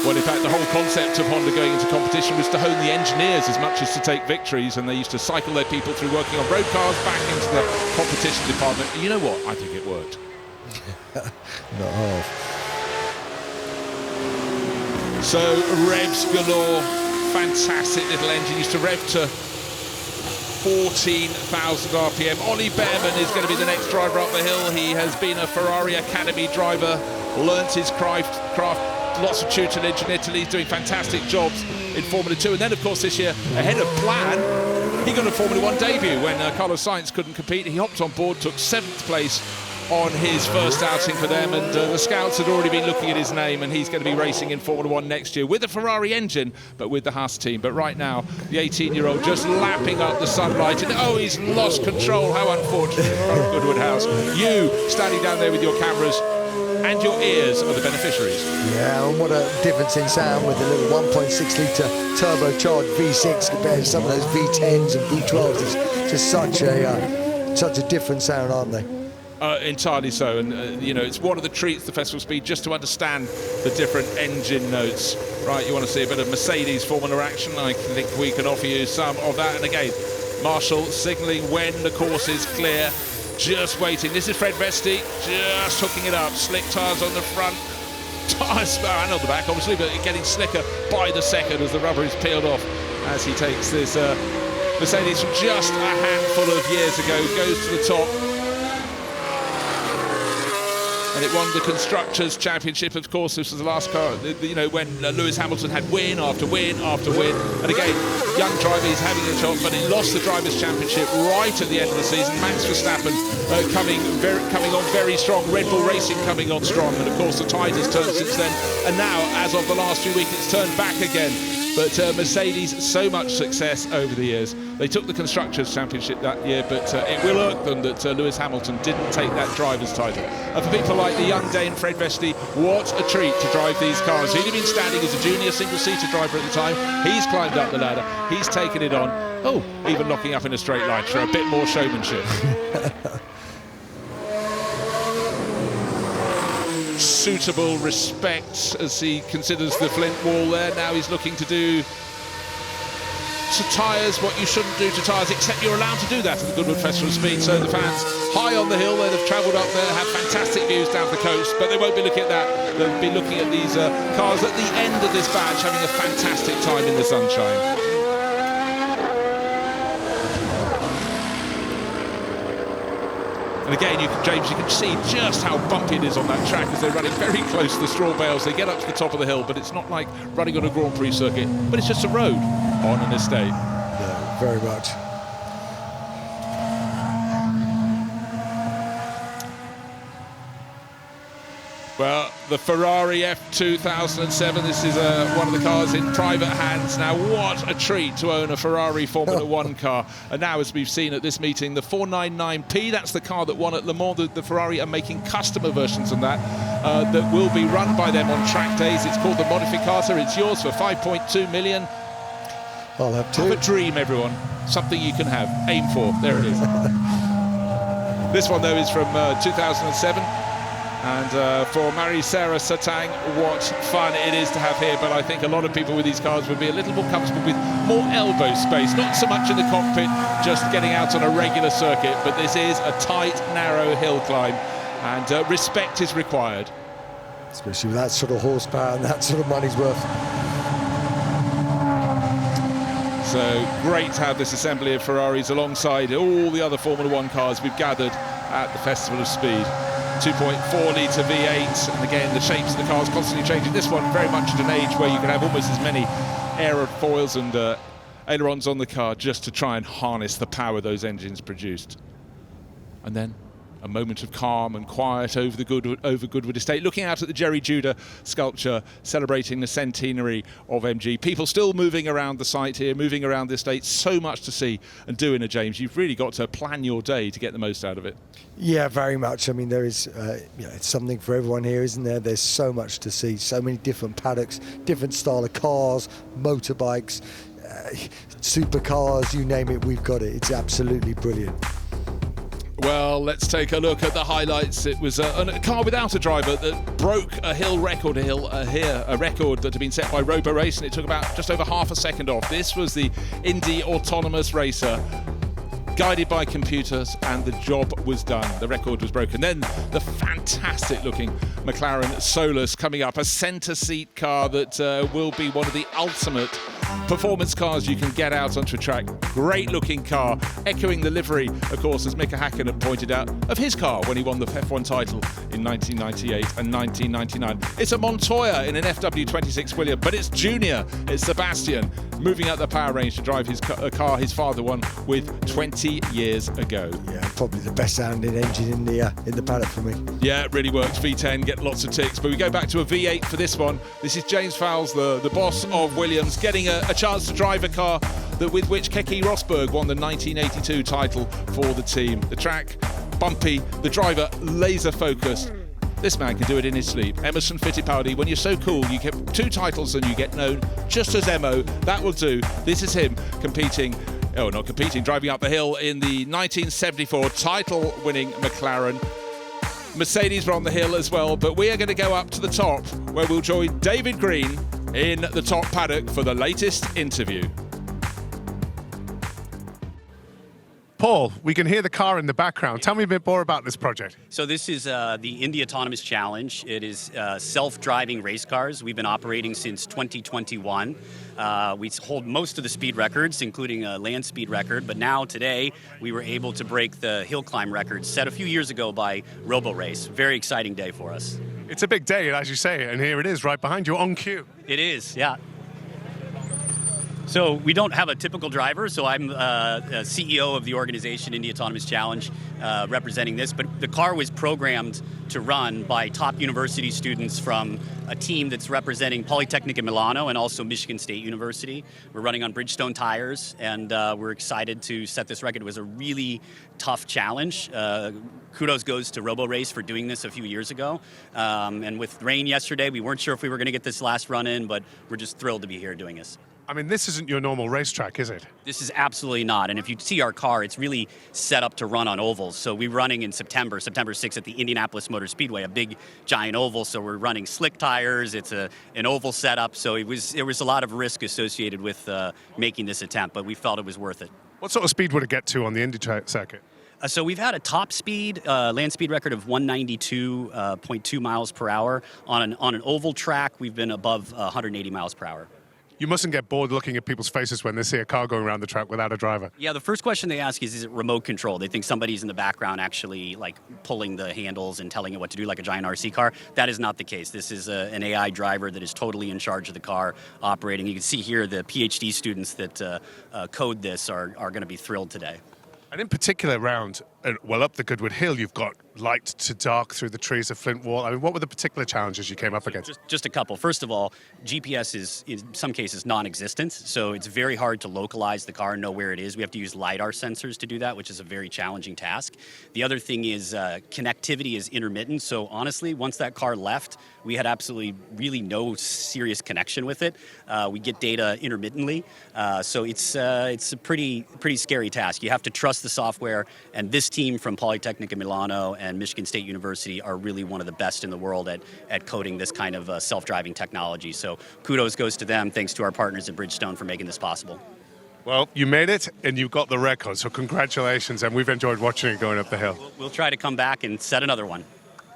Speaker 1: Well, in fact, the whole concept of Honda going into competition was to hone the engineers as much as to take victories, and they used to cycle their people through working on road cars back into the competition department. And you know what? I think it worked.
Speaker 4: Not half.
Speaker 1: So, revs galore. Fantastic little engine. Used to rev to 14,000 RPM. Ollie Behrman is going to be the next driver up the hill. He has been a Ferrari Academy driver, learnt his craft, lots of tutelage in Italy. He's doing fantastic jobs in Formula 2. And then, of course, this year, ahead of plan, he got a Formula 1 debut when Carlos Sainz couldn't compete. He hopped on board, took 7th place on his first outing for them, and the scouts had already been looking at his name, and he's going to be racing in Formula 1 next year with a Ferrari engine, but with the Haas team. But right now, the 18-year-old just lapping up the sunlight, and he's lost control. How unfortunate for Goodwood House. You standing down there with your cameras and your ears are the beneficiaries.
Speaker 4: Yeah, and what a difference in sound with the little 1.6 litre turbocharged V6 compared to some of those V10s and V12s. It's just such a different sound, aren't they?
Speaker 1: Entirely so, and it's one of the treats, the Festival of Speed, just to understand the different engine notes. Right, you want to see a bit of Mercedes Formula action? I think we can offer you some of that. And again, Marshall signalling when the course is clear, just waiting. This is Fred Vesti, just hooking it up. Slick tyres on the front, tyres and on the back, obviously, but getting slicker by the second as the rubber is peeled off as he takes this Mercedes from just a handful of years ago, goes to the top. And it won the Constructors' Championship, of course. This was the last car, when Lewis Hamilton had win after win after win. And again, young driver, he's having a shot, but he lost the Drivers' Championship right at the end of the season. Max Verstappen coming on very strong. Red Bull Racing coming on strong. And of course, the tide has turned since then. And now, as of the last few weeks, it's turned back again. But Mercedes, so much success over the years. They took the Constructors' Championship that year, but it will irk them that Lewis Hamilton didn't take that driver's title. And for people like the young Dane Fred Vesti, what a treat to drive these cars. He'd have been standing as a junior single-seater driver at the time. He's climbed up the ladder. He's taken it on. Oh, even locking up in a straight line for a bit more showmanship. Suitable respect as he considers the Flint wall there. Now he's looking to do to tyres what you shouldn't do to tyres, except you're allowed to do that at the Goodwood Festival of Speed. So the fans high on the hill, they'd have travelled up there, have fantastic views down the coast, but they won't be looking at that. They'll be looking at these cars at the end of this badge, having a fantastic time in the sunshine. And again, James, you can see just how bumpy it is on that track as they're running very close to the straw bales. They get up to the top of the hill, but it's not like running on a Grand Prix circuit, but it's just a road on an estate.
Speaker 4: Yeah, very much.
Speaker 1: Well, the Ferrari F2007, this is one of the cars in private hands. Now, what a treat to own a Ferrari Formula 1 car. And now, as we've seen at this meeting, the 499P, that's the car that won at Le Mans. The Ferrari are making customer versions of that that will be run by them on track days. It's called the Modificata. It's yours for 5.2 million.
Speaker 4: I'll have two.
Speaker 1: Have a dream, everyone. Something you can have. Aim for. There it is. This one, though, is from 2007. And for Marie-Sarah Satang, what fun it is to have here. But I think a lot of people with these cars would be a little more comfortable with more elbow space. Not so much in the cockpit, just getting out on a regular circuit. But this is a tight, narrow hill climb. And respect is required.
Speaker 4: Especially with that sort of horsepower and that sort of money's worth.
Speaker 1: So great to have this assembly of Ferraris alongside all the other Formula 1 cars we've gathered at the Festival of Speed. 2.4 litre V8, and again the shapes of the cars constantly changing. This one very much at an age where you can have almost as many aerofoils and ailerons on the car just to try and harness the power those engines produced. And then A moment of calm and quiet over the Goodwood estate, looking out at the Jerry Judah sculpture celebrating the centenary of MG. People still moving around the site here, moving around the estate. So much to see and do in a James. You've really got to plan your day to get the most out of it.
Speaker 4: Yeah, very much. I mean, there is it's something for everyone here, isn't there? There's so much to see, so many different paddocks, different style of cars, motorbikes, supercars, you name it, we've got it. It's absolutely brilliant.
Speaker 1: Well, let's take a look at the highlights. It was a car without a driver that broke a hill record, a record that had been set by Robo Race, and it took about just over half a second off. This was the Indy autonomous racer, guided by computers, and the job was done. The record was broken. Then the fantastic looking McLaren Solus coming up, a centre seat car that will be one of the ultimate performance cars you can get out onto a track. Great looking car, echoing the livery, of course, as Mika Häkkinen pointed out, of his car when he won the F1 title in 1998 and 1999. It's a Montoya in an FW26 William, but it's Junior, it's Sebastian, moving up the power range to drive his car his father won with 20 years ago.
Speaker 4: Yeah, probably the best sounding engine in the paddock for me.
Speaker 1: Yeah, it really works. V10, get lots of ticks. But we go back to a V8 for this one. This is James Fowles, the boss of Williams, getting a chance to drive a car with which Keke Rosberg won the 1982 title for the team. The track, bumpy, the driver laser focused. This man can do it in his sleep. Emerson Fittipaldi, when you're so cool, you get 2 titles and you get known just as Emo. That will do. This is him driving up the hill in the 1974 title-winning McLaren. Mercedes were on the hill as well, but we are going to go up to the top, where we'll join David Green in the top paddock for the latest interview.
Speaker 5: Paul, we can hear the car in the background. Tell me a bit more about this project.
Speaker 12: So this is the Indy Autonomous Challenge. It is self-driving race cars. We've been operating since 2021. We hold most of the speed records, including a land speed record, but now today we were able to break the hill climb record set a few years ago by Robo Race. Very exciting day for us.
Speaker 5: It's a big day, as you say, and here it is right behind you on cue.
Speaker 12: It is, yeah. So we don't have a typical driver, so I'm CEO of the organization Indy Autonomous Challenge, representing this, but the car was programmed to run by top university students from a team that's representing Polytechnic in Milano and also Michigan State University. We're running on Bridgestone tires, and we're excited to set this record. It was a really tough challenge. Kudos goes to Robo Race for doing this a few years ago. And with rain yesterday, we weren't sure if we were going to get this last run in, but we're just thrilled to be here doing this.
Speaker 5: I mean, this isn't your normal racetrack, is it?
Speaker 12: This is absolutely not. And if you see our car, it's really set up to run on ovals. So we're running in September 6th at the Indianapolis Motor Speedway, a big, giant oval. So we're running slick tires. It's an oval setup. So there was a lot of risk associated with making this attempt, but we felt it was worth it.
Speaker 5: What sort of speed would it get to on the Indy circuit?
Speaker 12: So we've had a top speed, land speed record of 192.2 miles per hour. On an oval track, we've been above 180 miles per hour.
Speaker 5: You mustn't get bored looking at people's faces when they see a car going around the track without a driver.
Speaker 12: Yeah, the first question they ask is it remote control? They think somebody's in the background actually like pulling the handles and telling it what to do like a giant RC car. That is not the case. This is an AI driver that is totally in charge of the car operating. You can see here the PhD students that code this are going to be thrilled today.
Speaker 5: And in particular around, up the Goodwood Hill, you've got light to dark through the trees of Flint Wall. I mean, what were the particular challenges you came up against?
Speaker 12: Just a couple. First of all, GPS is in some cases non-existent, so it's very hard to localize the car and know where it is. We have to use LiDAR sensors to do that, which is a very challenging task. The other thing is connectivity is intermittent, so honestly, once that car left, we had absolutely really no serious connection with it. We get data intermittently, so it's a pretty scary task. You have to trust the software, and this team from Polytechnic in Milano and Michigan State University are really one of the best in the world at coding this kind of self-driving technology. So kudos goes to them, thanks to our partners at Bridgestone for making this possible.
Speaker 5: Well, you made it, and you got the record, so congratulations, and we've enjoyed watching it going up the hill.
Speaker 12: We'll try to come back and set another one.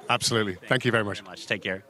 Speaker 5: Absolutely. Thank you very much.
Speaker 12: Take care.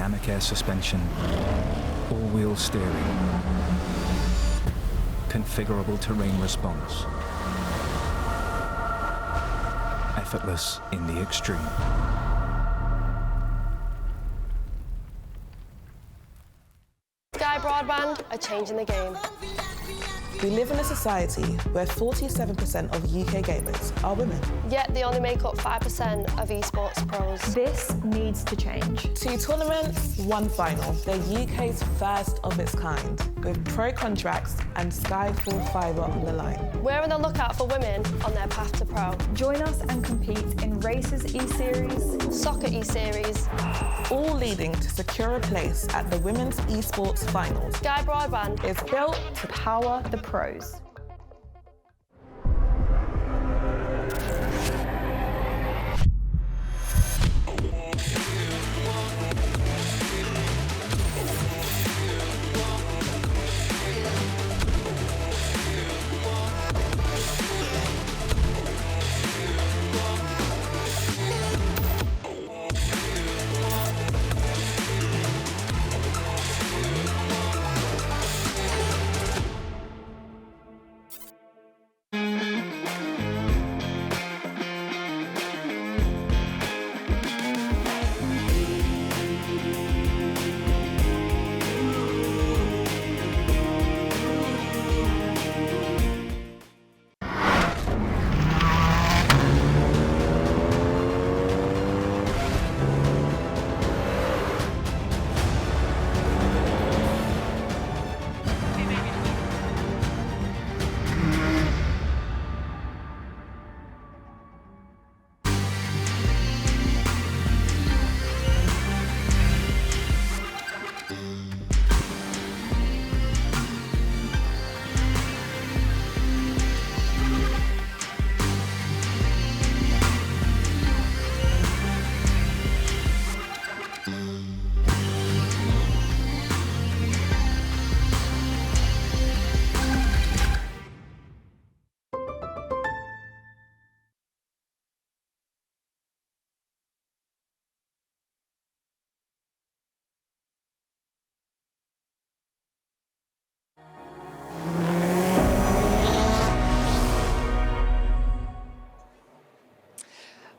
Speaker 13: dynamic air suspension, all-wheel steering, configurable terrain response, effortless in the extreme.
Speaker 8: Sky Broadband are changing the game.
Speaker 22: We live in a society where 47% of UK gamers are women.
Speaker 8: Yet they only make up 5% of esports pros.
Speaker 22: This needs to change. 2 tournaments, 1 final. They're UK's first of its kind, with pro contracts and Sky full fibre on the line.
Speaker 8: We're on the lookout for women on their path to pro.
Speaker 22: Join us and compete in Races E-Series,
Speaker 8: Soccer E-Series,
Speaker 22: all leading to secure a place at the Women's Esports Finals.
Speaker 8: Sky Broadband
Speaker 22: is built to power the pros.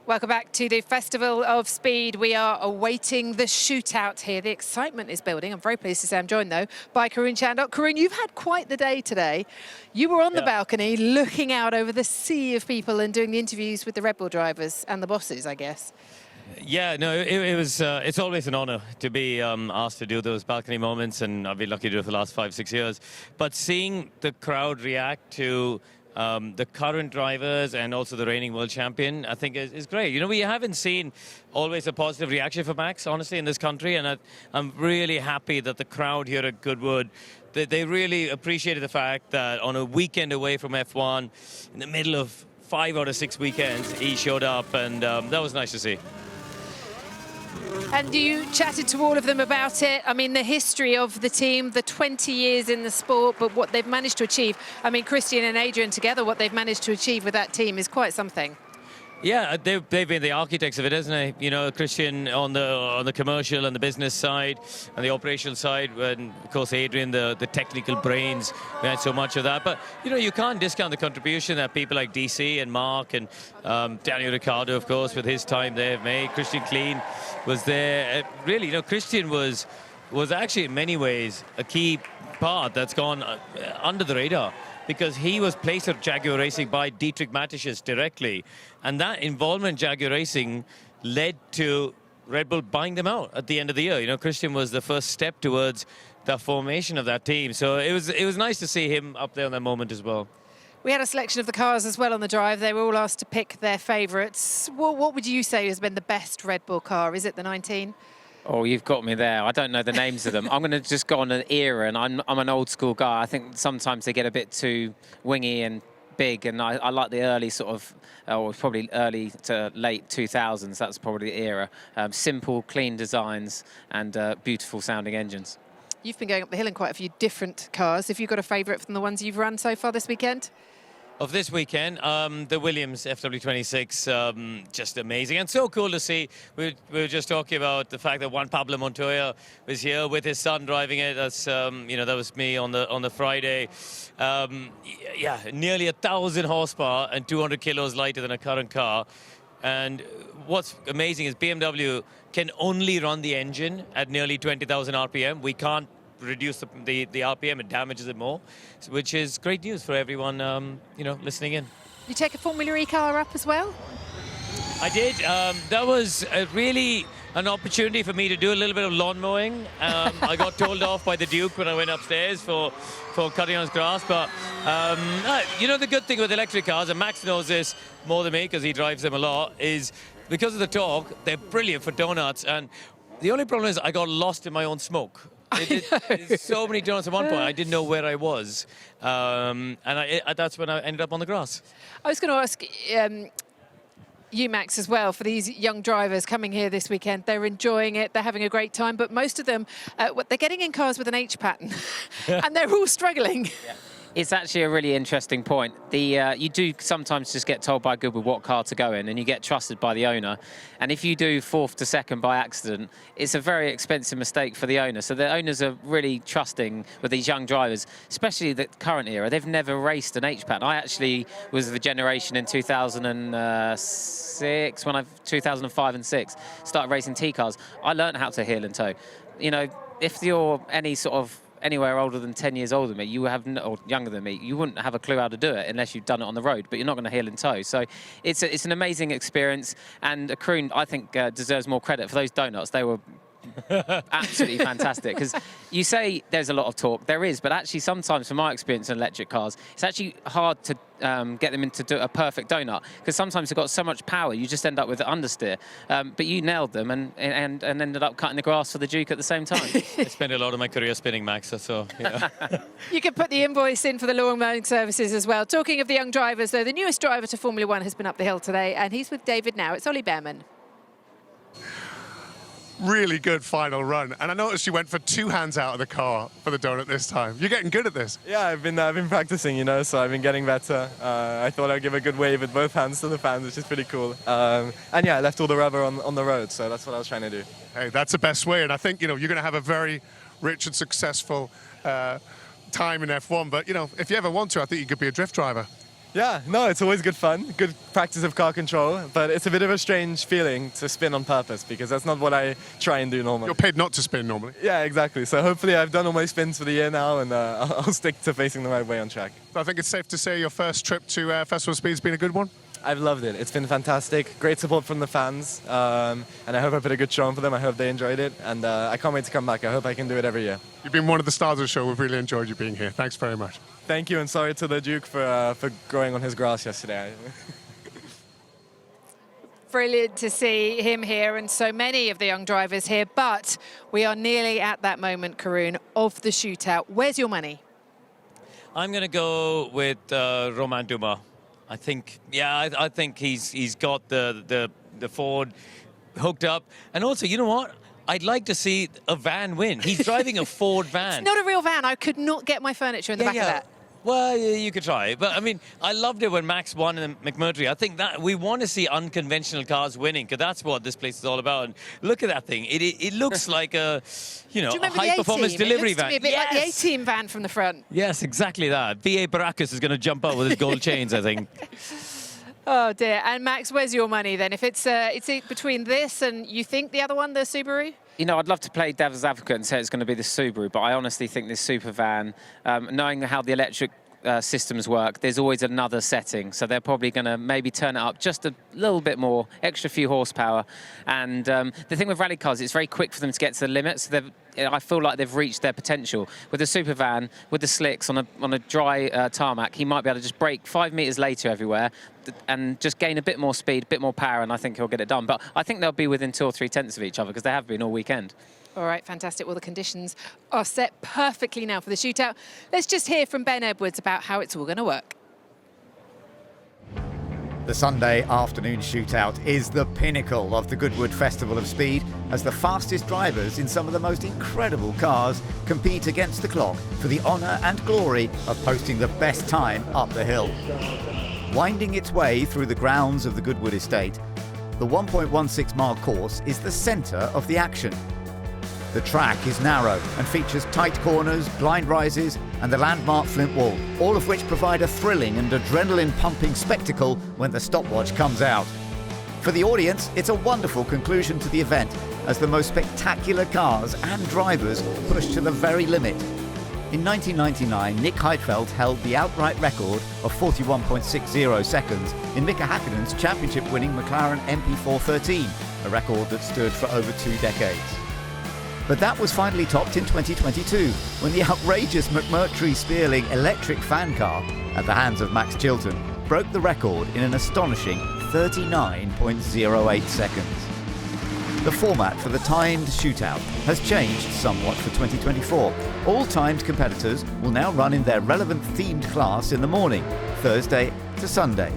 Speaker 10: Welcome back to the Festival of Speed. We are awaiting the shootout here. The excitement is building. I'm very pleased to say I'm joined, though, by Karun Chandok. Karun, you've had quite the day today. You were on the balcony looking out over the sea of people and doing the interviews with the Red Bull drivers and the bosses, I guess.
Speaker 3: Yeah, no, it was. It's always an honour to be asked to do those balcony moments, and I've been lucky to do it for the last 5-6 years. But seeing the crowd react to the current drivers and also the reigning world champion, I think is great. You know, we haven't seen always a positive reaction for Max, honestly, in this country, and I'm really happy that the crowd here at Goodwood, they really appreciated the fact that on a weekend away from F1, in the middle of 5 out of 6 weekends, he showed up, and that was nice to see.
Speaker 10: And you chatted to all of them about it. I mean, the history of the team, the 20 years in the sport, but what they've managed to achieve. I mean, Christian and Adrian together, what they've managed to achieve with that team is quite something.
Speaker 3: Yeah, they've been the architects of it, hasn't they? You know, Christian on the commercial and the business side and the operational side, and of course Adrian, the technical brains behind so much of that. But you know, you can't discount the contribution that people like DC and Mark and Daniel Ricciardo, of course, with his time there have made. Christian Klein was there. Really, you know, Christian was actually in many ways a key part that's gone under the radar, because he was placed at Jaguar Racing by Dietrich Mateschitz directly. And that involvement in Jaguar Racing led to Red Bull buying them out at the end of the year. You know, Christian was the first step towards the formation of that team. So it was nice to see him up there in that moment as well.
Speaker 10: We had a selection of the cars as well on the drive. They were all asked to pick their favourites. What would you say has been the best Red Bull car? Is it the 19?
Speaker 27: Oh, you've got me there. I don't know the names of them. I'm going to just go on an era, and I'm an old school guy. I think sometimes they get a bit too wingy and big, and I like the early sort of, or probably early to late 2000s. That's probably the era. Simple, clean designs and beautiful sounding engines.
Speaker 10: You've been going up the hill in quite a few different cars. Have you got a favourite from the ones you've run so far this weekend?
Speaker 3: of this weekend, the Williams FW26, just amazing and so cool to see. We were just talking about the fact that Juan Pablo Montoya was here with his son driving it. That's that was me on the Friday. Yeah, nearly 1,000 horsepower and 200 kilos lighter than a current car. And what's amazing is BMW can only run the engine at nearly 20,000 RPM. We can't reduce the RPM, it damages it more, which is great news for everyone, listening in.
Speaker 10: You take a Formula E car up as well?
Speaker 3: I did. That was really an opportunity for me to do a little bit of lawn mowing. I got told off by the Duke when I went upstairs for cutting on his grass. But, the good thing with electric cars, and Max knows this more than me because he drives them a lot, is because of the torque, they're brilliant for donuts. And the only problem is I got lost in my own smoke. There's so many donuts at one point, I didn't know where I was. And that's when I ended up on the grass.
Speaker 10: I was going to ask you, Max, as well, for these young drivers coming here this weekend. They're enjoying it, they're having a great time, but most of them, they're getting in cars with an H pattern, and they're all struggling.
Speaker 27: Yeah. It's actually a really interesting point. You do sometimes just get told by Goodwood what car to go in, and you get trusted by the owner. And if you do 4th to 2nd by accident, it's a very expensive mistake for the owner. So the owners are really trusting with these young drivers, especially the current era. They've never raced an H-pattern. I actually was the generation in 2006, 2005 and 6, started racing T-cars. I learned how to heel and toe. If you're anywhere older than 10 years older than me, or younger than me, you wouldn't have a clue how to do it unless you've done it on the road, but you're not going to heel and toe. So it's an amazing experience, and Kroon, I think, deserves more credit for those donuts. They were absolutely fantastic, because you say there's a lot of torque. There is, but actually sometimes, from my experience in electric cars, it's actually hard to get them into a perfect donut, because sometimes they've got so much power you just end up with an understeer. But you nailed them and ended up cutting the grass for the Duke at the same time.
Speaker 3: I spent a lot of my career spinning, Max, so yeah.
Speaker 10: You can put the invoice in for the lawn mowing services as well. Talking of the young drivers, though, the newest driver to Formula One has been up the hill today, and he's with David now. It's Ollie Behrman.
Speaker 5: Really good final run, and I noticed you went for 2 hands out of the car for the donut this time. You're getting good at this.
Speaker 9: Yeah, I've been practicing, so I've been getting better. I thought I'd give a good wave with both hands to the fans, which is pretty cool. And yeah, I left all the rubber on the road, so that's what I was trying to do.
Speaker 5: Hey, that's the best way, and I think you're going to have a very rich and successful time in F1. But if you ever want to, I think you could be a drift driver.
Speaker 9: Yeah, no, it's always good fun, good practice of car control, but it's a bit of a strange feeling to spin on purpose, because that's not what I try and do normally.
Speaker 5: You're paid not to spin normally.
Speaker 9: Yeah, exactly. So hopefully I've done all my spins for the year now, and I'll stick to facing the right way on track.
Speaker 5: So I think it's safe to say your first trip to Festival of Speed has been a good one?
Speaker 9: I've loved it. It's been fantastic. Great support from the fans, and I hope I put a good show on for them. I hope they enjoyed it, and I can't wait to come back. I hope I can do it every year.
Speaker 5: You've been one of the stars of the show. We've really enjoyed you being here. Thanks very much.
Speaker 9: Thank you, and sorry to the Duke for growing on his grass yesterday.
Speaker 10: Brilliant to see him here and so many of the young drivers here, but we are nearly at that moment, Karun, of the shootout. Where's your money?
Speaker 3: I'm going to go with Romain Dumas. I think he's got the Ford hooked up. And also, you know what? I'd like to see a van win. He's driving a Ford van.
Speaker 10: It's not a real van. I could not get my furniture in the back of that.
Speaker 3: Well, you could try. But, I mean, I loved it when Max won in McMurtry. I think that we want to see unconventional cars winning, because that's what this place is all about. And look at that thing. It looks like a, a high-performance delivery van.
Speaker 10: It looks to me a bit like the A-Team van from the front.
Speaker 3: Yes, exactly that. V.A. Baracus is going to jump out with his gold chains, I think.
Speaker 10: Oh, dear. And, Max, where's your money, then? If it's between this and you think the other one, the Subaru?
Speaker 27: I'd love to play devil's advocate and say it's going to be the Subaru, but I honestly think this super van, knowing how the electric systems work, there's always another setting, so they're probably going to maybe turn it up just a little bit more, extra few horsepower. And the thing with rally cars, it's very quick for them to get to the limit, so I feel like they've reached their potential. With the super van, with the slicks on a dry tarmac, he might be able to just brake 5 meters later everywhere and just gain a bit more speed, a bit more power, and I think he'll get it done. But I think they'll be within 2 or 3 tenths of each other, because they have been all weekend.
Speaker 10: All right, fantastic. Well, the conditions are set perfectly now for the shootout. Let's just hear from Ben Edwards about how it's all going to work.
Speaker 14: The Sunday afternoon shootout is the pinnacle of the Goodwood Festival of Speed, as the fastest drivers in some of the most incredible cars compete against the clock for the honour and glory of posting the best time up the hill. Winding its way through the grounds of the Goodwood estate, the 1.16-mile course is the centre of the action. The track is narrow and features tight corners, blind rises and the landmark Flint Wall, all of which provide a thrilling and adrenaline-pumping spectacle when the stopwatch comes out. For the audience, it's a wonderful conclusion to the event as the most spectacular cars and drivers push to the very limit. In 1999, Nick Heidfeld held the outright record of 41.60 seconds in Mika Häkkinen's championship-winning McLaren MP413, a record that stood for over 2 decades. But that was finally topped in 2022, when the outrageous McMurtry-Spearling electric fan car, at the hands of Max Chilton, broke the record in an astonishing 39.08 seconds. The format for the timed shootout has changed somewhat for 2024. All timed competitors will now run in their relevant themed class in the morning, Thursday to Sunday.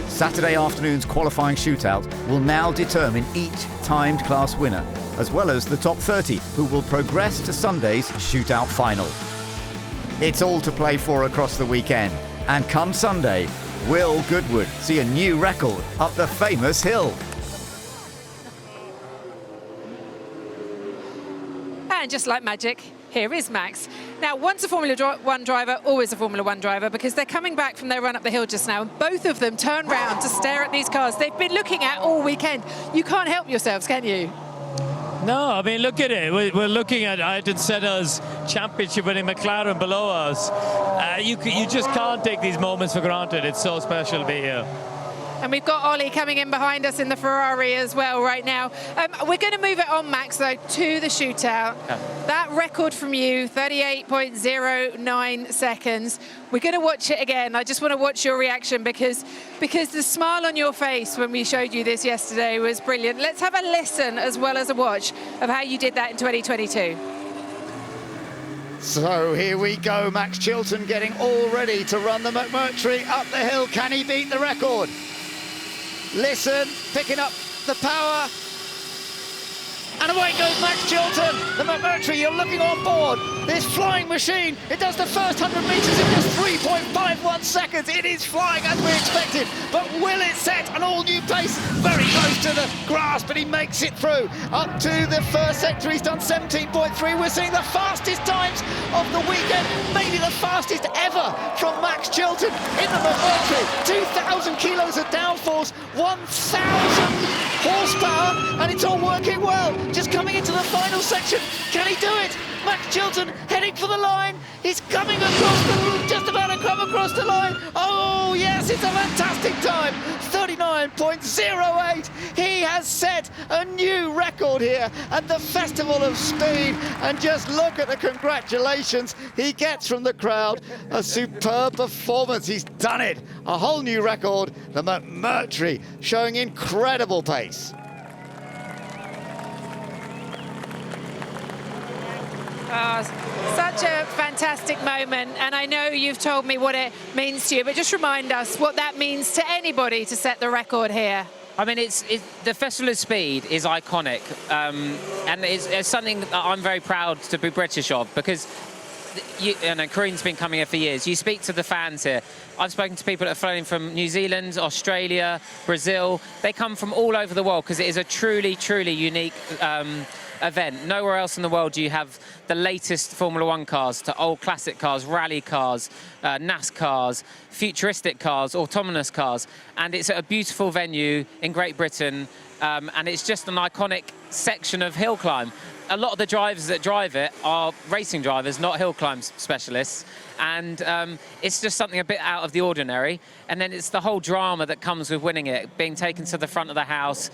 Speaker 14: Saturday afternoon's qualifying shootout will now determine each timed class winner, as well as the top 30 who will progress to Sunday's shootout final. It's all to play for across the weekend, and come Sunday, will Goodwood see a new record up the famous hill?
Speaker 10: And just like magic, here is Max. Now, once a Formula One driver, always a Formula One driver, because they're coming back from their run up the hill just now, and both of them turn round to stare at these cars they've been looking at all weekend. You can't help yourselves, can you?
Speaker 2: No, I mean, look at it. We're looking at Ayrton Senna's championship-winning McLaren below us. You just can't take these moments for granted. It's so special to be here.
Speaker 10: And we've got Ollie coming in behind us in the Ferrari as well right now. We're going to move it on, Max, though, to the shootout. Yeah. That record from you, 38.09 seconds. We're going to watch it again. I just want to watch your reaction because the smile on your face when we showed you this yesterday was brilliant. Let's have a listen as well as a watch of how you did that in 2022.
Speaker 14: So here we go, Max Chilton getting all ready to run the McMurtry up the hill. Can he beat the record? Listen, picking up the power. And away goes Max Chilton. The McMurtry, you're looking on board. This flying machine, it does the first 100 metres in just 3.51 seconds. It is flying as we expected. But will it set an all-new pace? Very close to the grass, but he makes it through. Up to the first sector, he's done 17.3. We're seeing the fastest times of the weekend. Maybe the fastest ever from Max Chilton in the McMurtry. 2,000 kilos of downforce, 1,000 horsepower, and it's all working well. Just coming into the final section. Can he do it? Max Chilton heading for the line. He's coming across just about to come across the line. Oh, yes, it's a fantastic time. 39.08. He has set a new record here at the Festival of Speed. And just look at the congratulations he gets from the crowd. A superb performance. He's done it. A whole new record. The McMurtry showing incredible pace.
Speaker 10: Such a fantastic moment, and I know you've told me what it means to you, but just remind us what that means to anybody to set the record here.
Speaker 27: I mean, the Festival of Speed is iconic, and it's something that I'm very proud to be British of, because Corinne's been coming here for years. You speak to the fans here. I've spoken to people that have flown from New Zealand, Australia, Brazil. They come from all over the world because it is a truly, truly unique event. Nowhere else in the world do you have the latest Formula One cars to old classic cars, rally cars, NASCARs, futuristic cars, autonomous cars. And it's at a beautiful venue in Great Britain. And it's just an iconic section of hill climb. A lot of the drivers that drive it are racing drivers, not hill climb specialists. And it's just something a bit out of the ordinary. And then it's the whole drama that comes with winning it, being taken to the front of the house,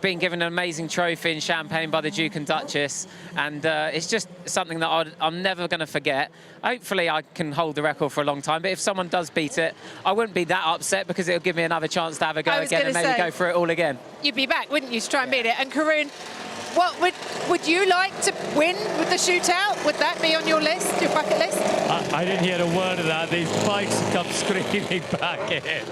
Speaker 27: being given an amazing trophy in champagne by the Duke and Duchess. And it's just something that I'm never going to forget. Hopefully I can hold the record for a long time, but if someone does beat it, I wouldn't be that upset because it'll give me another chance to have a go again and maybe go through it all again.
Speaker 10: You'd be back, wouldn't you, to try and beat it? And Karun, what would you like to win with the shootout? Would that be on your list, your bucket list?
Speaker 2: I didn't hear a word of that. These bikes come screaming back in.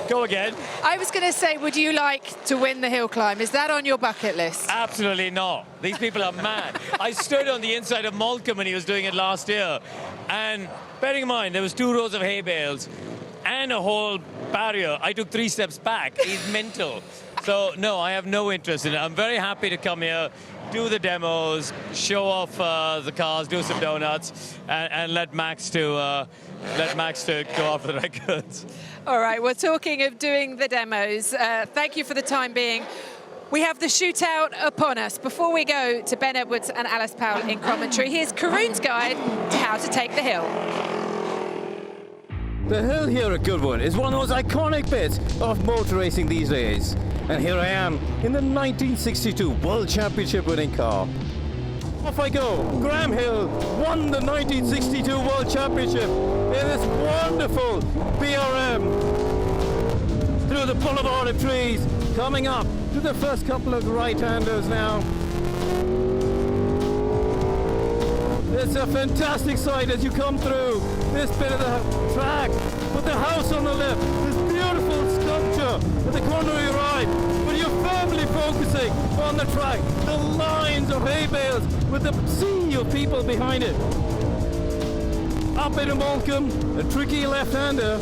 Speaker 2: Go again.
Speaker 10: I was going to say, would you like to win the hill climb? Is that on your bucket list?
Speaker 2: Absolutely not. These people are mad. I stood on the inside of Malcolm when he was doing it last year. And bearing in mind, there was 2 rows of hay bales. and a whole barrier. I took 3 steps back. He's mental. So, no, I have no interest in it. I'm very happy to come here, do the demos, show off the cars, do some donuts, and let Max to go after the records.
Speaker 10: All right, we're talking of doing the demos. Thank you for the time being. We have the shootout upon us. Before we go to Ben Edwards and Alice Powell in commentary, here's Karun's guide to how to take the hill.
Speaker 11: The hill here at Goodwood is one of those iconic bits of motor racing these days. And here I am in the 1962 World Championship winning car. Off I go. Graham Hill won the 1962 World Championship in this wonderful BRM. Through the boulevard of trees, coming up to the first couple of right-handers now. It's a fantastic sight as you come through this bit of the track with the house on the left, this beautiful sculpture at the corner of your eye, but you're firmly focusing on the track, the lines of hay bales with the sea of people behind it. Up into Moulcombe, a tricky left-hander.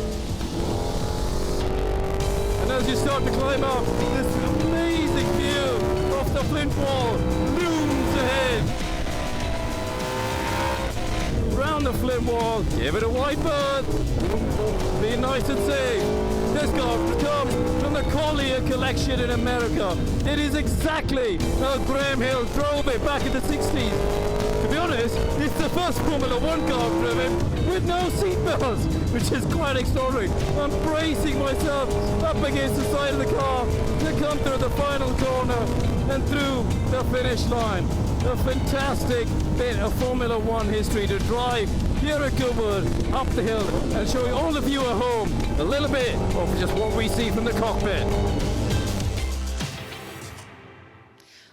Speaker 11: And as you start to climb up, this amazing view of the Flint Wall looms ahead. Round the Flint Wall, give it a wide berth. Be nice and safe. This car comes from the Collier collection in America. It is exactly how Graham Hill drove it back in the 60s. To be honest, it's the first Formula One car driven with no seatbelts, which is quite extraordinary. I'm bracing myself up against the side of the car to come through the final corner and through the finish line. A fantastic bit of Formula One history to drive here at Goodwood up the hill and showing all of you at home a little bit of just what we see from the cockpit.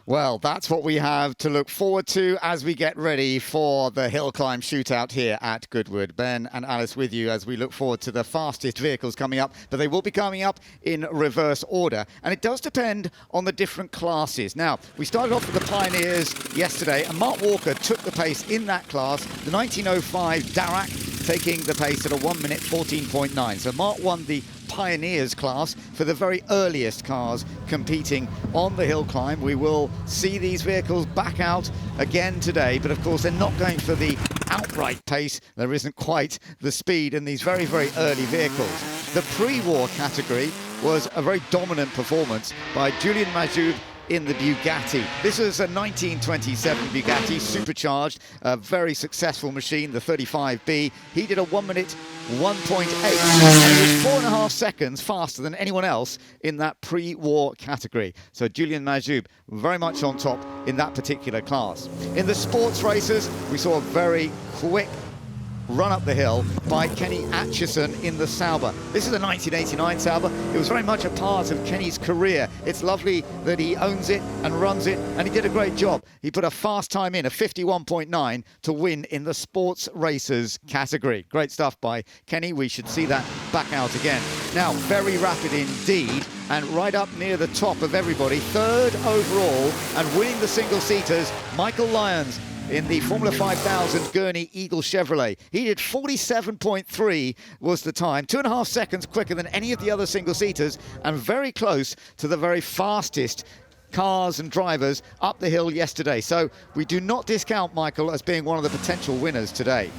Speaker 14: Well, that's what we have to look forward to as we get ready for the hill climb shootout here at Goodwood. Ben and Alice with you as we look forward to the fastest vehicles coming up, but they will be coming up in reverse order. And it does depend on the different classes. Now, we started off with the Pioneers yesterday, and Mark Walker took the pace in that class. The 1905 Darracq taking the pace at a 1 minute 14.9. So Mark won the Pioneers class for the very earliest cars competing on the hill climb. We will see these vehicles back out again today, but of course they're not going for the outright pace. There isn't quite the speed in these very, very early vehicles. The pre-war category was a very dominant performance by Julien Majoub in the Bugatti. This is a 1927 Bugatti supercharged, a very successful machine, the 35B. He did a 1 minute 1.8, and he was 4.5 seconds faster than anyone else in that pre-war category. So Julien Majoub very much on top in that particular class. In the sports races, we saw a very quick run up the hill by Kenny Atchison in the Sauber. This is a 1989 Sauber. It was very much a part of Kenny's career. It's lovely that he owns it and runs it, and he did a great job. He put a fast time in, a 51.9, to win in the sports races category. Great stuff by Kenny. We should see that back out again. Now, very rapid indeed, and right up near the top of everybody, third overall, and winning the single-seaters, Michael Lyons in the Formula 5000 Gurney Eagle Chevrolet. He did 47.3 was the time, 2.5 seconds quicker than any of the other single-seaters, and very close to the very fastest cars and drivers up the hill yesterday. So we do not discount Michael as being one of the potential winners today.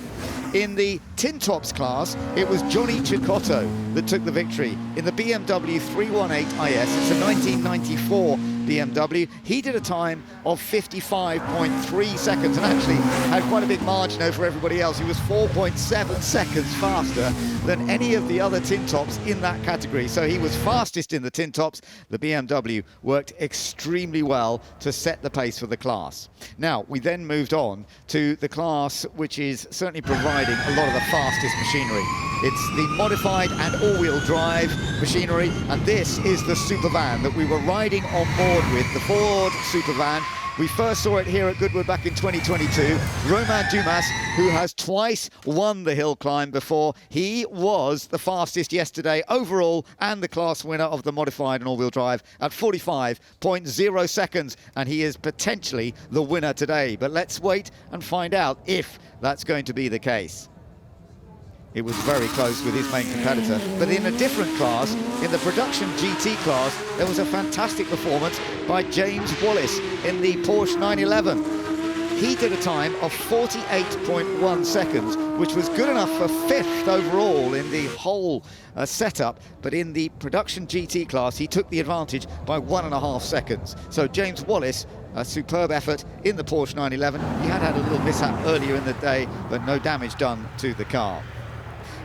Speaker 14: In the Tin Tops class, it was Johnny Cicotto that took the victory in the BMW 318 IS. It's a 1994 BMW. He did a time of 55.3 seconds and actually had quite a big margin over everybody else. He was 4.7 seconds faster than any of the other Tin Tops in that category. So he was fastest in the Tin Tops. The BMW worked extremely well to set the pace for the class. Now, we then moved on to the class which is certainly providing a lot of the fastest machinery. It's the modified and all-wheel drive machinery, and this is the Supervan that we were riding on board with, the Ford Supervan. We first saw it here at Goodwood back in 2022. Romain Dumas, who has twice won the hill climb before, he was the fastest yesterday overall and the class winner of the modified and all-wheel drive at 45.0 seconds, and he is potentially the winner today. But let's wait and find out if that's going to be the case. it was very close with his main competitor. But in a different class, in the production GT class, there was a fantastic performance by James Wallace in the Porsche 911. He did a time of 48.1 seconds, which was good enough for 5th overall in the whole setup. But in the production GT class, he took the advantage by 1.5 seconds. So James Wallace, a superb effort in the Porsche 911. He had a little mishap earlier in the day, but no damage done to the car.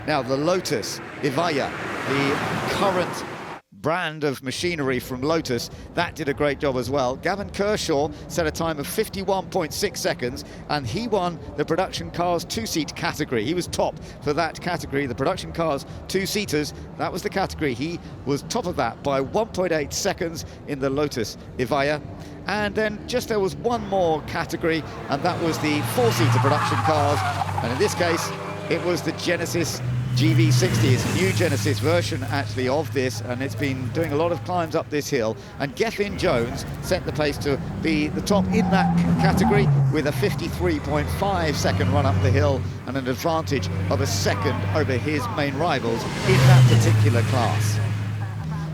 Speaker 14: Now the Lotus Evija, the current brand of machinery from Lotus, that did a great job as well. Gavin Kershaw set a time of 51.6 seconds, and he won the production cars 2-seat category. He was top for that category, the production cars 2-seaters. That was the category. He was top of that by 1.8 seconds in the Lotus Evija. And then just there was one more category, and that was the 4-seater production cars. And in this case, it was the Genesis GV60. It's a new Genesis version actually of this, and it's been doing a lot of climbs up this hill, and Gethin Jones set the pace to be the top in that category with a 53.5 second run up the hill and an advantage of a second over his main rivals in that particular class.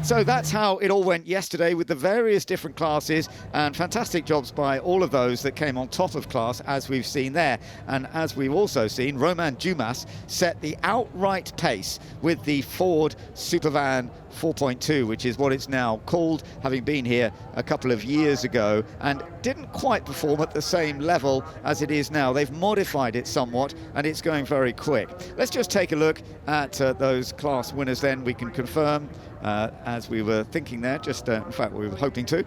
Speaker 14: So that's how it all went yesterday with the various different classes, and fantastic jobs by all of those that came on top of class, as we've seen there. And as we've also seen, Romain Dumas set the outright pace with the Ford Supervan 4.2, which is what it's now called, having been here a couple of years ago, and didn't quite perform at the same level as it is now. They've modified it somewhat, and it's going very quick. Let's just take a look at those class winners then. We can confirm, as we were thinking there, just in fact we were hoping to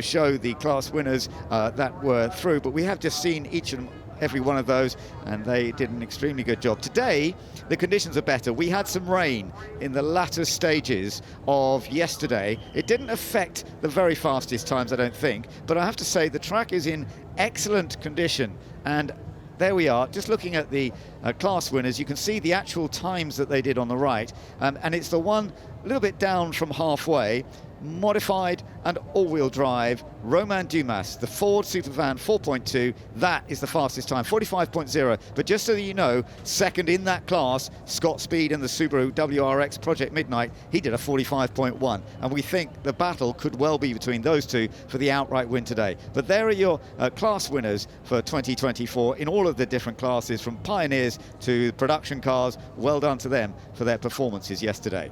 Speaker 14: show the class winners that were through, but we have just seen each and every one of those, and they did an extremely good job. Today, the conditions are better. We had some rain in the latter stages of yesterday. It didn't affect the very fastest times, I don't think, but I have to say the track is in excellent condition, and there we are, just looking at the class winners. You can see the actual times that they did on the right, and it's the one a little bit down from halfway, modified and all-wheel drive, Romain Dumas, the Ford Supervan 4.2. That is the fastest time, 45.0. But just so that you know, second in that class, Scott Speed in the Subaru WRX Project Midnight, he did a 45.1. And we think the battle could well be between those two for the outright win today. But there are your class winners for 2024 in all of the different classes, from Pioneers to production cars. Well done to them for their performances yesterday.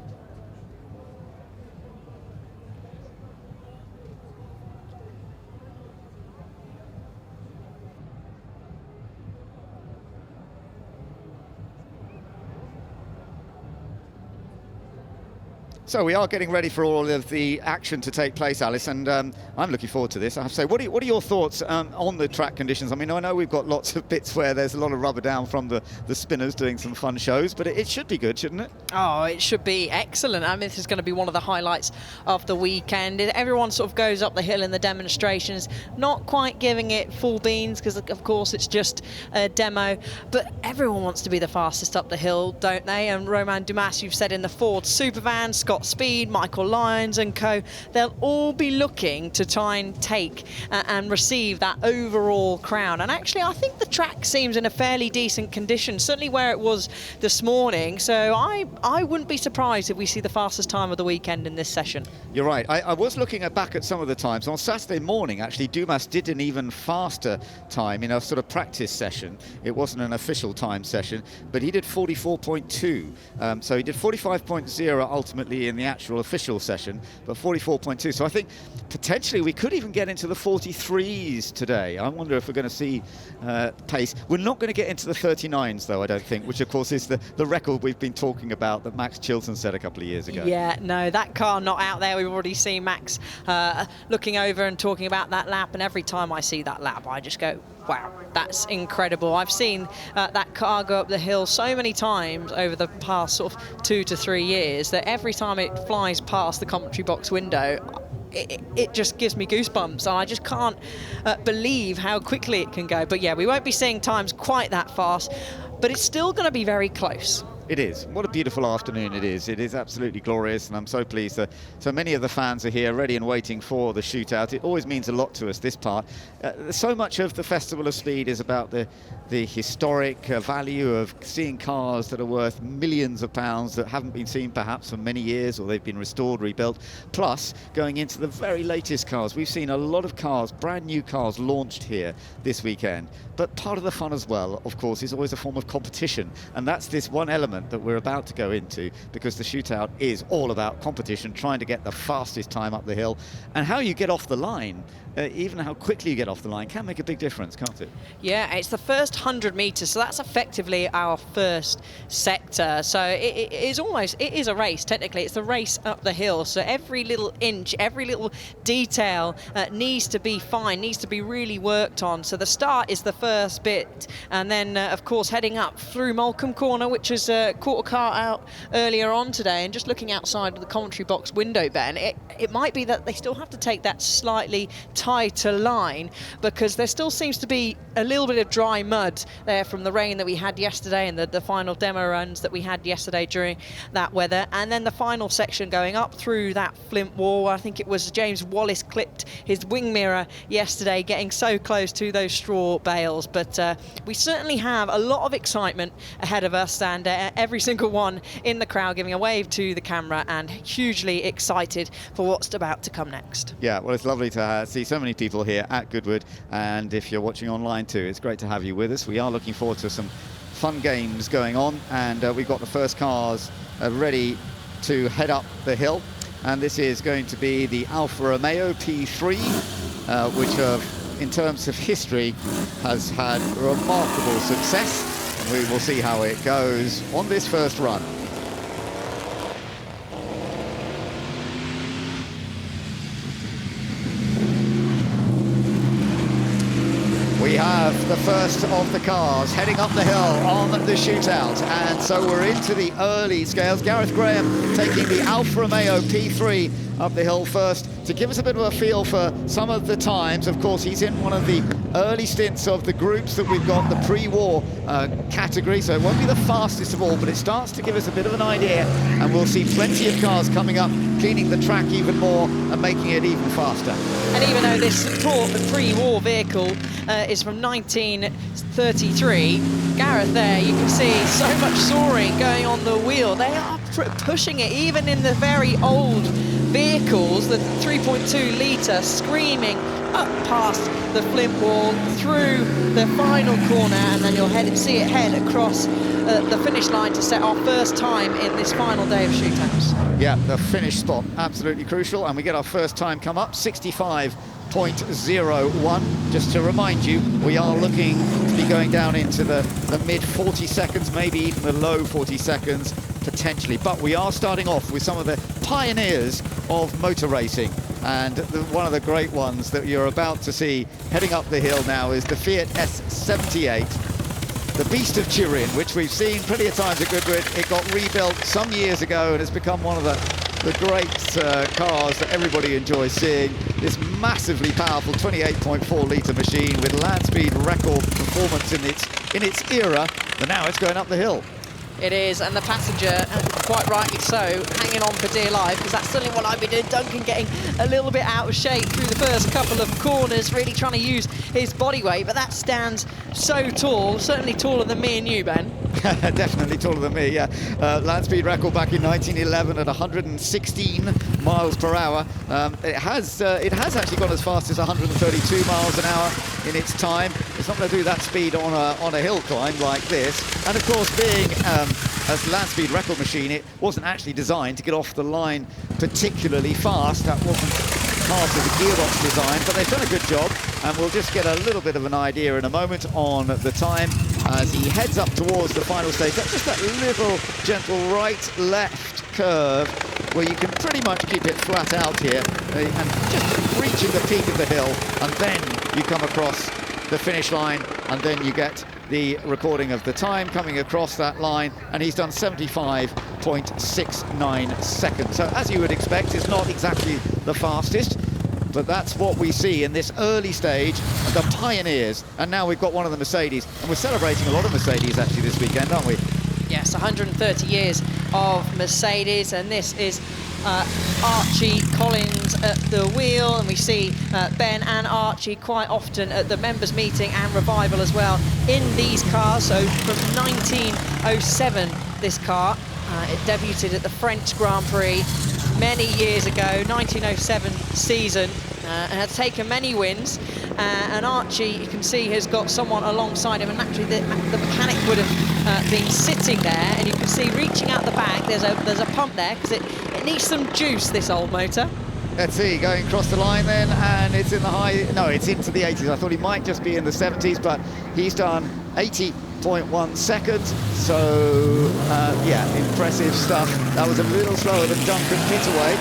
Speaker 14: So we are getting ready for all of the action to take place, Alice, and I'm looking forward to this, I have to say. What are your thoughts on the track conditions? I mean, I know we've got lots of bits where there's a lot of rubber down from the spinners doing some fun shows, but it should be good, shouldn't it?
Speaker 15: Oh, it should be excellent. I mean, this is going to be one of the highlights of the weekend. Everyone sort of goes up the hill in the demonstrations, not quite giving it full beans because, of course, it's just a demo, but everyone wants to be the fastest up the hill, don't they? And Romain Dumas, you've said in the Ford Supervan, Scott Speed, Michael Lyons and co, they'll all be looking to try and take and receive that overall crown. And actually, I think the track seems in a fairly decent condition, certainly where it was this morning. So I wouldn't be surprised if we see the fastest time of the weekend in this session.
Speaker 14: You're right. I was looking back at some of the times. On Saturday morning, actually, Dumas did an even faster time in a sort of practice session. It wasn't an official time session, but he did 44.2. So he did 45.0 ultimately in the actual official session, but 44.2. So I think potentially we could even get into the 43s today. I wonder if we're going to see pace. We're not going to get into the 39s, though, I don't think, which, of course, is the record we've been talking about that Max Chilton set a couple of years ago.
Speaker 15: Yeah, no, that car not out there. We've already seen Max looking over and talking about that lap, and every time I see that lap, I just go, wow, that's incredible. I've seen that car go up the hill so many times over the past sort of 2 to 3 years that every time it flies past the commentary box window, it just gives me goosebumps, and I just can't believe how quickly it can go. But yeah, we won't be seeing times quite that fast, but it's still going to be very close.
Speaker 14: It is. What a beautiful afternoon it is. It is absolutely glorious, and I'm so pleased that so many of the fans are here ready and waiting for the shootout. It always means a lot to us, this part. So much of the Festival of Speed is about the historic value of seeing cars that are worth millions of pounds that haven't been seen perhaps for many years, or they've been restored, rebuilt, plus going into the very latest cars. We've seen a lot of cars, brand new cars, launched here this weekend. But part of the fun as well, of course, is always a form of competition, and that's this one element that we're about to go into, because the shootout is all about competition, trying to get the fastest time up the hill, and how you get off the line, even how quickly you get off the line, can make a big difference, can't it?
Speaker 15: Yeah, it's the first 100 metres, so that's effectively our first sector. So it is a race, technically. It's a race up the hill, so every little inch, every little detail needs to be fine, needs to be really worked on. So the start is the first bit, and then, of course, heading up through Molecombe Corner, which is caught a car out earlier on today, and just looking outside of the commentary box window, Ben, it might be that they still have to take that slightly tighter line, because there still seems to be a little bit of dry mud there from the rain that we had yesterday and the final demo runs that we had yesterday during that weather. And then the final section going up through that flint wall, I think it was James Wallace clipped his wing mirror yesterday, getting so close to those straw bales. But we certainly have a lot of excitement ahead of us, and every single one in the crowd giving a wave to the camera and hugely excited for what's about to come next.
Speaker 14: Yeah, well, it's lovely to see so many people here at Goodwood, and if you're watching online too, it's great to have you with us. We are looking forward to some fun games going on, and we've got the first cars ready to head up the hill, and this is going to be the Alfa Romeo P3, which in terms of history has had remarkable success, and we will see how it goes on this first run. We have the first of the cars heading up the hill on the shootout, and so we're into the early scales. Gareth Graham taking the Alfa Romeo P3 up the hill first to give us a bit of a feel for some of the times. Of course, he's in one of the early stints of the groups that we've got, the pre-war category, so it won't be the fastest of all, but it starts to give us a bit of an idea, and we'll see plenty of cars coming up, cleaning the track even more and making it even faster.
Speaker 15: And even though this pre-war vehicle is from 1933, Gareth there, you can see so much soaring going on the wheel. They are pushing it, even in the very old vehicles, the 3.2 litre, screaming up past the flint wall, through the final corner, and then you'll see it head across the finish line to set our first time in this final day of shootouts.
Speaker 14: Yeah, the finish spot, absolutely crucial, and we get our first time come up, 65.01. Just to remind you, we are looking to be going down into the mid 40 seconds, maybe even the low 40 seconds, potentially. But we are starting off with some of the pioneers of motor racing. And one of the great ones that you're about to see heading up the hill now is the Fiat S78, the Beast of Turin, which we've seen plenty of times at Goodwood. It got rebuilt some years ago and has become one of the great cars that everybody enjoys seeing. This massively powerful 28.4 litre machine with land speed record performance in its era, but now it's going up the hill.
Speaker 15: It is, and the passenger, quite rightly so, hanging on for dear life, because that's certainly what I've been doing. Duncan getting a little bit out of shape through the first couple of corners, really trying to use his body weight, but that stands so tall, certainly taller than me and you, Ben.
Speaker 14: Definitely taller than me, yeah. Land speed record back in 1911 at 116 miles per hour. It has actually gone as fast as 132 miles an hour in its time. It's not going to do that speed on a hill climb like this. And of course, being a land speed record machine, it wasn't actually designed to get off the line particularly fast. That wasn't part of the gearbox design, but they've done a good job, and we'll just get a little bit of an idea in a moment on the time as he heads up towards the final stage. That's just that little gentle right-left curve where you can pretty much keep it flat out here and just reaching the peak of the hill, and then you come across the finish line, and then you get the recording of the time coming across that line, and he's done 75.69 seconds. So as you would expect, it's not exactly the fastest, but that's what we see in this early stage, the pioneers. And now we've got one of the Mercedes, and we're celebrating a lot of Mercedes actually this weekend, aren't we?
Speaker 15: Yes, 130 years of Mercedes, and this is Archie Collins at the wheel, and we see Ben and Archie quite often at the members meeting and revival as well in these cars. So from 1907, this car, it debuted at the French Grand Prix many years ago, 1907 season, and has taken many wins. And Archie, you can see, has got someone alongside him, and naturally the mechanic would have been sitting there, and you can see reaching out the back, there's a pump there, because it needs some juice, this old motor.
Speaker 14: Let's see, going across the line then, and it's in the high, no, it's into the 80s. I thought he might just be in the 70s, but he's done 80.1 seconds, so yeah, impressive stuff. That was a little slower than Duncan Peterway,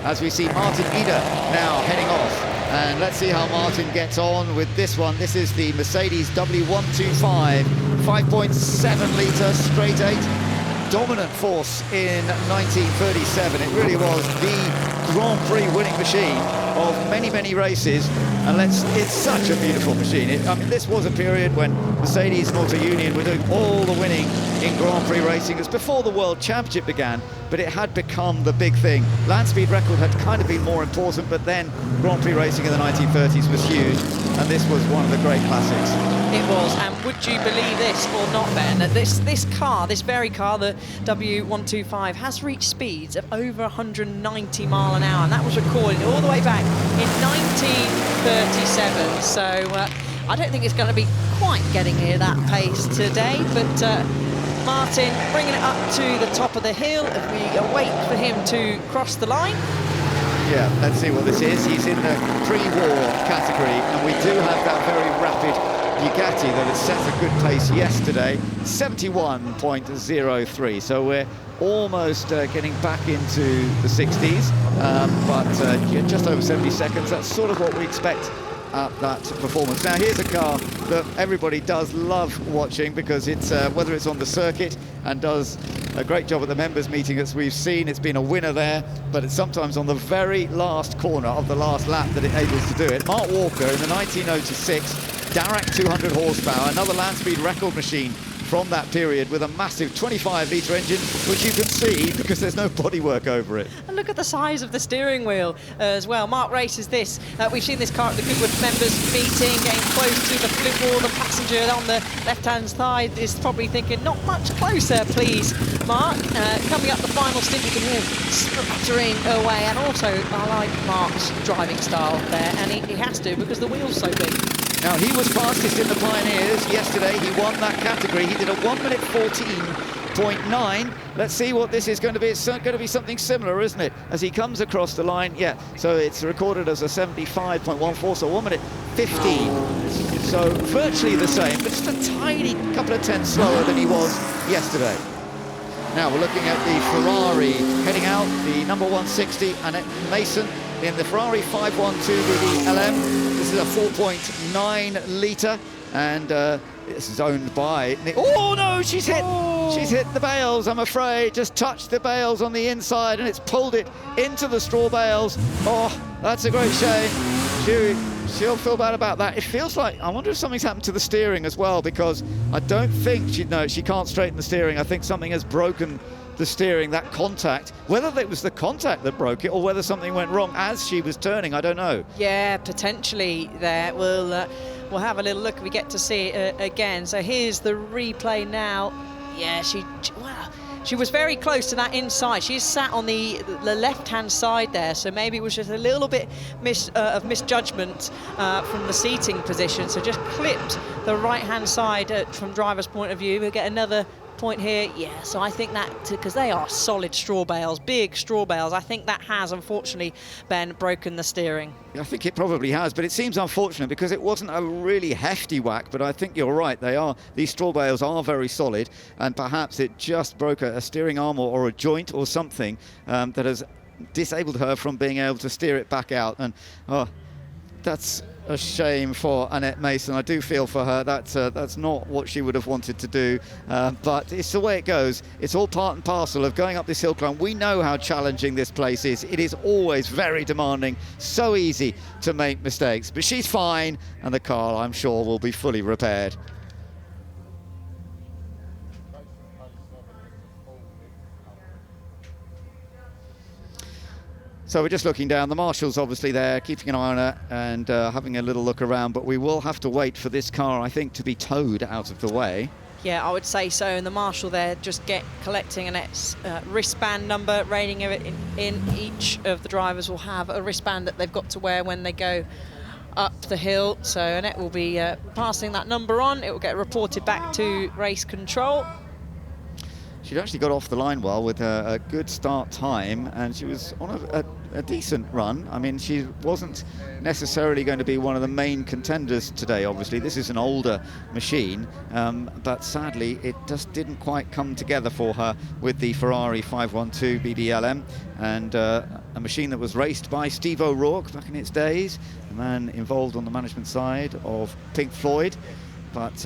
Speaker 14: as we see Martin Eder now heading off. And let's see how Martin gets on with this one. This is the Mercedes W125, 5.7 litre straight 8. Dominant force in 1937. It really was the Grand Prix winning machine of many, many races. And it's such a beautiful machine. I mean, this was a period when Mercedes and Auto Union were doing all the winning in Grand Prix racing. It was before the World Championship began, but it had become the big thing. Land speed record had kind of been more important, but then Grand Prix racing in the 1930s was huge, and this was one of the great classics.
Speaker 15: It was, and would you believe this or not, Ben, that this car, this very car, the W125, has reached speeds of over 190 mile an hour, and that was recorded all the way back in 1937. So I don't think it's going to be quite getting near that pace today, but Martin bringing it up to the top of the hill as we await for him to cross the line.
Speaker 14: Yeah, let's see what this is. He's in the pre-war category, and we do have that very rapid Bugatti that had set a good pace yesterday, 71.03. So we're almost getting back into the 60s, but just over 70 seconds. That's sort of what we expect at that performance. Now here's a car that everybody does love watching, because it's whether it's on the circuit and does a great job at the members meeting, as we've seen, it's been a winner there, but it's sometimes on the very last corner of the last lap that it enables to do it. Mark Walker in the 1906 Darracq 200 horsepower, another land speed record machine from that period, with a massive 25-litre engine, which you can see because there's no bodywork over it.
Speaker 15: And look at the size of the steering wheel as well. Mark races this. We've seen this car at the Goodwood members meeting, getting close to the flip wall. The passenger on the left-hand side is probably thinking, not much closer, please, Mark. Coming up the final stint, you can hear him spluttering away. And also, I like Mark's driving style there, and he has to, because the wheel's so big.
Speaker 14: Now, he was fastest in the Pioneers yesterday. He won that category. He did a 1 minute 14.9. Let's see what this is going to be. It's going to be something similar, isn't it? As he comes across the line, yeah. So it's recorded as a 75.14, so 1 minute 15. So virtually the same, but just a tiny couple of tenths slower than he was yesterday. Now we're looking at the Ferrari heading out, the number 160, Annette Mason in the Ferrari 512 LM. This is a 4.9 litre, and this is owned by... Oh no, she's hit the bales, I'm afraid. Just touched the bales on the inside, and it's pulled it into the straw bales. Oh, that's a great shame. She'll feel bad about that. It feels like, I wonder if something's happened to the steering as well, because I don't think she can't straighten the steering. I think something has broken the steering, that contact. Whether it was the contact that broke it or whether something went wrong as she was turning, I don't know.
Speaker 15: Yeah, potentially there. We'll have a little look if we get to see it again. So here's the replay now. Yeah, she was very close to that inside. She's sat on the left-hand side there, so maybe it was just a little bit of misjudgment from the seating position. So just clipped the right-hand side from driver's point of view. We'll get another point here. Yeah, so I think that, because they are solid straw bales, big straw bales, I think that has, unfortunately, Ben, broken the steering.
Speaker 14: I think it probably has, but it seems unfortunate because it wasn't a really hefty whack, but I think you're right, these straw bales are very solid, and perhaps it just broke a steering arm or a joint or something that has disabled her from being able to steer it back out. And that's a shame for Annette Mason. I do feel for her. That's not what she would have wanted to do, but it's the way it goes. It's all part and parcel of going up this hill climb. We know how challenging this place is. It is always very demanding, so easy to make mistakes, but she's fine, and the car, I'm sure, will be fully repaired. So we're just looking down. The marshal's obviously there, keeping an eye on her and having a little look around, but we will have to wait for this car, I think, to be towed out of the way.
Speaker 15: Yeah, I would say so. And the marshal there just collecting an wristband number, rating of it in. Each of the drivers will have a wristband that they've got to wear when they go up the hill. So Annette will be passing that number on. It will get reported back to race control.
Speaker 14: She'd actually got off the line well with a good start time, and she was on a decent run. I mean, she wasn't necessarily going to be one of the main contenders today, obviously. This is an older machine, but sadly it just didn't quite come together for her with the Ferrari 512 BBLM, and a machine that was raced by Steve O'Rourke back in its days, a man involved on the management side of Pink Floyd. But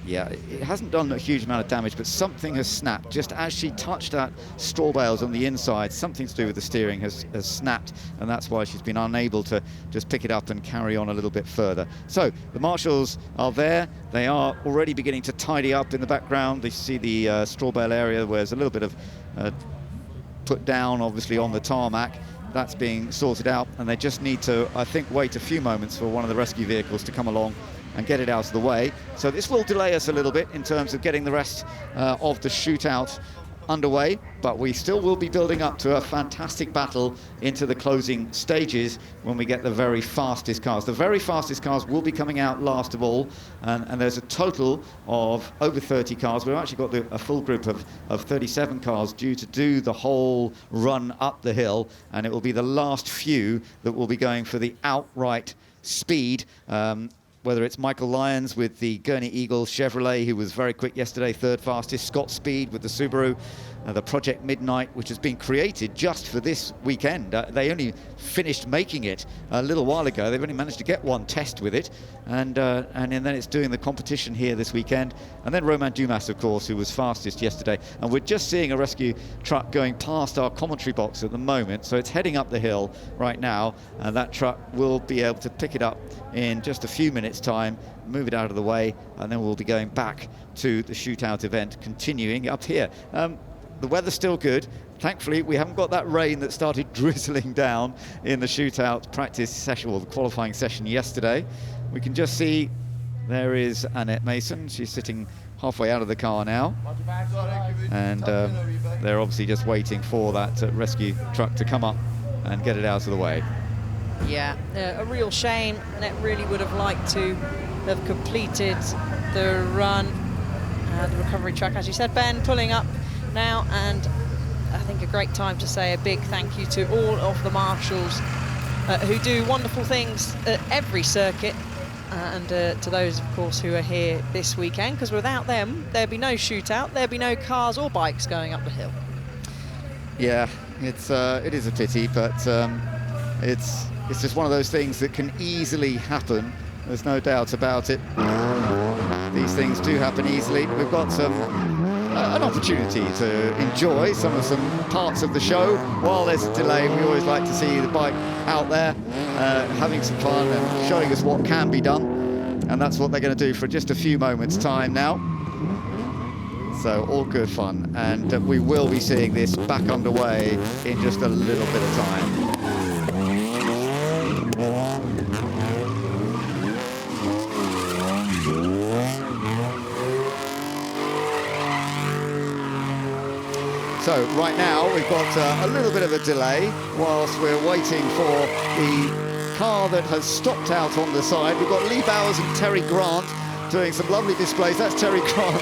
Speaker 14: yeah, it hasn't done a huge amount of damage, but something has snapped. Just as she touched that straw bales on the inside, something to do with the steering has snapped, and that's why she's been unable to just pick it up and carry on a little bit further. So the marshals are there. They are already beginning to tidy up in the background. They see the straw bale area where there's a little bit of put down, obviously, on the tarmac. That's being sorted out, and they just need to, I think, wait a few moments for one of the rescue vehicles to come along and get it out of the way. So this will delay us a little bit in terms of getting the rest of the shootout underway, but we still will be building up to a fantastic battle into the closing stages when we get the very fastest cars. The very fastest cars will be coming out last of all, and there's a total of over 30 cars. We've actually got a full group of 37 cars due to do the whole run up the hill, and it will be the last few that will be going for the outright speed. Whether it's Michael Lyons with the Gurney Eagle Chevrolet, who was very quick yesterday, third fastest, Scott Speed with the Subaru, the Project Midnight, which has been created just for this weekend. They only finished making it a little while ago. They've only managed to get one test with it, and then it's doing the competition here this weekend. And then Romain Dumas, of course, who was fastest yesterday. And we're just seeing a rescue truck going past our commentary box at the moment, so it's heading up the hill right now, and that truck will be able to pick it up in just a few minutes' time, move it out of the way, and then we'll be going back to the shootout event, continuing up here. The weather's still good. Thankfully, we haven't got that rain that started drizzling down in the shootout practice session, or the qualifying session yesterday. We can just see there is Annette Mason. She's sitting halfway out of the car now, and they're obviously just waiting for that rescue truck to come up and get it out of the way.
Speaker 15: Yeah, a real shame. Annette really would have liked to have completed the run. The recovery truck, as you said, Ben, pulling up now, and I think a great time to say a big thank you to all of the marshals who do wonderful things at every circuit, and to those, of course, who are here this weekend, because without them there'd be no shootout, there'd be no cars or bikes going up the hill.
Speaker 14: Yeah, it is a pity, but it's just one of those things that can easily happen. There's no doubt about it. These things do happen easily. We've got an opportunity to enjoy some parts of the show while there's a delay. We always like to see the bike out there having some fun and showing us what can be done, and that's what they're going to do for just a few moments time now. So all good fun, and we will be seeing this back underway in just a little bit of time. So right now we've got a little bit of a delay whilst we're waiting for the car that has stopped out on the side. We've got Lee Bowers and Terry Grant doing some lovely displays. That's Terry Grant,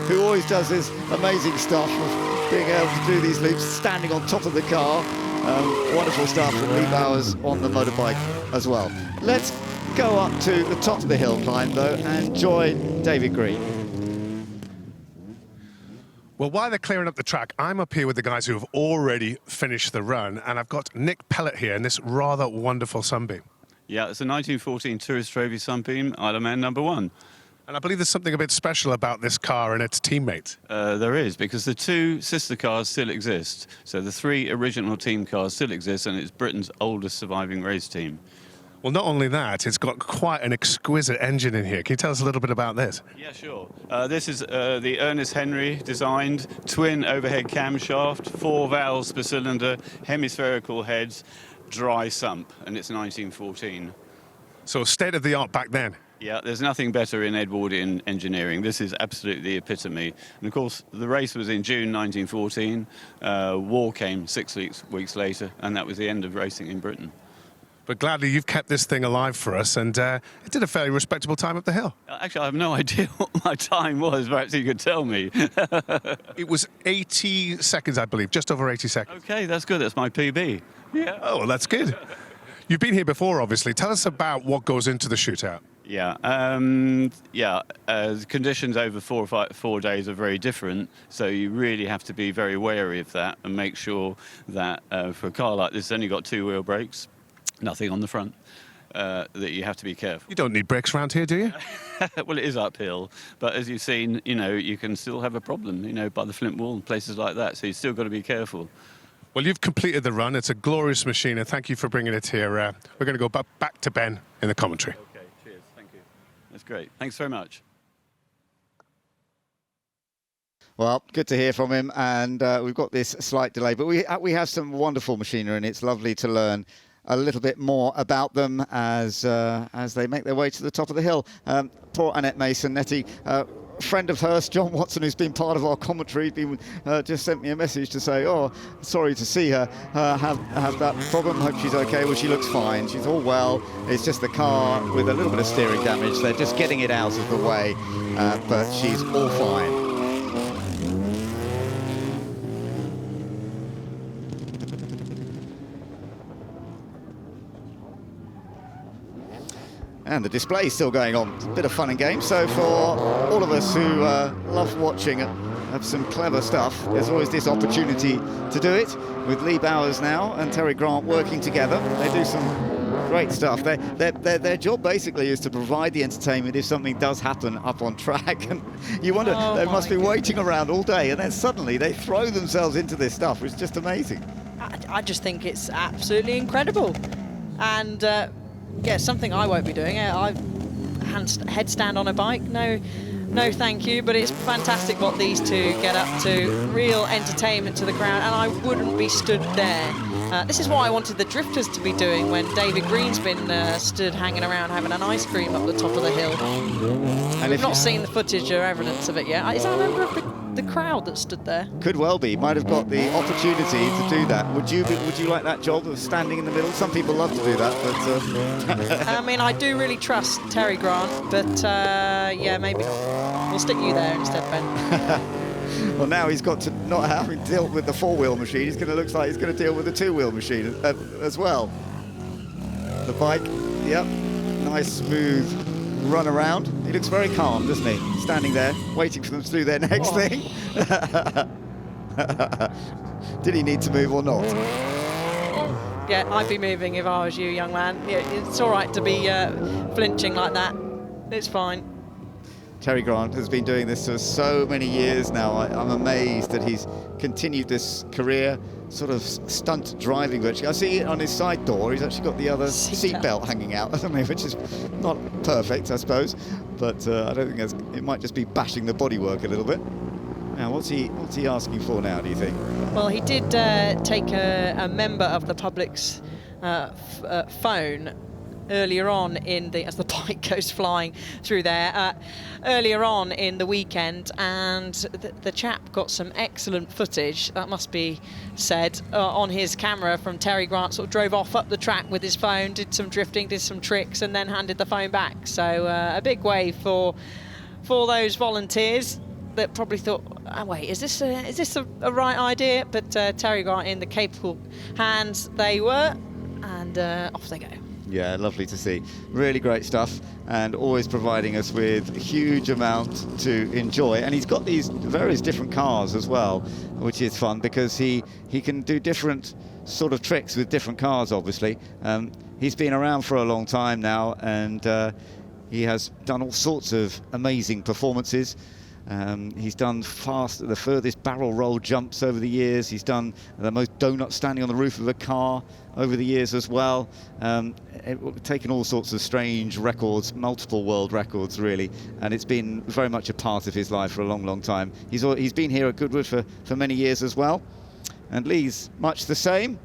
Speaker 14: who always does this amazing stuff of being able to do these loops standing on top of the car. Wonderful stuff from Lee Bowers on the motorbike as well. Let's go up to the top of the hill climb though and join David Green.
Speaker 5: Well, while they're clearing up the track, I'm up here with the guys who have already finished the run, and I've got Nick Pellet here in this rather wonderful Sunbeam.
Speaker 16: Yeah, it's a 1914 Tourist Trophy Sunbeam, Isle of Man #1.
Speaker 5: And I believe there's something a bit special about this car and its teammate.
Speaker 16: There is, because the two sister cars still exist. So the three original team cars still exist, and it's Britain's oldest surviving race team.
Speaker 5: Well, not only that, it's got quite an exquisite engine in here. Can you tell us a little bit about this?
Speaker 16: Yeah, sure. This is the Ernest Henry designed twin overhead camshaft, 4 valves per cylinder, hemispherical heads, dry sump, and it's 1914.
Speaker 5: So state of the art back then.
Speaker 16: Yeah, there's nothing better in Edwardian engineering. This is absolutely the epitome. And of course, the race was in June 1914. War came 6 weeks later, and that was the end of racing in Britain.
Speaker 5: But gladly, you've kept this thing alive for us, and it did a fairly respectable time up the hill.
Speaker 16: Actually, I have no idea what my time was. Perhaps you could tell me.
Speaker 5: It was 80 seconds, I believe, just over 80 seconds.
Speaker 16: Okay, that's good. That's my PB. Yeah.
Speaker 5: Oh, well, that's good. You've been here before, obviously. Tell us about what goes into the shootout.
Speaker 16: Yeah, the conditions over 4 days are very different, so you really have to be very wary of that and make sure that for a car like this, it's only got 2-wheel brakes, nothing on the front, that you have to be careful.
Speaker 5: You don't need brakes around here, do you?
Speaker 16: Well, it is uphill, but as you've seen, you know, you can still have a problem, you know, by the Flint Wall and places like that, so you've still got to be careful.
Speaker 5: Well, you've completed the run. It's a glorious machine, and thank you for bringing it here. We're going to go back to Ben in the commentary.
Speaker 16: Okay, cheers. Thank you. That's great. Thanks very much.
Speaker 14: Well, good to hear from him, and we've got this slight delay, but we have some wonderful machinery, and it's lovely to learn a little bit more about them as they make their way to the top of the hill. Poor Annette Mason, Nettie, friend of hers, John Watson, who's been part of our commentary, just sent me a message to say, oh, sorry to see her have that problem. Hope she's okay. Well, she looks fine. She's all well. It's just the car with a little bit of steering damage. They're just getting it out of the way, but she's all fine. And the display is still going on. It's a bit of fun and games. So for all of us who love watching have some clever stuff, there's always this opportunity to do it with Lee Bowers now and Terry Grant working together. They do some great stuff. Their job basically is to provide the entertainment if something does happen up on track. And you wonder, they must be waiting around all day, and then suddenly they throw themselves into this stuff. It's just amazing.
Speaker 15: I just think it's absolutely incredible. And yeah, something I won't be doing. Headstand on a bike, no thank you, but it's fantastic what these two get up to. Real entertainment to the crowd, and I wouldn't be stood there. This is what I wanted the drifters to be doing when David Green's been stood hanging around having an ice cream up the top of the hill. And we've not seen the footage or evidence of it yet. Is that a member of the crowd that stood there?
Speaker 14: Could well be. Might have got the opportunity to do that. Would you like that job of standing in the middle? Some people love to do that, but
Speaker 15: I mean, I do really trust Terry Grant, but yeah, maybe not. We'll stick you there instead, Ben.
Speaker 14: Well, now he's got to not having dealt with the 4-wheel machine. Looks like he's going to deal with the 2-wheel machine as well. The bike, yep, nice smooth run around. He looks very calm, doesn't he? Standing there, waiting for them to do their next thing. Did he need to move or not?
Speaker 15: Yeah, I'd be moving if I was you, young man. Yeah, it's all right to be flinching like that. It's fine.
Speaker 14: Terry Grant has been doing this for so many years now. I'm amazed that he's continued this career, sort of stunt driving virtually. I see on his side door, he's actually got the other seatbelt hanging out, hasn't he? Which is not perfect, I suppose. But I don't think it might just be bashing the bodywork a little bit. Now, what's he asking for now, do you think?
Speaker 15: Well, he did take a member of the public's phone earlier on as the bike goes flying through there, earlier on in the weekend, and the chap got some excellent footage, that must be said, on his camera from Terry Grant. Sort of drove off up the track with his phone, did some drifting, did some tricks, and then handed the phone back. So a big wave for those volunteers that probably thought, oh, wait, is this a right idea? But Terry Grant in the capable hands they were, and off they go.
Speaker 14: Yeah, lovely to see. Really great stuff, and always providing us with a huge amount to enjoy. And he's got these various different cars as well, which is fun because he can do different sort of tricks with different cars, obviously. He's been around for a long time now, and he has done all sorts of amazing performances. He's done the furthest barrel roll jumps over the years. He's done the most donuts standing on the roof of a car over the years as well. Taken all sorts of strange records, multiple world records really, and it's been very much a part of his life for a long, long time. He's been here at Goodwood for many years as well, and Lee's much the same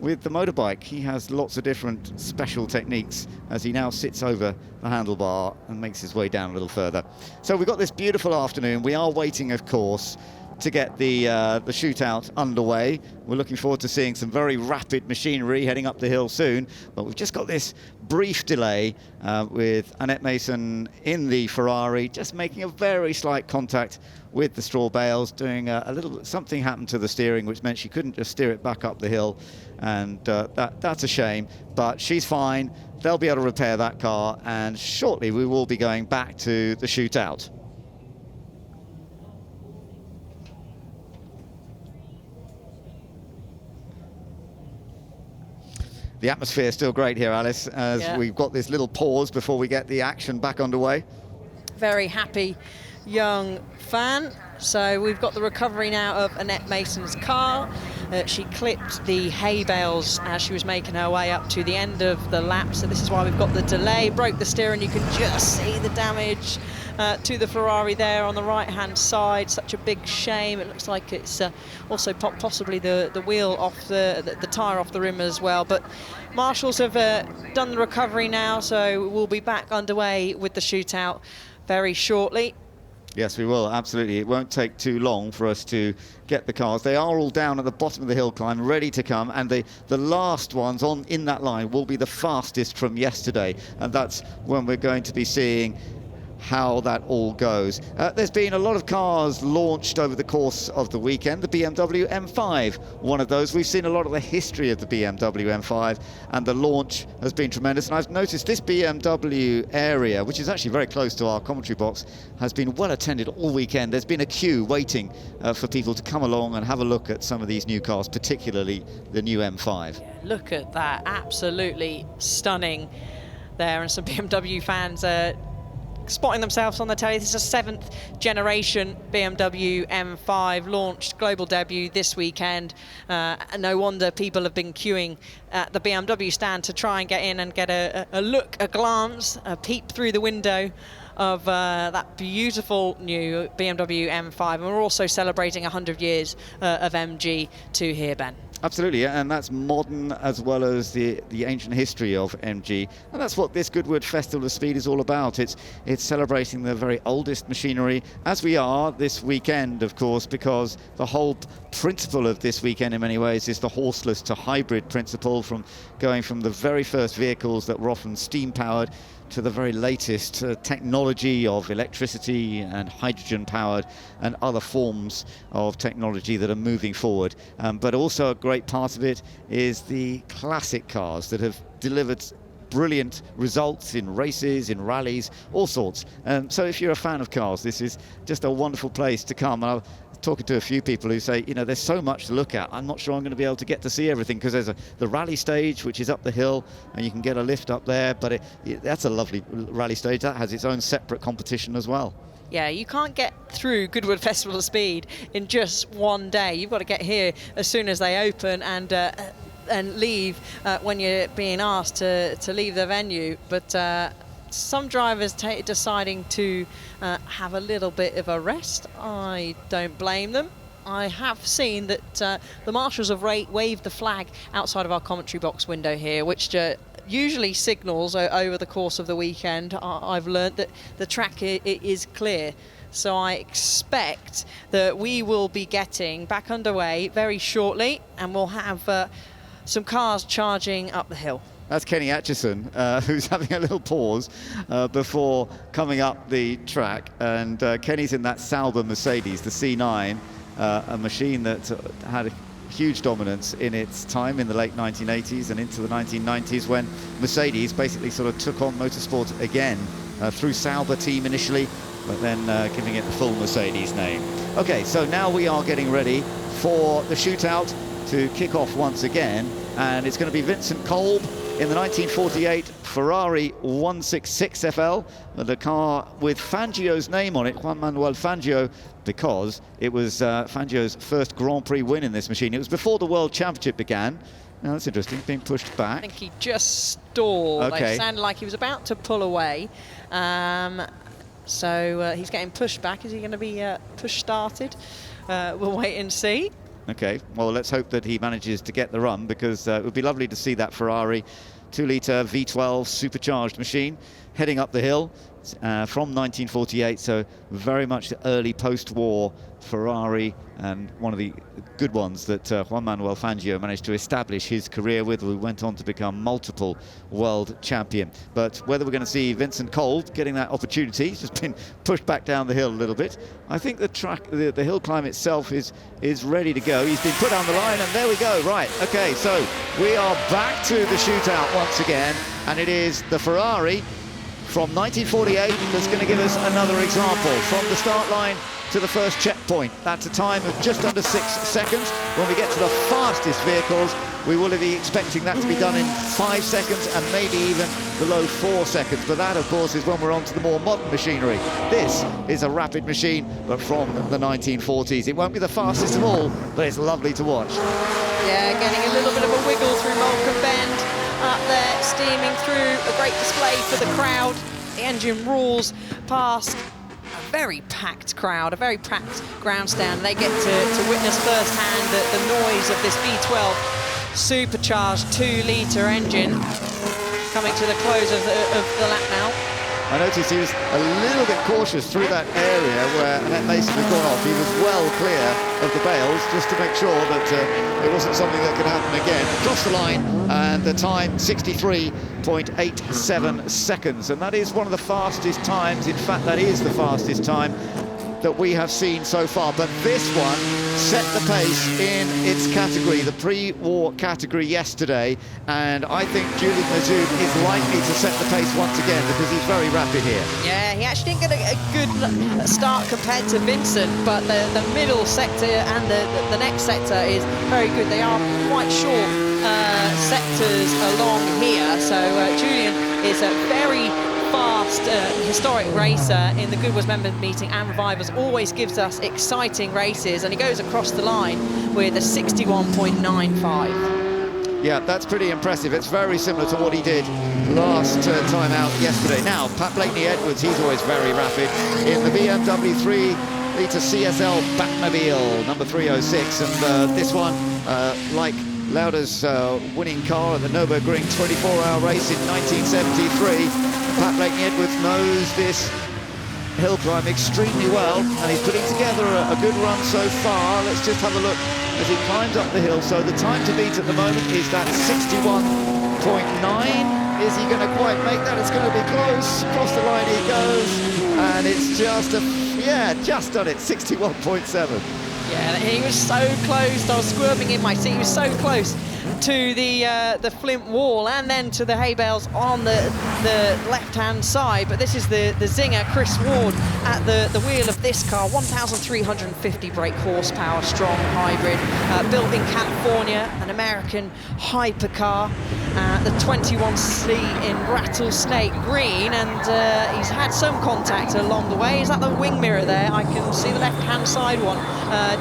Speaker 14: with the motorbike. He has lots of different special techniques as he now sits over the handlebar and makes his way down a little further. So we've got this beautiful afternoon. We are waiting, of course, to get the shootout underway. We're looking forward to seeing some very rapid machinery heading up the hill soon, but we've just got this brief delay with Annette Mason in the Ferrari, just making a very slight contact with the straw bales, doing a little something happened to the steering, which meant she couldn't just steer it back up the hill, and that's a shame, but she's fine. They'll be able to repair that car, and shortly we will be going back to the shootout. The atmosphere is still great here, Alice, as we've got this little pause before we get the action back underway.
Speaker 15: Very happy young fan. So we've got the recovery now of Annette Mason's car. She clipped the hay bales as she was making her way up to the end of the lap. So this is why we've got the delay. Broke the steering. You can just see the damage to the Ferrari there on the right-hand side. Such a big shame. It looks like it's also possibly the wheel off the tyre off the rim as well. But marshals have done the recovery now, so we'll be back underway with the shootout very shortly.
Speaker 14: Yes, we will, absolutely. It won't take too long for us to get the cars. They are all down at the bottom of the hill climb, ready to come, and the last ones in that line will be the fastest from yesterday, and that's when we're going to be seeing how that all goes. There's been a lot of cars launched over the course of the weekend. The BMW M5, one of those. We've seen a lot of the history of the BMW M5, and the launch has been tremendous. And I've noticed this BMW area, which is actually very close to our commentary box, has been well attended all weekend. There's been a queue waiting for people to come along and have a look at some of these new cars, particularly the new M5.
Speaker 15: Yeah, look at that, absolutely stunning there, and some BMW fans spotting themselves on the telly. This is a 7th generation BMW M5, launched global debut this weekend. And no wonder people have been queuing at the BMW stand to try and get in and get a look, a glance, a peep through the window of that beautiful new BMW M5. And we're also celebrating 100 years of MG too here, Ben.
Speaker 14: Absolutely, and that's modern as well as the ancient history of MG, and that's what this Goodwood Festival of Speed is all about. It's celebrating the very oldest machinery, as we are this weekend, of course, because the whole principle of this weekend in many ways is the horseless to hybrid principle, from going from the very first vehicles that were often steam powered to the very latest technology of electricity and hydrogen powered and other forms of technology that are moving forward. But also a great part of it is the classic cars that have delivered brilliant results in races, in rallies, all sorts. So if you're a fan of cars, this is just a wonderful place to come. And talking to a few people who say, you know, there's so much to look at. I'm not sure I'm going to be able to get to see everything, because there's the rally stage, which is up the hill, and you can get a lift up there, but that's a lovely rally stage. That has its own separate competition as well.
Speaker 15: Yeah, you can't get through Goodwood Festival of Speed in just one day. You've got to get here as soon as they open and leave when you're being asked to leave the venue. But some drivers deciding to have a little bit of a rest. I don't blame them. I have seen that the marshals have waved the flag outside of our commentary box window here, which usually signals over the course of the weekend. I've learned that the track is clear. So I expect that we will be getting back underway very shortly, and we'll have some cars charging up the hill.
Speaker 14: That's Kenny Atchison, who's having a little pause before coming up the track. And Kenny's in that Sauber Mercedes, the C9, a machine that had a huge dominance in its time in the late 1980s and into the 1990s, when Mercedes basically sort of took on motorsport again through Sauber team initially, but then giving it the full Mercedes name. Okay, so now we are getting ready for the shootout to kick off once again, and it's going to be Vincent Kolb in the 1948 Ferrari 166FL, the car with Fangio's name on it, Juan Manuel Fangio, because it was Fangio's first Grand Prix win in this machine. It was before the World Championship began. Now, that's interesting, being pushed back.
Speaker 15: I think he just stalled.
Speaker 14: Okay.
Speaker 15: It sounded like he was about to pull away. So he's getting pushed back. Is he going to be push started? We'll wait and see.
Speaker 14: Okay, well, let's hope that he manages to get the run, because it would be lovely to see that Ferrari 2-litre V12 supercharged machine heading up the hill from 1948, so very much the early post-war Ferrari, and one of the good ones that Juan Manuel Fangio managed to establish his career with, who went on to become multiple world champion. But whether we're going to see Vincent Kolb getting that opportunity, he's just been pushed back down the hill a little bit. I think the track, the hill climb itself is ready to go. He's been put down the line, and there we go. Right, okay, so we are back to the shootout once again, and it is the Ferrari from 1948 that's going to give us another example. From the start line to the first checkpoint, that's a time of just under 6 seconds. When we get to the fastest vehicles, we will be expecting that to be done in 5 seconds and maybe even below 4 seconds. But that, of course, is when we're on to the more modern machinery. This is a rapid machine, but from the 1940s. It won't be the fastest of all, but it's lovely to watch.
Speaker 15: Yeah, getting a little bit of a wiggle through Malcolm Bend. Up there, steaming through, a great display for the crowd. The engine roars past a very packed crowd, a very packed grandstand. They get to witness firsthand the noise of this V12 supercharged 2-litre engine coming to the close of the lap now.
Speaker 14: I noticed he was a little bit cautious through that area where Annette Mason had gone off. He was well clear of the bales just to make sure that it wasn't something that could happen again. Across the line, and the time 63.87 seconds, and that is one of the fastest times. In fact, that is the fastest time that we have seen so far. But this one set the pace in its category, the pre-war category yesterday, and I think Julian Mazoub is likely to set the pace once again because he's very rapid here.
Speaker 15: Yeah, he actually didn't get a good start compared to Vincent, but the middle sector and the next sector is very good. They are quite short sectors along here, so Julian is a very fast, historic racer in the Goodwood member meeting, and Revivers always gives us exciting races, and he goes across the line with a 61.95.
Speaker 14: Yeah, that's pretty impressive. It's very similar to what he did last time out yesterday. Now, Pat Blakeney-Edwards, he's always very rapid in the BMW 3-litre CSL Batmobile, number 306, and this one, like Lauda's winning car at the Nürburgring 24-hour race in 1973, Pat Blakeney-Edwards knows this hill climb extremely well, and he's putting together a good run so far. Let's just have a look as he climbs up the hill. So the time to beat at the moment is that 61.9. Is he going to quite make that? It's going to be close. Across the line he goes, and it's just just done it, 61.7.
Speaker 15: Yeah, he was so close. I was squirming in my seat. He was so close to the flint wall and then to the hay bales on the left-hand side. But this is the zinger, Chris Ward, at the wheel of this car. 1,350 brake horsepower, strong hybrid, built in California, an American hypercar. The 21C in rattlesnake green, and he's had some contact along the way. Is that the wing mirror there? I can see the left-hand side one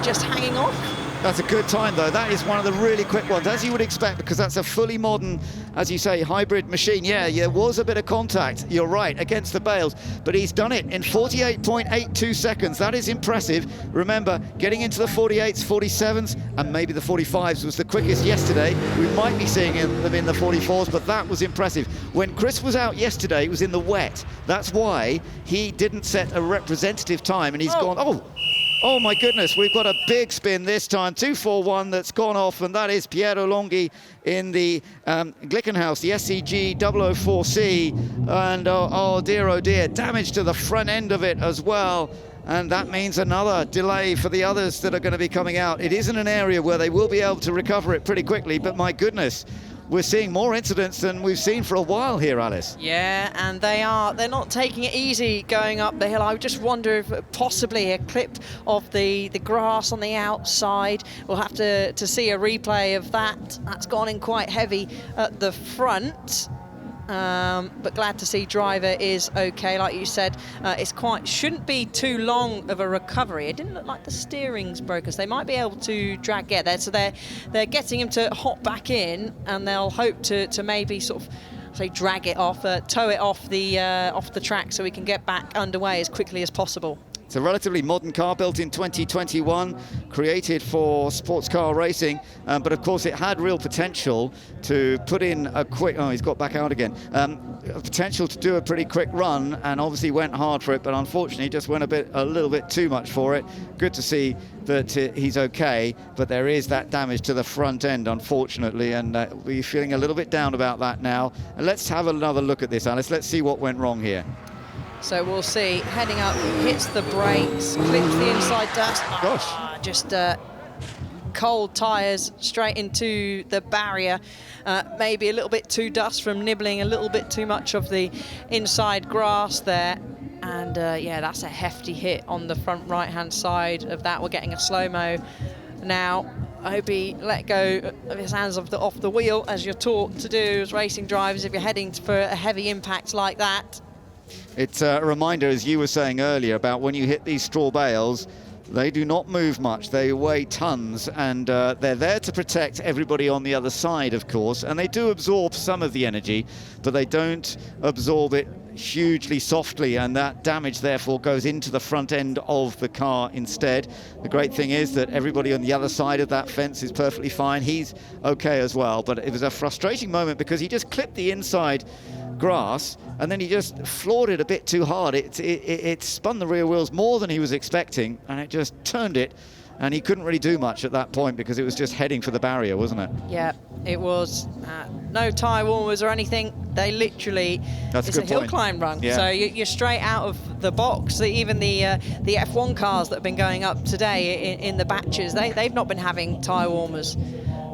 Speaker 15: just hanging off.
Speaker 14: That's a good time, though. That is one of the really quick ones, as you would expect, because that's a fully modern, as you say, hybrid machine. Yeah, there was a bit of contact, you're right, against the bales, but he's done it in 48.82 seconds. That is impressive. Remember, getting into the 48s, 47s, and maybe the 45s was the quickest yesterday. We might be seeing them in the 44s, but that was impressive. When Chris was out yesterday, it was in the wet. That's why he didn't set a representative time, and he's gone, oh my goodness, we've got a big spin this time, 241 that's gone off, and that is Piero Longhi in the Glickenhaus, the SCG 004C, and oh dear, damage to the front end of it as well, and that means another delay for the others that are going to be coming out. It isn't an area where they will be able to recover it pretty quickly, but my goodness, we're seeing more incidents than we've seen for a while here, Alice.
Speaker 15: Yeah, and they're not taking it easy going up the hill. I just wonder if possibly a clip of the grass on the outside. We'll have to see a replay of that. That's gone in quite heavy at the front. but glad to see driver is okay. Like you said, shouldn't be too long of a recovery. It didn't look like the steering's broken, so they might be able to drag get there. So they're getting him to hop back in, and they'll hope to maybe sort of drag it off, tow it off the track, so we can get back underway as quickly as possible.
Speaker 14: It's a relatively modern car built in 2021, created for sports car racing, but of course it had real potential to put in a quick, he's got back out again, potential to do a pretty quick run, and obviously went hard for it, but unfortunately just went a little bit too much for it. Good to see that he's okay, but there is that damage to the front end, unfortunately, and we're feeling a little bit down about that now. And let's have another look at this, Alice. Let's see what went wrong here.
Speaker 15: So we'll see, heading up, hits the brakes, clips the inside dust.
Speaker 14: Gosh.
Speaker 15: Just cold tyres straight into the barrier. Maybe a little bit too dust from nibbling a little bit too much of the inside grass there. And yeah, that's a hefty hit on the front right-hand side of that. We're getting a slow-mo now. I hope he let go of his hands off the wheel, as you're taught to do as racing drivers if you're heading for a heavy impact like that.
Speaker 14: It's a reminder, as you were saying earlier, about when you hit these straw bales, they do not move much. They weigh tons, and they're there to protect everybody on the other side, of course, and they do absorb some of the energy, but they don't absorb it hugely softly, and that damage therefore goes into the front end of the car instead. The great thing is that everybody on the other side of that fence is perfectly fine. He's okay as well, but it was a frustrating moment because he just clipped the inside grass and then he just floored it a bit too hard. It spun the rear wheels more than he was expecting, and it just turned it, and he couldn't really do much at that point because it was just heading for the barrier, wasn't it?
Speaker 15: Yeah, it was. No tyre warmers or anything. They literally, it's a hill climb run. Yeah. So you're straight out of the box. Even the F1 cars that have been going up today in the batches, they've not been having tyre warmers.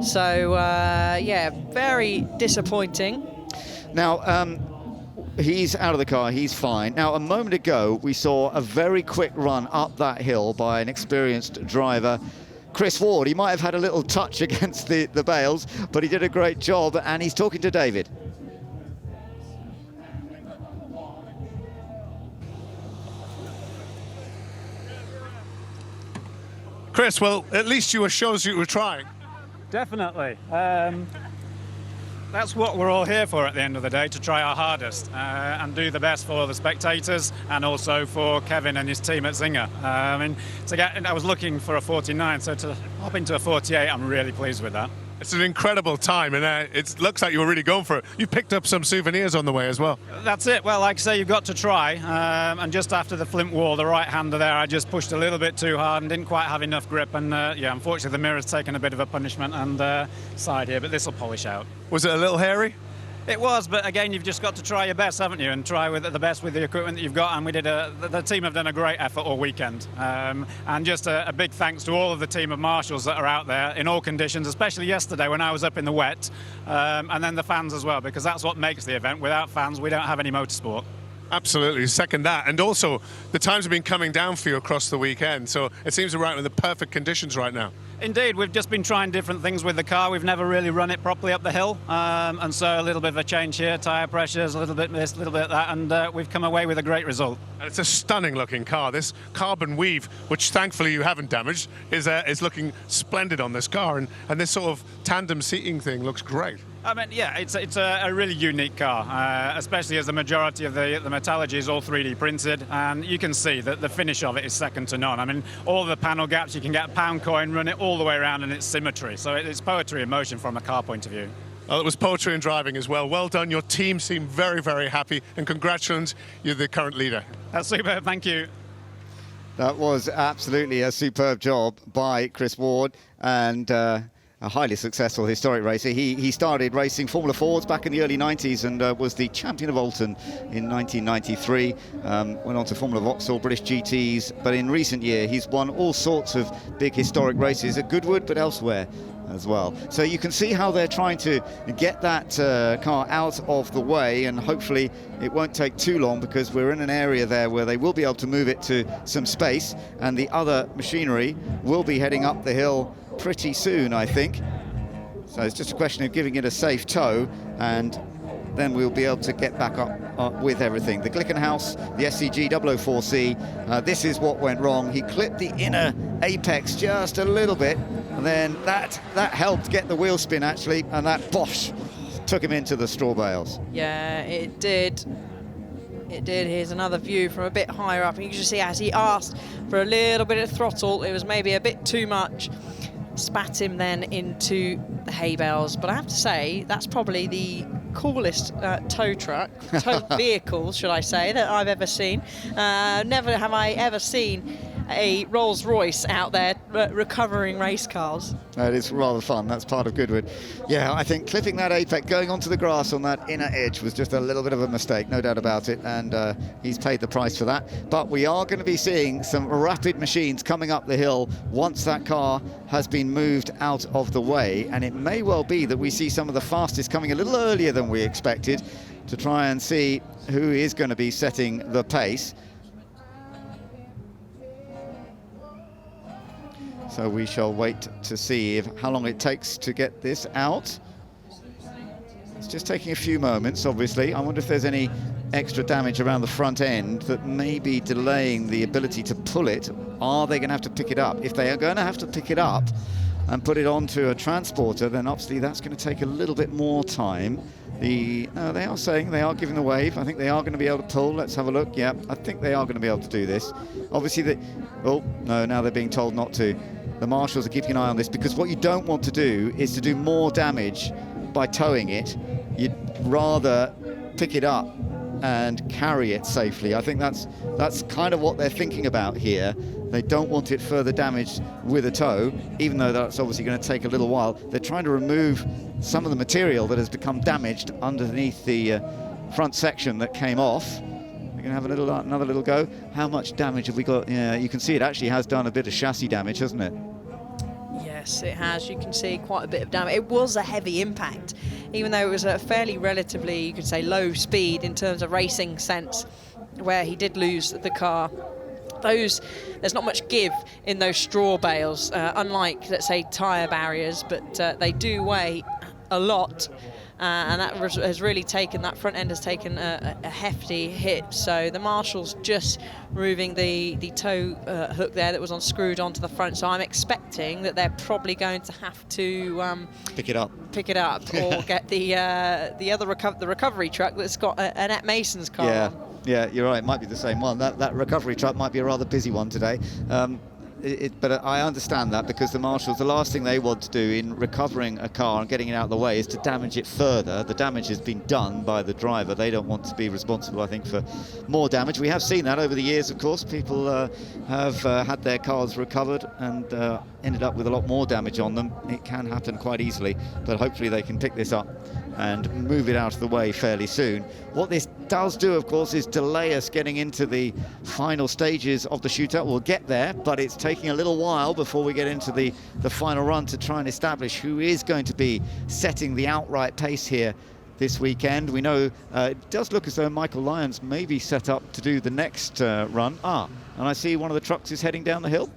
Speaker 15: So yeah, very disappointing.
Speaker 14: Now, he's out of the car, he's fine. Now, a moment ago, we saw a very quick run up that hill by an experienced driver, Chris Ward. He might have had a little touch against the bales, but he did a great job, and he's talking to David.
Speaker 5: Chris, well, at least shows you were trying.
Speaker 6: Definitely. That's what we're all here for at the end of the day, to try our hardest and do the best for the spectators and also for Kevin and his team at Zinger. I was looking for a 49, so to hop into a 48, I'm really pleased with that.
Speaker 5: It's an incredible time, and it looks like you were really going for it. You picked up some souvenirs on the way as well.
Speaker 6: That's it. Well, like I say, you've got to try. And just after the flint wall, the right-hander there, I just pushed a little bit too hard and didn't quite have enough grip. And yeah, unfortunately, the mirror's taken a bit of a punishment and side here, but this will polish out.
Speaker 5: Was it a little hairy?
Speaker 6: It was, but again, you've just got to try your best, haven't you? And try with the best with the equipment that you've got. And the team have done a great effort all weekend. And just a big thanks to all of the team of marshals that are out there in all conditions, especially yesterday when I was up in the wet. And then the fans as well, because that's what makes the event. Without fans, we don't have any motorsport.
Speaker 5: Absolutely, second that. And also, the times have been coming down for you across the weekend, so it seems we're out in the perfect conditions right now.
Speaker 6: Indeed, we've just been trying different things with the car. We've never really run it properly up the hill, and so a little bit of a change here, tyre pressures, a little bit this, a little bit that, and we've come away with a great result.
Speaker 5: And it's a stunning looking car. This carbon weave, which thankfully you haven't damaged, is looking splendid on this car, and this sort of tandem seating thing looks great.
Speaker 6: I mean, yeah, it's a really unique car, especially as the majority of the metallurgy is all 3D printed, and you can see that the finish of it is second to none. I mean, all the panel gaps, you can get a pound coin, run it all the way around, and it's symmetry. So it's poetry in motion from a car point of view.
Speaker 5: Well, it was poetry in driving as well. Well done. Your team seemed very, very happy, and congratulations, you're the current leader.
Speaker 6: That's superb. Thank you.
Speaker 14: That was absolutely a superb job by Chris Ward, and a highly successful historic racer. He started racing Formula Fords back in the early 90s and was the champion of Alton in 1993. Went on to Formula Vauxhall, British GTs, but in recent year he's won all sorts of big historic races at Goodwood, but elsewhere as well. So you can see how they're trying to get that car out of the way, and hopefully it won't take too long because we're in an area there where they will be able to move it to some space, and the other machinery will be heading up the hill pretty soon, I think. So it's just a question of giving it a safe tow, and then we'll be able to get back up with everything. The Glickenhaus, the SCG 004C, this is what went wrong. He clipped the inner apex just a little bit, and then that helped get the wheel spin, actually, and that, bosh, took him into the straw bales.
Speaker 15: Yeah, it did. It did. Here's another view from a bit higher up. And you can just see as he asked for a little bit of throttle, it was maybe a bit too much. Spat him then into the hay bales. But I have to say, that's probably the coolest tow vehicle, should I say, that I've ever seen. Never have I ever seen a Rolls Royce out there recovering race cars.
Speaker 14: It is rather fun. That's part of Goodwood. Yeah, I think clipping that apex, going onto the grass on that inner edge was just a little bit of a mistake, no doubt about it, and he's paid the price for that. But we are going to be seeing some rapid machines coming up the hill once that car has been moved out of the way, and it may well be that we see some of the fastest coming a little earlier than we expected to try and see who is going to be setting the pace. So we shall wait to see how long it takes to get this out. It's just taking a few moments, obviously. I wonder if there's any extra damage around the front end that may be delaying the ability to pull it. Are they going to have to pick it up? If they are going to have to pick it up and put it onto a transporter, then obviously that's going to take a little bit more time. They are saying they are giving the wave. I think they are going to be able to pull. Let's have a look. Yeah, I think they are going to be able to do this. Obviously, oh, no, now they're being told not to. The marshals are keeping an eye on this, because what you don't want to do is to do more damage by towing it. You'd rather pick it up and carry it safely. I think that's kind of what they're thinking about here. They don't want it further damaged with a tow, even though that's obviously going to take a little while. They're trying to remove some of the material that has become damaged underneath the front section that came off. We're going to have another little go. How much damage have we got? Yeah, you can see it actually has done a bit of chassis damage, hasn't it?
Speaker 15: Yes, it has. You can see quite a bit of damage. It was a heavy impact, even though it was a fairly relatively, you could say, low speed in terms of racing sense, where he did lose the car. There's not much give in those straw bales, unlike, let's say, tyre barriers, but they do weigh a lot. And that has really taken, that front end has taken a hefty hit. So the marshal's just removing the tow hook there that was unscrewed onto the front. So I'm expecting that they're probably going to have to
Speaker 14: pick it up,
Speaker 15: or get the recovery truck that's got Annette Mason's car on.
Speaker 14: Yeah, you're right. It might be the same one. That recovery truck might be a rather busy one today. But I understand that, because the marshals, the last thing they want to do in recovering a car and getting it out of the way is to damage it further. The damage has been done by the driver. They don't want to be responsible, I think, for more damage. We have seen that over the years, of course. People have had their cars recovered and ended up with a lot more damage on them. It can happen quite easily, but hopefully they can pick this up and move it out of the way fairly soon. What this does do, of course, is delay us getting into the final stages of the shootout. We'll get there, but it's taking a little while before we get into the final run to try and establish who is going to be setting the outright pace here this weekend. We know it does look as though Michael Lyons may be set up to do the next run. And I see one of the trucks is heading down the hill.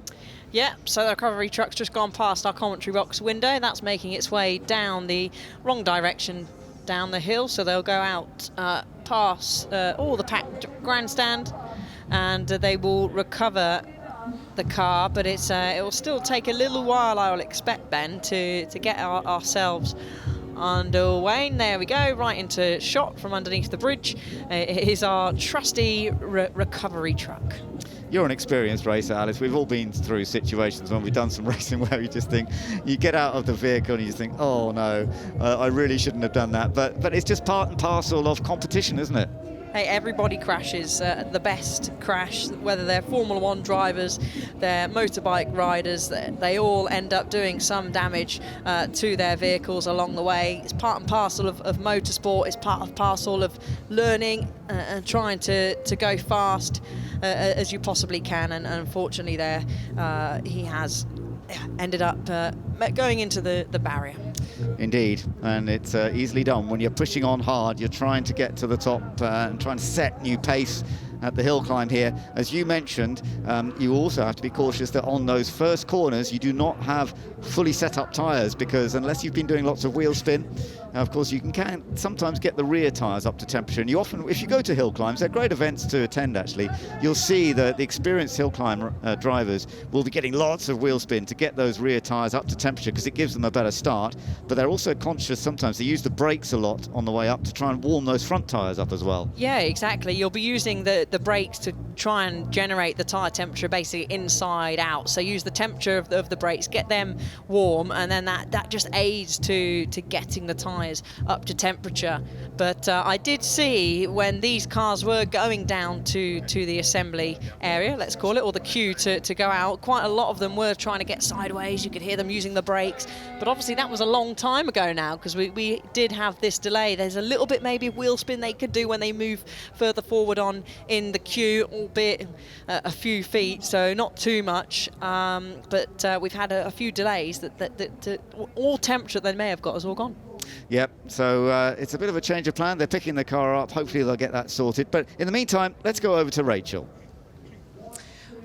Speaker 15: Yeah, so the recovery truck's just gone past our commentary box window. That's making its way down the wrong direction down the hill, so they'll go out past all the packed grandstand, and they will recover the car, but it will still take a little while, I will expect, Ben, to get ourselves underway. And there we go, right into shot from underneath the bridge. It is our trusty recovery truck.
Speaker 14: You're an experienced racer, Alice. We've all been through situations when we've done some racing where you just think, you get out of the vehicle and you just think, oh no, I really shouldn't have done that. But it's just part and parcel of competition, isn't it?
Speaker 15: Hey, everybody crashes. The best crash, whether they're Formula One drivers, they're motorbike riders, they all end up doing some damage to their vehicles along the way. It's part and parcel of motorsport. It's part and parcel of learning and trying to go fast as you possibly can. And unfortunately there, he has ended up going into the barrier.
Speaker 14: Indeed, and it's easily done when you're pushing on hard. You're trying to get to the top and trying to set new pace at the hill climb here. As you mentioned, you also have to be cautious that on those first corners you do not have fully set up tyres, because unless you've been doing lots of wheel spin, of course you can sometimes get the rear tyres up to temperature. And you often, if you go to hill climbs, they're great events to attend actually, you'll see that the experienced hill climb drivers will be getting lots of wheel spin to get those rear tyres up to temperature, because it gives them a better start. But they're also conscious sometimes, they use the brakes a lot on the way up to try and warm those front tyres up as well.
Speaker 15: Yeah, exactly. You'll be using the brakes to try and generate the tyre temperature basically inside out. So use the temperature of the brakes, get them warm, and then that just aids to getting the tyres up to temperature. But I did see when these cars were going down to the assembly area, let's call it, or the queue to go out, quite a lot of them were trying to get sideways. You could hear them using the brakes, but obviously that was a long time ago now, because we did have this delay. There's a little bit maybe wheel spin they could do when they move further forward on in the queue, albeit a few feet, so not too much. But we've had a few delays that all temperature they may have got is all gone.
Speaker 14: Yep, so it's a bit of a change of plan. They're picking the car up. Hopefully they'll get that sorted. But in the meantime, let's go over to Rachel.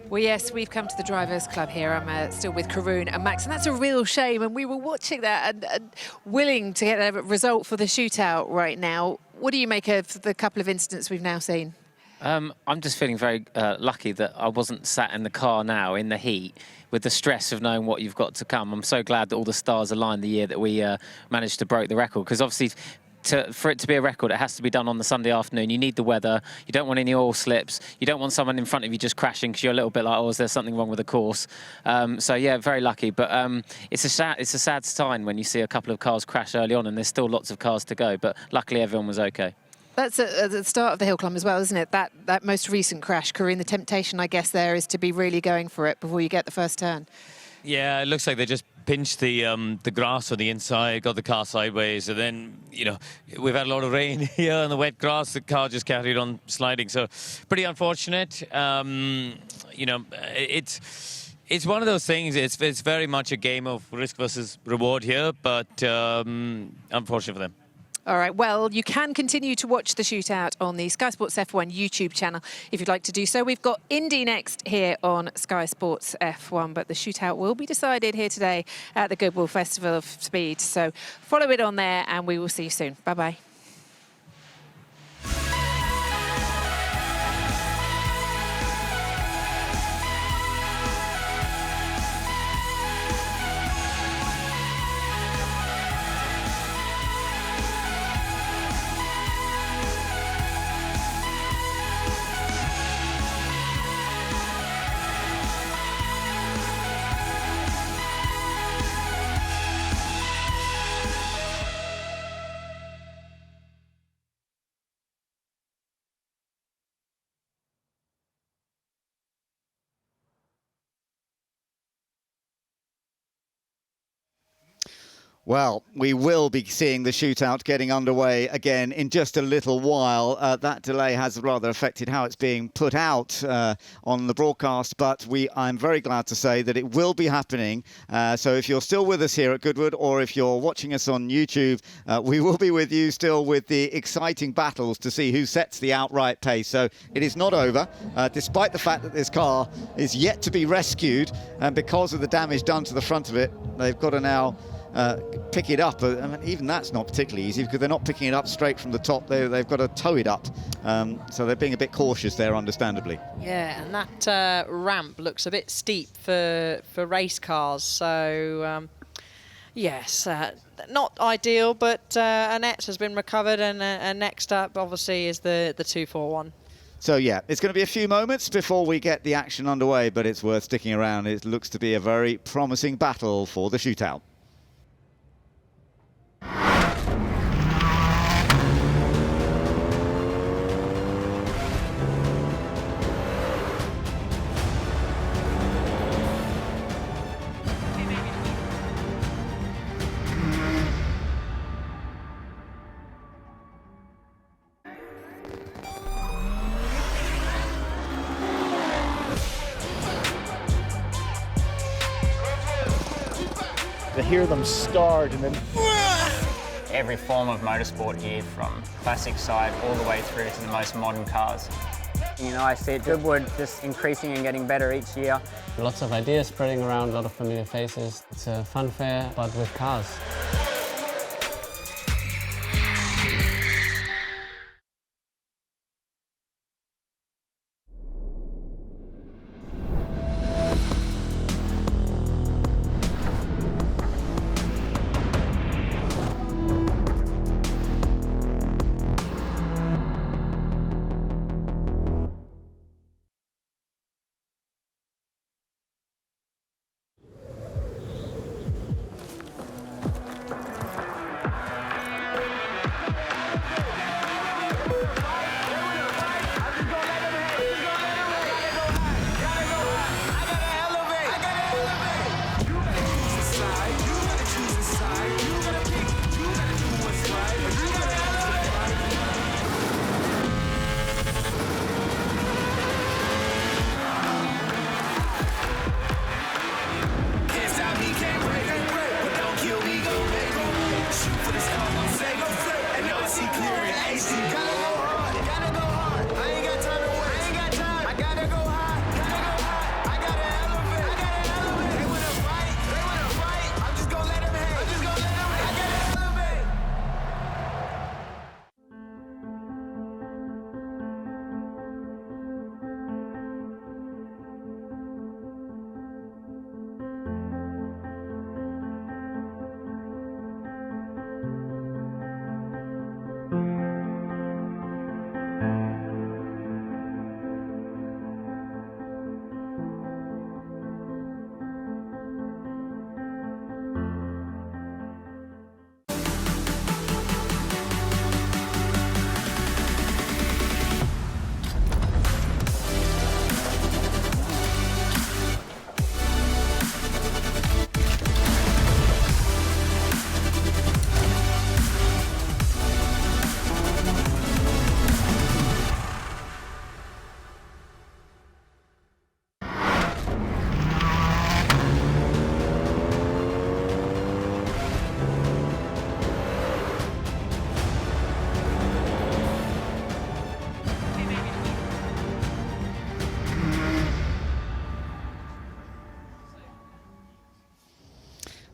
Speaker 10: Well, yes, we've come to the Drivers' Club here. I'm still with Karun and Max, and that's a real shame. And we were watching that and willing to get a result for the shootout right now. What do you make of the couple of incidents we've now seen?
Speaker 27: I'm just feeling very lucky that I wasn't sat in the car now in the heat with the stress of knowing what you've got to come. I'm so glad that all the stars aligned the year that we managed to break the record, because obviously for it to be a record, it has to be done on the Sunday afternoon. You need the weather. You don't want any oil slips. You don't want someone in front of you just crashing because you're a little bit like, oh, is there something wrong with the course? So yeah, very lucky. But it's a sad sign when you see a couple of cars crash early on, and there's still lots of cars to go. But luckily, everyone was okay.
Speaker 10: That's at the start of the hill climb as well, isn't it? That most recent crash, Karun, the temptation, I guess, there is to be really going for it before you get the first turn.
Speaker 2: Yeah, it looks like they just pinched the grass on the inside, got the car sideways, and then, you know, we've had a lot of rain here and the wet grass, the car just carried on sliding. So pretty unfortunate. You know, it's one of those things. It's very much a game of risk versus reward here, but unfortunate for them.
Speaker 10: All right, well, you can continue to watch the shootout on the Sky Sports F1 YouTube channel if you'd like to do so. We've got Indy next here on Sky Sports F1, but the shootout will be decided here today at the Goodwood Festival of Speed. So follow it on there, and we will see you soon. Bye-bye.
Speaker 14: Well, we will be seeing the shootout getting underway again in just a little while. That delay has rather affected how it's being put out on the broadcast, but I'm very glad to say that it will be happening. So if you're still with us here at Goodwood, or if you're watching us on YouTube, we will be with you still with the exciting battles to see who sets the outright pace. So it is not over, despite the fact that this car is yet to be rescued, and because of the damage done to the front of it, they've got to now pick it up. I mean, even that's not particularly easy, because they're not picking it up straight from the top. They've got to tow it up. So they're being a bit cautious there, understandably.
Speaker 15: Yeah, and that ramp looks a bit steep for race cars. So, yes, not ideal, but Annette has been recovered, and next up, obviously, is the 241.
Speaker 14: So, yeah, it's going to be a few moments before we get the action underway, but it's worth sticking around. It looks to be a very promising battle for the shootout.
Speaker 7: To hear them start and then...
Speaker 17: Every form of motorsport here, from classic side all the way through to the most modern cars.
Speaker 18: You know, I see Goodwood just increasing and getting better each year.
Speaker 19: Lots of ideas spreading around, a lot of familiar faces. It's a fun fair, but with cars.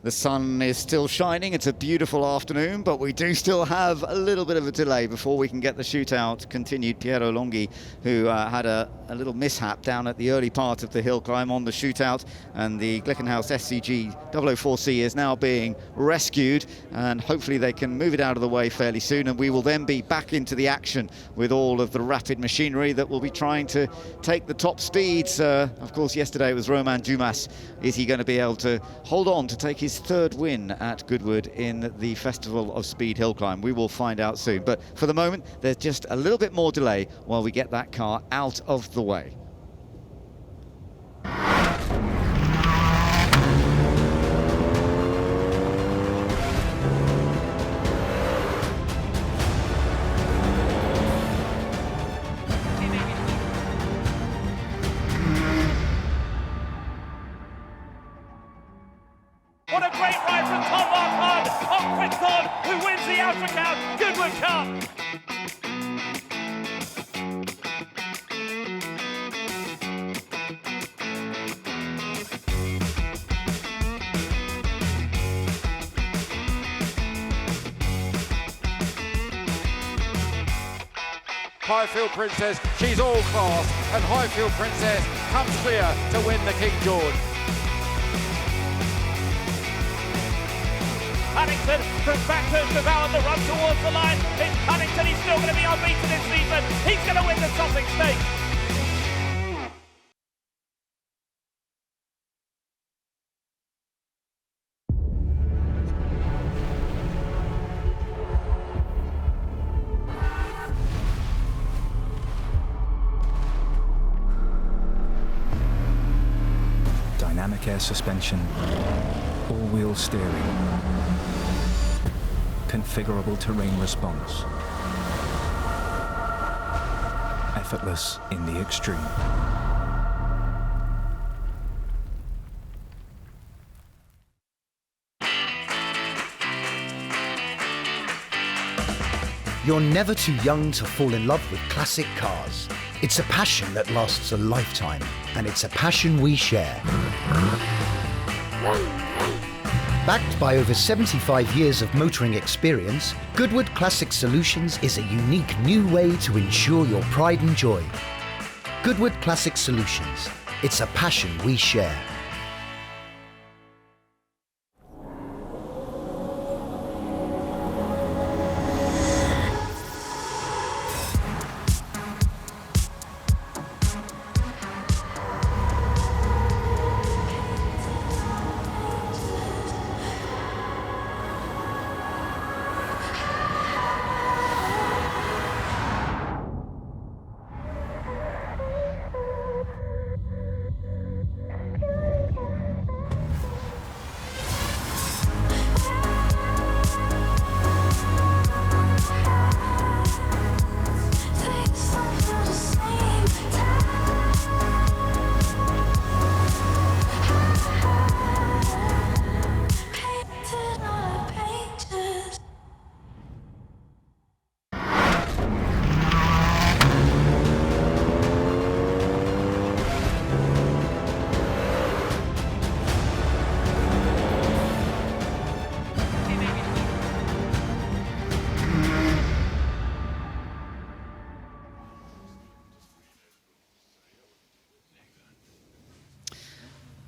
Speaker 14: The sun is still shining. It's a beautiful afternoon, but we do still have a little bit of a delay before we can get the shootout continued. Piero Longhi, who had a little mishap down at the early part of the hill climb on the shootout, and the Glickenhaus SCG 004C is now being rescued, and hopefully they can move it out of the way fairly soon, and we will then be back into the action with all of the rapid machinery that will be trying to take the top speeds. Of course, yesterday it was Romain Dumas. Is he going to be able to hold on to take his third win at Goodwood in the Festival of Speed hill climb? We will find out soon, but for the moment there's just a little bit more delay while we get that car out of the way.
Speaker 20: What a great ride from Tom Marquardt on Quickthorn, who wins the Autocount Goodwood Cup.
Speaker 21: Highfield Princess, she's all class, and Highfield Princess comes clear to win the King George.
Speaker 20: Paddington from Backers devoured the run towards the line. It's Paddington, he's still going to be unbeaten this season. He's going to win the Sussex Stakes.
Speaker 13: Dynamic air suspension, all-wheel steering, configurable terrain response, effortless in the extreme.
Speaker 23: You're never too young to fall in love with classic cars.
Speaker 1: It's a passion that lasts a lifetime, and it's a passion we share. Backed by over 75 years of motoring experience, Goodwood Classic Solutions is a unique new way to ensure your pride and joy. Goodwood Classic Solutions. It's a passion we share.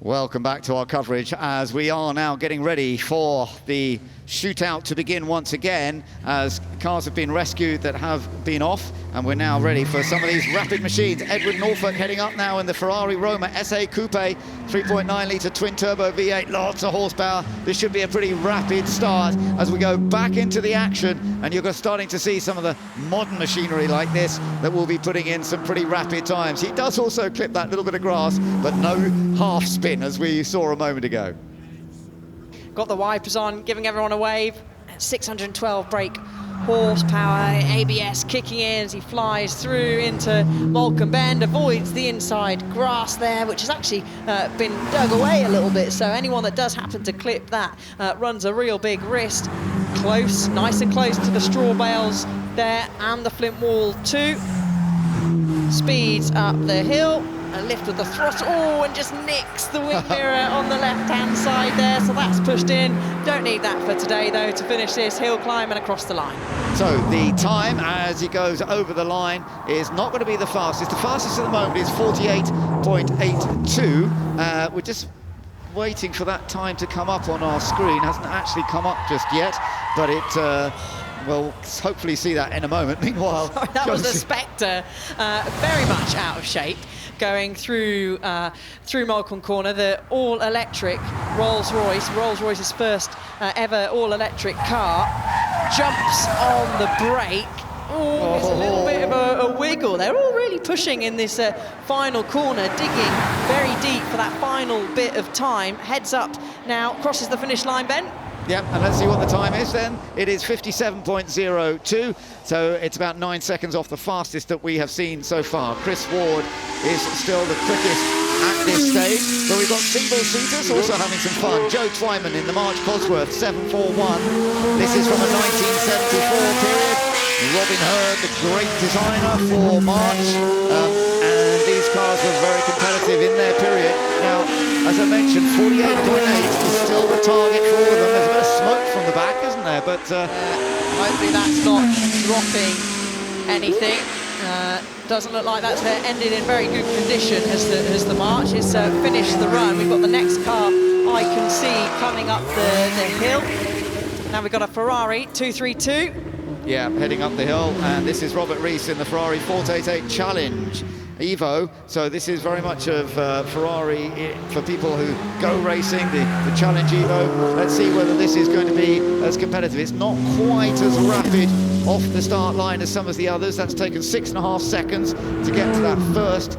Speaker 14: Welcome back to our coverage as we are now getting ready for the shootout to begin once again, as cars have been rescued that have been off, and we're now ready for some of these rapid machines. Edward Norfolk heading up now in the Ferrari Roma SA Coupe, 3.9 litre twin turbo V8, lots of horsepower. This should be a pretty rapid start as we go back into the action, and you're starting to see some of the modern machinery like this that will be putting in some pretty rapid times. He does also clip that little bit of grass, but no half spin as we saw a moment ago.
Speaker 15: Got the wipers on, giving everyone a wave. 612 brake horsepower, ABS kicking in as he flies through into Malcolm Bend, avoids the inside grass there, which has actually been dug away a little bit, so anyone that does happen to clip that runs a real big risk. Close, nice and close to the straw bales there, and the flint wall too. Speeds up the hill, a lift with the throttle, and just nicks the wing mirror on the left-hand side there, so that's pushed in. Don't need that for today, though, to finish this hill climb and across the line.
Speaker 14: So the time as he goes over the line is not going to be the fastest. The fastest at the moment is 48.82. We're just waiting for that time to come up on our screen. Hasn't actually come up just yet, but it... we'll hopefully see that in a moment. Meanwhile...
Speaker 15: Sorry, that was a Spectre, very much out of shape, going through Malcolm Corner, the all-electric Rolls-Royce's first ever all-electric car, jumps on the brake. Oh, it's a little bit of a wiggle. They're all really pushing in this final corner, digging very deep for that final bit of time. Heads up now, crosses the finish line, Ben.
Speaker 14: Yeah, and let's see what the time is then. It is 57.02, so it's about 9 seconds off the fastest that we have seen so far. Chris Ward is still the quickest at this stage, but we've got single-seaters also having some fun. Joe Twyman in the March Cosworth 741. This is from a 1974 period. Robin Hurd, the great designer for March, and these cars were very competitive in their period. Now, as I mentioned, 48.8 is still the target for all of them. There's a bit of smoke from the back, isn't there? But
Speaker 15: hopefully that's not dropping anything. Doesn't look like that's ended in very good condition as the March is finished the run. We've got the next car I can see coming up the hill. Now we've got a Ferrari 232.
Speaker 14: Yeah, heading up the hill, and this is Robert Rees in the Ferrari 488 Challenge Evo. So this is very much of Ferrari for people who go racing, the Challenge Evo. Let's see whether this is going to be as competitive. It's not quite as rapid off the start line as some of the others. That's taken 6.5 seconds to get to that first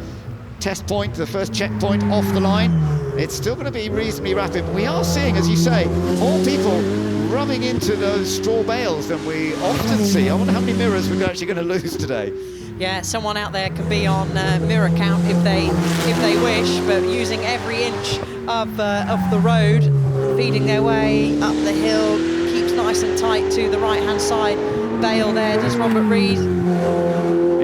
Speaker 14: test point, the first checkpoint off the line. It's still going to be reasonably rapid, but we are seeing, as you say, more people rubbing into those straw bales than we often see. I wonder how many mirrors we're actually going to lose today.
Speaker 15: Yeah, someone out there can be on mirror count if they wish, but using every inch of the road, feeding their way up the hill, keeps nice and tight to the right-hand side bale there, does Robert Reed.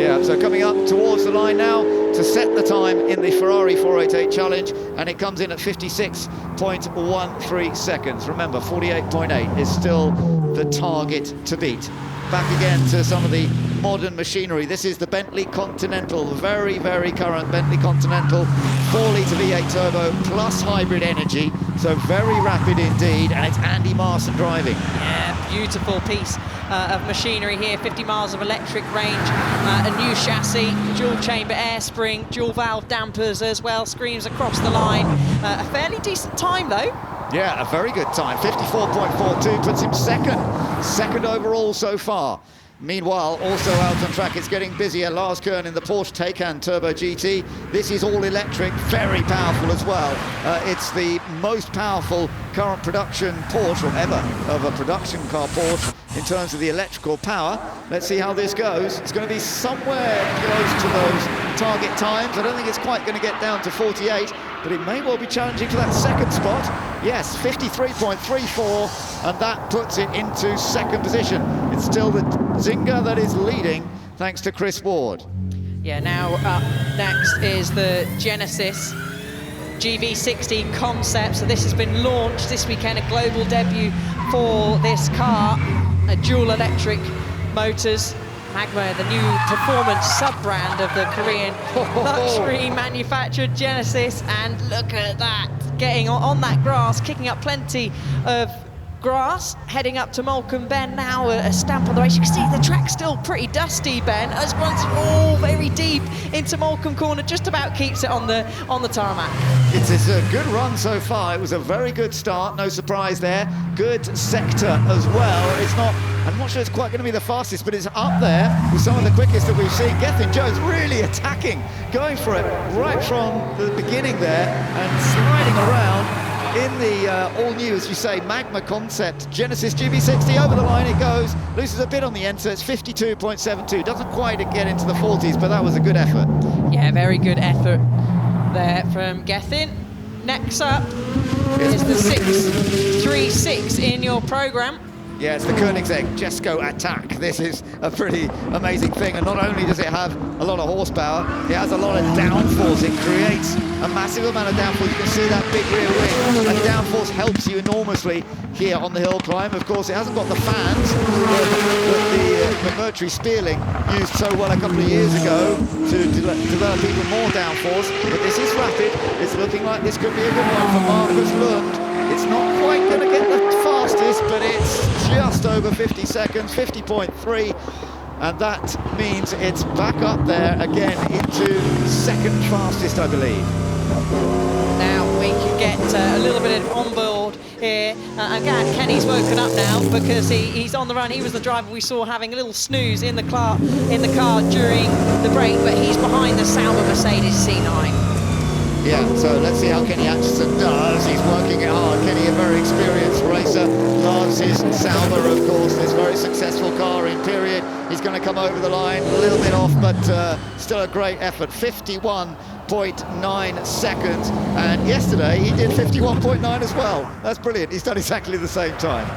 Speaker 14: Yeah, so coming up towards the line now to set the time in the Ferrari 488 Challenge, and it comes in at 56.13 seconds. Remember, 48.8 is still the target to beat. Back again to some of the modern machinery. This is the Bentley Continental, very, very current Bentley Continental, 4-litre V8 turbo plus hybrid energy, so very rapid indeed, and it's Andy Marson driving.
Speaker 15: Yeah, beautiful piece of machinery here, 50 miles of electric range, a new chassis, dual chamber air spring, dual valve dampers as well, screams across the line. A fairly decent time though.
Speaker 14: Yeah, a very good time, 54.42, puts him second overall so far. Meanwhile, also out on track, it's getting busier. Lars Kern in the Porsche Taycan Turbo GT. This is all electric, very powerful as well. It's the most powerful current production Porsche, or ever, of a production car Porsche in terms of the electrical power. Let's see how this goes. It's going to be somewhere close to those target times. I don't think it's quite going to get down to 48, but it may well be challenging for that second spot. Yes, 53.34, and that puts it into second position. It's still the Zynga that is leading, thanks to Chris Ward.
Speaker 15: Yeah, now up next is the Genesis GV60 concept. So this has been launched this weekend, a global debut for this car. A dual electric motors. Magma, the new performance sub-brand of the Korean luxury manufacturer Genesis, and look at that, getting on that grass, kicking up plenty of grass, heading up to Morecambe Bend now, a stamp on the race. You can see the track's still pretty dusty, Ben, as runs all very deep into Morecambe Corner, just about keeps it on the tarmac.
Speaker 14: It's a good run so far. It was a very good start, no surprise there. Good sector as well. It's not, I'm not sure it's quite going to be the fastest, but it's up there with some of the quickest that we've seen. Gethin Jones really attacking, going for it right from the beginning there and sliding around in the all-new, as you say, Magma concept. Genesis GV60 over the line it goes, loses a bit on the end, so it's 52.72. Doesn't quite get into the 40s, but that was a good effort.
Speaker 15: Yeah, very good effort there from Gethin. Next up is the 636 in your programme.
Speaker 14: Yeah, it's the Koenigsegg Jesko Attack. This is a pretty amazing thing, and not only does it have a lot of horsepower, it has a lot of downforce. It creates a massive amount of downforce. You can see that big rear wing, and downforce helps you enormously here on the hill climb. Of course, it hasn't got the fans that the Mercury Spearling used so well a couple of years ago to develop even more downforce, but this is rapid. It's looking like this could be a good one for Marcus Lund. It's not quite going to get the fastest, but it's just over 50 seconds, 50.3, and that means it's back up there again into second fastest, I believe.
Speaker 15: Now we can get a little bit of on board here. Again, Kenny's woken up now because he's on the run. He was the driver we saw having a little snooze in the car during the break, but he's behind the Sauber Mercedes C9.
Speaker 14: Yeah, so let's see how Kenny Atchison does. He's working it hard. Kenny, a very experienced racer, loves his Sauber, of course, this very successful car in period. He's going to come over the line, a little bit off, but still a great effort. 51.9 seconds, and yesterday he did 51.9 as well. That's brilliant. He's done exactly the same time.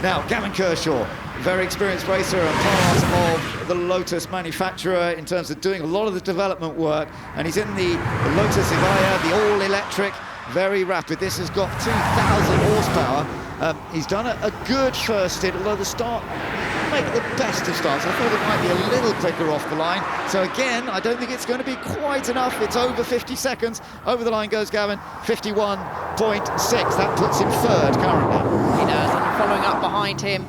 Speaker 14: Now, Gavin Kershaw, very experienced racer and part of the Lotus manufacturer in terms of doing a lot of the development work, and he's in the Lotus Evija, the all-electric, very rapid. This has got 2,000 horsepower. He's done a good first stint, although the start make the best of starts. I thought it might be a little quicker off the line. So again, I don't think it's going to be quite enough. It's over 50 seconds. Over the line goes Gavin, 51.6. That puts him third currently.
Speaker 15: He does, and following up behind him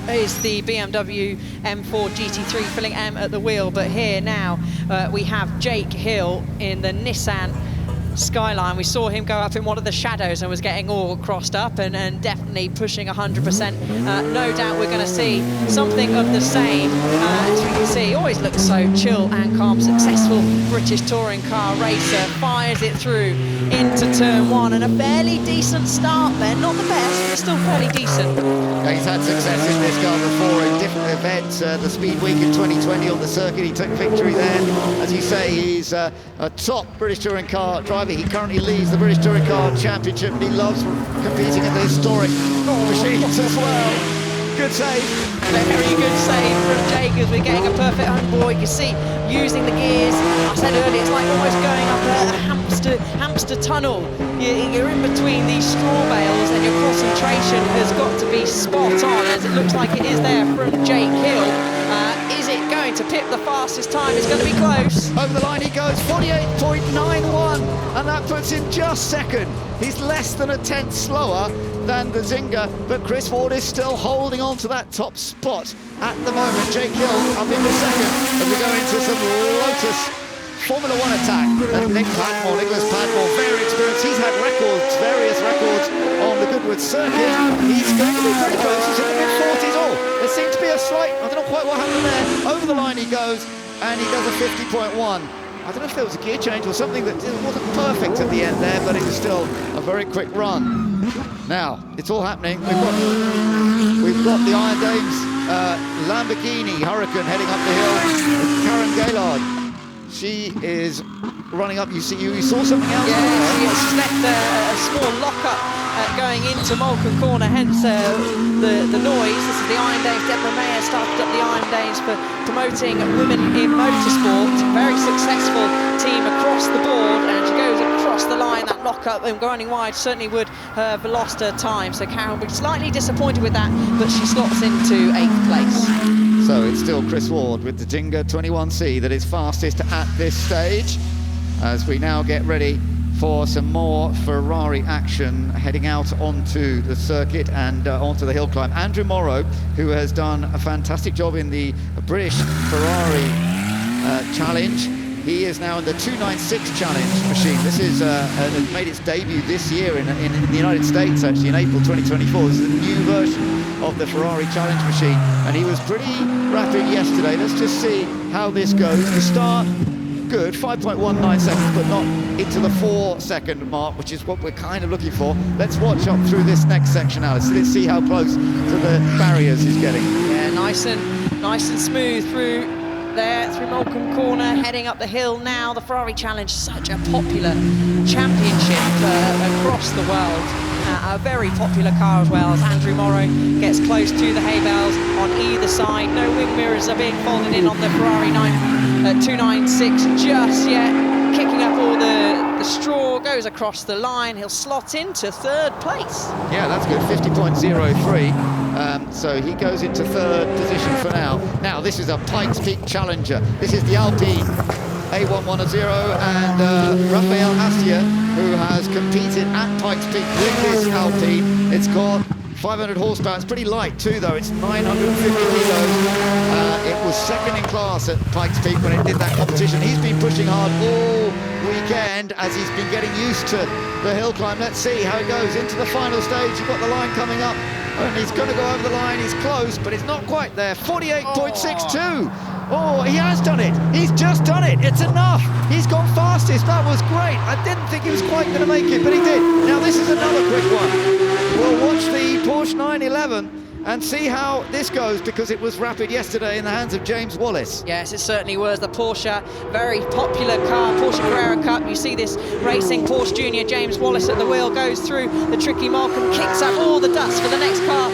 Speaker 15: is the BMW M4 GT3 filling M at the wheel. But here now we have Jake Hill in the Nissan Skyline. We saw him go up in one of the shadows and was getting all crossed up and definitely pushing 100%. No doubt we're going to see something of the same. As we can see, he always looks so chill and calm. Successful British touring car racer, fires it through into turn one, and a fairly decent start there. Not the best, but still fairly decent.
Speaker 14: Yeah, he's had success in this car before in different events. The Speed Week in 2020 on the circuit, he took victory there. As you say, he's a top British touring car driver. He currently leads the British Touring Car Championship, and he loves competing in the historic machines as well. Good save.
Speaker 15: Very good save from Jake as we're getting a perfect home board. You see, using the gears. I said earlier, it's like almost going up a hamster tunnel. You're in between these straw bales and your concentration has got to be spot on, as it looks like it is there from Jake Hill. Is it going to pip the fastest time? It's going to be close.
Speaker 14: Over the line he goes, 48.91, and that puts him just second. He's less than a tenth slower than the Zinger, but Chris Ward is still holding on to that top spot at the moment. Jake Hill up into second as we go into some Lotus Formula One attack. And Nicholas Padmore, very experienced. He's had records, various records on the Goodwood circuit. He's going to be very close. He's in the mid-40s. Oh, there seems to be a slight, I don't know quite what happened there. Over the line he goes, and he does a 50.1. I don't know if there was a gear change or something that wasn't perfect at the end there, but it was still a very quick run. Now, it's all happening. We've got the Iron Dames Lamborghini Hurricane heading up the hill. Karen Gaillard. She is running up. You saw something else?
Speaker 15: Yeah, she's left a small lock-up going into Malcolm Corner, hence the noise. This is the Iron Dames. Deborah Mayer started up the Iron Dames for promoting women in motorsport. Very successful team across the board, and she goes across the line. That lock-up and running wide certainly would have lost her time. So Karen will be slightly disappointed with that, but she slots into 8th place.
Speaker 14: So it's still Chris Ward with the Zinger 21C that is fastest at this stage, as we now get ready for some more Ferrari action heading out onto the circuit and onto the hill climb. Andrew Morrow, who has done a fantastic job in the British Ferrari Challenge, he is now in the 296 Challenge machine. This is made its debut this year in the United States, actually, in April 2024. This is a new version of the Ferrari Challenge machine, and he was pretty rapid yesterday. Let's just see how this goes. The start, good, 5.19 seconds, but not into the 4-second mark, which is what we're kind of looking for. Let's watch up through this next section, Alice. Let's see how close to the barriers he's getting.
Speaker 15: Yeah, nice and smooth through Malcolm Corner, heading up the hill now. The Ferrari Challenge, such a popular championship across the world. A very popular car as well, as Andrew Morrow gets close to the hay bales on either side. No wing mirrors are being folded in on the Ferrari 296 just yet. Kicking up all the straw, goes across the line. He'll slot into 3rd place.
Speaker 14: Yeah, that's good, 50.03. So he goes into 3rd position for now. Now, this is a Pikes Peak Challenger. This is the Alpine A110, and Rafael Astia, who has competed at Pikes Peak with this Alpine. It's got 500 horsepower. It's pretty light too, though. It's 950 kilos. It was second in class at Pikes Peak when it did that competition. He's been pushing hard all weekend as he's been getting used to the hill climb. Let's see how it goes into the final stage. You've got the line coming up, and he's going to go over the line. He's close, but it's not quite there. 48.62. Oh, he has done it. He's just done it. It's enough. He's gone fastest. That was great. I didn't think he was quite going to make it, but he did. Now, this is another quick one. We'll watch the Porsche 911 and see how this goes, because it was rapid yesterday in the hands of James Wallace.
Speaker 15: Yes, it certainly was. The Porsche, very popular car, Porsche Carrera Cup. You see this racing Porsche Junior, James Wallace at the wheel, goes through the tricky Malcolm, kicks up all the dust for the next car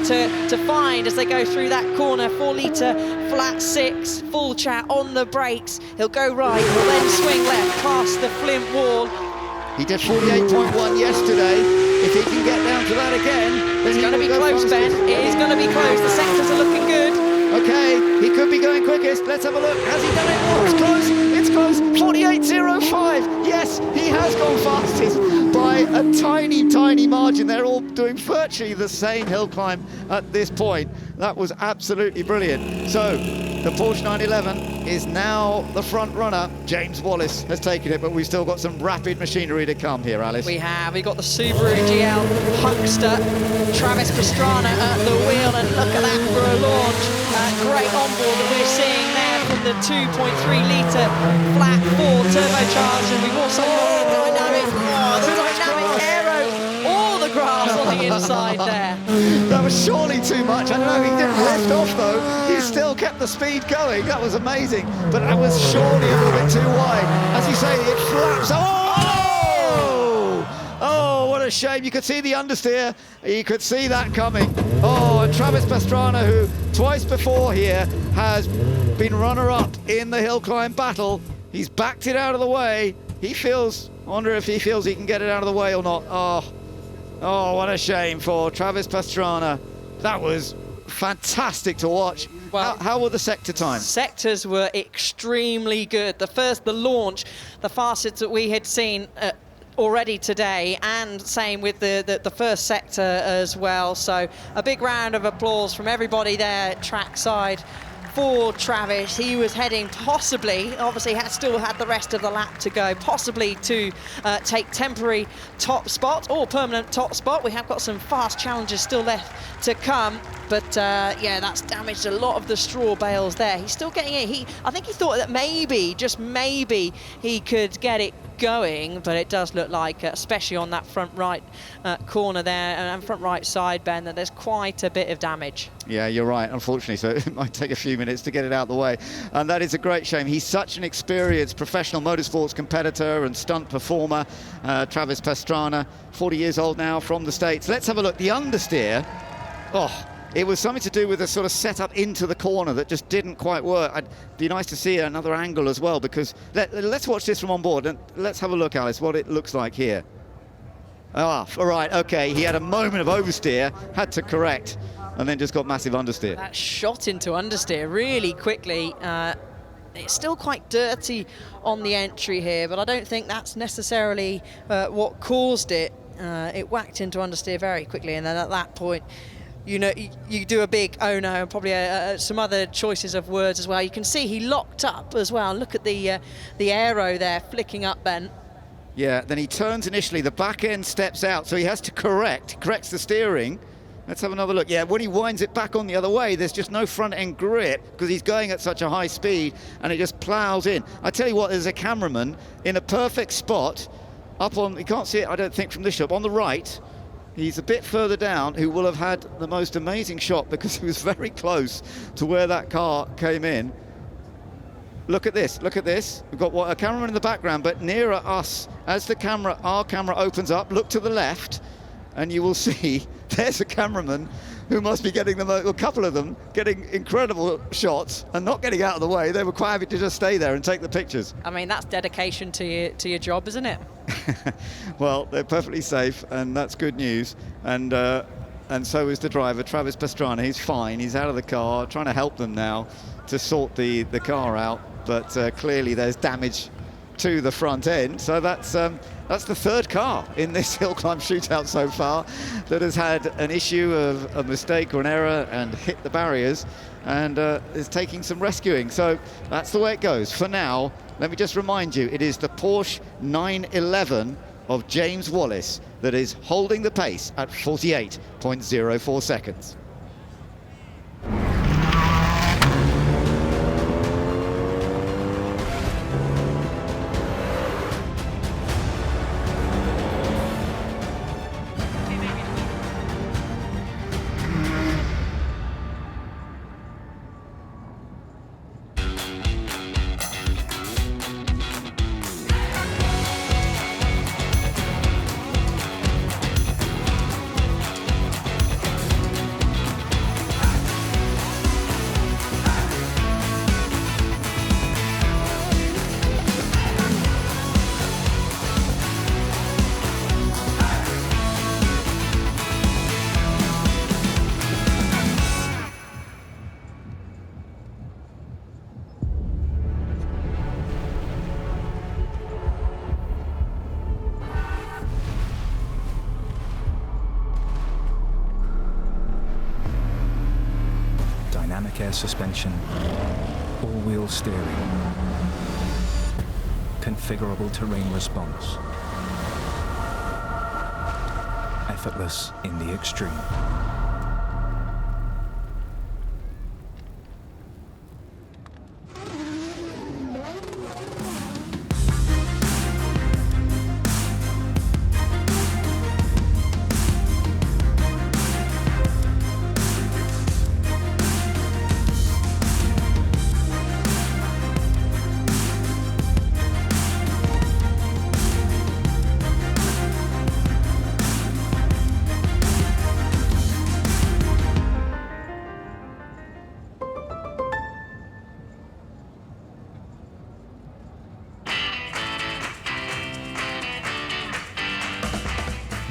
Speaker 15: to find as they go through that corner. 4-litre flat 6, full chat on the brakes. He'll go right, he'll then swing left past the Flint wall.
Speaker 14: He did 48.1 yesterday. If he can get down to that again, then
Speaker 15: it's going to be close, Ben. It is going to be close. The sectors are looking good.
Speaker 14: Okay, he could be going quickest. Let's have a look. Has he done it? Oh, it's close. It's close. 48.05. Yes, he has gone fastest by a tiny, tiny margin. They're all doing virtually the same hill climb at this point. That was absolutely brilliant. So the Porsche 911 is now the front runner. James Wallace has taken it, but we've still got some rapid machinery to come here, Alice.
Speaker 15: We have. We've got the Subaru GL Huckster, Travis Pastrana at the wheel, and look at that for a launch. Great onboard that we're seeing there from the 2.3-litre flat 4 turbocharged, and we've also got the dynamic aero, all the graphs on the inside there.
Speaker 14: That was surely too much. I don't know, he didn't lift off though. He still kept the speed going. That was amazing, but that was surely a little bit too wide. As you say, it flaps. Oh, what a shame. You could see the understeer. You could see that coming. Oh, Travis Pastrana, who twice before here has been runner-up in the hill climb battle. He's backed it out of the way. I wonder if he feels he can get it out of the way or not. Oh, what a shame for Travis Pastrana. That was fantastic to watch. Well, how were the sector times?
Speaker 15: Sectors were extremely good. The launch, the fastest that we had seen already today, and same with the first sector as well. So a big round of applause from everybody there trackside for Travis. He was heading possibly, obviously still had the rest of the lap to go, possibly to take temporary top spot or permanent top spot. We have got some fast challenges still left to come, but yeah, that's damaged a lot of the straw bales there. He's still getting it. I think he thought that maybe, just maybe, he could get it going, but it does look like, especially on that front right corner there and front right side, Ben, that there's quite a bit of damage.
Speaker 14: Yeah, you're right, unfortunately, so it might take a few minutes to get it out of the way, and that is a great shame. He's such an experienced professional motorsports competitor and stunt performer, Travis Pastrana, 40 years old now, from the States. Let's have a look. The understeer, it was something to do with a sort of setup into the corner that just didn't quite work. It'd be nice to see another angle as well, because let's watch this from on board, and let's have a look, Alice, what it looks like here. All right, okay, he had a moment of oversteer, had to correct, and then just got massive understeer.
Speaker 15: That shot into understeer really quickly. It's still quite dirty on the entry here, but I don't think that's necessarily what caused it. It whacked into understeer very quickly, and then at that point, you know, you do a big oh no, and probably some other choices of words as well. You can see he locked up as well. Look at the aero there flicking up, Ben.
Speaker 14: Yeah, then he turns initially, the back end steps out, so he has to corrects the steering. Let's have another look. Yeah, when he winds it back on the other way, there's just no front end grip because he's going at such a high speed, and it just plows in. I tell you what, there's a cameraman in a perfect spot up on, you can't see it, I don't think, from this shot, on the right. He's a bit further down, who will have had the most amazing shot because he was very close to where that car came in. Look at this, look at this. We've got a cameraman in the background, but nearer us, as our camera opens up, look to the left, and you will see there's a cameraman who must be getting a couple of them, getting incredible shots and not getting out of the way. They were quite happy to just stay there and take the pictures.
Speaker 15: I mean, that's dedication to your job, isn't it?
Speaker 14: Well, they're perfectly safe, and that's good news. And so is the driver, Travis Pastrana. He's fine. He's out of the car, trying to help them now to sort the car out. But clearly there's damage to the front end. So that's the third car in this hill climb shootout so far that has had an issue of a mistake or an error and hit the barriers, and is taking some rescuing. So that's the way it goes. For now, let me just remind you, it is the Porsche 911 of James Wallace that is holding the pace at 48.04 seconds.
Speaker 13: Dynamic air suspension, all-wheel steering, configurable terrain response, effortless in the extreme.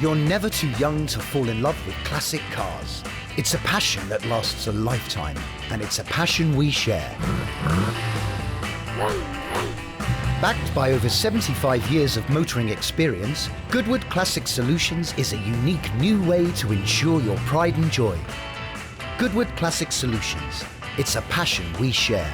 Speaker 1: You're never too young to fall in love with classic cars. It's a passion that lasts a lifetime, and it's a passion we share. Backed by over 75 years of motoring experience, Goodwood Classic Solutions is a unique new way to ensure your pride and joy. Goodwood Classic Solutions. It's a passion we share.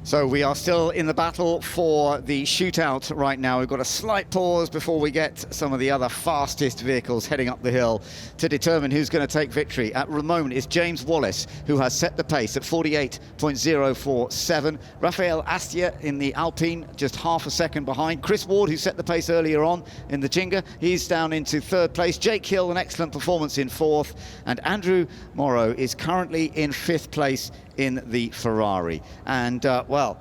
Speaker 14: So we are still in the battle for the shootout right now. We've got a slight pause before we get some of the other fastest vehicles heading up the hill to determine who's going to take victory. At the moment, it's James Wallace who has set the pace at 48.047. Rafael Astia in the Alpine just half a second behind. Chris Ward, who set the pace earlier on in the Ginga, he's down into third place. Jake Hill, an excellent performance in fourth. And Andrew Morrow is currently in fifth place in the Ferrari. And, well,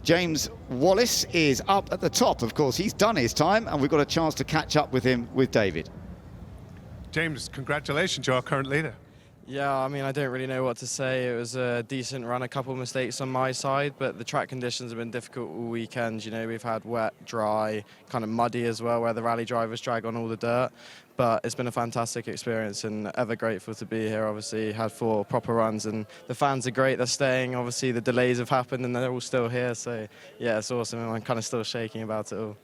Speaker 14: James Wallace is up at the top. Of course, he's done his time, and we've got a chance to catch up with him with David.
Speaker 5: James, congratulations, you're our current leader.
Speaker 9: Yeah, I mean, I don't really know what to say. It was a decent run, a couple of mistakes on my side, but the track conditions have been difficult all weekend. You know, we've had wet, dry, kind of muddy as well, where the rally drivers drag on all the dirt. But it's been a fantastic experience and ever grateful to be here. Obviously, had 4 proper runs, and the fans are great. They're staying. Obviously, the delays have happened, and they're all still here. So, yeah, it's awesome, and I'm kind of still shaking about it all.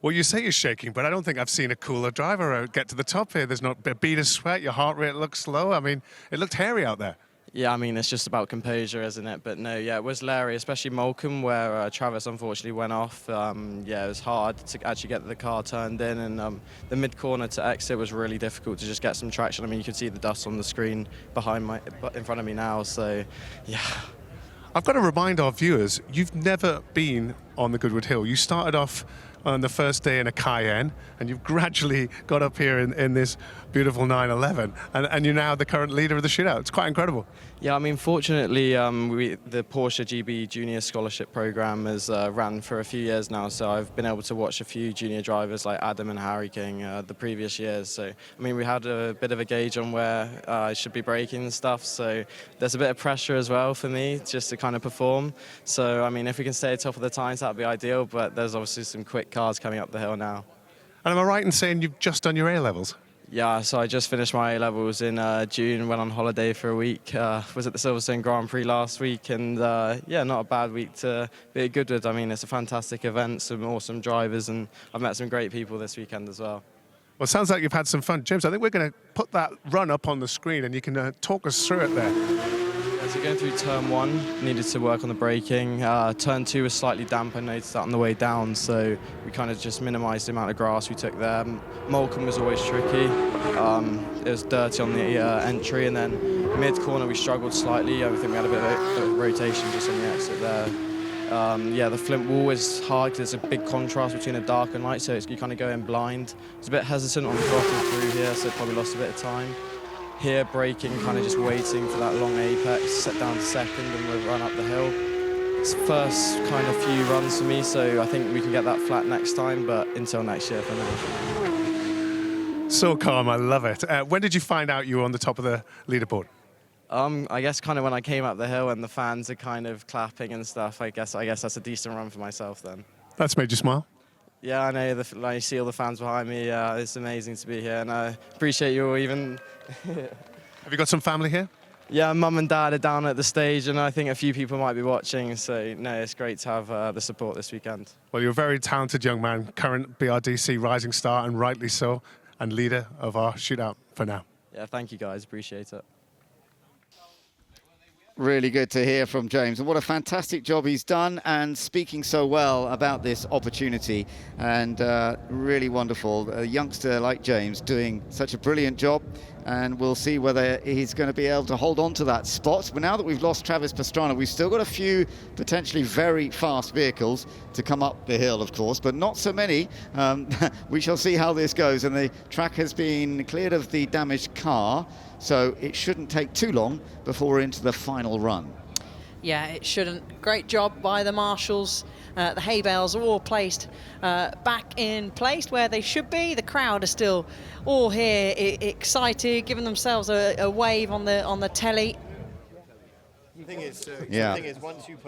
Speaker 5: Well, you say you're shaking, but I don't think I've seen a cooler driver get to the top here. There's not a bead of sweat. Your heart rate looks low. I mean, it looked hairy out there.
Speaker 9: Yeah, I mean, it's just about composure, isn't it? But no, yeah, it was Larry, especially Moulcombe, where Travis unfortunately went off. Yeah, it was hard to actually get the car turned in, and the mid-corner to exit was really difficult to just get some traction. I mean, you can see the dust on the screen in front of me now, so yeah.
Speaker 5: I've got to remind our viewers, you've never been on the Goodwood Hill. You started off on the first day in a Cayenne, and you've gradually got up here in this beautiful 911, and you're now the current leader of the shootout. It's quite incredible.
Speaker 9: Yeah, I mean, fortunately, the Porsche GB Junior Scholarship Program has ran for a few years now, so I've been able to watch a few junior drivers like Adam and Harry King the previous years. So, I mean, we had a bit of a gauge on where I should be braking and stuff, so there's a bit of pressure as well for me just to kind of perform. So, I mean, if we can stay at top of the times, that'd be ideal, but there's obviously some quick cars coming up the hill now.
Speaker 5: And am I right in saying you've just done your A-levels?
Speaker 9: Yeah, so I just finished my A-levels in June, went on holiday for a week, was at the Silverstone Grand Prix last week, and yeah, not a bad week to be at Goodwood. I mean, it's a fantastic event, some awesome drivers, and I've met some great people this weekend as well.
Speaker 5: Well, it sounds like you've had some fun. James, I think we're going to put that run up on the screen, and you can talk us through it there.
Speaker 9: So going through turn 1, needed to work on the braking. Turn 2 was slightly damp, I noticed that on the way down, so we kind of just minimised the amount of grass we took there. Moulcombe was always tricky. It was dirty on the entry, and then mid-corner we struggled slightly. I think we had a bit of rotation just on the exit there. Yeah, the Flint wall is hard because there's a big contrast between the dark and light, so you kind of go in blind. I was a bit hesitant on throttle through here, so probably lost a bit of time. Here, braking, kind of just waiting for that long apex, set down to second, and we'll run up the hill. It's the first kind of few runs for me, so I think we can get that flat next time, but until next year for now.
Speaker 5: So calm, I love it. When did you find out you were on the top of the leaderboard?
Speaker 9: I guess kind of when I came up the hill and the fans are kind of clapping and stuff, I guess that's a decent run for myself then.
Speaker 5: That's made you smile?
Speaker 9: Yeah, I know, I see all the fans behind me. It's amazing to be here, and I appreciate you all even.
Speaker 5: Have you got some family here?
Speaker 9: Yeah, Mum and Dad are down at the stage, and I think a few people might be watching, so no, it's great to have the support this weekend.
Speaker 5: Well, you're a very talented young man, current BRDC rising star, and rightly so, and leader of our shootout for now.
Speaker 9: Yeah, thank you guys, appreciate it.
Speaker 14: Really good to hear from James, and what a fantastic job he's done, and speaking so well about this opportunity, and really wonderful. A youngster like James doing such a brilliant job, and we'll see whether he's going to be able to hold on to that spot. But now that we've lost Travis Pastrana, we've still got a few potentially very fast vehicles to come up the hill, of course, but not so many. We shall see how this goes, and the track has been cleared of the damaged car, so it shouldn't take too long before we're into the final run.
Speaker 15: Yeah, it shouldn't. Great job by the marshals. The hay bales are all placed back in place where they should be. The crowd are still all here, excited, giving themselves a wave on the telly.
Speaker 14: Yeah,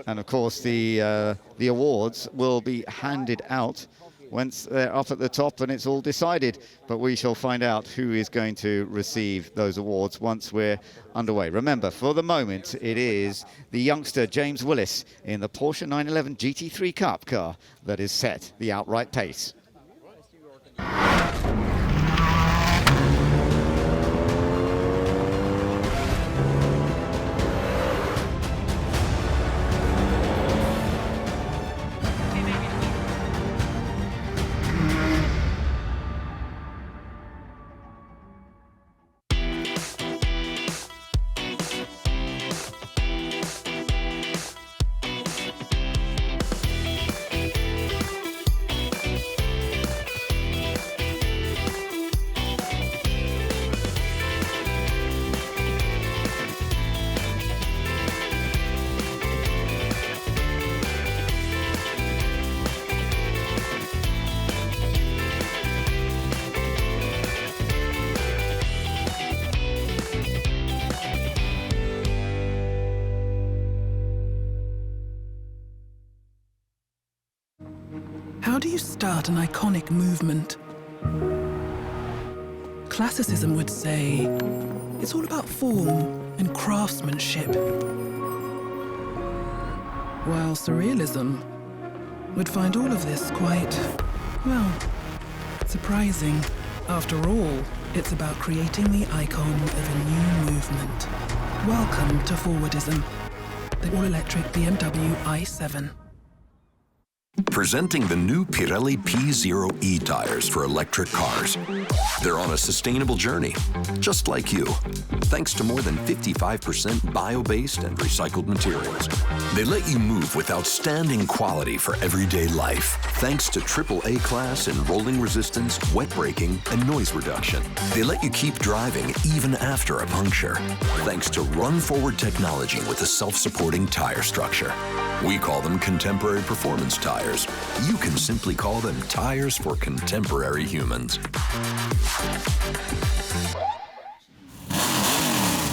Speaker 14: and of course the awards will be handed out once they're up at the top and it's all decided, but we shall find out who is going to receive those awards once we're underway. Remember, for the moment, it is the youngster James Willis in the Porsche 911 GT3 Cup car that is set the outright pace.
Speaker 4: How do you start an iconic movement? Classicism would say it's all about form and craftsmanship, while surrealism would find all of this quite, well, surprising. After all, it's about creating the icon of a new movement. Welcome to Forwardism, the all-electric BMW i7.
Speaker 8: Presenting the new Pirelli P0e tires for electric cars. They're on a sustainable journey, just like you, thanks to more than 55% bio-based and recycled materials. They let you move with outstanding quality for everyday life, thanks to AAA class in rolling resistance, wet braking, and noise reduction. They let you keep driving even after a puncture, thanks to run-forward technology with a self-supporting tire structure. We call them contemporary performance tires. You can simply call them tires for contemporary humans.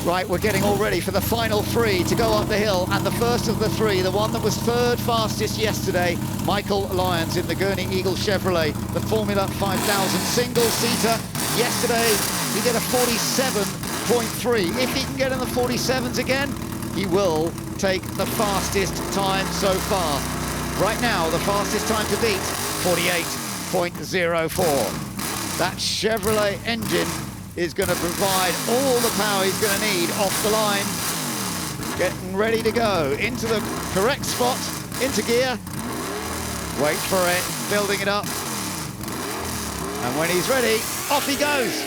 Speaker 14: Right, we're getting all ready for the final three to go up the hill, and the first of the three, the one that was third fastest yesterday, Michael Lyons in the Gurney Eagle Chevrolet, the Formula 5000 single-seater. Yesterday, he did a 47.3. If he can get in the 47s again, he will take the fastest time so far. Right now, the fastest time to beat, 48.04. That Chevrolet engine is going to provide all the power he's going to need off the line. Getting ready to go into the correct spot, into gear. Wait for it, building it up. And when he's ready, off he goes.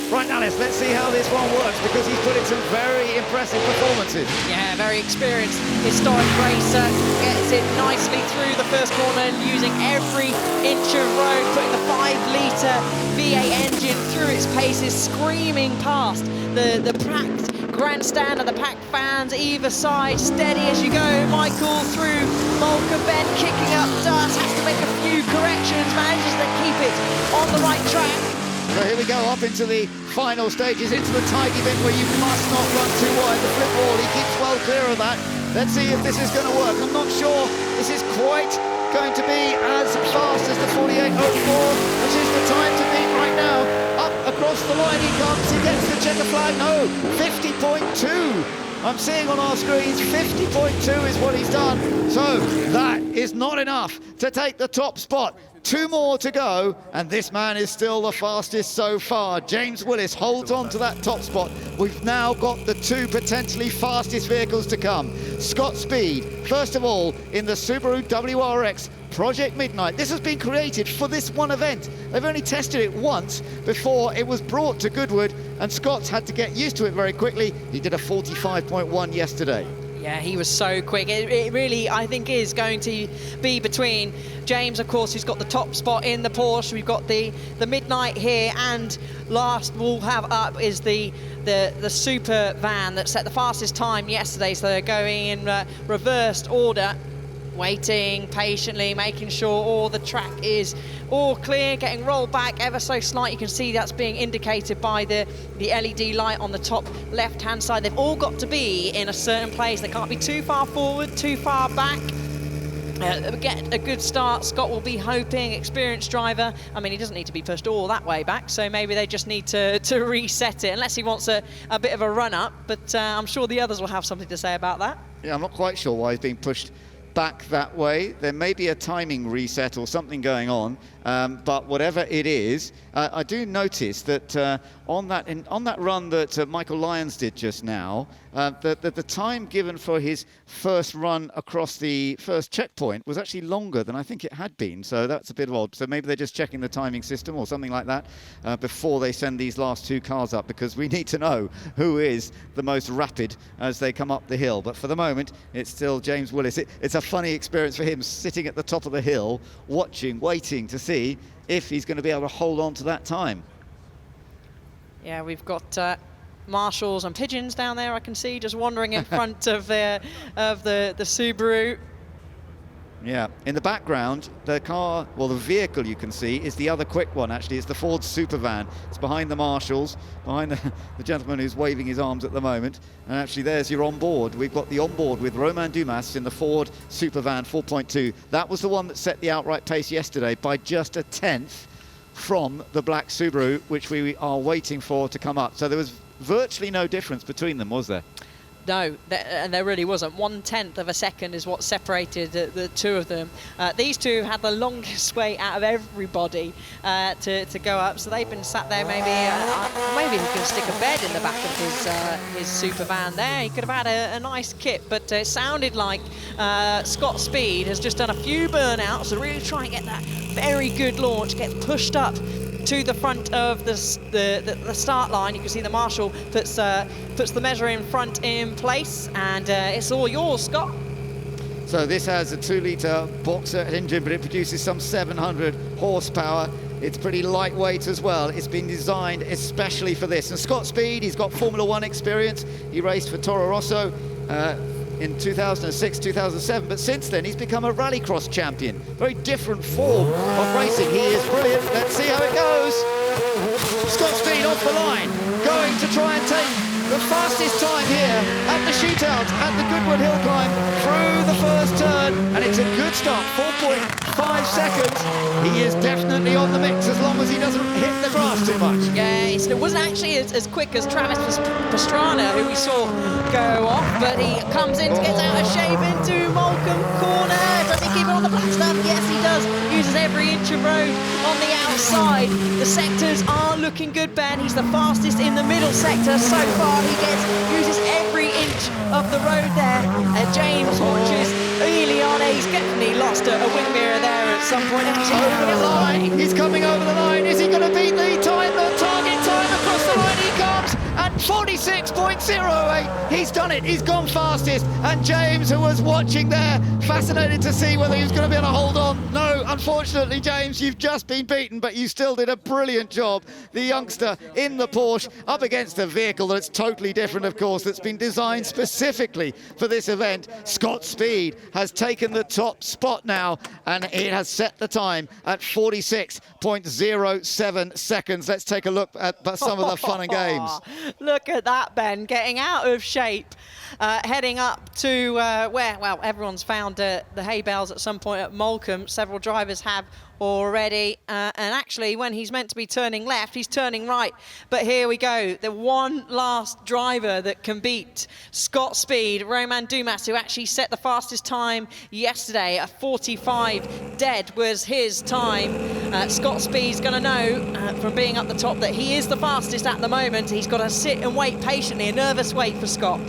Speaker 14: Right, Alice, let's see how this one works, because he's put in some very impressive performances.
Speaker 15: Yeah, very experienced, historic racer. Gets it nicely through the first corner and using every inch of road, putting the 5-litre V8 engine through its paces, screaming past the packed grandstand and the packed fans either side. Steady as you go. Michael through Malcolm Bend, kicking up dust, has to make a few corrections, manages to keep it on the right track.
Speaker 14: So here we go, up into the final stages, into the tidy bit where you must not run too wide. The flip wall, he keeps well clear of that. Let's see if this is going to work. I'm not sure this is quite going to be as fast as the 48.04, which is the time to beat right now. Up across the line he comes, he gets the checker flag. No, 50.2. I'm seeing on our screens 50.2 is what he's done. So that is not enough to take the top spot. 2 more to go, and this man is still the fastest so far. James Willis holds on to that top spot. We've now got the 2 potentially fastest vehicles to come. Scott Speed, first of all, in the Subaru WRX Project Midnight. This has been created for this one event. They've only tested it once before it was brought to Goodwood, and Scott's had to get used to it very quickly. He did a 45.1 yesterday.
Speaker 15: Yeah, he was so quick. It really, I think, is going to be between James, of course, who's got the top spot in the Porsche. We've got the Midnight here, and last we'll have up is the super van that set the fastest time yesterday. So they're going in reversed order, waiting patiently, making sure all the track is all clear, getting rolled back ever so slight. You can see that's being indicated by the LED light on the top left-hand side. They've all got to be in a certain place. They can't be too far forward, too far back. Get a good start. Scott will be hoping, experienced driver. I mean, he doesn't need to be pushed all that way back, so maybe they just need to reset it, unless he wants a bit of a run-up, but I'm sure the others will have something to say about that.
Speaker 14: Yeah, I'm not quite sure why he's being pushed back that way. There may be a timing reset or something going on, but whatever it is, I do notice that on that run that Michael Lyons did just now, the time given for his first run across the first checkpoint was actually longer than I think it had been, so that's a bit odd. So maybe they're just checking the timing system or something like that before they send these last 2 cars up, because we need to know who is the most rapid as they come up the hill. But for the moment, it's still James Willis. It's a funny experience for him, sitting at the top of the hill, watching, waiting to see if he's going to be able to hold on to that time.
Speaker 15: Yeah, we've got marshals and pigeons down there, I can see, just wandering in front of the Subaru.
Speaker 14: Yeah, in the background, the car, well, the vehicle you can see is the other quick one, actually. It's the Ford Supervan. It's behind the marshals, behind the gentleman who's waving his arms at the moment. And actually, there's your onboard. We've got the onboard with Romain Dumas in the Ford Supervan 4.2. That was the one that set the outright pace yesterday by just a 1/10 from the black Subaru, which we are waiting for to come up. So there was virtually no difference between them, was there?
Speaker 15: No, and there really wasn't. 1/10 of a second is what separated the 2 of them. These 2 had the longest wait out of everybody to go up, so they've been sat there. Maybe he can stick a bed in the back of his super van there. He could have had a nice kit, but it sounded like Scott Speed has just done a few burnouts to really try and get that very good launch, get pushed up to the front of the start line. You can see the marshal puts the measure in front in place, and it's all yours, Scott.
Speaker 14: So this has a 2-litre boxer engine, but it produces some 700 horsepower. It's pretty lightweight as well. It's been designed especially for this. And Scott Speed, he's got Formula 1 experience. He raced for Toro Rosso in 2006, 2007, but since then he's become a rallycross champion. Very different form of racing. He is brilliant. Let's see how it goes. Scott Speed off the line, going to try and take the fastest time here at the shootout at the Goodwood Hill climb through the first turn, and it's a good start, 4.5 seconds. He is definitely on the mix as long as he doesn't hit the grass too much.
Speaker 15: Yeah, it wasn't actually as quick as Travis Pastrana, who we saw go off, but he comes in, gets out of shape into Moulcombe corner. Does he keep it on the black stuff? Yes, he does. Uses every inch of road on the outside. The sectors are looking good, Ben. He's the fastest in the middle sector so far. He uses every inch of the road there. James watches Eliane. He's definitely lost a wing mirror there at some point.
Speaker 14: Over the line. He's coming over the line. Is he going to beat the target time across the line? He comes at 46.08. He's done it. He's gone fastest. And James, who was watching there, fascinated to see whether he was going to be able to hold on. No, unfortunately, James, you've just been beaten, but you still did a brilliant job. The youngster in the Porsche up against a vehicle that's totally different, of course, that's been designed specifically for this event. Scott Speed has taken the top spot now, and it has set the time at 46.07 seconds. Let's take a look at some of the fun and games.
Speaker 15: Look at that, Ben, getting out of shape, heading up to where, well, everyone's found the hay bales at some point at Moulcombe. Several drivers have already, and actually when he's meant to be turning left, he's turning right. But here we go, the one last driver that can beat Scott Speed, Romain Dumas, who actually set the fastest time yesterday. A 45 dead was his time. Scott Speed's going to know from being up the top that he is the fastest at the moment. He's got to sit and wait patiently, a nervous wait for Scott.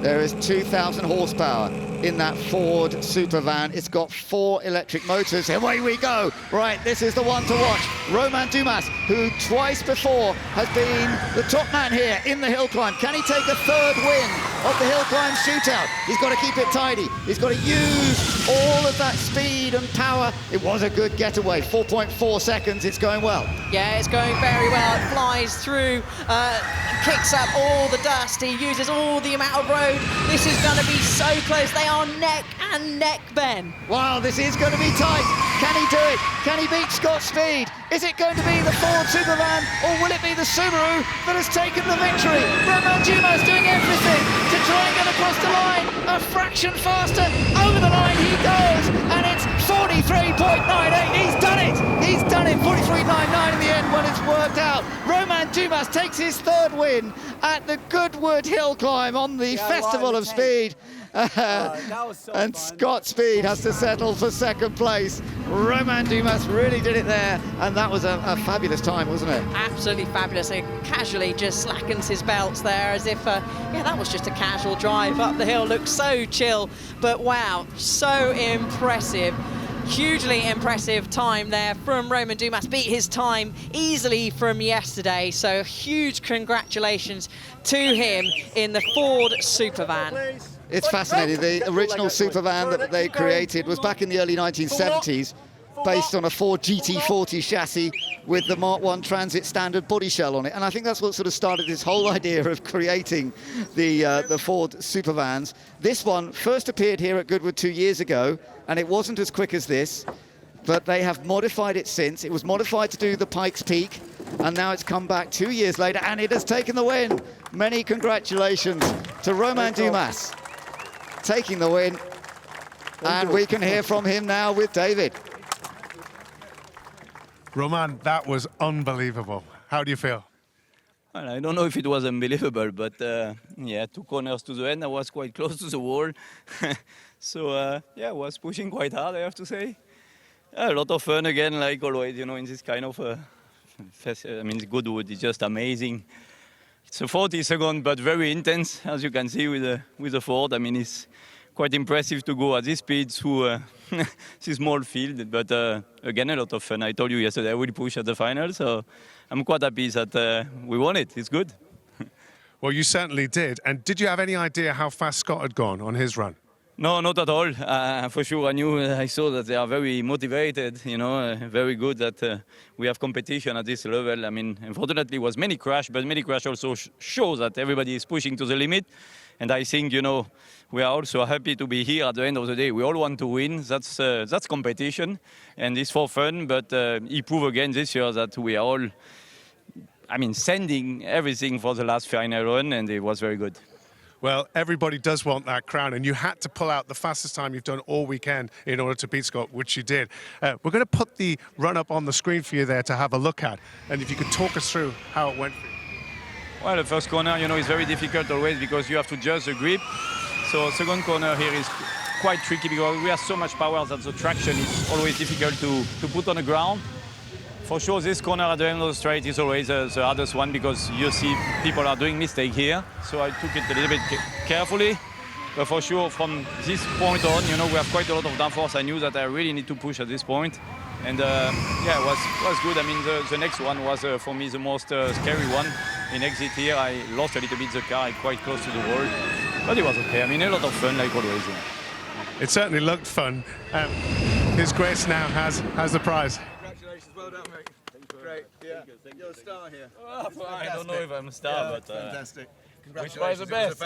Speaker 14: There is 2,000 horsepower in that Ford Supervan. It's got 4 electric motors. Away we go. Right, this is the one to watch. Romain Dumas, who twice before has been the top man here in the hill climb. Can he take a 3rd win of the hill climb shootout? He's got to keep it tidy. He's got to use all of that speed and power. It was a good getaway. 4.4 seconds. It's going well.
Speaker 15: Yeah, it's going very well. It flies through, kicks up all the dust. He uses all the amount of road. This is going to be so close. They are neck and neck, Ben.
Speaker 14: Wow, this is going to be tight. Can he do it? Can he beat Scott Speed? Is it going to be the Ford Supervan, or will it be the Subaru that has taken the victory? Romain Dumas doing everything to try and get across the line. A fraction faster. Over the line he goes, and it's 43.98. He's done it. He's done it. 43.99 in the end when it's worked out. Romain Dumas takes his 3rd win at the Goodwood Hill climb on the Festival of Speed. And Scott Speed has to settle for 2nd place. Romain Dumas really did it there, and that was a fabulous time, wasn't it?
Speaker 15: Absolutely fabulous. He casually just slackens his belts there as if, yeah, that was just a casual drive up the hill. Looked so chill, but wow, so impressive. Hugely impressive time there from Romain Dumas. Beat his time easily from yesterday, so huge congratulations to him in the Ford Supervan.
Speaker 14: It's fascinating. The original Supervan that they created was back in the early 1970s, based on a Ford GT40 chassis with the Mark I Transit standard body shell on it. And I think that's what sort of started this whole idea of creating the Ford Supervans. This one first appeared here at Goodwood 2 years ago, and it wasn't as quick as this, but they have modified it since. It was modified to do the Pikes Peak, and now it's come back 2 years later, and it has taken the win. Many congratulations to Romain Dumas taking the win, and we can hear from him now with David.
Speaker 5: Romain, that was unbelievable. How do you feel?
Speaker 3: Well, I don't know if it was unbelievable, but yeah, 2 corners to the end, I was quite close to the wall. So yeah, I was pushing quite hard, I have to say. A lot of fun again, like always, you know, in this kind of I mean, Goodwood is just amazing. It's a 40-second, but very intense, as you can see with the Ford. I mean, it's quite impressive to go at this speed through this small field, but again, a lot of fun. I told you yesterday I will push at the final, so I'm quite happy that we won it. It's good.
Speaker 5: Well, you certainly did. And did you have any idea how fast Scott had gone on his run?
Speaker 3: No, not at all. For sure, I saw that they are very motivated, you know, very good that we have competition at this level. I mean, unfortunately, it was many crash, but many crash also shows that everybody is pushing to the limit. And I think, you know, we are also happy to be here at the end of the day. We all want to win. That's competition, and it's for fun. But he proved again this year that we are all, I mean, sending everything for the last final run, and it was very good.
Speaker 5: Well, everybody does want that crown, and you had to pull out the fastest time you've done all weekend in order to beat Scott, which you did. We're going to put the run-up on the screen for you there to have a look at, and if you could talk us through how it went for you.
Speaker 3: Well, the first corner, you know, is very difficult always because you have to adjust the grip. So second corner here is quite tricky because we have so much power that the traction is always difficult to put on the ground. For sure, this corner at the end of the straight is always the hardest one because you see people are doing mistakes here. So I took it a little bit carefully. But for sure, from this point on, you know, we have quite a lot of downforce. I knew that I really need to push at this point. And yeah, it was good. I mean, the next one was, for me, the most scary one. In exit here, I lost a little bit the car, quite close to the wall. But it was okay. I mean, a lot of fun, like always.
Speaker 5: It certainly looked fun. His Grace now has the prize.
Speaker 12: Well done, mate. Great. Yeah. You're a star here.
Speaker 3: Oh, I don't know if I'm a star, but
Speaker 12: fantastic.
Speaker 3: Which was the best?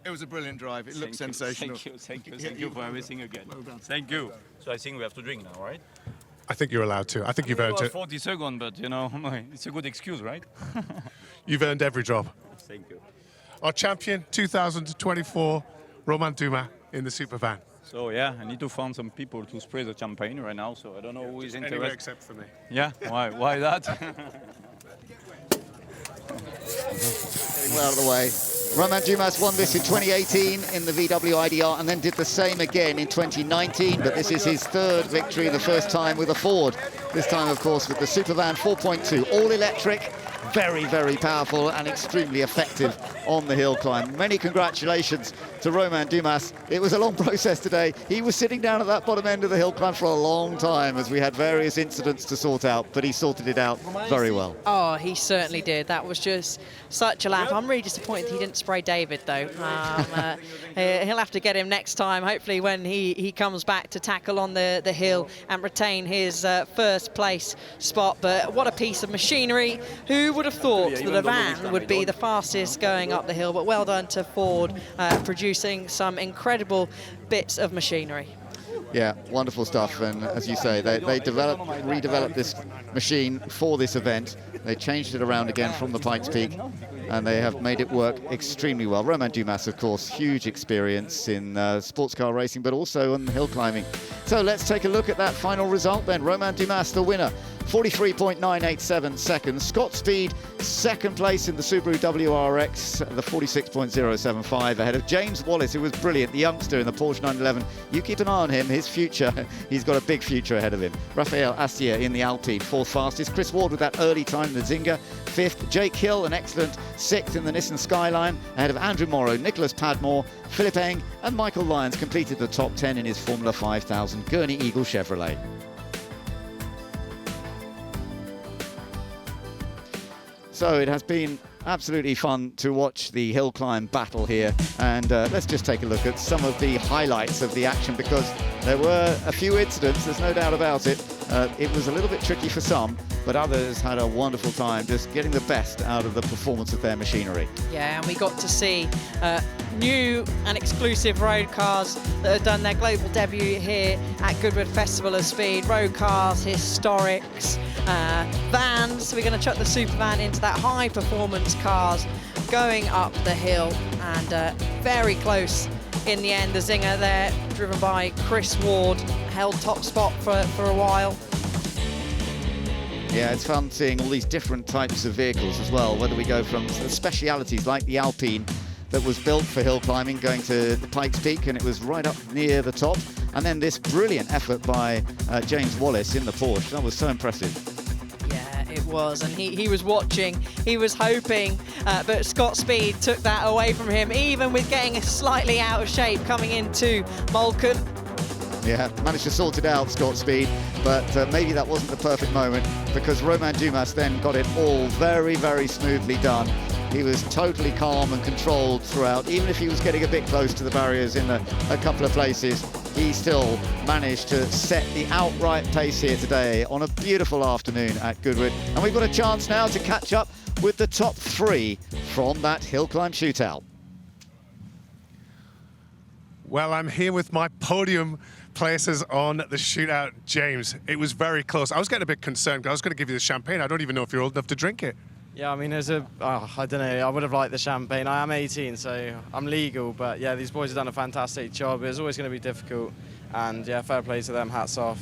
Speaker 12: It was a brilliant drive. It looked sensational.
Speaker 3: Thank you for everything again.
Speaker 12: Well done.
Speaker 3: Thank you. So I think we have to drink now, right?
Speaker 5: I think you're allowed to. I think you've earned it.
Speaker 3: 40 seconds, but you know, it's a good excuse, right?
Speaker 5: You've earned every drop.
Speaker 3: Thank you.
Speaker 5: Our champion, 2024, Romain Dumas in the Supervan.
Speaker 3: So yeah, I need to find some people to spray the champagne right now. So I don't know who is interested.
Speaker 5: Anywhere except for me.
Speaker 3: Yeah, why that?
Speaker 14: Getting well out of the way. Romain Dumas won this in 2018 in the VW IDR and then did the same again in 2019, but this is his third victory, the first time with a Ford. This time, of course, with the Supervan 4.2, all electric, very, very powerful and extremely effective on the hill climb. Many congratulations to Romain Dumas. It was a long process today. He was sitting down at that bottom end of the hill climb for a long time as we had various incidents to sort out, but he sorted it out very well.
Speaker 15: Oh, he certainly did. That was just such a laugh. I'm really disappointed he didn't spray David, though. He'll have to get him next time, hopefully, when he comes back to tackle on the hill and retain his first place spot. But what a piece of machinery. Who would have thought that a van would be the fastest going up the hill? But well done to Ford, producing some incredible bits of machinery.
Speaker 14: Yeah, wonderful stuff. And as you say, they redeveloped this machine for this event. They changed it around again from the Pikes Peak, and they have made it work extremely well. Romain Dumas, of course, huge experience in sports car racing, but also on hill climbing. So let's take a look at that final result then. Romain Dumas, the winner, 43.987 seconds. Scott Speed, second place in the Subaru WRX, the 46.075, ahead of James Wallace, who was brilliant, the youngster in the Porsche 911. You keep an eye on him, his future, he's got a big future ahead of him. Raphael Astier in the Alpine, fourth fastest. Chris Ward with that early time in the Zinger, fifth. Jake Hill, an excellent sixth in the Nissan Skyline, ahead of Andrew Morrow, Nicholas Padmore, Philip Eng, and Michael Lyons completed the top 10 in his Formula 5000 Gurney Eagle Chevrolet. So it has been absolutely fun to watch the hill climb battle here, and let's just take a look at some of the highlights of the action, because there were a few incidents, there's no doubt about it. It was a little bit tricky for some, but others had a wonderful time just getting the best out of the performance of their machinery.
Speaker 15: Yeah, and we got to see new and exclusive road cars that have done their global debut here at Goodwood Festival of Speed. Road cars, historics, vans. We're going to chuck the Supervan into that high performance cars going up the hill, and very close in the end. The Zinger there, driven by Chris Ward, held top spot for a while.
Speaker 14: Yeah, it's fun seeing all these different types of vehicles as well, whether we go from the specialities like the Alpine that was built for hill climbing, going to the Pikes Peak, and it was right up near the top, and then this brilliant effort by James Wallace in the Porsche. That was so impressive.
Speaker 15: Yeah, it was, and he was watching, he was hoping, but Scott Speed took that away from him, even with getting slightly out of shape coming into Malcolm.
Speaker 14: Yeah, managed to sort it out, Scott Speed, but maybe that wasn't the perfect moment, because Romain Dumas then got it all very, very smoothly done. He was totally calm and controlled throughout. Even if he was getting a bit close to the barriers in a couple of places, he still managed to set the outright pace here today on a beautiful afternoon at Goodwood. And we've got a chance now to catch up with the top three from that hill climb shootout.
Speaker 5: Well, I'm here with my podium places on the shootout, James. It was very close. I was getting a bit concerned because I was going to give you the champagne. I don't even know if you're old enough to drink it.
Speaker 9: Yeah, I mean, I don't know, I would have liked the champagne. I am 18, so I'm legal, but yeah, these boys have done a fantastic job. It was always going to be difficult, and yeah, fair play to them, hats off.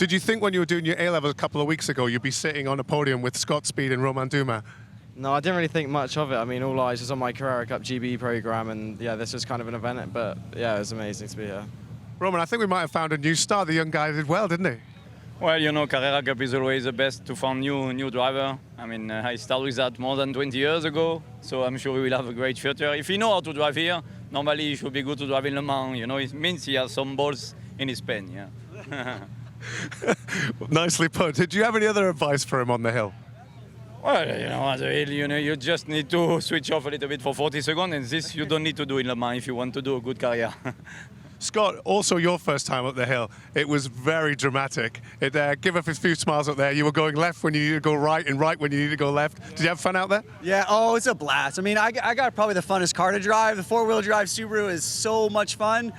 Speaker 5: Did you think when you were doing your A-levels a couple of weeks ago, you'd be sitting on a podium with Scott Speed and Romain Dumas?
Speaker 9: No, I didn't really think much of it. I mean, all eyes was on my Carrera Cup GB program, and yeah, this was kind of an event, but yeah, it was amazing to be here.
Speaker 5: Roman, I think we might have found a new star. The young guy did well, didn't he?
Speaker 3: Well, you know, Carrera Cup is always the best to find new driver. I mean, I started with that more than 20 years ago, so I'm sure he will have a great future. If he knows how to drive here, normally he should be good to drive in Le Mans. You know, it means he has some balls in his pen, yeah.
Speaker 5: Nicely put. Did you have any other advice for him on the hill?
Speaker 3: Well, you know, as a hill, you know, you just need to switch off a little bit for 40 seconds, and this you don't need to do in Le Mans if you want to do a good career.
Speaker 5: Scott, also your first time up the hill, it was very dramatic. Give us a few smiles up there. You were going left when you needed to go right, and right when you needed to go left. Did you have fun out there?
Speaker 11: Yeah, oh, it's a blast. I mean, I got probably the funnest car to drive. The four-wheel drive Subaru is so much fun.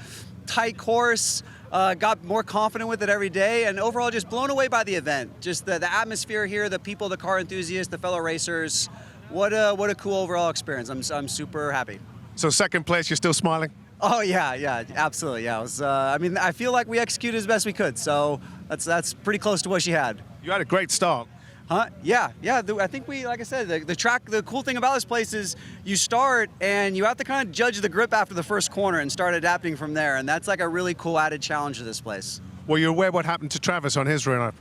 Speaker 11: Tight course, got more confident with it every day, and overall just blown away by the event. Just the atmosphere here, the people, the car enthusiasts, the fellow racers. What a cool overall experience. I'm super happy.
Speaker 5: So second place, you're still smiling?
Speaker 11: Oh yeah, absolutely. Yeah, it was. I mean, I feel like we executed as best we could, so that's pretty close to what she had.
Speaker 5: You had a great start.
Speaker 11: Huh? Yeah. I think we, like I said, the track. The cool thing about this place is you start and you have to kind of judge the grip after the first corner and start adapting from there, and that's like a really cool added challenge to this place.
Speaker 5: Were you aware what happened to Travis on his run?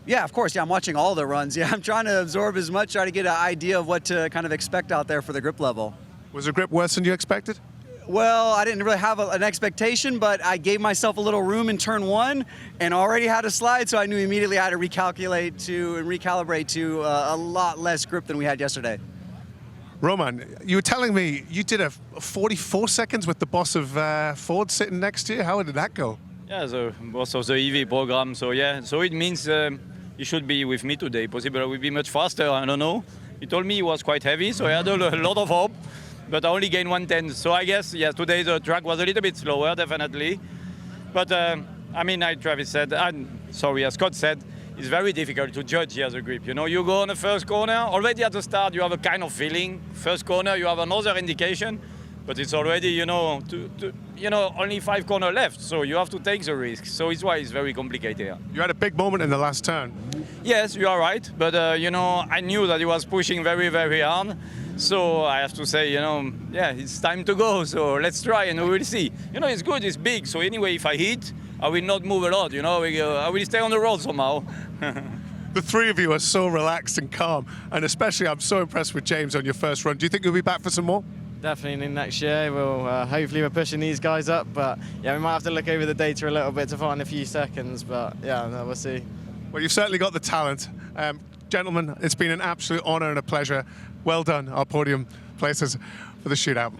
Speaker 11: Yeah, of course. Yeah, I'm watching all the runs. Yeah, I'm trying to absorb as much, try to get an idea of what to kind of expect out there for the grip level.
Speaker 5: Was the grip worse than you expected?
Speaker 11: Well, I didn't really have an expectation, but I gave myself a little room in turn 1 and already had a slide, so I knew immediately I had to recalibrate to a lot less grip than we had yesterday.
Speaker 5: Roman, you were telling me you did a 44 seconds with the boss of Ford sitting next to you. How did that go?
Speaker 3: Yeah, the boss of the EV program. So yeah, so it means he should be with me today. Possibly we'll be much faster. I don't know. He told me he was quite heavy, so I had a lot of hope. But I only gained 1/10. So I guess, yeah, today the track was a little bit slower, definitely. But I mean, like Travis said, as Scott said, it's very difficult to judge here the grip. You know, you go on the first corner, already at the start you have a kind of feeling. First corner you have another indication, but it's already, you know, only 5 corners left. So you have to take the risk. So it's why it's very complicated here.
Speaker 5: You had a big moment in the last turn.
Speaker 3: Yes, you are right. But, you know, I knew that he was pushing very, very hard. So I have to say, you know, yeah, it's time to go. So let's try and we will see. You know, it's good, it's big. So anyway, if I hit, I will not move a lot, you know. I will stay on the road somehow.
Speaker 5: The three of you are so relaxed and calm. And especially, I'm so impressed with James on your first run. Do you think you'll be back for some more?
Speaker 9: Definitely next year. We'll hopefully we're pushing these guys up. But yeah, we might have to look over the data a little bit to find a few seconds. But yeah, no, we'll see.
Speaker 5: Well, you've certainly got the talent. Gentlemen, it's been an absolute honor and a pleasure. Well done, our podium places for the shootout.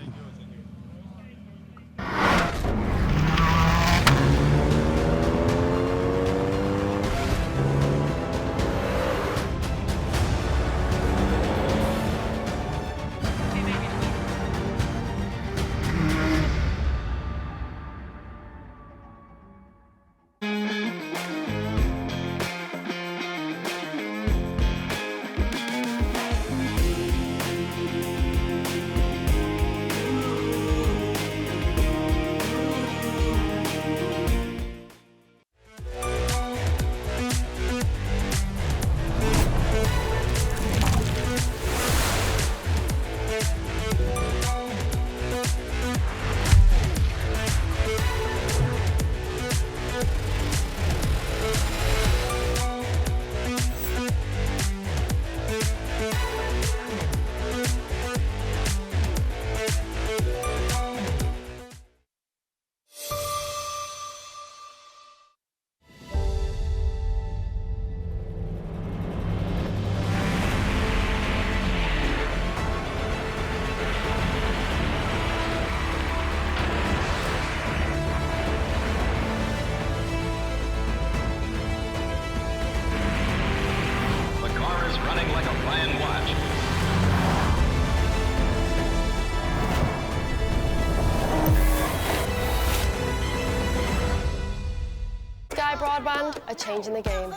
Speaker 6: Broadband are changing the game.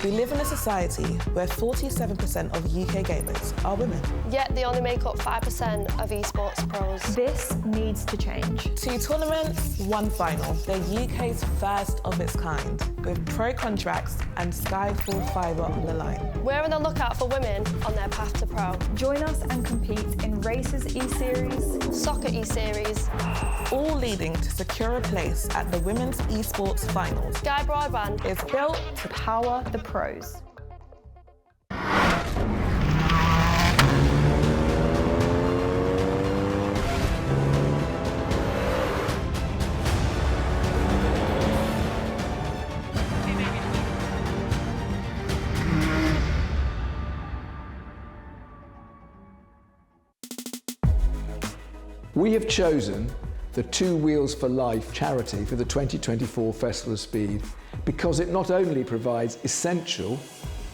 Speaker 16: We live in a society where 47% of UK gamers are women.
Speaker 6: Yet they only make up 5% of esports pros.
Speaker 22: This needs to change.
Speaker 16: 2 tournaments, 1 final. They're UK's first of its kind, with pro contracts and Skyfall fibre on the line.
Speaker 6: We're on the lookout for women on their path to pro.
Speaker 22: Join us and compete in Races E-Series,
Speaker 6: Soccer E-Series,
Speaker 16: all leading to secure a place at the Women's Esports Finals.
Speaker 6: Sky Broadband
Speaker 16: is built to power the
Speaker 22: pros.
Speaker 23: We have chosen the Two Wheels for Life charity for the 2024 Festival of Speed because it not only provides essential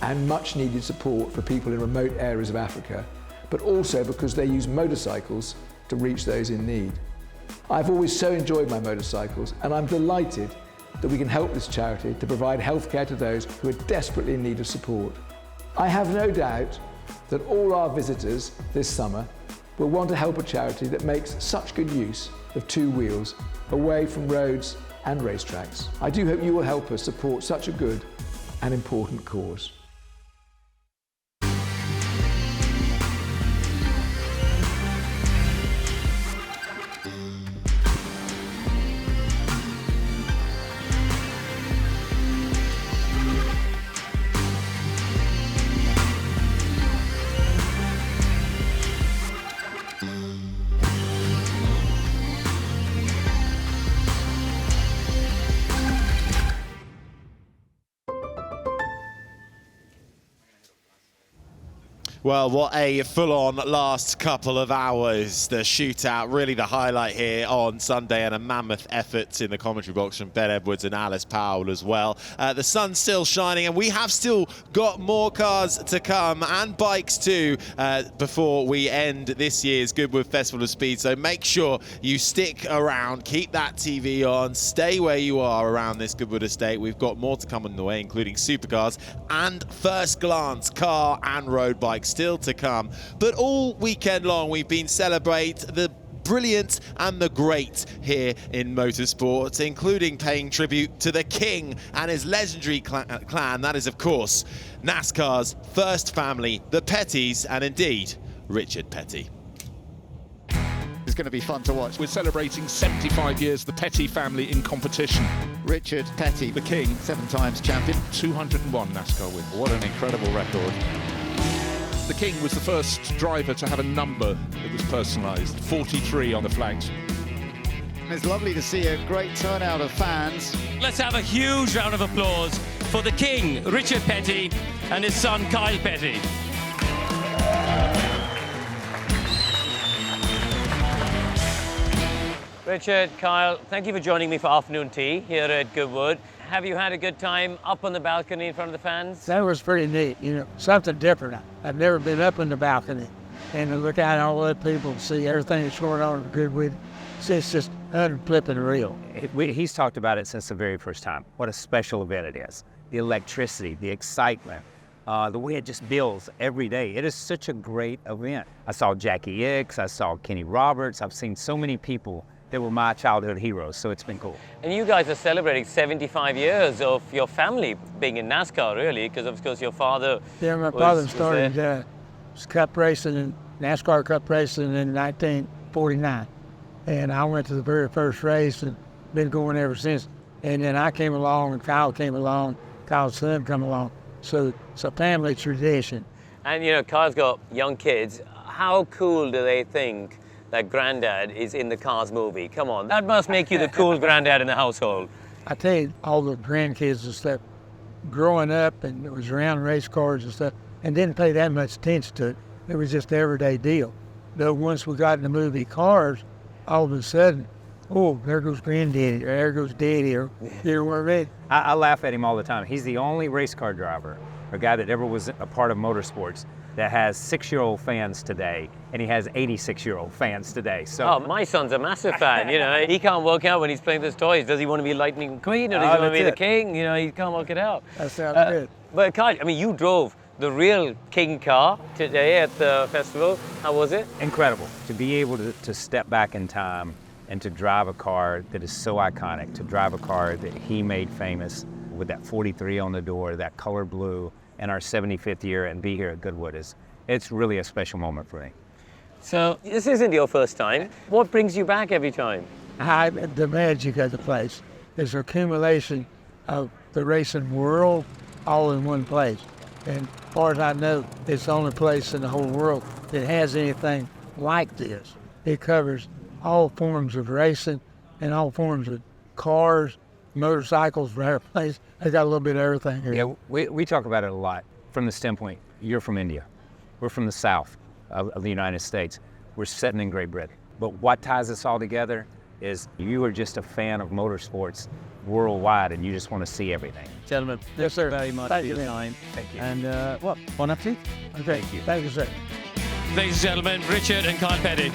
Speaker 23: and much needed support for people in remote areas of Africa, but also because they use motorcycles to reach those in need. I've always so enjoyed my motorcycles, and I'm delighted that we can help this charity to provide healthcare to those who are desperately in need of support. I have no doubt that all our visitors this summer will want to help a charity that makes such good use of two wheels away from roads and racetracks. I do hope you will help us support such a good and important cause.
Speaker 2: Well, what a full-on last couple of hours. The shootout, really the highlight here on Sunday, and a mammoth effort in the commentary box from Ben Edwards and Alice Powell as well. The sun's still shining, and we have still got more cars to come, and bikes too, before we end this year's Goodwood Festival of Speed. So make sure you stick around, keep that TV on, stay where you are around this Goodwood estate. We've got more to come on the way, including supercars and first glance car and road bikes still to come. But all weekend long we've been celebrating the brilliant and the great here in motorsport, including paying tribute to the King and his legendary clan. That is, of course, NASCAR's first family, the Pettys, and indeed Richard Petty.
Speaker 14: It's going to be fun to watch.
Speaker 7: We're celebrating 75 years of the Petty family in competition.
Speaker 14: Richard Petty, the King, 7 times champion.
Speaker 7: 201 NASCAR wins. What an incredible record. The King was the first driver to have a number that was personalised, 43 on the flags.
Speaker 14: It's lovely to see a great turnout of fans.
Speaker 10: Let's have a huge round of applause for the King, Richard Petty, and his son, Kyle Petty. Richard, Kyle, thank you for joining me for afternoon tea here at Goodwood. Have you had a good time up on the balcony in front of the fans?
Speaker 24: That was pretty neat, you know, something different. I've never been up on the balcony and to look out at all the people, see everything that's going on at Goodwood. It's just unflipping real.
Speaker 25: He's talked about it since the very first time. What a special event it is. The electricity, the excitement, the way it just builds every day. It is such a great event. I saw Jackie X, I saw Kenny Roberts. I've seen so many people that were my childhood heroes, so it's been cool.
Speaker 10: And you guys are celebrating 75 years of your family being in NASCAR, really, because of course your father
Speaker 24: my father started Cup racing, and NASCAR Cup racing in 1949. And I went to the very first race and been going ever since. And then I came along and Kyle came along, Kyle's son come along. So it's a family tradition.
Speaker 10: And you know, Kyle's got young kids. How cool do they think that granddad is in the Cars movie? Come on, that must make you the cool granddad in the household.
Speaker 24: I tell you, all the grandkids and stuff, growing up and it was around race cars and stuff, and didn't pay that much attention to it. It was just an everyday deal. Though once we got in the movie Cars, all of a sudden, oh, there goes granddaddy, or there goes daddy, or you know what I mean?
Speaker 25: I laugh at him all the time. He's the only race car driver, a guy that ever was a part of motorsports, that has 6-year-old fans today, and he has 86-year-old fans today. So,
Speaker 10: oh, my son's a massive fan. You know, he can't work out when he's playing with his toys. Does he want to be Lightning McQueen, or does he want to be the King? You know, he can't work it out.
Speaker 24: That sounds good.
Speaker 10: But Kyle, I mean, you drove the real King car today at the festival. How was it?
Speaker 25: Incredible to be able to step back in time and to drive a car that is so iconic, to drive a car that he made famous with that 43 on the door, that color blue, and our 75th year, and be here at Goodwood it's really a special moment for me.
Speaker 10: So this isn't your first time. What brings you back every time?
Speaker 24: The magic of the place is an accumulation of the racing world all in one place. And as far as I know, it's the only place in the whole world that has anything like this. It covers all forms of racing and all forms of cars, motorcycles, airplanes. They got a little bit of everything here.
Speaker 25: Yeah, we talk about it a lot from the standpoint, you're from India. We're from the south of the United States. We're sitting in Great Britain. But what ties us all together is you are just a fan of motorsports worldwide, and you just want to see everything.
Speaker 26: Gentlemen,
Speaker 24: yes, sir.
Speaker 26: Very much
Speaker 24: Thank
Speaker 26: for
Speaker 24: you,
Speaker 26: your time.
Speaker 25: Thank you.
Speaker 26: And bon appetit.
Speaker 24: Okay.
Speaker 26: Thank you.
Speaker 24: Thank you, sir.
Speaker 10: Ladies and gentlemen, Richard and Kyle Petty.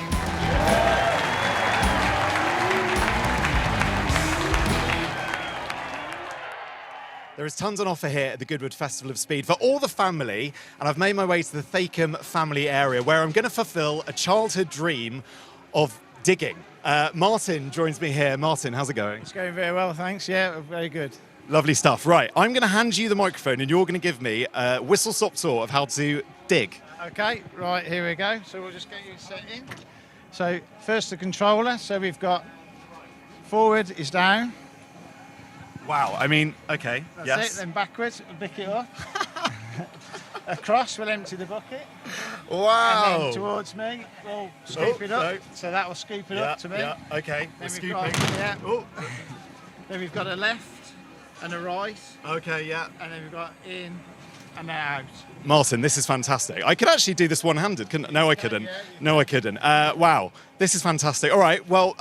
Speaker 27: There is tons on offer here at the Goodwood Festival of Speed for all the family, and I've made my way to the Thacombe family area where I'm going to fulfill a childhood dream of digging. Martin joins me here. Martin, how's it going?
Speaker 13: It's going very well, thanks. Yeah, very good.
Speaker 27: Lovely stuff. Right, I'm going to hand you the microphone and you're going to give me a whistle-stop tour of how to dig.
Speaker 13: Okay, right, here we go. So we'll just get you set in. So first the controller. So we've got forward is down.
Speaker 27: Wow, I mean, okay,
Speaker 13: That's
Speaker 27: yes.
Speaker 13: it, then backwards, we'll pick it up. Across, we'll empty the bucket.
Speaker 27: Wow.
Speaker 13: And then towards me, we'll scoop it up.
Speaker 27: No.
Speaker 13: So that will scoop it up to me.
Speaker 27: Yeah, okay,
Speaker 13: Then
Speaker 27: we're
Speaker 13: we've got,
Speaker 27: scooping.
Speaker 13: then we've got a left and a right.
Speaker 27: Okay, yeah.
Speaker 13: And then we've got in and then out.
Speaker 27: Martin, this is fantastic. I could actually do this one-handed, couldn't I? No, I couldn't. No, I couldn't. Wow, this is fantastic. All right, well,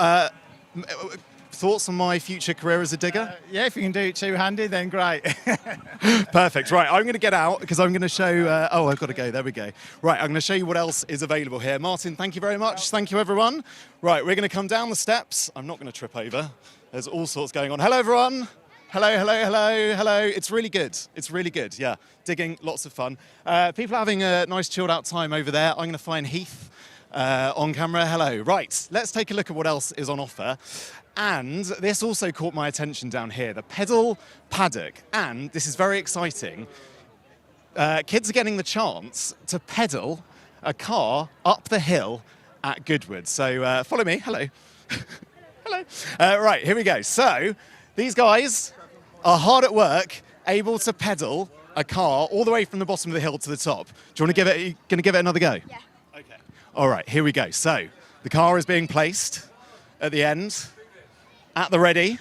Speaker 27: thoughts on my future career as a digger?
Speaker 13: Yeah, if you can do it two-handed, then great.
Speaker 27: Perfect. Right, I'm going to get out because I'm going to show... oh, I've got to go. There we go. Right, I'm going to show you what else is available here. Martin, thank you very much. Thank you, everyone. Right, we're going to come down the steps. I'm not going to trip over. There's all sorts going on. Hello, everyone. Hello, hello, hello, hello. It's really good. It's really good, yeah. Digging, lots of fun. People are having a nice chilled out time over there. I'm going to find Heath on camera. Hello. Right, let's take a look at what else is on offer. And this also caught my attention down here, the pedal paddock. And this is very exciting. Kids are getting the chance to pedal a car up the hill at Goodwood. So follow me. Hello. Hello. Right, here we go. So these guys are hard at work, able to pedal a car all the way from the bottom of the hill to the top. Do you want to give it? Going to give it another go? Yeah. Okay. All right, here we go. So the car is being placed at the end, at the ready,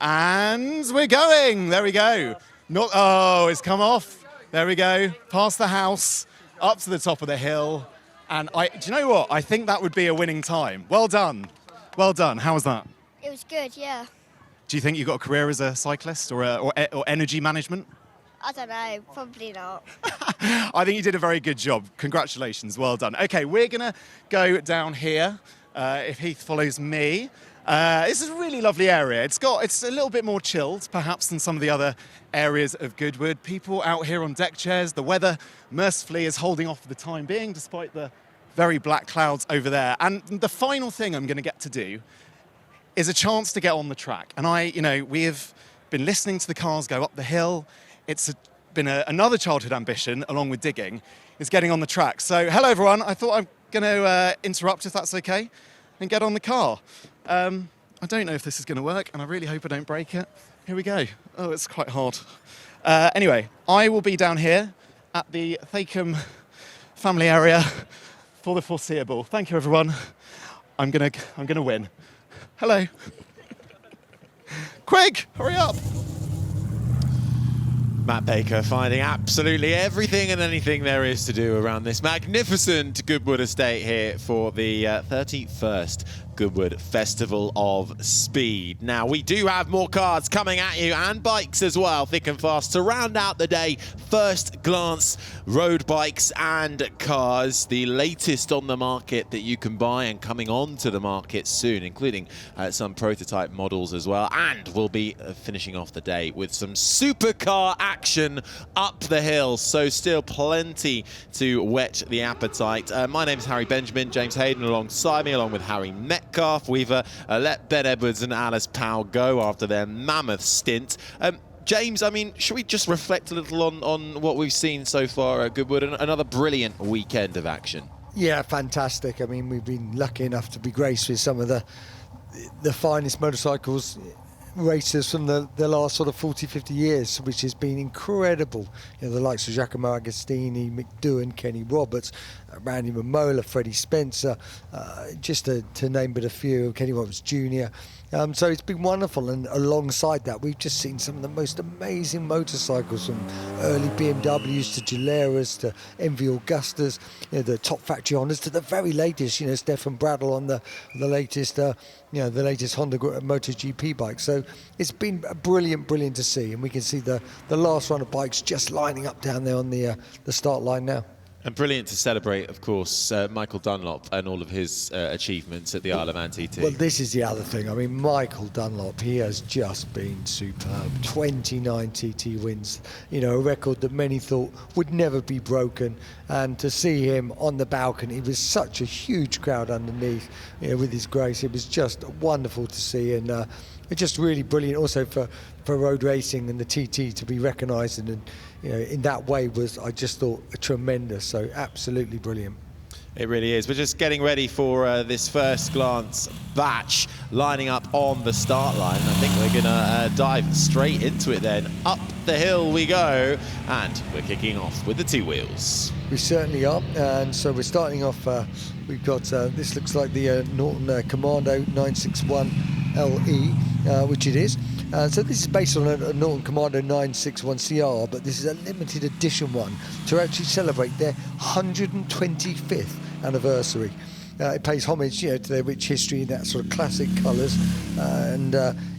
Speaker 27: and we're going. There we go. Not. Oh, it's come off. There we go. Past the house, up to the top of the hill, and do you know what? I think that would be a winning time. Well done. Well done. How was that?
Speaker 17: It was good, yeah.
Speaker 27: Do you think you've got a career as a cyclist or energy management?
Speaker 17: I don't know, probably not.
Speaker 27: I think you did a very good job. Congratulations, well done. Okay, we're going to go down here, if Heath follows me. This is a really lovely area. It's a little bit more chilled, perhaps, than some of the other areas of Goodwood. People out here on deck chairs. The weather, mercifully, is holding off for the time being, despite the very black clouds over there. And the final thing I'm going to get to do is a chance to get on the track. And we have been listening to the cars go up the hill. It's been another childhood ambition, along with digging, is getting on the track. So, hello everyone. I thought I'm going to interrupt, if that's okay, and get on the car. I don't know if this is going to work, and I really hope I don't break it. Here we go. Oh, it's quite hard. Anyway, I will be down here at the Thacum family area for the foreseeable. Thank you, everyone. I'm gonna win. Hello. Craig, hurry up.
Speaker 2: Matt Baker finding absolutely everything and anything there is to do around this magnificent Goodwood estate here for the 31st Goodwood Festival of Speed. Now, we do have more cars coming at you and bikes as well, thick and fast, to round out the day. First glance, road bikes and cars, the latest on the market that you can buy and coming onto the market soon, including some prototype models as well. And we'll be finishing off the day with some supercar action up the hill. So still plenty to whet the appetite. My name is Harry Benjamin, James Hayden alongside me, along with Harry Metcalf. We've let Ben Edwards and Alice Powell go after their mammoth stint. James, I mean, should we just reflect a little on what we've seen so far at Goodwood? Another brilliant weekend of action.
Speaker 18: Yeah, fantastic. I mean, we've been lucky enough to be graced with some of the finest motorcycles racers from the last sort of 40, 50 years, which has been incredible. You know, the likes of Giacomo Agostini, McDoohan, Kenny Roberts, Randy Mamola, Freddie Spencer, just to name but a few, Kenny Roberts Jr. So it's been wonderful, and alongside that we've just seen some of the most amazing motorcycles, from early BMWs to Gileras to MV Augustas, the top factory Hondas to the very latest, Stefan Bradl on the latest the latest Honda MotoGP bike. So it's been brilliant to see, and we can see the last run of bikes just lining up down there on the start line now.
Speaker 2: And brilliant to celebrate, of course, Michael Dunlop and all of his achievements at the Isle of Man TT.
Speaker 18: Well, this is the other thing. I mean, Michael Dunlop, he has just been superb. 29 TT wins, you know, a record that many thought would never be broken. And to see him on the balcony, it was such a huge crowd underneath, you know, with his grace. It was just wonderful to see, and it's just really brilliant also for road racing and the TT to be recognised and you know, in that way was, I just thought, tremendous. So absolutely brilliant.
Speaker 2: It really is. We're just getting ready for this first glance batch lining up on the start line. I think we're going to dive straight into it then. Up the hill we go, and we're kicking off with the two wheels.
Speaker 18: We certainly are, and so we're starting off, we've got, this looks like the Norton Commando 961 LE, which it is. So this is based on a Norton Commando 961 CR, but this is a limited edition one to actually celebrate their 125th anniversary. It pays homage, you know, to their rich history in that sort of classic colours, and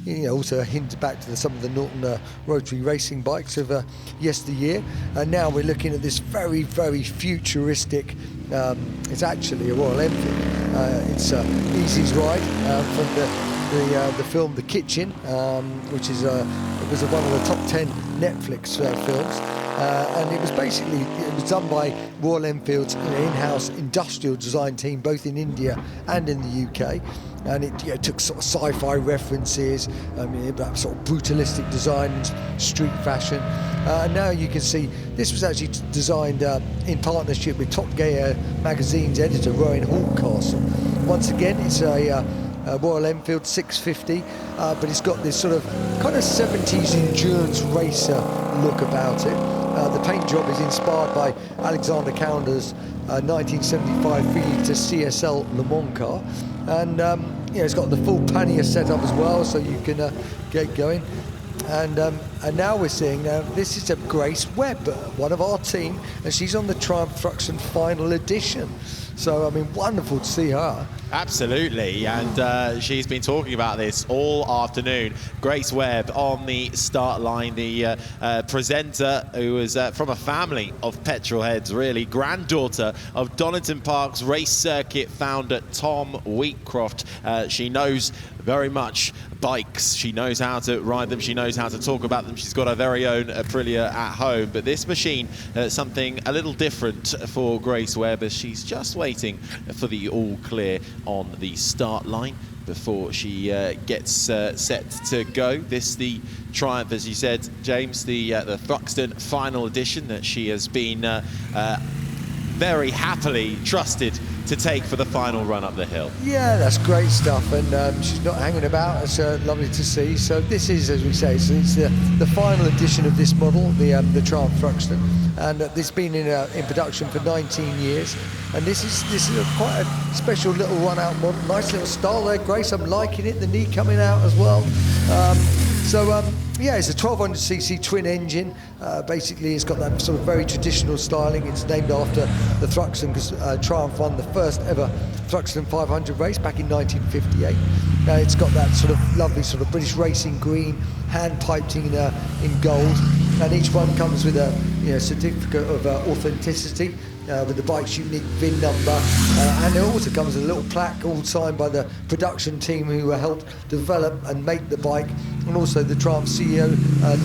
Speaker 18: you know, also a hint back to some of the Norton rotary racing bikes of yesteryear. And now we're looking at this very, very futuristic. It's actually a Royal Enfield. It's Easy's ride from the film The Kitchen, which is it was one of the top 10 Netflix films, and it was basically, it was done by Royal Enfield's in-house industrial design team, both in India and in the UK, and it, you know, took sort of sci-fi references, about sort of brutalistic design and street fashion, and now you can see this was actually designed in partnership with Top Gear magazine's editor Rowan Horncastle. Once again, it's a Royal Enfield 650, but it's got this sort of kind of 70s endurance racer look about it. The paint job is inspired by Alexander Counder's 1975 3-litre CSL Le Mans car, and you know, it's got the full pannier setup as well, so you can get going. And now we're seeing, this is a Grace Webb, one of our team, and she's on the Triumph Thruxton Final Edition. So, I mean, wonderful to see her.
Speaker 2: Absolutely, and she's been talking about this all afternoon. Grace Webb on the start line, the presenter who was from a family of petrol heads, really. Granddaughter of Donington Park's race circuit founder Tom Wheatcroft. She knows very much bikes. She knows how to ride them. She knows how to talk about them. She's got her very own Aprilia at home. But this machine, something a little different for Grace Webb, as she's just waiting for the all clear on the start line before she gets set to go. This the Triumph, as you said, James, the Thruxton Final Edition that she has been very happily trusted to take for the final run up the hill.
Speaker 18: Yeah, that's great stuff, and she's not hanging about. It's lovely to see. So this is, as we say, so it's the final edition of this model, the Triumph Thruxton, and this has been in production for 19 years. And this is quite a special little run-out model. Nice little style there, Grace. I'm liking it. The knee coming out as well. Yeah, it's a 1200cc twin engine. Basically, it's got that sort of very traditional styling. It's named after the Thruxton because Triumph won the first ever Thruxton 500 race back in 1958. It's got that sort of lovely sort of British racing green, hand piped in gold, and each one comes with a certificate of authenticity. With the bike's unique VIN number, and it also comes with a little plaque all signed by the production team who helped develop and make the bike, and also the Triumph CEO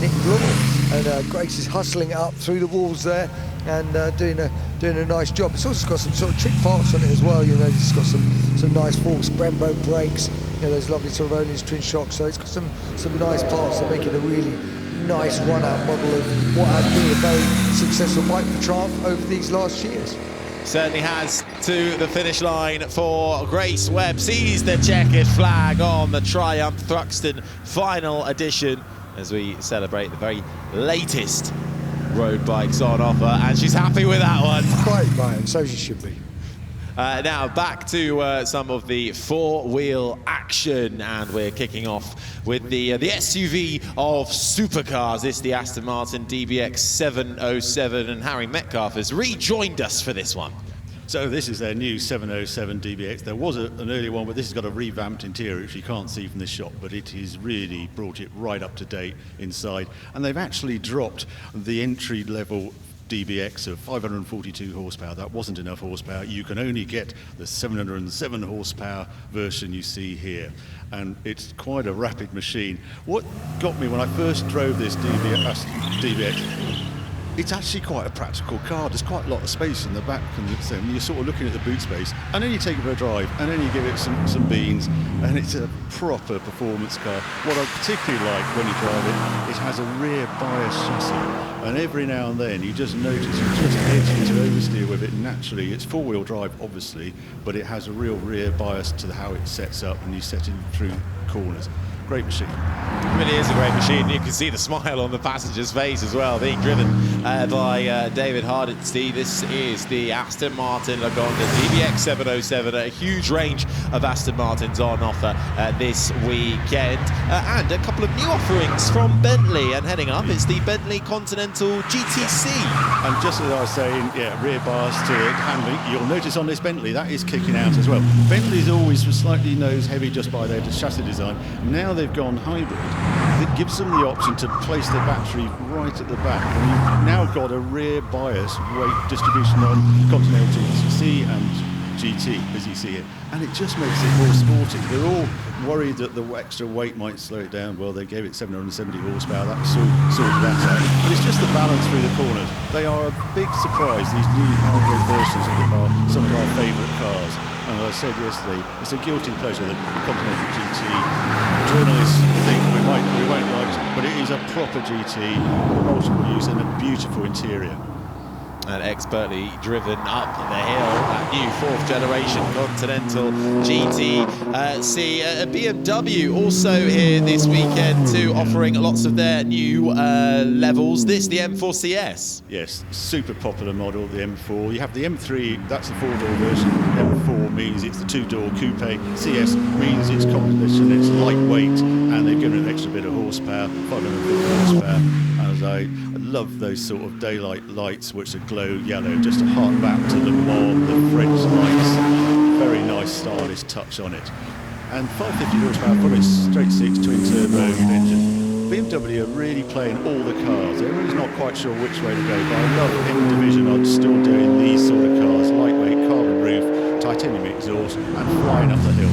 Speaker 18: Nick Brummel. And Grace is hustling it up through the walls there and doing a nice job. It's also got some sort of trick parts on it as well. You know, it's got some nice Forks Brembo brakes. You know, those lovely sort of Olin's twin shocks. So it's got some nice parts that make it a really nice run-out model of what has been a very successful bike for Triumph over these last years.
Speaker 2: Certainly has. To the finish line for Grace Webb. Sees the checkered flag on the Triumph Thruxton Final Edition as we celebrate the very latest road bikes on offer, and she's happy with that one.
Speaker 18: Quite right, and so she should be.
Speaker 2: Now back to some of the four-wheel action, and we're kicking off with the SUV of supercars. This is the Aston Martin DBX 707, and Harry Metcalf has rejoined us for this one.
Speaker 1: So this is their new 707 DBX. There was an earlier one, but this has got a revamped interior, which you can't see from this shot, but it has really brought it right up to date inside. And they've actually dropped the entry-level DBX of 542 horsepower. That wasn't enough horsepower. You can only get the 707 horsepower version you see here. And it's quite a rapid machine. What got me when I first drove this DBX, it's actually quite a practical car. There's quite a lot of space in the back, and you're sort of looking at the boot space, and then you take it for a drive, and then you give it some beans, and it's a proper performance car. What I particularly like when you drive it, it has a rear bias chassis, and every now and then you just notice you just edge into oversteer with it naturally. It's four-wheel drive, obviously, but it has a real rear bias to how it sets up, and you set it through corners. Great machine.
Speaker 2: It really is a great machine. You can see the smile on the passenger's face as well, being driven by David Hardesty. This is the Aston Martin Lagonda DBX 707. A huge range of Aston Martins on offer this weekend. And a couple of new offerings from Bentley. And heading up, it's the Bentley Continental GTC.
Speaker 1: And just as I was saying, yeah, rear bias to it, handling, you'll notice on this Bentley, that is kicking out as well. Bentley's always slightly nose heavy just by their chassis design. Now they've gone hybrid. It gives them the option to place the battery right at the back, and you've now got a rear bias weight distribution on Continental GTC and GT, as you see it, and it just makes it more sporty. They're all worried that the extra weight might slow it down. Well, they gave it 770 horsepower, that sorted that out. But it's just the balance through the corners. They are a big surprise, these new hybrid versions of some of our favourite cars. And as I said yesterday, it's a guilty pleasure that Continental GT journalists think we won't like it, but it is a proper GT, multiple use and a beautiful interior.
Speaker 2: And expertly driven up the hill, that new fourth generation Continental GT. See a BMW also here this weekend too, offering lots of their new levels. This, the M4 CS.
Speaker 1: Yes, super popular model, the M4. You have the M3, that's the four-door version. M4 means it's the two-door coupe. CS means it's competition, it's lightweight, and they've given it an extra bit of horsepower, 550 horsepower. As I love those sort of daylight lights which are glow yellow, just to hark back to the Mauve, the French lights. Very nice stylish touch on it. And 550 horsepower for a straight six twin turbo engine. BMW are really playing all the cars. Everyone's not quite sure which way to go, but I love in division I'm still doing these sort of cars. Lightweight, carbon roof, titanium exhaust, and flying up the hill.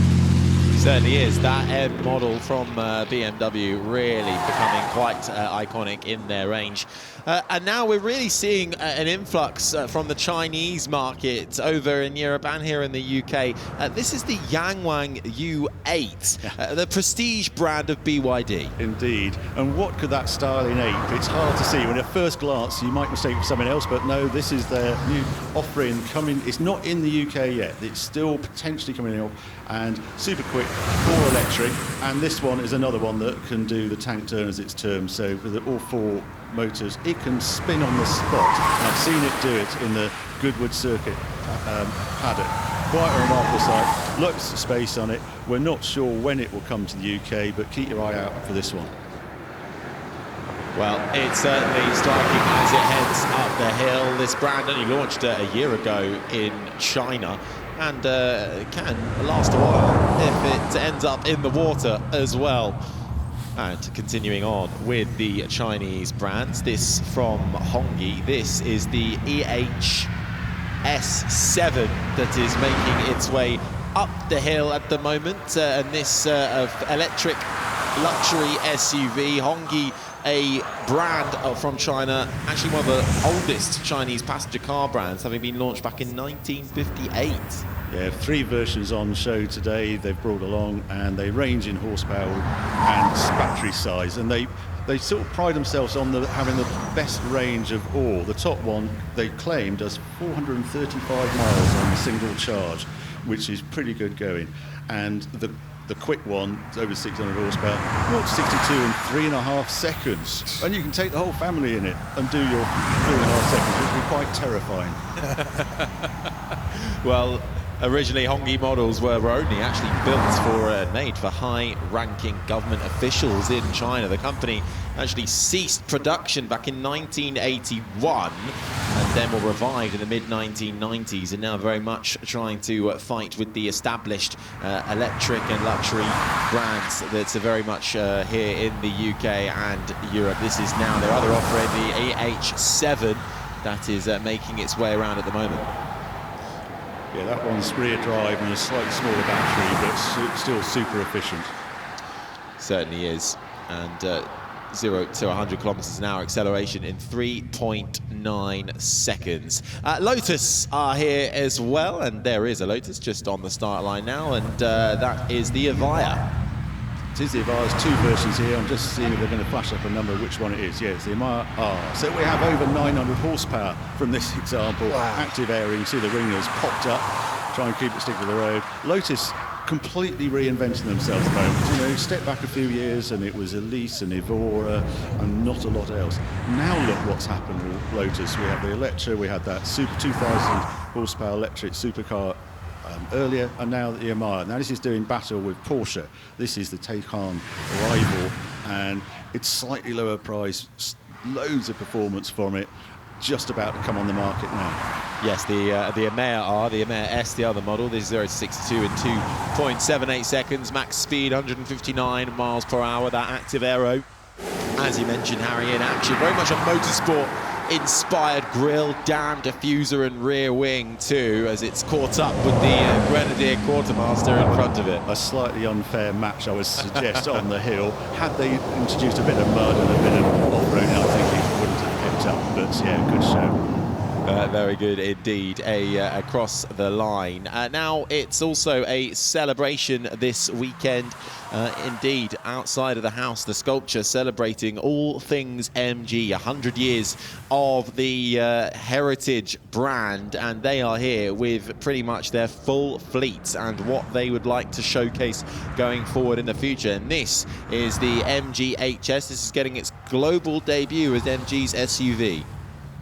Speaker 2: Certainly is. That M model from BMW really becoming quite iconic in their range. And now we're really seeing an influx from the Chinese market over in Europe and here in the UK. This is the Yangwang U8, the prestige brand of BYD.
Speaker 1: Indeed. And what could that styling ape? It's hard to see. When at first glance, you might mistake it for something else, but no, this is their new offering coming. It's not in the UK yet. It's still potentially coming in, and super quick, all electric. And this one is another one that can do the tank turn as it's termed. So with all four motors, it can spin on the spot. And I've seen it do it in the Goodwood circuit paddock. Quite a remarkable sight. Lots of space on it. We're not sure when it will come to the UK, but keep your eye out for this one.
Speaker 2: Well, it's certainly striking as it heads up the hill. This brand only launched a year ago in China, and can last a while if it ends up in the water as well. And continuing on with the Chinese brands, this from Hongyi, this is the EH S7 that is making its way up the hill at the moment, and this electric luxury SUV. Hongyi, a brand from China, actually one of the oldest Chinese passenger car brands, having been launched back in 1958.
Speaker 1: Yeah, 3 versions on show today they've brought along, and they range in horsepower and battery size, and they sort of pride themselves on having the best range of all. The top one, they claim, does 435 miles on a single charge, which is pretty good going. And the quick one, over 600 horsepower, 0 to 62 in 3.5 seconds. And you can take the whole family in it and do your 3.5 seconds, which would be quite terrifying.
Speaker 2: Well, originally Hongyi models were only actually built made for high-ranking government officials in China. The company actually ceased production back in 1981 and then were revived in the mid-1990s, and now very much trying to fight with the established electric and luxury brands that's very much here in the UK and Europe. This is now their other offering, the EH7. that is making its way around at the moment.
Speaker 1: Yeah, that one's rear drive and a slightly smaller battery, but still super efficient.
Speaker 2: Certainly is. And 0 to 100 kilometers an hour acceleration in 3.9 seconds. Lotus are here as well, and there is a Lotus just on the start line now, and that is the Evija.
Speaker 1: It is the Evija. There's two versions here. I'm just seeing if they're going to flash up a number of which one it is. Yeah, it's the Evija R. So we have over 900 horsepower from this example. Wow. Active airing, see the ringers popped up, try and keep it stick to the road. Lotus completely reinventing themselves at the moment. You know, step back a few years and it was Elise and Evora and not a lot else. Now look what's happened with Lotus. We have the Electra, we had that super 2,000 horsepower electric supercar earlier, and now the Evija. Now this is doing battle with Porsche. This is the take-on rival, and it's slightly lower price, loads of performance from it, just about to come on the market now.
Speaker 2: Yes, the Evija R, the Evija S, the other model. This is 0 to 62 in 2.78 seconds. Max speed 159 miles per hour. That active aero, as you mentioned, Harry, in action. Very much a motorsport inspired grille, down diffuser and rear wing too, as it's caught up with the Grenadier Quartermaster in front of it.
Speaker 1: A slightly unfair match, I would suggest, on the hill. Had they introduced a bit of mud and a bit of off-roading, I think it wouldn't have kept up. But yeah, good show.
Speaker 2: Very good indeed, across the line. Now it's also a celebration this weekend. Indeed, outside of the house, the sculpture celebrating all things MG, 100 years of the heritage brand, and they are here with pretty much their full fleet and what they would like to showcase going forward in the future. And this is the MG HS. This is getting its global debut as MG's SUV.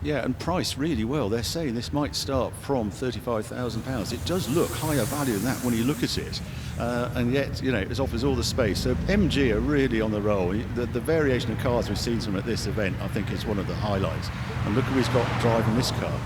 Speaker 1: Yeah, and priced really well. They're saying this might start from £35,000. It does look higher value than that when you look at it. And yet, you know, it offers all the space. So MG are really on the roll. The variation of cars we've seen from at this event, I think, is one of the highlights. And look who he's got driving this car.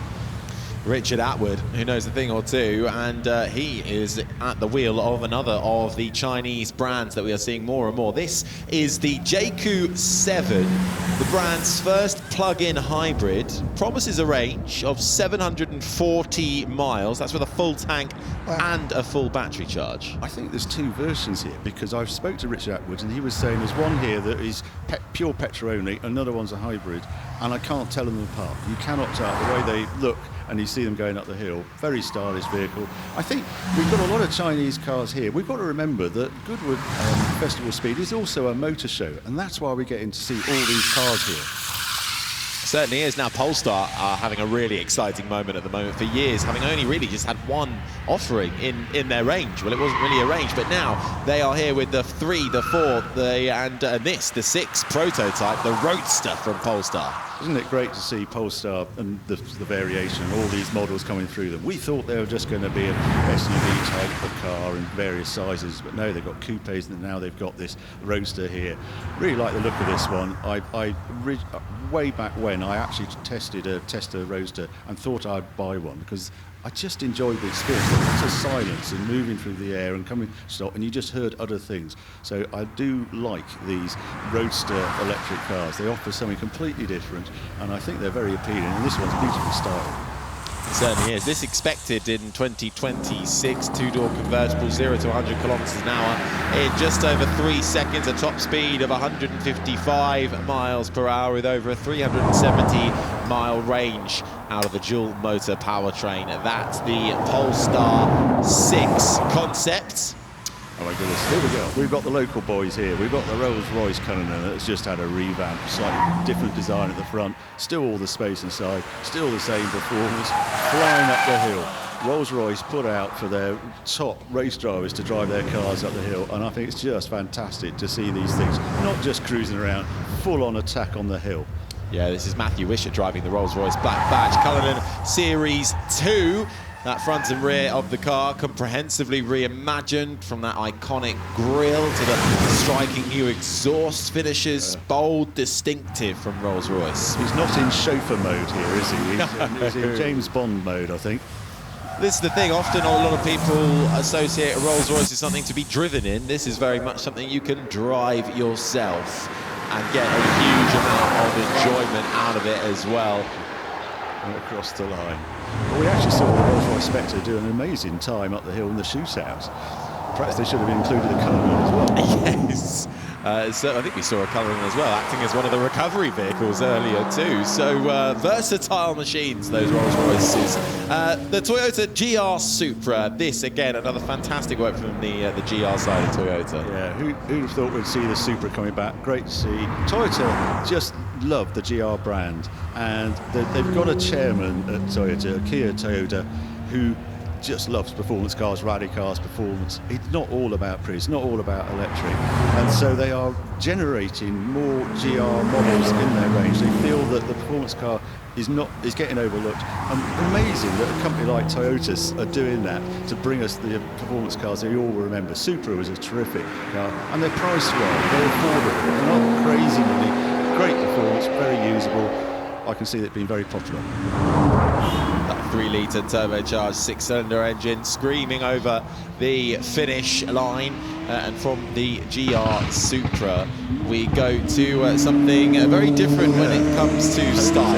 Speaker 2: Richard Atwood, who knows a thing or two, and he is at the wheel of another of the Chinese brands that we are seeing more and more. This is the JQ7, the brand's first plug-in hybrid, promises a range of 740 miles. That's with a full tank and a full battery charge.
Speaker 1: I think there's two versions here, because I've spoke to Richard Atwood and he was saying there's one here that is pure petrol only, another one's a hybrid, and I can't tell them apart. You cannot tell the way they look, and you see them going up the hill. Very stylish vehicle. I think we've got a lot of Chinese cars here. We've got to remember that Goodwood Festival of Speed is also a motor show, and that's why we're getting to see all these cars here.
Speaker 2: Certainly is. Now Polestar are having a really exciting moment at the moment. For years, having only really just had one offering in their range. Well, it wasn't really a range, but now they are here with the 3, the 4, the 6 prototype, the Roadster from Polestar.
Speaker 1: Isn't it great to see Polestar and the variation, all these models coming through them? We thought they were just going to be an SUV type of car in various sizes, but no, they've got coupes, and now they've got this Roadster here. Really like the look of this one. Way back when, I actually tested a Tesla Roadster and thought I'd buy one, because I just enjoyed the experience. Lots of silence and moving through the air and coming stop, and you just heard other things. So I do like these Roadster electric cars. They offer something completely different, and I think they're very appealing, and this one's beautifully styled.
Speaker 2: It certainly is. This expected in 2026, two-door convertible, 0 to 100 kilometers an hour in just over 3 seconds, a top speed of 155 miles per hour with over a 370-mile range out of the dual motor powertrain. That's the Polestar 6 concept.
Speaker 1: Oh my goodness, here we go. We've got the local boys here. We've got the Rolls-Royce Canam that's just had a revamp, slightly different design at the front, still all the space inside, still the same performance, flying up the hill. Rolls-Royce put out for their top race drivers to drive their cars up the hill, and I think it's just fantastic to see these things, not just cruising around, full-on attack on the hill.
Speaker 2: Yeah, this is Matthew Wishart driving the Rolls-Royce Black Badge Cullinan Series 2. That front and rear of the car comprehensively reimagined, from that iconic grille to the striking new exhaust finishes. Bold, distinctive from Rolls-Royce.
Speaker 1: He's not in chauffeur mode here, is he? He's in James Bond mode, I think.
Speaker 2: This is the thing, often a lot of people associate a Rolls-Royce as something to be driven in. This is very much something you can drive yourself and get a huge amount of enjoyment out of it as well.
Speaker 1: and across the line. Well, we actually saw the Rolls-Royce Spectre do an amazing time up the hill in the shootout. Perhaps they should have included a colour as well.
Speaker 2: Yes. So I think we saw a colour in as well, acting as one of the recovery vehicles earlier too. So versatile machines, those Rolls Royces. The Toyota GR Supra. This again, another fantastic work from the GR side of Toyota.
Speaker 1: Yeah, who'd have thought we'd see the Supra coming back? Great to see. Toyota just love the GR brand, and they've got a chairman at Toyota, Akio Toyoda, who just loves performance cars, rally cars, performance. It's not all about Prius, it's not all about electric. And so they are generating more GR models in their range. They feel that the performance car is getting overlooked. And amazing that a company like Toyota are doing that to bring us the performance cars that you all remember. Supra was a terrific car, and they're priced well, they're affordable, they're not crazy money, great performance, very usable. I can see that being very popular.
Speaker 2: 3-litre turbocharged 6-cylinder engine screaming over the finish line, and from the GR Supra we go to something very different when it comes to style.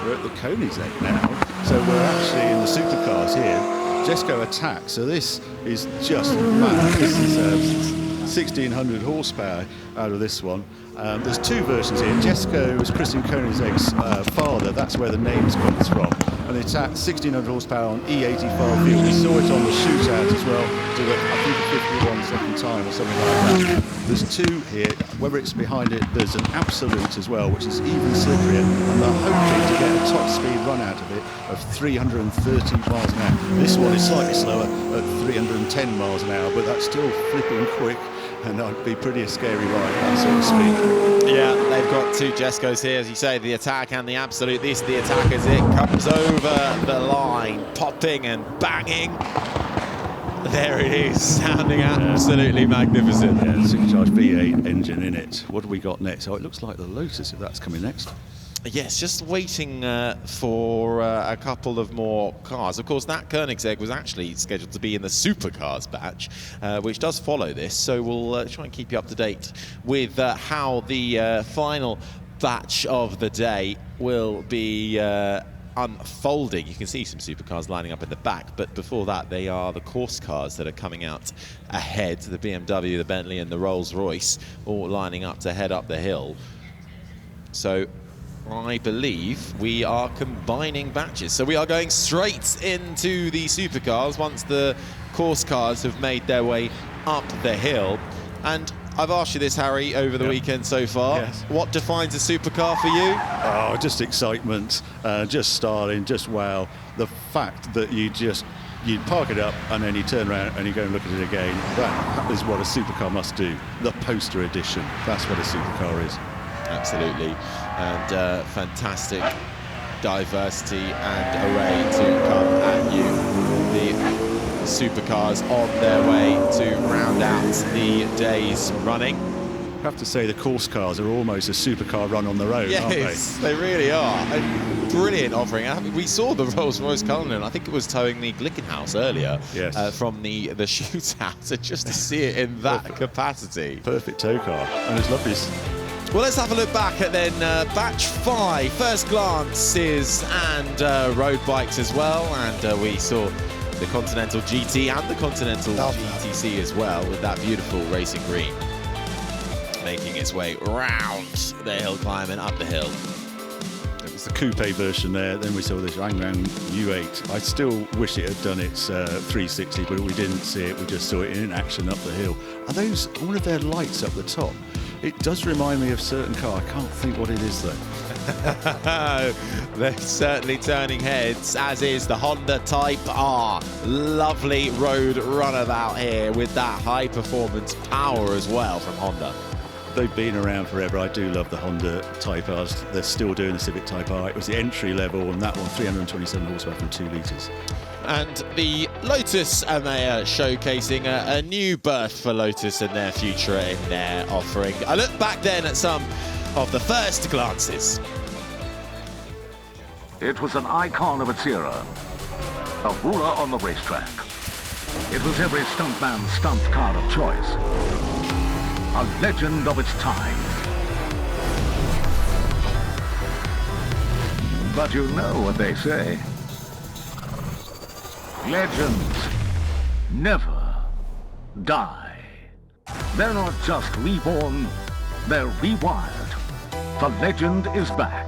Speaker 1: We're at the Koenigsegg now, so we're actually in the supercars here. Jesco Attack, so this is just mad. This is 1600 horsepower out of this one. There's two versions here. Jesco was Christian Koenigsegg's father, that's where the names comes from. And the Attack, 1600 horsepower on E85 fuel. We saw it on the shootout as well, to I think a 51 second time or something like that. There's two here. Whether it's behind it, there's an Absolute as well, which is even slipperier, and they're hoping to get a top speed run out of it of 330 miles an hour. This one is slightly slower at 310 miles an hour, but that's still flipping quick, and that'd be pretty a scary ride, that sort of speed.
Speaker 2: Yeah, they've got two Jescos here, as you say, the Attack and the Absolute. This, the Attack, as it comes over the line, popping and banging. There it is, sounding absolutely magnificent.
Speaker 1: Yeah, supercharged V8 engine in it. What have we got next? Oh, it looks like the Lotus, if that's coming next.
Speaker 2: Yes, just waiting for a couple of more cars. Of course, that Koenigsegg was actually scheduled to be in the Supercars batch, which does follow this. So we'll try and keep you up to date with how the final batch of the day will be unfolding. You can see some supercars lining up in the back, but before that they are the course cars that are coming out ahead. The BMW, the Bentley and the Rolls-Royce all lining up to head up the hill. So I believe we are combining batches. So we are going straight into the supercars once the course cars have made their way up the hill. And I've asked you this, Harry, over the weekend so far.
Speaker 1: Yes.
Speaker 2: What defines a supercar for you?
Speaker 1: Oh, just excitement, just styling, just wow. The fact that you park it up and then you turn around and you go and look at it again, that is what a supercar must do. The poster edition, that's what a supercar is.
Speaker 2: Absolutely, and fantastic diversity and array to come at you. The supercars on their way to round out the day's running.
Speaker 1: I have to say the course cars are almost a supercar run on their own, aren't they?
Speaker 2: Yes, they really are. A brilliant offering. I mean, we saw the Rolls-Royce Cullinan, I think it was towing the Glickenhaus earlier, from the shootout, and just to see it in that capacity.
Speaker 1: Perfect tow car, and it's lovely.
Speaker 2: Well, let's have a look back at then batch 5, first glances and road bikes as well, and we saw the Continental GT and the Continental GTC as well, with that beautiful racing green making its way round the hill climb and up the hill.
Speaker 1: It was the coupe version there, then we saw this Rangrang U8. I still wish it had done its 360, but we didn't see it, we just saw it in action up the hill. Are those all of their lights up the top? It does remind me of a certain car, I can't think what it is though.
Speaker 2: They're certainly turning heads, as is the Honda Type R. Lovely road runabout here with that high performance power as well from Honda.
Speaker 1: They've been around forever. I do love the Honda Type Rs. They're still doing the Civic Type R. It was the entry level, and that one 327 horsepower from 2 litres.
Speaker 2: And the Lotus Amea showcasing a new birth for Lotus and their future in their offering. I look back then at some of the first glances.
Speaker 4: It was an icon of its era, a ruler on the racetrack. It was every stuntman's stunt car of choice, a legend of its time. But you know what they say. Legends never die. They're not just reborn, they're rewired. The legend is back.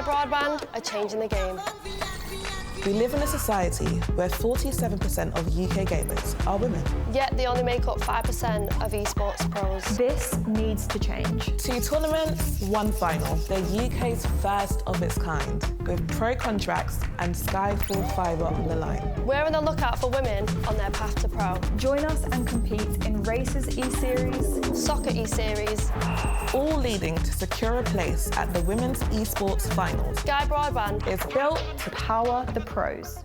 Speaker 6: Broadband are changing the game.
Speaker 16: We live in a society where 47% of UK gamers are women.
Speaker 6: Yet they only make up 5% of esports pros.
Speaker 22: This needs to change.
Speaker 16: 2 tournaments, 1 final. They're UK's first of its kind, with pro contracts and Skyfall fibre on the line.
Speaker 6: We're on the lookout for women on their path to pro.
Speaker 22: Join us and compete in Races E-Series,
Speaker 6: Soccer E-Series,
Speaker 16: all leading to secure a place at the Women's Esports Finals.
Speaker 6: Sky Broadband
Speaker 16: is built to
Speaker 22: power the pros.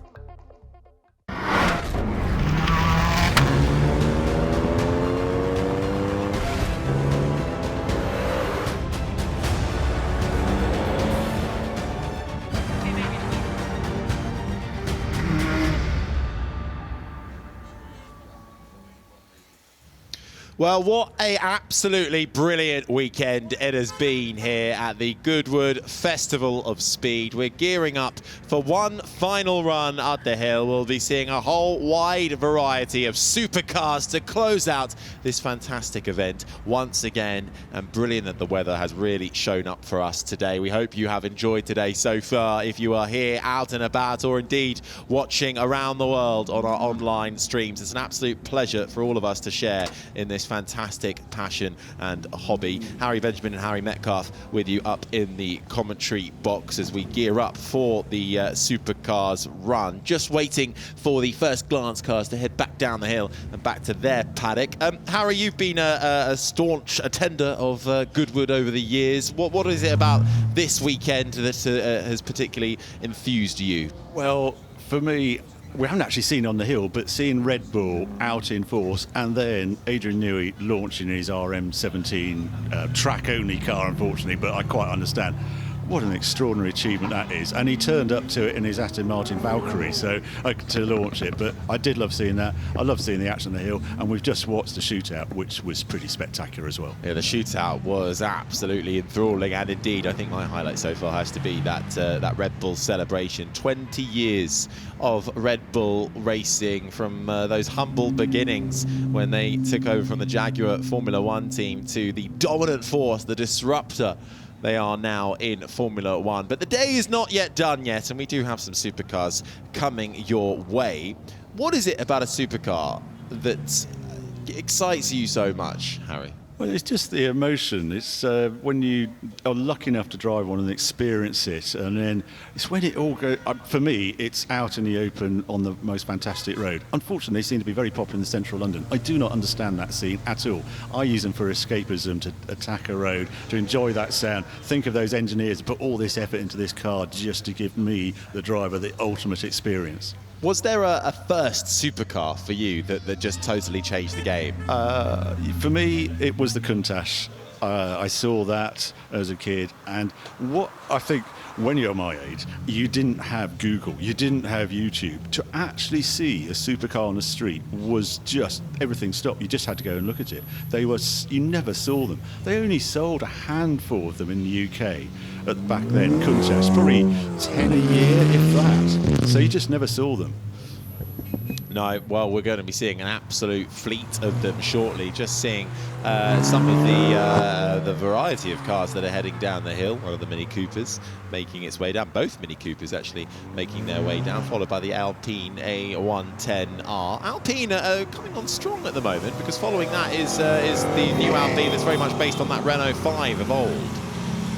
Speaker 2: Well, what a absolutely brilliant weekend it has been here at the Goodwood Festival of Speed. We're gearing up for one final run up the hill. We'll be seeing a whole wide variety of supercars to close out this fantastic event once again. And brilliant that the weather has really shown up for us today. We hope you have enjoyed today so far. If you are here out and about, or indeed watching around the world on our online streams, it's an absolute pleasure for all of us to share in this fantastic passion and hobby. Harry Benjamin and Harry Metcalf with you up in the commentary box as we gear up for the Supercars run. Just waiting for the first glance cars to head back down the hill and back to their paddock. Harry, you've been a staunch attender of Goodwood over the years. What is it about this weekend that has particularly enthused you?
Speaker 1: Well, for me, we haven't actually seen on the hill, but seeing Red Bull out in force, and then Adrian Newey launching his RM17 track-only car, unfortunately, but I quite understand. What an extraordinary achievement that is. And he turned up to it in his Aston Martin Valkyrie to launch it. But I did love seeing that. I love seeing the action on the hill. And we've just watched the shootout, which was pretty spectacular as well.
Speaker 2: Yeah, the shootout was absolutely enthralling. And indeed, I think my highlight so far has to be that Red Bull celebration. 20 years of Red Bull racing from those humble beginnings when they took over from the Jaguar Formula One team to the dominant force, the disruptor they are now in Formula One. But the day is not yet done yet, and we do have some supercars coming your way. What is it about a supercar that excites you so much, Harry?
Speaker 1: Well, it's just the emotion. It's when you are lucky enough to drive one and experience it, and then it's when it all goes. For me, it's out in the open on the most fantastic road. Unfortunately, they seem to be very popular in central London. I do not understand that scene at all. I use them for escapism, to attack a road, to enjoy that sound. Think of those engineers who put all this effort into this car just to give me, the driver, the ultimate experience.
Speaker 2: Was there a first supercar for you that just totally changed the game?
Speaker 1: For me, it was the Countach. I saw that as a kid, and what I think, when you're my age, you didn't have Google, you didn't have YouTube. To actually see a supercar on the street was just, everything stopped. You just had to go and look at it. You never saw them. They only sold a handful of them in the UK. Back then, Countach, probably 10 a year, if that. So you just never saw them.
Speaker 2: No, well, we're going to be seeing an absolute fleet of them shortly. Just seeing some of the variety of cars that are heading down the hill. One of the Mini Coopers making its way down. Both Mini Coopers actually making their way down, followed by the Alpine A110R. Alpine are coming on strong at the moment, because following that is the new Alpine that's very much based on that Renault 5 of old.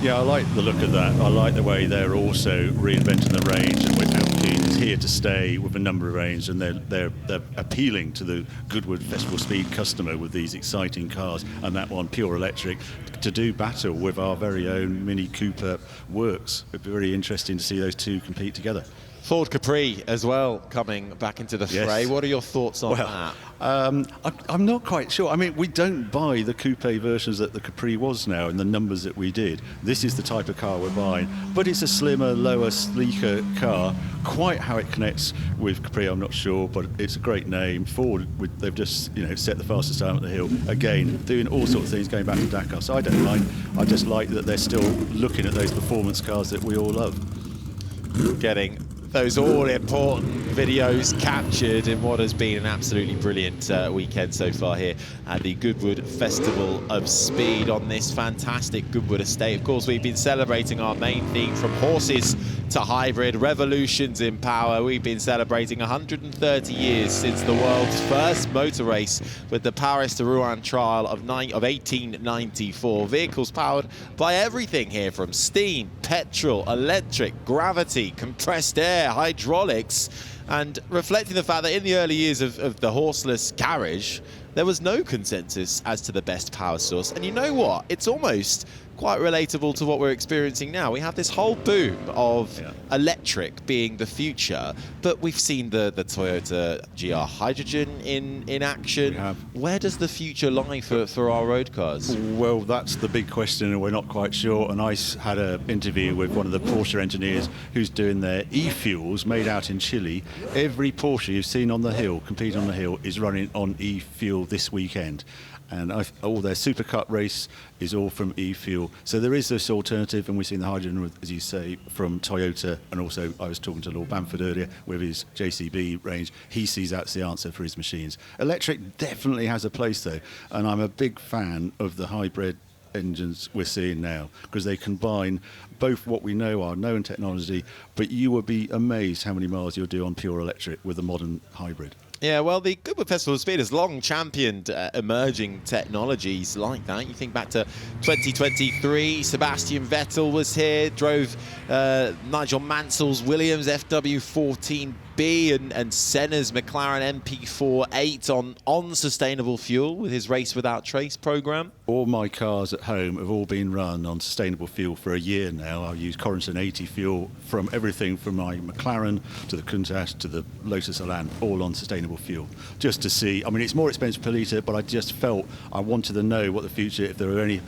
Speaker 1: Yeah, I like the look of that. I like the way they're also reinventing the range, and with Alpine is here to stay with a number of range, and they're appealing to the Goodwood Festival Speed customer with these exciting cars, and that one pure electric to do battle with our very own Mini Cooper works. It'd be very interesting to see those two compete together.
Speaker 2: Ford Capri as well coming back into the fray.
Speaker 1: Yes.
Speaker 2: What are your thoughts on that?
Speaker 1: I'm not quite sure. I mean, we don't buy the coupe versions that the Capri was now in the numbers that we did. This is the type of car we're buying, but it's a slimmer, lower, sleeker car. Quite how it connects with Capri, I'm not sure, but it's a great name. Ford, they've just set the fastest time at the hill. Again, doing all sorts of things, going back to Dakar. So I don't mind. I just like that they're still looking at those performance cars that we all love.
Speaker 2: Getting those all-important videos captured in what has been an absolutely brilliant weekend so far here at the Goodwood Festival of Speed on this fantastic Goodwood estate. Of course, we've been celebrating our main theme, from horses to hybrid, revolutions in power. We've been celebrating 130 years since the world's first motor race with the Paris to Rouen trial of 1894. Vehicles powered by everything here, from steam, petrol, electric, gravity, compressed air, hydraulics, and reflecting the fact that in the early years of the horseless carriage, there was no consensus as to the best power source. And you know what? It's almost quite relatable to what we're experiencing now. We have this whole boom of electric being the future, but we've seen the Toyota GR Hydrogen in action. Where does the future lie for our road cars?
Speaker 1: Well, that's the big question, and we're not quite sure. And I had an interview with one of the Porsche engineers who's doing their e-fuels made out in Chile, Every Porsche you've seen on the hill, competing on the hill, is running on e-fuel this weekend. And all their Super Cup race is all from e-fuel. So there is this alternative, and we've seen the hydrogen, as you say, from Toyota. And also, I was talking to Lord Bamford earlier with his JCB range. He sees that's the answer for his machines. Electric definitely has a place, though. And I'm a big fan of the hybrid engines we're seeing now, because they combine both what we know are known technology, but you will be amazed how many miles you'll do on pure electric with a modern hybrid.
Speaker 2: Yeah, well, the Goodwood Festival of Speed has long championed emerging technologies like that. You think back to 2023, Sebastian Vettel was here, drove Nigel Mansell's Williams FW14B and Senna's McLaren MP48 on sustainable fuel with his Race Without Trace program.
Speaker 1: All my cars at home have all been run on sustainable fuel for a year now. I've used Corrington 80 fuel from everything from my McLaren to the Countach to the Lotus Elan, all on sustainable fuel. Just to see, I mean, it's more expensive per litre, but I just felt I wanted to know what the future, if there were any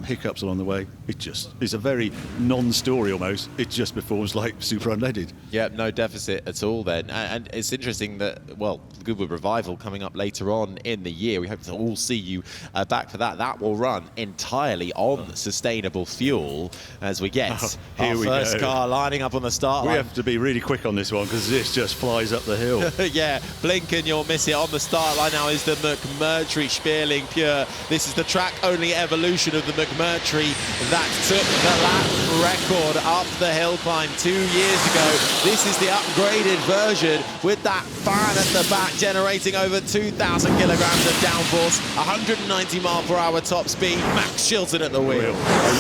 Speaker 1: hiccups along the way. It's a very non-story almost. It just performs like super unleaded.
Speaker 2: Yeah, no deficit at all then. And it's interesting that, well, the Goodwood Revival coming up later on in the year. We hope to all see you back for that. That will run entirely on sustainable fuel as we get our first car lining up on the start line.
Speaker 1: We have to be really quick on this one because this just flies up the hill.
Speaker 2: Yeah, blink and you'll miss it. On the start line now is the McMurtry Spierling Pure. This is the track-only evolution of the McMurtry that took the lap record up the hill climb 2 years ago. This is the upgraded version with that fan at the back generating over 2,000 kilograms of downforce, 190 mile per hour top speed. Max Chilton at the wheel.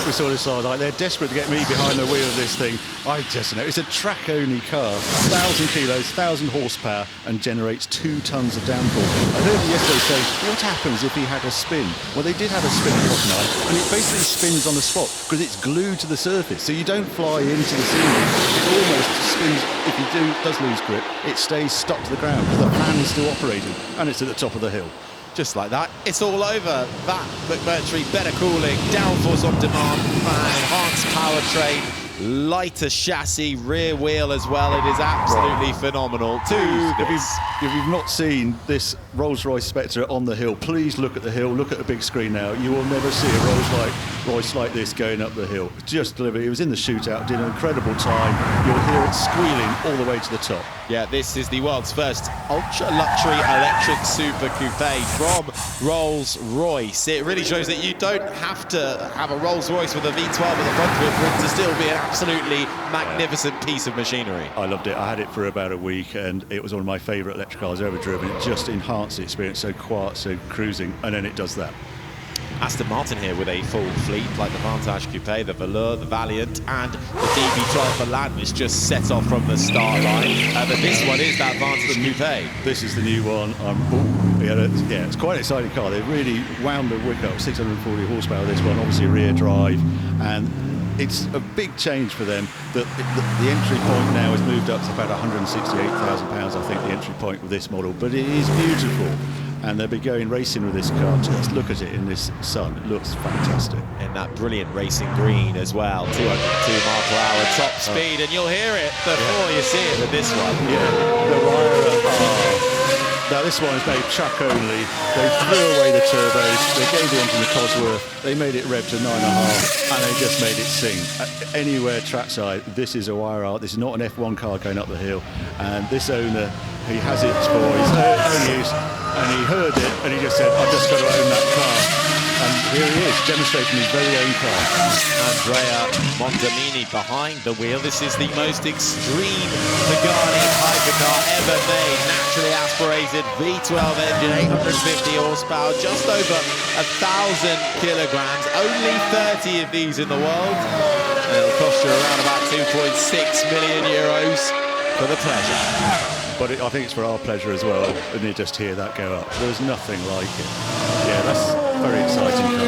Speaker 1: We saw this side, like they're desperate to get me behind the wheel of this thing. I just know it's a track-only car, 1,000 kilos, 1,000 horsepower, and generates 2 tons of downforce. I heard him yesterday say, what happens if he had a spin? Well, they did have a spin at Hockenheim, and it basically spins on the spot because it's glued to the surface, so you don't fly into the ceiling. It almost spins. If you does lose grip, it stays stuck to the ground because the fan is still operating, and it's at the top of the hill.
Speaker 2: Just like that, it's all over. That McMurtry, better cooling, downforce on demand, fan, enhanced powertrain, lighter chassis, rear wheel as well. It is absolutely phenomenal.
Speaker 1: If you've not seen this Rolls-Royce Spectre on the hill, please look at the hill, look at the big screen now. You will never see a Rolls-Royce like this going up the hill. Just delivered. It was in the shootout, did an incredible time. You'll hear it squealing all the way to the top.
Speaker 2: Yeah, this is the world's first ultra-luxury electric super coupe from Rolls-Royce. It really shows that you don't have to have a Rolls-Royce with a V12 at the front of it for it to still be an absolutely magnificent piece of machinery.
Speaker 1: I loved it. I had it for about a week, and it was one of my favourite electric cars I've ever driven. It just enhanced the experience, so quiet, so cruising, and then it does that.
Speaker 2: Aston Martin here with a full fleet, like the Vantage Coupe, the Velour, the Valiant, and the DB12 Elan, which just set off from the start line. But this one is that Vantage Coupe.
Speaker 1: This is the new one. Yeah, it's quite an exciting car. They've really wound the wick up, 640 horsepower this one, obviously rear drive, and it's a big change for them that the entry point now has moved up to about £168,000, I think, the entry point with this model. But it is beautiful, and they'll be going racing with this car. Just look at it in this sun. It looks fantastic.
Speaker 2: In that brilliant racing green as well, 202 mile per hour top speed, and you'll hear it before you see it with this one.
Speaker 1: Yeah, the Wyra. Now this one is made chuck only. They threw away the turbos, they gave the engine a Cosworth, they made it rev to 9.5, and they just made it sing. Anywhere trackside, this is a wire art. This is not an F1 car going up the hill. And this owner, he has it for his own use, and he heard it, and he just said, I've just got to own that car. And here he is, demonstrating his very own car.
Speaker 2: Andrea Mondomini behind the wheel. This is the most extreme Pagani Hypercar ever made. Naturally aspirated V12 engine, 850 horsepower, just over 1,000 kilograms. Only 30 of these in the world. And it'll cost you around about 2.6 million euros for the pleasure.
Speaker 1: But I think it's for our pleasure as well, and you just hear that go up. There's nothing like it. Yeah, that's a very exciting car.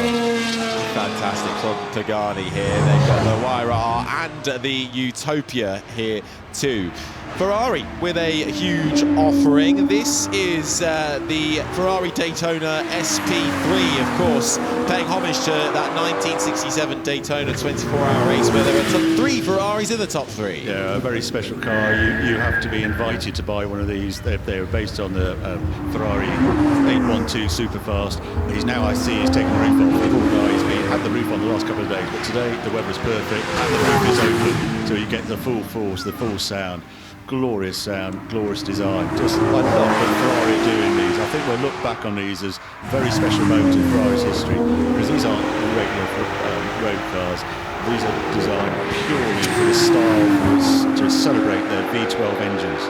Speaker 2: Fantastic from Pagani here. They've got the Wyra R and the Utopia here too. Ferrari with a huge offering. This is the Ferrari Daytona SP3, of course, paying homage to that 1967 Daytona 24-hour race where there were 3 Ferraris in the top 3.
Speaker 1: Yeah, a very special car. You have to be invited to buy one of these. They're based on the Ferrari 812 Superfast. I see he's taken the roof off. The poor guy's had the roof on the last couple of days, but today the weather's perfect and the roof is open, so you get the full force, the full sound. Glorious sound, glorious design. I love that Ferrari doing these. I think we'll look back on these as very special moments in Ferrari's history, because these aren't regular road cars. These are designed purely for the style, to celebrate their V12 engines.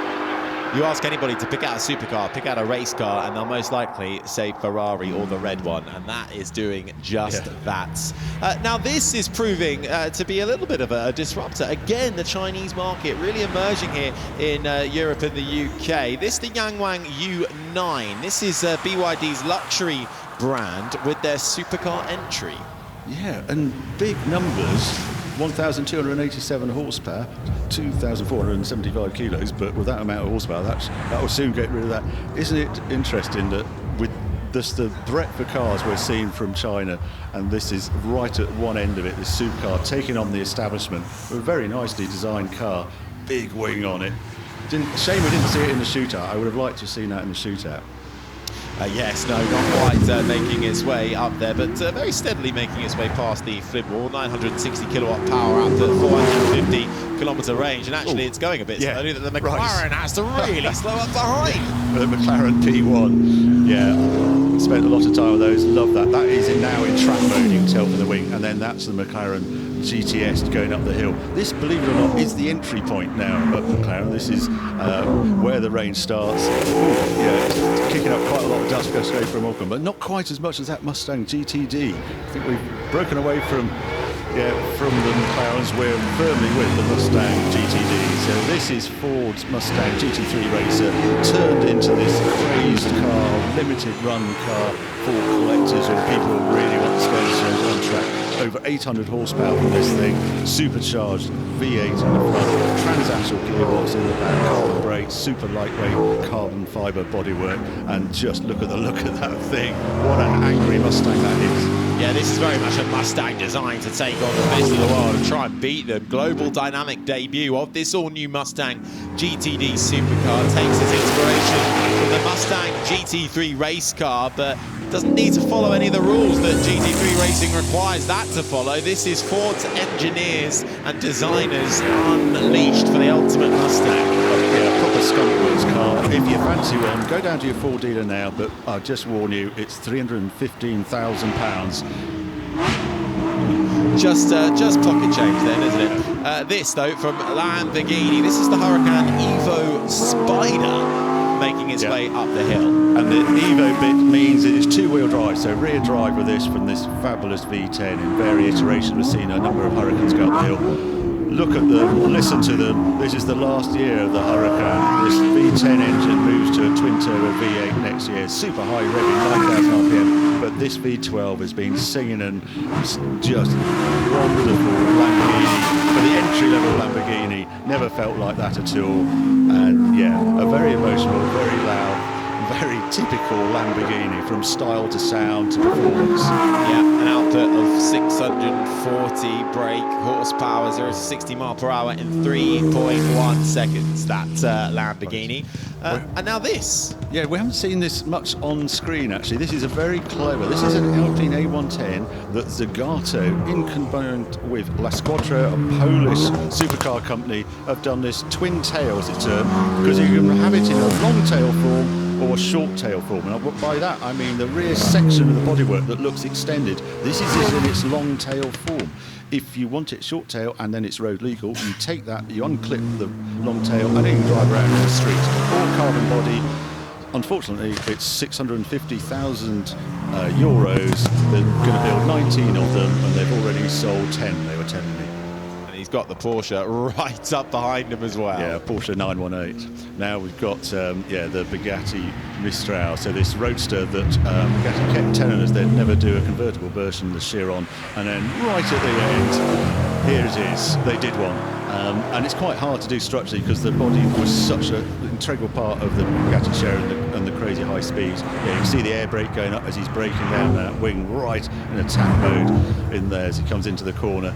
Speaker 2: You ask anybody to pick out a supercar, pick out a race car, and they'll most likely say Ferrari or the red one, and that is doing just that. Now this is proving to be a little bit of a disruptor. Again, the Chinese market really emerging here in Europe and the UK. This is the Yangwang U9. This is BYD's luxury brand with their supercar entry.
Speaker 1: Yeah, and big numbers. 1,287 horsepower, 2,475 kilos, but with that amount of horsepower, that will soon get rid of that. Isn't it interesting that with this, the breadth of cars we're seeing from China, and this is right at one end of it, this supercar taking on the establishment, a very nicely designed car, big wing on it. Shame we didn't see it in the shootout. I would have liked to have seen that in the shootout.
Speaker 2: Yes, no, not quite making its way up there, but very steadily making its way past the flip wall. 960 kilowatt power out to 450 kilometre range, and actually it's going a bit slowly that the McLaren has to really slow up behind.
Speaker 1: The McLaren P1, yeah, spent a lot of time with those, love that. That is now in track mode, you can tell from the wing, and then that's the McLaren GTS going up the hill. This, believe it or not, is the entry point now of McLaren. This is where the range starts. Yeah, it's kicking up quite a lot of dust go straight from Morecambe, but not quite as much as that Mustang GTD. I think we've broken away from the McLarens. We're firmly with the Mustang GTD. So this is Ford's Mustang GT3 racer turned into this crazed car, limited run car for collectors or people who really want to spend shows on track. Over 800 horsepower from this thing, supercharged V8 in the front, transaxle gearbox in the back, carbon brakes, super lightweight carbon fibre bodywork, and just look at the look of that thing. What an angry Mustang that is.
Speaker 2: Yeah, this is very much a Mustang designed to take on the best of the world and try and beat them. Global dynamic debut of this all-new Mustang GTD supercar takes its inspiration from the Mustang GT3 race car, but doesn't need to follow any of the rules that GT3 racing requires that to follow. This is Ford's engineers and designers unleashed for the ultimate Mustang.
Speaker 1: Yeah, proper skunkworks car. If you fancy one, go down to your Ford dealer now, but I'll just warn you, it's £315,000.
Speaker 2: Just pocket change then, isn't it? This, though, from Lamborghini. This is the Huracan Evo Spider making its way up the hill.
Speaker 1: And the Evo bit means it is two-wheel drive, so rear drive with this from this fabulous V10 in various iterations. We've seen a number of Huracans go up the hill. Look at them, listen to them. This is the last year of the Huracan. This V10 engine moves to a twin-turbo V8 next year. Super high revving, 9,000 RPM. But this V12 has been singing and just wonderful Lamborghini. For the entry-level Lamborghini, never felt like that at all. And yeah, a very emotional, very loud, very typical Lamborghini, from style to sound to performance.
Speaker 2: Yeah, an output of 640 brake horsepower, 0 to 60 mile per hour in 3.1 seconds. That's Lamborghini. And now this.
Speaker 1: Yeah, we haven't seen this much on screen, actually. This is a very clever, this is an Alpine A110 that Zagato, in combined with La Squadra, a Polish supercar company, have done this twin tails, it's termed, because you can have it in a long tail form or short tail form. And by that I mean the rear section of the bodywork that looks extended. This is in its long tail form. If you want it short tail and then it's road legal, you take that, you unclip the long tail, and then you can drive around in the street. All carbon body. Unfortunately, it's 650,000 euros. They're going to build 19 of them, and they've already sold 10, they were telling me.
Speaker 2: He's got the Porsche right up behind him as well.
Speaker 1: Yeah, Porsche 918. Now we've got the Bugatti Mistral. So this roadster that Bugatti kept telling us they'd never do a convertible version of the Chiron. And then right at the end, here it is. They did one. And it's quite hard to do structurally because the body was such an integral part of the Bugatti share and the crazy high speeds. Yeah, you can see the air brake going up as he's braking down that wing right in attack mode in there as he comes into the corner.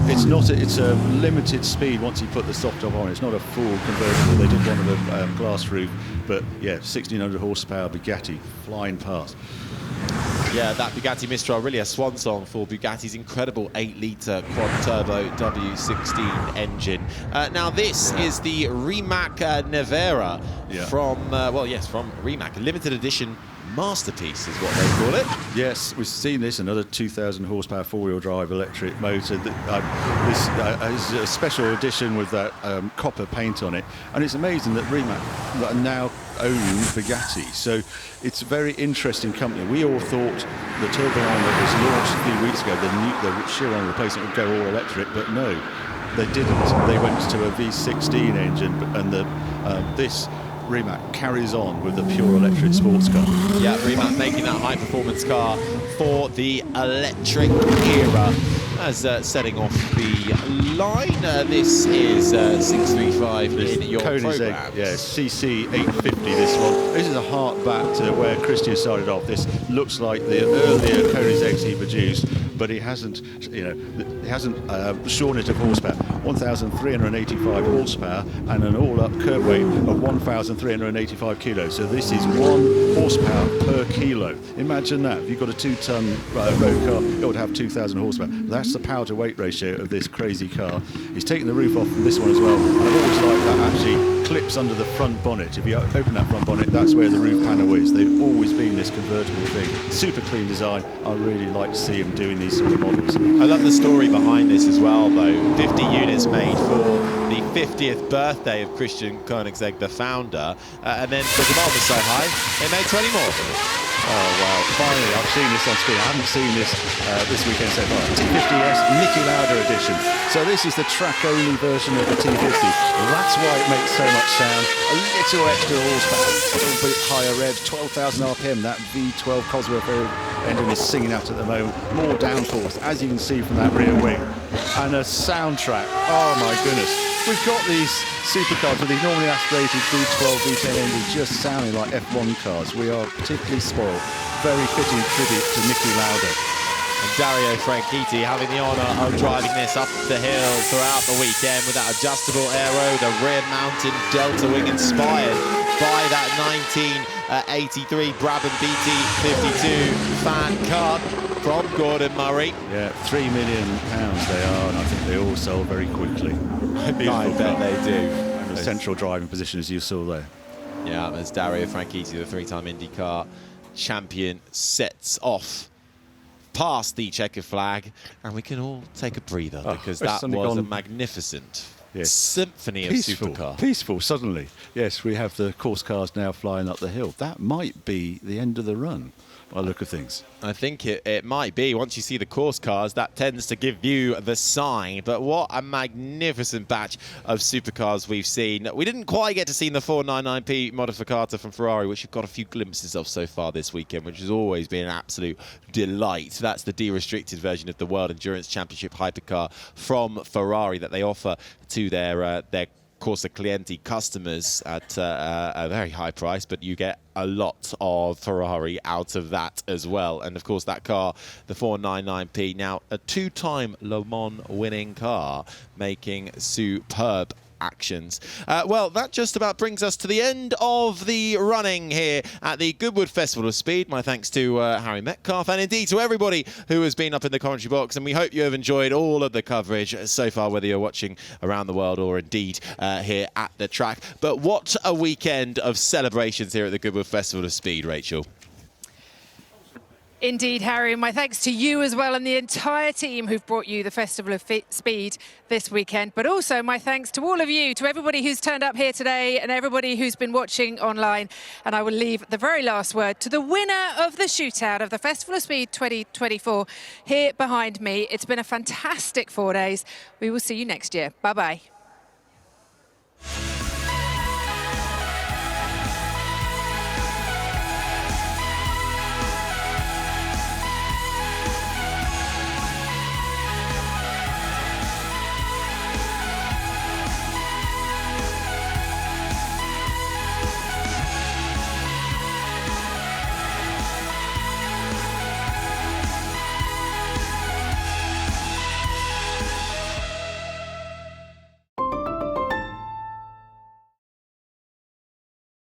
Speaker 1: It's a limited speed once you put the soft top on. It's not a full convertible. They did one of a glass roof, but yeah, 1600 horsepower Bugatti flying past.
Speaker 2: Yeah, that Bugatti Mistral, really a swan song for Bugatti's incredible 8-litre quad-turbo W16 engine. Now, this is the Rimac Nevera from Rimac, a limited edition masterpiece is what they call it.
Speaker 1: Yes, we've seen this, another 2,000 horsepower four-wheel drive electric motor. This is a special edition with that copper paint on it, and it's amazing that Rimac now own Bugatti, so it's a very interesting company. We all thought the Turboline that was launched a few weeks ago, the Chiron replacement, would go all electric, but no, they didn't. They went to a V16 engine, and this Rimac carries on with the pure electric sports car.
Speaker 2: Yeah, Rimac making that high performance car for the electric era. As setting off the line, this is 635 in your
Speaker 1: Koenigsegg,
Speaker 2: programmes.
Speaker 1: yeah, CC 850 this one. This is a hark back to where Christian started off. This looks like the earlier Koenigsegg's he produced, but he hasn't shorn it of horsepower. 1,385 horsepower and an all-up curb weight of 1,385 kilos. So this is 1 horsepower per kilo. Imagine that. If you've got a 2-ton road car, it would have 2,000 horsepower. That's the power to weight ratio of this crazy car. He's taken the roof off from this one as well. And I've always liked that actually clips under the front bonnet. If you open that front bonnet, that's where the roof panel is. They've always been this convertible thing. Super clean design. I really like to see him doing these sort of models.
Speaker 2: I love the story behind this as well, though. 50 units made for the 50th birthday of Christian Koenigsegg, the founder, and then the demand was so high, they made 20 more.
Speaker 1: Oh wow, finally I've seen this on screen. I haven't seen this this weekend so far. T50S Niki Lauda edition. So this is the track-only version of the T50. That's why it makes so much sound. A little extra horsepower, a little bit higher rev, 12,000 RPM. That V12 Cosworth engine is singing out at the moment. More downforce, as you can see from that rear wing. And a soundtrack. Oh my goodness. We've got these supercars with these normally aspirated V12, V10 engines just sounding like F1 cars. We are particularly spoiled. Very fitting tribute to Niki Lauda.
Speaker 2: And Dario Franchitti having the honour of driving this up the hill throughout the weekend with that adjustable aero, the rear-mounted Delta Wing inspired by that 1983 Brabham BT52 fan car from Gordon Murray.
Speaker 1: Yeah, £3 million they are, and I think they all sold very quickly.
Speaker 2: I bet they do.
Speaker 1: And a central driving position, as you saw there.
Speaker 2: Yeah, as Dario Franchitti, the 3-time IndyCar champion, sets off past the checkered flag, and we can all take a breather because that was a magnificent symphony of supercar.
Speaker 1: Peaceful, suddenly. Yes, we have the course cars now flying up the hill. That might be the end of the run. By the look of things.
Speaker 2: I think it might be. Once you see the course cars, that tends to give you the sign. But what a magnificent batch of supercars we've seen. We didn't quite get to see the 499p Modificata from Ferrari, which you've got a few glimpses of so far this weekend, which has always been an absolute delight. That's the de-restricted version of the World Endurance Championship hypercar from Ferrari that they offer to their Corsa Clienti customers at a very high price, but you get a lot of Ferrari out of that as well. And of course that car, the 499p, now a 2-time Le Mans winning car, making superb actions. Well, that just about brings us to the end of the running here at the Goodwood Festival of Speed. My thanks to Harry Metcalf and indeed to everybody who has been up in the commentary box, and we hope you have enjoyed all of the coverage so far, whether you're watching around the world or indeed here at the track. But what a weekend of celebrations here at the Goodwood Festival of Speed, Rachel.
Speaker 8: Indeed, Harry, and my thanks to you as well and the entire team who've brought you the Festival of Speed this weekend. But also my thanks to all of you, to everybody who's turned up here today and everybody who's been watching online. And I will leave the very last word to the winner of the shootout of the Festival of Speed 2024 here behind me. It's been a fantastic 4 days. We will see you next year. Bye-bye.